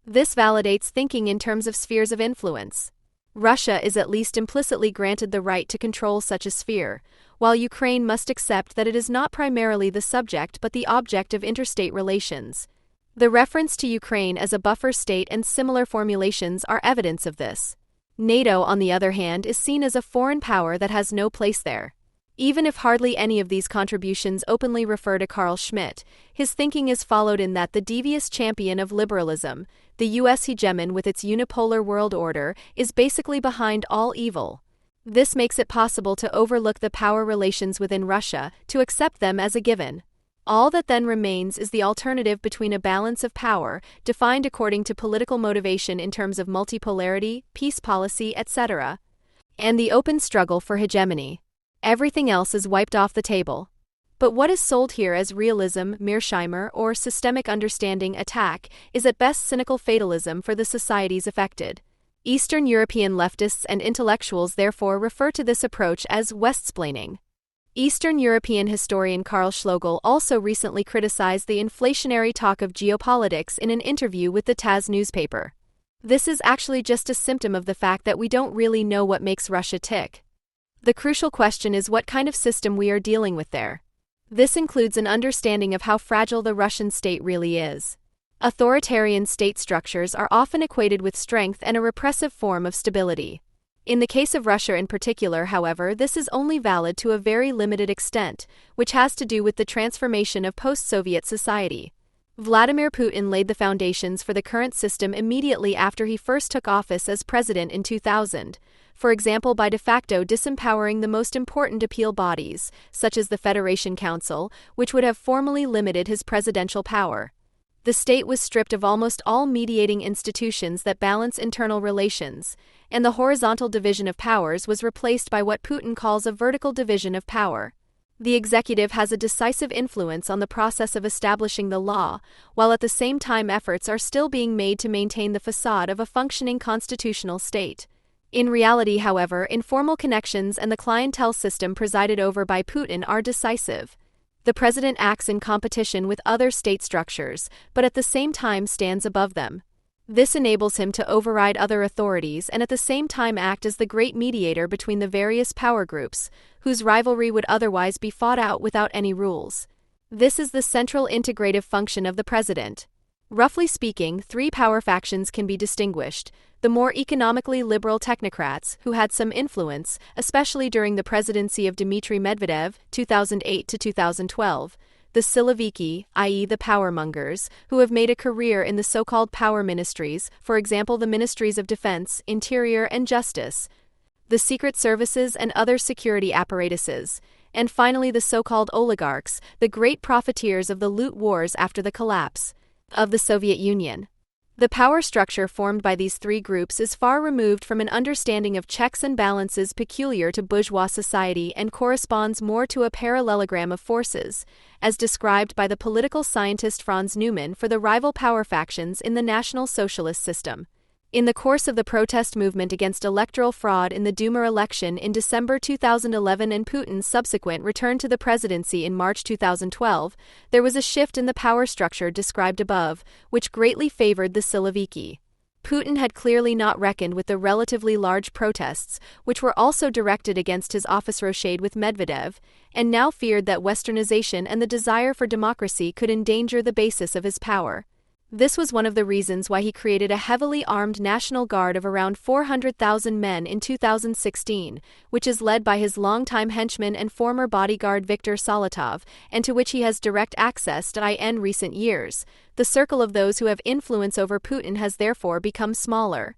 Speaker 1: This validates thinking in terms of spheres of influence. Russia is at least implicitly granted the right to control such a sphere, while Ukraine must accept that it is not primarily the subject but the object of interstate relations. The reference to Ukraine as a buffer state and similar formulations are evidence of this. NATO, on the other hand, is seen as a foreign power that has no place there. Even if hardly any of these contributions openly refer to Carl Schmitt, his thinking is followed in that the devious champion of liberalism, the U.S. hegemon with its unipolar world order, is basically behind all evil. This makes it possible to overlook the power relations within Russia, to accept them as a given. All that then remains is the alternative between a balance of power, defined according to political motivation in terms of multipolarity, peace policy, etc., and the open struggle for hegemony. Everything else is wiped off the table. But what is sold here as realism, Mearsheimer, or systemic understanding attack is at best cynical fatalism for the societies affected. Eastern European leftists and intellectuals therefore refer to this approach as Westsplaining. Eastern European historian Karl Schlogel also recently criticized the inflationary talk of geopolitics in an interview with the TASS newspaper. This is actually just a symptom of the fact that we don't really know what makes Russia tick. The crucial question is what kind of system we are dealing with there. This includes an understanding of how fragile the Russian state really is. Authoritarian state structures are often equated with strength and a repressive form of stability. In the case of Russia in particular, however, this is only valid to a very limited extent, which has to do with the transformation of post-Soviet society. Vladimir Putin laid the foundations for the current system immediately after he first took office as president in 2000, for example by de facto disempowering the most important appeal bodies, such as the Federation Council, which would have formally limited his presidential power. The state was stripped of almost all mediating institutions that balance internal relations, and the horizontal division of powers was replaced by what Putin calls a vertical division of power. The executive has a decisive influence on the process of establishing the law, while at the same time efforts are still being made to maintain the facade of a functioning constitutional state. In reality, however, informal connections and the clientele system presided over by Putin are decisive. The president acts in competition with other state structures, but at the same time stands above them. This enables him to override other authorities and at the same time act as the great mediator between the various power groups, whose rivalry would otherwise be fought out without any rules. This is the central integrative function of the president. Roughly speaking, three power factions can be distinguished: the more economically liberal technocrats, who had some influence, especially during the presidency of Dmitry Medvedev, 2008 to 2012, the Siloviki, i.e. the powermongers, who have made a career in the so-called power ministries, for example the ministries of defense, interior, and justice, the secret services and other security apparatuses, and finally the so-called oligarchs, the great profiteers of the loot wars after the collapse of the Soviet Union. The power structure formed by these three groups is far removed from an understanding of checks and balances peculiar to bourgeois society and corresponds more to a parallelogram of forces, as described by the political scientist Franz Neumann for the rival power factions in the National Socialist system. In the course of the protest movement against electoral fraud in the Duma election in December 2011 and Putin's subsequent return to the presidency in March 2012, there was a shift in the power structure described above, which greatly favored the Siloviki. Putin had clearly not reckoned with the relatively large protests, which were also directed against his office rochade with Medvedev, and now feared that westernization and the desire for democracy could endanger the basis of his power. This was one of the reasons why he created a heavily armed National Guard of around 400,000 men in 2016, which is led by his longtime henchman and former bodyguard Viktor Salatov, and to which he has direct access in recent years. The circle of those who have influence over Putin has therefore become smaller.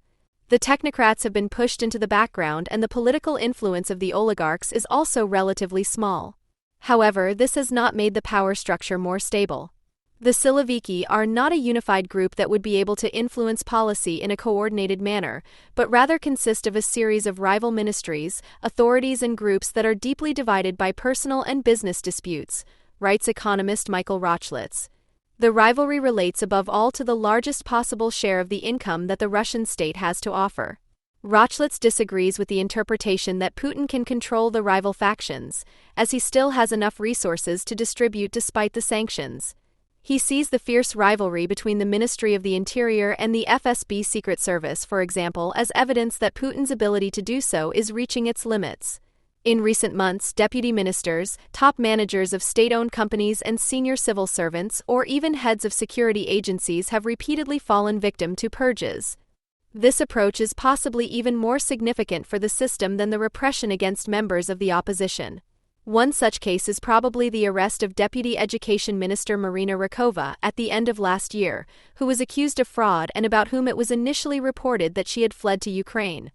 Speaker 1: The technocrats have been pushed into the background, and the political influence of the oligarchs is also relatively small. However, this has not made the power structure more stable. The Siloviki are not a unified group that would be able to influence policy in a coordinated manner, but rather consist of a series of rival ministries, authorities and groups that are deeply divided by personal and business disputes, writes economist Michael Rochlitz. The rivalry relates above all to the largest possible share of the income that the Russian state has to offer. Rochlitz disagrees with the interpretation that Putin can control the rival factions, as he still has enough resources to distribute despite the sanctions. He sees the fierce rivalry between the Ministry of the Interior and the FSB Secret Service, for example, as evidence that Putin's ability to do so is reaching its limits. In recent months, deputy ministers, top managers of state-owned companies and senior civil servants, or even heads of security agencies have repeatedly fallen victim to purges. This approach is possibly even more significant for the system than the repression against members of the opposition. One such case is probably the arrest of Deputy Education Minister Marina Rakova at the end of last year, who was accused of fraud and about whom it was initially reported that she had fled to Ukraine.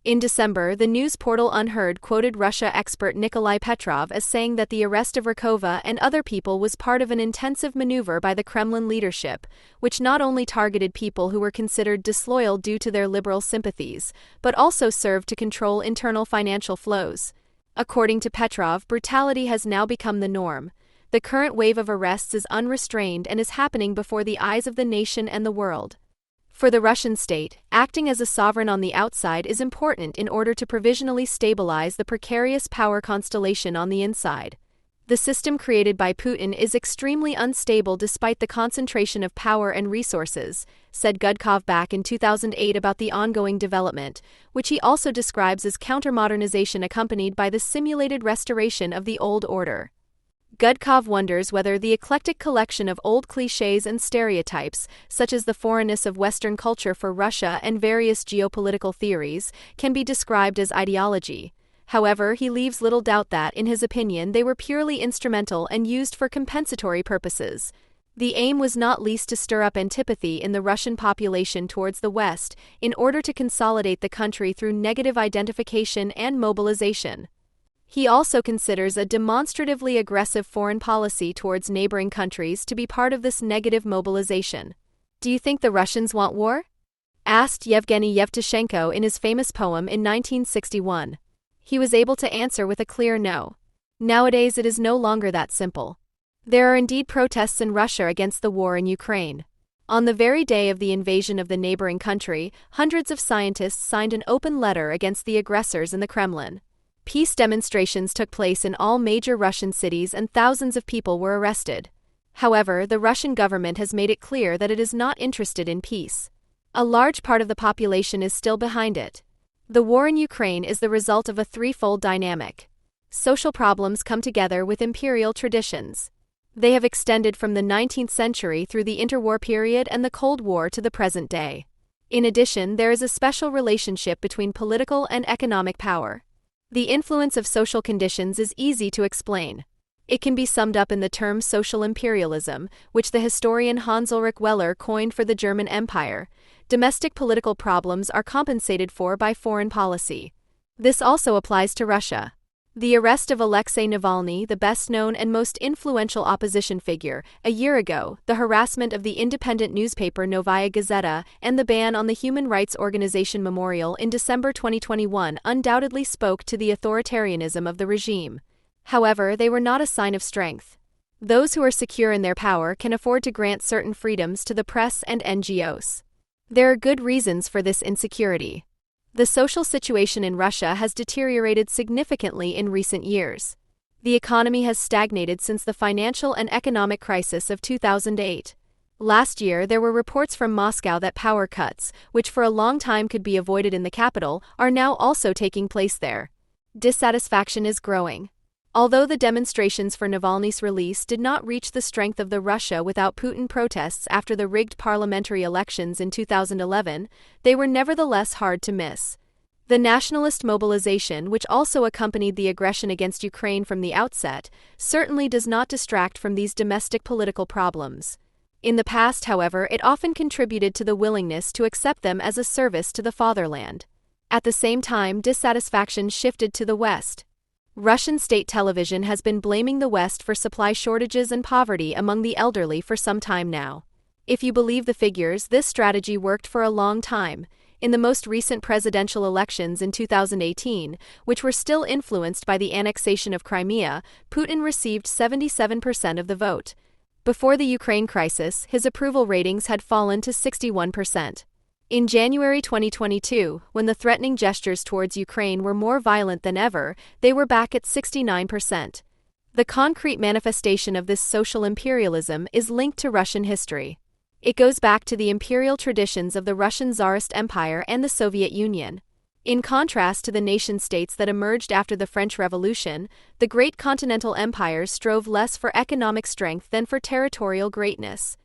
Speaker 1: In December, the news portal Unheard quoted Russia expert Nikolai Petrov as saying that the arrest of Rakova and other people was part of an intensive maneuver by the Kremlin leadership, which not only targeted people who were considered disloyal due to their liberal sympathies, but also served to control internal financial flows. According to Petrov, brutality has now become the norm. The current wave of arrests is unrestrained and is happening before the eyes of the nation and the world. For the Russian state, acting as a sovereign on the outside is important in order to provisionally stabilize the precarious power constellation on the inside. The system created by Putin is extremely unstable despite the concentration of power and resources, said Gudkov back in 2008 about the ongoing development, which he also describes as countermodernization accompanied by the simulated restoration of the old order. Gudkov wonders whether the eclectic collection of old clichés and stereotypes, such as the foreignness of Western culture for Russia and various geopolitical theories, can be described as ideology. However, he leaves little doubt that, in his opinion, they were purely instrumental and used for compensatory purposes. The aim was not least to stir up antipathy in the Russian population towards the West in order to consolidate the country through negative identification and mobilization. He also considers a demonstratively aggressive foreign policy towards neighboring countries to be part of this negative mobilization. Do you think the Russians want war? Asked Yevgeny Yevtushenko in his famous poem in 1961. He was able to answer with a clear no. Nowadays it is no longer that simple. There are indeed protests in Russia against the war in Ukraine. On the very day of the invasion of the neighboring country, hundreds of scientists signed an open letter against the aggressors in the Kremlin. Peace demonstrations took place in all major Russian cities and thousands of people were arrested. However, the Russian government has made it clear that it is not interested in peace. A large part of the population is still behind it. The war in Ukraine is the result of a threefold dynamic. Social problems come together with imperial traditions. They have extended from the 19th century through the interwar period and the Cold War to the present day. In addition, there is a special relationship between political and economic power. The influence of social conditions is easy to explain. It can be summed up in the term social imperialism, which the historian Hans-Ulrich Weller coined for the German Empire. Domestic political problems are compensated for by foreign policy. This also applies to Russia. The arrest of Alexei Navalny, the best-known and most influential opposition figure, a year ago, the harassment of the independent newspaper Novaya Gazeta, and the ban on the human rights organization Memorial in December 2021 undoubtedly spoke to the authoritarianism of the regime. However, they were not a sign of strength. Those who are secure in their power can afford to grant certain freedoms to the press and NGOs. There are good reasons for this insecurity. The social situation in Russia has deteriorated significantly in recent years. The economy has stagnated since the financial and economic crisis of 2008. Last year, there were reports from Moscow that power cuts, which for a long time could be avoided in the capital, are now also taking place there. Dissatisfaction is growing. Although the demonstrations for Navalny's release did not reach the strength of the Russia without Putin protests after the rigged parliamentary elections in 2011, they were nevertheless hard to miss. The nationalist mobilization, which also accompanied the aggression against Ukraine from the outset, certainly does not distract from these domestic political problems. In the past, however, it often contributed to the willingness to accept them as a service to the fatherland. At the same time, dissatisfaction shifted to the West. Russian state television has been blaming the West for supply shortages and poverty among the elderly for some time now. If you believe the figures, this strategy worked for a long time. In the most recent presidential elections in 2018, which were still influenced by the annexation of Crimea, Putin received 77% of the vote. Before the Ukraine crisis, his approval ratings had fallen to 61%. In January 2022, when the threatening gestures towards Ukraine were more violent than ever, they were back at 69%. The concrete manifestation of this social imperialism is linked to Russian history. It goes back to the imperial traditions of the Russian Tsarist Empire and the Soviet Union. In contrast to the nation-states that emerged after the French Revolution, the great continental empires strove less for economic strength than for territorial greatness.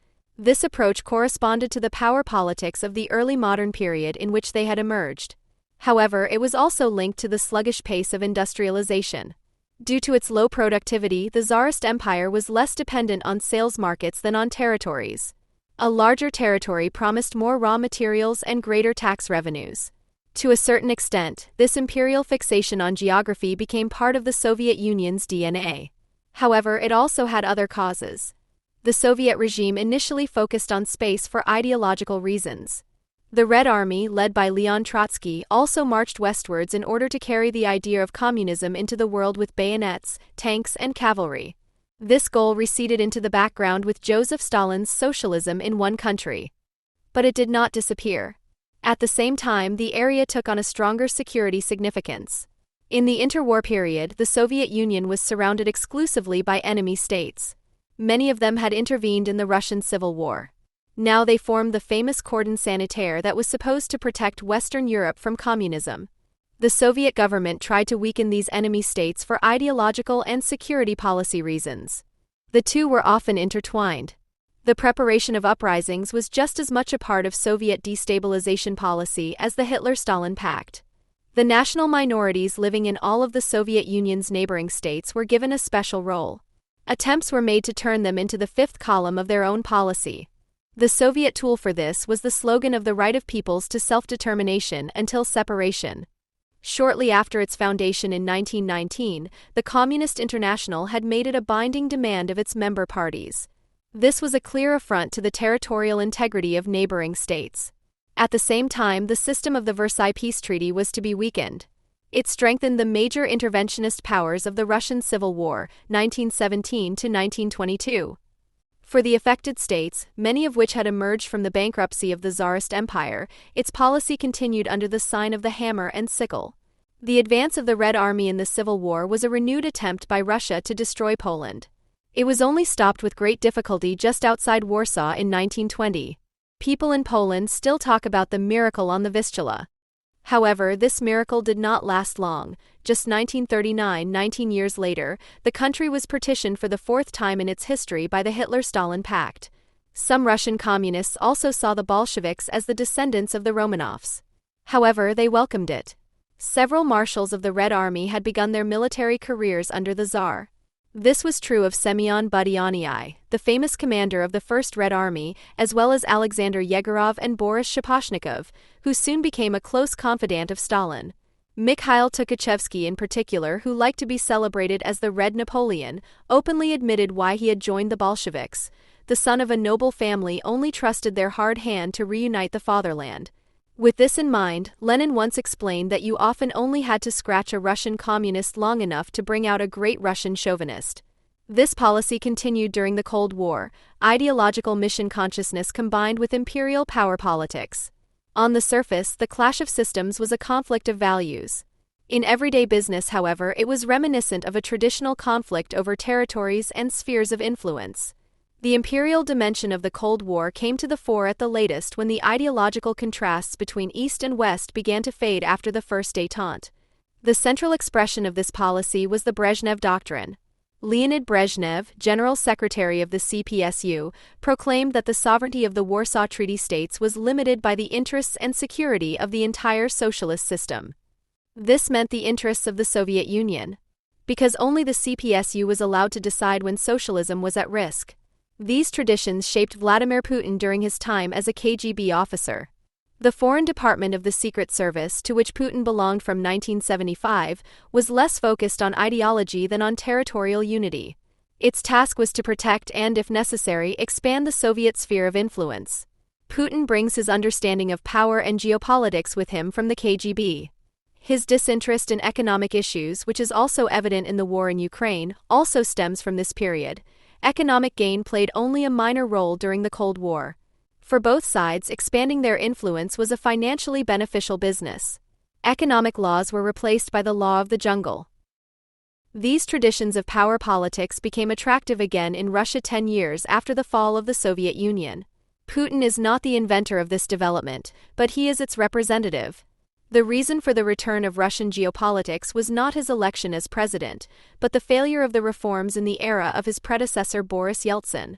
Speaker 1: This approach corresponded to the power politics of the early modern period in which they had emerged. However, it was also linked to the sluggish pace of industrialization. Due to its low productivity, the Tsarist Empire was less dependent on sales markets than on territories. A larger territory promised more raw materials and greater tax revenues. To a certain extent, this imperial fixation on geography became part of the Soviet Union's DNA. However, it also had other causes. The Soviet regime initially focused on space for ideological reasons. The Red Army, led by Leon Trotsky, also marched westwards in order to carry the idea of communism into the world with bayonets, tanks, and cavalry. This goal receded into the background with Joseph Stalin's socialism in one country. But it did not disappear. At the same time, the area took on a stronger security significance. In the interwar period, the Soviet Union was surrounded exclusively by enemy states. Many of them had intervened in the Russian Civil War. Now they formed the famous cordon sanitaire that was supposed to protect Western Europe from communism. The Soviet government tried to weaken these enemy states for ideological and security policy reasons. The two were often intertwined. The preparation of uprisings was just as much a part of Soviet destabilization policy as the Hitler-Stalin Pact. The national minorities living in all of the Soviet Union's neighboring states were given a special role. Attempts were made to turn them into the fifth column of their own policy. The Soviet tool for this was the slogan of the right of peoples to self-determination until separation. Shortly after its foundation in 1919, the Communist International had made it a binding demand of its member parties. This was a clear affront to the territorial integrity of neighboring states. At the same time, the system of the Versailles Peace Treaty was to be weakened. It strengthened the major interventionist powers of the Russian Civil War, 1917 to 1922. For the affected states, many of which had emerged from the bankruptcy of the Tsarist Empire, its policy continued under the sign of the hammer and sickle. The advance of the Red Army in the Civil War was a renewed attempt by Russia to destroy Poland. It was only stopped with great difficulty just outside Warsaw in 1920. People in Poland still talk about the miracle on the Vistula. However, this miracle did not last long. Just 1939, 19 years later, the country was partitioned for the fourth time in its history by the Hitler-Stalin Pact. Some Russian communists also saw the Bolsheviks as the descendants of the Romanovs. However, they welcomed it. Several marshals of the Red Army had begun their military careers under the Tsar. This was true of Semyon Budyonny, the famous commander of the First Red Army, as well as Alexander Yegorov and Boris Shaposhnikov, who soon became a close confidant of Stalin. Mikhail Tukhachevsky in particular, who liked to be celebrated as the Red Napoleon, openly admitted why he had joined the Bolsheviks. The son of a noble family only trusted their hard hand to reunite the fatherland. With this in mind, Lenin once explained that you often only had to scratch a Russian communist long enough to bring out a great Russian chauvinist. This policy continued during the Cold War, ideological mission consciousness combined with imperial power politics. On the surface, the clash of systems was a conflict of values. In everyday business, however, it was reminiscent of a traditional conflict over territories and spheres of influence. The imperial dimension of the Cold War came to the fore at the latest when the ideological contrasts between East and West began to fade after the First Détente. The central expression of this policy was the Brezhnev Doctrine. Leonid Brezhnev, General Secretary of the CPSU, proclaimed that the sovereignty of the Warsaw Treaty States was limited by the interests and security of the entire socialist system. This meant the interests of the Soviet Union, because only the CPSU was allowed to decide when socialism was at risk. These traditions shaped Vladimir Putin during his time as a KGB officer. The Foreign Department of the Secret Service, to which Putin belonged from 1975, was less focused on ideology than on territorial unity. Its task was to protect and, if necessary, expand the Soviet sphere of influence. Putin brings his understanding of power and geopolitics with him from the KGB. His disinterest in economic issues, which is also evident in the war in Ukraine, also stems from this period. Economic gain played only a minor role during the Cold War. For both sides, expanding their influence was a financially beneficial business. Economic laws were replaced by the law of the jungle. These traditions of power politics became attractive again in Russia 10 years after the fall of the Soviet Union. Putin is not the inventor of this development, but he is its representative. The reason for the return of Russian geopolitics was not his election as president, but the failure of the reforms in the era of his predecessor Boris Yeltsin.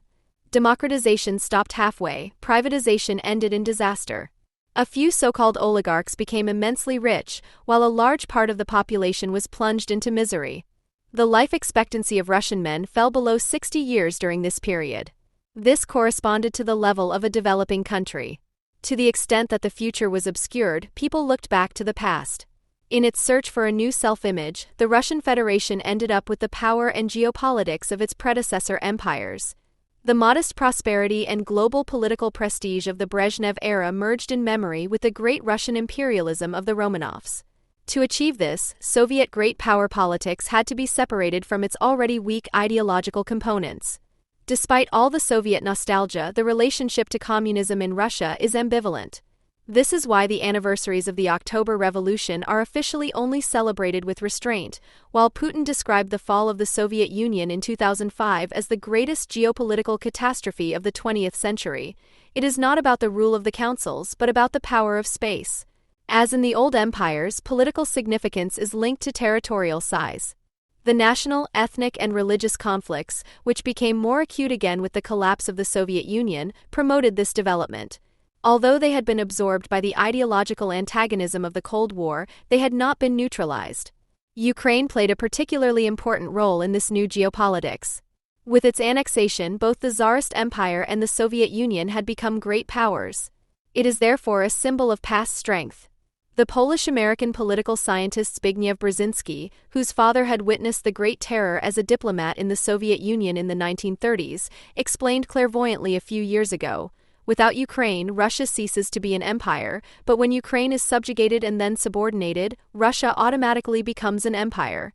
Speaker 1: Democratization stopped halfway, privatization ended in disaster. A few so-called oligarchs became immensely rich, while a large part of the population was plunged into misery. The life expectancy of Russian men fell below 60 years during this period. This corresponded to the level of a developing country. To the extent that the future was obscured, people looked back to the past. In its search for a new self-image, the Russian Federation ended up with the power and geopolitics of its predecessor empires. The modest prosperity and global political prestige of the Brezhnev era merged in memory with the great Russian imperialism of the Romanovs. To achieve this, Soviet great power politics had to be separated from its already weak ideological components. Despite all the Soviet nostalgia, the relationship to communism in Russia is ambivalent. This is why the anniversaries of the October Revolution are officially only celebrated with restraint, while Putin described the fall of the Soviet Union in 2005 as the greatest geopolitical catastrophe of the 20th century. It is not about the rule of the councils, but about the power of space. As in the old empires, political significance is linked to territorial size. The national, ethnic, and religious conflicts, which became more acute again with the collapse of the Soviet Union, promoted this development. Although they had been absorbed by the ideological antagonism of the Cold War, they had not been neutralized. Ukraine played a particularly important role in this new geopolitics. With its annexation, both the Tsarist Empire and the Soviet Union had become great powers. It is therefore a symbol of past strength. The Polish-American political scientist Zbigniew Brzezinski, whose father had witnessed the Great Terror as a diplomat in the Soviet Union in the 1930s, explained clairvoyantly a few years ago, "Without Ukraine, Russia ceases to be an empire, but when Ukraine is subjugated and then subordinated, Russia automatically becomes an empire."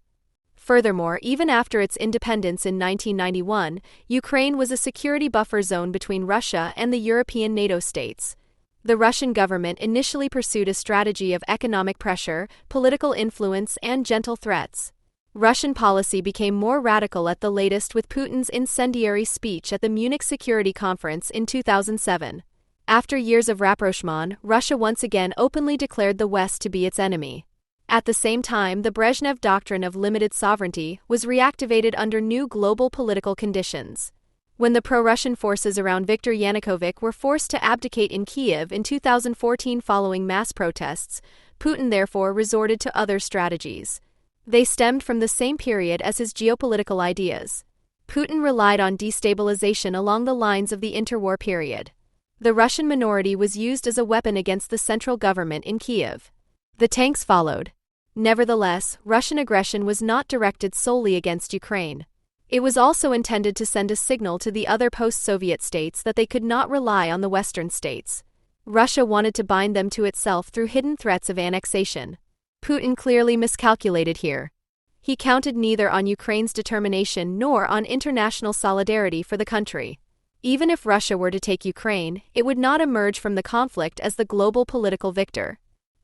Speaker 1: Furthermore, even after its independence in 1991, Ukraine was a security buffer zone between Russia and the European NATO states. The Russian government initially pursued a strategy of economic pressure, political influence, and gentle threats. Russian policy became more radical at the latest with Putin's incendiary speech at the Munich Security Conference in 2007. After years of rapprochement, Russia once again openly declared the West to be its enemy. At the same time, the Brezhnev doctrine of limited sovereignty was reactivated under new global political conditions. When the pro-Russian forces around Viktor Yanukovych were forced to abdicate in Kiev in 2014 following mass protests, Putin therefore resorted to other strategies. They stemmed from the same period as his geopolitical ideas. Putin relied on destabilization along the lines of the interwar period. The Russian minority was used as a weapon against the central government in Kiev. The tanks followed. Nevertheless, Russian aggression was not directed solely against Ukraine. It was also intended to send a signal to the other post-Soviet states that they could not rely on the Western states. Russia wanted to bind them to itself through hidden threats of annexation. Putin clearly miscalculated here. He counted neither on Ukraine's determination nor on international solidarity for the country. Even if Russia were to take Ukraine, it would not emerge from the conflict as the global political victor.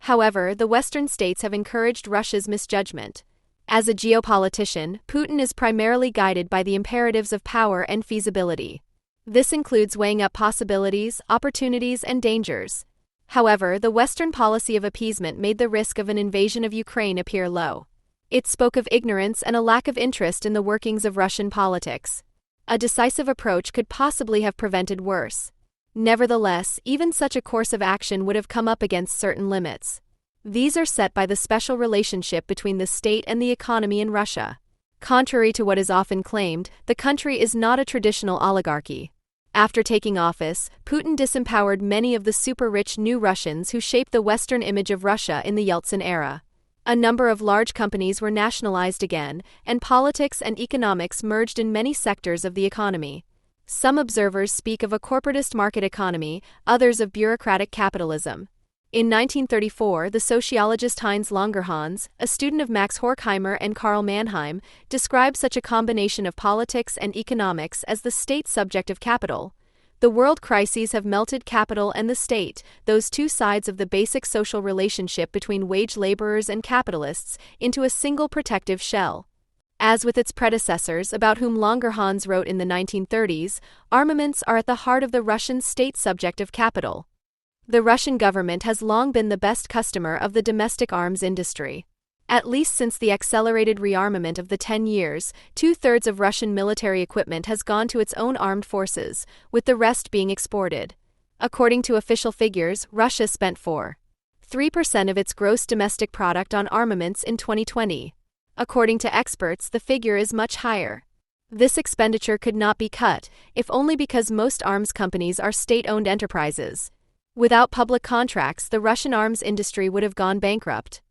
Speaker 1: However, the Western states have encouraged Russia's misjudgment. As a geopolitician, Putin is primarily guided by the imperatives of power and feasibility. This includes weighing up possibilities, opportunities, and dangers. However, the Western policy of appeasement made the risk of an invasion of Ukraine appear low. It spoke of ignorance and a lack of interest in the workings of Russian politics. A decisive approach could possibly have prevented worse. Nevertheless, even such a course of action would have come up against certain limits. These are set by the special relationship between the state and the economy in Russia. Contrary to what is often claimed, the country is not a traditional oligarchy. After taking office, Putin disempowered many of the super-rich new Russians who shaped the Western image of Russia in the Yeltsin era. A number of large companies were nationalized again, and politics and economics merged in many sectors of the economy. Some observers speak of a corporatist market economy, others of bureaucratic capitalism. In 1934, the sociologist Heinz Langerhans, a student of Max Horkheimer and Karl Mannheim, described such a combination of politics and economics as the state subject of capital. The world crises have melted capital and the state, those two sides of the basic social relationship between wage laborers and capitalists, into a single protective shell. As with its predecessors, about whom Langerhans wrote in the 1930s, armaments are at the heart of the Russian state subject of capital. The Russian government has long been the best customer of the domestic arms industry. At least since the accelerated rearmament of the 10 years, 2/3 of Russian military equipment has gone to its own armed forces, with the rest being exported. According to official figures, Russia spent 4.3% of its gross domestic product on armaments in 2020. According to experts, the figure is much higher. This expenditure could not be cut, if only because most arms companies are state-owned enterprises. Without public contracts, the Russian arms industry would have gone bankrupt.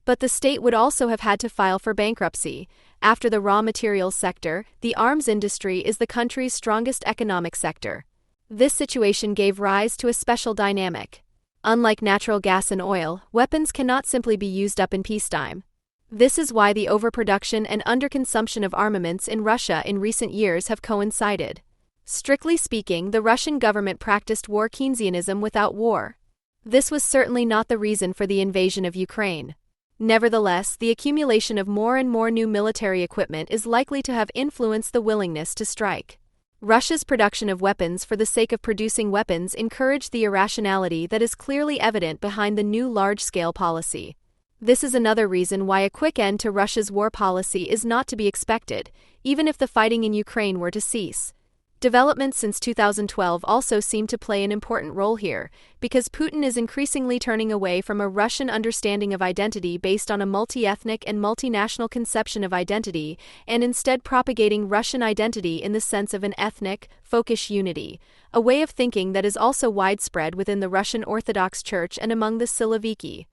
Speaker 1: But the state would also have had to file for bankruptcy. After the raw materials sector, the arms industry is the country's strongest economic sector. This situation gave rise to a special dynamic. Unlike natural gas and oil, weapons cannot simply be used up in peacetime. This is why the overproduction and underconsumption of armaments in Russia in recent years have coincided. Strictly speaking, the Russian government practiced war Keynesianism without war. This was certainly not the reason for the invasion of Ukraine. Nevertheless, the accumulation of more and more new military equipment is likely to have influenced the willingness to strike. Russia's production of weapons for the sake of producing weapons encouraged the irrationality that is clearly evident behind the new large-scale policy. This is another reason why a quick end to Russia's war policy is not to be expected, even if the fighting in Ukraine were to cease. Developments since 2012 also seem to play an important role here, because Putin is increasingly turning away from a Russian understanding of identity based on a multi-ethnic and multinational conception of identity, and instead propagating Russian identity in the sense of an ethnic, folkish unity, a way of thinking that is also widespread within the Russian Orthodox Church and among the Siloviki.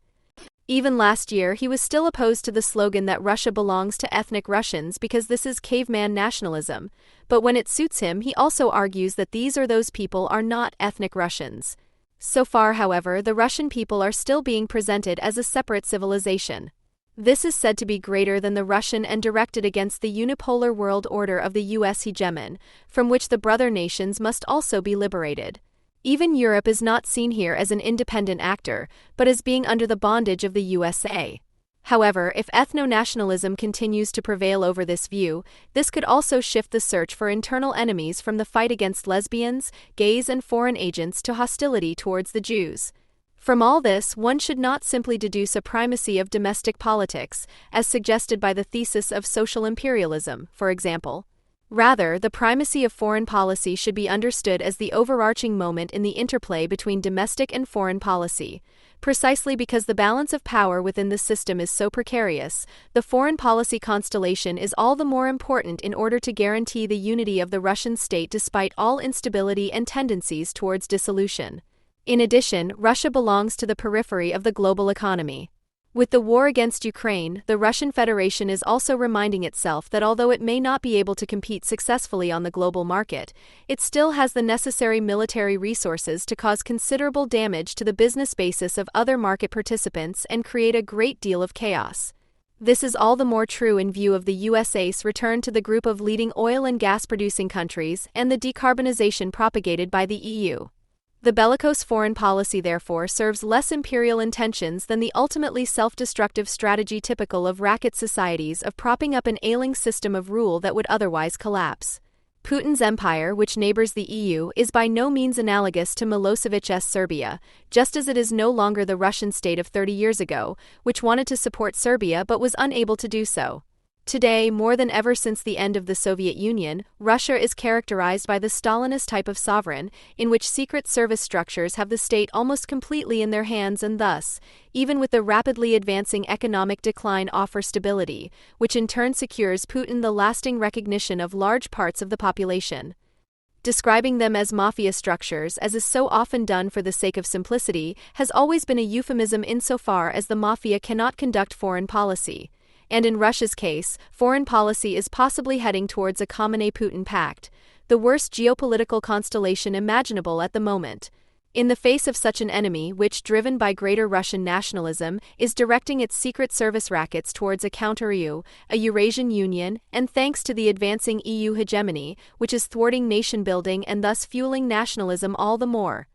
Speaker 1: Even last year, he was still opposed to the slogan that Russia belongs to ethnic Russians because this is caveman nationalism, but when it suits him, he also argues that these or those people are not ethnic Russians. So far, however, the Russian people are still being presented as a separate civilization. This is said to be greater than the Russian and directed against the unipolar world order of the U.S. hegemon, from which the brother nations must also be liberated. Even Europe is not seen here as an independent actor, but as being under the bondage of the USA. However, if ethno-nationalism continues to prevail over this view, this could also shift the search for internal enemies from the fight against lesbians, gays, and foreign agents to hostility towards the Jews. From all this, one should not simply deduce a primacy of domestic politics, as suggested by the thesis of social imperialism, for example. Rather, the primacy of foreign policy should be understood as the overarching moment in the interplay between domestic and foreign policy. Precisely because the balance of power within the system is so precarious, the foreign policy constellation is all the more important in order to guarantee the unity of the Russian state despite all instability and tendencies towards dissolution. In addition, Russia belongs to the periphery of the global economy. With the war against Ukraine, the Russian Federation is also reminding itself that although it may not be able to compete successfully on the global market, it still has the necessary military resources to cause considerable damage to the business basis of other market participants and create a great deal of chaos. This is all the more true in view of the US's return to the group of leading oil and gas-producing countries and the decarbonization propagated by the EU. The bellicose foreign policy therefore serves less imperial intentions than the ultimately self-destructive strategy typical of racket societies of propping up an ailing system of rule that would otherwise collapse. Putin's empire, which neighbors the EU, is by no means analogous to Milosevic's Serbia, just as it is no longer the Russian state of 30 years ago, which wanted to support Serbia but was unable to do so. Today, more than ever since the end of the Soviet Union, Russia is characterized by the Stalinist type of sovereign, in which secret service structures have the state almost completely in their hands and thus, even with the rapidly advancing economic decline, offer stability, which in turn secures Putin the lasting recognition of large parts of the population. Describing them as mafia structures, as is so often done for the sake of simplicity, has always been a euphemism insofar as the mafia cannot conduct foreign policy. And in Russia's case, foreign policy is possibly heading towards a Khamenei-Putin pact, the worst geopolitical constellation imaginable at the moment. In the face of such an enemy which, driven by greater Russian nationalism, is directing its secret service rackets towards a counter-EU, a Eurasian Union, and thanks to the advancing EU hegemony, which is thwarting nation-building and thus fueling nationalism all the more.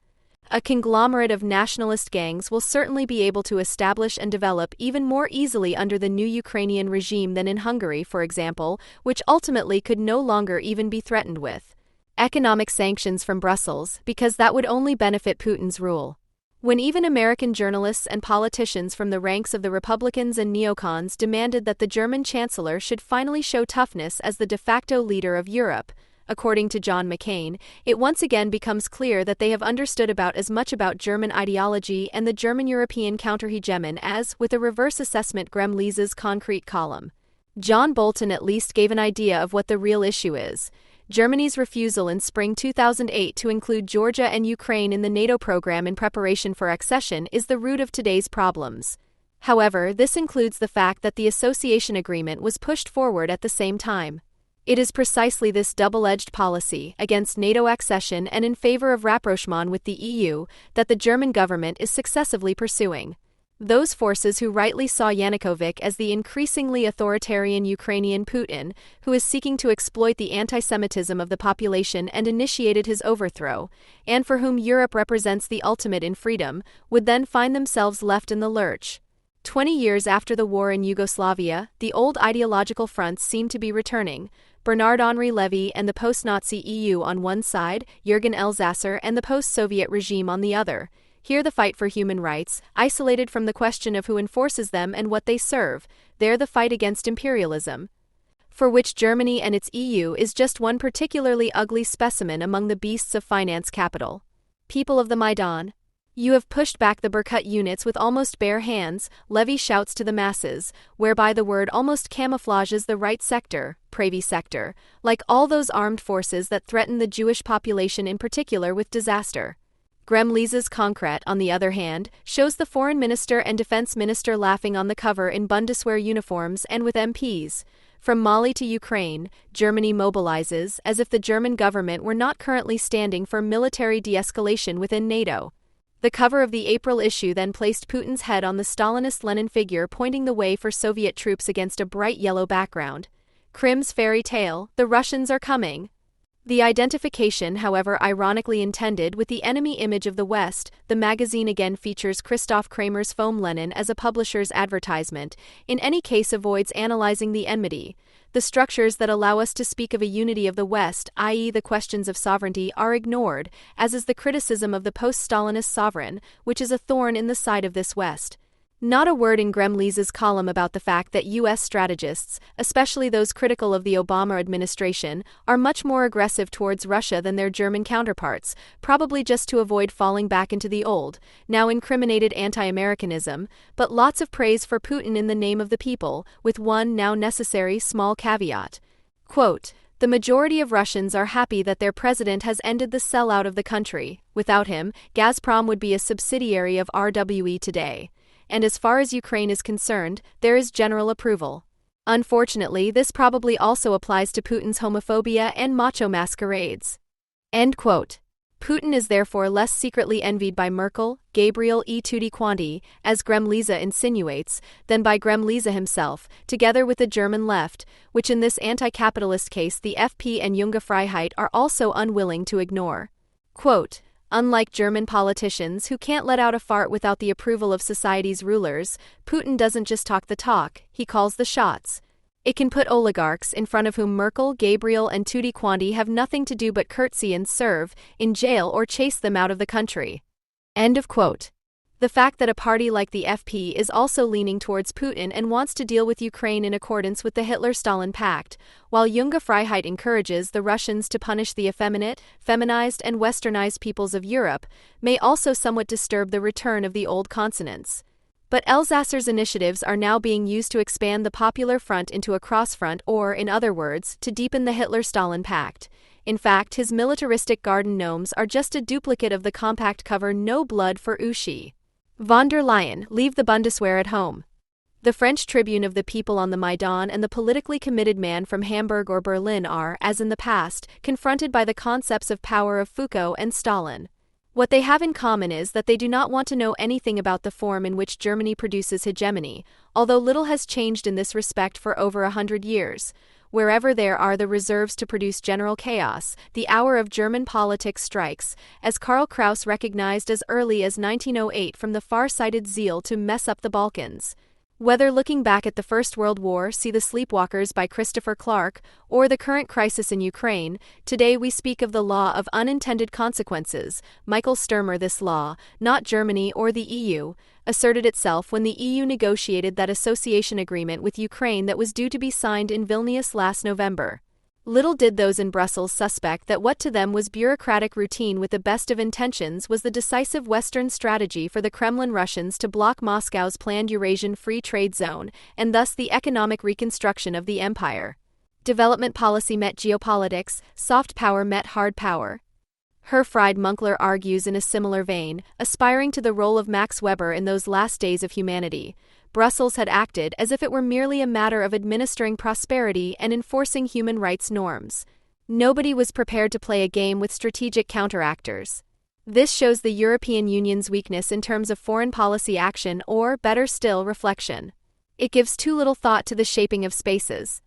Speaker 1: A conglomerate of nationalist gangs will certainly be able to establish and develop even more easily under the new Ukrainian regime than in Hungary, for example, which ultimately could no longer even be threatened with economic sanctions from Brussels, because that would only benefit Putin's rule. When even American journalists and politicians from the ranks of the Republicans and neocons demanded that the German chancellor should finally show toughness as the de facto leader of Europe, according to John McCain, it once again becomes clear that they have understood about as much about German ideology and the German European counter-hegemon as, with a reverse assessment, Gremlise's concrete column. John Bolton at least gave an idea of what the real issue is. Germany's refusal in spring 2008 to include Georgia and Ukraine in the NATO program in preparation for accession is the root of today's problems. However, this includes the fact that the association agreement was pushed forward at the same time. It is precisely this double-edged policy, against NATO accession and in favor of rapprochement with the EU, that the German government is successively pursuing. Those forces who rightly saw Yanukovych as the increasingly authoritarian Ukrainian Putin, who is seeking to exploit the anti-Semitism of the population and initiated his overthrow, and for whom Europe represents the ultimate in freedom, would then find themselves left in the lurch. 20 years after the war in Yugoslavia, the old ideological fronts seem to be returning. Bernard-Henri Lévy and the post-Nazi EU on one side, Jürgen Elsässer and the post-Soviet regime on the other. Here the fight for human rights, isolated from the question of who enforces them and what they serve, there the fight against imperialism, for which Germany and its EU is just one particularly ugly specimen among the beasts of finance capital. People of the Maidan, you have pushed back the Berkut units with almost bare hands, Lévy shouts to the masses, whereby the word almost camouflages the right sector, Pravy sector, like all those armed forces that threaten the Jewish population in particular with disaster. Gremlise's concrete, on the other hand, shows the foreign minister and defense minister laughing on the cover in Bundeswehr uniforms and with MPs. From Mali to Ukraine, Germany mobilizes, as if the German government were not currently standing for military de-escalation within NATO. The cover of the April issue then placed Putin's head on the Stalinist Lenin figure, pointing the way for Soviet troops against a bright yellow background. Krim's fairy tale, the Russians are coming. The identification, however ironically intended, with the enemy image of the West, the magazine again features Christoph Kramer's Foam Lenin as a publisher's advertisement, in any case avoids analyzing the enmity. The structures that allow us to speak of a unity of the West, i.e. the questions of sovereignty, are ignored, as is the criticism of the post-Stalinist sovereign, which is a thorn in the side of this West. Not a word in Gremlise's column about the fact that U.S. strategists, especially those critical of the Obama administration, are much more aggressive towards Russia than their German counterparts, probably just to avoid falling back into the old, now incriminated anti-Americanism, but lots of praise for Putin in the name of the people, with one now necessary small caveat. Quote, "The majority of Russians are happy that their president has ended the sellout of the country. Without him, Gazprom would be a subsidiary of RWE today. and as far as Ukraine is concerned, there is general approval. Unfortunately, this probably also applies to Putin's homophobia and macho masquerades. End quote. Putin is therefore less secretly envied by Merkel, Gabriel e tutti quanti, as Gremlise insinuates, than by Gremlise himself, together with the German left, which in this anti-capitalist case the FP and Junge Freiheit are also unwilling to ignore. Quote, unlike German politicians who can't let out a fart without the approval of society's rulers, Putin doesn't just talk the talk, he calls the shots. It can put oligarchs, in front of whom Merkel, Gabriel and tutti quanti have nothing to do but curtsy and serve, in jail or chase them out of the country. End of quote. The fact that a party like the FP is also leaning towards Putin and wants to deal with Ukraine in accordance with the Hitler-Stalin Pact, while Junge Freiheit encourages the Russians to punish the effeminate, feminized and westernized peoples of Europe, may also somewhat disturb the return of the old consonants. But Elsasser's initiatives are now being used to expand the Popular Front into a cross-front or, in other words, to deepen the Hitler-Stalin Pact. In fact, his militaristic garden gnomes are just a duplicate of the compact cover No Blood for Ushi. Von der Leyen, leave the Bundeswehr at home. The French tribune of the people on the Maidan and the politically committed man from Hamburg or Berlin are, as in the past, confronted by the concepts of power of Foucault and Stalin. What they have in common is that they do not want to know anything about the form in which Germany produces hegemony, although little has changed in this respect for over 100 years. Wherever there are the reserves to produce general chaos, the hour of German politics strikes, as Karl Kraus recognized as early as 1908 from the far-sighted zeal to mess up the Balkans. Whether looking back at the First World War, see The Sleepwalkers by Christopher Clark, or the current crisis in Ukraine, today we speak of the law of unintended consequences. Michael Sturmer. This law, not Germany or the EU, asserted itself when the EU negotiated that association agreement with Ukraine that was due to be signed in Vilnius last November. Little did those in Brussels suspect that what to them was bureaucratic routine with the best of intentions was the decisive Western strategy for the Kremlin Russians to block Moscow's planned Eurasian Free Trade Zone, and thus the economic reconstruction of the empire. Development policy met geopolitics, soft power met hard power. Herfried Munkler argues in a similar vein, aspiring to the role of Max Weber in those last days of humanity. Brussels had acted as if it were merely a matter of administering prosperity and enforcing human rights norms. Nobody was prepared to play a game with strategic counteractors. This shows the European Union's weakness in terms of foreign policy action or, better still, reflection. It gives too little thought to the shaping of spaces.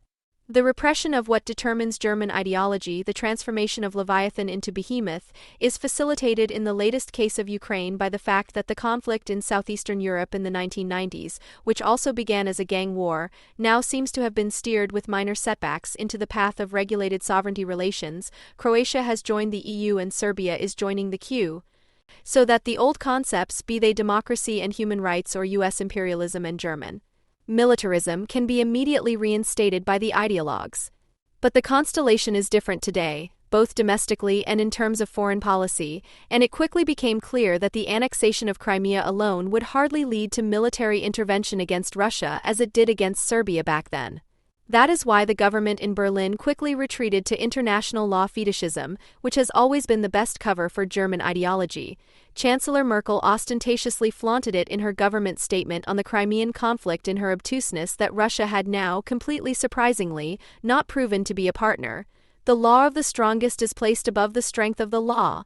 Speaker 1: The repression of what determines German ideology, the transformation of Leviathan into Behemoth, is facilitated in the latest case of Ukraine by the fact that the conflict in southeastern Europe in the 1990s, which also began as a gang war, now seems to have been steered with minor setbacks into the path of regulated sovereignty relations. Croatia has joined the EU and Serbia is joining the queue, so that the old concepts, be they democracy and human rights or US imperialism and German militarism, can be immediately reinstated by the ideologues. But the constellation is different today, both domestically and in terms of foreign policy, and it quickly became clear that the annexation of Crimea alone would hardly lead to military intervention against Russia as it did against Serbia back then. That is why the government in Berlin quickly retreated to international law fetishism, which has always been the best cover for German ideology. Chancellor Merkel ostentatiously flaunted it in her government statement on the Crimean conflict in her obtuseness that Russia had now, completely surprisingly, not proven to be a partner. The law of the strongest is placed above the strength of the law,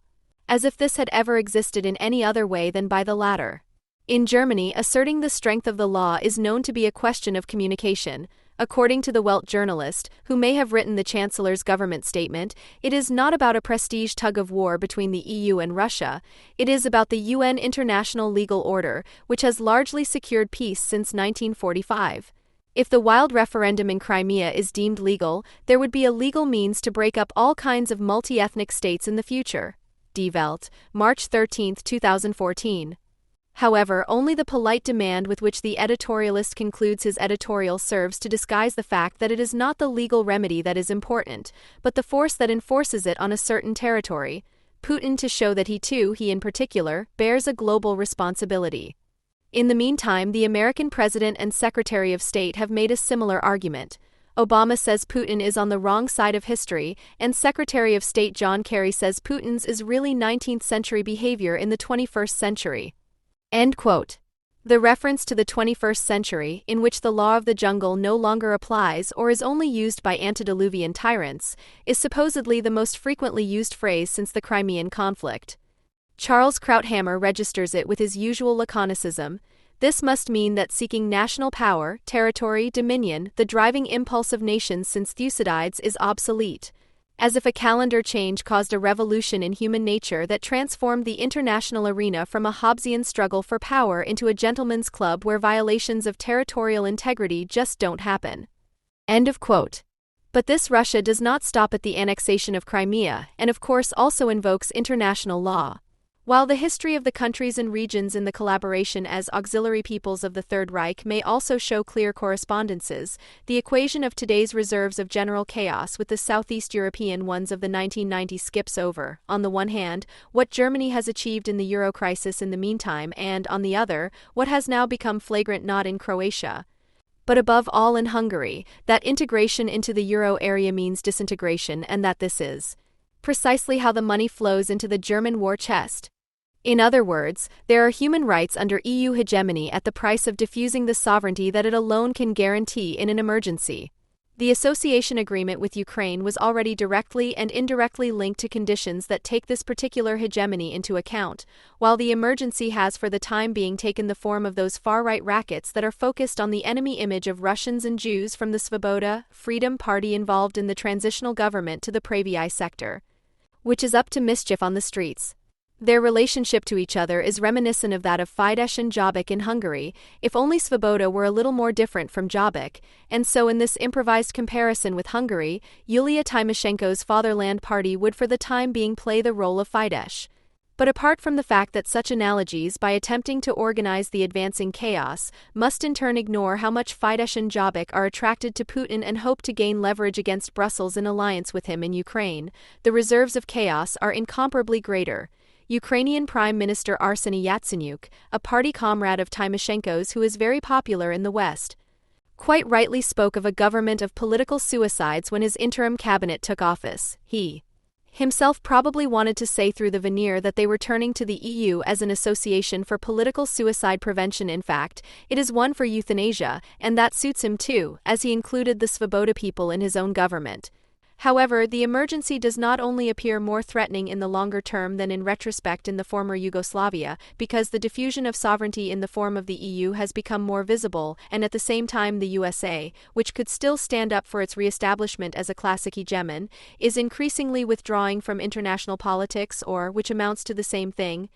Speaker 1: as if this had ever existed in any other way than by the latter. In Germany, asserting the strength of the law is known to be a question of communication. According to the Welt journalist, who may have written the Chancellor's government statement, it is not about a prestige tug-of-war between the EU and Russia, it is about the UN international legal order, which has largely secured peace since 1945. If the wild referendum in Crimea is deemed legal, there would be a legal means to break up all kinds of multi-ethnic states in the future. Die Welt, March 13, 2014. However, only the polite demand with which the editorialist concludes his editorial serves to disguise the fact that it is not the legal remedy that is important, but the force that enforces it on a certain territory. Putin to show that he in particular, bears a global responsibility. In the meantime, the American President and Secretary of State have made a similar argument. Obama says Putin is on the wrong side of history, and Secretary of State John Kerry says Putin's is really 19th century behavior in the 21st century. End quote. The reference to the 21st century, in which the law of the jungle no longer applies or is only used by antediluvian tyrants, is supposedly the most frequently used phrase since the Crimean conflict. Charles Krauthammer registers it with his usual laconicism. This must mean that seeking national power, territory, dominion, the driving impulse of nations since Thucydides, is obsolete. As if a calendar change caused a revolution in human nature that transformed the international arena from a Hobbesian struggle for power into a gentleman's club where violations of territorial integrity just don't happen. End of quote. But this Russia does not stop at the annexation of Crimea, and of course also invokes international law. While the history of the countries and regions in the collaboration as auxiliary peoples of the Third Reich may also show clear correspondences, the equation of today's reserves of general chaos with the Southeast European ones of the 1990s skips over, on the one hand, what Germany has achieved in the Euro crisis in the meantime and, on the other, what has now become flagrant not in Croatia, but above all in Hungary, that integration into the Euro area means disintegration and that this is precisely how the money flows into the German war chest. In other words, there are human rights under EU hegemony at the price of diffusing the sovereignty that it alone can guarantee in an emergency. The association agreement with Ukraine was already directly and indirectly linked to conditions that take this particular hegemony into account, while the emergency has for the time being taken the form of those far-right rackets that are focused on the enemy image of Russians and Jews from the Svoboda, Freedom Party involved in the transitional government to the Pravii sector, which is up to mischief on the streets. Their relationship to each other is reminiscent of that of Fidesz and Jobbik in Hungary, if only Svoboda were a little more different from Jobbik, and so in this improvised comparison with Hungary, Yulia Tymoshenko's Fatherland Party would for the time being play the role of Fidesz. But apart from the fact that such analogies, by attempting to organize the advancing chaos, must in turn ignore how much Fidesz and Jobbik are attracted to Putin and hope to gain leverage against Brussels in alliance with him in Ukraine, the reserves of chaos are incomparably greater. Ukrainian Prime Minister Arseniy Yatsenyuk, a party comrade of Tymoshenko's who is very popular in the West, quite rightly spoke of a government of political suicides when his interim cabinet took office. He himself probably wanted to say through the veneer that they were turning to the EU as an association for political suicide prevention. In fact, it is one for euthanasia, and that suits him too, as he included the Svoboda people in his own government. However, the emergency does not only appear more threatening in the longer term than in retrospect in the former Yugoslavia, because the diffusion of sovereignty in the form of the EU has become more visible, and at the same time the USA, which could still stand up for its re-establishment as a classic hegemon, is increasingly withdrawing from international politics or, which amounts to the same thing,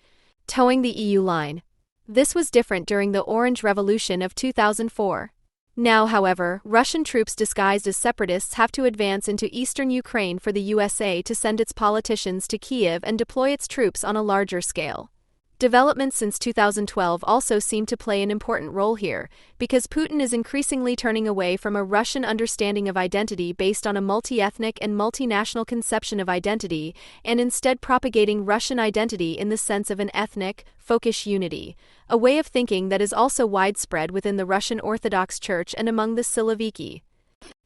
Speaker 1: towing the EU line. This was different during the Orange Revolution of 2004. Now, however, Russian troops disguised as separatists have to advance into eastern Ukraine for the USA to send its politicians to Kiev and deploy its troops on a larger scale. Developments since 2012 also seem to play an important role here, because Putin is increasingly turning away from a Russian understanding of identity based on a multi-ethnic and multinational conception of identity, and instead propagating Russian identity in the sense of an ethnic, folkish unity, a way of thinking that is also widespread within the Russian Orthodox Church and among the Siloviki.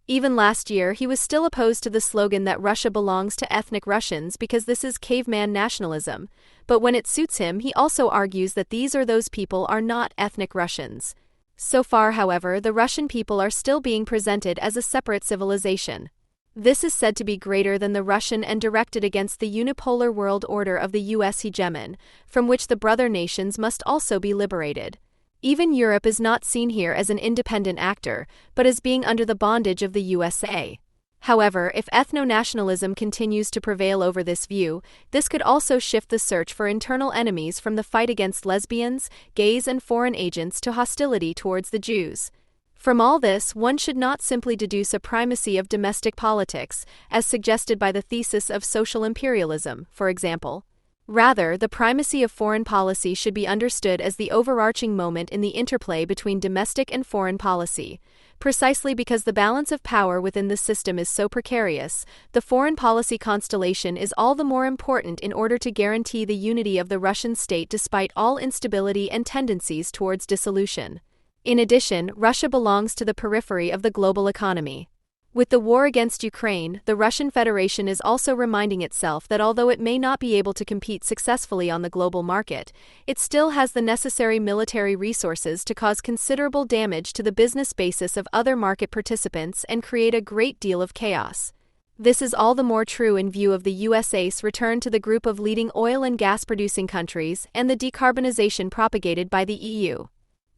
Speaker 1: Even last year, he was still opposed to the slogan that Russia belongs to ethnic Russians because this is caveman nationalism, but when it suits him, he also argues that these or those people are not ethnic Russians. So far, however, the Russian people are still being presented as a separate civilization. This is said to be greater than the Russian and directed against the unipolar world order of the US hegemon, from which the brother nations must also be liberated. Even Europe is not seen here as an independent actor, but as being under the bondage of the USA. However, if ethno-nationalism continues to prevail over this view, this could also shift the search for internal enemies from the fight against lesbians, gays and foreign agents to hostility towards the Jews. From all this, one should not simply deduce a primacy of domestic politics, as suggested by the thesis of social imperialism, for example. Rather, the primacy of foreign policy should be understood as the overarching moment in the interplay between domestic and foreign policy. Precisely because the balance of power within the system is so precarious, the foreign policy constellation is all the more important in order to guarantee the unity of the Russian state despite all instability and tendencies towards dissolution. In addition, Russia belongs to the periphery of the global economy. With the war against Ukraine, the Russian Federation is also reminding itself that although it may not be able to compete successfully on the global market, it still has the necessary military resources to cause considerable damage to the business basis of other market participants and create a great deal of chaos. This is all the more true in view of the USA's return to the group of leading oil and gas-producing countries and the decarbonization propagated by the EU.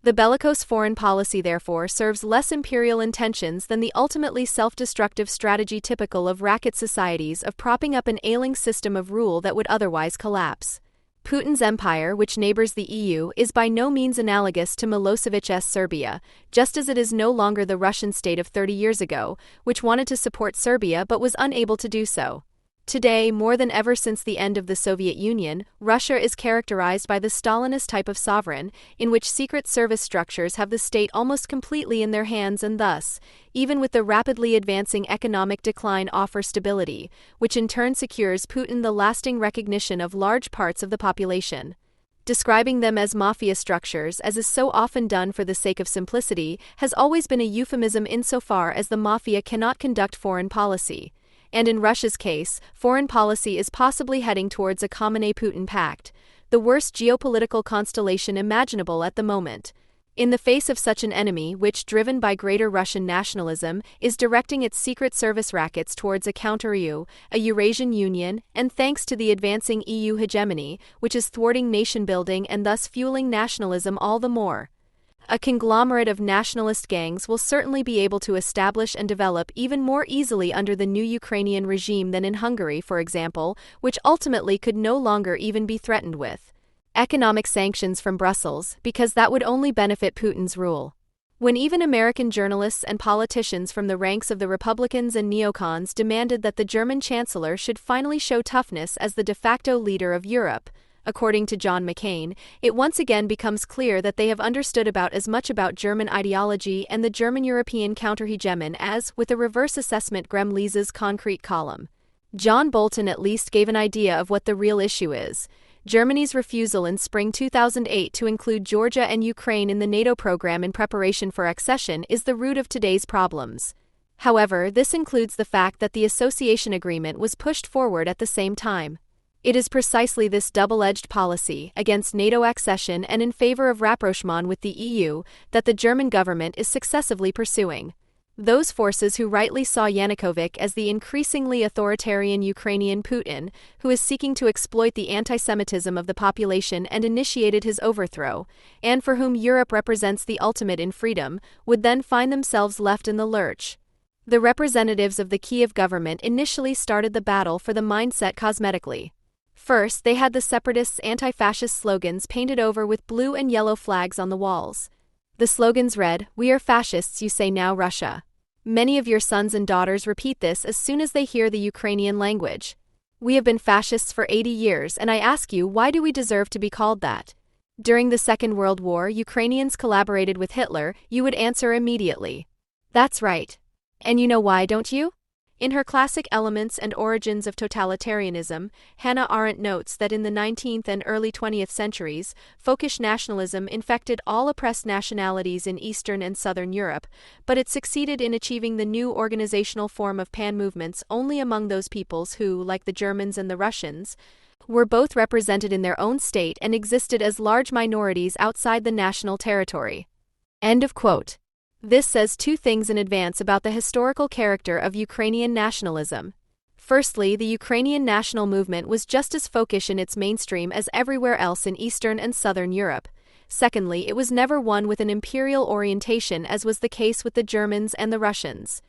Speaker 1: The bellicose foreign policy, therefore, serves less imperial intentions than the ultimately self-destructive strategy typical of racket societies of propping up an ailing system of rule that would otherwise collapse. Putin's empire, which neighbors the EU, is by no means analogous to Milosevic's Serbia, just as it is no longer the Russian state of 30 years ago, which wanted to support Serbia but was unable to do so. Today, more than ever since the end of the Soviet Union, Russia is characterized by the Stalinist type of sovereign, in which secret service structures have the state almost completely in their hands and thus, even with the rapidly advancing economic decline, offer stability, which in turn secures Putin the lasting recognition of large parts of the population. Describing them as mafia structures, as is so often done for the sake of simplicity, has always been a euphemism insofar as the mafia cannot conduct foreign policy. And in Russia's case, foreign policy is possibly heading towards a Khamenei-Putin pact, the worst geopolitical constellation imaginable at the moment. In the face of such an enemy which, driven by greater Russian nationalism, is directing its secret service rackets towards a counter-EU, a Eurasian Union, and thanks to the advancing EU hegemony, which is thwarting nation-building and thus fueling nationalism all the more. A conglomerate of nationalist gangs will certainly be able to establish and develop even more easily under the new Ukrainian regime than in Hungary, for example, which ultimately could no longer even be threatened with economic sanctions from Brussels, because that would only benefit Putin's rule. When even American journalists and politicians from the ranks of the Republicans and neocons demanded that the German chancellor should finally show toughness as the de facto leader of Europe, according to John McCain, it once again becomes clear that they have understood about as much about German ideology and the German European counter-hegemon as, with a reverse assessment, Gremlise's concrete column. John Bolton at least gave an idea of what the real issue is. Germany's refusal in spring 2008 to include Georgia and Ukraine in the NATO program in preparation for accession is the root of today's problems. However, this includes the fact that the association agreement was pushed forward at the same time. It is precisely this double-edged policy, against NATO accession and in favor of rapprochement with the EU, that the German government is successively pursuing. Those forces who rightly saw Yanukovych as the increasingly authoritarian Ukrainian Putin, who is seeking to exploit the anti-Semitism of the population and initiated his overthrow, and for whom Europe represents the ultimate in freedom, would then find themselves left in the lurch. The representatives of the Kiev government initially started the battle for the mindset cosmetically. First, they had the separatists' anti-fascist slogans painted over with blue and yellow flags on the walls. The slogans read, "We are fascists, you say now, Russia." Many of your sons and daughters repeat this as soon as they hear the Ukrainian language. We have been fascists for 80 years, and I ask you, why do we deserve to be called that? During the Second World War, Ukrainians collaborated with Hitler, you would answer immediately. That's right. And you know why, don't you? In her classic Elements and Origins of Totalitarianism, Hannah Arendt notes that in the 19th and early 20th centuries, folkish nationalism infected all oppressed nationalities in Eastern and Southern Europe, but it succeeded in achieving the new organizational form of pan-movements only among those peoples who, like the Germans and the Russians, were both represented in their own state and existed as large minorities outside the national territory. End of quote. This says two things in advance about the historical character of Ukrainian nationalism. Firstly, the Ukrainian national movement was just as folkish in its mainstream as everywhere else in Eastern and Southern Europe. Secondly, it was never one with an imperial orientation as was the case with the Germans and the Russians.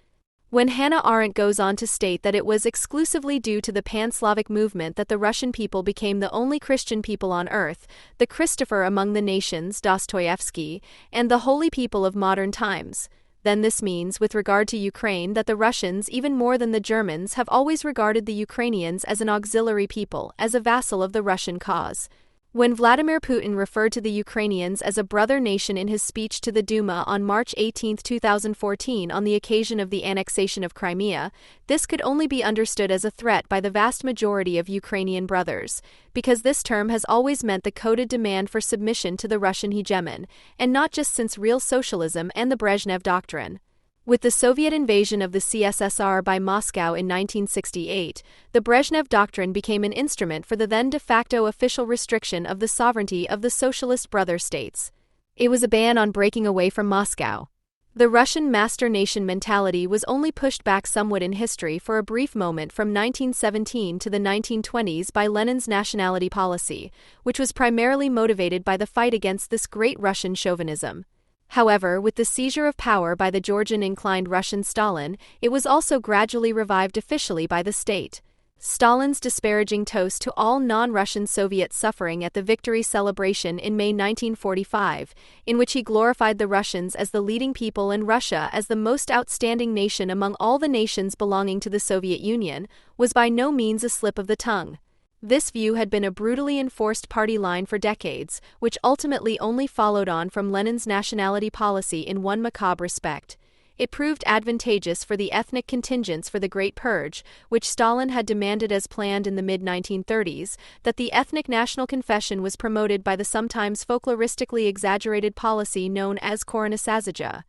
Speaker 1: When Hannah Arendt goes on to state that it was exclusively due to the Pan-Slavic movement that the Russian people became the only Christian people on earth, the Christopher among the nations, Dostoevsky, and the holy people of modern times, then this means, with regard to Ukraine, that the Russians, even more than the Germans, have always regarded the Ukrainians as an auxiliary people, as a vassal of the Russian cause. When Vladimir Putin referred to the Ukrainians as a brother nation in his speech to the Duma on March 18, 2014 on the occasion of the annexation of Crimea, this could only be understood as a threat by the vast majority of Ukrainian brothers, because this term has always meant the coded demand for submission to the Russian hegemon, and not just since real socialism and the Brezhnev Doctrine. With the Soviet invasion of the CSSR by Moscow in 1968, the Brezhnev Doctrine became an instrument for the then de facto official restriction of the sovereignty of the Socialist brother states. It was a ban on breaking away from Moscow. The Russian master nation mentality was only pushed back somewhat in history for a brief moment from 1917 to the 1920s by Lenin's nationality policy, which was primarily motivated by the fight against this great Russian chauvinism. However, with the seizure of power by the Georgian-inclined Russian Stalin, it was also gradually revived officially by the state. Stalin's disparaging toast to all non-Russian Soviets suffering at the victory celebration in May 1945, in which he glorified the Russians as the leading people and Russia as the most outstanding nation among all the nations belonging to the Soviet Union, was by no means a slip of the tongue. This view had been a brutally enforced party line for decades, which ultimately only followed on from Lenin's nationality policy in one macabre respect. It proved advantageous for the ethnic contingents for the Great Purge, which Stalin had demanded as planned in the mid-1930s, that the ethnic national confession was promoted by the sometimes folkloristically exaggerated policy known as Korenisazaja.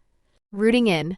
Speaker 1: Rooting in.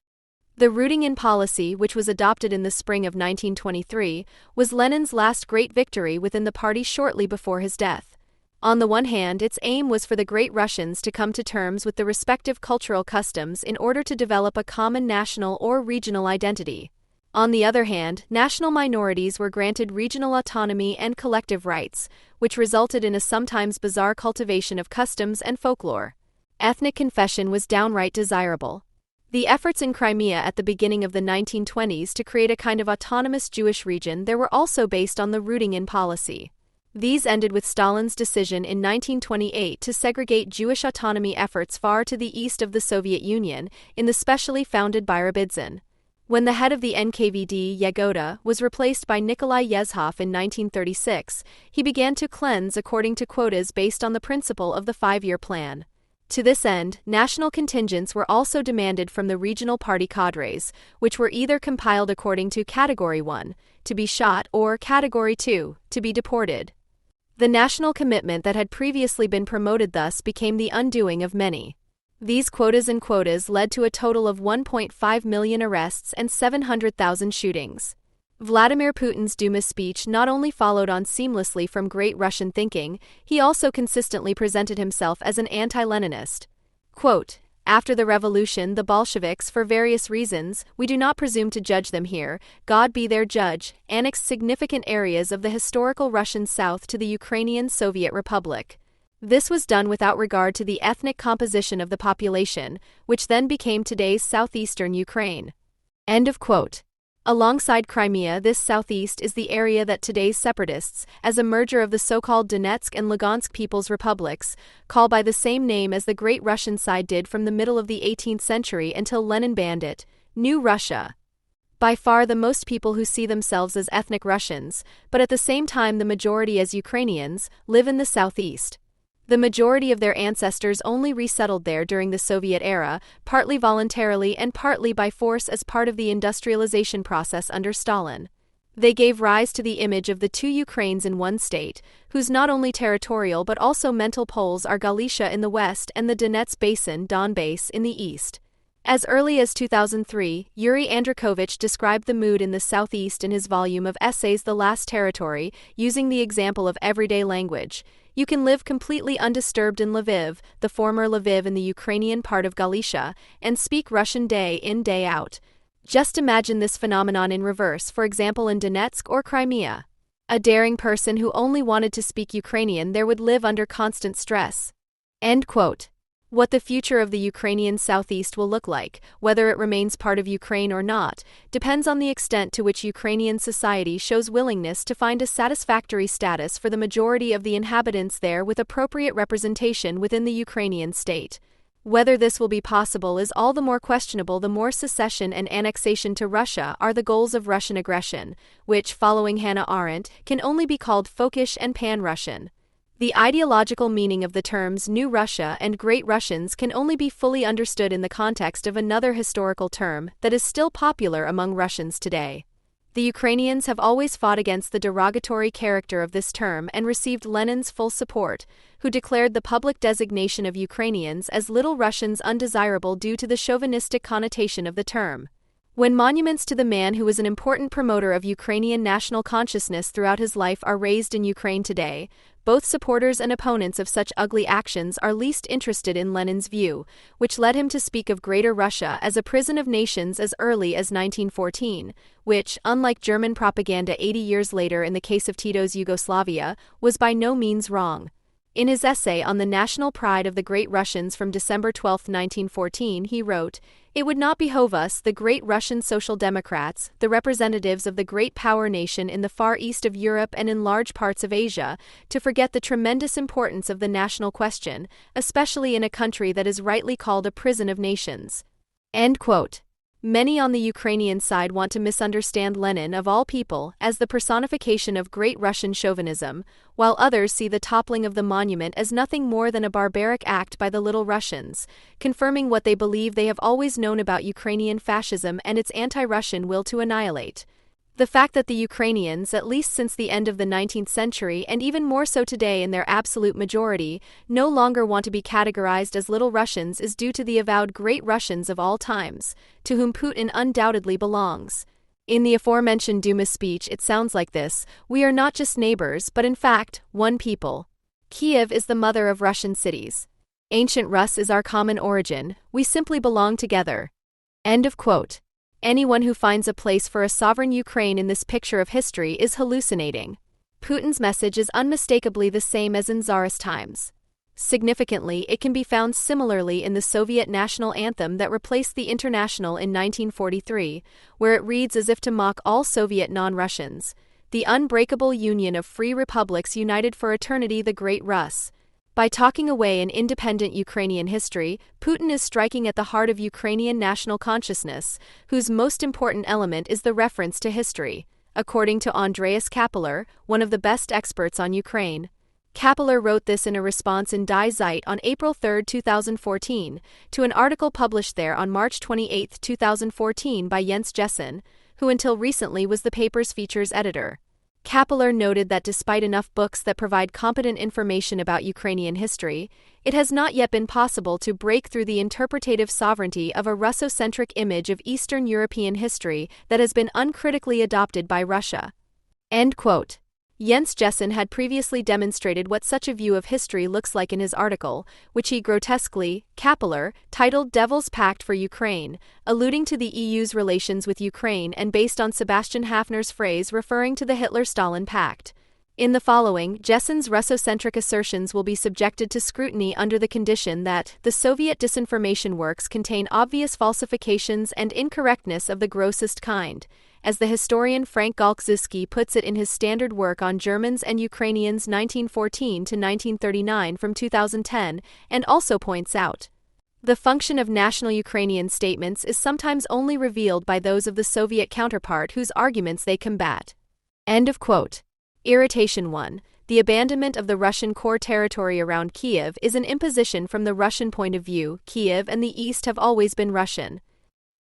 Speaker 1: The rooting-in policy, which was adopted in the spring of 1923, was Lenin's last great victory within the party shortly before his death. On the one hand, its aim was for the Great Russians to come to terms with the respective cultural customs in order to develop a common national or regional identity. On the other hand, national minorities were granted regional autonomy and collective rights, which resulted in a sometimes bizarre cultivation of customs and folklore. Ethnic confession was downright desirable. The efforts in Crimea at the beginning of the 1920s to create a kind of autonomous Jewish region there were also based on the rooting-in policy. These ended with Stalin's decision in 1928 to segregate Jewish autonomy efforts far to the east of the Soviet Union, in the specially founded Birobidzhan. When the head of the NKVD, Yagoda, was replaced by Nikolai Yezhov in 1936, he began to cleanse according to quotas based on the principle of the 5-year plan. To this end, national contingents were also demanded from the regional party cadres, which were either compiled according to Category 1, to be shot, or Category 2, to be deported. The national commitment that had previously been promoted thus became the undoing of many. These quotas led to a total of 1.5 million arrests and 700,000 shootings. Vladimir Putin's Duma speech not only followed on seamlessly from great Russian thinking, he also consistently presented himself as an anti-Leninist. Quote, "After the revolution, the Bolsheviks, for various reasons, we do not presume to judge them here, God be their judge, annexed significant areas of the historical Russian South to the Ukrainian Soviet Republic. This was done without regard to the ethnic composition of the population, which then became today's southeastern Ukraine." End of quote. Alongside Crimea, this southeast is the area that today's separatists, as a merger of the so-called Donetsk and Lugansk People's Republics, call by the same name as the Great Russian side did from the middle of the 18th century until Lenin banned it, New Russia. By far the most people who see themselves as ethnic Russians, but at the same time the majority as Ukrainians, live in the southeast. The majority of their ancestors only resettled there during the Soviet era, partly voluntarily and partly by force as part of the industrialization process under Stalin. They gave rise to the image of the two Ukraines in one state, whose not only territorial but also mental poles are Galicia in the west and the Donetsk Basin, Donbass, in the east. As early as 2003, Yuri Andrikovich described the mood in the southeast in his volume of essays The Last Territory, using the example of everyday language. You can live completely undisturbed in Lviv, the former Lviv in the Ukrainian part of Galicia, and speak Russian day in, day out. Just imagine this phenomenon in reverse, for example in Donetsk or Crimea. A daring person who only wanted to speak Ukrainian there would live under constant stress. End quote. What the future of the Ukrainian southeast will look like, whether it remains part of Ukraine or not, depends on the extent to which Ukrainian society shows willingness to find a satisfactory status for the majority of the inhabitants there with appropriate representation within the Ukrainian state. Whether this will be possible is all the more questionable the more secession and annexation to Russia are the goals of Russian aggression, which, following Hannah Arendt, can only be called folkish and pan-Russian. The ideological meaning of the terms New Russia and Great Russians can only be fully understood in the context of another historical term that is still popular among Russians today. The Ukrainians have always fought against the derogatory character of this term and received Lenin's full support, who declared the public designation of Ukrainians as Little Russians undesirable due to the chauvinistic connotation of the term. When monuments to the man who was an important promoter of Ukrainian national consciousness throughout his life are raised in Ukraine today, both supporters and opponents of such ugly actions are least interested in Lenin's view, which led him to speak of Greater Russia as a prison of nations as early as 1914, which, unlike German propaganda 80 years later in the case of Tito's Yugoslavia, was by no means wrong. In his essay on the national pride of the Great Russians from December 12, 1914, he wrote, "It would not behove us, the great Russian Social Democrats, the representatives of the great power nation in the far east of Europe and in large parts of Asia, to forget the tremendous importance of the national question, especially in a country that is rightly called a prison of nations." End quote. Many on the Ukrainian side want to misunderstand Lenin, of all people, as the personification of great Russian chauvinism, while others see the toppling of the monument as nothing more than a barbaric act by the Little Russians, confirming what they believe they have always known about Ukrainian fascism and its anti-Russian will to annihilate. The fact that the Ukrainians, at least since the end of the 19th century and even more so today in their absolute majority, no longer want to be categorized as Little Russians is due to the avowed Great Russians of all times, to whom Putin undoubtedly belongs. In the aforementioned Duma speech it sounds like this: "We are not just neighbors, but in fact, one people. Kiev is the mother of Russian cities. Ancient Rus is our common origin, we simply belong together." End of quote. Anyone who finds a place for a sovereign Ukraine in this picture of history is hallucinating. Putin's message is unmistakably the same as in Tsarist times. Significantly, it can be found similarly in the Soviet national anthem that replaced the International in 1943, where it reads as if to mock all Soviet non-Russians: "The unbreakable union of free republics united for eternity, the Great Rus." By talking away an independent Ukrainian history, Putin is striking at the heart of Ukrainian national consciousness, whose most important element is the reference to history, according to Andreas Kapeler, one of the best experts on Ukraine. Kapeler wrote this in a response in Die Zeit on April 3, 2014, to an article published there on March 28, 2014 by Jens Jessen, who until recently was the paper's features editor. Kapeler noted that despite enough books that provide competent information about Ukrainian history, it has not yet been possible to break through the interpretative sovereignty of a Russocentric image of Eastern European history that has been uncritically adopted by Russia. End quote. Jens Jessen had previously demonstrated what such a view of history looks like in his article, which he grotesquely, Kapeler, titled Devil's Pact for Ukraine, alluding to the EU's relations with Ukraine and based on Sebastian Hafner's phrase referring to the Hitler-Stalin Pact. In the following, Jessen's Russocentric assertions will be subjected to scrutiny under the condition that the Soviet disinformation works contain obvious falsifications and incorrectness of the grossest kind, as the historian Frank Galkziski puts it in his standard work on Germans and Ukrainians 1914 to 1939 from 2010, and also points out. The function of national Ukrainian statements is sometimes only revealed by those of the Soviet counterpart whose arguments they combat. End of quote. Irritation 1. The abandonment of the Russian core territory around Kiev is an imposition from the Russian point of view. Kiev and the East have always been Russian.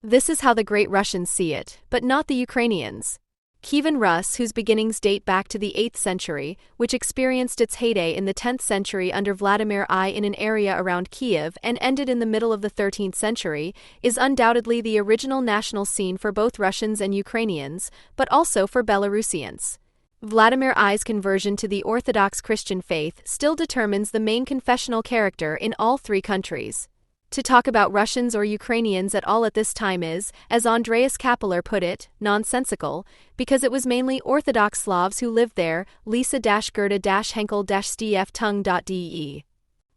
Speaker 1: This is how the Great Russians see it, but not the Ukrainians. Kievan Rus, whose beginnings date back to the 8th century, which experienced its heyday in the 10th century under Vladimir I in an area around Kiev and ended in the middle of the 13th century, is undoubtedly the original national scene for both Russians and Ukrainians, but also for Belarusians. Vladimir I's conversion to the Orthodox Christian faith still determines the main confessional character in all three countries. To talk about Russians or Ukrainians at all at this time is, as Andreas Kapeler put it, nonsensical, because it was mainly Orthodox Slavs who lived there. Lisa-Gerda-Henkel-Stf-Tung.de.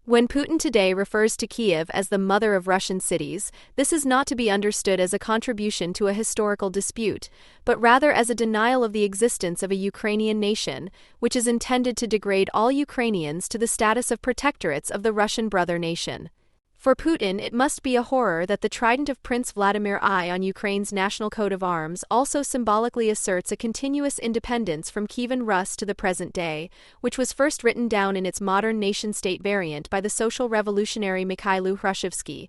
Speaker 1: When Putin today refers to Kiev as the mother of Russian cities, this is not to be understood as a contribution to a historical dispute, but rather as a denial of the existence of a Ukrainian nation, which is intended to degrade all Ukrainians to the status of protectorates of the Russian brother nation. For Putin, it must be a horror that the trident of Prince Vladimir I on Ukraine's national coat of arms also symbolically asserts a continuous independence from Kievan Rus to the present day, which was first written down in its modern nation-state variant by the social revolutionary Mikhailo Hrushevsky.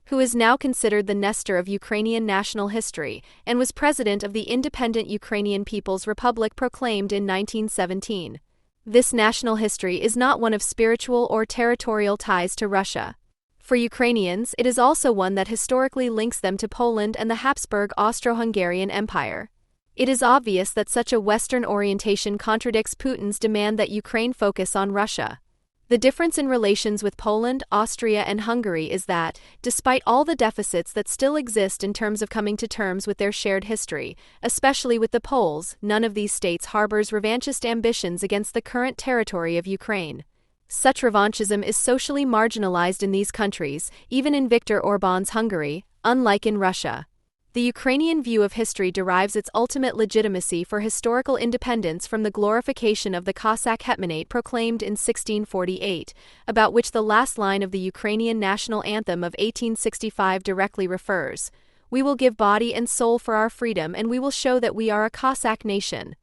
Speaker 1: who is now considered the Nestor of Ukrainian national history and was president of the independent Ukrainian People's Republic proclaimed in 1917. This national history is not one of spiritual or territorial ties to Russia. For Ukrainians, it is also one that historically links them to Poland and the Habsburg Austro-Hungarian Empire. It is obvious that such a Western orientation contradicts Putin's demand that Ukraine focus on Russia. The difference in relations with Poland, Austria, and Hungary is that, despite all the deficits that still exist in terms of coming to terms with their shared history, especially with the Poles, none of these states harbors revanchist ambitions against the current territory of Ukraine. Such revanchism is socially marginalized in these countries, even in Viktor Orban's Hungary, unlike in Russia. The Ukrainian view of history derives its ultimate legitimacy for historical independence from the glorification of the Cossack hetmanate proclaimed in 1648, about which the last line of the Ukrainian national anthem of 1865 directly refers. "We will give body and soul for our freedom, and we will show that we are a Cossack nation."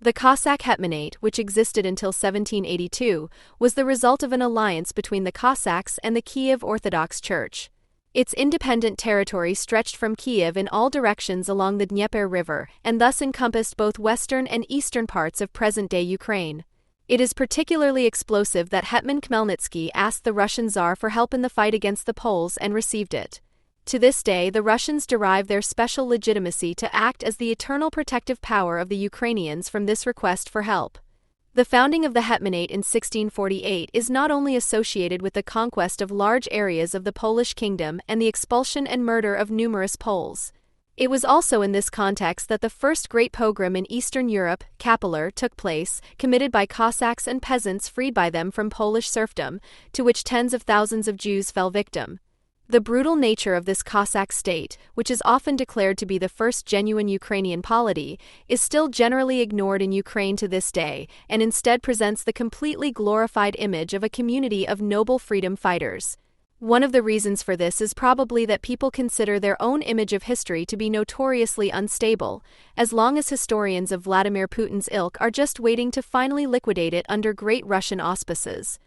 Speaker 1: The Cossack hetmanate, which existed until 1782, was the result of an alliance between the Cossacks and the Kiev Orthodox Church. Its independent territory stretched from Kiev in all directions along the Dnieper River and thus encompassed both western and eastern parts of present-day Ukraine. It is particularly explosive that Hetman Khmelnytsky asked the Russian Tsar for help in the fight against the Poles and received it. To this day, the Russians derive their special legitimacy to act as the eternal protective power of the Ukrainians from this request for help. The founding of the Hetmanate in 1648 is not only associated with the conquest of large areas of the Polish kingdom and the expulsion and murder of numerous Poles. It was also in this context that the first great pogrom in Eastern Europe, Kapeler, took place, committed by Cossacks and peasants freed by them from Polish serfdom, to which tens of thousands of Jews fell victim. The brutal nature of this Cossack state, which is often declared to be the first genuine Ukrainian polity, is still generally ignored in Ukraine to this day, and instead presents the completely glorified image of a community of noble freedom fighters. One of the reasons for this is probably that people consider their own image of history to be notoriously unstable, as long as historians of Vladimir Putin's ilk are just waiting to finally liquidate it under great Russian auspices.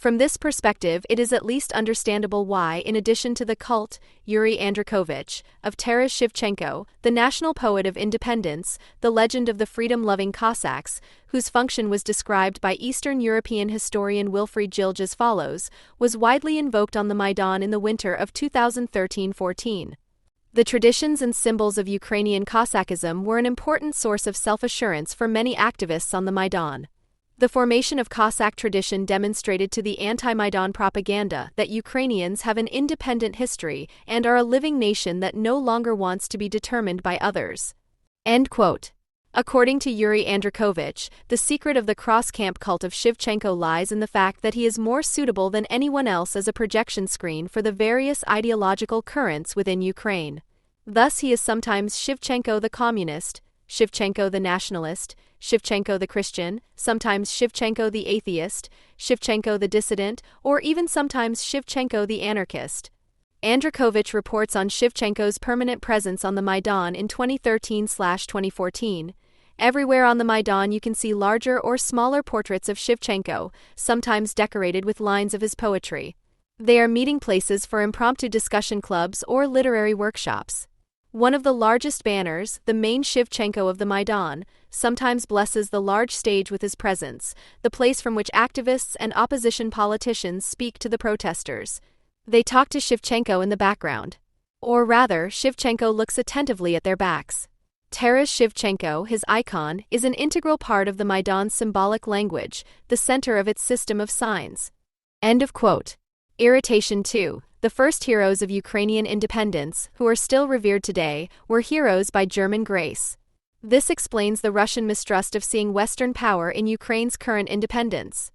Speaker 1: From this perspective, it is at least understandable why, in addition to the cult, Yuri Androkovich, of Taras Shevchenko, the national poet of independence, the legend of the freedom-loving Cossacks, whose function was described by Eastern European historian Wilfried Gilge as follows, was widely invoked on the Maidan in the winter of 2013-14. The traditions and symbols of Ukrainian Cossackism were an important source of self-assurance for many activists on the Maidan. The formation of Cossack tradition demonstrated to the anti-Maidan propaganda that Ukrainians have an independent history and are a living nation that no longer wants to be determined by others. End quote. According to Yuri Androkovich, the secret of the cross-camp cult of Shevchenko lies in the fact that he is more suitable than anyone else as a projection screen for the various ideological currents within Ukraine. Thus he is sometimes Shevchenko the communist, Shevchenko the nationalist, Shevchenko the Christian, sometimes Shevchenko the atheist, Shevchenko the dissident, or even sometimes Shevchenko the anarchist. Androkovich reports on Shevchenko's permanent presence on the Maidan in 2013-2014. Everywhere on the Maidan you can see larger or smaller portraits of Shevchenko, sometimes decorated with lines of his poetry. They are meeting places for impromptu discussion clubs or literary workshops. One of the largest banners, the main Shevchenko of the Maidan, sometimes blesses the large stage with his presence, the place from which activists and opposition politicians speak to the protesters. They talk to Shevchenko in the background. Or rather, Shevchenko looks attentively at their backs. Taras Shevchenko, his icon, is an integral part of the Maidan's symbolic language, the center of its system of signs. End of quote. Irritation 2. The first heroes of Ukrainian independence, who are still revered today, were heroes by German grace. This explains the Russian mistrust of seeing Western power in Ukraine's current independence.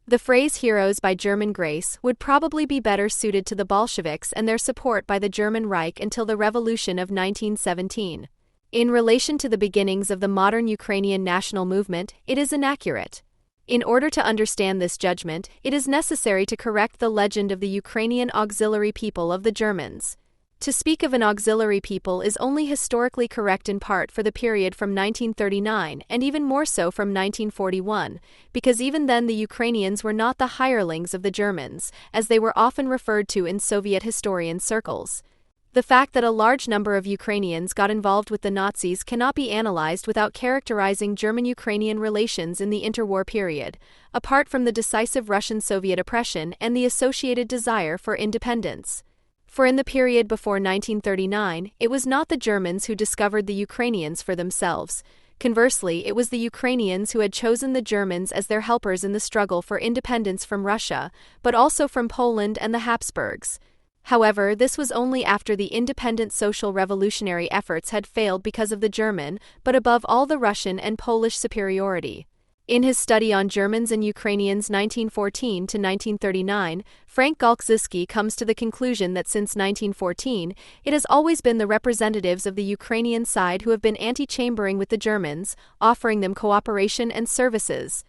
Speaker 1: The phrase heroes by German grace would probably be better suited to the Bolsheviks and their support by the German Reich until the revolution of 1917. In relation to the beginnings of the modern Ukrainian national movement, it is inaccurate. In order to understand this judgment, it is necessary to correct the legend of the Ukrainian auxiliary people of the Germans. To speak of an auxiliary people is only historically correct in part for the period from 1939 and even more so from 1941, because even then the Ukrainians were not the hirelings of the Germans, as they were often referred to in Soviet historian circles. The fact that a large number of Ukrainians got involved with the Nazis cannot be analyzed without characterizing German-Ukrainian relations in the interwar period, apart from the decisive Russian-Soviet oppression and the associated desire for independence. For in the period before 1939, it was not the Germans who discovered the Ukrainians for themselves. Conversely, it was the Ukrainians who had chosen the Germans as their helpers in the struggle for independence from Russia, but also from Poland and the Habsburgs. However, this was only after the independent social revolutionary efforts had failed because of the German, but above all the Russian and Polish superiority. In his study on Germans and Ukrainians 1914 to 1939, Frank Galczycki comes to the conclusion that since 1914, it has always been the representatives of the Ukrainian side who have been ante-chambering with the Germans, offering them cooperation and services.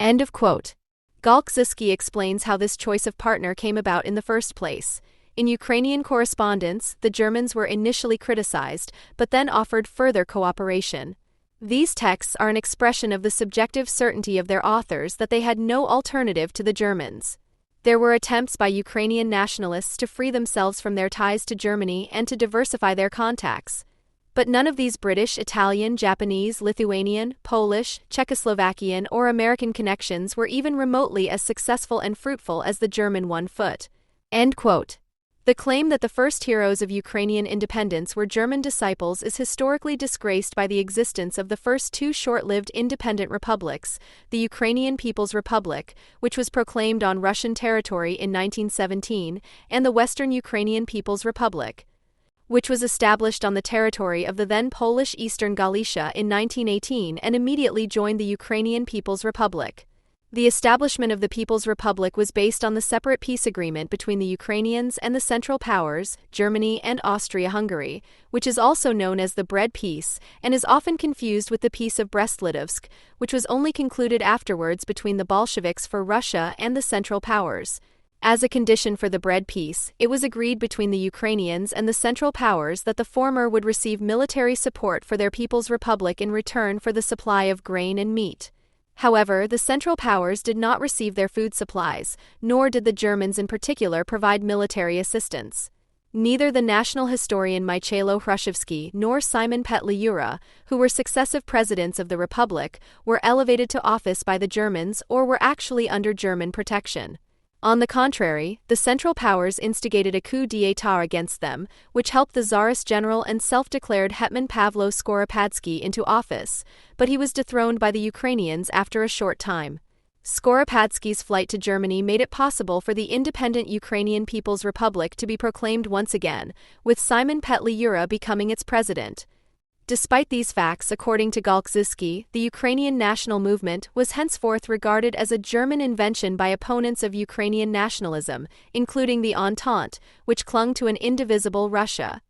Speaker 1: End of quote. Galczycki explains how this choice of partner came about in the first place. In Ukrainian correspondence, the Germans were initially criticized, but then offered further cooperation. These texts are an expression of the subjective certainty of their authors that they had no alternative to the Germans. There were attempts by Ukrainian nationalists to free themselves from their ties to Germany and to diversify their contacts. But none of these British, Italian, Japanese, Lithuanian, Polish, Czechoslovakian, or American connections were even remotely as successful and fruitful as the German one foot. End quote. The claim that the first heroes of Ukrainian independence were German disciples is historically disgraced by the existence of the first two short-lived independent republics, the Ukrainian People's Republic, which was proclaimed on Russian territory in 1917, and the Western Ukrainian People's Republic, which was established on the territory of the then Polish Eastern Galicia in 1918 and immediately joined the Ukrainian People's Republic. The establishment of the People's Republic was based on the separate peace agreement between the Ukrainians and the Central Powers, Germany and Austria-Hungary, which is also known as the Bread Peace, and is often confused with the Peace of Brest-Litovsk, which was only concluded afterwards between the Bolsheviks for Russia and the Central Powers. As a condition for the Bread Peace, it was agreed between the Ukrainians and the Central Powers that the former would receive military support for their People's Republic in return for the supply of grain and meat. However, the Central Powers did not receive their food supplies, nor did the Germans in particular provide military assistance. Neither the national historian Michailo Hrushevsky nor Simon Petliura, who were successive presidents of the Republic, were elevated to office by the Germans or were actually under German protection. On the contrary, the Central Powers instigated a coup d'état against them, which helped the Tsarist general and self-declared Hetman Pavlo Skoropadsky into office, but he was dethroned by the Ukrainians after a short time. Skoropadsky's flight to Germany made it possible for the independent Ukrainian People's Republic to be proclaimed once again, with Simon Petliura becoming its president. Despite these facts, according to Galczycki, the Ukrainian national movement was henceforth regarded as a German invention by opponents of Ukrainian nationalism, including the Entente, which clung to an indivisible Russia.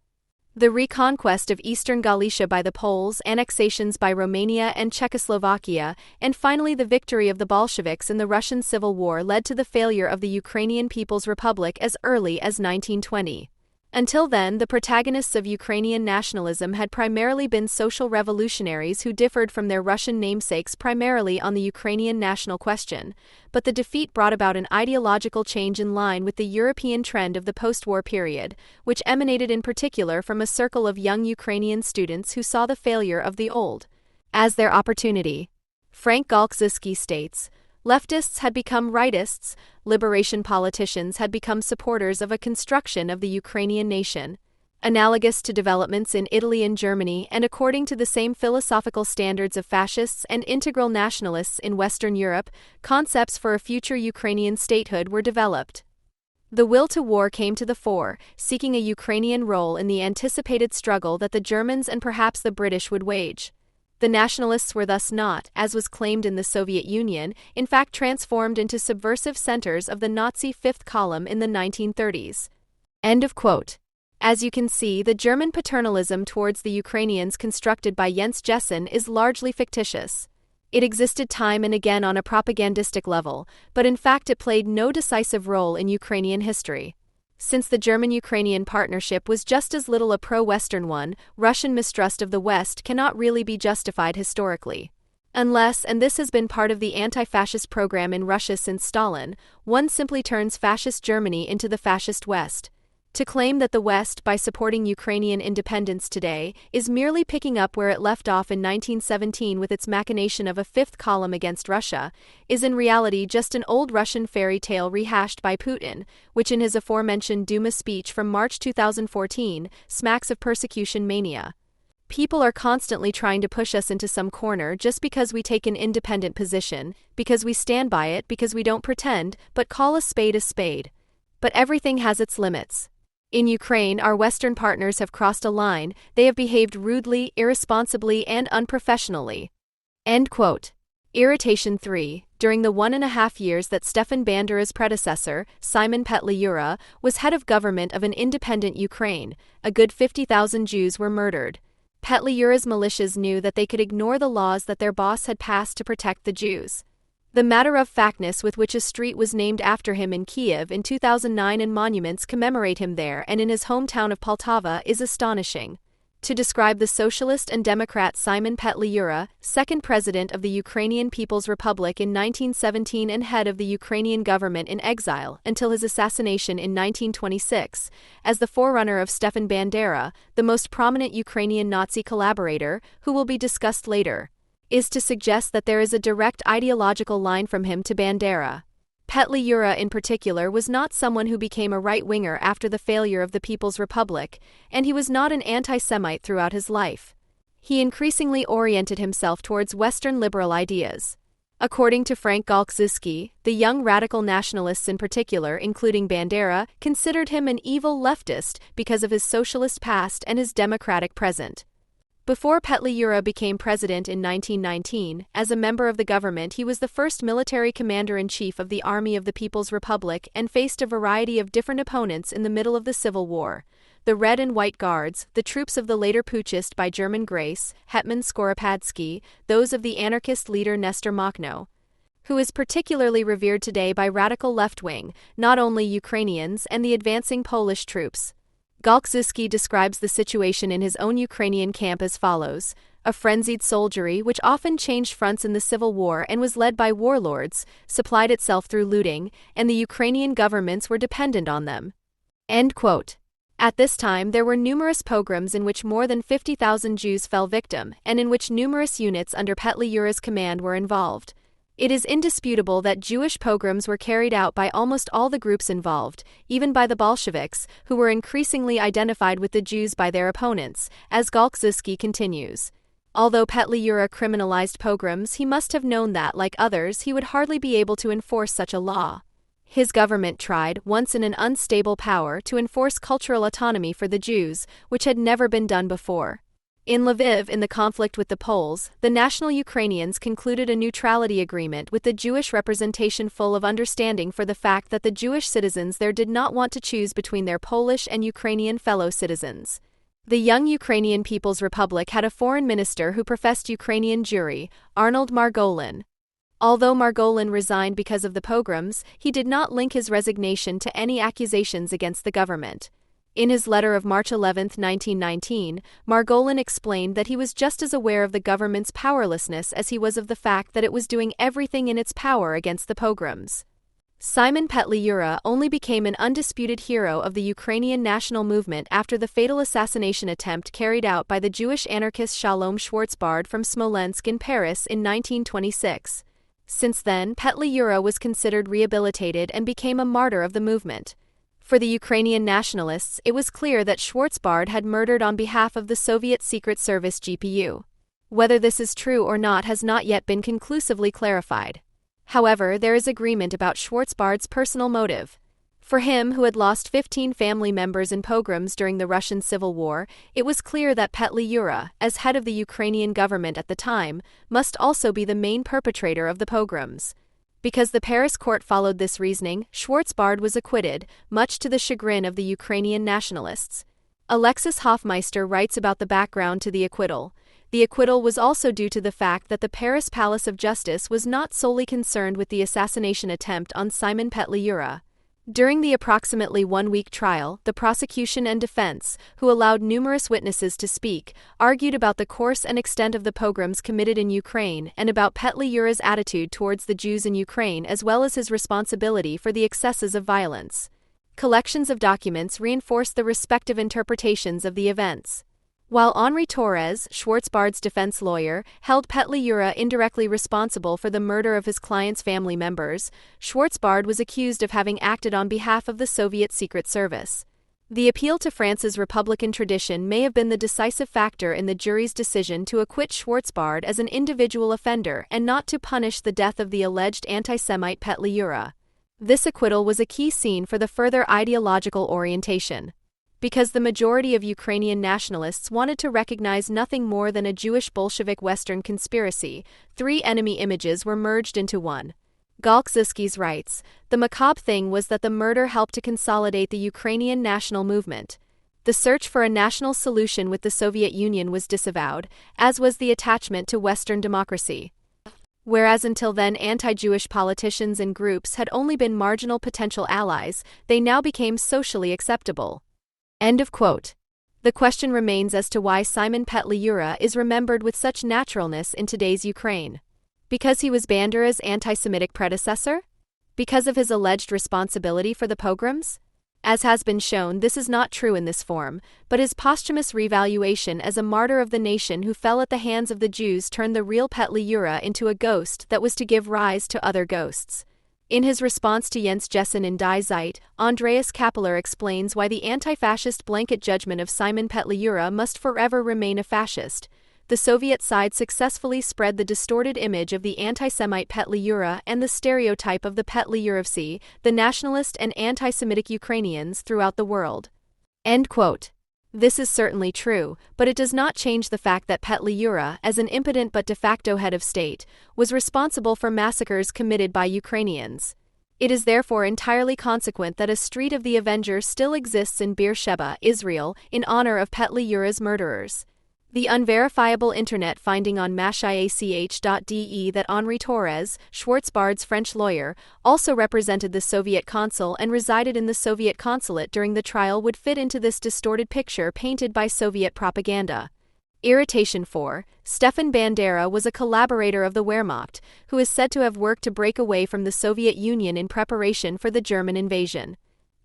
Speaker 1: The reconquest of eastern Galicia by the Poles, annexations by Romania and Czechoslovakia, and finally the victory of the Bolsheviks in the Russian Civil War led to the failure of the Ukrainian People's Republic as early as 1920. Until then, the protagonists of Ukrainian nationalism had primarily been social revolutionaries who differed from their Russian namesakes primarily on the Ukrainian national question, but the defeat brought about an ideological change in line with the European trend of the post-war period, which emanated in particular from a circle of young Ukrainian students who saw the failure of the old as their opportunity. Frank Galczycki states, leftists had become rightists, liberation politicians had become supporters of a construction of the Ukrainian nation. Analogous to developments in Italy and Germany and according to the same philosophical standards of fascists and integral nationalists in Western Europe, concepts for a future Ukrainian statehood were developed. The will to war came to the fore, seeking a Ukrainian role in the anticipated struggle that the Germans and perhaps the British would wage. The nationalists were thus not, as was claimed in the Soviet Union, in fact transformed into subversive centers of the Nazi fifth column in the 1930s. End of quote. As you can see, the German paternalism towards the Ukrainians constructed by Jens Jessen is largely fictitious. It existed time and again on a propagandistic level, but in fact it played no decisive role in Ukrainian history. Since the German-Ukrainian partnership was just as little a pro-Western one, Russian mistrust of the West cannot really be justified historically. Unless, and this has been part of the anti-fascist program in Russia since Stalin, one simply turns fascist Germany into the fascist West. To claim that the West, by supporting Ukrainian independence today, is merely picking up where it left off in 1917 with its machination of a fifth column against Russia, is in reality just an old Russian fairy tale rehashed by Putin, which in his aforementioned Duma speech from March 2014 smacks of persecution mania. People are constantly trying to push us into some corner just because we take an independent position, because we stand by it, because we don't pretend, but call a spade a spade. But everything has its limits. In Ukraine, our Western partners have crossed a line. They have behaved rudely, irresponsibly, and unprofessionally. End quote. Irritation 3. During the 1.5 years that Stefan Bandera's predecessor, Simon Petliura, was head of government of an independent Ukraine, a good 50,000 Jews were murdered. Petliura's militias knew that they could ignore the laws that their boss had passed to protect the Jews. The matter-of-factness with which a street was named after him in Kiev in 2009 and monuments commemorate him there and in his hometown of Poltava is astonishing. To describe the socialist and democrat Simon Petliura, second president of the Ukrainian People's Republic in 1917 and head of the Ukrainian government in exile until his assassination in 1926, as the forerunner of Stefan Bandera, the most prominent Ukrainian Nazi collaborator, who will be discussed later, is to suggest that there is a direct ideological line from him to Bandera. Petliura in particular was not someone who became a right-winger after the failure of the People's Republic, and he was not an anti-Semite throughout his life. He increasingly oriented himself towards Western liberal ideas. According to Frank Galkziski, the young radical nationalists in particular, including Bandera, considered him an evil leftist because of his socialist past and his democratic present. Before Petliura became president in 1919, as a member of the government he was the first military commander-in-chief of the Army of the People's Republic and faced a variety of different opponents in the middle of the Civil War. The Red and White Guards, the troops of the later putschist by German Grace, Hetman Skoropadsky, those of the anarchist leader Nestor Makhno, who is particularly revered today by radical left-wing, not only Ukrainians, and the advancing Polish troops. Galkziski describes the situation in his own Ukrainian camp as follows: a frenzied soldiery which often changed fronts in the civil war and was led by warlords, supplied itself through looting, and the Ukrainian governments were dependent on them. End quote. At this time there were numerous pogroms in which more than 50,000 Jews fell victim, and in which numerous units under Petliura's command were involved. It is indisputable that Jewish pogroms were carried out by almost all the groups involved, even by the Bolsheviks, who were increasingly identified with the Jews by their opponents, as Galkziski continues. Although Petliura criminalized pogroms, he must have known that, like others, he would hardly be able to enforce such a law. His government tried, once in an unstable power, to enforce cultural autonomy for the Jews, which had never been done before. In Lviv, in the conflict with the Poles, the national Ukrainians concluded a neutrality agreement with the Jewish representation full of understanding for the fact that the Jewish citizens there did not want to choose between their Polish and Ukrainian fellow citizens. The young Ukrainian People's Republic had a foreign minister who professed Ukrainian Jewry, Arnold Margolin. Although Margolin resigned because of the pogroms, he did not link his resignation to any accusations against the government. In his letter of March 11, 1919, Margolin explained that he was just as aware of the government's powerlessness as he was of the fact that it was doing everything in its power against the pogroms. Simon Petliura only became an undisputed hero of the Ukrainian national movement after the fatal assassination attempt carried out by the Jewish anarchist Shalom Schwarzbard from Smolensk in Paris in 1926. Since then, Petliura was considered rehabilitated and became a martyr of the movement. For the Ukrainian nationalists, it was clear that Schwarzbard had murdered on behalf of the Soviet Secret Service GPU. Whether this is true or not has not yet been conclusively clarified. However, there is agreement about Schwarzbard's personal motive. For him, who had lost 15 family members in pogroms during the Russian Civil War, it was clear that Petliura, as head of the Ukrainian government at the time, must also be the main perpetrator of the pogroms. Because the Paris court followed this reasoning, Schwarzbard was acquitted, much to the chagrin of the Ukrainian nationalists. Alexis Hofmeister writes about the background to the acquittal. The acquittal was also due to the fact that the Paris Palace of Justice was not solely concerned with the assassination attempt on Simon Petliura. During the approximately one-week trial, the prosecution and defense, who allowed numerous witnesses to speak, argued about the course and extent of the pogroms committed in Ukraine and about Petliura's attitude towards the Jews in Ukraine as well as his responsibility for the excesses of violence. Collections of documents reinforce the respective interpretations of the events. While Henri Torres, Schwarzbard's defense lawyer, held Petliura indirectly responsible for the murder of his client's family members, Schwarzbard was accused of having acted on behalf of the Soviet Secret Service. The appeal to France's Republican tradition may have been the decisive factor in the jury's decision to acquit Schwarzbard as an individual offender and not to punish the death of the alleged anti-Semite Petliura. This acquittal was a key scene for the further ideological orientation. Because the majority of Ukrainian nationalists wanted to recognize nothing more than a Jewish Bolshevik Western conspiracy, three enemy images were merged into one. Galkziskis writes, "The macabre thing was that the murder helped to consolidate the Ukrainian national movement. The search for a national solution with the Soviet Union was disavowed, as was the attachment to Western democracy. Whereas until then anti-Jewish politicians and groups had only been marginal potential allies, they now became socially acceptable." End of quote. The question remains as to why Simon Petliura is remembered with such naturalness in today's Ukraine. Because he was Bandera's anti-Semitic predecessor? Because of his alleged responsibility for the pogroms? As has been shown, this is not true in this form, but his posthumous revaluation as a martyr of the nation who fell at the hands of the Jews turned the real Petliura into a ghost that was to give rise to other ghosts. In his response to Jens Jessen in Die Zeit, Andreas Kappeler explains why the anti-fascist blanket judgment of Simon Petliura must forever remain a fascist. The Soviet side successfully spread the distorted image of the anti-Semite Petliura and the stereotype of the Petliurovцы, the nationalist and anti-Semitic Ukrainians, throughout the world. End quote. This is certainly true, but it does not change the fact that Petliura, as an impotent but de facto head of state, was responsible for massacres committed by Ukrainians. It is therefore entirely consequent that a Street of the Avenger still exists in Beersheba, Israel, in honor of Petliura's murderers. The unverifiable internet finding on mashiach.de that Henri Torres, Schwarzbard's French lawyer, also represented the Soviet consul and resided in the Soviet consulate during the trial would fit into this distorted picture painted by Soviet propaganda. Irritation 4. Stefan Bandera was a collaborator of the Wehrmacht, who is said to have worked to break away from the Soviet Union in preparation for the German invasion.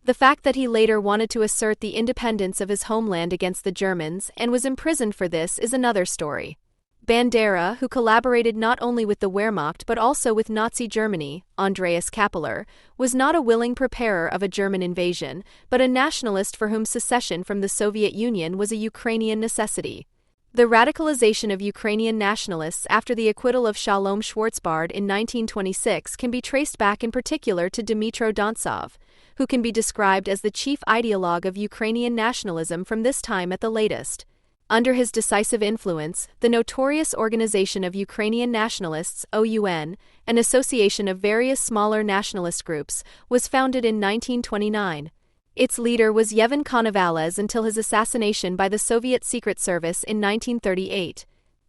Speaker 1: The fact that he later wanted to assert the independence of his homeland against the Germans and was imprisoned for this is another story. Bandera, who collaborated not only with the Wehrmacht but also with Nazi Germany, Andreas Kappeler, was not a willing preparer of a German invasion, but a nationalist for whom secession from the Soviet Union was a Ukrainian necessity. The radicalization of Ukrainian nationalists after the acquittal of Shalom Schwarzbard in 1926 can be traced back in particular to Dmytro Dontsov, who can be described as the chief ideologue of Ukrainian nationalism from this time at the latest. Under his decisive influence, the notorious Organization of Ukrainian Nationalists, OUN, an association of various smaller nationalist groups, was founded in 1929. Its leader was Yevhen Konovalez until his assassination by the Soviet Secret Service in 1938.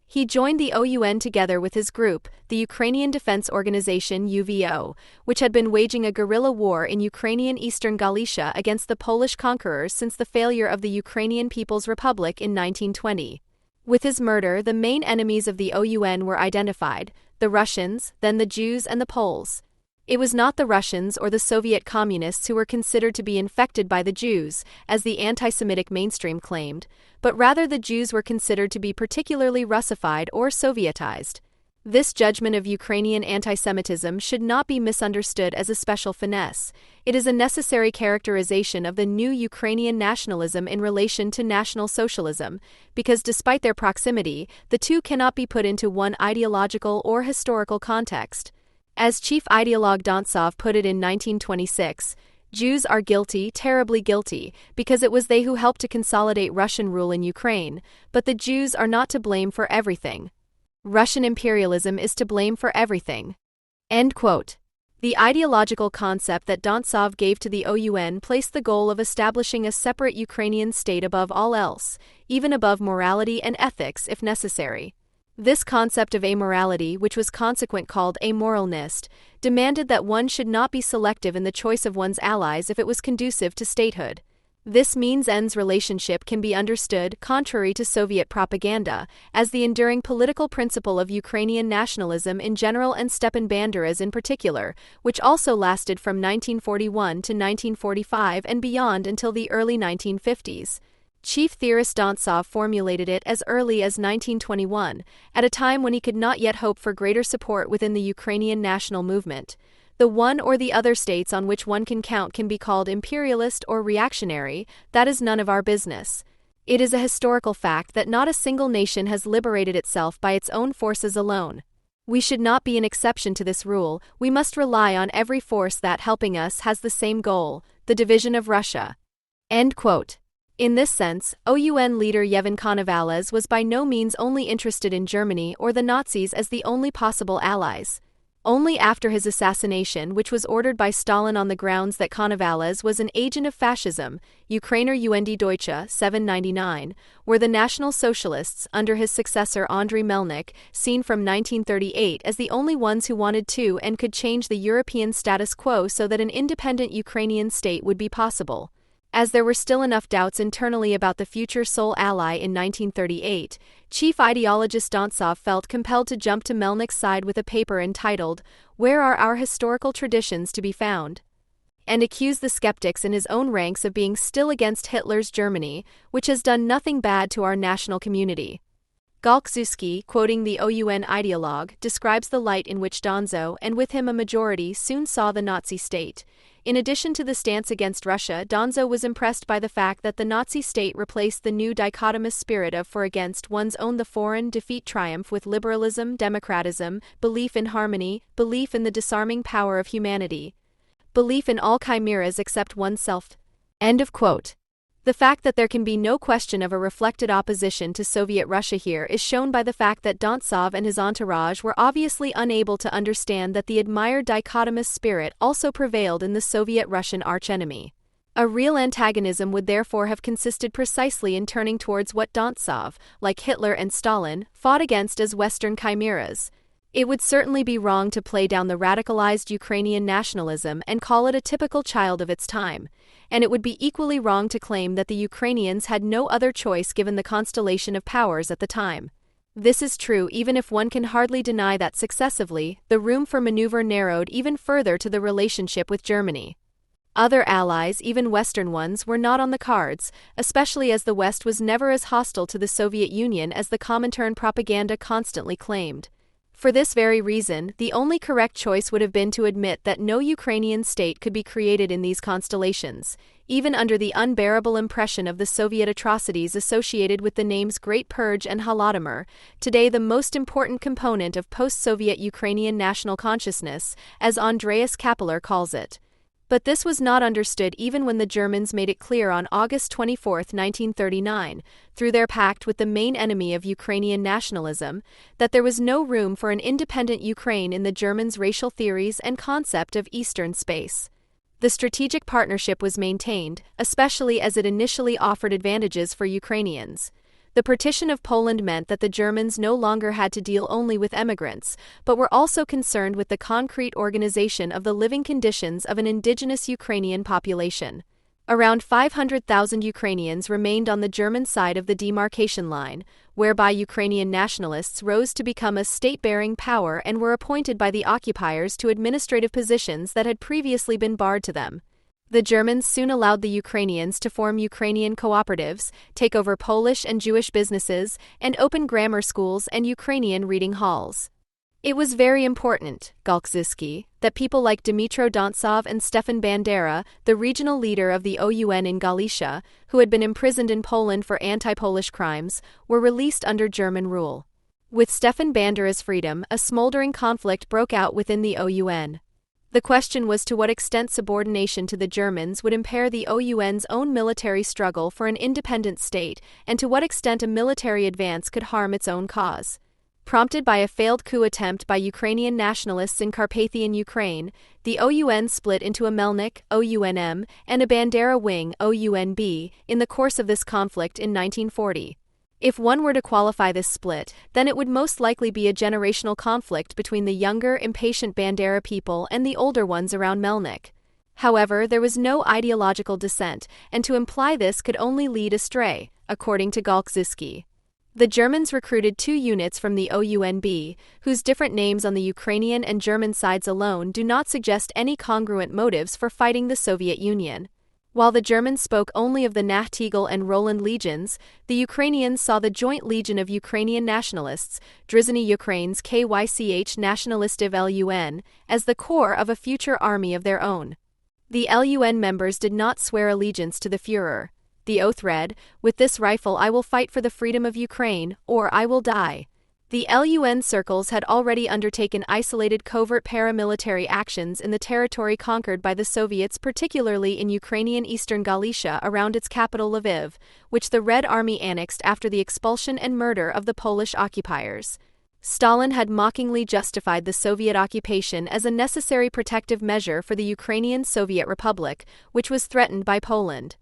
Speaker 1: He joined the OUN together with his group, the Ukrainian Defense Organization UVO, which had been waging a guerrilla war in Ukrainian Eastern Galicia against the Polish conquerors since the failure of the Ukrainian People's Republic in 1920. With his murder, the main enemies of the OUN were identified: the Russians, then the Jews and the Poles. It was not the Russians or the Soviet communists who were considered to be infected by the Jews, as the anti-Semitic mainstream claimed, but rather the Jews were considered to be particularly Russified or Sovietized. This judgment of Ukrainian anti-Semitism should not be misunderstood as a special finesse. It is a necessary characterization of the new Ukrainian nationalism in relation to National Socialism, because despite their proximity, the two cannot be put into one ideological or historical context. As chief ideologue Dontsov put it in 1926, Jews are guilty, terribly guilty, because it was they who helped to consolidate Russian rule in Ukraine, but the Jews are not to blame for everything. Russian imperialism is to blame for everything. End quote. The ideological concept that Dontsov gave to the OUN placed the goal of establishing a separate Ukrainian state above all else, even above morality and ethics if necessary. This concept of amorality, which was consequent called amoralnist, demanded that one should not be selective in the choice of one's allies if it was conducive to statehood. This means-ends relationship can be understood, contrary to Soviet propaganda, as the enduring political principle of Ukrainian nationalism in general and Stepan Bandera's in particular, which also lasted from 1941 to 1945 and beyond until the early 1950s. Chief theorist Dontsov formulated it as early as 1921, at a time when he could not yet hope for greater support within the Ukrainian national movement. The one or the other states on which one can count can be called imperialist or reactionary, that is none of our business. It is a historical fact that not a single nation has liberated itself by its own forces alone. We should not be an exception to this rule, we must rely on every force that, helping us, has the same goal, the division of Russia. End quote. In this sense, OUN leader Yevhen Konovalez was by no means only interested in Germany or the Nazis as the only possible allies. Only after his assassination, which was ordered by Stalin on the grounds that Konovalez was an agent of fascism, Ukrainer und Deutsche 799, were the National Socialists, under his successor Andrei Melnik, seen from 1938 as the only ones who wanted to and could change the European status quo so that an independent Ukrainian state would be possible. As there were still enough doubts internally about the future sole ally in 1938, chief ideologist Dontsov felt compelled to jump to Melnik's side with a paper entitled, "Where Are Our Historical Traditions to be Found?" and accused the skeptics in his own ranks of being still against Hitler's Germany, which has done nothing bad to our national community. Galkzuski, quoting the OUN ideologue, describes the light in which Donzo, and with him a majority, soon saw the Nazi state. In addition to the stance against Russia, Donzo was impressed by the fact that the Nazi state replaced the new dichotomous spirit of for against one's own the foreign defeat triumph with liberalism, democratism, belief in harmony, belief in the disarming power of humanity, belief in all chimeras except oneself. End of quote. The fact that there can be no question of a reflected opposition to Soviet Russia here is shown by the fact that Dontsov and his entourage were obviously unable to understand that the admired dichotomous spirit also prevailed in the Soviet-Russian archenemy. A real antagonism would therefore have consisted precisely in turning towards what Dontsov, like Hitler and Stalin, fought against as Western chimeras. It would certainly be wrong to play down the radicalized Ukrainian nationalism and call it a typical child of its time, and it would be equally wrong to claim that the Ukrainians had no other choice given the constellation of powers at the time. This is true even if one can hardly deny that successively, the room for maneuver narrowed even further to the relationship with Germany. Other allies, even Western ones, were not on the cards, especially as the West was never as hostile to the Soviet Union as the Comintern propaganda constantly claimed. For this very reason, the only correct choice would have been to admit that no Ukrainian state could be created in these constellations, even under the unbearable impression of the Soviet atrocities associated with the names Great Purge and Holodomor, today the most important component of post-Soviet Ukrainian national consciousness, as Andreas Kappeler calls it. But this was not understood even when the Germans made it clear on August 24, 1939, through their pact with the main enemy of Ukrainian nationalism, that there was no room for an independent Ukraine in the Germans' racial theories and concept of Eastern space. The strategic partnership was maintained, especially as it initially offered advantages for Ukrainians. The partition of Poland meant that the Germans no longer had to deal only with emigrants, but were also concerned with the concrete organization of the living conditions of an indigenous Ukrainian population. Around 500,000 Ukrainians remained on the German side of the demarcation line, whereby Ukrainian nationalists rose to become a state-bearing power and were appointed by the occupiers to administrative positions that had previously been barred to them. The Germans soon allowed the Ukrainians to form Ukrainian cooperatives, take over Polish and Jewish businesses, and open grammar schools and Ukrainian reading halls. It was very important, Galkzuski, that people like Dmytro Dontsov and Stefan Bandera, the regional leader of the OUN in Galicia, who had been imprisoned in Poland for anti-Polish crimes, were released under German rule. With Stefan Bandera's freedom, a smoldering conflict broke out within the OUN. The question was to what extent subordination to the Germans would impair the OUN's own military struggle for an independent state, and to what extent a military advance could harm its own cause. Prompted by a failed coup attempt by Ukrainian nationalists in Carpathian Ukraine, the OUN split into a Melnik, OUNM, and a Bandera wing, OUNB, in the course of this conflict in 1940. If one were to qualify this split, then it would most likely be a generational conflict between the younger, impatient Bandera people and the older ones around Melnik. However, there was no ideological dissent, and to imply this could only lead astray, according to Galkziski. The Germans recruited 2 units from the OUNB, whose different names on the Ukrainian and German sides alone do not suggest any congruent motives for fighting the Soviet Union. While the Germans spoke only of the Nachtigall and Roland legions, the Ukrainians saw the Joint Legion of Ukrainian Nationalists, Drizhny Ukraine's KYCH Nationalistiv LUN, as the core of a future army of their own. The LUN members did not swear allegiance to the Führer. The oath read, "With this rifle I will fight for the freedom of Ukraine, or I will die." The LUN circles had already undertaken isolated covert paramilitary actions in the territory conquered by the Soviets, particularly in Ukrainian Eastern Galicia around its capital Lviv, which the Red Army annexed after the expulsion and murder of the Polish occupiers. Stalin had mockingly justified the Soviet occupation as a necessary protective measure for the Ukrainian Soviet Republic, which was threatened by Poland.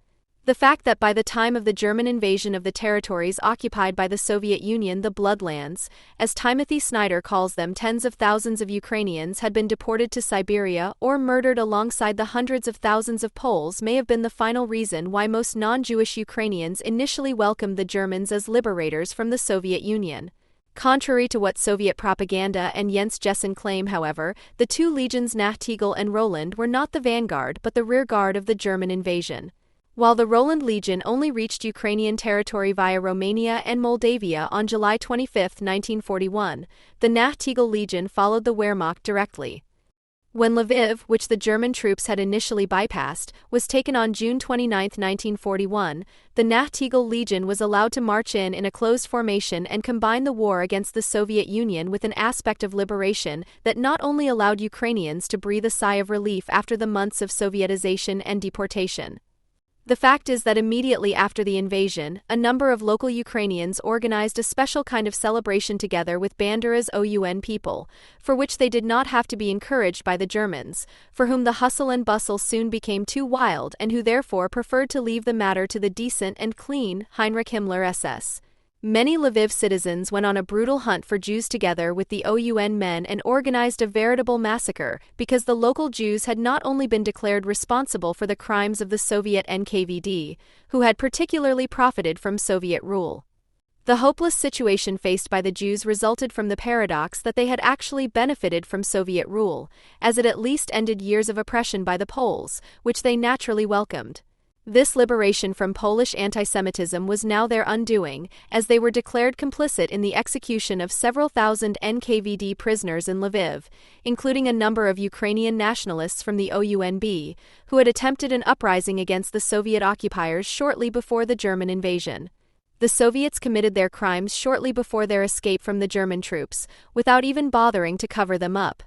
Speaker 1: The fact that by the time of the German invasion of the territories occupied by the Soviet Union, the Bloodlands, as Timothy Snyder calls them, tens of thousands of Ukrainians had been deported to Siberia or murdered alongside the hundreds of thousands of Poles may have been the final reason why most non-Jewish Ukrainians initially welcomed the Germans as liberators from the Soviet Union. Contrary to what Soviet propaganda and Jens Jessen claim, however, the 2 legions Nachtigall and Roland were not the vanguard but the rearguard of the German invasion. While the Roland Legion only reached Ukrainian territory via Romania and Moldavia on July 25, 1941, the Nachtigall Legion followed the Wehrmacht directly. When Lviv, which the German troops had initially bypassed, was taken on June 29, 1941, the Nachtigall Legion was allowed to march in a closed formation and combine the war against the Soviet Union with an aspect of liberation that not only allowed Ukrainians to breathe a sigh of relief after the months of Sovietization and deportation. The fact is that immediately after the invasion, a number of local Ukrainians organized a special kind of celebration together with Bandera's OUN people, for which they did not have to be encouraged by the Germans, for whom the hustle and bustle soon became too wild and who therefore preferred to leave the matter to the decent and clean Heinrich Himmler SS. Many Lviv citizens went on a brutal hunt for Jews together with the OUN men and organized a veritable massacre because the local Jews had not only been declared responsible for the crimes of the Soviet NKVD, who had particularly profited from Soviet rule. The hopeless situation faced by the Jews resulted from the paradox that they had actually benefited from Soviet rule, as it at least ended years of oppression by the Poles, which they naturally welcomed. This liberation from Polish anti-Semitism was now their undoing, as they were declared complicit in the execution of several thousand NKVD prisoners in Lviv, including a number of Ukrainian nationalists from the OUNB, who had attempted an uprising against the Soviet occupiers shortly before the German invasion. The Soviets committed their crimes shortly before their escape from the German troops, without even bothering to cover them up.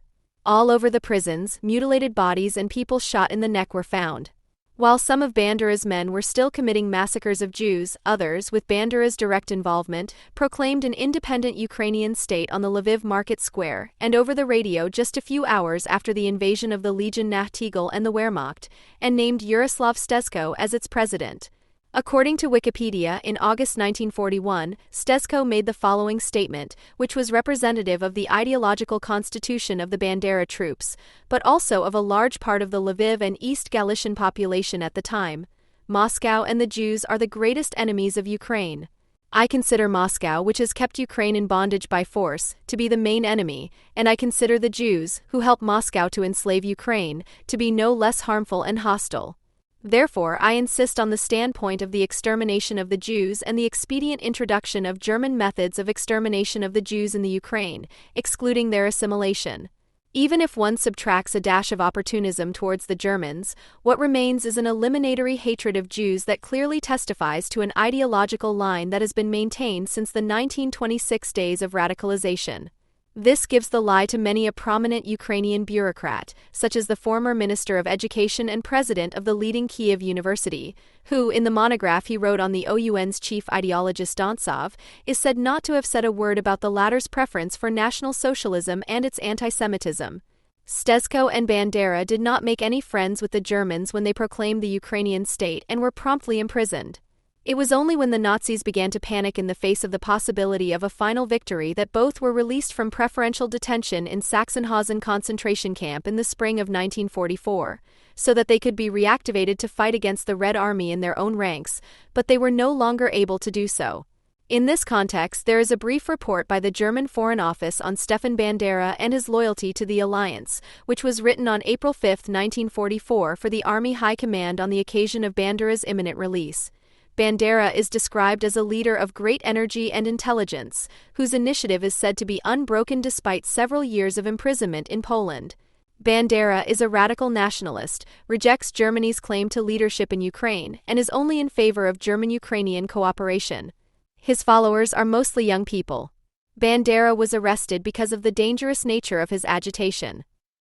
Speaker 1: All over the prisons, mutilated bodies and people shot in the neck were found. While some of Bandera's men were still committing massacres of Jews, others, with Bandera's direct involvement, proclaimed an independent Ukrainian state on the Lviv market square and over the radio just a few hours after the invasion of the Legion Nachtigall and the Wehrmacht, and named Yaroslav Stezko as its president. According to Wikipedia, in August 1941, Stezko made the following statement, which was representative of the ideological constitution of the Bandera troops, but also of a large part of the Lviv and East Galician population at the time. Moscow and the Jews are the greatest enemies of Ukraine. I consider Moscow, which has kept Ukraine in bondage by force, to be the main enemy, and I consider the Jews, who help Moscow to enslave Ukraine, to be no less harmful and hostile. Therefore, I insist on the standpoint of the extermination of the Jews and the expedient introduction of German methods of extermination of the Jews in the Ukraine, excluding their assimilation. Even if one subtracts a dash of opportunism towards the Germans, what remains is an eliminatory hatred of Jews that clearly testifies to an ideological line that has been maintained since the 1926 days of radicalization. This gives the lie to many a prominent Ukrainian bureaucrat, such as the former Minister of Education and president of the leading Kiev University, who, in the monograph he wrote on the OUN's chief ideologist Dontsov, is said not to have said a word about the latter's preference for National Socialism and its anti-Semitism. Stezko and Bandera did not make any friends with the Germans when they proclaimed the Ukrainian state and were promptly imprisoned. It was only when the Nazis began to panic in the face of the possibility of a final victory that both were released from preferential detention in Sachsenhausen concentration camp in the spring of 1944, so that they could be reactivated to fight against the Red Army in their own ranks, but they were no longer able to do so. In this context, there is a brief report by the German Foreign Office on Stefan Bandera and his loyalty to the alliance, which was written on April 5, 1944 for the Army High Command on the occasion of Bandera's imminent release. Bandera is described as a leader of great energy and intelligence, whose initiative is said to be unbroken despite several years of imprisonment in Poland. Bandera is a radical nationalist, rejects Germany's claim to leadership in Ukraine, and is only in favor of German-Ukrainian cooperation. His followers are mostly young people. Bandera was arrested because of the dangerous nature of his agitation.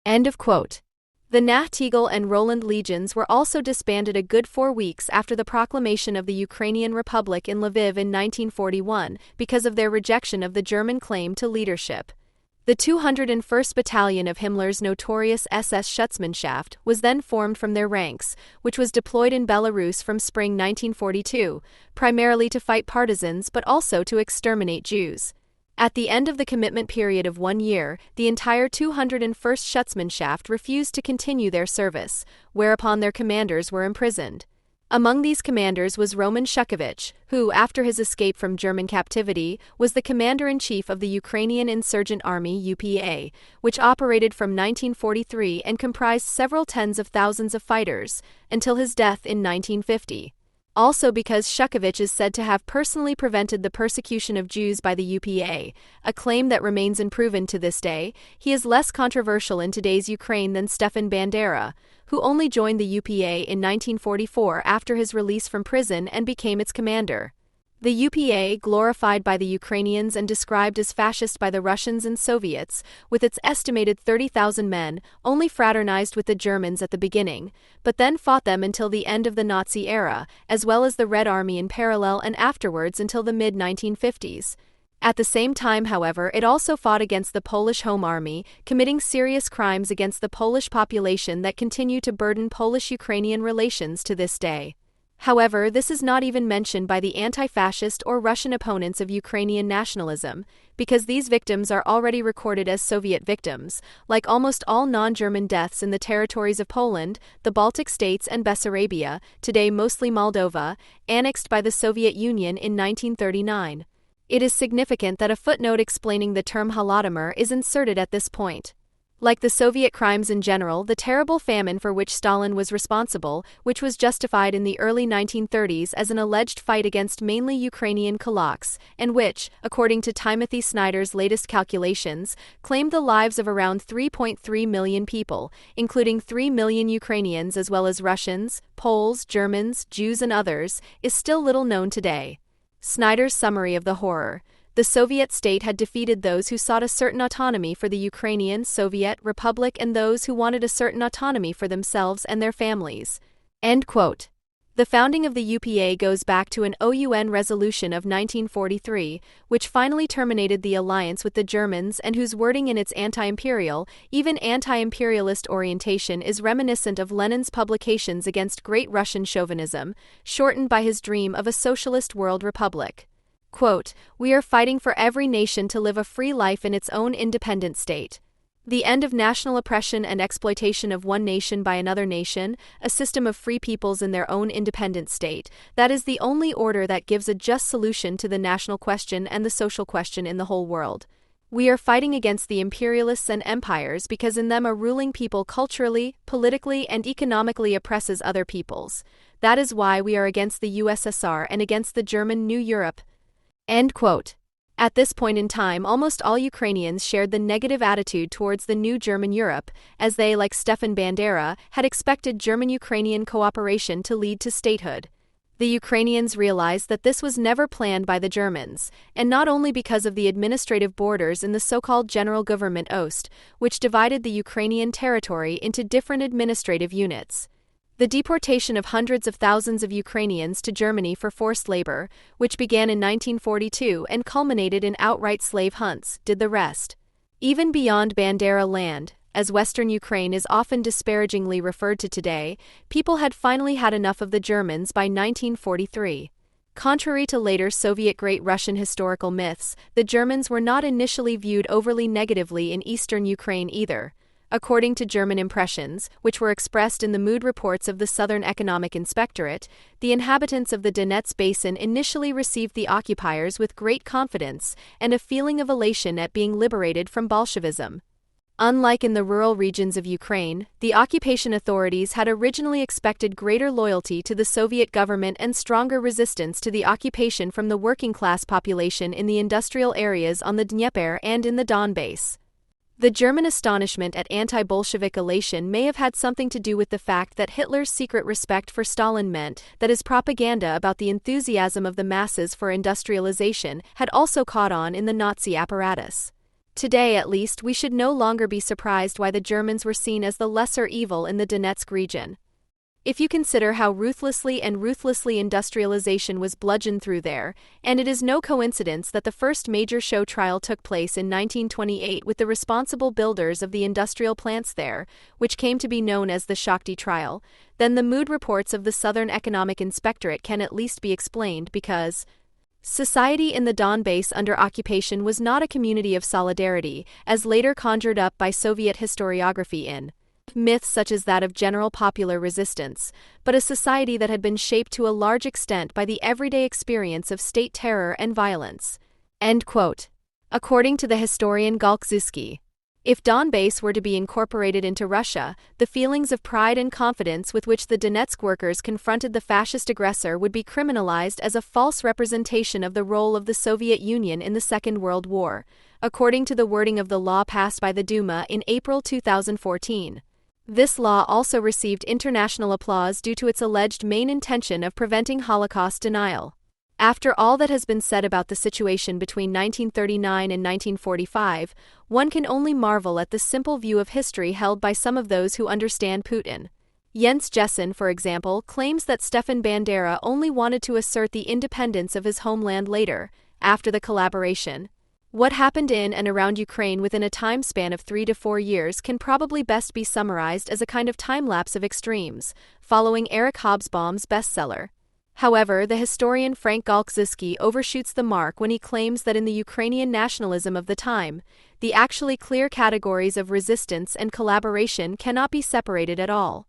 Speaker 1: End of quote. The Nachtigall and Roland legions were also disbanded a good 4 weeks after the proclamation of the Ukrainian Republic in Lviv in 1941 because of their rejection of the German claim to leadership. The 201st Battalion of Himmler's notorious SS Schutzmannschaft was then formed from their ranks, which was deployed in Belarus from spring 1942, primarily to fight partisans but also to exterminate Jews. At the end of the commitment period of 1 year, the entire 201st Schutzmannschaft refused to continue their service, whereupon their commanders were imprisoned. Among these commanders was Roman Shukovich, who, after his escape from German captivity, was the commander-in-chief of the Ukrainian Insurgent Army UPA, which operated from 1943 and comprised several tens of thousands of fighters, until his death in 1950. Also because Shukovich is said to have personally prevented the persecution of Jews by the UPA, a claim that remains unproven to this day, he is less controversial in today's Ukraine than Stefan Bandera, who only joined the UPA in 1944 after his release from prison and became its commander. The UPA, glorified by the Ukrainians and described as fascist by the Russians and Soviets, with its estimated 30,000 men, only fraternized with the Germans at the beginning, but then fought them until the end of the Nazi era, as well as the Red Army in parallel and afterwards until the mid-1950s. At the same time, however, it also fought against the Polish Home Army, committing serious crimes against the Polish population that continue to burden Polish-Ukrainian relations to this day. However, this is not even mentioned by the anti-fascist or Russian opponents of Ukrainian nationalism, because these victims are already recorded as Soviet victims, like almost all non-German deaths in the territories of Poland, the Baltic states and Bessarabia, today mostly Moldova, annexed by the Soviet Union in 1939. It is significant that a footnote explaining the term Holodomor is inserted at this point. Like the Soviet crimes in general, the terrible famine for which Stalin was responsible, which was justified in the early 1930s as an alleged fight against mainly Ukrainian kulaks, and which, according to Timothy Snyder's latest calculations, claimed the lives of around 3.3 million people, including 3 million Ukrainians as well as Russians, Poles, Germans, Jews and others, is still little known today. Snyder's summary of the horror. The Soviet state had defeated those who sought a certain autonomy for the Ukrainian Soviet Republic and those who wanted a certain autonomy for themselves and their families. End quote. The founding of the UPA goes back to an OUN resolution of 1943, which finally terminated the alliance with the Germans and whose wording in its anti-imperial, even anti-imperialist orientation is reminiscent of Lenin's publications against Great Russian chauvinism, shortened by his dream of a socialist world republic. Quote, "We are fighting for every nation to live a free life in its own independent state. The end of national oppression and exploitation of one nation by another nation, a system of free peoples in their own independent state, that is the only order that gives a just solution to the national question and the social question in the whole world. We are fighting against the imperialists and empires because in them a ruling people culturally, politically, and economically oppresses other peoples. That is why we are against the USSR and against the German New Europe." End quote. At this point in time, almost all Ukrainians shared the negative attitude towards the new German Europe, as they, like Stefan Bandera, had expected German-Ukrainian cooperation to lead to statehood. The Ukrainians realized that this was never planned by the Germans, and not only because of the administrative borders in the so-called General Government Ost, which divided the Ukrainian territory into different administrative units. The deportation of hundreds of thousands of Ukrainians to Germany for forced labor, which began in 1942 and culminated in outright slave hunts, did the rest. Even beyond Bandera land, as Western Ukraine is often disparagingly referred to today, people had finally had enough of the Germans by 1943. Contrary to later Soviet Great Russian historical myths, the Germans were not initially viewed overly negatively in eastern Ukraine either. According to German impressions, which were expressed in the mood reports of the Southern Economic Inspectorate, the inhabitants of the Donetsk Basin initially received the occupiers with great confidence and a feeling of elation at being liberated from Bolshevism. Unlike in the rural regions of Ukraine, the occupation authorities had originally expected greater loyalty to the Soviet government and stronger resistance to the occupation from the working-class population in the industrial areas on the Dnieper and in the Donbass. The German astonishment at anti-Bolshevik elation may have had something to do with the fact that Hitler's secret respect for Stalin meant that his propaganda about the enthusiasm of the masses for industrialization had also caught on in the Nazi apparatus. Today, at least, we should no longer be surprised why the Germans were seen as the lesser evil in the Donetsk region. If you consider how ruthlessly industrialization was bludgeoned through there, and it is no coincidence that the first major show trial took place in 1928 with the responsible builders of the industrial plants there, which came to be known as the Shakti trial, then the mood reports of the Southern Economic Inspectorate can at least be explained because society in the Donbass under occupation was not a community of solidarity, as later conjured up by Soviet historiography in myths such as that of general popular resistance, but a society that had been shaped to a large extent by the everyday experience of state terror and violence. End quote. According to the historian Ljubica, if Donbass were to be incorporated into Russia, the feelings of pride and confidence with which the Donetsk workers confronted the fascist aggressor would be criminalized as a false representation of the role of the Soviet Union in the Second World War, according to the wording of the law passed by the Duma in April 2014. This law also received international applause due to its alleged main intention of preventing Holocaust denial. After all that has been said about the situation between 1939 and 1945, one can only marvel at the simple view of history held by some of those who understand Putin. Jens Jessen, for example, claims that Stefan Bandera only wanted to assert the independence of his homeland later, after the collaboration. What happened in and around Ukraine within a time span of 3 to 4 years can probably best be summarized as a kind of time-lapse of extremes, following Eric Hobsbawm's bestseller. However, the historian Frank Galczycki overshoots the mark when he claims that in the Ukrainian nationalism of the time, the actually clear categories of resistance and collaboration cannot be separated at all.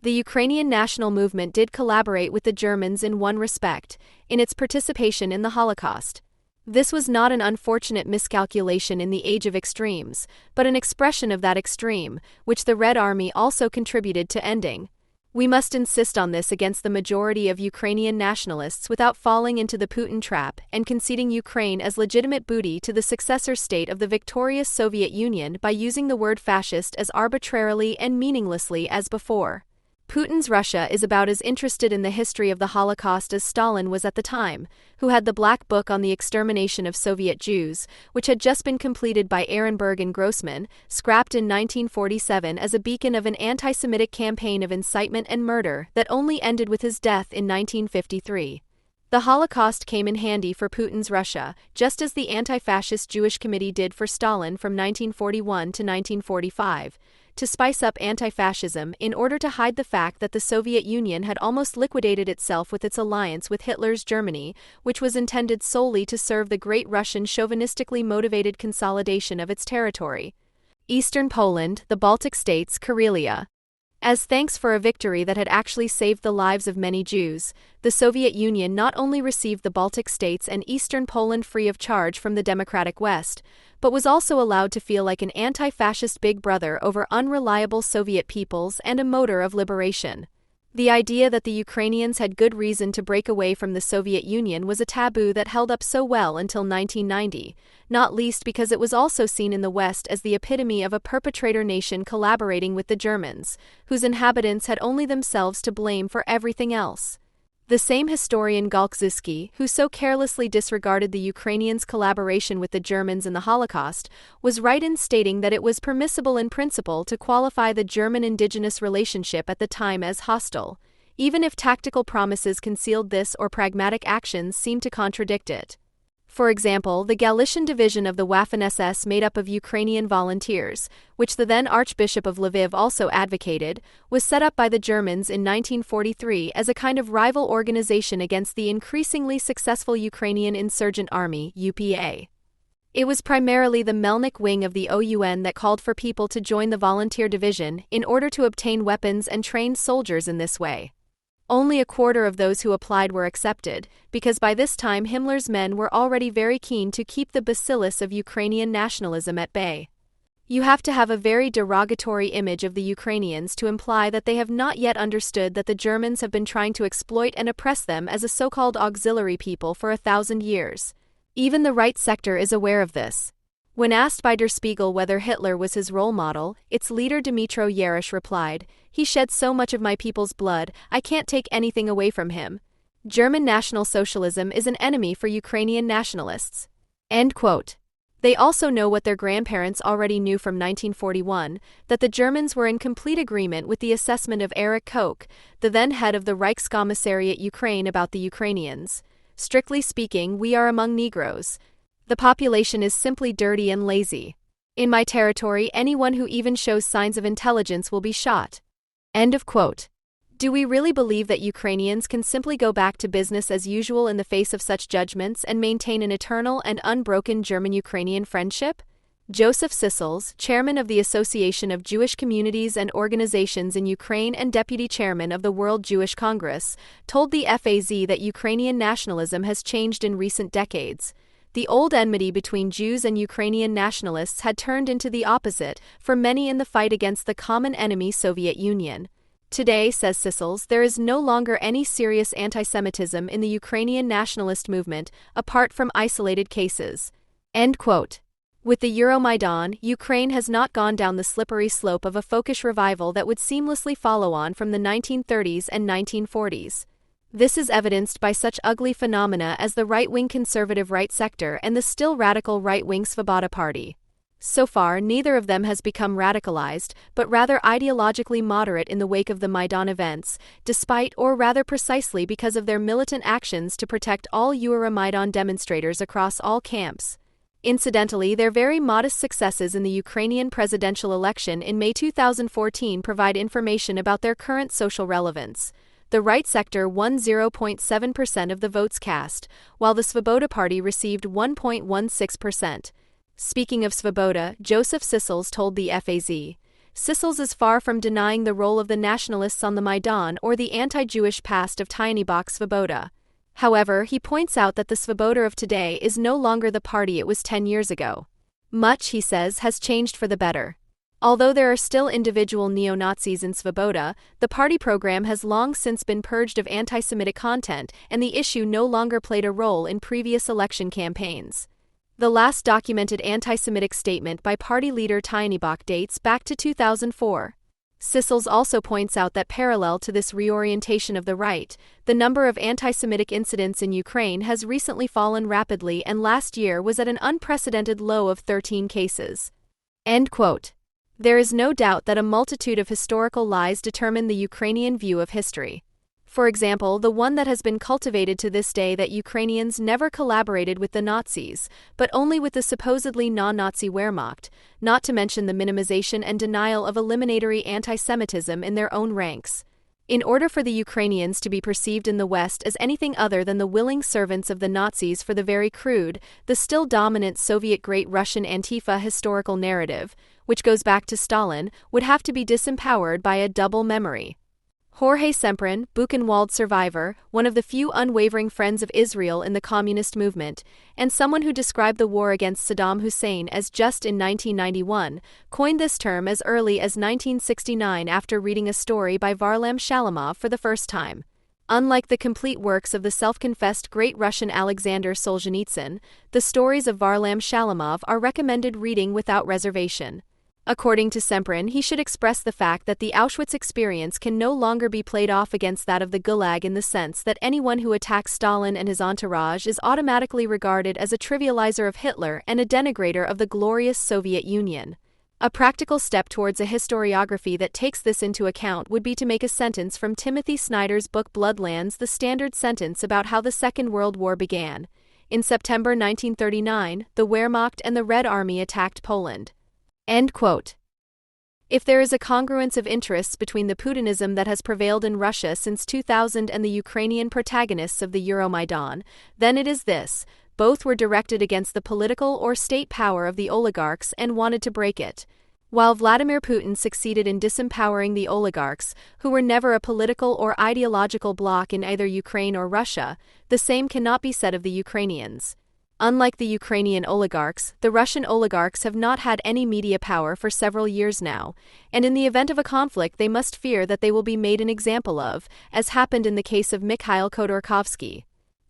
Speaker 1: The Ukrainian national movement did collaborate with the Germans in one respect, in its participation in the Holocaust. This was not an unfortunate miscalculation in the age of extremes, but an expression of that extreme, which the Red Army also contributed to ending. We must insist on this against the majority of Ukrainian nationalists without falling into the Putin trap and conceding Ukraine as legitimate booty to the successor state of the victorious Soviet Union by using the word fascist as arbitrarily and meaninglessly as before. Putin's Russia is about as interested in the history of the Holocaust as Stalin was at the time, who had the Black Book on the extermination of Soviet Jews, which had just been completed by Ehrenberg and Grossman, scrapped in 1947 as a beacon of an anti-Semitic campaign of incitement and murder that only ended with his death in 1953. The Holocaust came in handy for Putin's Russia, just as the Anti-Fascist Jewish Committee did for Stalin from 1941 to 1945. To spice up anti-fascism in order to hide the fact that the Soviet Union had almost liquidated itself with its alliance with Hitler's Germany, which was intended solely to serve the great Russian chauvinistically motivated consolidation of its territory. Eastern Poland, the Baltic states, Karelia. As thanks for a victory that had actually saved the lives of many Jews, the Soviet Union not only received the Baltic states and eastern Poland free of charge from the democratic West, but was also allowed to feel like an anti-fascist big brother over unreliable Soviet peoples and a motor of liberation. The idea that the Ukrainians had good reason to break away from the Soviet Union was a taboo that held up so well until 1990, not least because it was also seen in the West as the epitome of a perpetrator nation collaborating with the Germans, whose inhabitants had only themselves to blame for everything else. The same historian Galczycki, who so carelessly disregarded the Ukrainians' collaboration with the Germans in the Holocaust, was right in stating that it was permissible in principle to qualify the German-indigenous relationship at the time as hostile, even if tactical promises concealed this or pragmatic actions seemed to contradict it. For example, the Galician division of the Waffen-SS made up of Ukrainian volunteers, which the then Archbishop of Lviv also advocated, was set up by the Germans in 1943 as a kind of rival organization against the increasingly successful Ukrainian Insurgent Army, UPA. It was primarily the Melnik wing of the OUN that called for people to join the volunteer division in order to obtain weapons and train soldiers in this way. Only a quarter of those who applied were accepted, because by this time Himmler's men were already very keen to keep the bacillus of Ukrainian nationalism at bay. You have to have a very derogatory image of the Ukrainians to imply that they have not yet understood that the Germans have been trying to exploit and oppress them as a so-called auxiliary people for 1,000 years. Even the right sector is aware of this. When asked by Der Spiegel whether Hitler was his role model, its leader Dmytro Yeresh replied, "He shed so much of my people's blood, I can't take anything away from him. German National Socialism is an enemy for Ukrainian nationalists." End quote. They also know what their grandparents already knew from 1941, that the Germans were in complete agreement with the assessment of Erich Koch, the then head of the Reichskommissariat Ukraine, about the Ukrainians. Strictly speaking, we are among Negroes. The population is simply dirty and lazy. In my territory, anyone who even shows signs of intelligence will be shot. End of quote. Do we really believe that Ukrainians can simply go back to business as usual in the face of such judgments and maintain an eternal and unbroken German-Ukrainian friendship? Joseph Sissels, chairman of the Association of Jewish Communities and Organizations in Ukraine and deputy chairman of the World Jewish Congress, told the FAZ that Ukrainian nationalism has changed in recent decades. The old enmity between Jews and Ukrainian nationalists had turned into the opposite for many in the fight against the common enemy Soviet Union. Today, says Sissels, there is no longer any serious anti-Semitism in the Ukrainian nationalist movement, apart from isolated cases. End quote. With the Euromaidan, Ukraine has not gone down the slippery slope of a folkish revival that would seamlessly follow on from the 1930s and 1940s. This is evidenced by such ugly phenomena as the right-wing conservative right sector and the still radical right-wing Svoboda party. So far, neither of them has become radicalized, but rather ideologically moderate in the wake of the Maidan events, despite or rather precisely because of their militant actions to protect all Euromaidan demonstrators across all camps. Incidentally, their very modest successes in the Ukrainian presidential election in May 2014 provide information about their current social relevance. The right sector won 0.7% of the votes cast, while the Svoboda party received 1.16%. Speaking of Svoboda, Joseph Sissels told the FAZ, Sissels is far from denying the role of the nationalists on the Maidan or the anti-Jewish past of Tyahnybok Svoboda. However, he points out that the Svoboda of today is no longer the party it was 10 years ago. Much, he says, has changed for the better. Although there are still individual neo-Nazis in Svoboda, the party program has long since been purged of anti-Semitic content, and the issue no longer played a role in previous election campaigns. The last documented anti-Semitic statement by party leader Tyahnybok dates back to 2004. Sissels also points out that parallel to this reorientation of the right, the number of anti-Semitic incidents in Ukraine has recently fallen rapidly and last year was at an unprecedented low of 13 cases. End quote. There is no doubt that a multitude of historical lies determine the Ukrainian view of history. For example, the one that has been cultivated to this day that Ukrainians never collaborated with the Nazis, but only with the supposedly non-Nazi Wehrmacht, not to mention the minimization and denial of eliminatory anti-Semitism in their own ranks. In order for the Ukrainians to be perceived in the West as anything other than the willing servants of the Nazis for the very crude, the still dominant Soviet Great Russian Antifa historical narrative, which goes back to Stalin, would have to be disempowered by a double memory. Jorge Semprin, Buchenwald survivor, one of the few unwavering friends of Israel in the communist movement, and someone who described the war against Saddam Hussein as just in 1991, coined this term as early as 1969 after reading a story by Varlam Shalamov for the first time. Unlike the complete works of the self-confessed great Russian Alexander Solzhenitsyn, the stories of Varlam Shalamov are recommended reading without reservation. According to Semprin, he should express the fact that the Auschwitz experience can no longer be played off against that of the Gulag in the sense that anyone who attacks Stalin and his entourage is automatically regarded as a trivializer of Hitler and a denigrator of the glorious Soviet Union. A practical step towards a historiography that takes this into account would be to make a sentence from Timothy Snyder's book Bloodlands the standard sentence about how the Second World War began. In September 1939, the Wehrmacht and the Red Army attacked Poland. End quote. If there is a congruence of interests between the Putinism that has prevailed in Russia since 2000 and the Ukrainian protagonists of the Euromaidan, then it is this: both were directed against the political or state power of the oligarchs and wanted to break it. While Vladimir Putin succeeded in disempowering the oligarchs, who were never a political or ideological bloc in either Ukraine or Russia, the same cannot be said of the Ukrainians. Unlike the Ukrainian oligarchs, the Russian oligarchs have not had any media power for several years now, and in the event of a conflict they must fear that they will be made an example of, as happened in the case of Mikhail Khodorkovsky.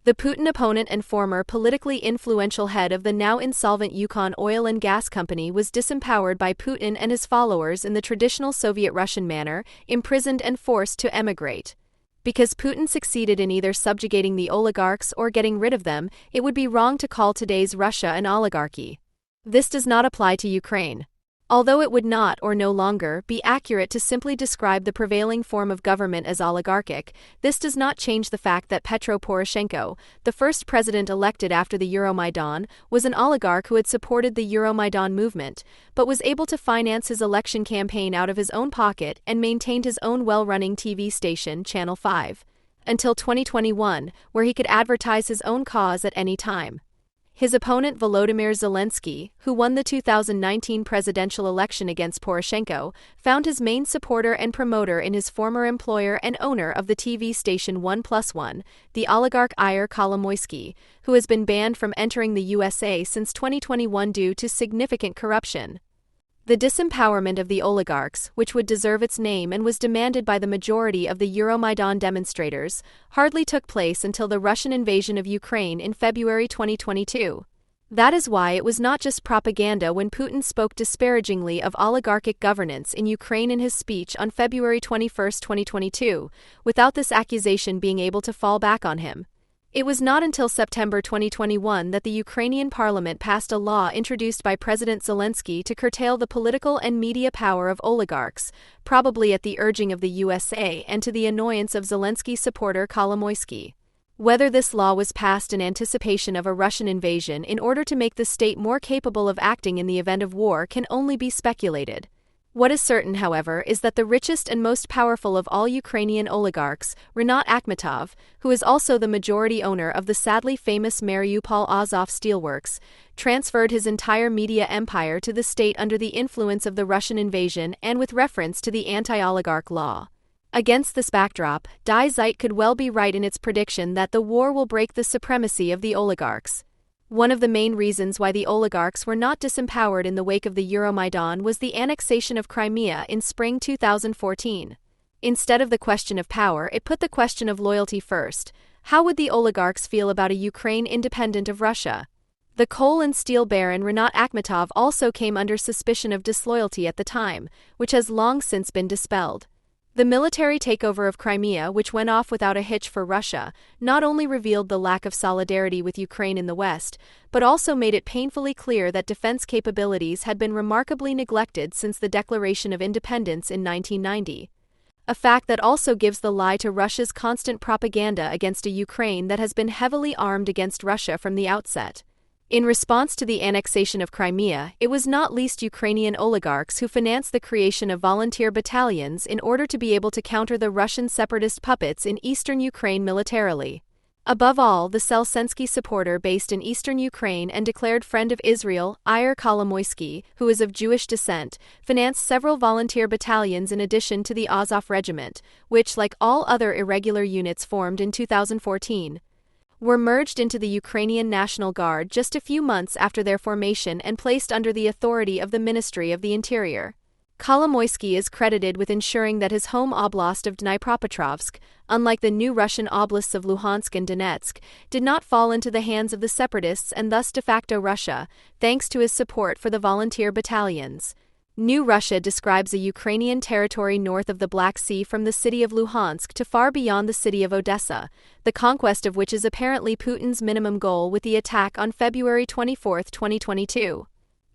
Speaker 1: The Putin opponent and former politically influential head of the now insolvent Yukon Oil and Gas Company was disempowered by Putin and his followers in the traditional Soviet Russian manner, imprisoned and forced to emigrate. Because Putin succeeded in either subjugating the oligarchs or getting rid of them, it would be wrong to call today's Russia an oligarchy. This does not apply to Ukraine. Although it would not, or no longer, be accurate to simply describe the prevailing form of government as oligarchic, this does not change the fact that Petro Poroshenko, the first president elected after the Euromaidan, was an oligarch who had supported the Euromaidan movement, but was able to finance his election campaign out of his own pocket and maintained his own well-running TV station, Channel 5, until 2021, where he could advertise his own cause at any time. His opponent Volodymyr Zelensky, who won the 2019 presidential election against Poroshenko, found his main supporter and promoter in his former employer and owner of the TV station 1+1, the oligarch Ihor Kolomoisky, who has been banned from entering the USA since 2021 due to significant corruption. The disempowerment of the oligarchs, which would deserve its name and was demanded by the majority of the Euromaidan demonstrators, hardly took place until the Russian invasion of Ukraine in February 2022. That is why it was not just propaganda when Putin spoke disparagingly of oligarchic governance in Ukraine in his speech on February 21, 2022, without this accusation being able to fall back on him. It was not until September 2021 that the Ukrainian parliament passed a law introduced by President Zelensky to curtail the political and media power of oligarchs, probably at the urging of the USA and to the annoyance of Zelensky supporter Kolomoisky. Whether this law was passed in anticipation of a Russian invasion in order to make the state more capable of acting in the event of war can only be speculated. What is certain, however, is that the richest and most powerful of all Ukrainian oligarchs, Rinat Akhmetov, who is also the majority owner of the sadly famous Mariupol Azov steelworks, transferred his entire media empire to the state under the influence of the Russian invasion and with reference to the anti-oligarch law. Against this backdrop, Die Zeit could well be right in its prediction that the war will break the supremacy of the oligarchs. One of the main reasons why the oligarchs were not disempowered in the wake of the Euromaidan was the annexation of Crimea in spring 2014. Instead of the question of power, it put the question of loyalty first. How would the oligarchs feel about a Ukraine independent of Russia? The coal and steel baron Rinat Akhmetov also came under suspicion of disloyalty at the time, which has long since been dispelled. The military takeover of Crimea, which went off without a hitch for Russia, not only revealed the lack of solidarity with Ukraine in the West, but also made it painfully clear that defense capabilities had been remarkably neglected since the declaration of independence in 1990. A fact that also gives the lie to Russia's constant propaganda against a Ukraine that has been heavily armed against Russia from the outset. In response to the annexation of Crimea, it was not least Ukrainian oligarchs who financed the creation of volunteer battalions in order to be able to counter the Russian separatist puppets in eastern Ukraine militarily. Above all, the Selensky supporter based in eastern Ukraine and declared friend of Israel, Ihor Kolomoisky, who is of Jewish descent, financed several volunteer battalions in addition to the Azov Regiment, which, like all other irregular units formed in 2014, were merged into the Ukrainian National Guard just a few months after their formation and placed under the authority of the Ministry of the Interior. Kolomoisky is credited with ensuring that his home oblast of Dnipropetrovsk, unlike the new Russian oblasts of Luhansk and Donetsk, did not fall into the hands of the separatists and thus de facto Russia, thanks to his support for the volunteer battalions. New Russia describes a Ukrainian territory north of the Black Sea from the city of Luhansk to far beyond the city of Odessa, the conquest of which is apparently Putin's minimum goal with the attack on February 24, 2022.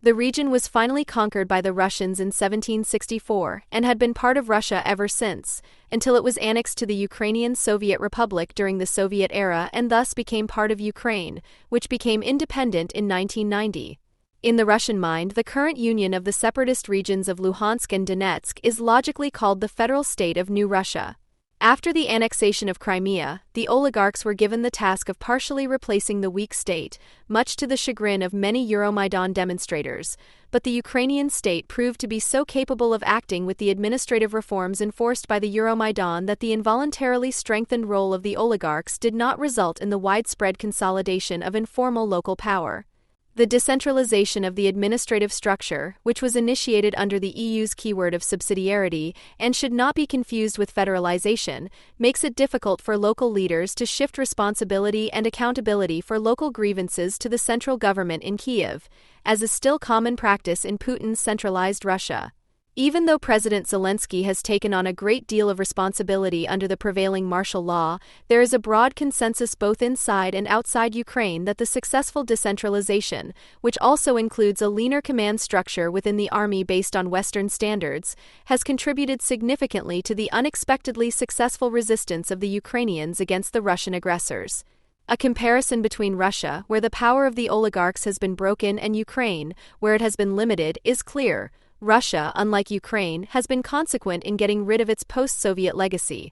Speaker 1: The region was finally conquered by the Russians in 1764 and had been part of Russia ever since, until it was annexed to the Ukrainian Soviet Republic during the Soviet era and thus became part of Ukraine, which became independent in 1990. In the Russian mind, the current union of the separatist regions of Luhansk and Donetsk is logically called the Federal State of New Russia. After the annexation of Crimea, the oligarchs were given the task of partially replacing the weak state, much to the chagrin of many Euromaidan demonstrators, but the Ukrainian state proved to be so capable of acting with the administrative reforms enforced by the Euromaidan that the involuntarily strengthened role of the oligarchs did not result in the widespread consolidation of informal local power. The decentralization of the administrative structure, which was initiated under the EU's keyword of subsidiarity and should not be confused with federalization, makes it difficult for local leaders to shift responsibility and accountability for local grievances to the central government in Kiev, as is still common practice in Putin's centralized Russia. Even though President Zelensky has taken on a great deal of responsibility under the prevailing martial law, there is a broad consensus both inside and outside Ukraine that the successful decentralization, which also includes a leaner command structure within the army based on Western standards, has contributed significantly to the unexpectedly successful resistance of the Ukrainians against the Russian aggressors. A comparison between Russia, where the power of the oligarchs has been broken, and Ukraine, where it has been limited, is clear. Russia, unlike Ukraine, has been consequent in getting rid of its post-Soviet legacy.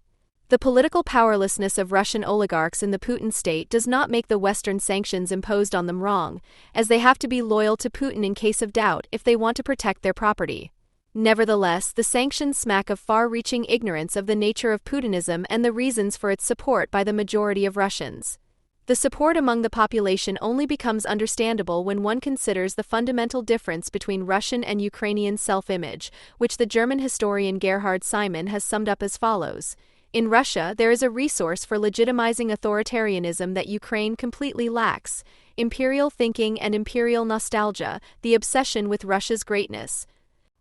Speaker 1: The political powerlessness of Russian oligarchs in the Putin state does not make the Western sanctions imposed on them wrong, as they have to be loyal to Putin in case of doubt if they want to protect their property. Nevertheless, the sanctions smack of far-reaching ignorance of the nature of Putinism and the reasons for its support by the majority of Russians. The support among the population only becomes understandable when one considers the fundamental difference between Russian and Ukrainian self-image, which the German historian Gerhard Simon has summed up as follows. In Russia, there is a resource for legitimizing authoritarianism that Ukraine completely lacks: imperial thinking and imperial nostalgia, the obsession with Russia's greatness,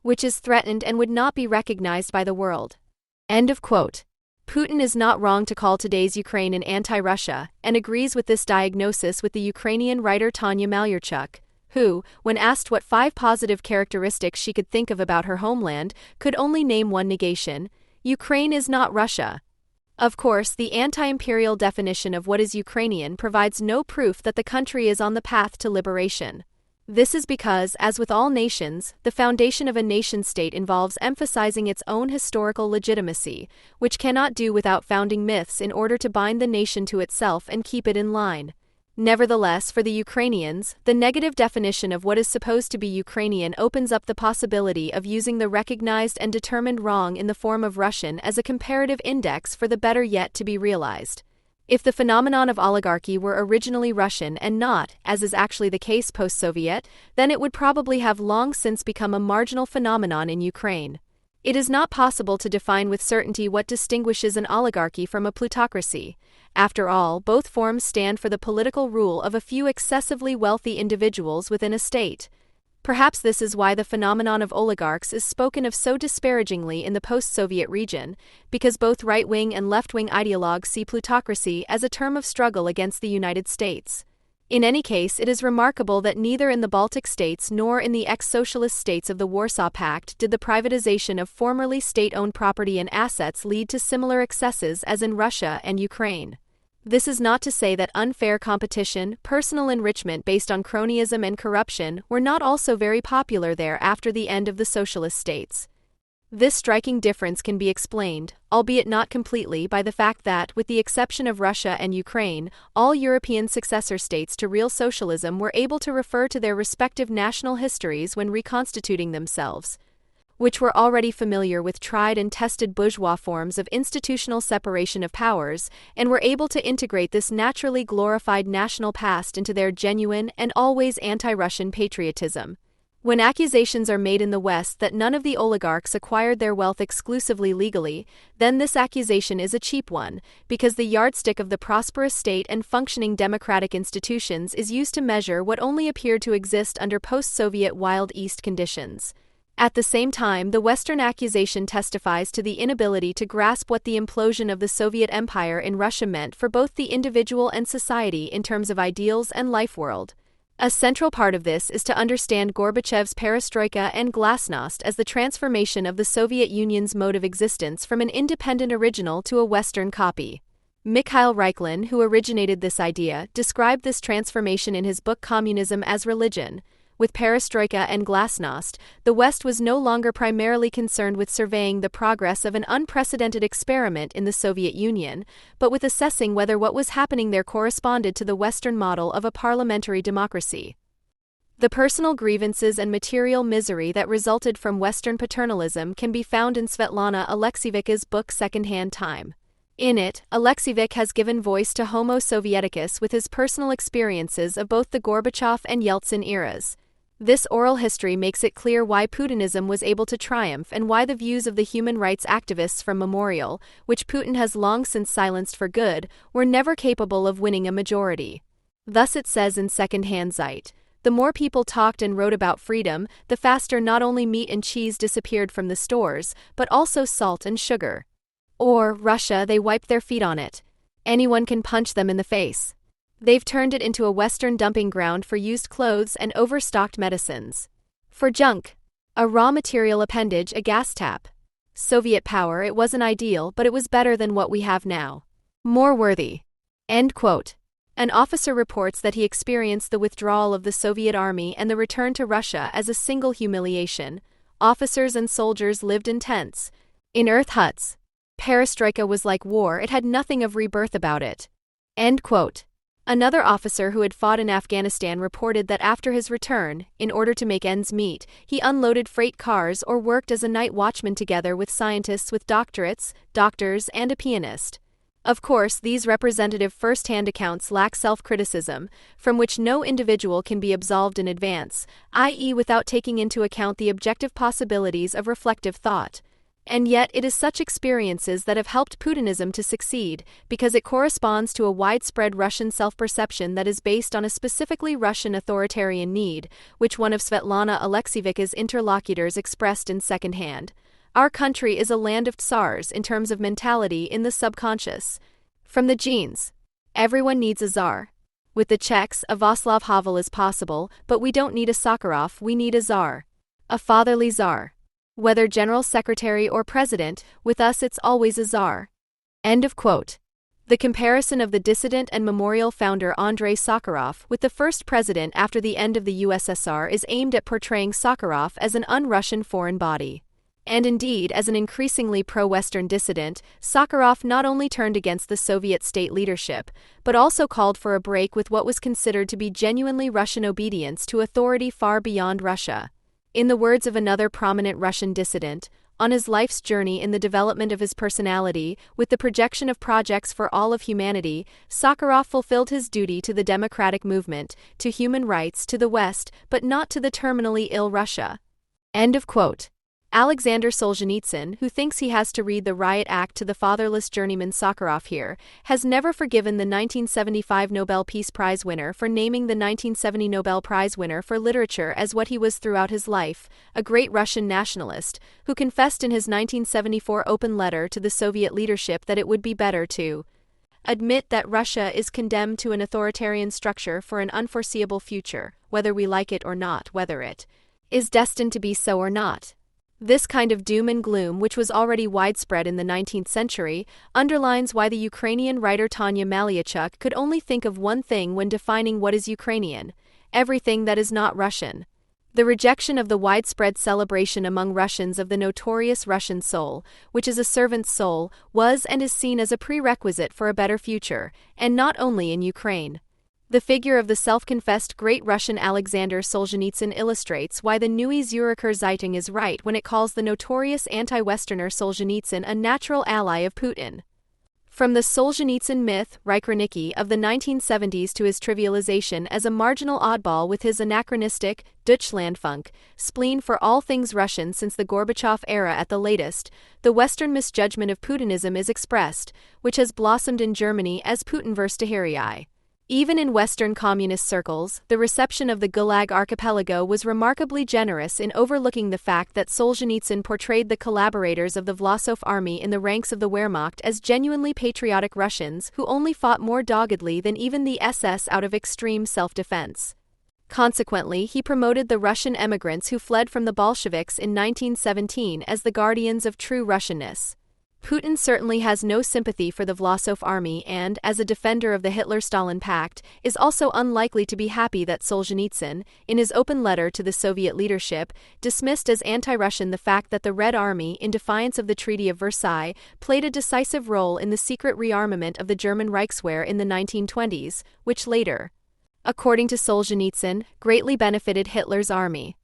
Speaker 1: which is threatened and would not be recognized by the world. End of quote. Putin is not wrong to call today's Ukraine an anti-Russia, and agrees with this diagnosis with the Ukrainian writer Tanya Malyarchuk, who, when asked what 5 positive characteristics she could think of about her homeland, could only name one negation: Ukraine is not Russia. Of course, the anti-imperial definition of what is Ukrainian provides no proof that the country is on the path to liberation. This is because, as with all nations, the foundation of a nation-state involves emphasizing its own historical legitimacy, which cannot do without founding myths in order to bind the nation to itself and keep it in line. Nevertheless, for the Ukrainians, the negative definition of what is supposed to be Ukrainian opens up the possibility of using the recognized and determined wrong in the form of Russian as a comparative index for the better yet to be realized. If the phenomenon of oligarchy were originally Russian and not, as is actually the case post-Soviet, then it would probably have long since become a marginal phenomenon in Ukraine. It is not possible to define with certainty what distinguishes an oligarchy from a plutocracy. After all, both forms stand for the political rule of a few excessively wealthy individuals within a state. Perhaps this is why the phenomenon of oligarchs is spoken of so disparagingly in the post-Soviet region, because both right-wing and left-wing ideologues see plutocracy as a term of struggle against the United States. In any case, it is remarkable that neither in the Baltic states nor in the ex-socialist states of the Warsaw Pact did the privatization of formerly state-owned property and assets lead to similar excesses as in Russia and Ukraine. This is not to say that unfair competition, personal enrichment based on cronyism and corruption were not also very popular there after the end of the socialist states. This striking difference can be explained, albeit not completely, by the fact that, with the exception of Russia and Ukraine, all European successor states to real socialism were able to refer to their respective national histories when reconstituting themselves, which were already familiar with tried and tested bourgeois forms of institutional separation of powers, and were able to integrate this naturally glorified national past into their genuine and always anti-Russian patriotism. When accusations are made in the West that none of the oligarchs acquired their wealth exclusively legally, then this accusation is a cheap one, because the yardstick of the prosperous state and functioning democratic institutions is used to measure what only appeared to exist under post-Soviet Wild East conditions. At the same time, the Western accusation testifies to the inability to grasp what the implosion of the Soviet Empire in Russia meant for both the individual and society in terms of ideals and life world. A central part of this is to understand Gorbachev's perestroika and glasnost as the transformation of the Soviet Union's mode of existence from an independent original to a Western copy. Mikhail Reiklin, who originated this idea, described this transformation in his book Communism as Religion. With perestroika and glasnost, the West was no longer primarily concerned with surveying the progress of an unprecedented experiment in the Soviet Union, but with assessing whether what was happening there corresponded to the Western model of a parliamentary democracy. The personal grievances and material misery that resulted from Western paternalism can be found in Svetlana Alexievika's book Second-Hand Time. In it, Alexievik has given voice to Homo Sovieticus with his personal experiences of both the Gorbachev and Yeltsin eras. This oral history makes it clear why Putinism was able to triumph and why the views of the human rights activists from Memorial, which Putin has long since silenced for good, were never capable of winning a majority. Thus it says in Second-Hand Zeit, the more people talked and wrote about freedom, the faster not only meat and cheese disappeared from the stores, but also salt and sugar. Or, Russia, they wiped their feet on it. Anyone can punch them in the face. They've turned it into a Western dumping ground for used clothes and overstocked medicines. For junk, a raw material appendage, a gas tap. Soviet power, it wasn't ideal, but it was better than what we have now. More worthy. End quote. An officer reports that he experienced the withdrawal of the Soviet army and the return to Russia as a single humiliation. Officers and soldiers lived in tents, in earth huts. Perestroika was like war, it had nothing of rebirth about it. End quote. Another officer who had fought in Afghanistan reported that after his return, in order to make ends meet, he unloaded freight cars or worked as a night watchman together with scientists with doctorates, doctors, and a pianist. Of course, these representative first-hand accounts lack self-criticism, from which no individual can be absolved in advance, i.e., without taking into account the objective possibilities of reflective thought. And yet it is such experiences that have helped Putinism to succeed, because it corresponds to a widespread Russian self-perception that is based on a specifically Russian authoritarian need, which one of Svetlana Alexievika's interlocutors expressed in second-hand. Our country is a land of tsars in terms of mentality in the subconscious. From the genes. Everyone needs a czar. With the Czechs, a Václav Havel is possible, but we don't need a Sakharov, we need a czar. A fatherly czar. Whether general secretary or president, with us it's always a czar. End of quote. The comparison of the dissident and memorial founder Andrei Sakharov with the first president after the end of the USSR is aimed at portraying Sakharov as an un-Russian foreign body. And indeed, as an increasingly pro-Western dissident, Sakharov not only turned against the Soviet state leadership, but also called for a break with what was considered to be genuinely Russian obedience to authority far beyond Russia. In the words of another prominent Russian dissident, on his life's journey in the development of his personality, with the projection of projects for all of humanity, Sakharov fulfilled his duty to the democratic movement, to human rights, to the West, but not to the terminally ill Russia. End of quote. Alexander Solzhenitsyn, who thinks he has to read the riot act to the fatherless journeyman Sakharov here, has never forgiven the 1975 Nobel Peace Prize winner for naming the 1970 Nobel Prize winner for literature as what he was throughout his life, a great Russian nationalist, who confessed in his 1974 open letter to the Soviet leadership that it would be better to admit that Russia is condemned to an authoritarian structure for an unforeseeable future, whether we like it or not, whether it is destined to be so or not. This kind of doom and gloom, which was already widespread in the 19th century, underlines why the Ukrainian writer Tanya Maliachuk could only think of one thing when defining what is Ukrainian: everything that is not Russian. The rejection of the widespread celebration among Russians of the notorious Russian soul, which is a servant's soul, was and is seen as a prerequisite for a better future, and not only in Ukraine. The figure of the self-confessed great Russian Alexander Solzhenitsyn illustrates why the Neue Zürcher Zeitung is right when it calls the notorious anti-Westerner Solzhenitsyn a natural ally of Putin. From the Solzhenitsyn myth, Reich-Ranicky, of the 1970s to his trivialization as a marginal oddball with his anachronistic, Deutschlandfunk, spleen for all things Russian since the Gorbachev era at the latest, the Western misjudgment of Putinism is expressed, which has blossomed in Germany as Putinversteherei. Even in Western communist circles, the reception of the Gulag archipelago was remarkably generous in overlooking the fact that Solzhenitsyn portrayed the collaborators of the Vlasov army in the ranks of the Wehrmacht as genuinely patriotic Russians who only fought more doggedly than even the SS out of extreme self-defense. Consequently, he promoted the Russian emigrants who fled from the Bolsheviks in 1917 as the guardians of true Russianness. Putin certainly has no sympathy for the Vlasov army and, as a defender of the Hitler-Stalin Pact, is also unlikely to be happy that Solzhenitsyn, in his open letter to the Soviet leadership, dismissed as anti-Russian the fact that the Red Army, in defiance of the Treaty of Versailles, played a decisive role in the secret rearmament of the German Reichswehr in the 1920s, which later, according to Solzhenitsyn, greatly benefited Hitler's army.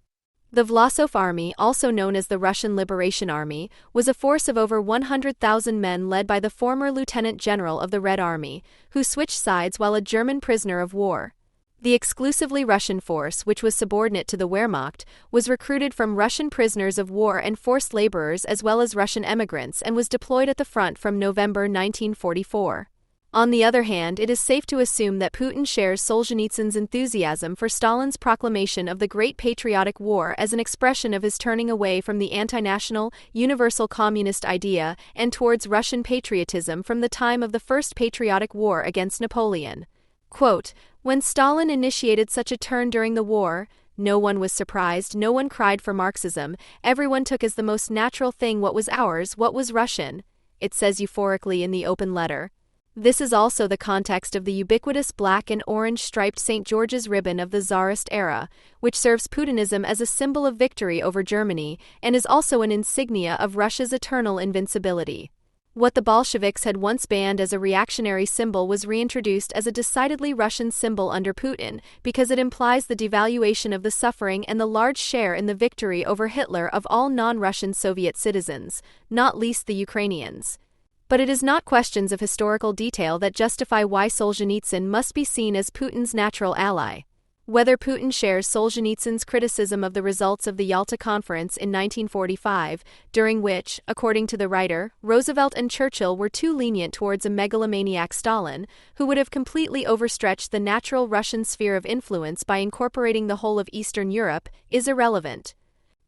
Speaker 1: The Vlasov Army, also known as the Russian Liberation Army, was a force of over 100,000 men led by the former lieutenant general of the Red Army, who switched sides while a German prisoner of war. The exclusively Russian force, which was subordinate to the Wehrmacht, was recruited from Russian prisoners of war and forced laborers as well as Russian emigrants and was deployed at the front from November 1944. On the other hand, it is safe to assume that Putin shares Solzhenitsyn's enthusiasm for Stalin's proclamation of the Great Patriotic War as an expression of his turning away from the anti-national, universal communist idea and towards Russian patriotism from the time of the First Patriotic War against Napoleon. Quote, "When Stalin initiated such a turn during the war, no one was surprised, no one cried for Marxism, everyone took as the most natural thing what was ours, what was Russian," it says euphorically in the open letter. This is also the context of the ubiquitous black and orange striped St. George's ribbon of the Tsarist era, which serves Putinism as a symbol of victory over Germany and is also an insignia of Russia's eternal invincibility. What the Bolsheviks had once banned as a reactionary symbol was reintroduced as a decidedly Russian symbol under Putin because it implies the devaluation of the suffering and the large share in the victory over Hitler of all non-Russian Soviet citizens, not least the Ukrainians. But it is not questions of historical detail that justify why Solzhenitsyn must be seen as Putin's natural ally. Whether Putin shares Solzhenitsyn's criticism of the results of the Yalta Conference in 1945, during which, according to the writer, Roosevelt and Churchill were too lenient towards a megalomaniac Stalin, who would have completely overstretched the natural Russian sphere of influence by incorporating the whole of Eastern Europe, is irrelevant.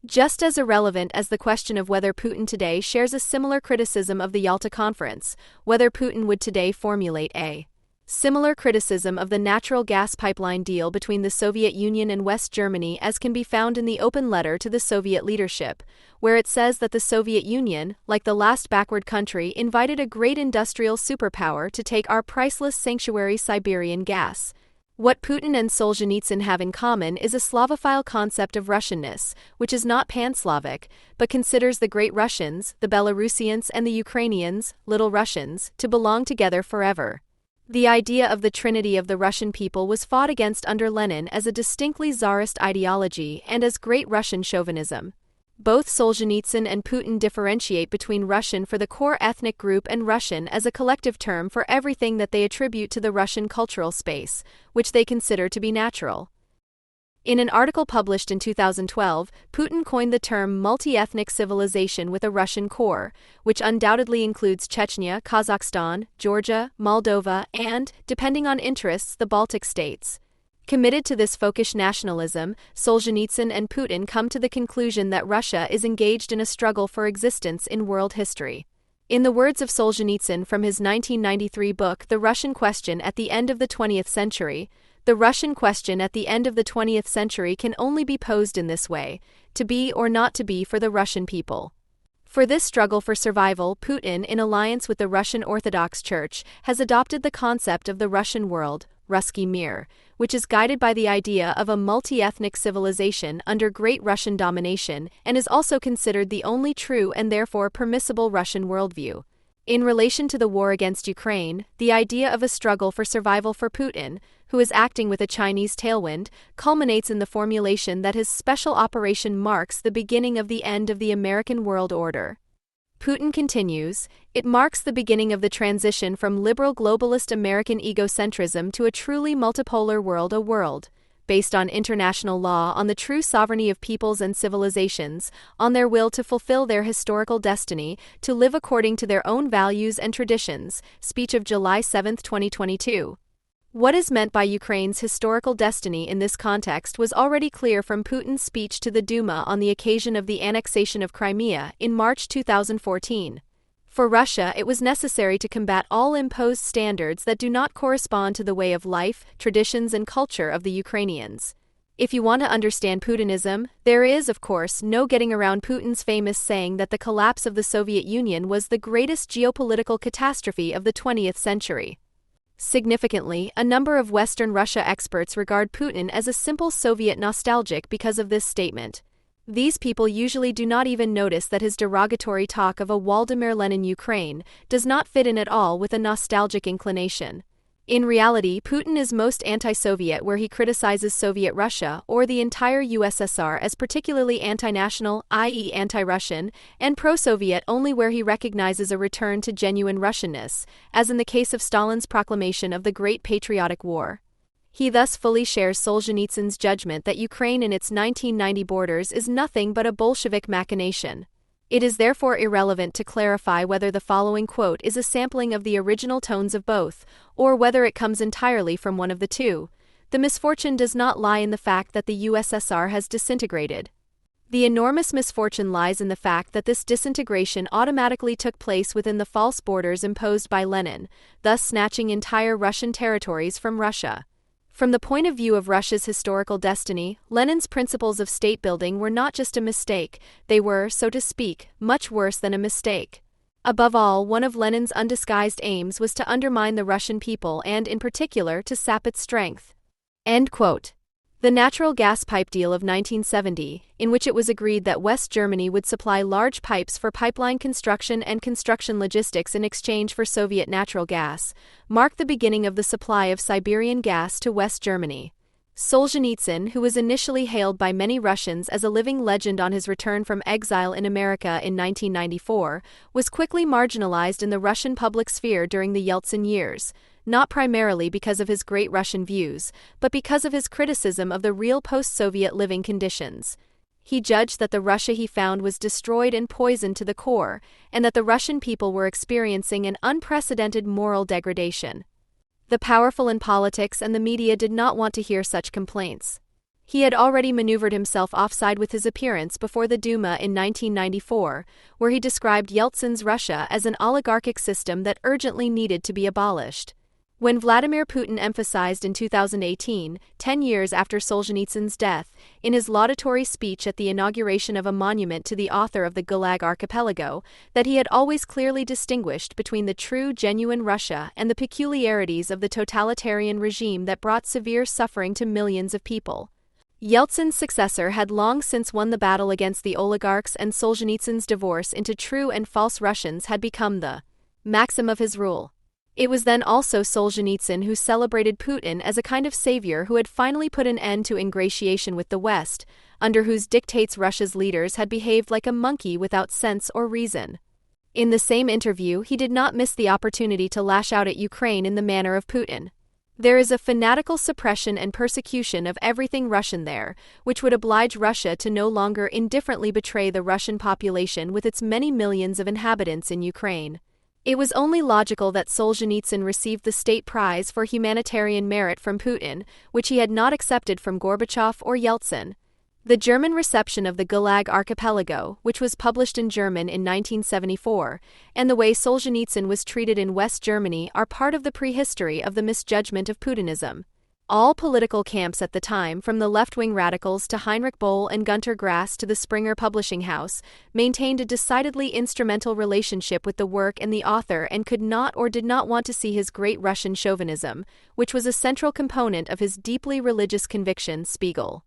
Speaker 1: Just as irrelevant as the question of whether Putin today shares a similar criticism of the Yalta Conference, whether Putin would today formulate a similar criticism of the natural gas pipeline deal between the Soviet Union and West Germany as can be found in the open letter to the Soviet leadership, where it says that the Soviet Union, like the last backward country, invited a great industrial superpower to take our priceless sanctuary Siberian gas. What Putin and Solzhenitsyn have in common is a Slavophile concept of Russianness, which is not pan-Slavic, but considers the Great Russians, the Belarusians and the Ukrainians, Little Russians, to belong together forever. The idea of the trinity of the Russian people was fought against under Lenin as a distinctly Tsarist ideology and as Great Russian chauvinism. Both Solzhenitsyn and Putin differentiate between Russian for the core ethnic group and Russian as a collective term for everything that they attribute to the Russian cultural space, which they consider to be natural. In an article published in 2012, Putin coined the term multi-ethnic civilization with a Russian core, which undoubtedly includes Chechnya, Kazakhstan, Georgia, Moldova, and, depending on interests, the Baltic states. Committed to this folkish nationalism, Solzhenitsyn and Putin come to the conclusion that Russia is engaged in a struggle for existence in world history. In the words of Solzhenitsyn from his 1993 book The Russian Question at the End of the 20th Century, the Russian question at the end of the 20th century can only be posed in this way, to be or not to be for the Russian people. For this struggle for survival, Putin, in alliance with the Russian Orthodox Church, has adopted the concept of the Russian world, Ruski Mir, which is guided by the idea of a multi-ethnic civilization under Great Russian domination and is also considered the only true and therefore permissible Russian worldview. In relation to the war against Ukraine, the idea of a struggle for survival for Putin, who is acting with a Chinese tailwind, culminates in the formulation that his special operation marks the beginning of the end of the American world order. Putin continues, it marks the beginning of the transition from liberal globalist American egocentrism to a truly multipolar world, a world based on international law, on the true sovereignty of peoples and civilizations, on their will to fulfill their historical destiny, to live according to their own values and traditions. Speech of July 7, 2022. What is meant by Ukraine's historical destiny in this context was already clear from Putin's speech to the Duma on the occasion of the annexation of Crimea in March 2014. For Russia, it was necessary to combat all imposed standards that do not correspond to the way of life, traditions, and culture of the Ukrainians. If you want to understand Putinism, there is, of course, no getting around Putin's famous saying that the collapse of the Soviet Union was the greatest geopolitical catastrophe of the 20th century. Significantly, a number of Western Russia experts regard Putin as a simple Soviet nostalgic because of this statement. These people usually do not even notice that his derogatory talk of a Vladimir Lenin Ukraine does not fit in at all with a nostalgic inclination. In reality, Putin is most anti-Soviet where he criticizes Soviet Russia or the entire USSR as particularly anti-national, i.e. anti-Russian, and pro-Soviet only where he recognizes a return to genuine Russianness, as in the case of Stalin's proclamation of the Great Patriotic War. He thus fully shares Solzhenitsyn's judgment that Ukraine in its 1990 borders is nothing but a Bolshevik machination. It is therefore irrelevant to clarify whether the following quote is a sampling of the original tones of both, or whether it comes entirely from one of the two. The misfortune does not lie in the fact that the USSR has disintegrated. The enormous misfortune lies in the fact that this disintegration automatically took place within the false borders imposed by Lenin, thus snatching entire Russian territories from Russia. From the point of view of Russia's historical destiny, Lenin's principles of state building were not just a mistake, they were, so to speak, much worse than a mistake. Above all, one of Lenin's undisguised aims was to undermine the Russian people and, in particular, to sap its strength. End quote. The natural gas pipe deal of 1970, in which it was agreed that West Germany would supply large pipes for pipeline construction and construction logistics in exchange for Soviet natural gas, marked the beginning of the supply of Siberian gas to West Germany. Solzhenitsyn, who was initially hailed by many Russians as a living legend on his return from exile in America in 1994, was quickly marginalized in the Russian public sphere during the Yeltsin years, not primarily because of his great Russian views, but because of his criticism of the real post-Soviet living conditions. He judged that the Russia he found was destroyed and poisoned to the core, and that the Russian people were experiencing an unprecedented moral degradation. The powerful in politics and the media did not want to hear such complaints. He had already maneuvered himself offside with his appearance before the Duma in 1994, where he described Yeltsin's Russia as an oligarchic system that urgently needed to be abolished. When Vladimir Putin emphasized in 2018, 10 years after Solzhenitsyn's death, in his laudatory speech at the inauguration of a monument to the author of the Gulag Archipelago, that he had always clearly distinguished between the true, genuine Russia and the peculiarities of the totalitarian regime that brought severe suffering to millions of people. Yeltsin's successor had long since won the battle against the oligarchs, and Solzhenitsyn's divorce into true and false Russians had become the maxim of his rule. It was then also Solzhenitsyn who celebrated Putin as a kind of savior who had finally put an end to ingratiation with the West, under whose dictates Russia's leaders had behaved like a monkey without sense or reason. In the same interview, he did not miss the opportunity to lash out at Ukraine in the manner of Putin. There is a fanatical suppression and persecution of everything Russian there, which would oblige Russia to no longer indifferently betray the Russian population with its many millions of inhabitants in Ukraine. It was only logical that Solzhenitsyn received the state prize for humanitarian merit from Putin, which he had not accepted from Gorbachev or Yeltsin. The German reception of the Gulag Archipelago, which was published in German in 1974, and the way Solzhenitsyn was treated in West Germany are part of the prehistory of the misjudgment of Putinism. All political camps at the time, from the left-wing radicals to Heinrich Böll and Gunter Grass to the Springer Publishing House, maintained a decidedly instrumental relationship with the work and the author and could not or did not want to see his great Russian chauvinism, which was a central component of his deeply religious conviction, Spiegel.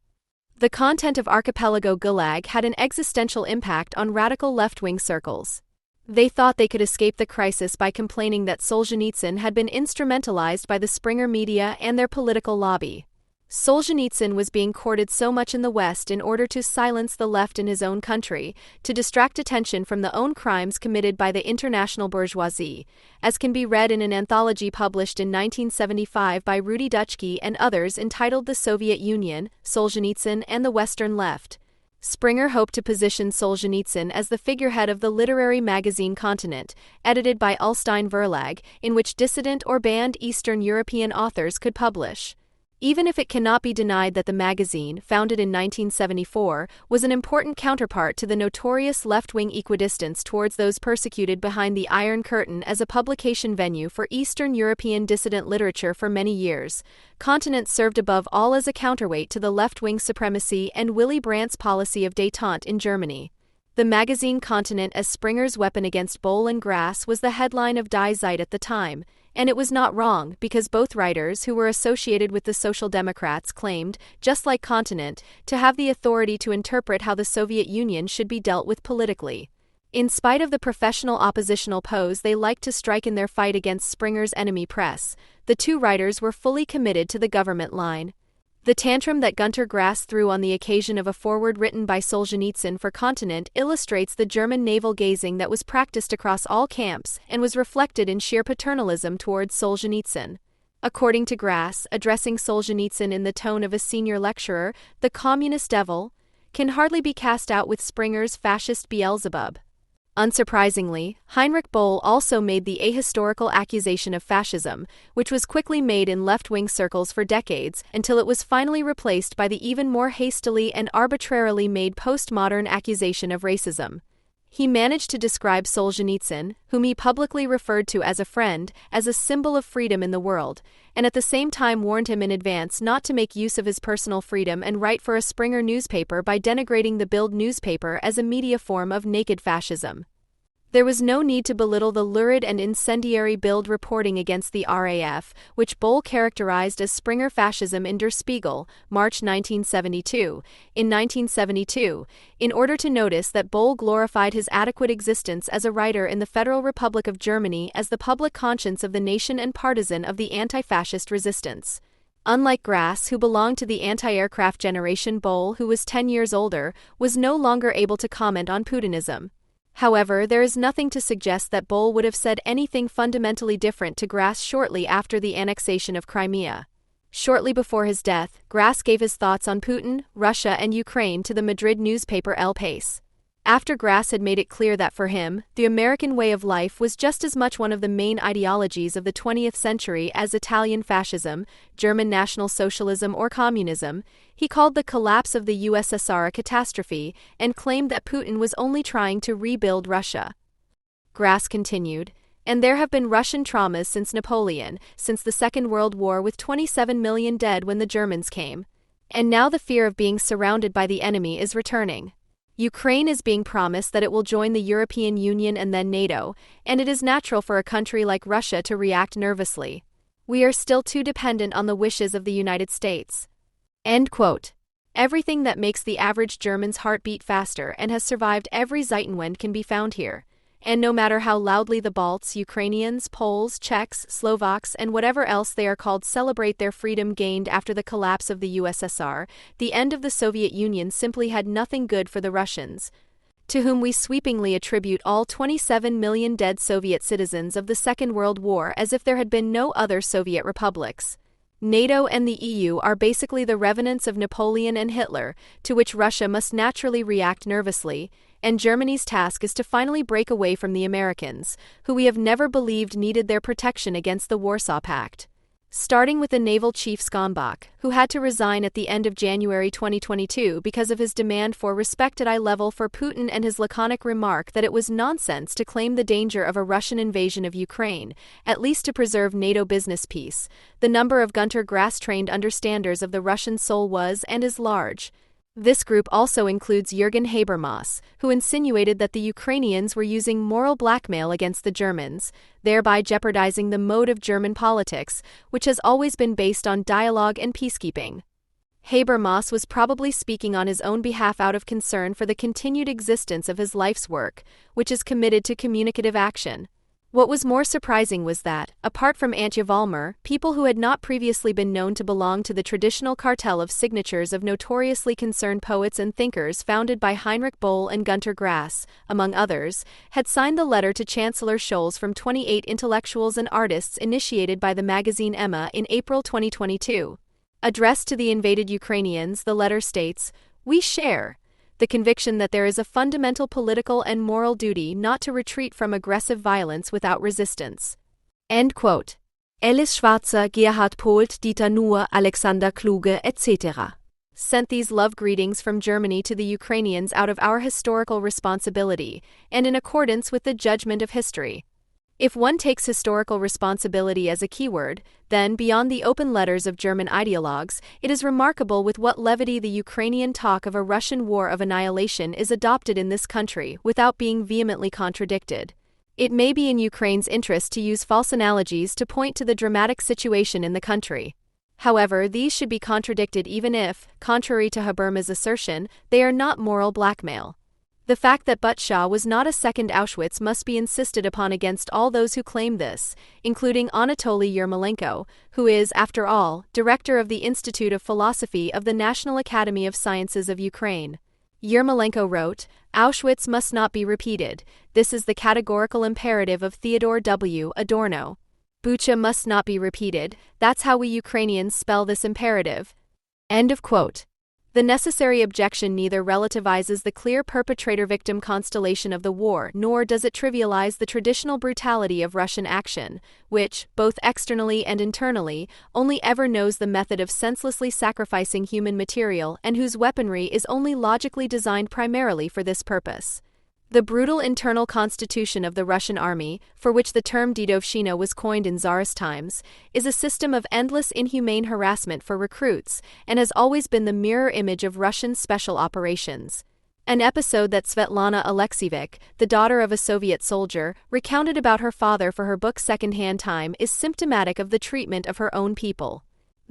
Speaker 1: The content of Archipelago Gulag had an existential impact on radical left-wing circles. They thought they could escape the crisis by complaining that Solzhenitsyn had been instrumentalized by the Springer media and their political lobby. Solzhenitsyn was being courted so much in the West in order to silence the left in his own country, to distract attention from the own crimes committed by the international bourgeoisie, as can be read in an anthology published in 1975 by Rudi Dutschke and others entitled The Soviet Union, Solzhenitsyn and the Western Left. Springer hoped to position Solzhenitsyn as the figurehead of the literary magazine Continent, edited by Ulstein Verlag, in which dissident or banned Eastern European authors could publish. Even if it cannot be denied that the magazine, founded in 1974, was an important counterpart to the notorious left-wing equidistance towards those persecuted behind the Iron Curtain as a publication venue for Eastern European dissident literature for many years, Continent served above all as a counterweight to the left-wing supremacy and Willy Brandt's policy of détente in Germany. The magazine Continent as Springer's weapon against Boll and Grass was the headline of Die Zeit at the time, and it was not wrong because both writers who were associated with the Social Democrats claimed, just like Continent, to have the authority to interpret how the Soviet Union should be dealt with politically. In spite of the professional oppositional pose they liked to strike in their fight against Springer's enemy press, the two writers were fully committed to the government line. The tantrum that Günter Grass threw on the occasion of a foreword written by Solzhenitsyn for Continent illustrates the German navel-gazing that was practiced across all camps and was reflected in sheer paternalism towards Solzhenitsyn. According to Grass, addressing Solzhenitsyn in the tone of a senior lecturer, the communist devil can hardly be cast out with Springer's fascist Beelzebub. Unsurprisingly, Heinrich Boll also made the ahistorical accusation of fascism, which was quickly made in left-wing circles for decades until it was finally replaced by the even more hastily and arbitrarily made postmodern accusation of racism. He managed to describe Solzhenitsyn, whom he publicly referred to as a friend, as a symbol of freedom in the world, and at the same time warned him in advance not to make use of his personal freedom and write for a Springer newspaper by denigrating the Bild newspaper as a media form of naked fascism. There was no need to belittle the lurid and incendiary Bild reporting against the RAF, which Boll characterized as Springer fascism in Der Spiegel, March 1972. In 1972, in order to notice that Boll glorified his adequate existence as a writer in the Federal Republic of Germany as the public conscience of the nation and partisan of the anti-fascist resistance. Unlike Grass, who belonged to the anti-aircraft generation, Boll, who was 10 years older, was no longer able to comment on Putinism. However, there is nothing to suggest that Boll would have said anything fundamentally different to Grass shortly after the annexation of Crimea. Shortly before his death, Grass gave his thoughts on Putin, Russia and Ukraine to the Madrid newspaper El País. After Grass had made it clear that for him, the American way of life was just as much one of the main ideologies of the 20th century as Italian fascism, German National Socialism or communism, he called the collapse of the USSR a catastrophe and claimed that Putin was only trying to rebuild Russia. Grass continued, and there have been Russian traumas since Napoleon, since the Second World War with 27 million dead when the Germans came. And now the fear of being surrounded by the enemy is returning. Ukraine is being promised that it will join the European Union and then NATO, and it is natural for a country like Russia to react nervously. We are still too dependent on the wishes of the United States. End quote. Everything that makes the average German's heart beat faster and has survived every Zeitenwende can be found here. And no matter how loudly the Balts, Ukrainians, Poles, Czechs, Slovaks, and whatever else they are called celebrate their freedom gained after the collapse of the USSR, the end of the Soviet Union simply had nothing good for the Russians, to whom we sweepingly attribute all 27 million dead Soviet citizens of the Second World War as if there had been no other Soviet republics. NATO and the EU are basically the revenants of Napoleon and Hitler, to which Russia must naturally react nervously, and Germany's task is to finally break away from the Americans, who we have never believed needed their protection against the Warsaw Pact. Starting with the naval chief Schambach, who had to resign at the end of January 2022 because of his demand for respect at eye level for Putin and his laconic remark that it was nonsense to claim the danger of a Russian invasion of Ukraine, at least to preserve NATO business peace. The number of Günter Grass-trained understanders of the Russian soul was and is large. This group also includes Jürgen Habermas, who insinuated that the Ukrainians were using moral blackmail against the Germans, thereby jeopardizing the mode of German politics, which has always been based on dialogue and peacekeeping. Habermas was probably speaking on his own behalf out of concern for the continued existence of his life's work, which is committed to communicative action. What was more surprising was that, apart from Antje Vollmer, people who had not previously been known to belong to the traditional cartel of signatures of notoriously concerned poets and thinkers founded by Heinrich Boll and Günter Grass, among others, had signed the letter to Chancellor Scholz from 28 intellectuals and artists initiated by the magazine Emma in April 2022. Addressed to the invaded Ukrainians, the letter states, "We share the conviction that there is a fundamental political and moral duty not to retreat from aggressive violence without resistance." End quote. Alice Schwarzer, Gerhard Polt, Dieter Nuhr, Alexander Kluge, etc. sent these love greetings from Germany to the Ukrainians out of our historical responsibility, and in accordance with the judgment of history. If one takes historical responsibility as a keyword, then, beyond the open letters of German ideologues, it is remarkable with what levity the Ukrainian talk of a Russian war of annihilation is adopted in this country without being vehemently contradicted. It may be in Ukraine's interest to use false analogies to point to the dramatic situation in the country. However, these should be contradicted even if, contrary to Habermas' assertion, they are not moral blackmail. The fact that Butscha was not a second Auschwitz must be insisted upon against all those who claim this, including Anatoly Yermolenko, who is, after all, director of the Institute of Philosophy of the National Academy of Sciences of Ukraine. Yermolenko wrote, "Auschwitz must not be repeated. This is the categorical imperative of Theodore W. Adorno. Bucha must not be repeated. That's how we Ukrainians spell this imperative." End of quote. The necessary objection neither relativizes the clear perpetrator-victim constellation of the war nor does it trivialize the traditional brutality of Russian action, which, both externally and internally, only ever knows the method of senselessly sacrificing human material and whose weaponry is only logically designed primarily for this purpose. The brutal internal constitution of the Russian army, for which the term Dedovshchina was coined in Tsarist times, is a system of endless inhumane harassment for recruits and has always been the mirror image of Russian special operations. An episode that Svetlana Alexievich, the daughter of a Soviet soldier, recounted about her father for her book Second-Hand Time is symptomatic of the treatment of her own people.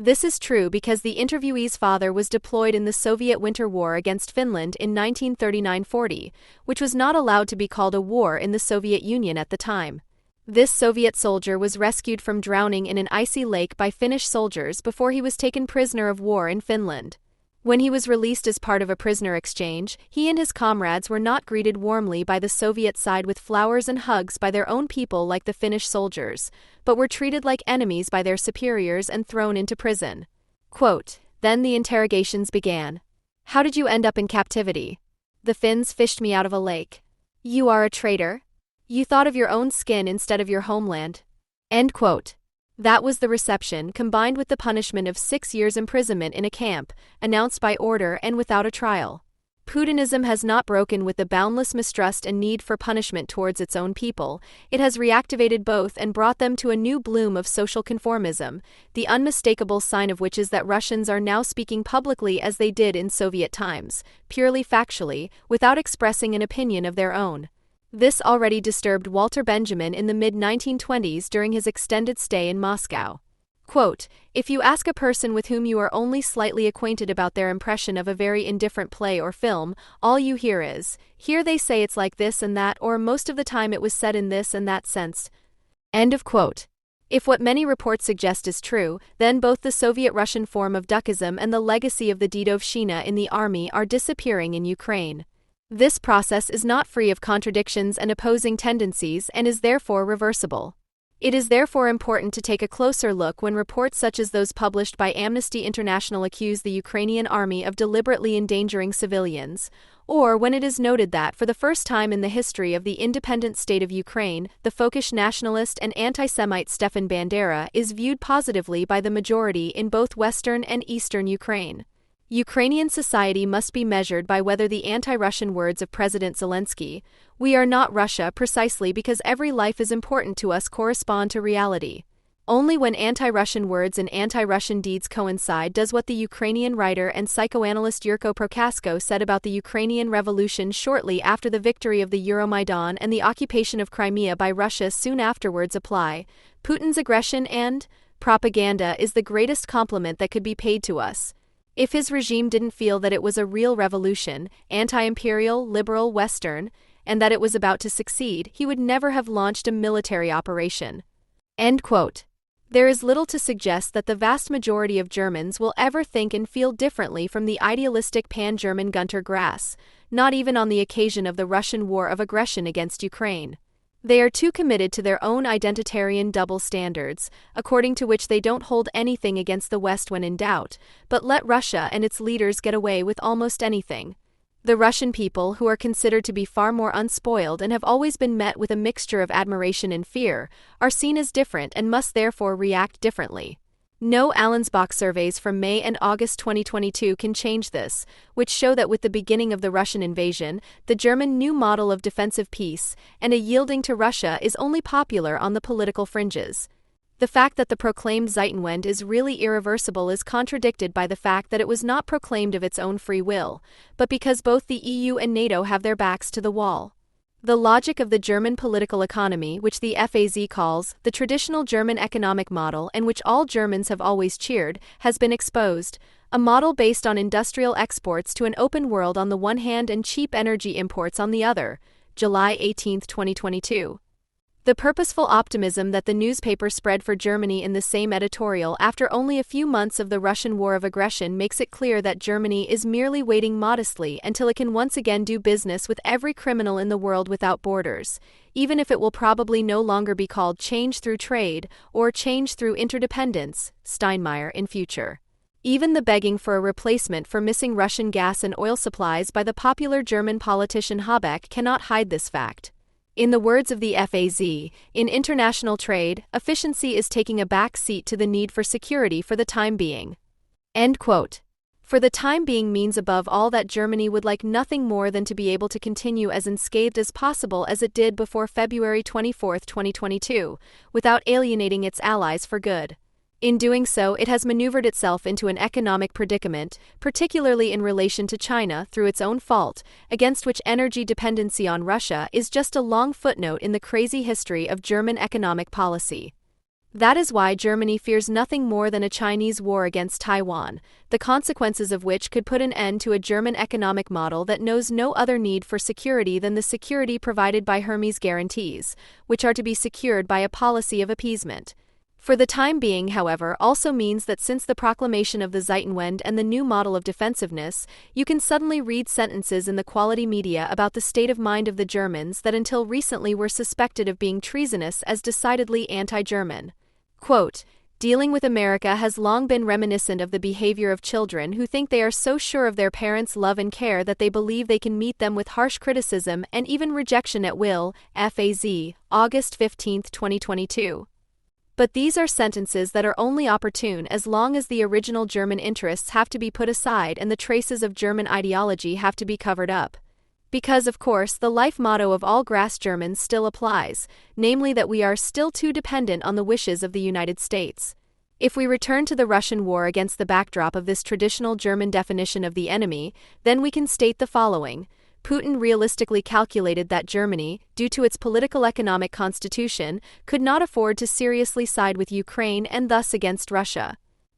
Speaker 1: This is true because the interviewee's father was deployed in the Soviet Winter War against Finland in 1939-40, which was not allowed to be called a war in the Soviet Union at the time. This Soviet soldier was rescued from drowning in an icy lake by Finnish soldiers before he was taken prisoner of war in Finland. When he was released as part of a prisoner exchange, he and his comrades were not greeted warmly by the Soviet side with flowers and hugs by their own people like the Finnish soldiers, but were treated like enemies by their superiors and thrown into prison. Quote, "Then the interrogations began. How did you end up in captivity? The Finns fished me out of a lake. You are a traitor? You thought of your own skin instead of your homeland." End quote. That was the reception, combined with the punishment of 6 years' imprisonment in a camp, announced by order and without a trial. Putinism has not broken with the boundless mistrust and need for punishment towards its own people. It has reactivated both and brought them to a new bloom of social conformism, the unmistakable sign of which is that Russians are now speaking publicly as they did in Soviet times, purely factually, without expressing an opinion of their own. This already disturbed Walter Benjamin in the mid-1920s during his extended stay in Moscow. Quote, "If you ask a person with whom you are only slightly acquainted about their impression of a very indifferent play or film, all you hear is, 'Here they say it's like this and that,' or 'most of the time it was said in this and that sense." End of quote. If what many reports suggest is true, then both the Soviet-Russian form of Dukhism and the legacy of the Dedovshchina in the army are disappearing in Ukraine. This process is not free of contradictions and opposing tendencies and is therefore reversible. It is therefore important to take a closer look when reports such as those published by Amnesty International accuse the Ukrainian army of deliberately endangering civilians, or when it is noted that, for the first time in the history of the independent state of Ukraine, the folkish nationalist and anti-Semite Stefan Bandera is viewed positively by the majority in both western and eastern Ukraine. Ukrainian society must be measured by whether the anti-Russian words of President Zelensky, "We are not Russia precisely because every life is important to us," correspond to reality. Only when anti-Russian words and anti-Russian deeds coincide does what the Ukrainian writer and psychoanalyst Yurko Prokasko said about the Ukrainian Revolution shortly after the victory of the Euromaidan and the occupation of Crimea by Russia soon afterwards apply. Putin's aggression and propaganda is the greatest compliment that could be paid to us. If his regime didn't feel that it was a real revolution, anti-imperial, liberal, Western, and that it was about to succeed, he would never have launched a military operation. End quote. There is little to suggest that the vast majority of Germans will ever think and feel differently from the idealistic pan-German Günter Grass, not even on the occasion of the Russian war of aggression against Ukraine. They are too committed to their own identitarian double standards, according to which they don't hold anything against the West when in doubt, but let Russia and its leaders get away with almost anything. The Russian people, who are considered to be far more unspoiled and have always been met with a mixture of admiration and fear, are seen as different and must therefore react differently. No Allensbach surveys from May and August 2022 can change this, which show that with the beginning of the Russian invasion, the German new model of defensive peace and a yielding to Russia is only popular on the political fringes. The fact that the proclaimed Zeitenwende is really irreversible is contradicted by the fact that it was not proclaimed of its own free will, but because both the EU and NATO have their backs to the wall. The logic of the German political economy, which the FAZ calls the traditional German economic model and which all Germans have always cheered, has been exposed, a model based on industrial exports to an open world on the one hand and cheap energy imports on the other. July 18, 2022. The purposeful optimism that the newspaper spread for Germany in the same editorial after only a few months of the Russian war of aggression makes it clear that Germany is merely waiting modestly until it can once again do business with every criminal in the world without borders, even if it will probably no longer be called change through trade or change through interdependence, Steinmeier, in future. Even the begging for a replacement for missing Russian gas and oil supplies by the popular German politician Habeck cannot hide this fact. In the words of the FAZ, in international trade, efficiency is taking a back seat to the need for security for the time being. End quote. For the time being means above all that Germany would like nothing more than to be able to continue as unscathed as possible as it did before February 24, 2022, without alienating its allies for good. In doing so, it has maneuvered itself into an economic predicament, particularly in relation to China, through its own fault, against which energy dependency on Russia is just a long footnote in the crazy history of German economic policy. That is why Germany fears nothing more than a Chinese war against Taiwan, the consequences of which could put an end to a German economic model that knows no other need for security than the security provided by Hermes guarantees, which are to be secured by a policy of appeasement. For the time being, however, also means that since the proclamation of the Zeitenwende and the new model of defensiveness, you can suddenly read sentences in the quality media about the state of mind of the Germans that until recently were suspected of being treasonous as decidedly anti-German. Quote, "Dealing with America has long been reminiscent of the behavior of children who think they are so sure of their parents' love and care that they believe they can meet them with harsh criticism and even rejection at will." FAZ, August 15, 2022. But these are sentences that are only opportune as long as the original German interests have to be put aside and the traces of German ideology have to be covered up. Because, of course, the life motto of all grass Germans still applies, namely that we are still too dependent on the wishes of the United States. If we return to the Russian war against the backdrop of this traditional German definition of the enemy, then we can state the following. Putin realistically calculated that Germany, due to its political-economic constitution, could not afford to seriously side with Ukraine and thus against Russia.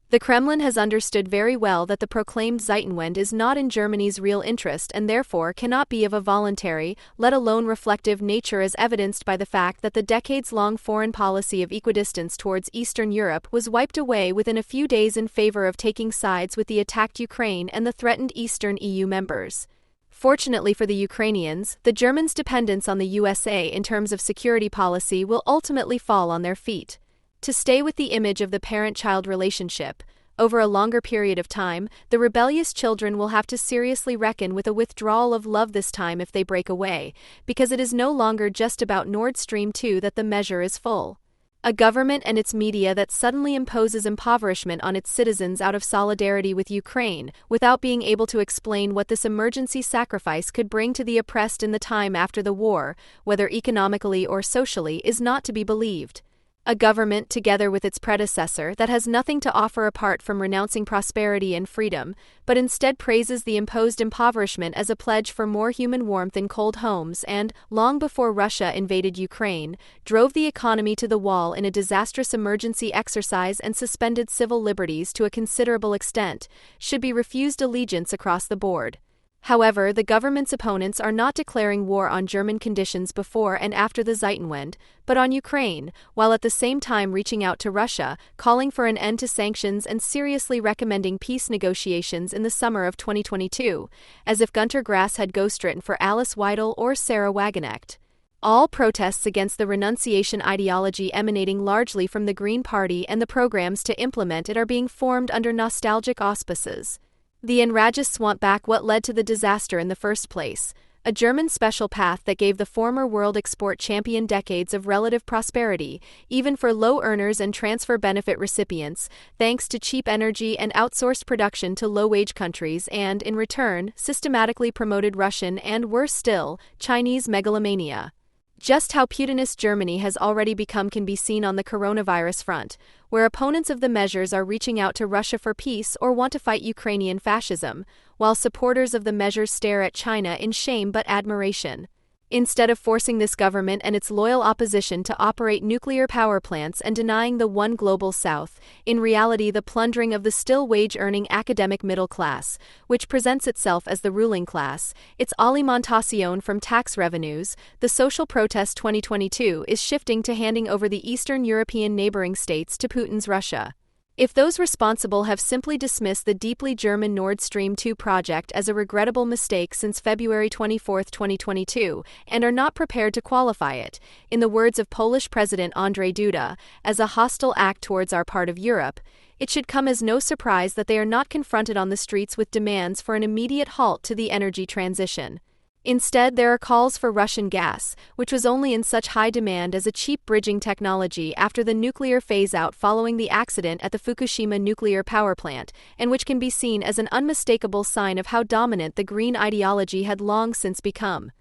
Speaker 1: The Kremlin has understood very well that the proclaimed Zeitenwende is not in Germany's real interest and therefore cannot be of a voluntary, let alone reflective nature, as evidenced by the fact that the decades-long foreign policy of equidistance towards Eastern Europe was wiped away within a few days in favor of taking sides with the attacked Ukraine and the threatened Eastern EU members. Fortunately for the Ukrainians, the Germans' dependence on the USA in terms of security policy will ultimately fall on their feet. To stay with the image of the parent-child relationship, over a longer period of time, the rebellious children will have to seriously reckon with a withdrawal of love this time if they break away, because it is no longer just about Nord Stream 2 that the measure is full. A government and its media that suddenly imposes impoverishment on its citizens out of solidarity with Ukraine, without being able to explain what this emergency sacrifice could bring to the oppressed in the time after the war, whether economically or socially, is not to be believed. A government, together with its predecessor, that has nothing to offer apart from renouncing prosperity and freedom, but instead praises the imposed impoverishment as a pledge for more human warmth in cold homes and, long before Russia invaded Ukraine, drove the economy to the wall in a disastrous emergency exercise and suspended civil liberties to a considerable extent, should be refused allegiance across the board. However, the government's opponents are not declaring war on German conditions before and after the Zeitenwende, but on Ukraine, while at the same time reaching out to Russia, calling for an end to sanctions and seriously recommending peace negotiations in the summer of 2022, as if Gunter Grass had ghostwritten for Alice Weidel or Sarah Wagenknecht. All protests against the renunciation ideology emanating largely from the Green Party and the programs to implement it are being formed under nostalgic auspices. The enragists want back what led to the disaster in the first place, a German special path that gave the former world export champion decades of relative prosperity, even for low earners and transfer benefit recipients, thanks to cheap energy and outsourced production to low-wage countries and, in return, systematically promoted Russian and, worse still, Chinese megalomania. Just how Putinist Germany has already become can be seen on the coronavirus front, where opponents of the measures are reaching out to Russia for peace or want to fight Ukrainian fascism, while supporters of the measures stare at China in shame but admiration. Instead of forcing this government and its loyal opposition to operate nuclear power plants and denying the one global South, in reality the plundering of the still wage-earning academic middle class, which presents itself as the ruling class, its alimentation from tax revenues, the social protest 2022 is shifting to handing over the Eastern European neighboring states to Putin's Russia. If those responsible have simply dismissed the deeply German Nord Stream 2 project as a regrettable mistake since February 24, 2022, and are not prepared to qualify it, in the words of Polish President Andrzej Duda, as a hostile act towards our part of Europe, it should come as no surprise that they are not confronted on the streets with demands for an immediate halt to the energy transition. Instead, there are calls for Russian gas, which was only in such high demand as a cheap bridging technology after the nuclear phase-out following the accident at the Fukushima nuclear power plant, and which can be seen as an unmistakable sign of how dominant the green ideology had long since become.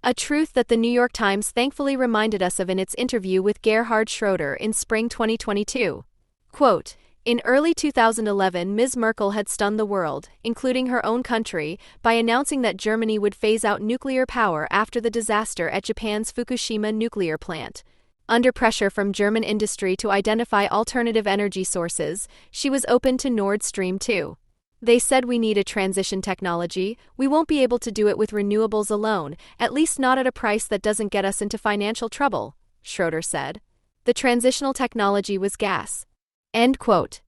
Speaker 1: A truth that the New York Times thankfully reminded us of in its interview with Gerhard Schroeder in spring 2022. Quote, "In early 2011, Ms. Merkel had stunned the world, including her own country, by announcing that Germany would phase out nuclear power after the disaster at Japan's Fukushima nuclear plant. Under pressure from German industry to identify alternative energy sources, she was open to Nord Stream 2. They said we need a transition technology, we won't be able to do it with renewables alone, at least not at a price that doesn't get us into financial trouble," Schroeder said. The transitional technology was gas. End quote.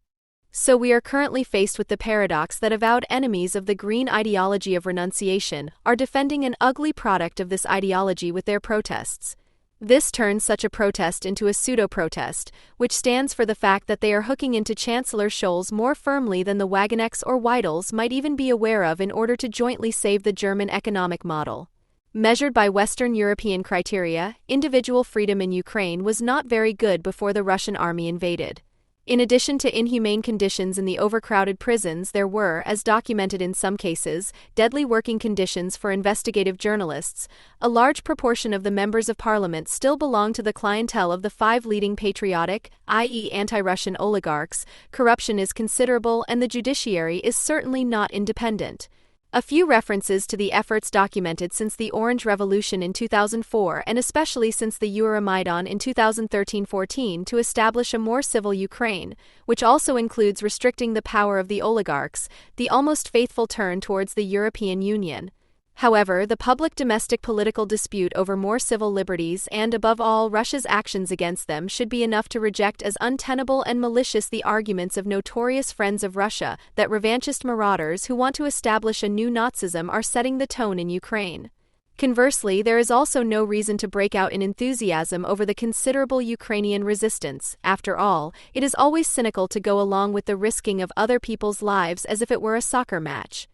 Speaker 1: So we are currently faced with the paradox that avowed enemies of the green ideology of renunciation are defending an ugly product of this ideology with their protests. This turns such a protest into a pseudo-protest, which stands for the fact that they are hooking into Chancellor Scholz more firmly than the Wagenicks or Weidels might even be aware of in order to jointly save the German economic model. Measured by Western European criteria, individual freedom in Ukraine was not very good before the Russian army invaded. In addition to inhumane conditions in the overcrowded prisons, there were, as documented in some cases, deadly working conditions for investigative journalists. A large proportion of the members of parliament still belong to the clientele of the five leading patriotic, i.e. anti-Russian oligarchs. Corruption is considerable and the judiciary is certainly not independent. A few references to the efforts documented since the Orange Revolution in 2004 and especially since the Euromaidan in 2013-14 to establish a more civil Ukraine, which also includes restricting the power of the oligarchs, the almost faithful turn towards the European Union. However, the public domestic political dispute over more civil liberties and, above all, Russia's actions against them should be enough to reject as untenable and malicious the arguments of notorious friends of Russia that revanchist marauders who want to establish a new Nazism are setting the tone in Ukraine. Conversely, there is also no reason to break out in enthusiasm over the considerable Ukrainian resistance. After all, it is always cynical to go along with the risking of other people's lives as if it were a soccer match.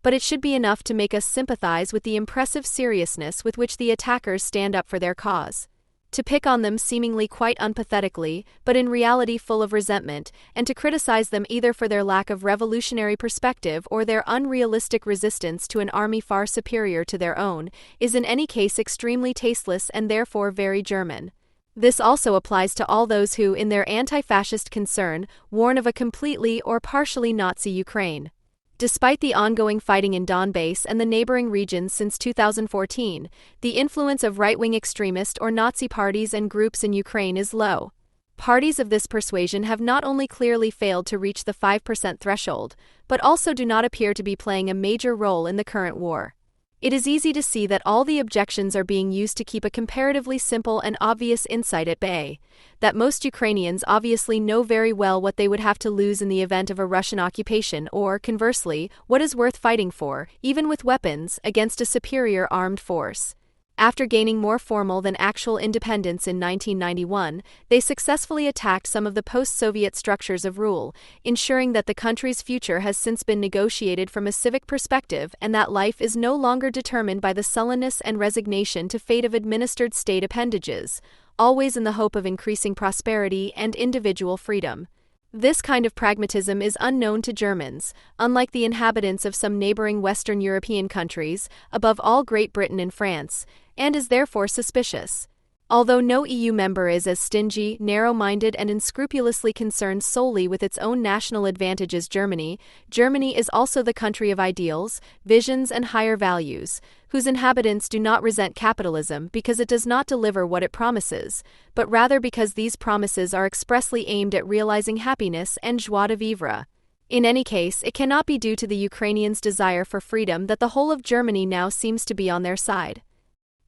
Speaker 1: But it should be enough to make us sympathize with the impressive seriousness with which the attackers stand up for their cause. To pick on them seemingly quite unpathetically, but in reality full of resentment, and to criticize them either for their lack of revolutionary perspective or their unrealistic resistance to an army far superior to their own, is in any case extremely tasteless and therefore very German. This also applies to all those who, in their anti-fascist concern, warn of a completely or partially Nazi Ukraine. Despite the ongoing fighting in Donbass and the neighboring regions since 2014, the influence of right-wing extremist or Nazi parties and groups in Ukraine is low. Parties of this persuasion have not only clearly failed to reach the 5% threshold, but also do not appear to be playing a major role in the current war. It is easy to see that all the objections are being used to keep a comparatively simple and obvious insight at bay, that most Ukrainians obviously know very well what they would have to lose in the event of a Russian occupation or, conversely, what is worth fighting for, even with weapons, against a superior armed force. After gaining more formal than actual independence in 1991, they successfully attacked some of the post-Soviet structures of rule, ensuring that the country's future has since been negotiated from a civic perspective and that life is no longer determined by the sullenness and resignation to fate of administered state appendages, always in the hope of increasing prosperity and individual freedom. This kind of pragmatism is unknown to Germans, unlike the inhabitants of some neighboring Western European countries, above all Great Britain and France, and is therefore suspicious. Although no EU member is as stingy, narrow-minded and unscrupulously concerned solely with its own national advantage as Germany, Germany is also the country of ideals, visions and higher values, whose inhabitants do not resent capitalism because it does not deliver what it promises, but rather because these promises are expressly aimed at realizing happiness and joie de vivre. In any case, it cannot be due to the Ukrainians' desire for freedom that the whole of Germany now seems to be on their side.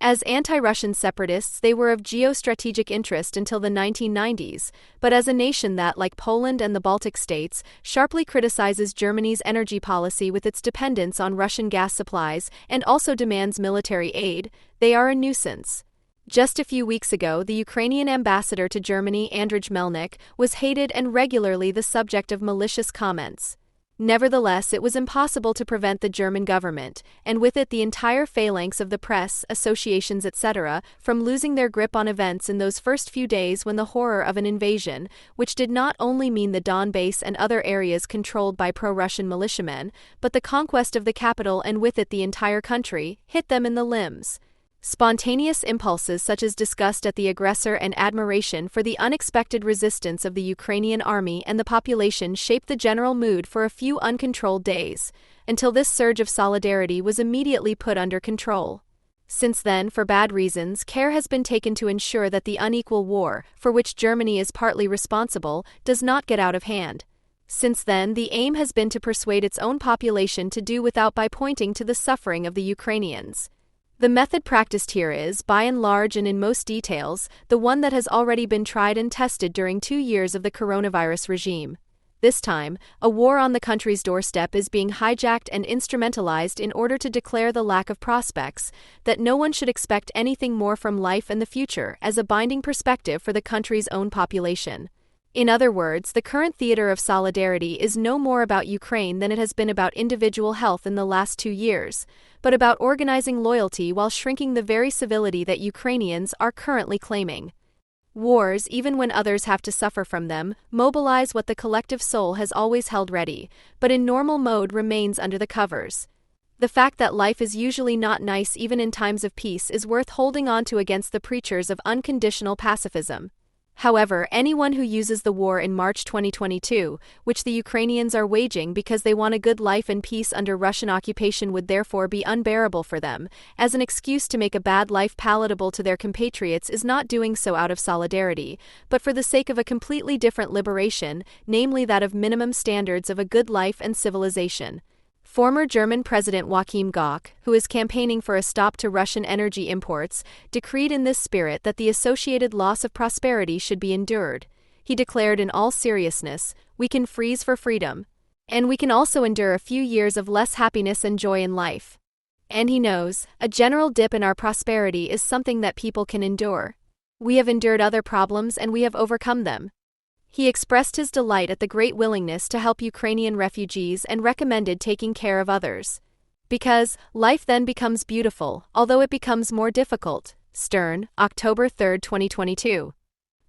Speaker 1: As anti-Russian separatists, they were of geostrategic interest until the 1990s, but as a nation that, like Poland and the Baltic states, sharply criticizes Germany's energy policy with its dependence on Russian gas supplies and also demands military aid, they are a nuisance. Just a few weeks ago, the Ukrainian ambassador to Germany, Andrzej Melnik, was hated and regularly the subject of malicious comments. Nevertheless, it was impossible to prevent the German government, and with it the entire phalanx of the press, associations etc., from losing their grip on events in those first few days when the horror of an invasion, which did not only mean the Donbass and other areas controlled by pro-Russian militiamen, but the conquest of the capital and with it the entire country, hit them in the limbs. Spontaneous impulses such as disgust at the aggressor and admiration for the unexpected resistance of the Ukrainian army and the population shaped the general mood for a few uncontrolled days, until this surge of solidarity was immediately put under control. Since then, for bad reasons, care has been taken to ensure that the unequal war, for which Germany is partly responsible, does not get out of hand. Since then, the aim has been to persuade its own population to do without by pointing to the suffering of the Ukrainians. The method practiced here is, by and large and in most details, the one that has already been tried and tested during 2 years of the coronavirus regime. This time, a war on the country's doorstep is being hijacked and instrumentalized in order to declare the lack of prospects, that no one should expect anything more from life and the future as a binding perspective for the country's own population. In other words, the current theater of solidarity is no more about Ukraine than it has been about individual health in the last 2 years, but about organizing loyalty while shrinking the very civility that Ukrainians are currently claiming. Wars, even when others have to suffer from them, mobilize what the collective soul has always held ready, but in normal mode remains under the covers. The fact that life is usually not nice even in times of peace is worth holding on to against the preachers of unconditional pacifism. However, anyone who uses the war in March 2022, which the Ukrainians are waging because they want a good life and peace under Russian occupation would therefore be unbearable for them, as an excuse to make a bad life palatable to their compatriots is not doing so out of solidarity, but for the sake of a completely different liberation, namely that of minimum standards of a good life and civilization. Former German President Joachim Gauck, who is campaigning for a stop to Russian energy imports, decreed in this spirit that the associated loss of prosperity should be endured. He declared in all seriousness, "We can freeze for freedom. And we can also endure a few years of less happiness and joy in life." And he knows, a general dip in our prosperity is something that people can endure. We have endured other problems and we have overcome them. He expressed his delight at the great willingness to help Ukrainian refugees and recommended taking care of others. Because, life then becomes beautiful, although it becomes more difficult. Stern, October 3, 2022.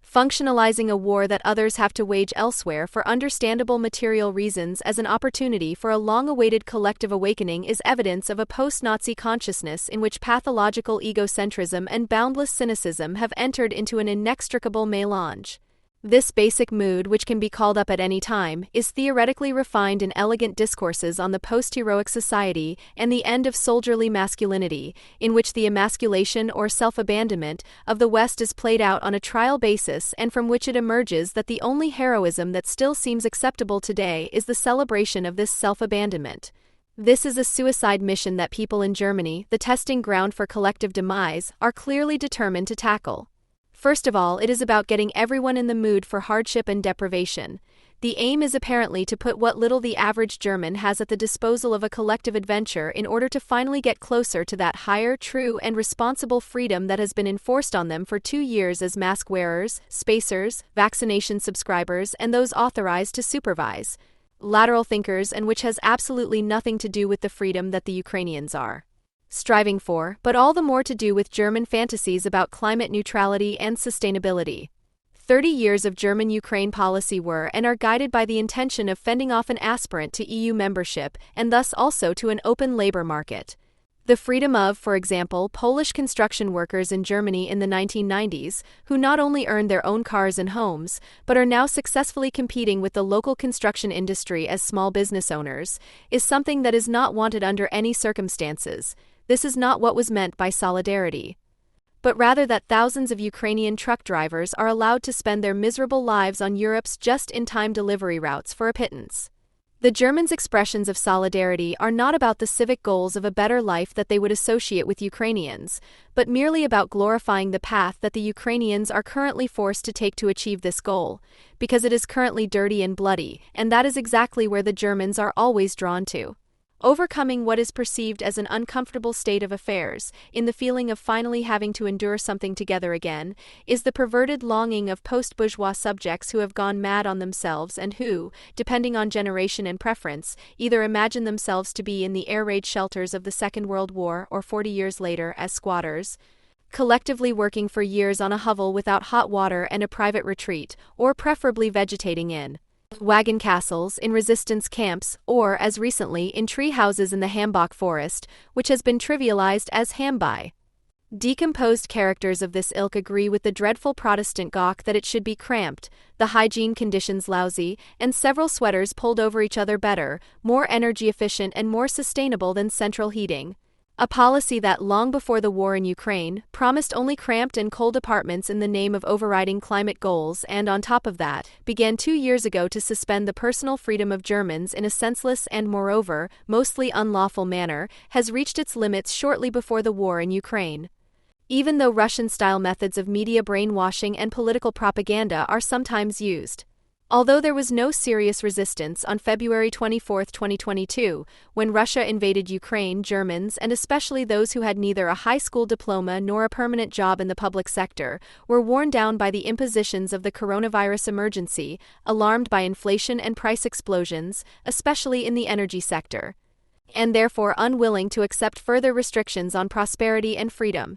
Speaker 1: Functionalizing a war that others have to wage elsewhere for understandable material reasons as an opportunity for a long-awaited collective awakening is evidence of a post-Nazi consciousness in which pathological egocentrism and boundless cynicism have entered into an inextricable mélange. This basic mood, which can be called up at any time, is theoretically refined in elegant discourses on the post-heroic society and the end of soldierly masculinity, in which the emasculation or self-abandonment of the West is played out on a trial basis and from which it emerges that the only heroism that still seems acceptable today is the celebration of this self-abandonment. This is a suicide mission that people in Germany, the testing ground for collective demise, are clearly determined to tackle. First of all, it is about getting everyone in the mood for hardship and deprivation. The aim is apparently to put what little the average German has at the disposal of a collective adventure in order to finally get closer to that higher, true, and responsible freedom that has been enforced on them for 2 years as mask wearers, spacers, vaccination subscribers, and those authorized to supervise. Lateral thinkers, and which has absolutely nothing to do with the freedom that the Ukrainians are striving for, but all the more to do with German fantasies about climate neutrality and sustainability. 30 years of German-Ukraine policy were and are guided by the intention of fending off an aspirant to EU membership and thus also to an open labor market. The freedom of, for example, Polish construction workers in Germany in the 1990s, who not only earned their own cars and homes, but are now successfully competing with the local construction industry as small business owners, is something that is not wanted under any circumstances. This is not what was meant by solidarity, but rather that thousands of Ukrainian truck drivers are allowed to spend their miserable lives on Europe's just-in-time delivery routes for a pittance. The Germans' expressions of solidarity are not about the civic goals of a better life that they would associate with Ukrainians, but merely about glorifying the path that the Ukrainians are currently forced to take to achieve this goal, because it is currently dirty and bloody, and that is exactly where the Germans are always drawn to. Overcoming what is perceived as an uncomfortable state of affairs, in the feeling of finally having to endure something together again, is the perverted longing of post-bourgeois subjects who have gone mad on themselves and who, depending on generation and preference, either imagine themselves to be in the air raid shelters of the Second World War or 40 years later as squatters, collectively working for years on a hovel without hot water and a private retreat, or preferably vegetating in wagon castles, in resistance camps, or, as recently, in tree houses in the Hambach forest, which has been trivialized as Hambai. Decomposed characters of this ilk agree with the dreadful Protestant gawk that it should be cramped, the hygiene conditions lousy, and several sweaters pulled over each other better, more energy efficient and more sustainable than central heating. A policy that, long before the war in Ukraine, promised only cramped and cold apartments in the name of overriding climate goals and, on top of that, began 2 years ago to suspend the personal freedom of Germans in a senseless and, moreover, mostly unlawful manner, has reached its limits shortly before the war in Ukraine. Even though Russian-style methods of media brainwashing and political propaganda are sometimes used. Although there was no serious resistance on February 24, 2022, when Russia invaded Ukraine, Germans, and especially those who had neither a high school diploma nor a permanent job in the public sector, were worn down by the impositions of the coronavirus emergency, alarmed by inflation and price explosions, especially in the energy sector, and therefore unwilling to accept further restrictions on prosperity and freedom.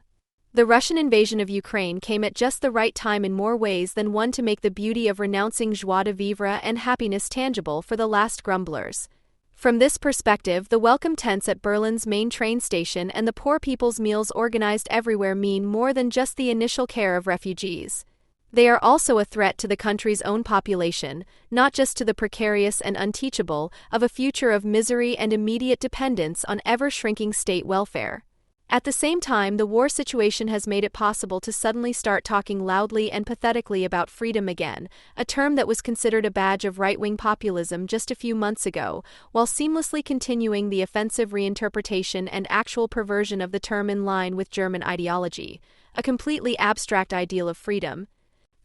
Speaker 1: The Russian invasion of Ukraine came at just the right time in more ways than one to make the beauty of renouncing joie de vivre and happiness tangible for the last grumblers. From this perspective, the welcome tents at Berlin's main train station and the poor people's meals organized everywhere mean more than just the initial care of refugees. They are also a threat to the country's own population, not just to the precarious and unteachable, of a future of misery and immediate dependence on ever-shrinking state welfare. At the same time, the war situation has made it possible to suddenly start talking loudly and pathetically about freedom again, a term that was considered a badge of right-wing populism just a few months ago, while seamlessly continuing the offensive reinterpretation and actual perversion of the term in line with German ideology, a completely abstract ideal of freedom,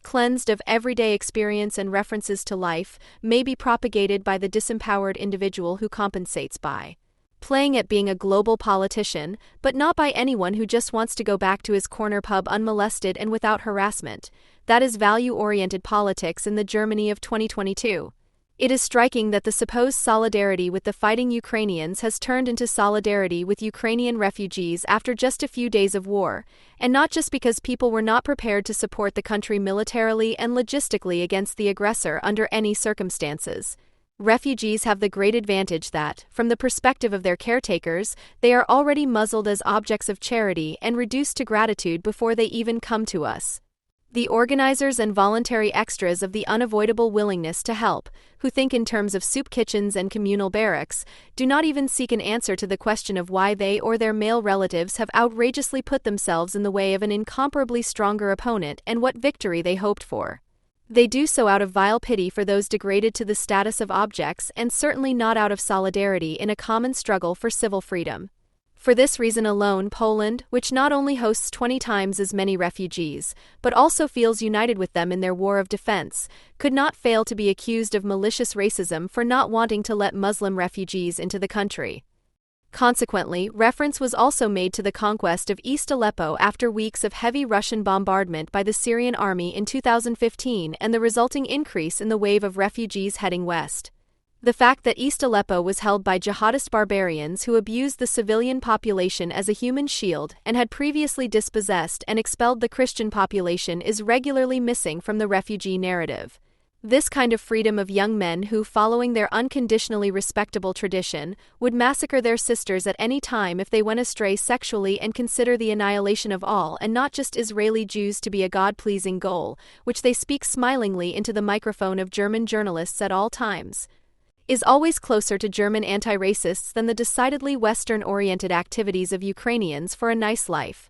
Speaker 1: cleansed of everyday experience and references to life, may be propagated by the disempowered individual who compensates by playing at being a global politician, but not by anyone who just wants to go back to his corner pub unmolested and without harassment. That is value-oriented politics in the Germany of 2022. It is striking that the supposed solidarity with the fighting Ukrainians has turned into solidarity with Ukrainian refugees after just a few days of war, and not just because people were not prepared to support the country militarily and logistically against the aggressor under any circumstances. Refugees have the great advantage that, from the perspective of their caretakers, they are already muzzled as objects of charity and reduced to gratitude before they even come to us. The organizers and voluntary extras of the unavoidable willingness to help, who think in terms of soup kitchens and communal barracks, do not even seek an answer to the question of why they or their male relatives have outrageously put themselves in the way of an incomparably stronger opponent and what victory they hoped for. They do so out of vile pity for those degraded to the status of objects and certainly not out of solidarity in a common struggle for civil freedom. For this reason alone, Poland, which not only hosts 20 times as many refugees, but also feels united with them in their war of defense, could not fail to be accused of malicious racism for not wanting to let Muslim refugees into the country. Consequently, reference was also made to the conquest of East Aleppo after weeks of heavy Russian bombardment by the Syrian army in 2015 and the resulting increase in the wave of refugees heading west. The fact that East Aleppo was held by jihadist barbarians who abused the civilian population as a human shield and had previously dispossessed and expelled the Christian population is regularly missing from the refugee narrative. This kind of freedom of young men who, following their unconditionally respectable tradition, would massacre their sisters at any time if they went astray sexually and consider the annihilation of all and not just Israeli Jews to be a God-pleasing goal, which they speak smilingly into the microphone of German journalists at all times, is always closer to German anti-racists than the decidedly Western-oriented activities of Ukrainians for a nice life.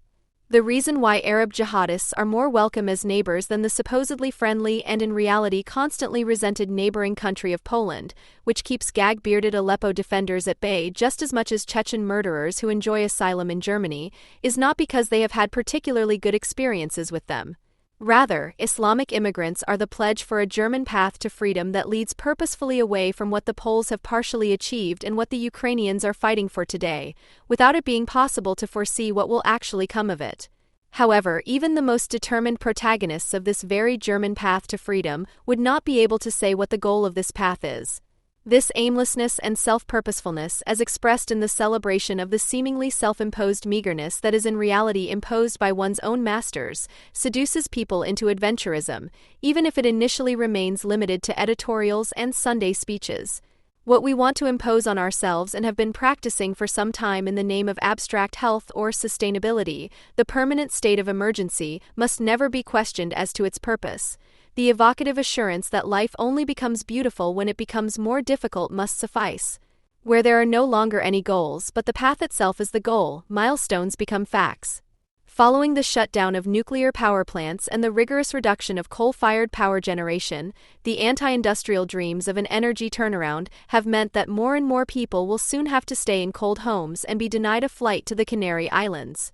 Speaker 1: The reason why Arab jihadists are more welcome as neighbors than the supposedly friendly and in reality constantly resented neighboring country of Poland, which keeps gag-bearded Aleppo defenders at bay just as much as Chechen murderers who enjoy asylum in Germany, is not because they have had particularly good experiences with them. Rather, Islamic immigrants are the pledge for a German path to freedom that leads purposefully away from what the Poles have partially achieved and what the Ukrainians are fighting for today, without it being possible to foresee what will actually come of it. However, even the most determined protagonists of this very German path to freedom would not be able to say what the goal of this path is. This aimlessness and self-purposefulness, as expressed in the celebration of the seemingly self-imposed meagerness that is in reality imposed by one's own masters, seduces people into adventurism, even if it initially remains limited to editorials and Sunday speeches. What we want to impose on ourselves and have been practicing for some time in the name of abstract health or sustainability, the permanent state of emergency, must never be questioned as to its purpose. The evocative assurance that life only becomes beautiful when it becomes more difficult must suffice. Where there are no longer any goals, but the path itself is the goal, milestones become facts. Following the shutdown of nuclear power plants and the rigorous reduction of coal-fired power generation, the anti-industrial dreams of an energy turnaround have meant that more and more people will soon have to stay in cold homes and be denied a flight to the Canary Islands.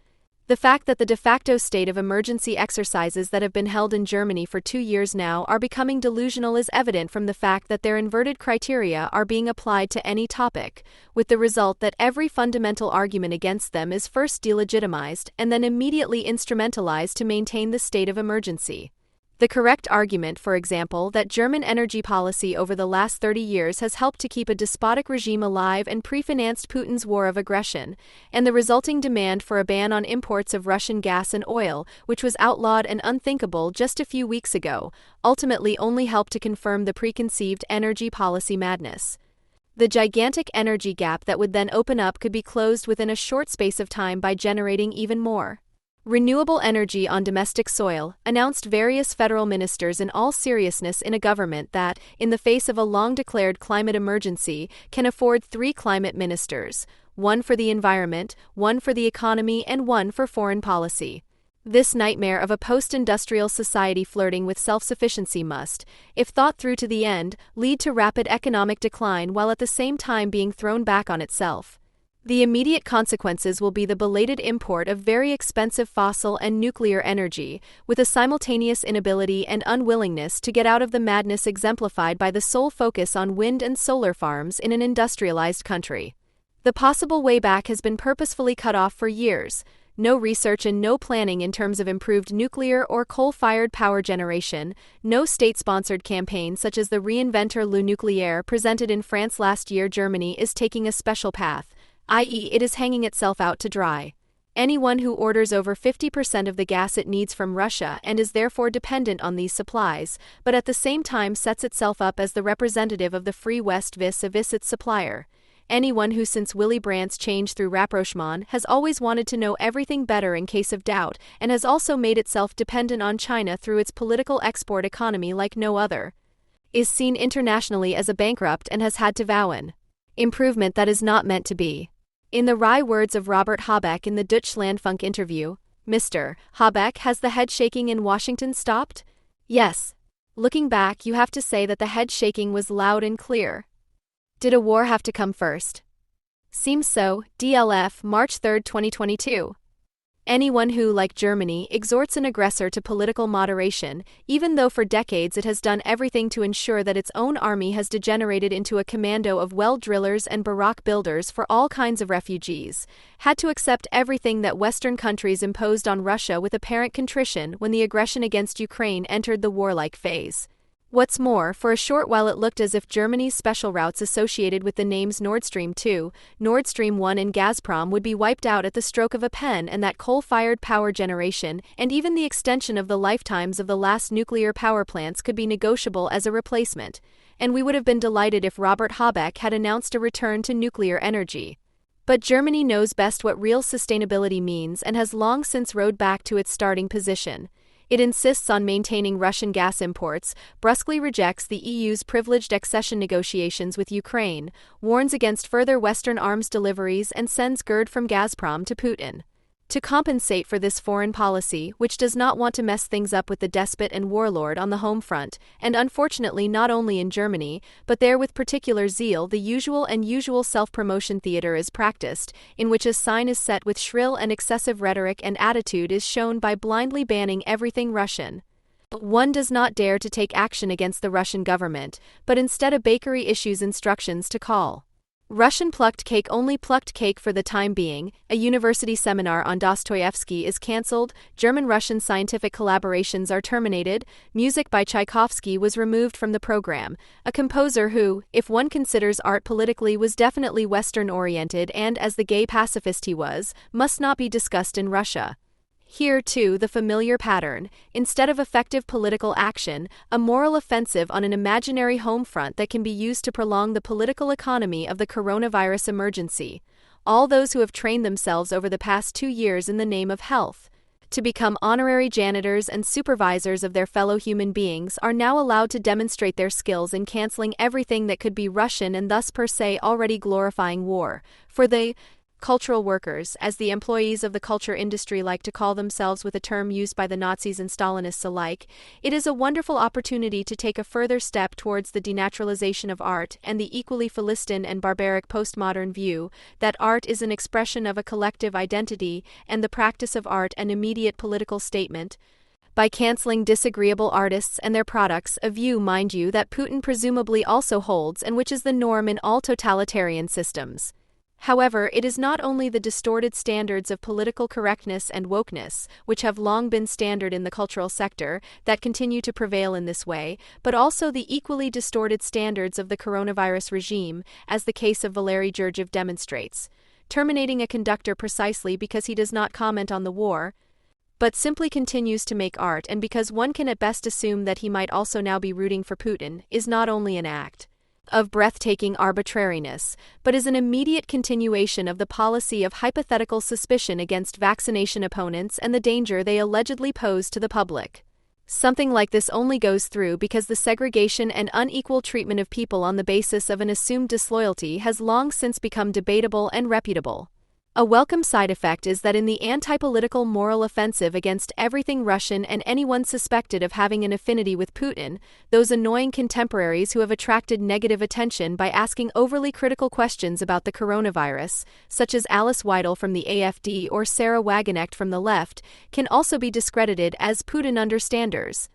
Speaker 1: The fact that the de facto state of emergency exercises that have been held in Germany for 2 years now are becoming delusional is evident from the fact that their inverted criteria are being applied to any topic, with the result that every fundamental argument against them is first delegitimized and then immediately instrumentalized to maintain the state of emergency. The correct argument, for example, that German energy policy over the last 30 years has helped to keep a despotic regime alive and pre-financed Putin's war of aggression, and the resulting demand for a ban on imports of Russian gas and oil, which was outlawed and unthinkable just a few weeks ago, ultimately only helped to confirm the preconceived energy policy madness. The gigantic energy gap that would then open up could be closed within a short space of time by generating even more renewable energy on domestic soil, announced various federal ministers in all seriousness in a government that, in the face of a long-declared climate emergency, can afford 3 climate ministers, one for the environment, one for the economy, and one for foreign policy. This nightmare of a post-industrial society flirting with self-sufficiency must, if thought through to the end, lead to rapid economic decline while at the same time being thrown back on itself. The immediate consequences will be the belated import of very expensive fossil and nuclear energy, with a simultaneous inability and unwillingness to get out of the madness exemplified by the sole focus on wind and solar farms in an industrialized country. The possible way back has been purposefully cut off for years. No research and no planning in terms of improved nuclear or coal-fired power generation, no state-sponsored campaign such as the Reinventor le Nucléaire presented in France last year. Germany is taking a special path, i.e., it is hanging itself out to dry. Anyone who orders over 50% of the gas it needs from Russia and is therefore dependent on these supplies, but at the same time sets itself up as the representative of the Free West vis-a-vis its supplier. Anyone who since Willy Brandt's change through rapprochement has always wanted to know everything better in case of doubt and has also made itself dependent on China through its political export economy like no other, is seen internationally as a bankrupt and has had to vow an improvement that is not meant to be. In the wry words of Robert Habeck in the Deutschlandfunk interview, Mr. Habeck, has the head shaking in Washington stopped? Yes. Looking back, you have to say that the head shaking was loud and clear. Did a war have to come first? Seems so, DLF, March 3, 2022. Anyone who, like Germany, exhorts an aggressor to political moderation, even though for decades it has done everything to ensure that its own army has degenerated into a commando of well-drillers and barrack builders for all kinds of refugees, had to accept everything that Western countries imposed on Russia with apparent contrition when the aggression against Ukraine entered the warlike phase. What's more, for a short while it looked as if Germany's special routes associated with the names Nord Stream 2, Nord Stream 1 and Gazprom would be wiped out at the stroke of a pen, and that coal-fired power generation, and even the extension of the lifetimes of the last nuclear power plants could be negotiable as a replacement, and we would have been delighted if Robert Habeck had announced a return to nuclear energy. But Germany knows best what real sustainability means and has long since rowed back to its starting position. It insists on maintaining Russian gas imports, brusquely rejects the EU's privileged accession negotiations with Ukraine, warns against further Western arms deliveries, and sends GERD from Gazprom to Putin. To compensate for this foreign policy, which does not want to mess things up with the despot and warlord on the home front, and unfortunately not only in Germany, but there with particular zeal, the usual self-promotion theater is practiced, in which a sign is set with shrill and excessive rhetoric, and attitude is shown by blindly banning everything Russian. One does not dare to take action against the Russian government, but instead a bakery issues instructions to call Russian plucked cake only. Plucked cake for the time being. A university seminar on Dostoevsky is cancelled, German-Russian scientific collaborations are terminated, music by Tchaikovsky was removed from the program, a composer who, if one considers art politically, was definitely Western-oriented and, as the gay pacifist he was, must not be discussed in Russia. Here, too, the familiar pattern, instead of effective political action, a moral offensive on an imaginary home front that can be used to prolong the political economy of the coronavirus emergency. All those who have trained themselves over the past 2 years in the name of health to become honorary janitors and supervisors of their fellow human beings are now allowed to demonstrate their skills in canceling everything that could be Russian and thus per se already glorifying war. For the cultural workers, as the employees of the culture industry like to call themselves with a term used by the Nazis and Stalinists alike, it is a wonderful opportunity to take a further step towards the denaturalization of art and the equally Philistine and barbaric postmodern view that art is an expression of a collective identity and the practice of art an immediate political statement. By canceling disagreeable artists and their products, a view, mind you, that Putin presumably also holds and which is the norm in all totalitarian systems. However, it is not only the distorted standards of political correctness and wokeness, which have long been standard in the cultural sector, that continue to prevail in this way, but also the equally distorted standards of the coronavirus regime, as the case of Valery Gergiev demonstrates, terminating a conductor precisely because he does not comment on the war, but simply continues to make art, and because one can at best assume that he might also now be rooting for Putin, is not only an act of breathtaking arbitrariness, but is an immediate continuation of the policy of hypothetical suspicion against vaccination opponents and the danger they allegedly pose to the public. Something like this only goes through because the segregation and unequal treatment of people on the basis of an assumed disloyalty has long since become debatable and reputable. A welcome side effect is that in the anti-political moral offensive against everything Russian and anyone suspected of having an affinity with Putin, those annoying contemporaries who have attracted negative attention by asking overly critical questions about the coronavirus, such as Alice Weidel from the AfD or Sarah Wagenknecht from the left, can also be discredited as Putin understanders.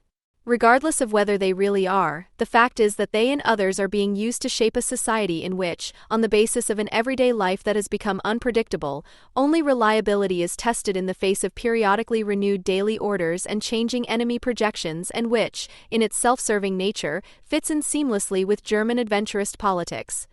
Speaker 1: Regardless of whether they really are, the fact is that they and others are being used to shape a society in which, on the basis of an everyday life that has become unpredictable, only reliability is tested in the face of periodically renewed daily orders and changing enemy projections, and which, in its self-serving nature, fits in seamlessly with German adventurist politics.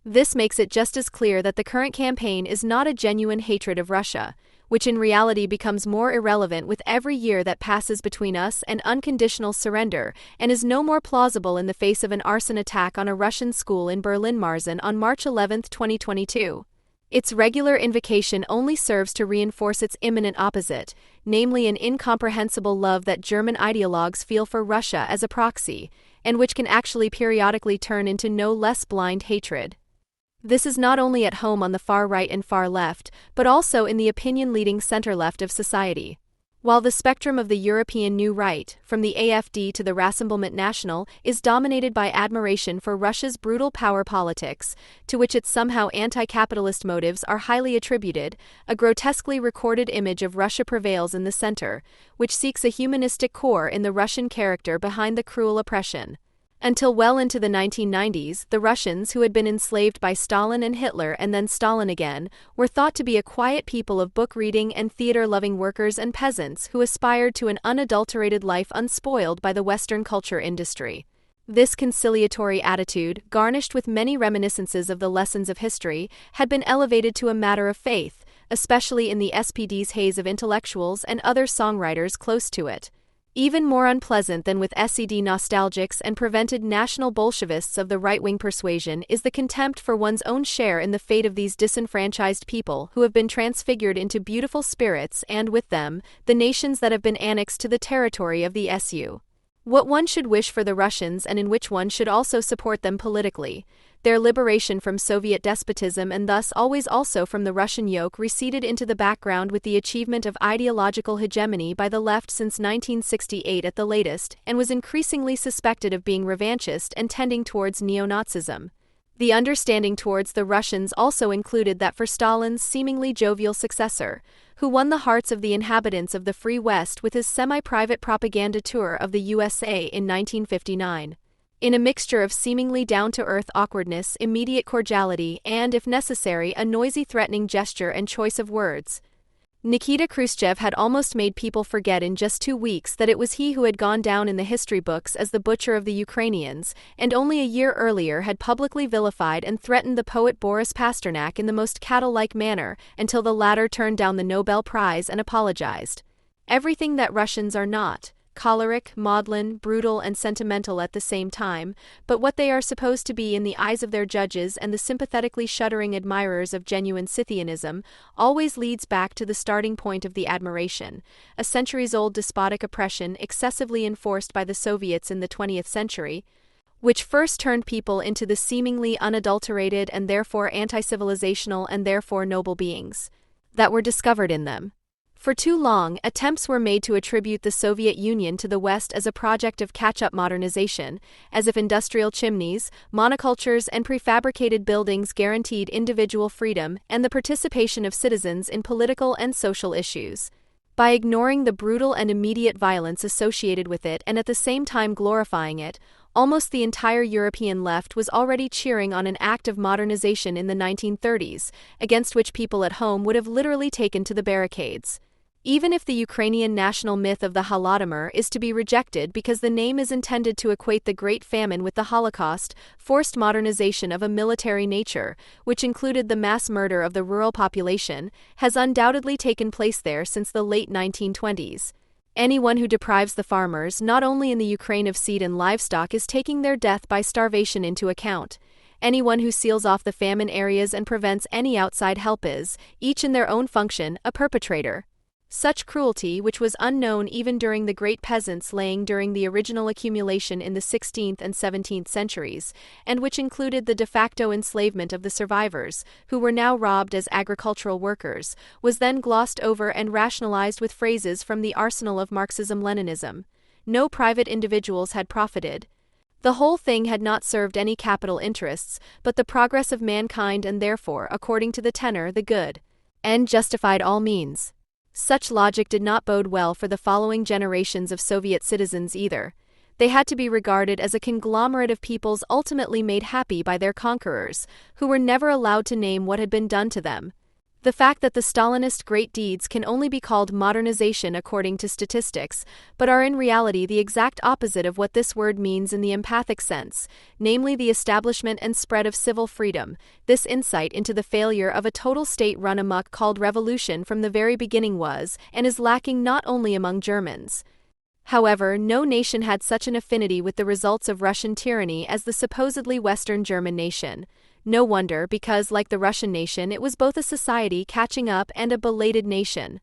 Speaker 1: This makes it just as clear that the current campaign is not a genuine hatred of Russia, which in reality becomes more irrelevant with every year that passes between us and unconditional surrender, and is no more plausible in the face of an arson attack on a Russian school in Berlin-Marsen on March 11, 2022. Its regular invocation only serves to reinforce its imminent opposite, namely an incomprehensible love that German ideologues feel for Russia as a proxy, and which can actually periodically turn into no less blind hatred. This is not only at home on the far right and far left, but also in the opinion-leading center-left of society. While the spectrum of the European New Right, from the AfD to the Rassemblement National, is dominated by admiration for Russia's brutal power politics, to which its somehow anti-capitalist motives are highly attributed, a grotesquely recorded image of Russia prevails in the center, which seeks a humanistic core in the Russian character behind the cruel oppression. Until well into the 1990s, the Russians, who had been enslaved by Stalin and Hitler and then Stalin again, were thought to be a quiet people of book-reading and theater-loving workers and peasants who aspired to an unadulterated life unspoiled by the Western culture industry. This conciliatory attitude, garnished with many reminiscences of the lessons of history, had been elevated to a matter of faith, especially in the SPD's haze of intellectuals and other songwriters close to it. Even more unpleasant than with SED nostalgics and prevented national Bolshevists of the right-wing persuasion is the contempt for one's own share in the fate of these disenfranchised people who have been transfigured into beautiful spirits and, with them, the nations that have been annexed to the territory of the SU. What one should wish for the Russians and in which one should also support them politically. Their liberation from Soviet despotism and thus always also from the Russian yoke receded into the background with the achievement of ideological hegemony by the left since 1968 at the latest, and was increasingly suspected of being revanchist and tending towards neo-Nazism. The understanding towards the Russians also included that for Stalin's seemingly jovial successor, who won the hearts of the inhabitants of the Free West with his semi-private propaganda tour of the USA in 1959. In a mixture of seemingly down-to-earth awkwardness, immediate cordiality, and, if necessary, a noisy threatening gesture and choice of words, Nikita Khrushchev had almost made people forget in just 2 weeks that it was he who had gone down in the history books as the butcher of the Ukrainians, and only a year earlier had publicly vilified and threatened the poet Boris Pasternak in the most cattle-like manner until the latter turned down the Nobel Prize and apologized. Everything that Russians are not. Choleric, maudlin, brutal, and sentimental at the same time, but what they are supposed to be in the eyes of their judges and the sympathetically shuddering admirers of genuine Scythianism, always leads back to the starting point of the admiration, a centuries-old despotic oppression excessively enforced by the Soviets in the 20th century, which first turned people into the seemingly unadulterated and therefore anti-civilizational and therefore noble beings that were discovered in them. For too long, attempts were made to attribute the Soviet Union to the West as a project of catch-up modernization, as if industrial chimneys, monocultures, and prefabricated buildings guaranteed individual freedom and the participation of citizens in political and social issues. By ignoring the brutal and immediate violence associated with it and at the same time glorifying it, almost the entire European left was already cheering on an act of modernization in the 1930s, against which people at home would have literally taken to the barricades. Even if the Ukrainian national myth of the Holodomor is to be rejected because the name is intended to equate the Great Famine with the Holocaust, forced modernization of a military nature, which included the mass murder of the rural population, has undoubtedly taken place there since the late 1920s. Anyone who deprives the farmers, not only in the Ukraine, of seed and livestock is taking their death by starvation into account. Anyone who seals off the famine areas and prevents any outside help is, each in their own function, a perpetrator. Such cruelty, which was unknown even during the great peasants laying during the original accumulation in the 16th and 17th centuries, and which included the de facto enslavement of the survivors, who were now robbed as agricultural workers, was then glossed over and rationalized with phrases from the arsenal of Marxism-Leninism. No private individuals had profited. The whole thing had not served any capital interests, but the progress of mankind, and therefore, according to the tenor, the good end justified all means. Such logic did not bode well for the following generations of Soviet citizens either. They had to be regarded as a conglomerate of peoples ultimately made happy by their conquerors, who were never allowed to name what had been done to them. The fact that the Stalinist great deeds can only be called modernization according to statistics, but are in reality the exact opposite of what this word means in the empathic sense, namely the establishment and spread of civil freedom, this insight into the failure of a total state run amok called revolution from the very beginning was, and is lacking not only among Germans. However, no nation had such an affinity with the results of Russian tyranny as the supposedly Western German nation. No wonder, because, like the Russian nation, it was both a society catching up and a belated nation.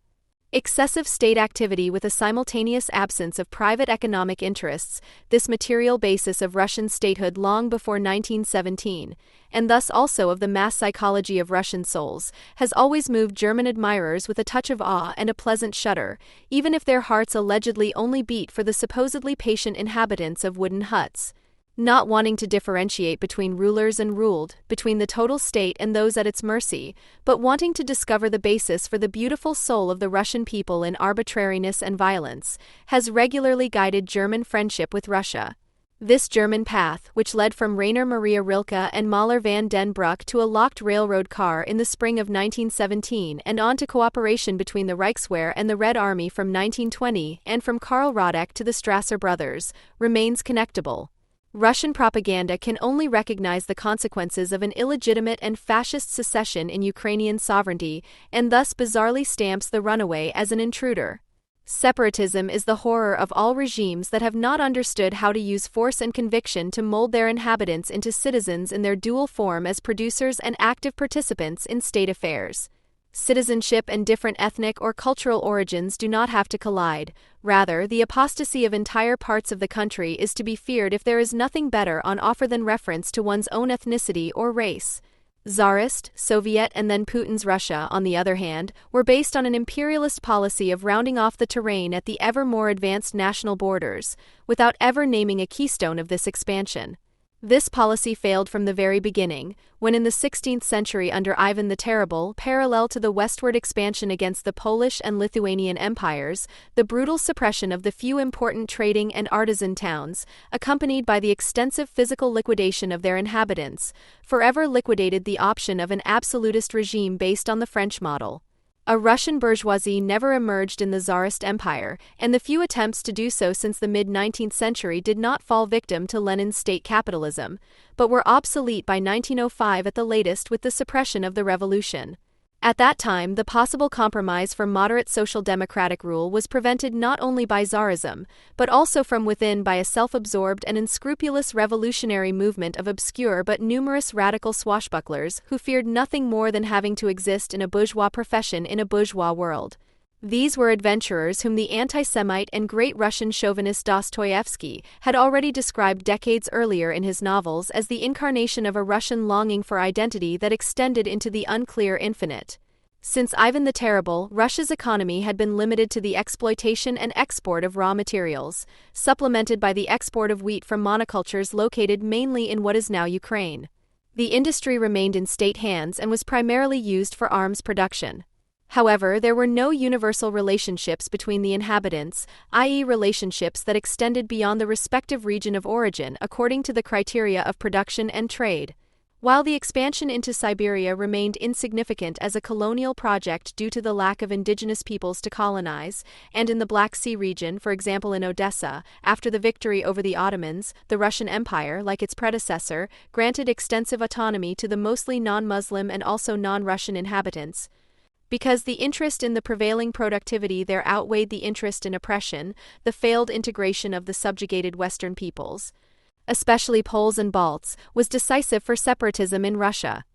Speaker 1: Excessive state activity with a simultaneous absence of private economic interests, this material basis of Russian statehood long before 1917, and thus also of the mass psychology of Russian souls, has always moved German admirers with a touch of awe and a pleasant shudder, even if their hearts allegedly only beat for the supposedly patient inhabitants of wooden huts. Not wanting to differentiate between rulers and ruled, between the total state and those at its mercy, but wanting to discover the basis for the beautiful soul of the Russian people in arbitrariness and violence, has regularly guided German friendship with Russia. This German path, which led from Rainer Maria Rilke and Mahler van den Broek to a locked railroad car in the spring of 1917 and on to cooperation between the Reichswehr and the Red Army from 1920 and from Karl Radek to the Strasser brothers, remains connectable. Russian propaganda can only recognize the consequences of an illegitimate and fascist secession in Ukrainian sovereignty and thus bizarrely stamps the runaway as an intruder. Separatism is the horror of all regimes that have not understood how to use force and conviction to mold their inhabitants into citizens in their dual form as producers and active participants in state affairs. Citizenship and different ethnic or cultural origins do not have to collide. Rather, the apostasy of entire parts of the country is to be feared if there is nothing better on offer than reference to one's own ethnicity or race. Tsarist, Soviet and then Putin's Russia, on the other hand, were based on an imperialist policy of rounding off the terrain at the ever more advanced national borders, without ever naming a keystone of this expansion. This policy failed from the very beginning, when in the 16th century under Ivan the Terrible, parallel to the westward expansion against the Polish and Lithuanian empires, the brutal suppression of the few important trading and artisan towns, accompanied by the extensive physical liquidation of their inhabitants, forever liquidated the option of an absolutist regime based on the French model. A Russian bourgeoisie never emerged in the Tsarist Empire, and the few attempts to do so since the mid-19th century did not fall victim to Lenin's state capitalism, but were obsolete by 1905 at the latest with the suppression of the revolution. At that time, the possible compromise for moderate social democratic rule was prevented not only by Tsarism, but also from within by a self-absorbed and unscrupulous revolutionary movement of obscure but numerous radical swashbucklers who feared nothing more than having to exist in a bourgeois profession in a bourgeois world. These were adventurers whom the anti-Semite and great Russian chauvinist Dostoevsky had already described decades earlier in his novels as the incarnation of a Russian longing for identity that extended into the unclear infinite. Since Ivan the Terrible, Russia's economy had been limited to the exploitation and export of raw materials, supplemented by the export of wheat from monocultures located mainly in what is now Ukraine. The industry remained in state hands and was primarily used for arms production. However, there were no universal relationships between the inhabitants, i.e. relationships that extended beyond the respective region of origin according to the criteria of production and trade. While the expansion into Siberia remained insignificant as a colonial project due to the lack of indigenous peoples to colonize, and in the Black Sea region, for example in Odessa, after the victory over the Ottomans, the Russian Empire, like its predecessor, granted extensive autonomy to the mostly non-Muslim and also non-Russian inhabitants. Because the interest in the prevailing productivity there outweighed the interest in oppression, the failed integration of the subjugated Western peoples, especially Poles and Balts, was decisive for separatism in Russia.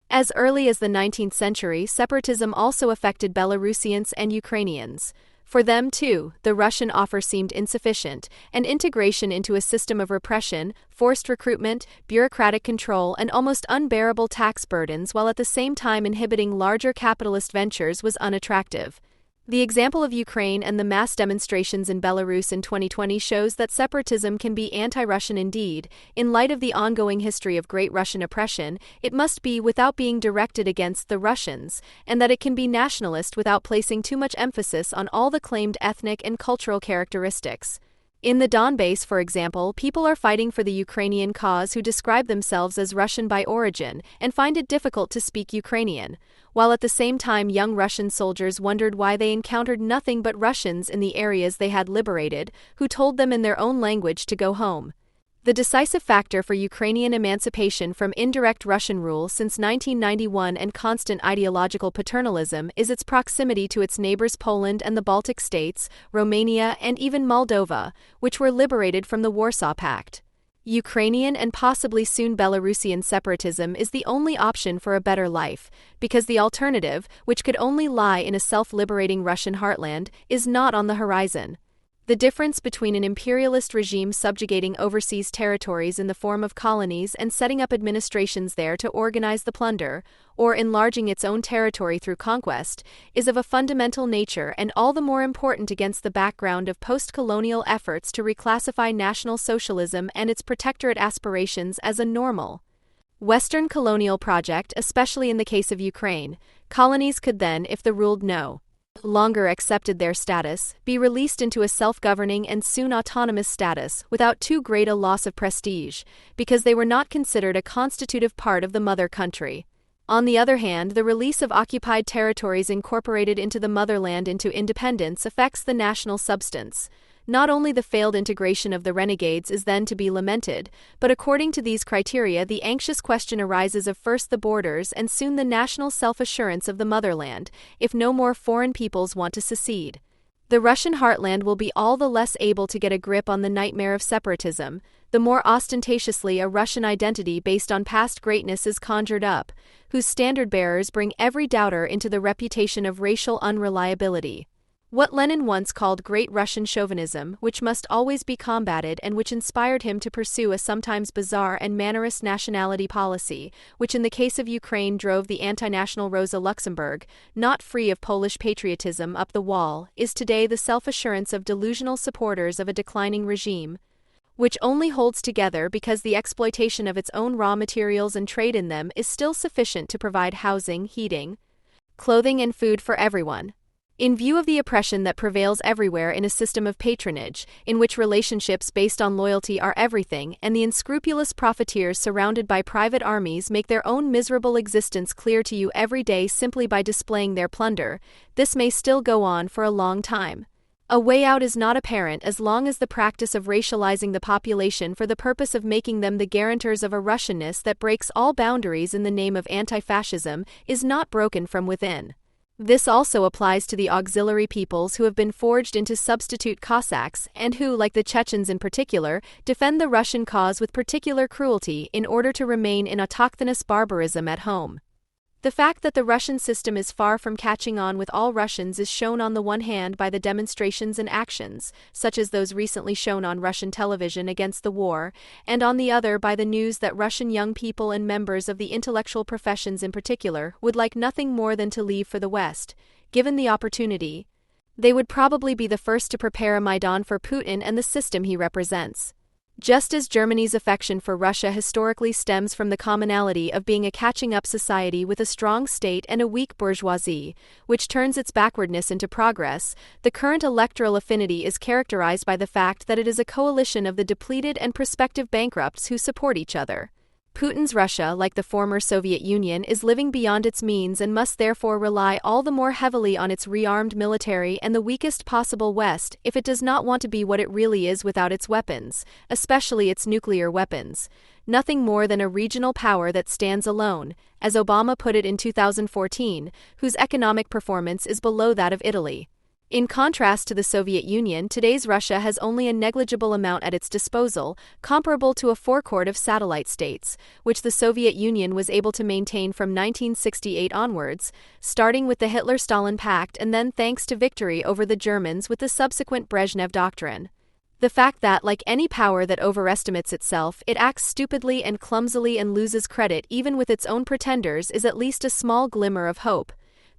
Speaker 1: As early as the 19th century, separatism also affected Belarusians and Ukrainians. For them, too, the Russian offer seemed insufficient, and integration into a system of repression, forced recruitment, bureaucratic control, and almost unbearable tax burdens while at the same time inhibiting larger capitalist ventures was unattractive. The example of Ukraine and the mass demonstrations in Belarus in 2020 shows that separatism can be anti-Russian indeed. In light of the ongoing history of Great Russian oppression, it must be without being directed against the Russians, and that it can be nationalist without placing too much emphasis on all the claimed ethnic and cultural characteristics. In the Donbass, for example, people are fighting for the Ukrainian cause who describe themselves as Russian by origin and find it difficult to speak Ukrainian, while at the same time young Russian soldiers wondered why they encountered nothing but Russians in the areas they had liberated, who told them in their own language to go home. The decisive factor for Ukrainian emancipation from indirect Russian rule since 1991 and constant ideological paternalism is its proximity to its neighbors Poland and the Baltic states, Romania, and even Moldova, which were liberated from the Warsaw Pact. Ukrainian and possibly soon Belarusian separatism is the only option for a better life, because the alternative, which could only lie in a self-liberating Russian heartland, is not on the horizon. The difference between an imperialist regime subjugating overseas territories in the form of colonies and setting up administrations there to organize the plunder, or enlarging its own territory through conquest, is of a fundamental nature and all the more important against the background of post-colonial efforts to reclassify National Socialism and its protectorate aspirations as a normal Western colonial project, especially in the case of Ukraine. Colonies could then, if the ruled no longer accepted their status, be released into a self-governing and soon autonomous status without too great a loss of prestige, because they were not considered a constitutive part of the mother country. On the other hand, the release of occupied territories incorporated into the motherland into independence affects the national substance. Not only the failed integration of the renegades is then to be lamented, but according to these criteria the anxious question arises of first the borders and soon the national self-assurance of the motherland, if no more foreign peoples want to secede. The Russian heartland will be all the less able to get a grip on the nightmare of separatism, the more ostentatiously a Russian identity based on past greatness is conjured up, whose standard-bearers bring every doubter into the reputation of racial unreliability. What Lenin once called Great Russian Chauvinism, which must always be combated and which inspired him to pursue a sometimes bizarre and mannerist nationality policy, which in the case of Ukraine drove the anti-national Rosa Luxemburg, not free of Polish patriotism, up the wall, is today the self-assurance of delusional supporters of a declining regime, which only holds together because the exploitation of its own raw materials and trade in them is still sufficient to provide housing, heating, clothing and food for everyone. In view of the oppression that prevails everywhere in a system of patronage, in which relationships based on loyalty are everything, and the unscrupulous profiteers surrounded by private armies make their own miserable existence clear to you every day simply by displaying their plunder, this may still go on for a long time. A way out is not apparent as long as the practice of racializing the population for the purpose of making them the guarantors of a Russianness that breaks all boundaries in the name of anti-fascism is not broken from within. This also applies to the auxiliary peoples who have been forged into substitute Cossacks and who, like the Chechens in particular, defend the Russian cause with particular cruelty in order to remain in autochthonous barbarism at home. The fact that the Russian system is far from catching on with all Russians is shown on the one hand by the demonstrations and actions, such as those recently shown on Russian television against the war, and on the other by the news that Russian young people and members of the intellectual professions in particular would like nothing more than to leave for the West. Given the opportunity, they would probably be the first to prepare a Maidan for Putin and the system he represents. Just as Germany's affection for Russia historically stems from the commonality of being a catching-up society with a strong state and a weak bourgeoisie, which turns its backwardness into progress, the current electoral affinity is characterized by the fact that it is a coalition of the depleted and prospective bankrupts who support each other. Putin's Russia, like the former Soviet Union, is living beyond its means and must therefore rely all the more heavily on its rearmed military and the weakest possible West if it does not want to be what it really is without its weapons, especially its nuclear weapons. Nothing more than a regional power that stands alone, as Obama put it in 2014, whose economic performance is below that of Italy. In contrast to the Soviet Union, today's Russia has only a negligible amount at its disposal, comparable to a forecourt of satellite states, which the Soviet Union was able to maintain from 1968 onwards, starting with the Hitler-Stalin Pact and then thanks to victory over the Germans with the subsequent Brezhnev Doctrine. The fact that, like any power that overestimates itself, it acts stupidly and clumsily and loses credit even with its own pretenders is at least a small glimmer of hope.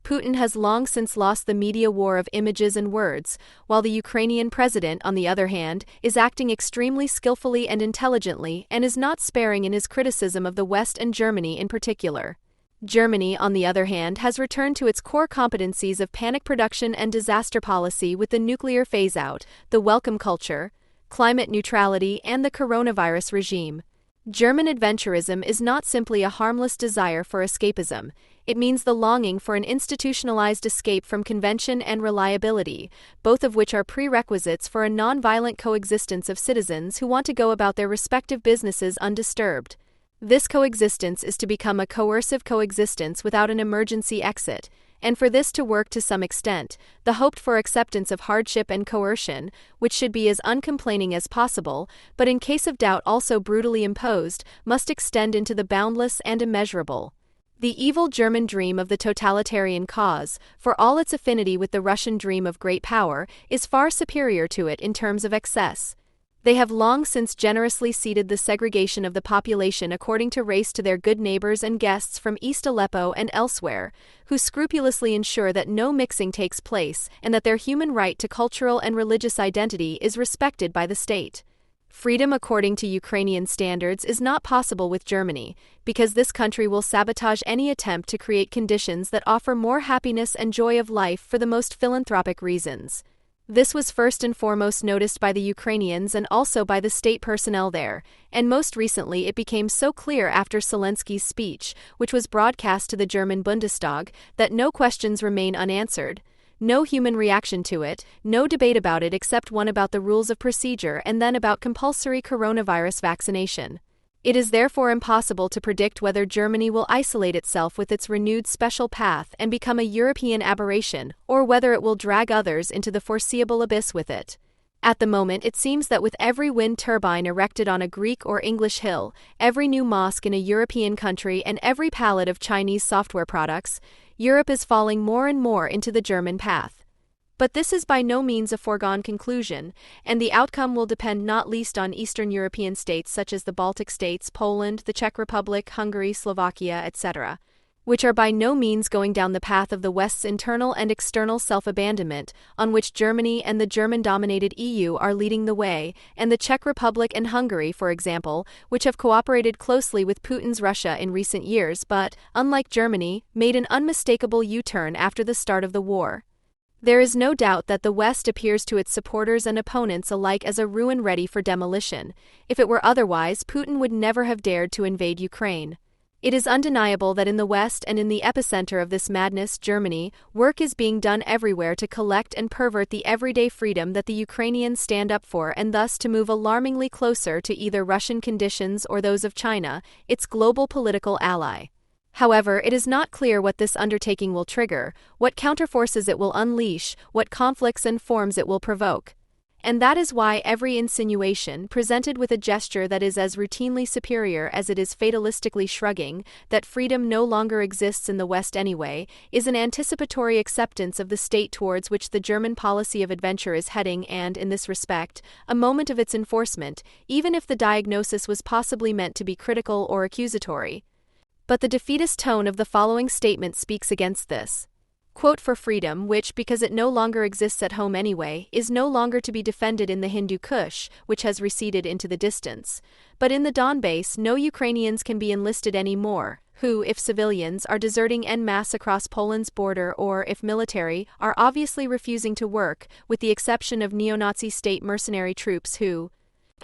Speaker 1: Putin has long since lost the media war of images and words, while the Ukrainian president, on the other hand, is acting extremely skillfully and intelligently and is not sparing in his criticism of the West and Germany in particular. Germany, on the other hand, has returned to its core competencies of panic production and disaster policy with the nuclear phase-out, the welcome culture, climate neutrality, and the coronavirus regime. German adventurism is not simply a harmless desire for escapism. It means the longing for an institutionalized escape from convention and reliability, both of which are prerequisites for a non-violent coexistence of citizens who want to go about their respective businesses undisturbed. This coexistence is to become a coercive coexistence without an emergency exit, and for this to work to some extent, the hoped-for acceptance of hardship and coercion, which should be as uncomplaining as possible, but in case of doubt also brutally imposed, must extend into the boundless and immeasurable. The evil German dream of the totalitarian cause, for all its affinity with the Russian dream of great power, is far superior to it in terms of excess. They have long since generously ceded the segregation of the population according to race to their good neighbors and guests from East Aleppo and elsewhere, who scrupulously ensure that no mixing takes place and that their human right to cultural and religious identity is respected by the state. Freedom according to Ukrainian standards is not possible with Germany, because this country will sabotage any attempt to create conditions that offer more happiness and joy of life for the most philanthropic reasons. This was first and foremost noticed by the Ukrainians and also by the state personnel there, and most recently it became so clear after Zelensky's speech, which was broadcast to the German Bundestag, that no questions remain unanswered. No human reaction to it, no debate about it except one about the rules of procedure and then about compulsory coronavirus vaccination. It is therefore impossible to predict whether Germany will isolate itself with its renewed special path and become a European aberration, or whether it will drag others into the foreseeable abyss with it. At the moment it seems that with every wind turbine erected on a Greek or English hill, every new mosque in a European country and every pallet of Chinese software products, Europe is falling more and more into the German path. But this is by no means a foregone conclusion, and the outcome will depend not least on Eastern European states such as the Baltic states, Poland, the Czech Republic, Hungary, Slovakia, etc., which are by no means going down the path of the West's internal and external self-abandonment, on which Germany and the German-dominated EU are leading the way, and the Czech Republic and Hungary, for example, which have cooperated closely with Putin's Russia in recent years but, unlike Germany, made an unmistakable U-turn after the start of the war. There is no doubt that the West appears to its supporters and opponents alike as a ruin ready for demolition. If it were otherwise, Putin would never have dared to invade Ukraine. It is undeniable that in the West and in the epicenter of this madness, Germany, work is being done everywhere to collect and pervert the everyday freedom that the Ukrainians stand up for and thus to move alarmingly closer to either Russian conditions or those of China, its global political ally. However, it is not clear what this undertaking will trigger, what counterforces it will unleash, what conflicts and forms it will provoke. And that is why every insinuation, presented with a gesture that is as routinely superior as it is fatalistically shrugging, that freedom no longer exists in the West anyway, is an anticipatory acceptance of the state towards which the German policy of adventure is heading and, in this respect, a moment of its enforcement, even if the diagnosis was possibly meant to be critical or accusatory. But the defeatist tone of the following statement speaks against this. Quote, for freedom, which, because it no longer exists at home anyway, is no longer to be defended in the Hindu Kush, which has receded into the distance. But in the Donbass, no Ukrainians can be enlisted any more, who, if civilians, are deserting en masse across Poland's border or, if military, are obviously refusing to work, with the exception of neo-Nazi state mercenary troops who,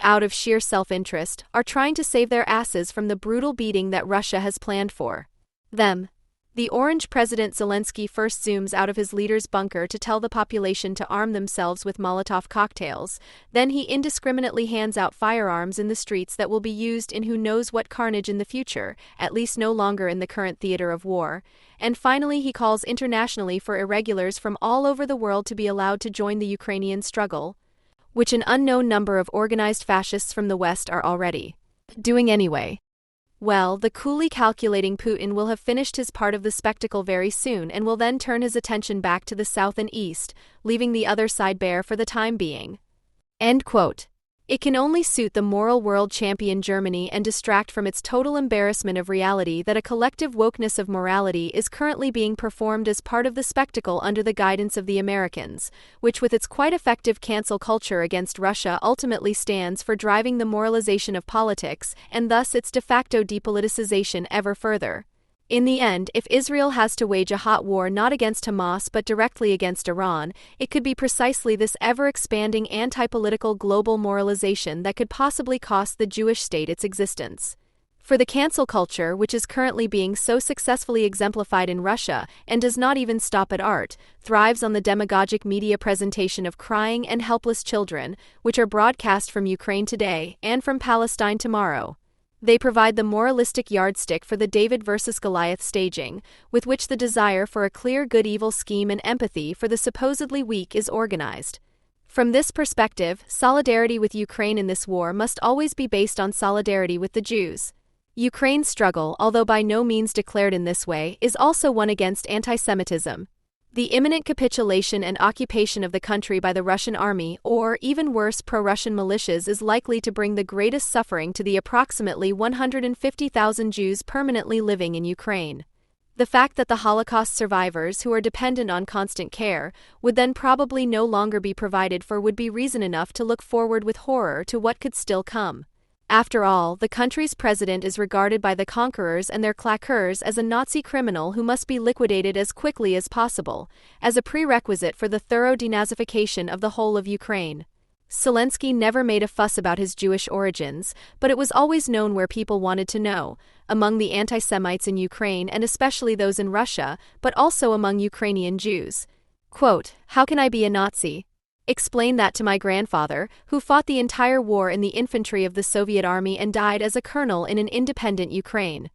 Speaker 1: out of sheer self-interest, are trying to save their asses from the brutal beating that Russia has planned for them. The Orange President Zelensky first zooms out of his leader's bunker to tell the population to arm themselves with Molotov cocktails, then he indiscriminately hands out firearms in the streets that will be used in who knows what carnage in the future, at least no longer in the current theater of war, and finally he calls internationally for irregulars from all over the world to be allowed to join the Ukrainian struggle, which an unknown number of organized fascists from the West are already doing anyway. Well, the coolly calculating Putin will have finished his part of the spectacle very soon and will then turn his attention back to the south and east, leaving the other side bare for the time being. End quote. It can only suit the moral world champion Germany and distract from its total embarrassment of reality that a collective wokeness of morality is currently being performed as part of the spectacle under the guidance of the Americans, which with its quite effective cancel culture against Russia ultimately stands for driving the moralization of politics and thus its de facto depoliticization ever further. In the end, if Israel has to wage a hot war not against Hamas but directly against Iran, it could be precisely this ever-expanding anti-political global moralization that could possibly cost the Jewish state its existence. For the cancel culture, which is currently being so successfully exemplified in Russia and does not even stop at art, thrives on the demagogic media presentation of crying and helpless children, which are broadcast from Ukraine today and from Palestine tomorrow. They provide the moralistic yardstick for the David versus Goliath staging, with which the desire for a clear good-evil scheme and empathy for the supposedly weak is organized. From this perspective, solidarity with Ukraine in this war must always be based on solidarity with the Jews. Ukraine's struggle, although by no means declared in this way, is also one against anti-Semitism. The imminent capitulation and occupation of the country by the Russian army, or, even worse, pro-Russian militias, is likely to bring the greatest suffering to the approximately 150,000 Jews permanently living in Ukraine. The fact that the Holocaust survivors who are dependent on constant care would then probably no longer be provided for would be reason enough to look forward with horror to what could still come. After all, the country's president is regarded by the conquerors and their claqueurs as a Nazi criminal who must be liquidated as quickly as possible, as a prerequisite for the thorough denazification of the whole of Ukraine. Zelensky never made a fuss about his Jewish origins, but it was always known where people wanted to know, among the anti-Semites in Ukraine and especially those in Russia, but also among Ukrainian Jews. Quote, "How can I be a Nazi? Explain that to my grandfather, who fought the entire war in the infantry of the Soviet army and died as a colonel in an independent Ukraine."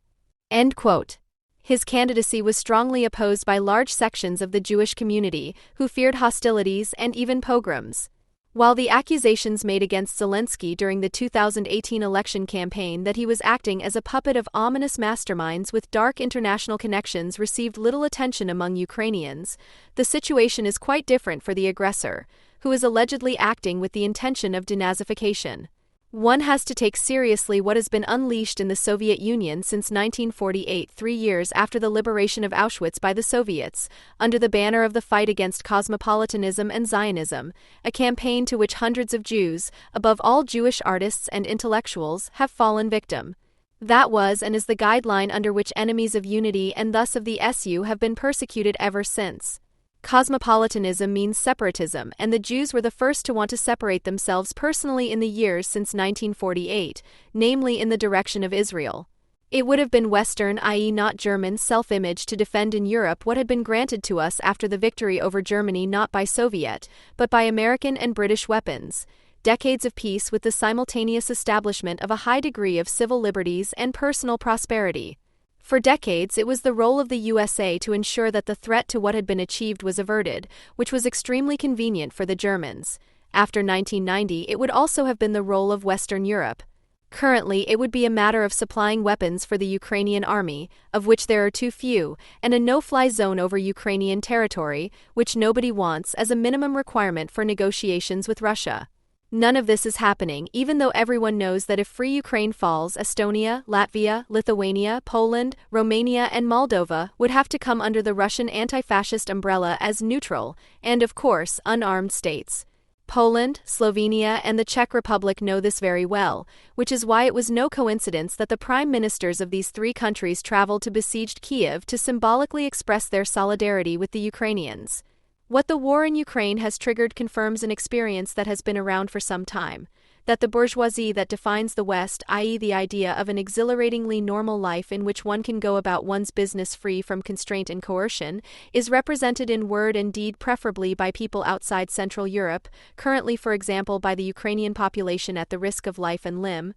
Speaker 1: End quote. His candidacy was strongly opposed by large sections of the Jewish community, who feared hostilities and even pogroms. While the accusations made against Zelensky during the 2018 election campaign that he was acting as a puppet of ominous masterminds with dark international connections received little attention among Ukrainians, the situation is quite different for the aggressor, who is allegedly acting with the intention of denazification. One has to take seriously what has been unleashed in the Soviet Union since 1948, 3 years after the liberation of Auschwitz by the Soviets, under the banner of the fight against cosmopolitanism and Zionism, a campaign to which hundreds of Jews, above all Jewish artists and intellectuals, have fallen victim. That was and is the guideline under which enemies of unity and thus of the SU have been persecuted ever since. Cosmopolitanism means separatism, and the Jews were the first to want to separate themselves personally in the years since 1948, namely in the direction of Israel. It would have been Western, i.e. not German, self-image to defend in Europe what had been granted to us after the victory over Germany not by Soviet, but by American and British weapons. Decades of peace with the simultaneous establishment of a high degree of civil liberties and personal prosperity. For decades, it was the role of the USA to ensure that the threat to what had been achieved was averted, which was extremely convenient for the Germans. After 1990, it would also have been the role of Western Europe. Currently, it would be a matter of supplying weapons for the Ukrainian army, of which there are too few, and a no-fly zone over Ukrainian territory, which nobody wants, as a minimum requirement for negotiations with Russia. None of this is happening, even though everyone knows that if free Ukraine falls, Estonia, Latvia, Lithuania, Poland, Romania and Moldova would have to come under the Russian anti-fascist umbrella as neutral, and of course, unarmed states. Poland, Slovenia and the Czech Republic know this very well, which is why it was no coincidence that the prime ministers of these three countries traveled to besieged Kiev to symbolically express their solidarity with the Ukrainians. What the war in Ukraine has triggered confirms an experience that has been around for some time, that the bourgeoisie that defines the West, i.e. the idea of an exhilaratingly normal life in which one can go about one's business free from constraint and coercion, is represented in word and deed preferably by people outside Central Europe, currently for example by the Ukrainian population at the risk of life and limb,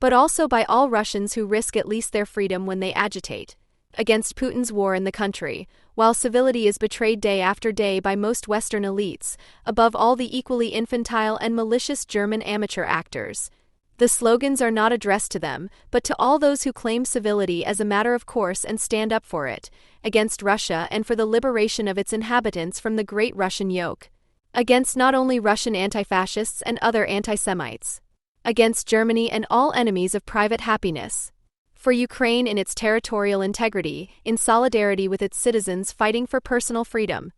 Speaker 1: but also by all Russians who risk at least their freedom when they agitate against Putin's war in the country, while civility is betrayed day after day by most Western elites, above all the equally infantile and malicious German amateur actors. The slogans are not addressed to them, but to all those who claim civility as a matter of course and stand up for it, against Russia and for the liberation of its inhabitants from the great Russian yoke. Against not only Russian anti-fascists and other anti-Semites. Against Germany and all enemies of private happiness. For Ukraine in its territorial integrity, in solidarity with its citizens fighting for personal freedom.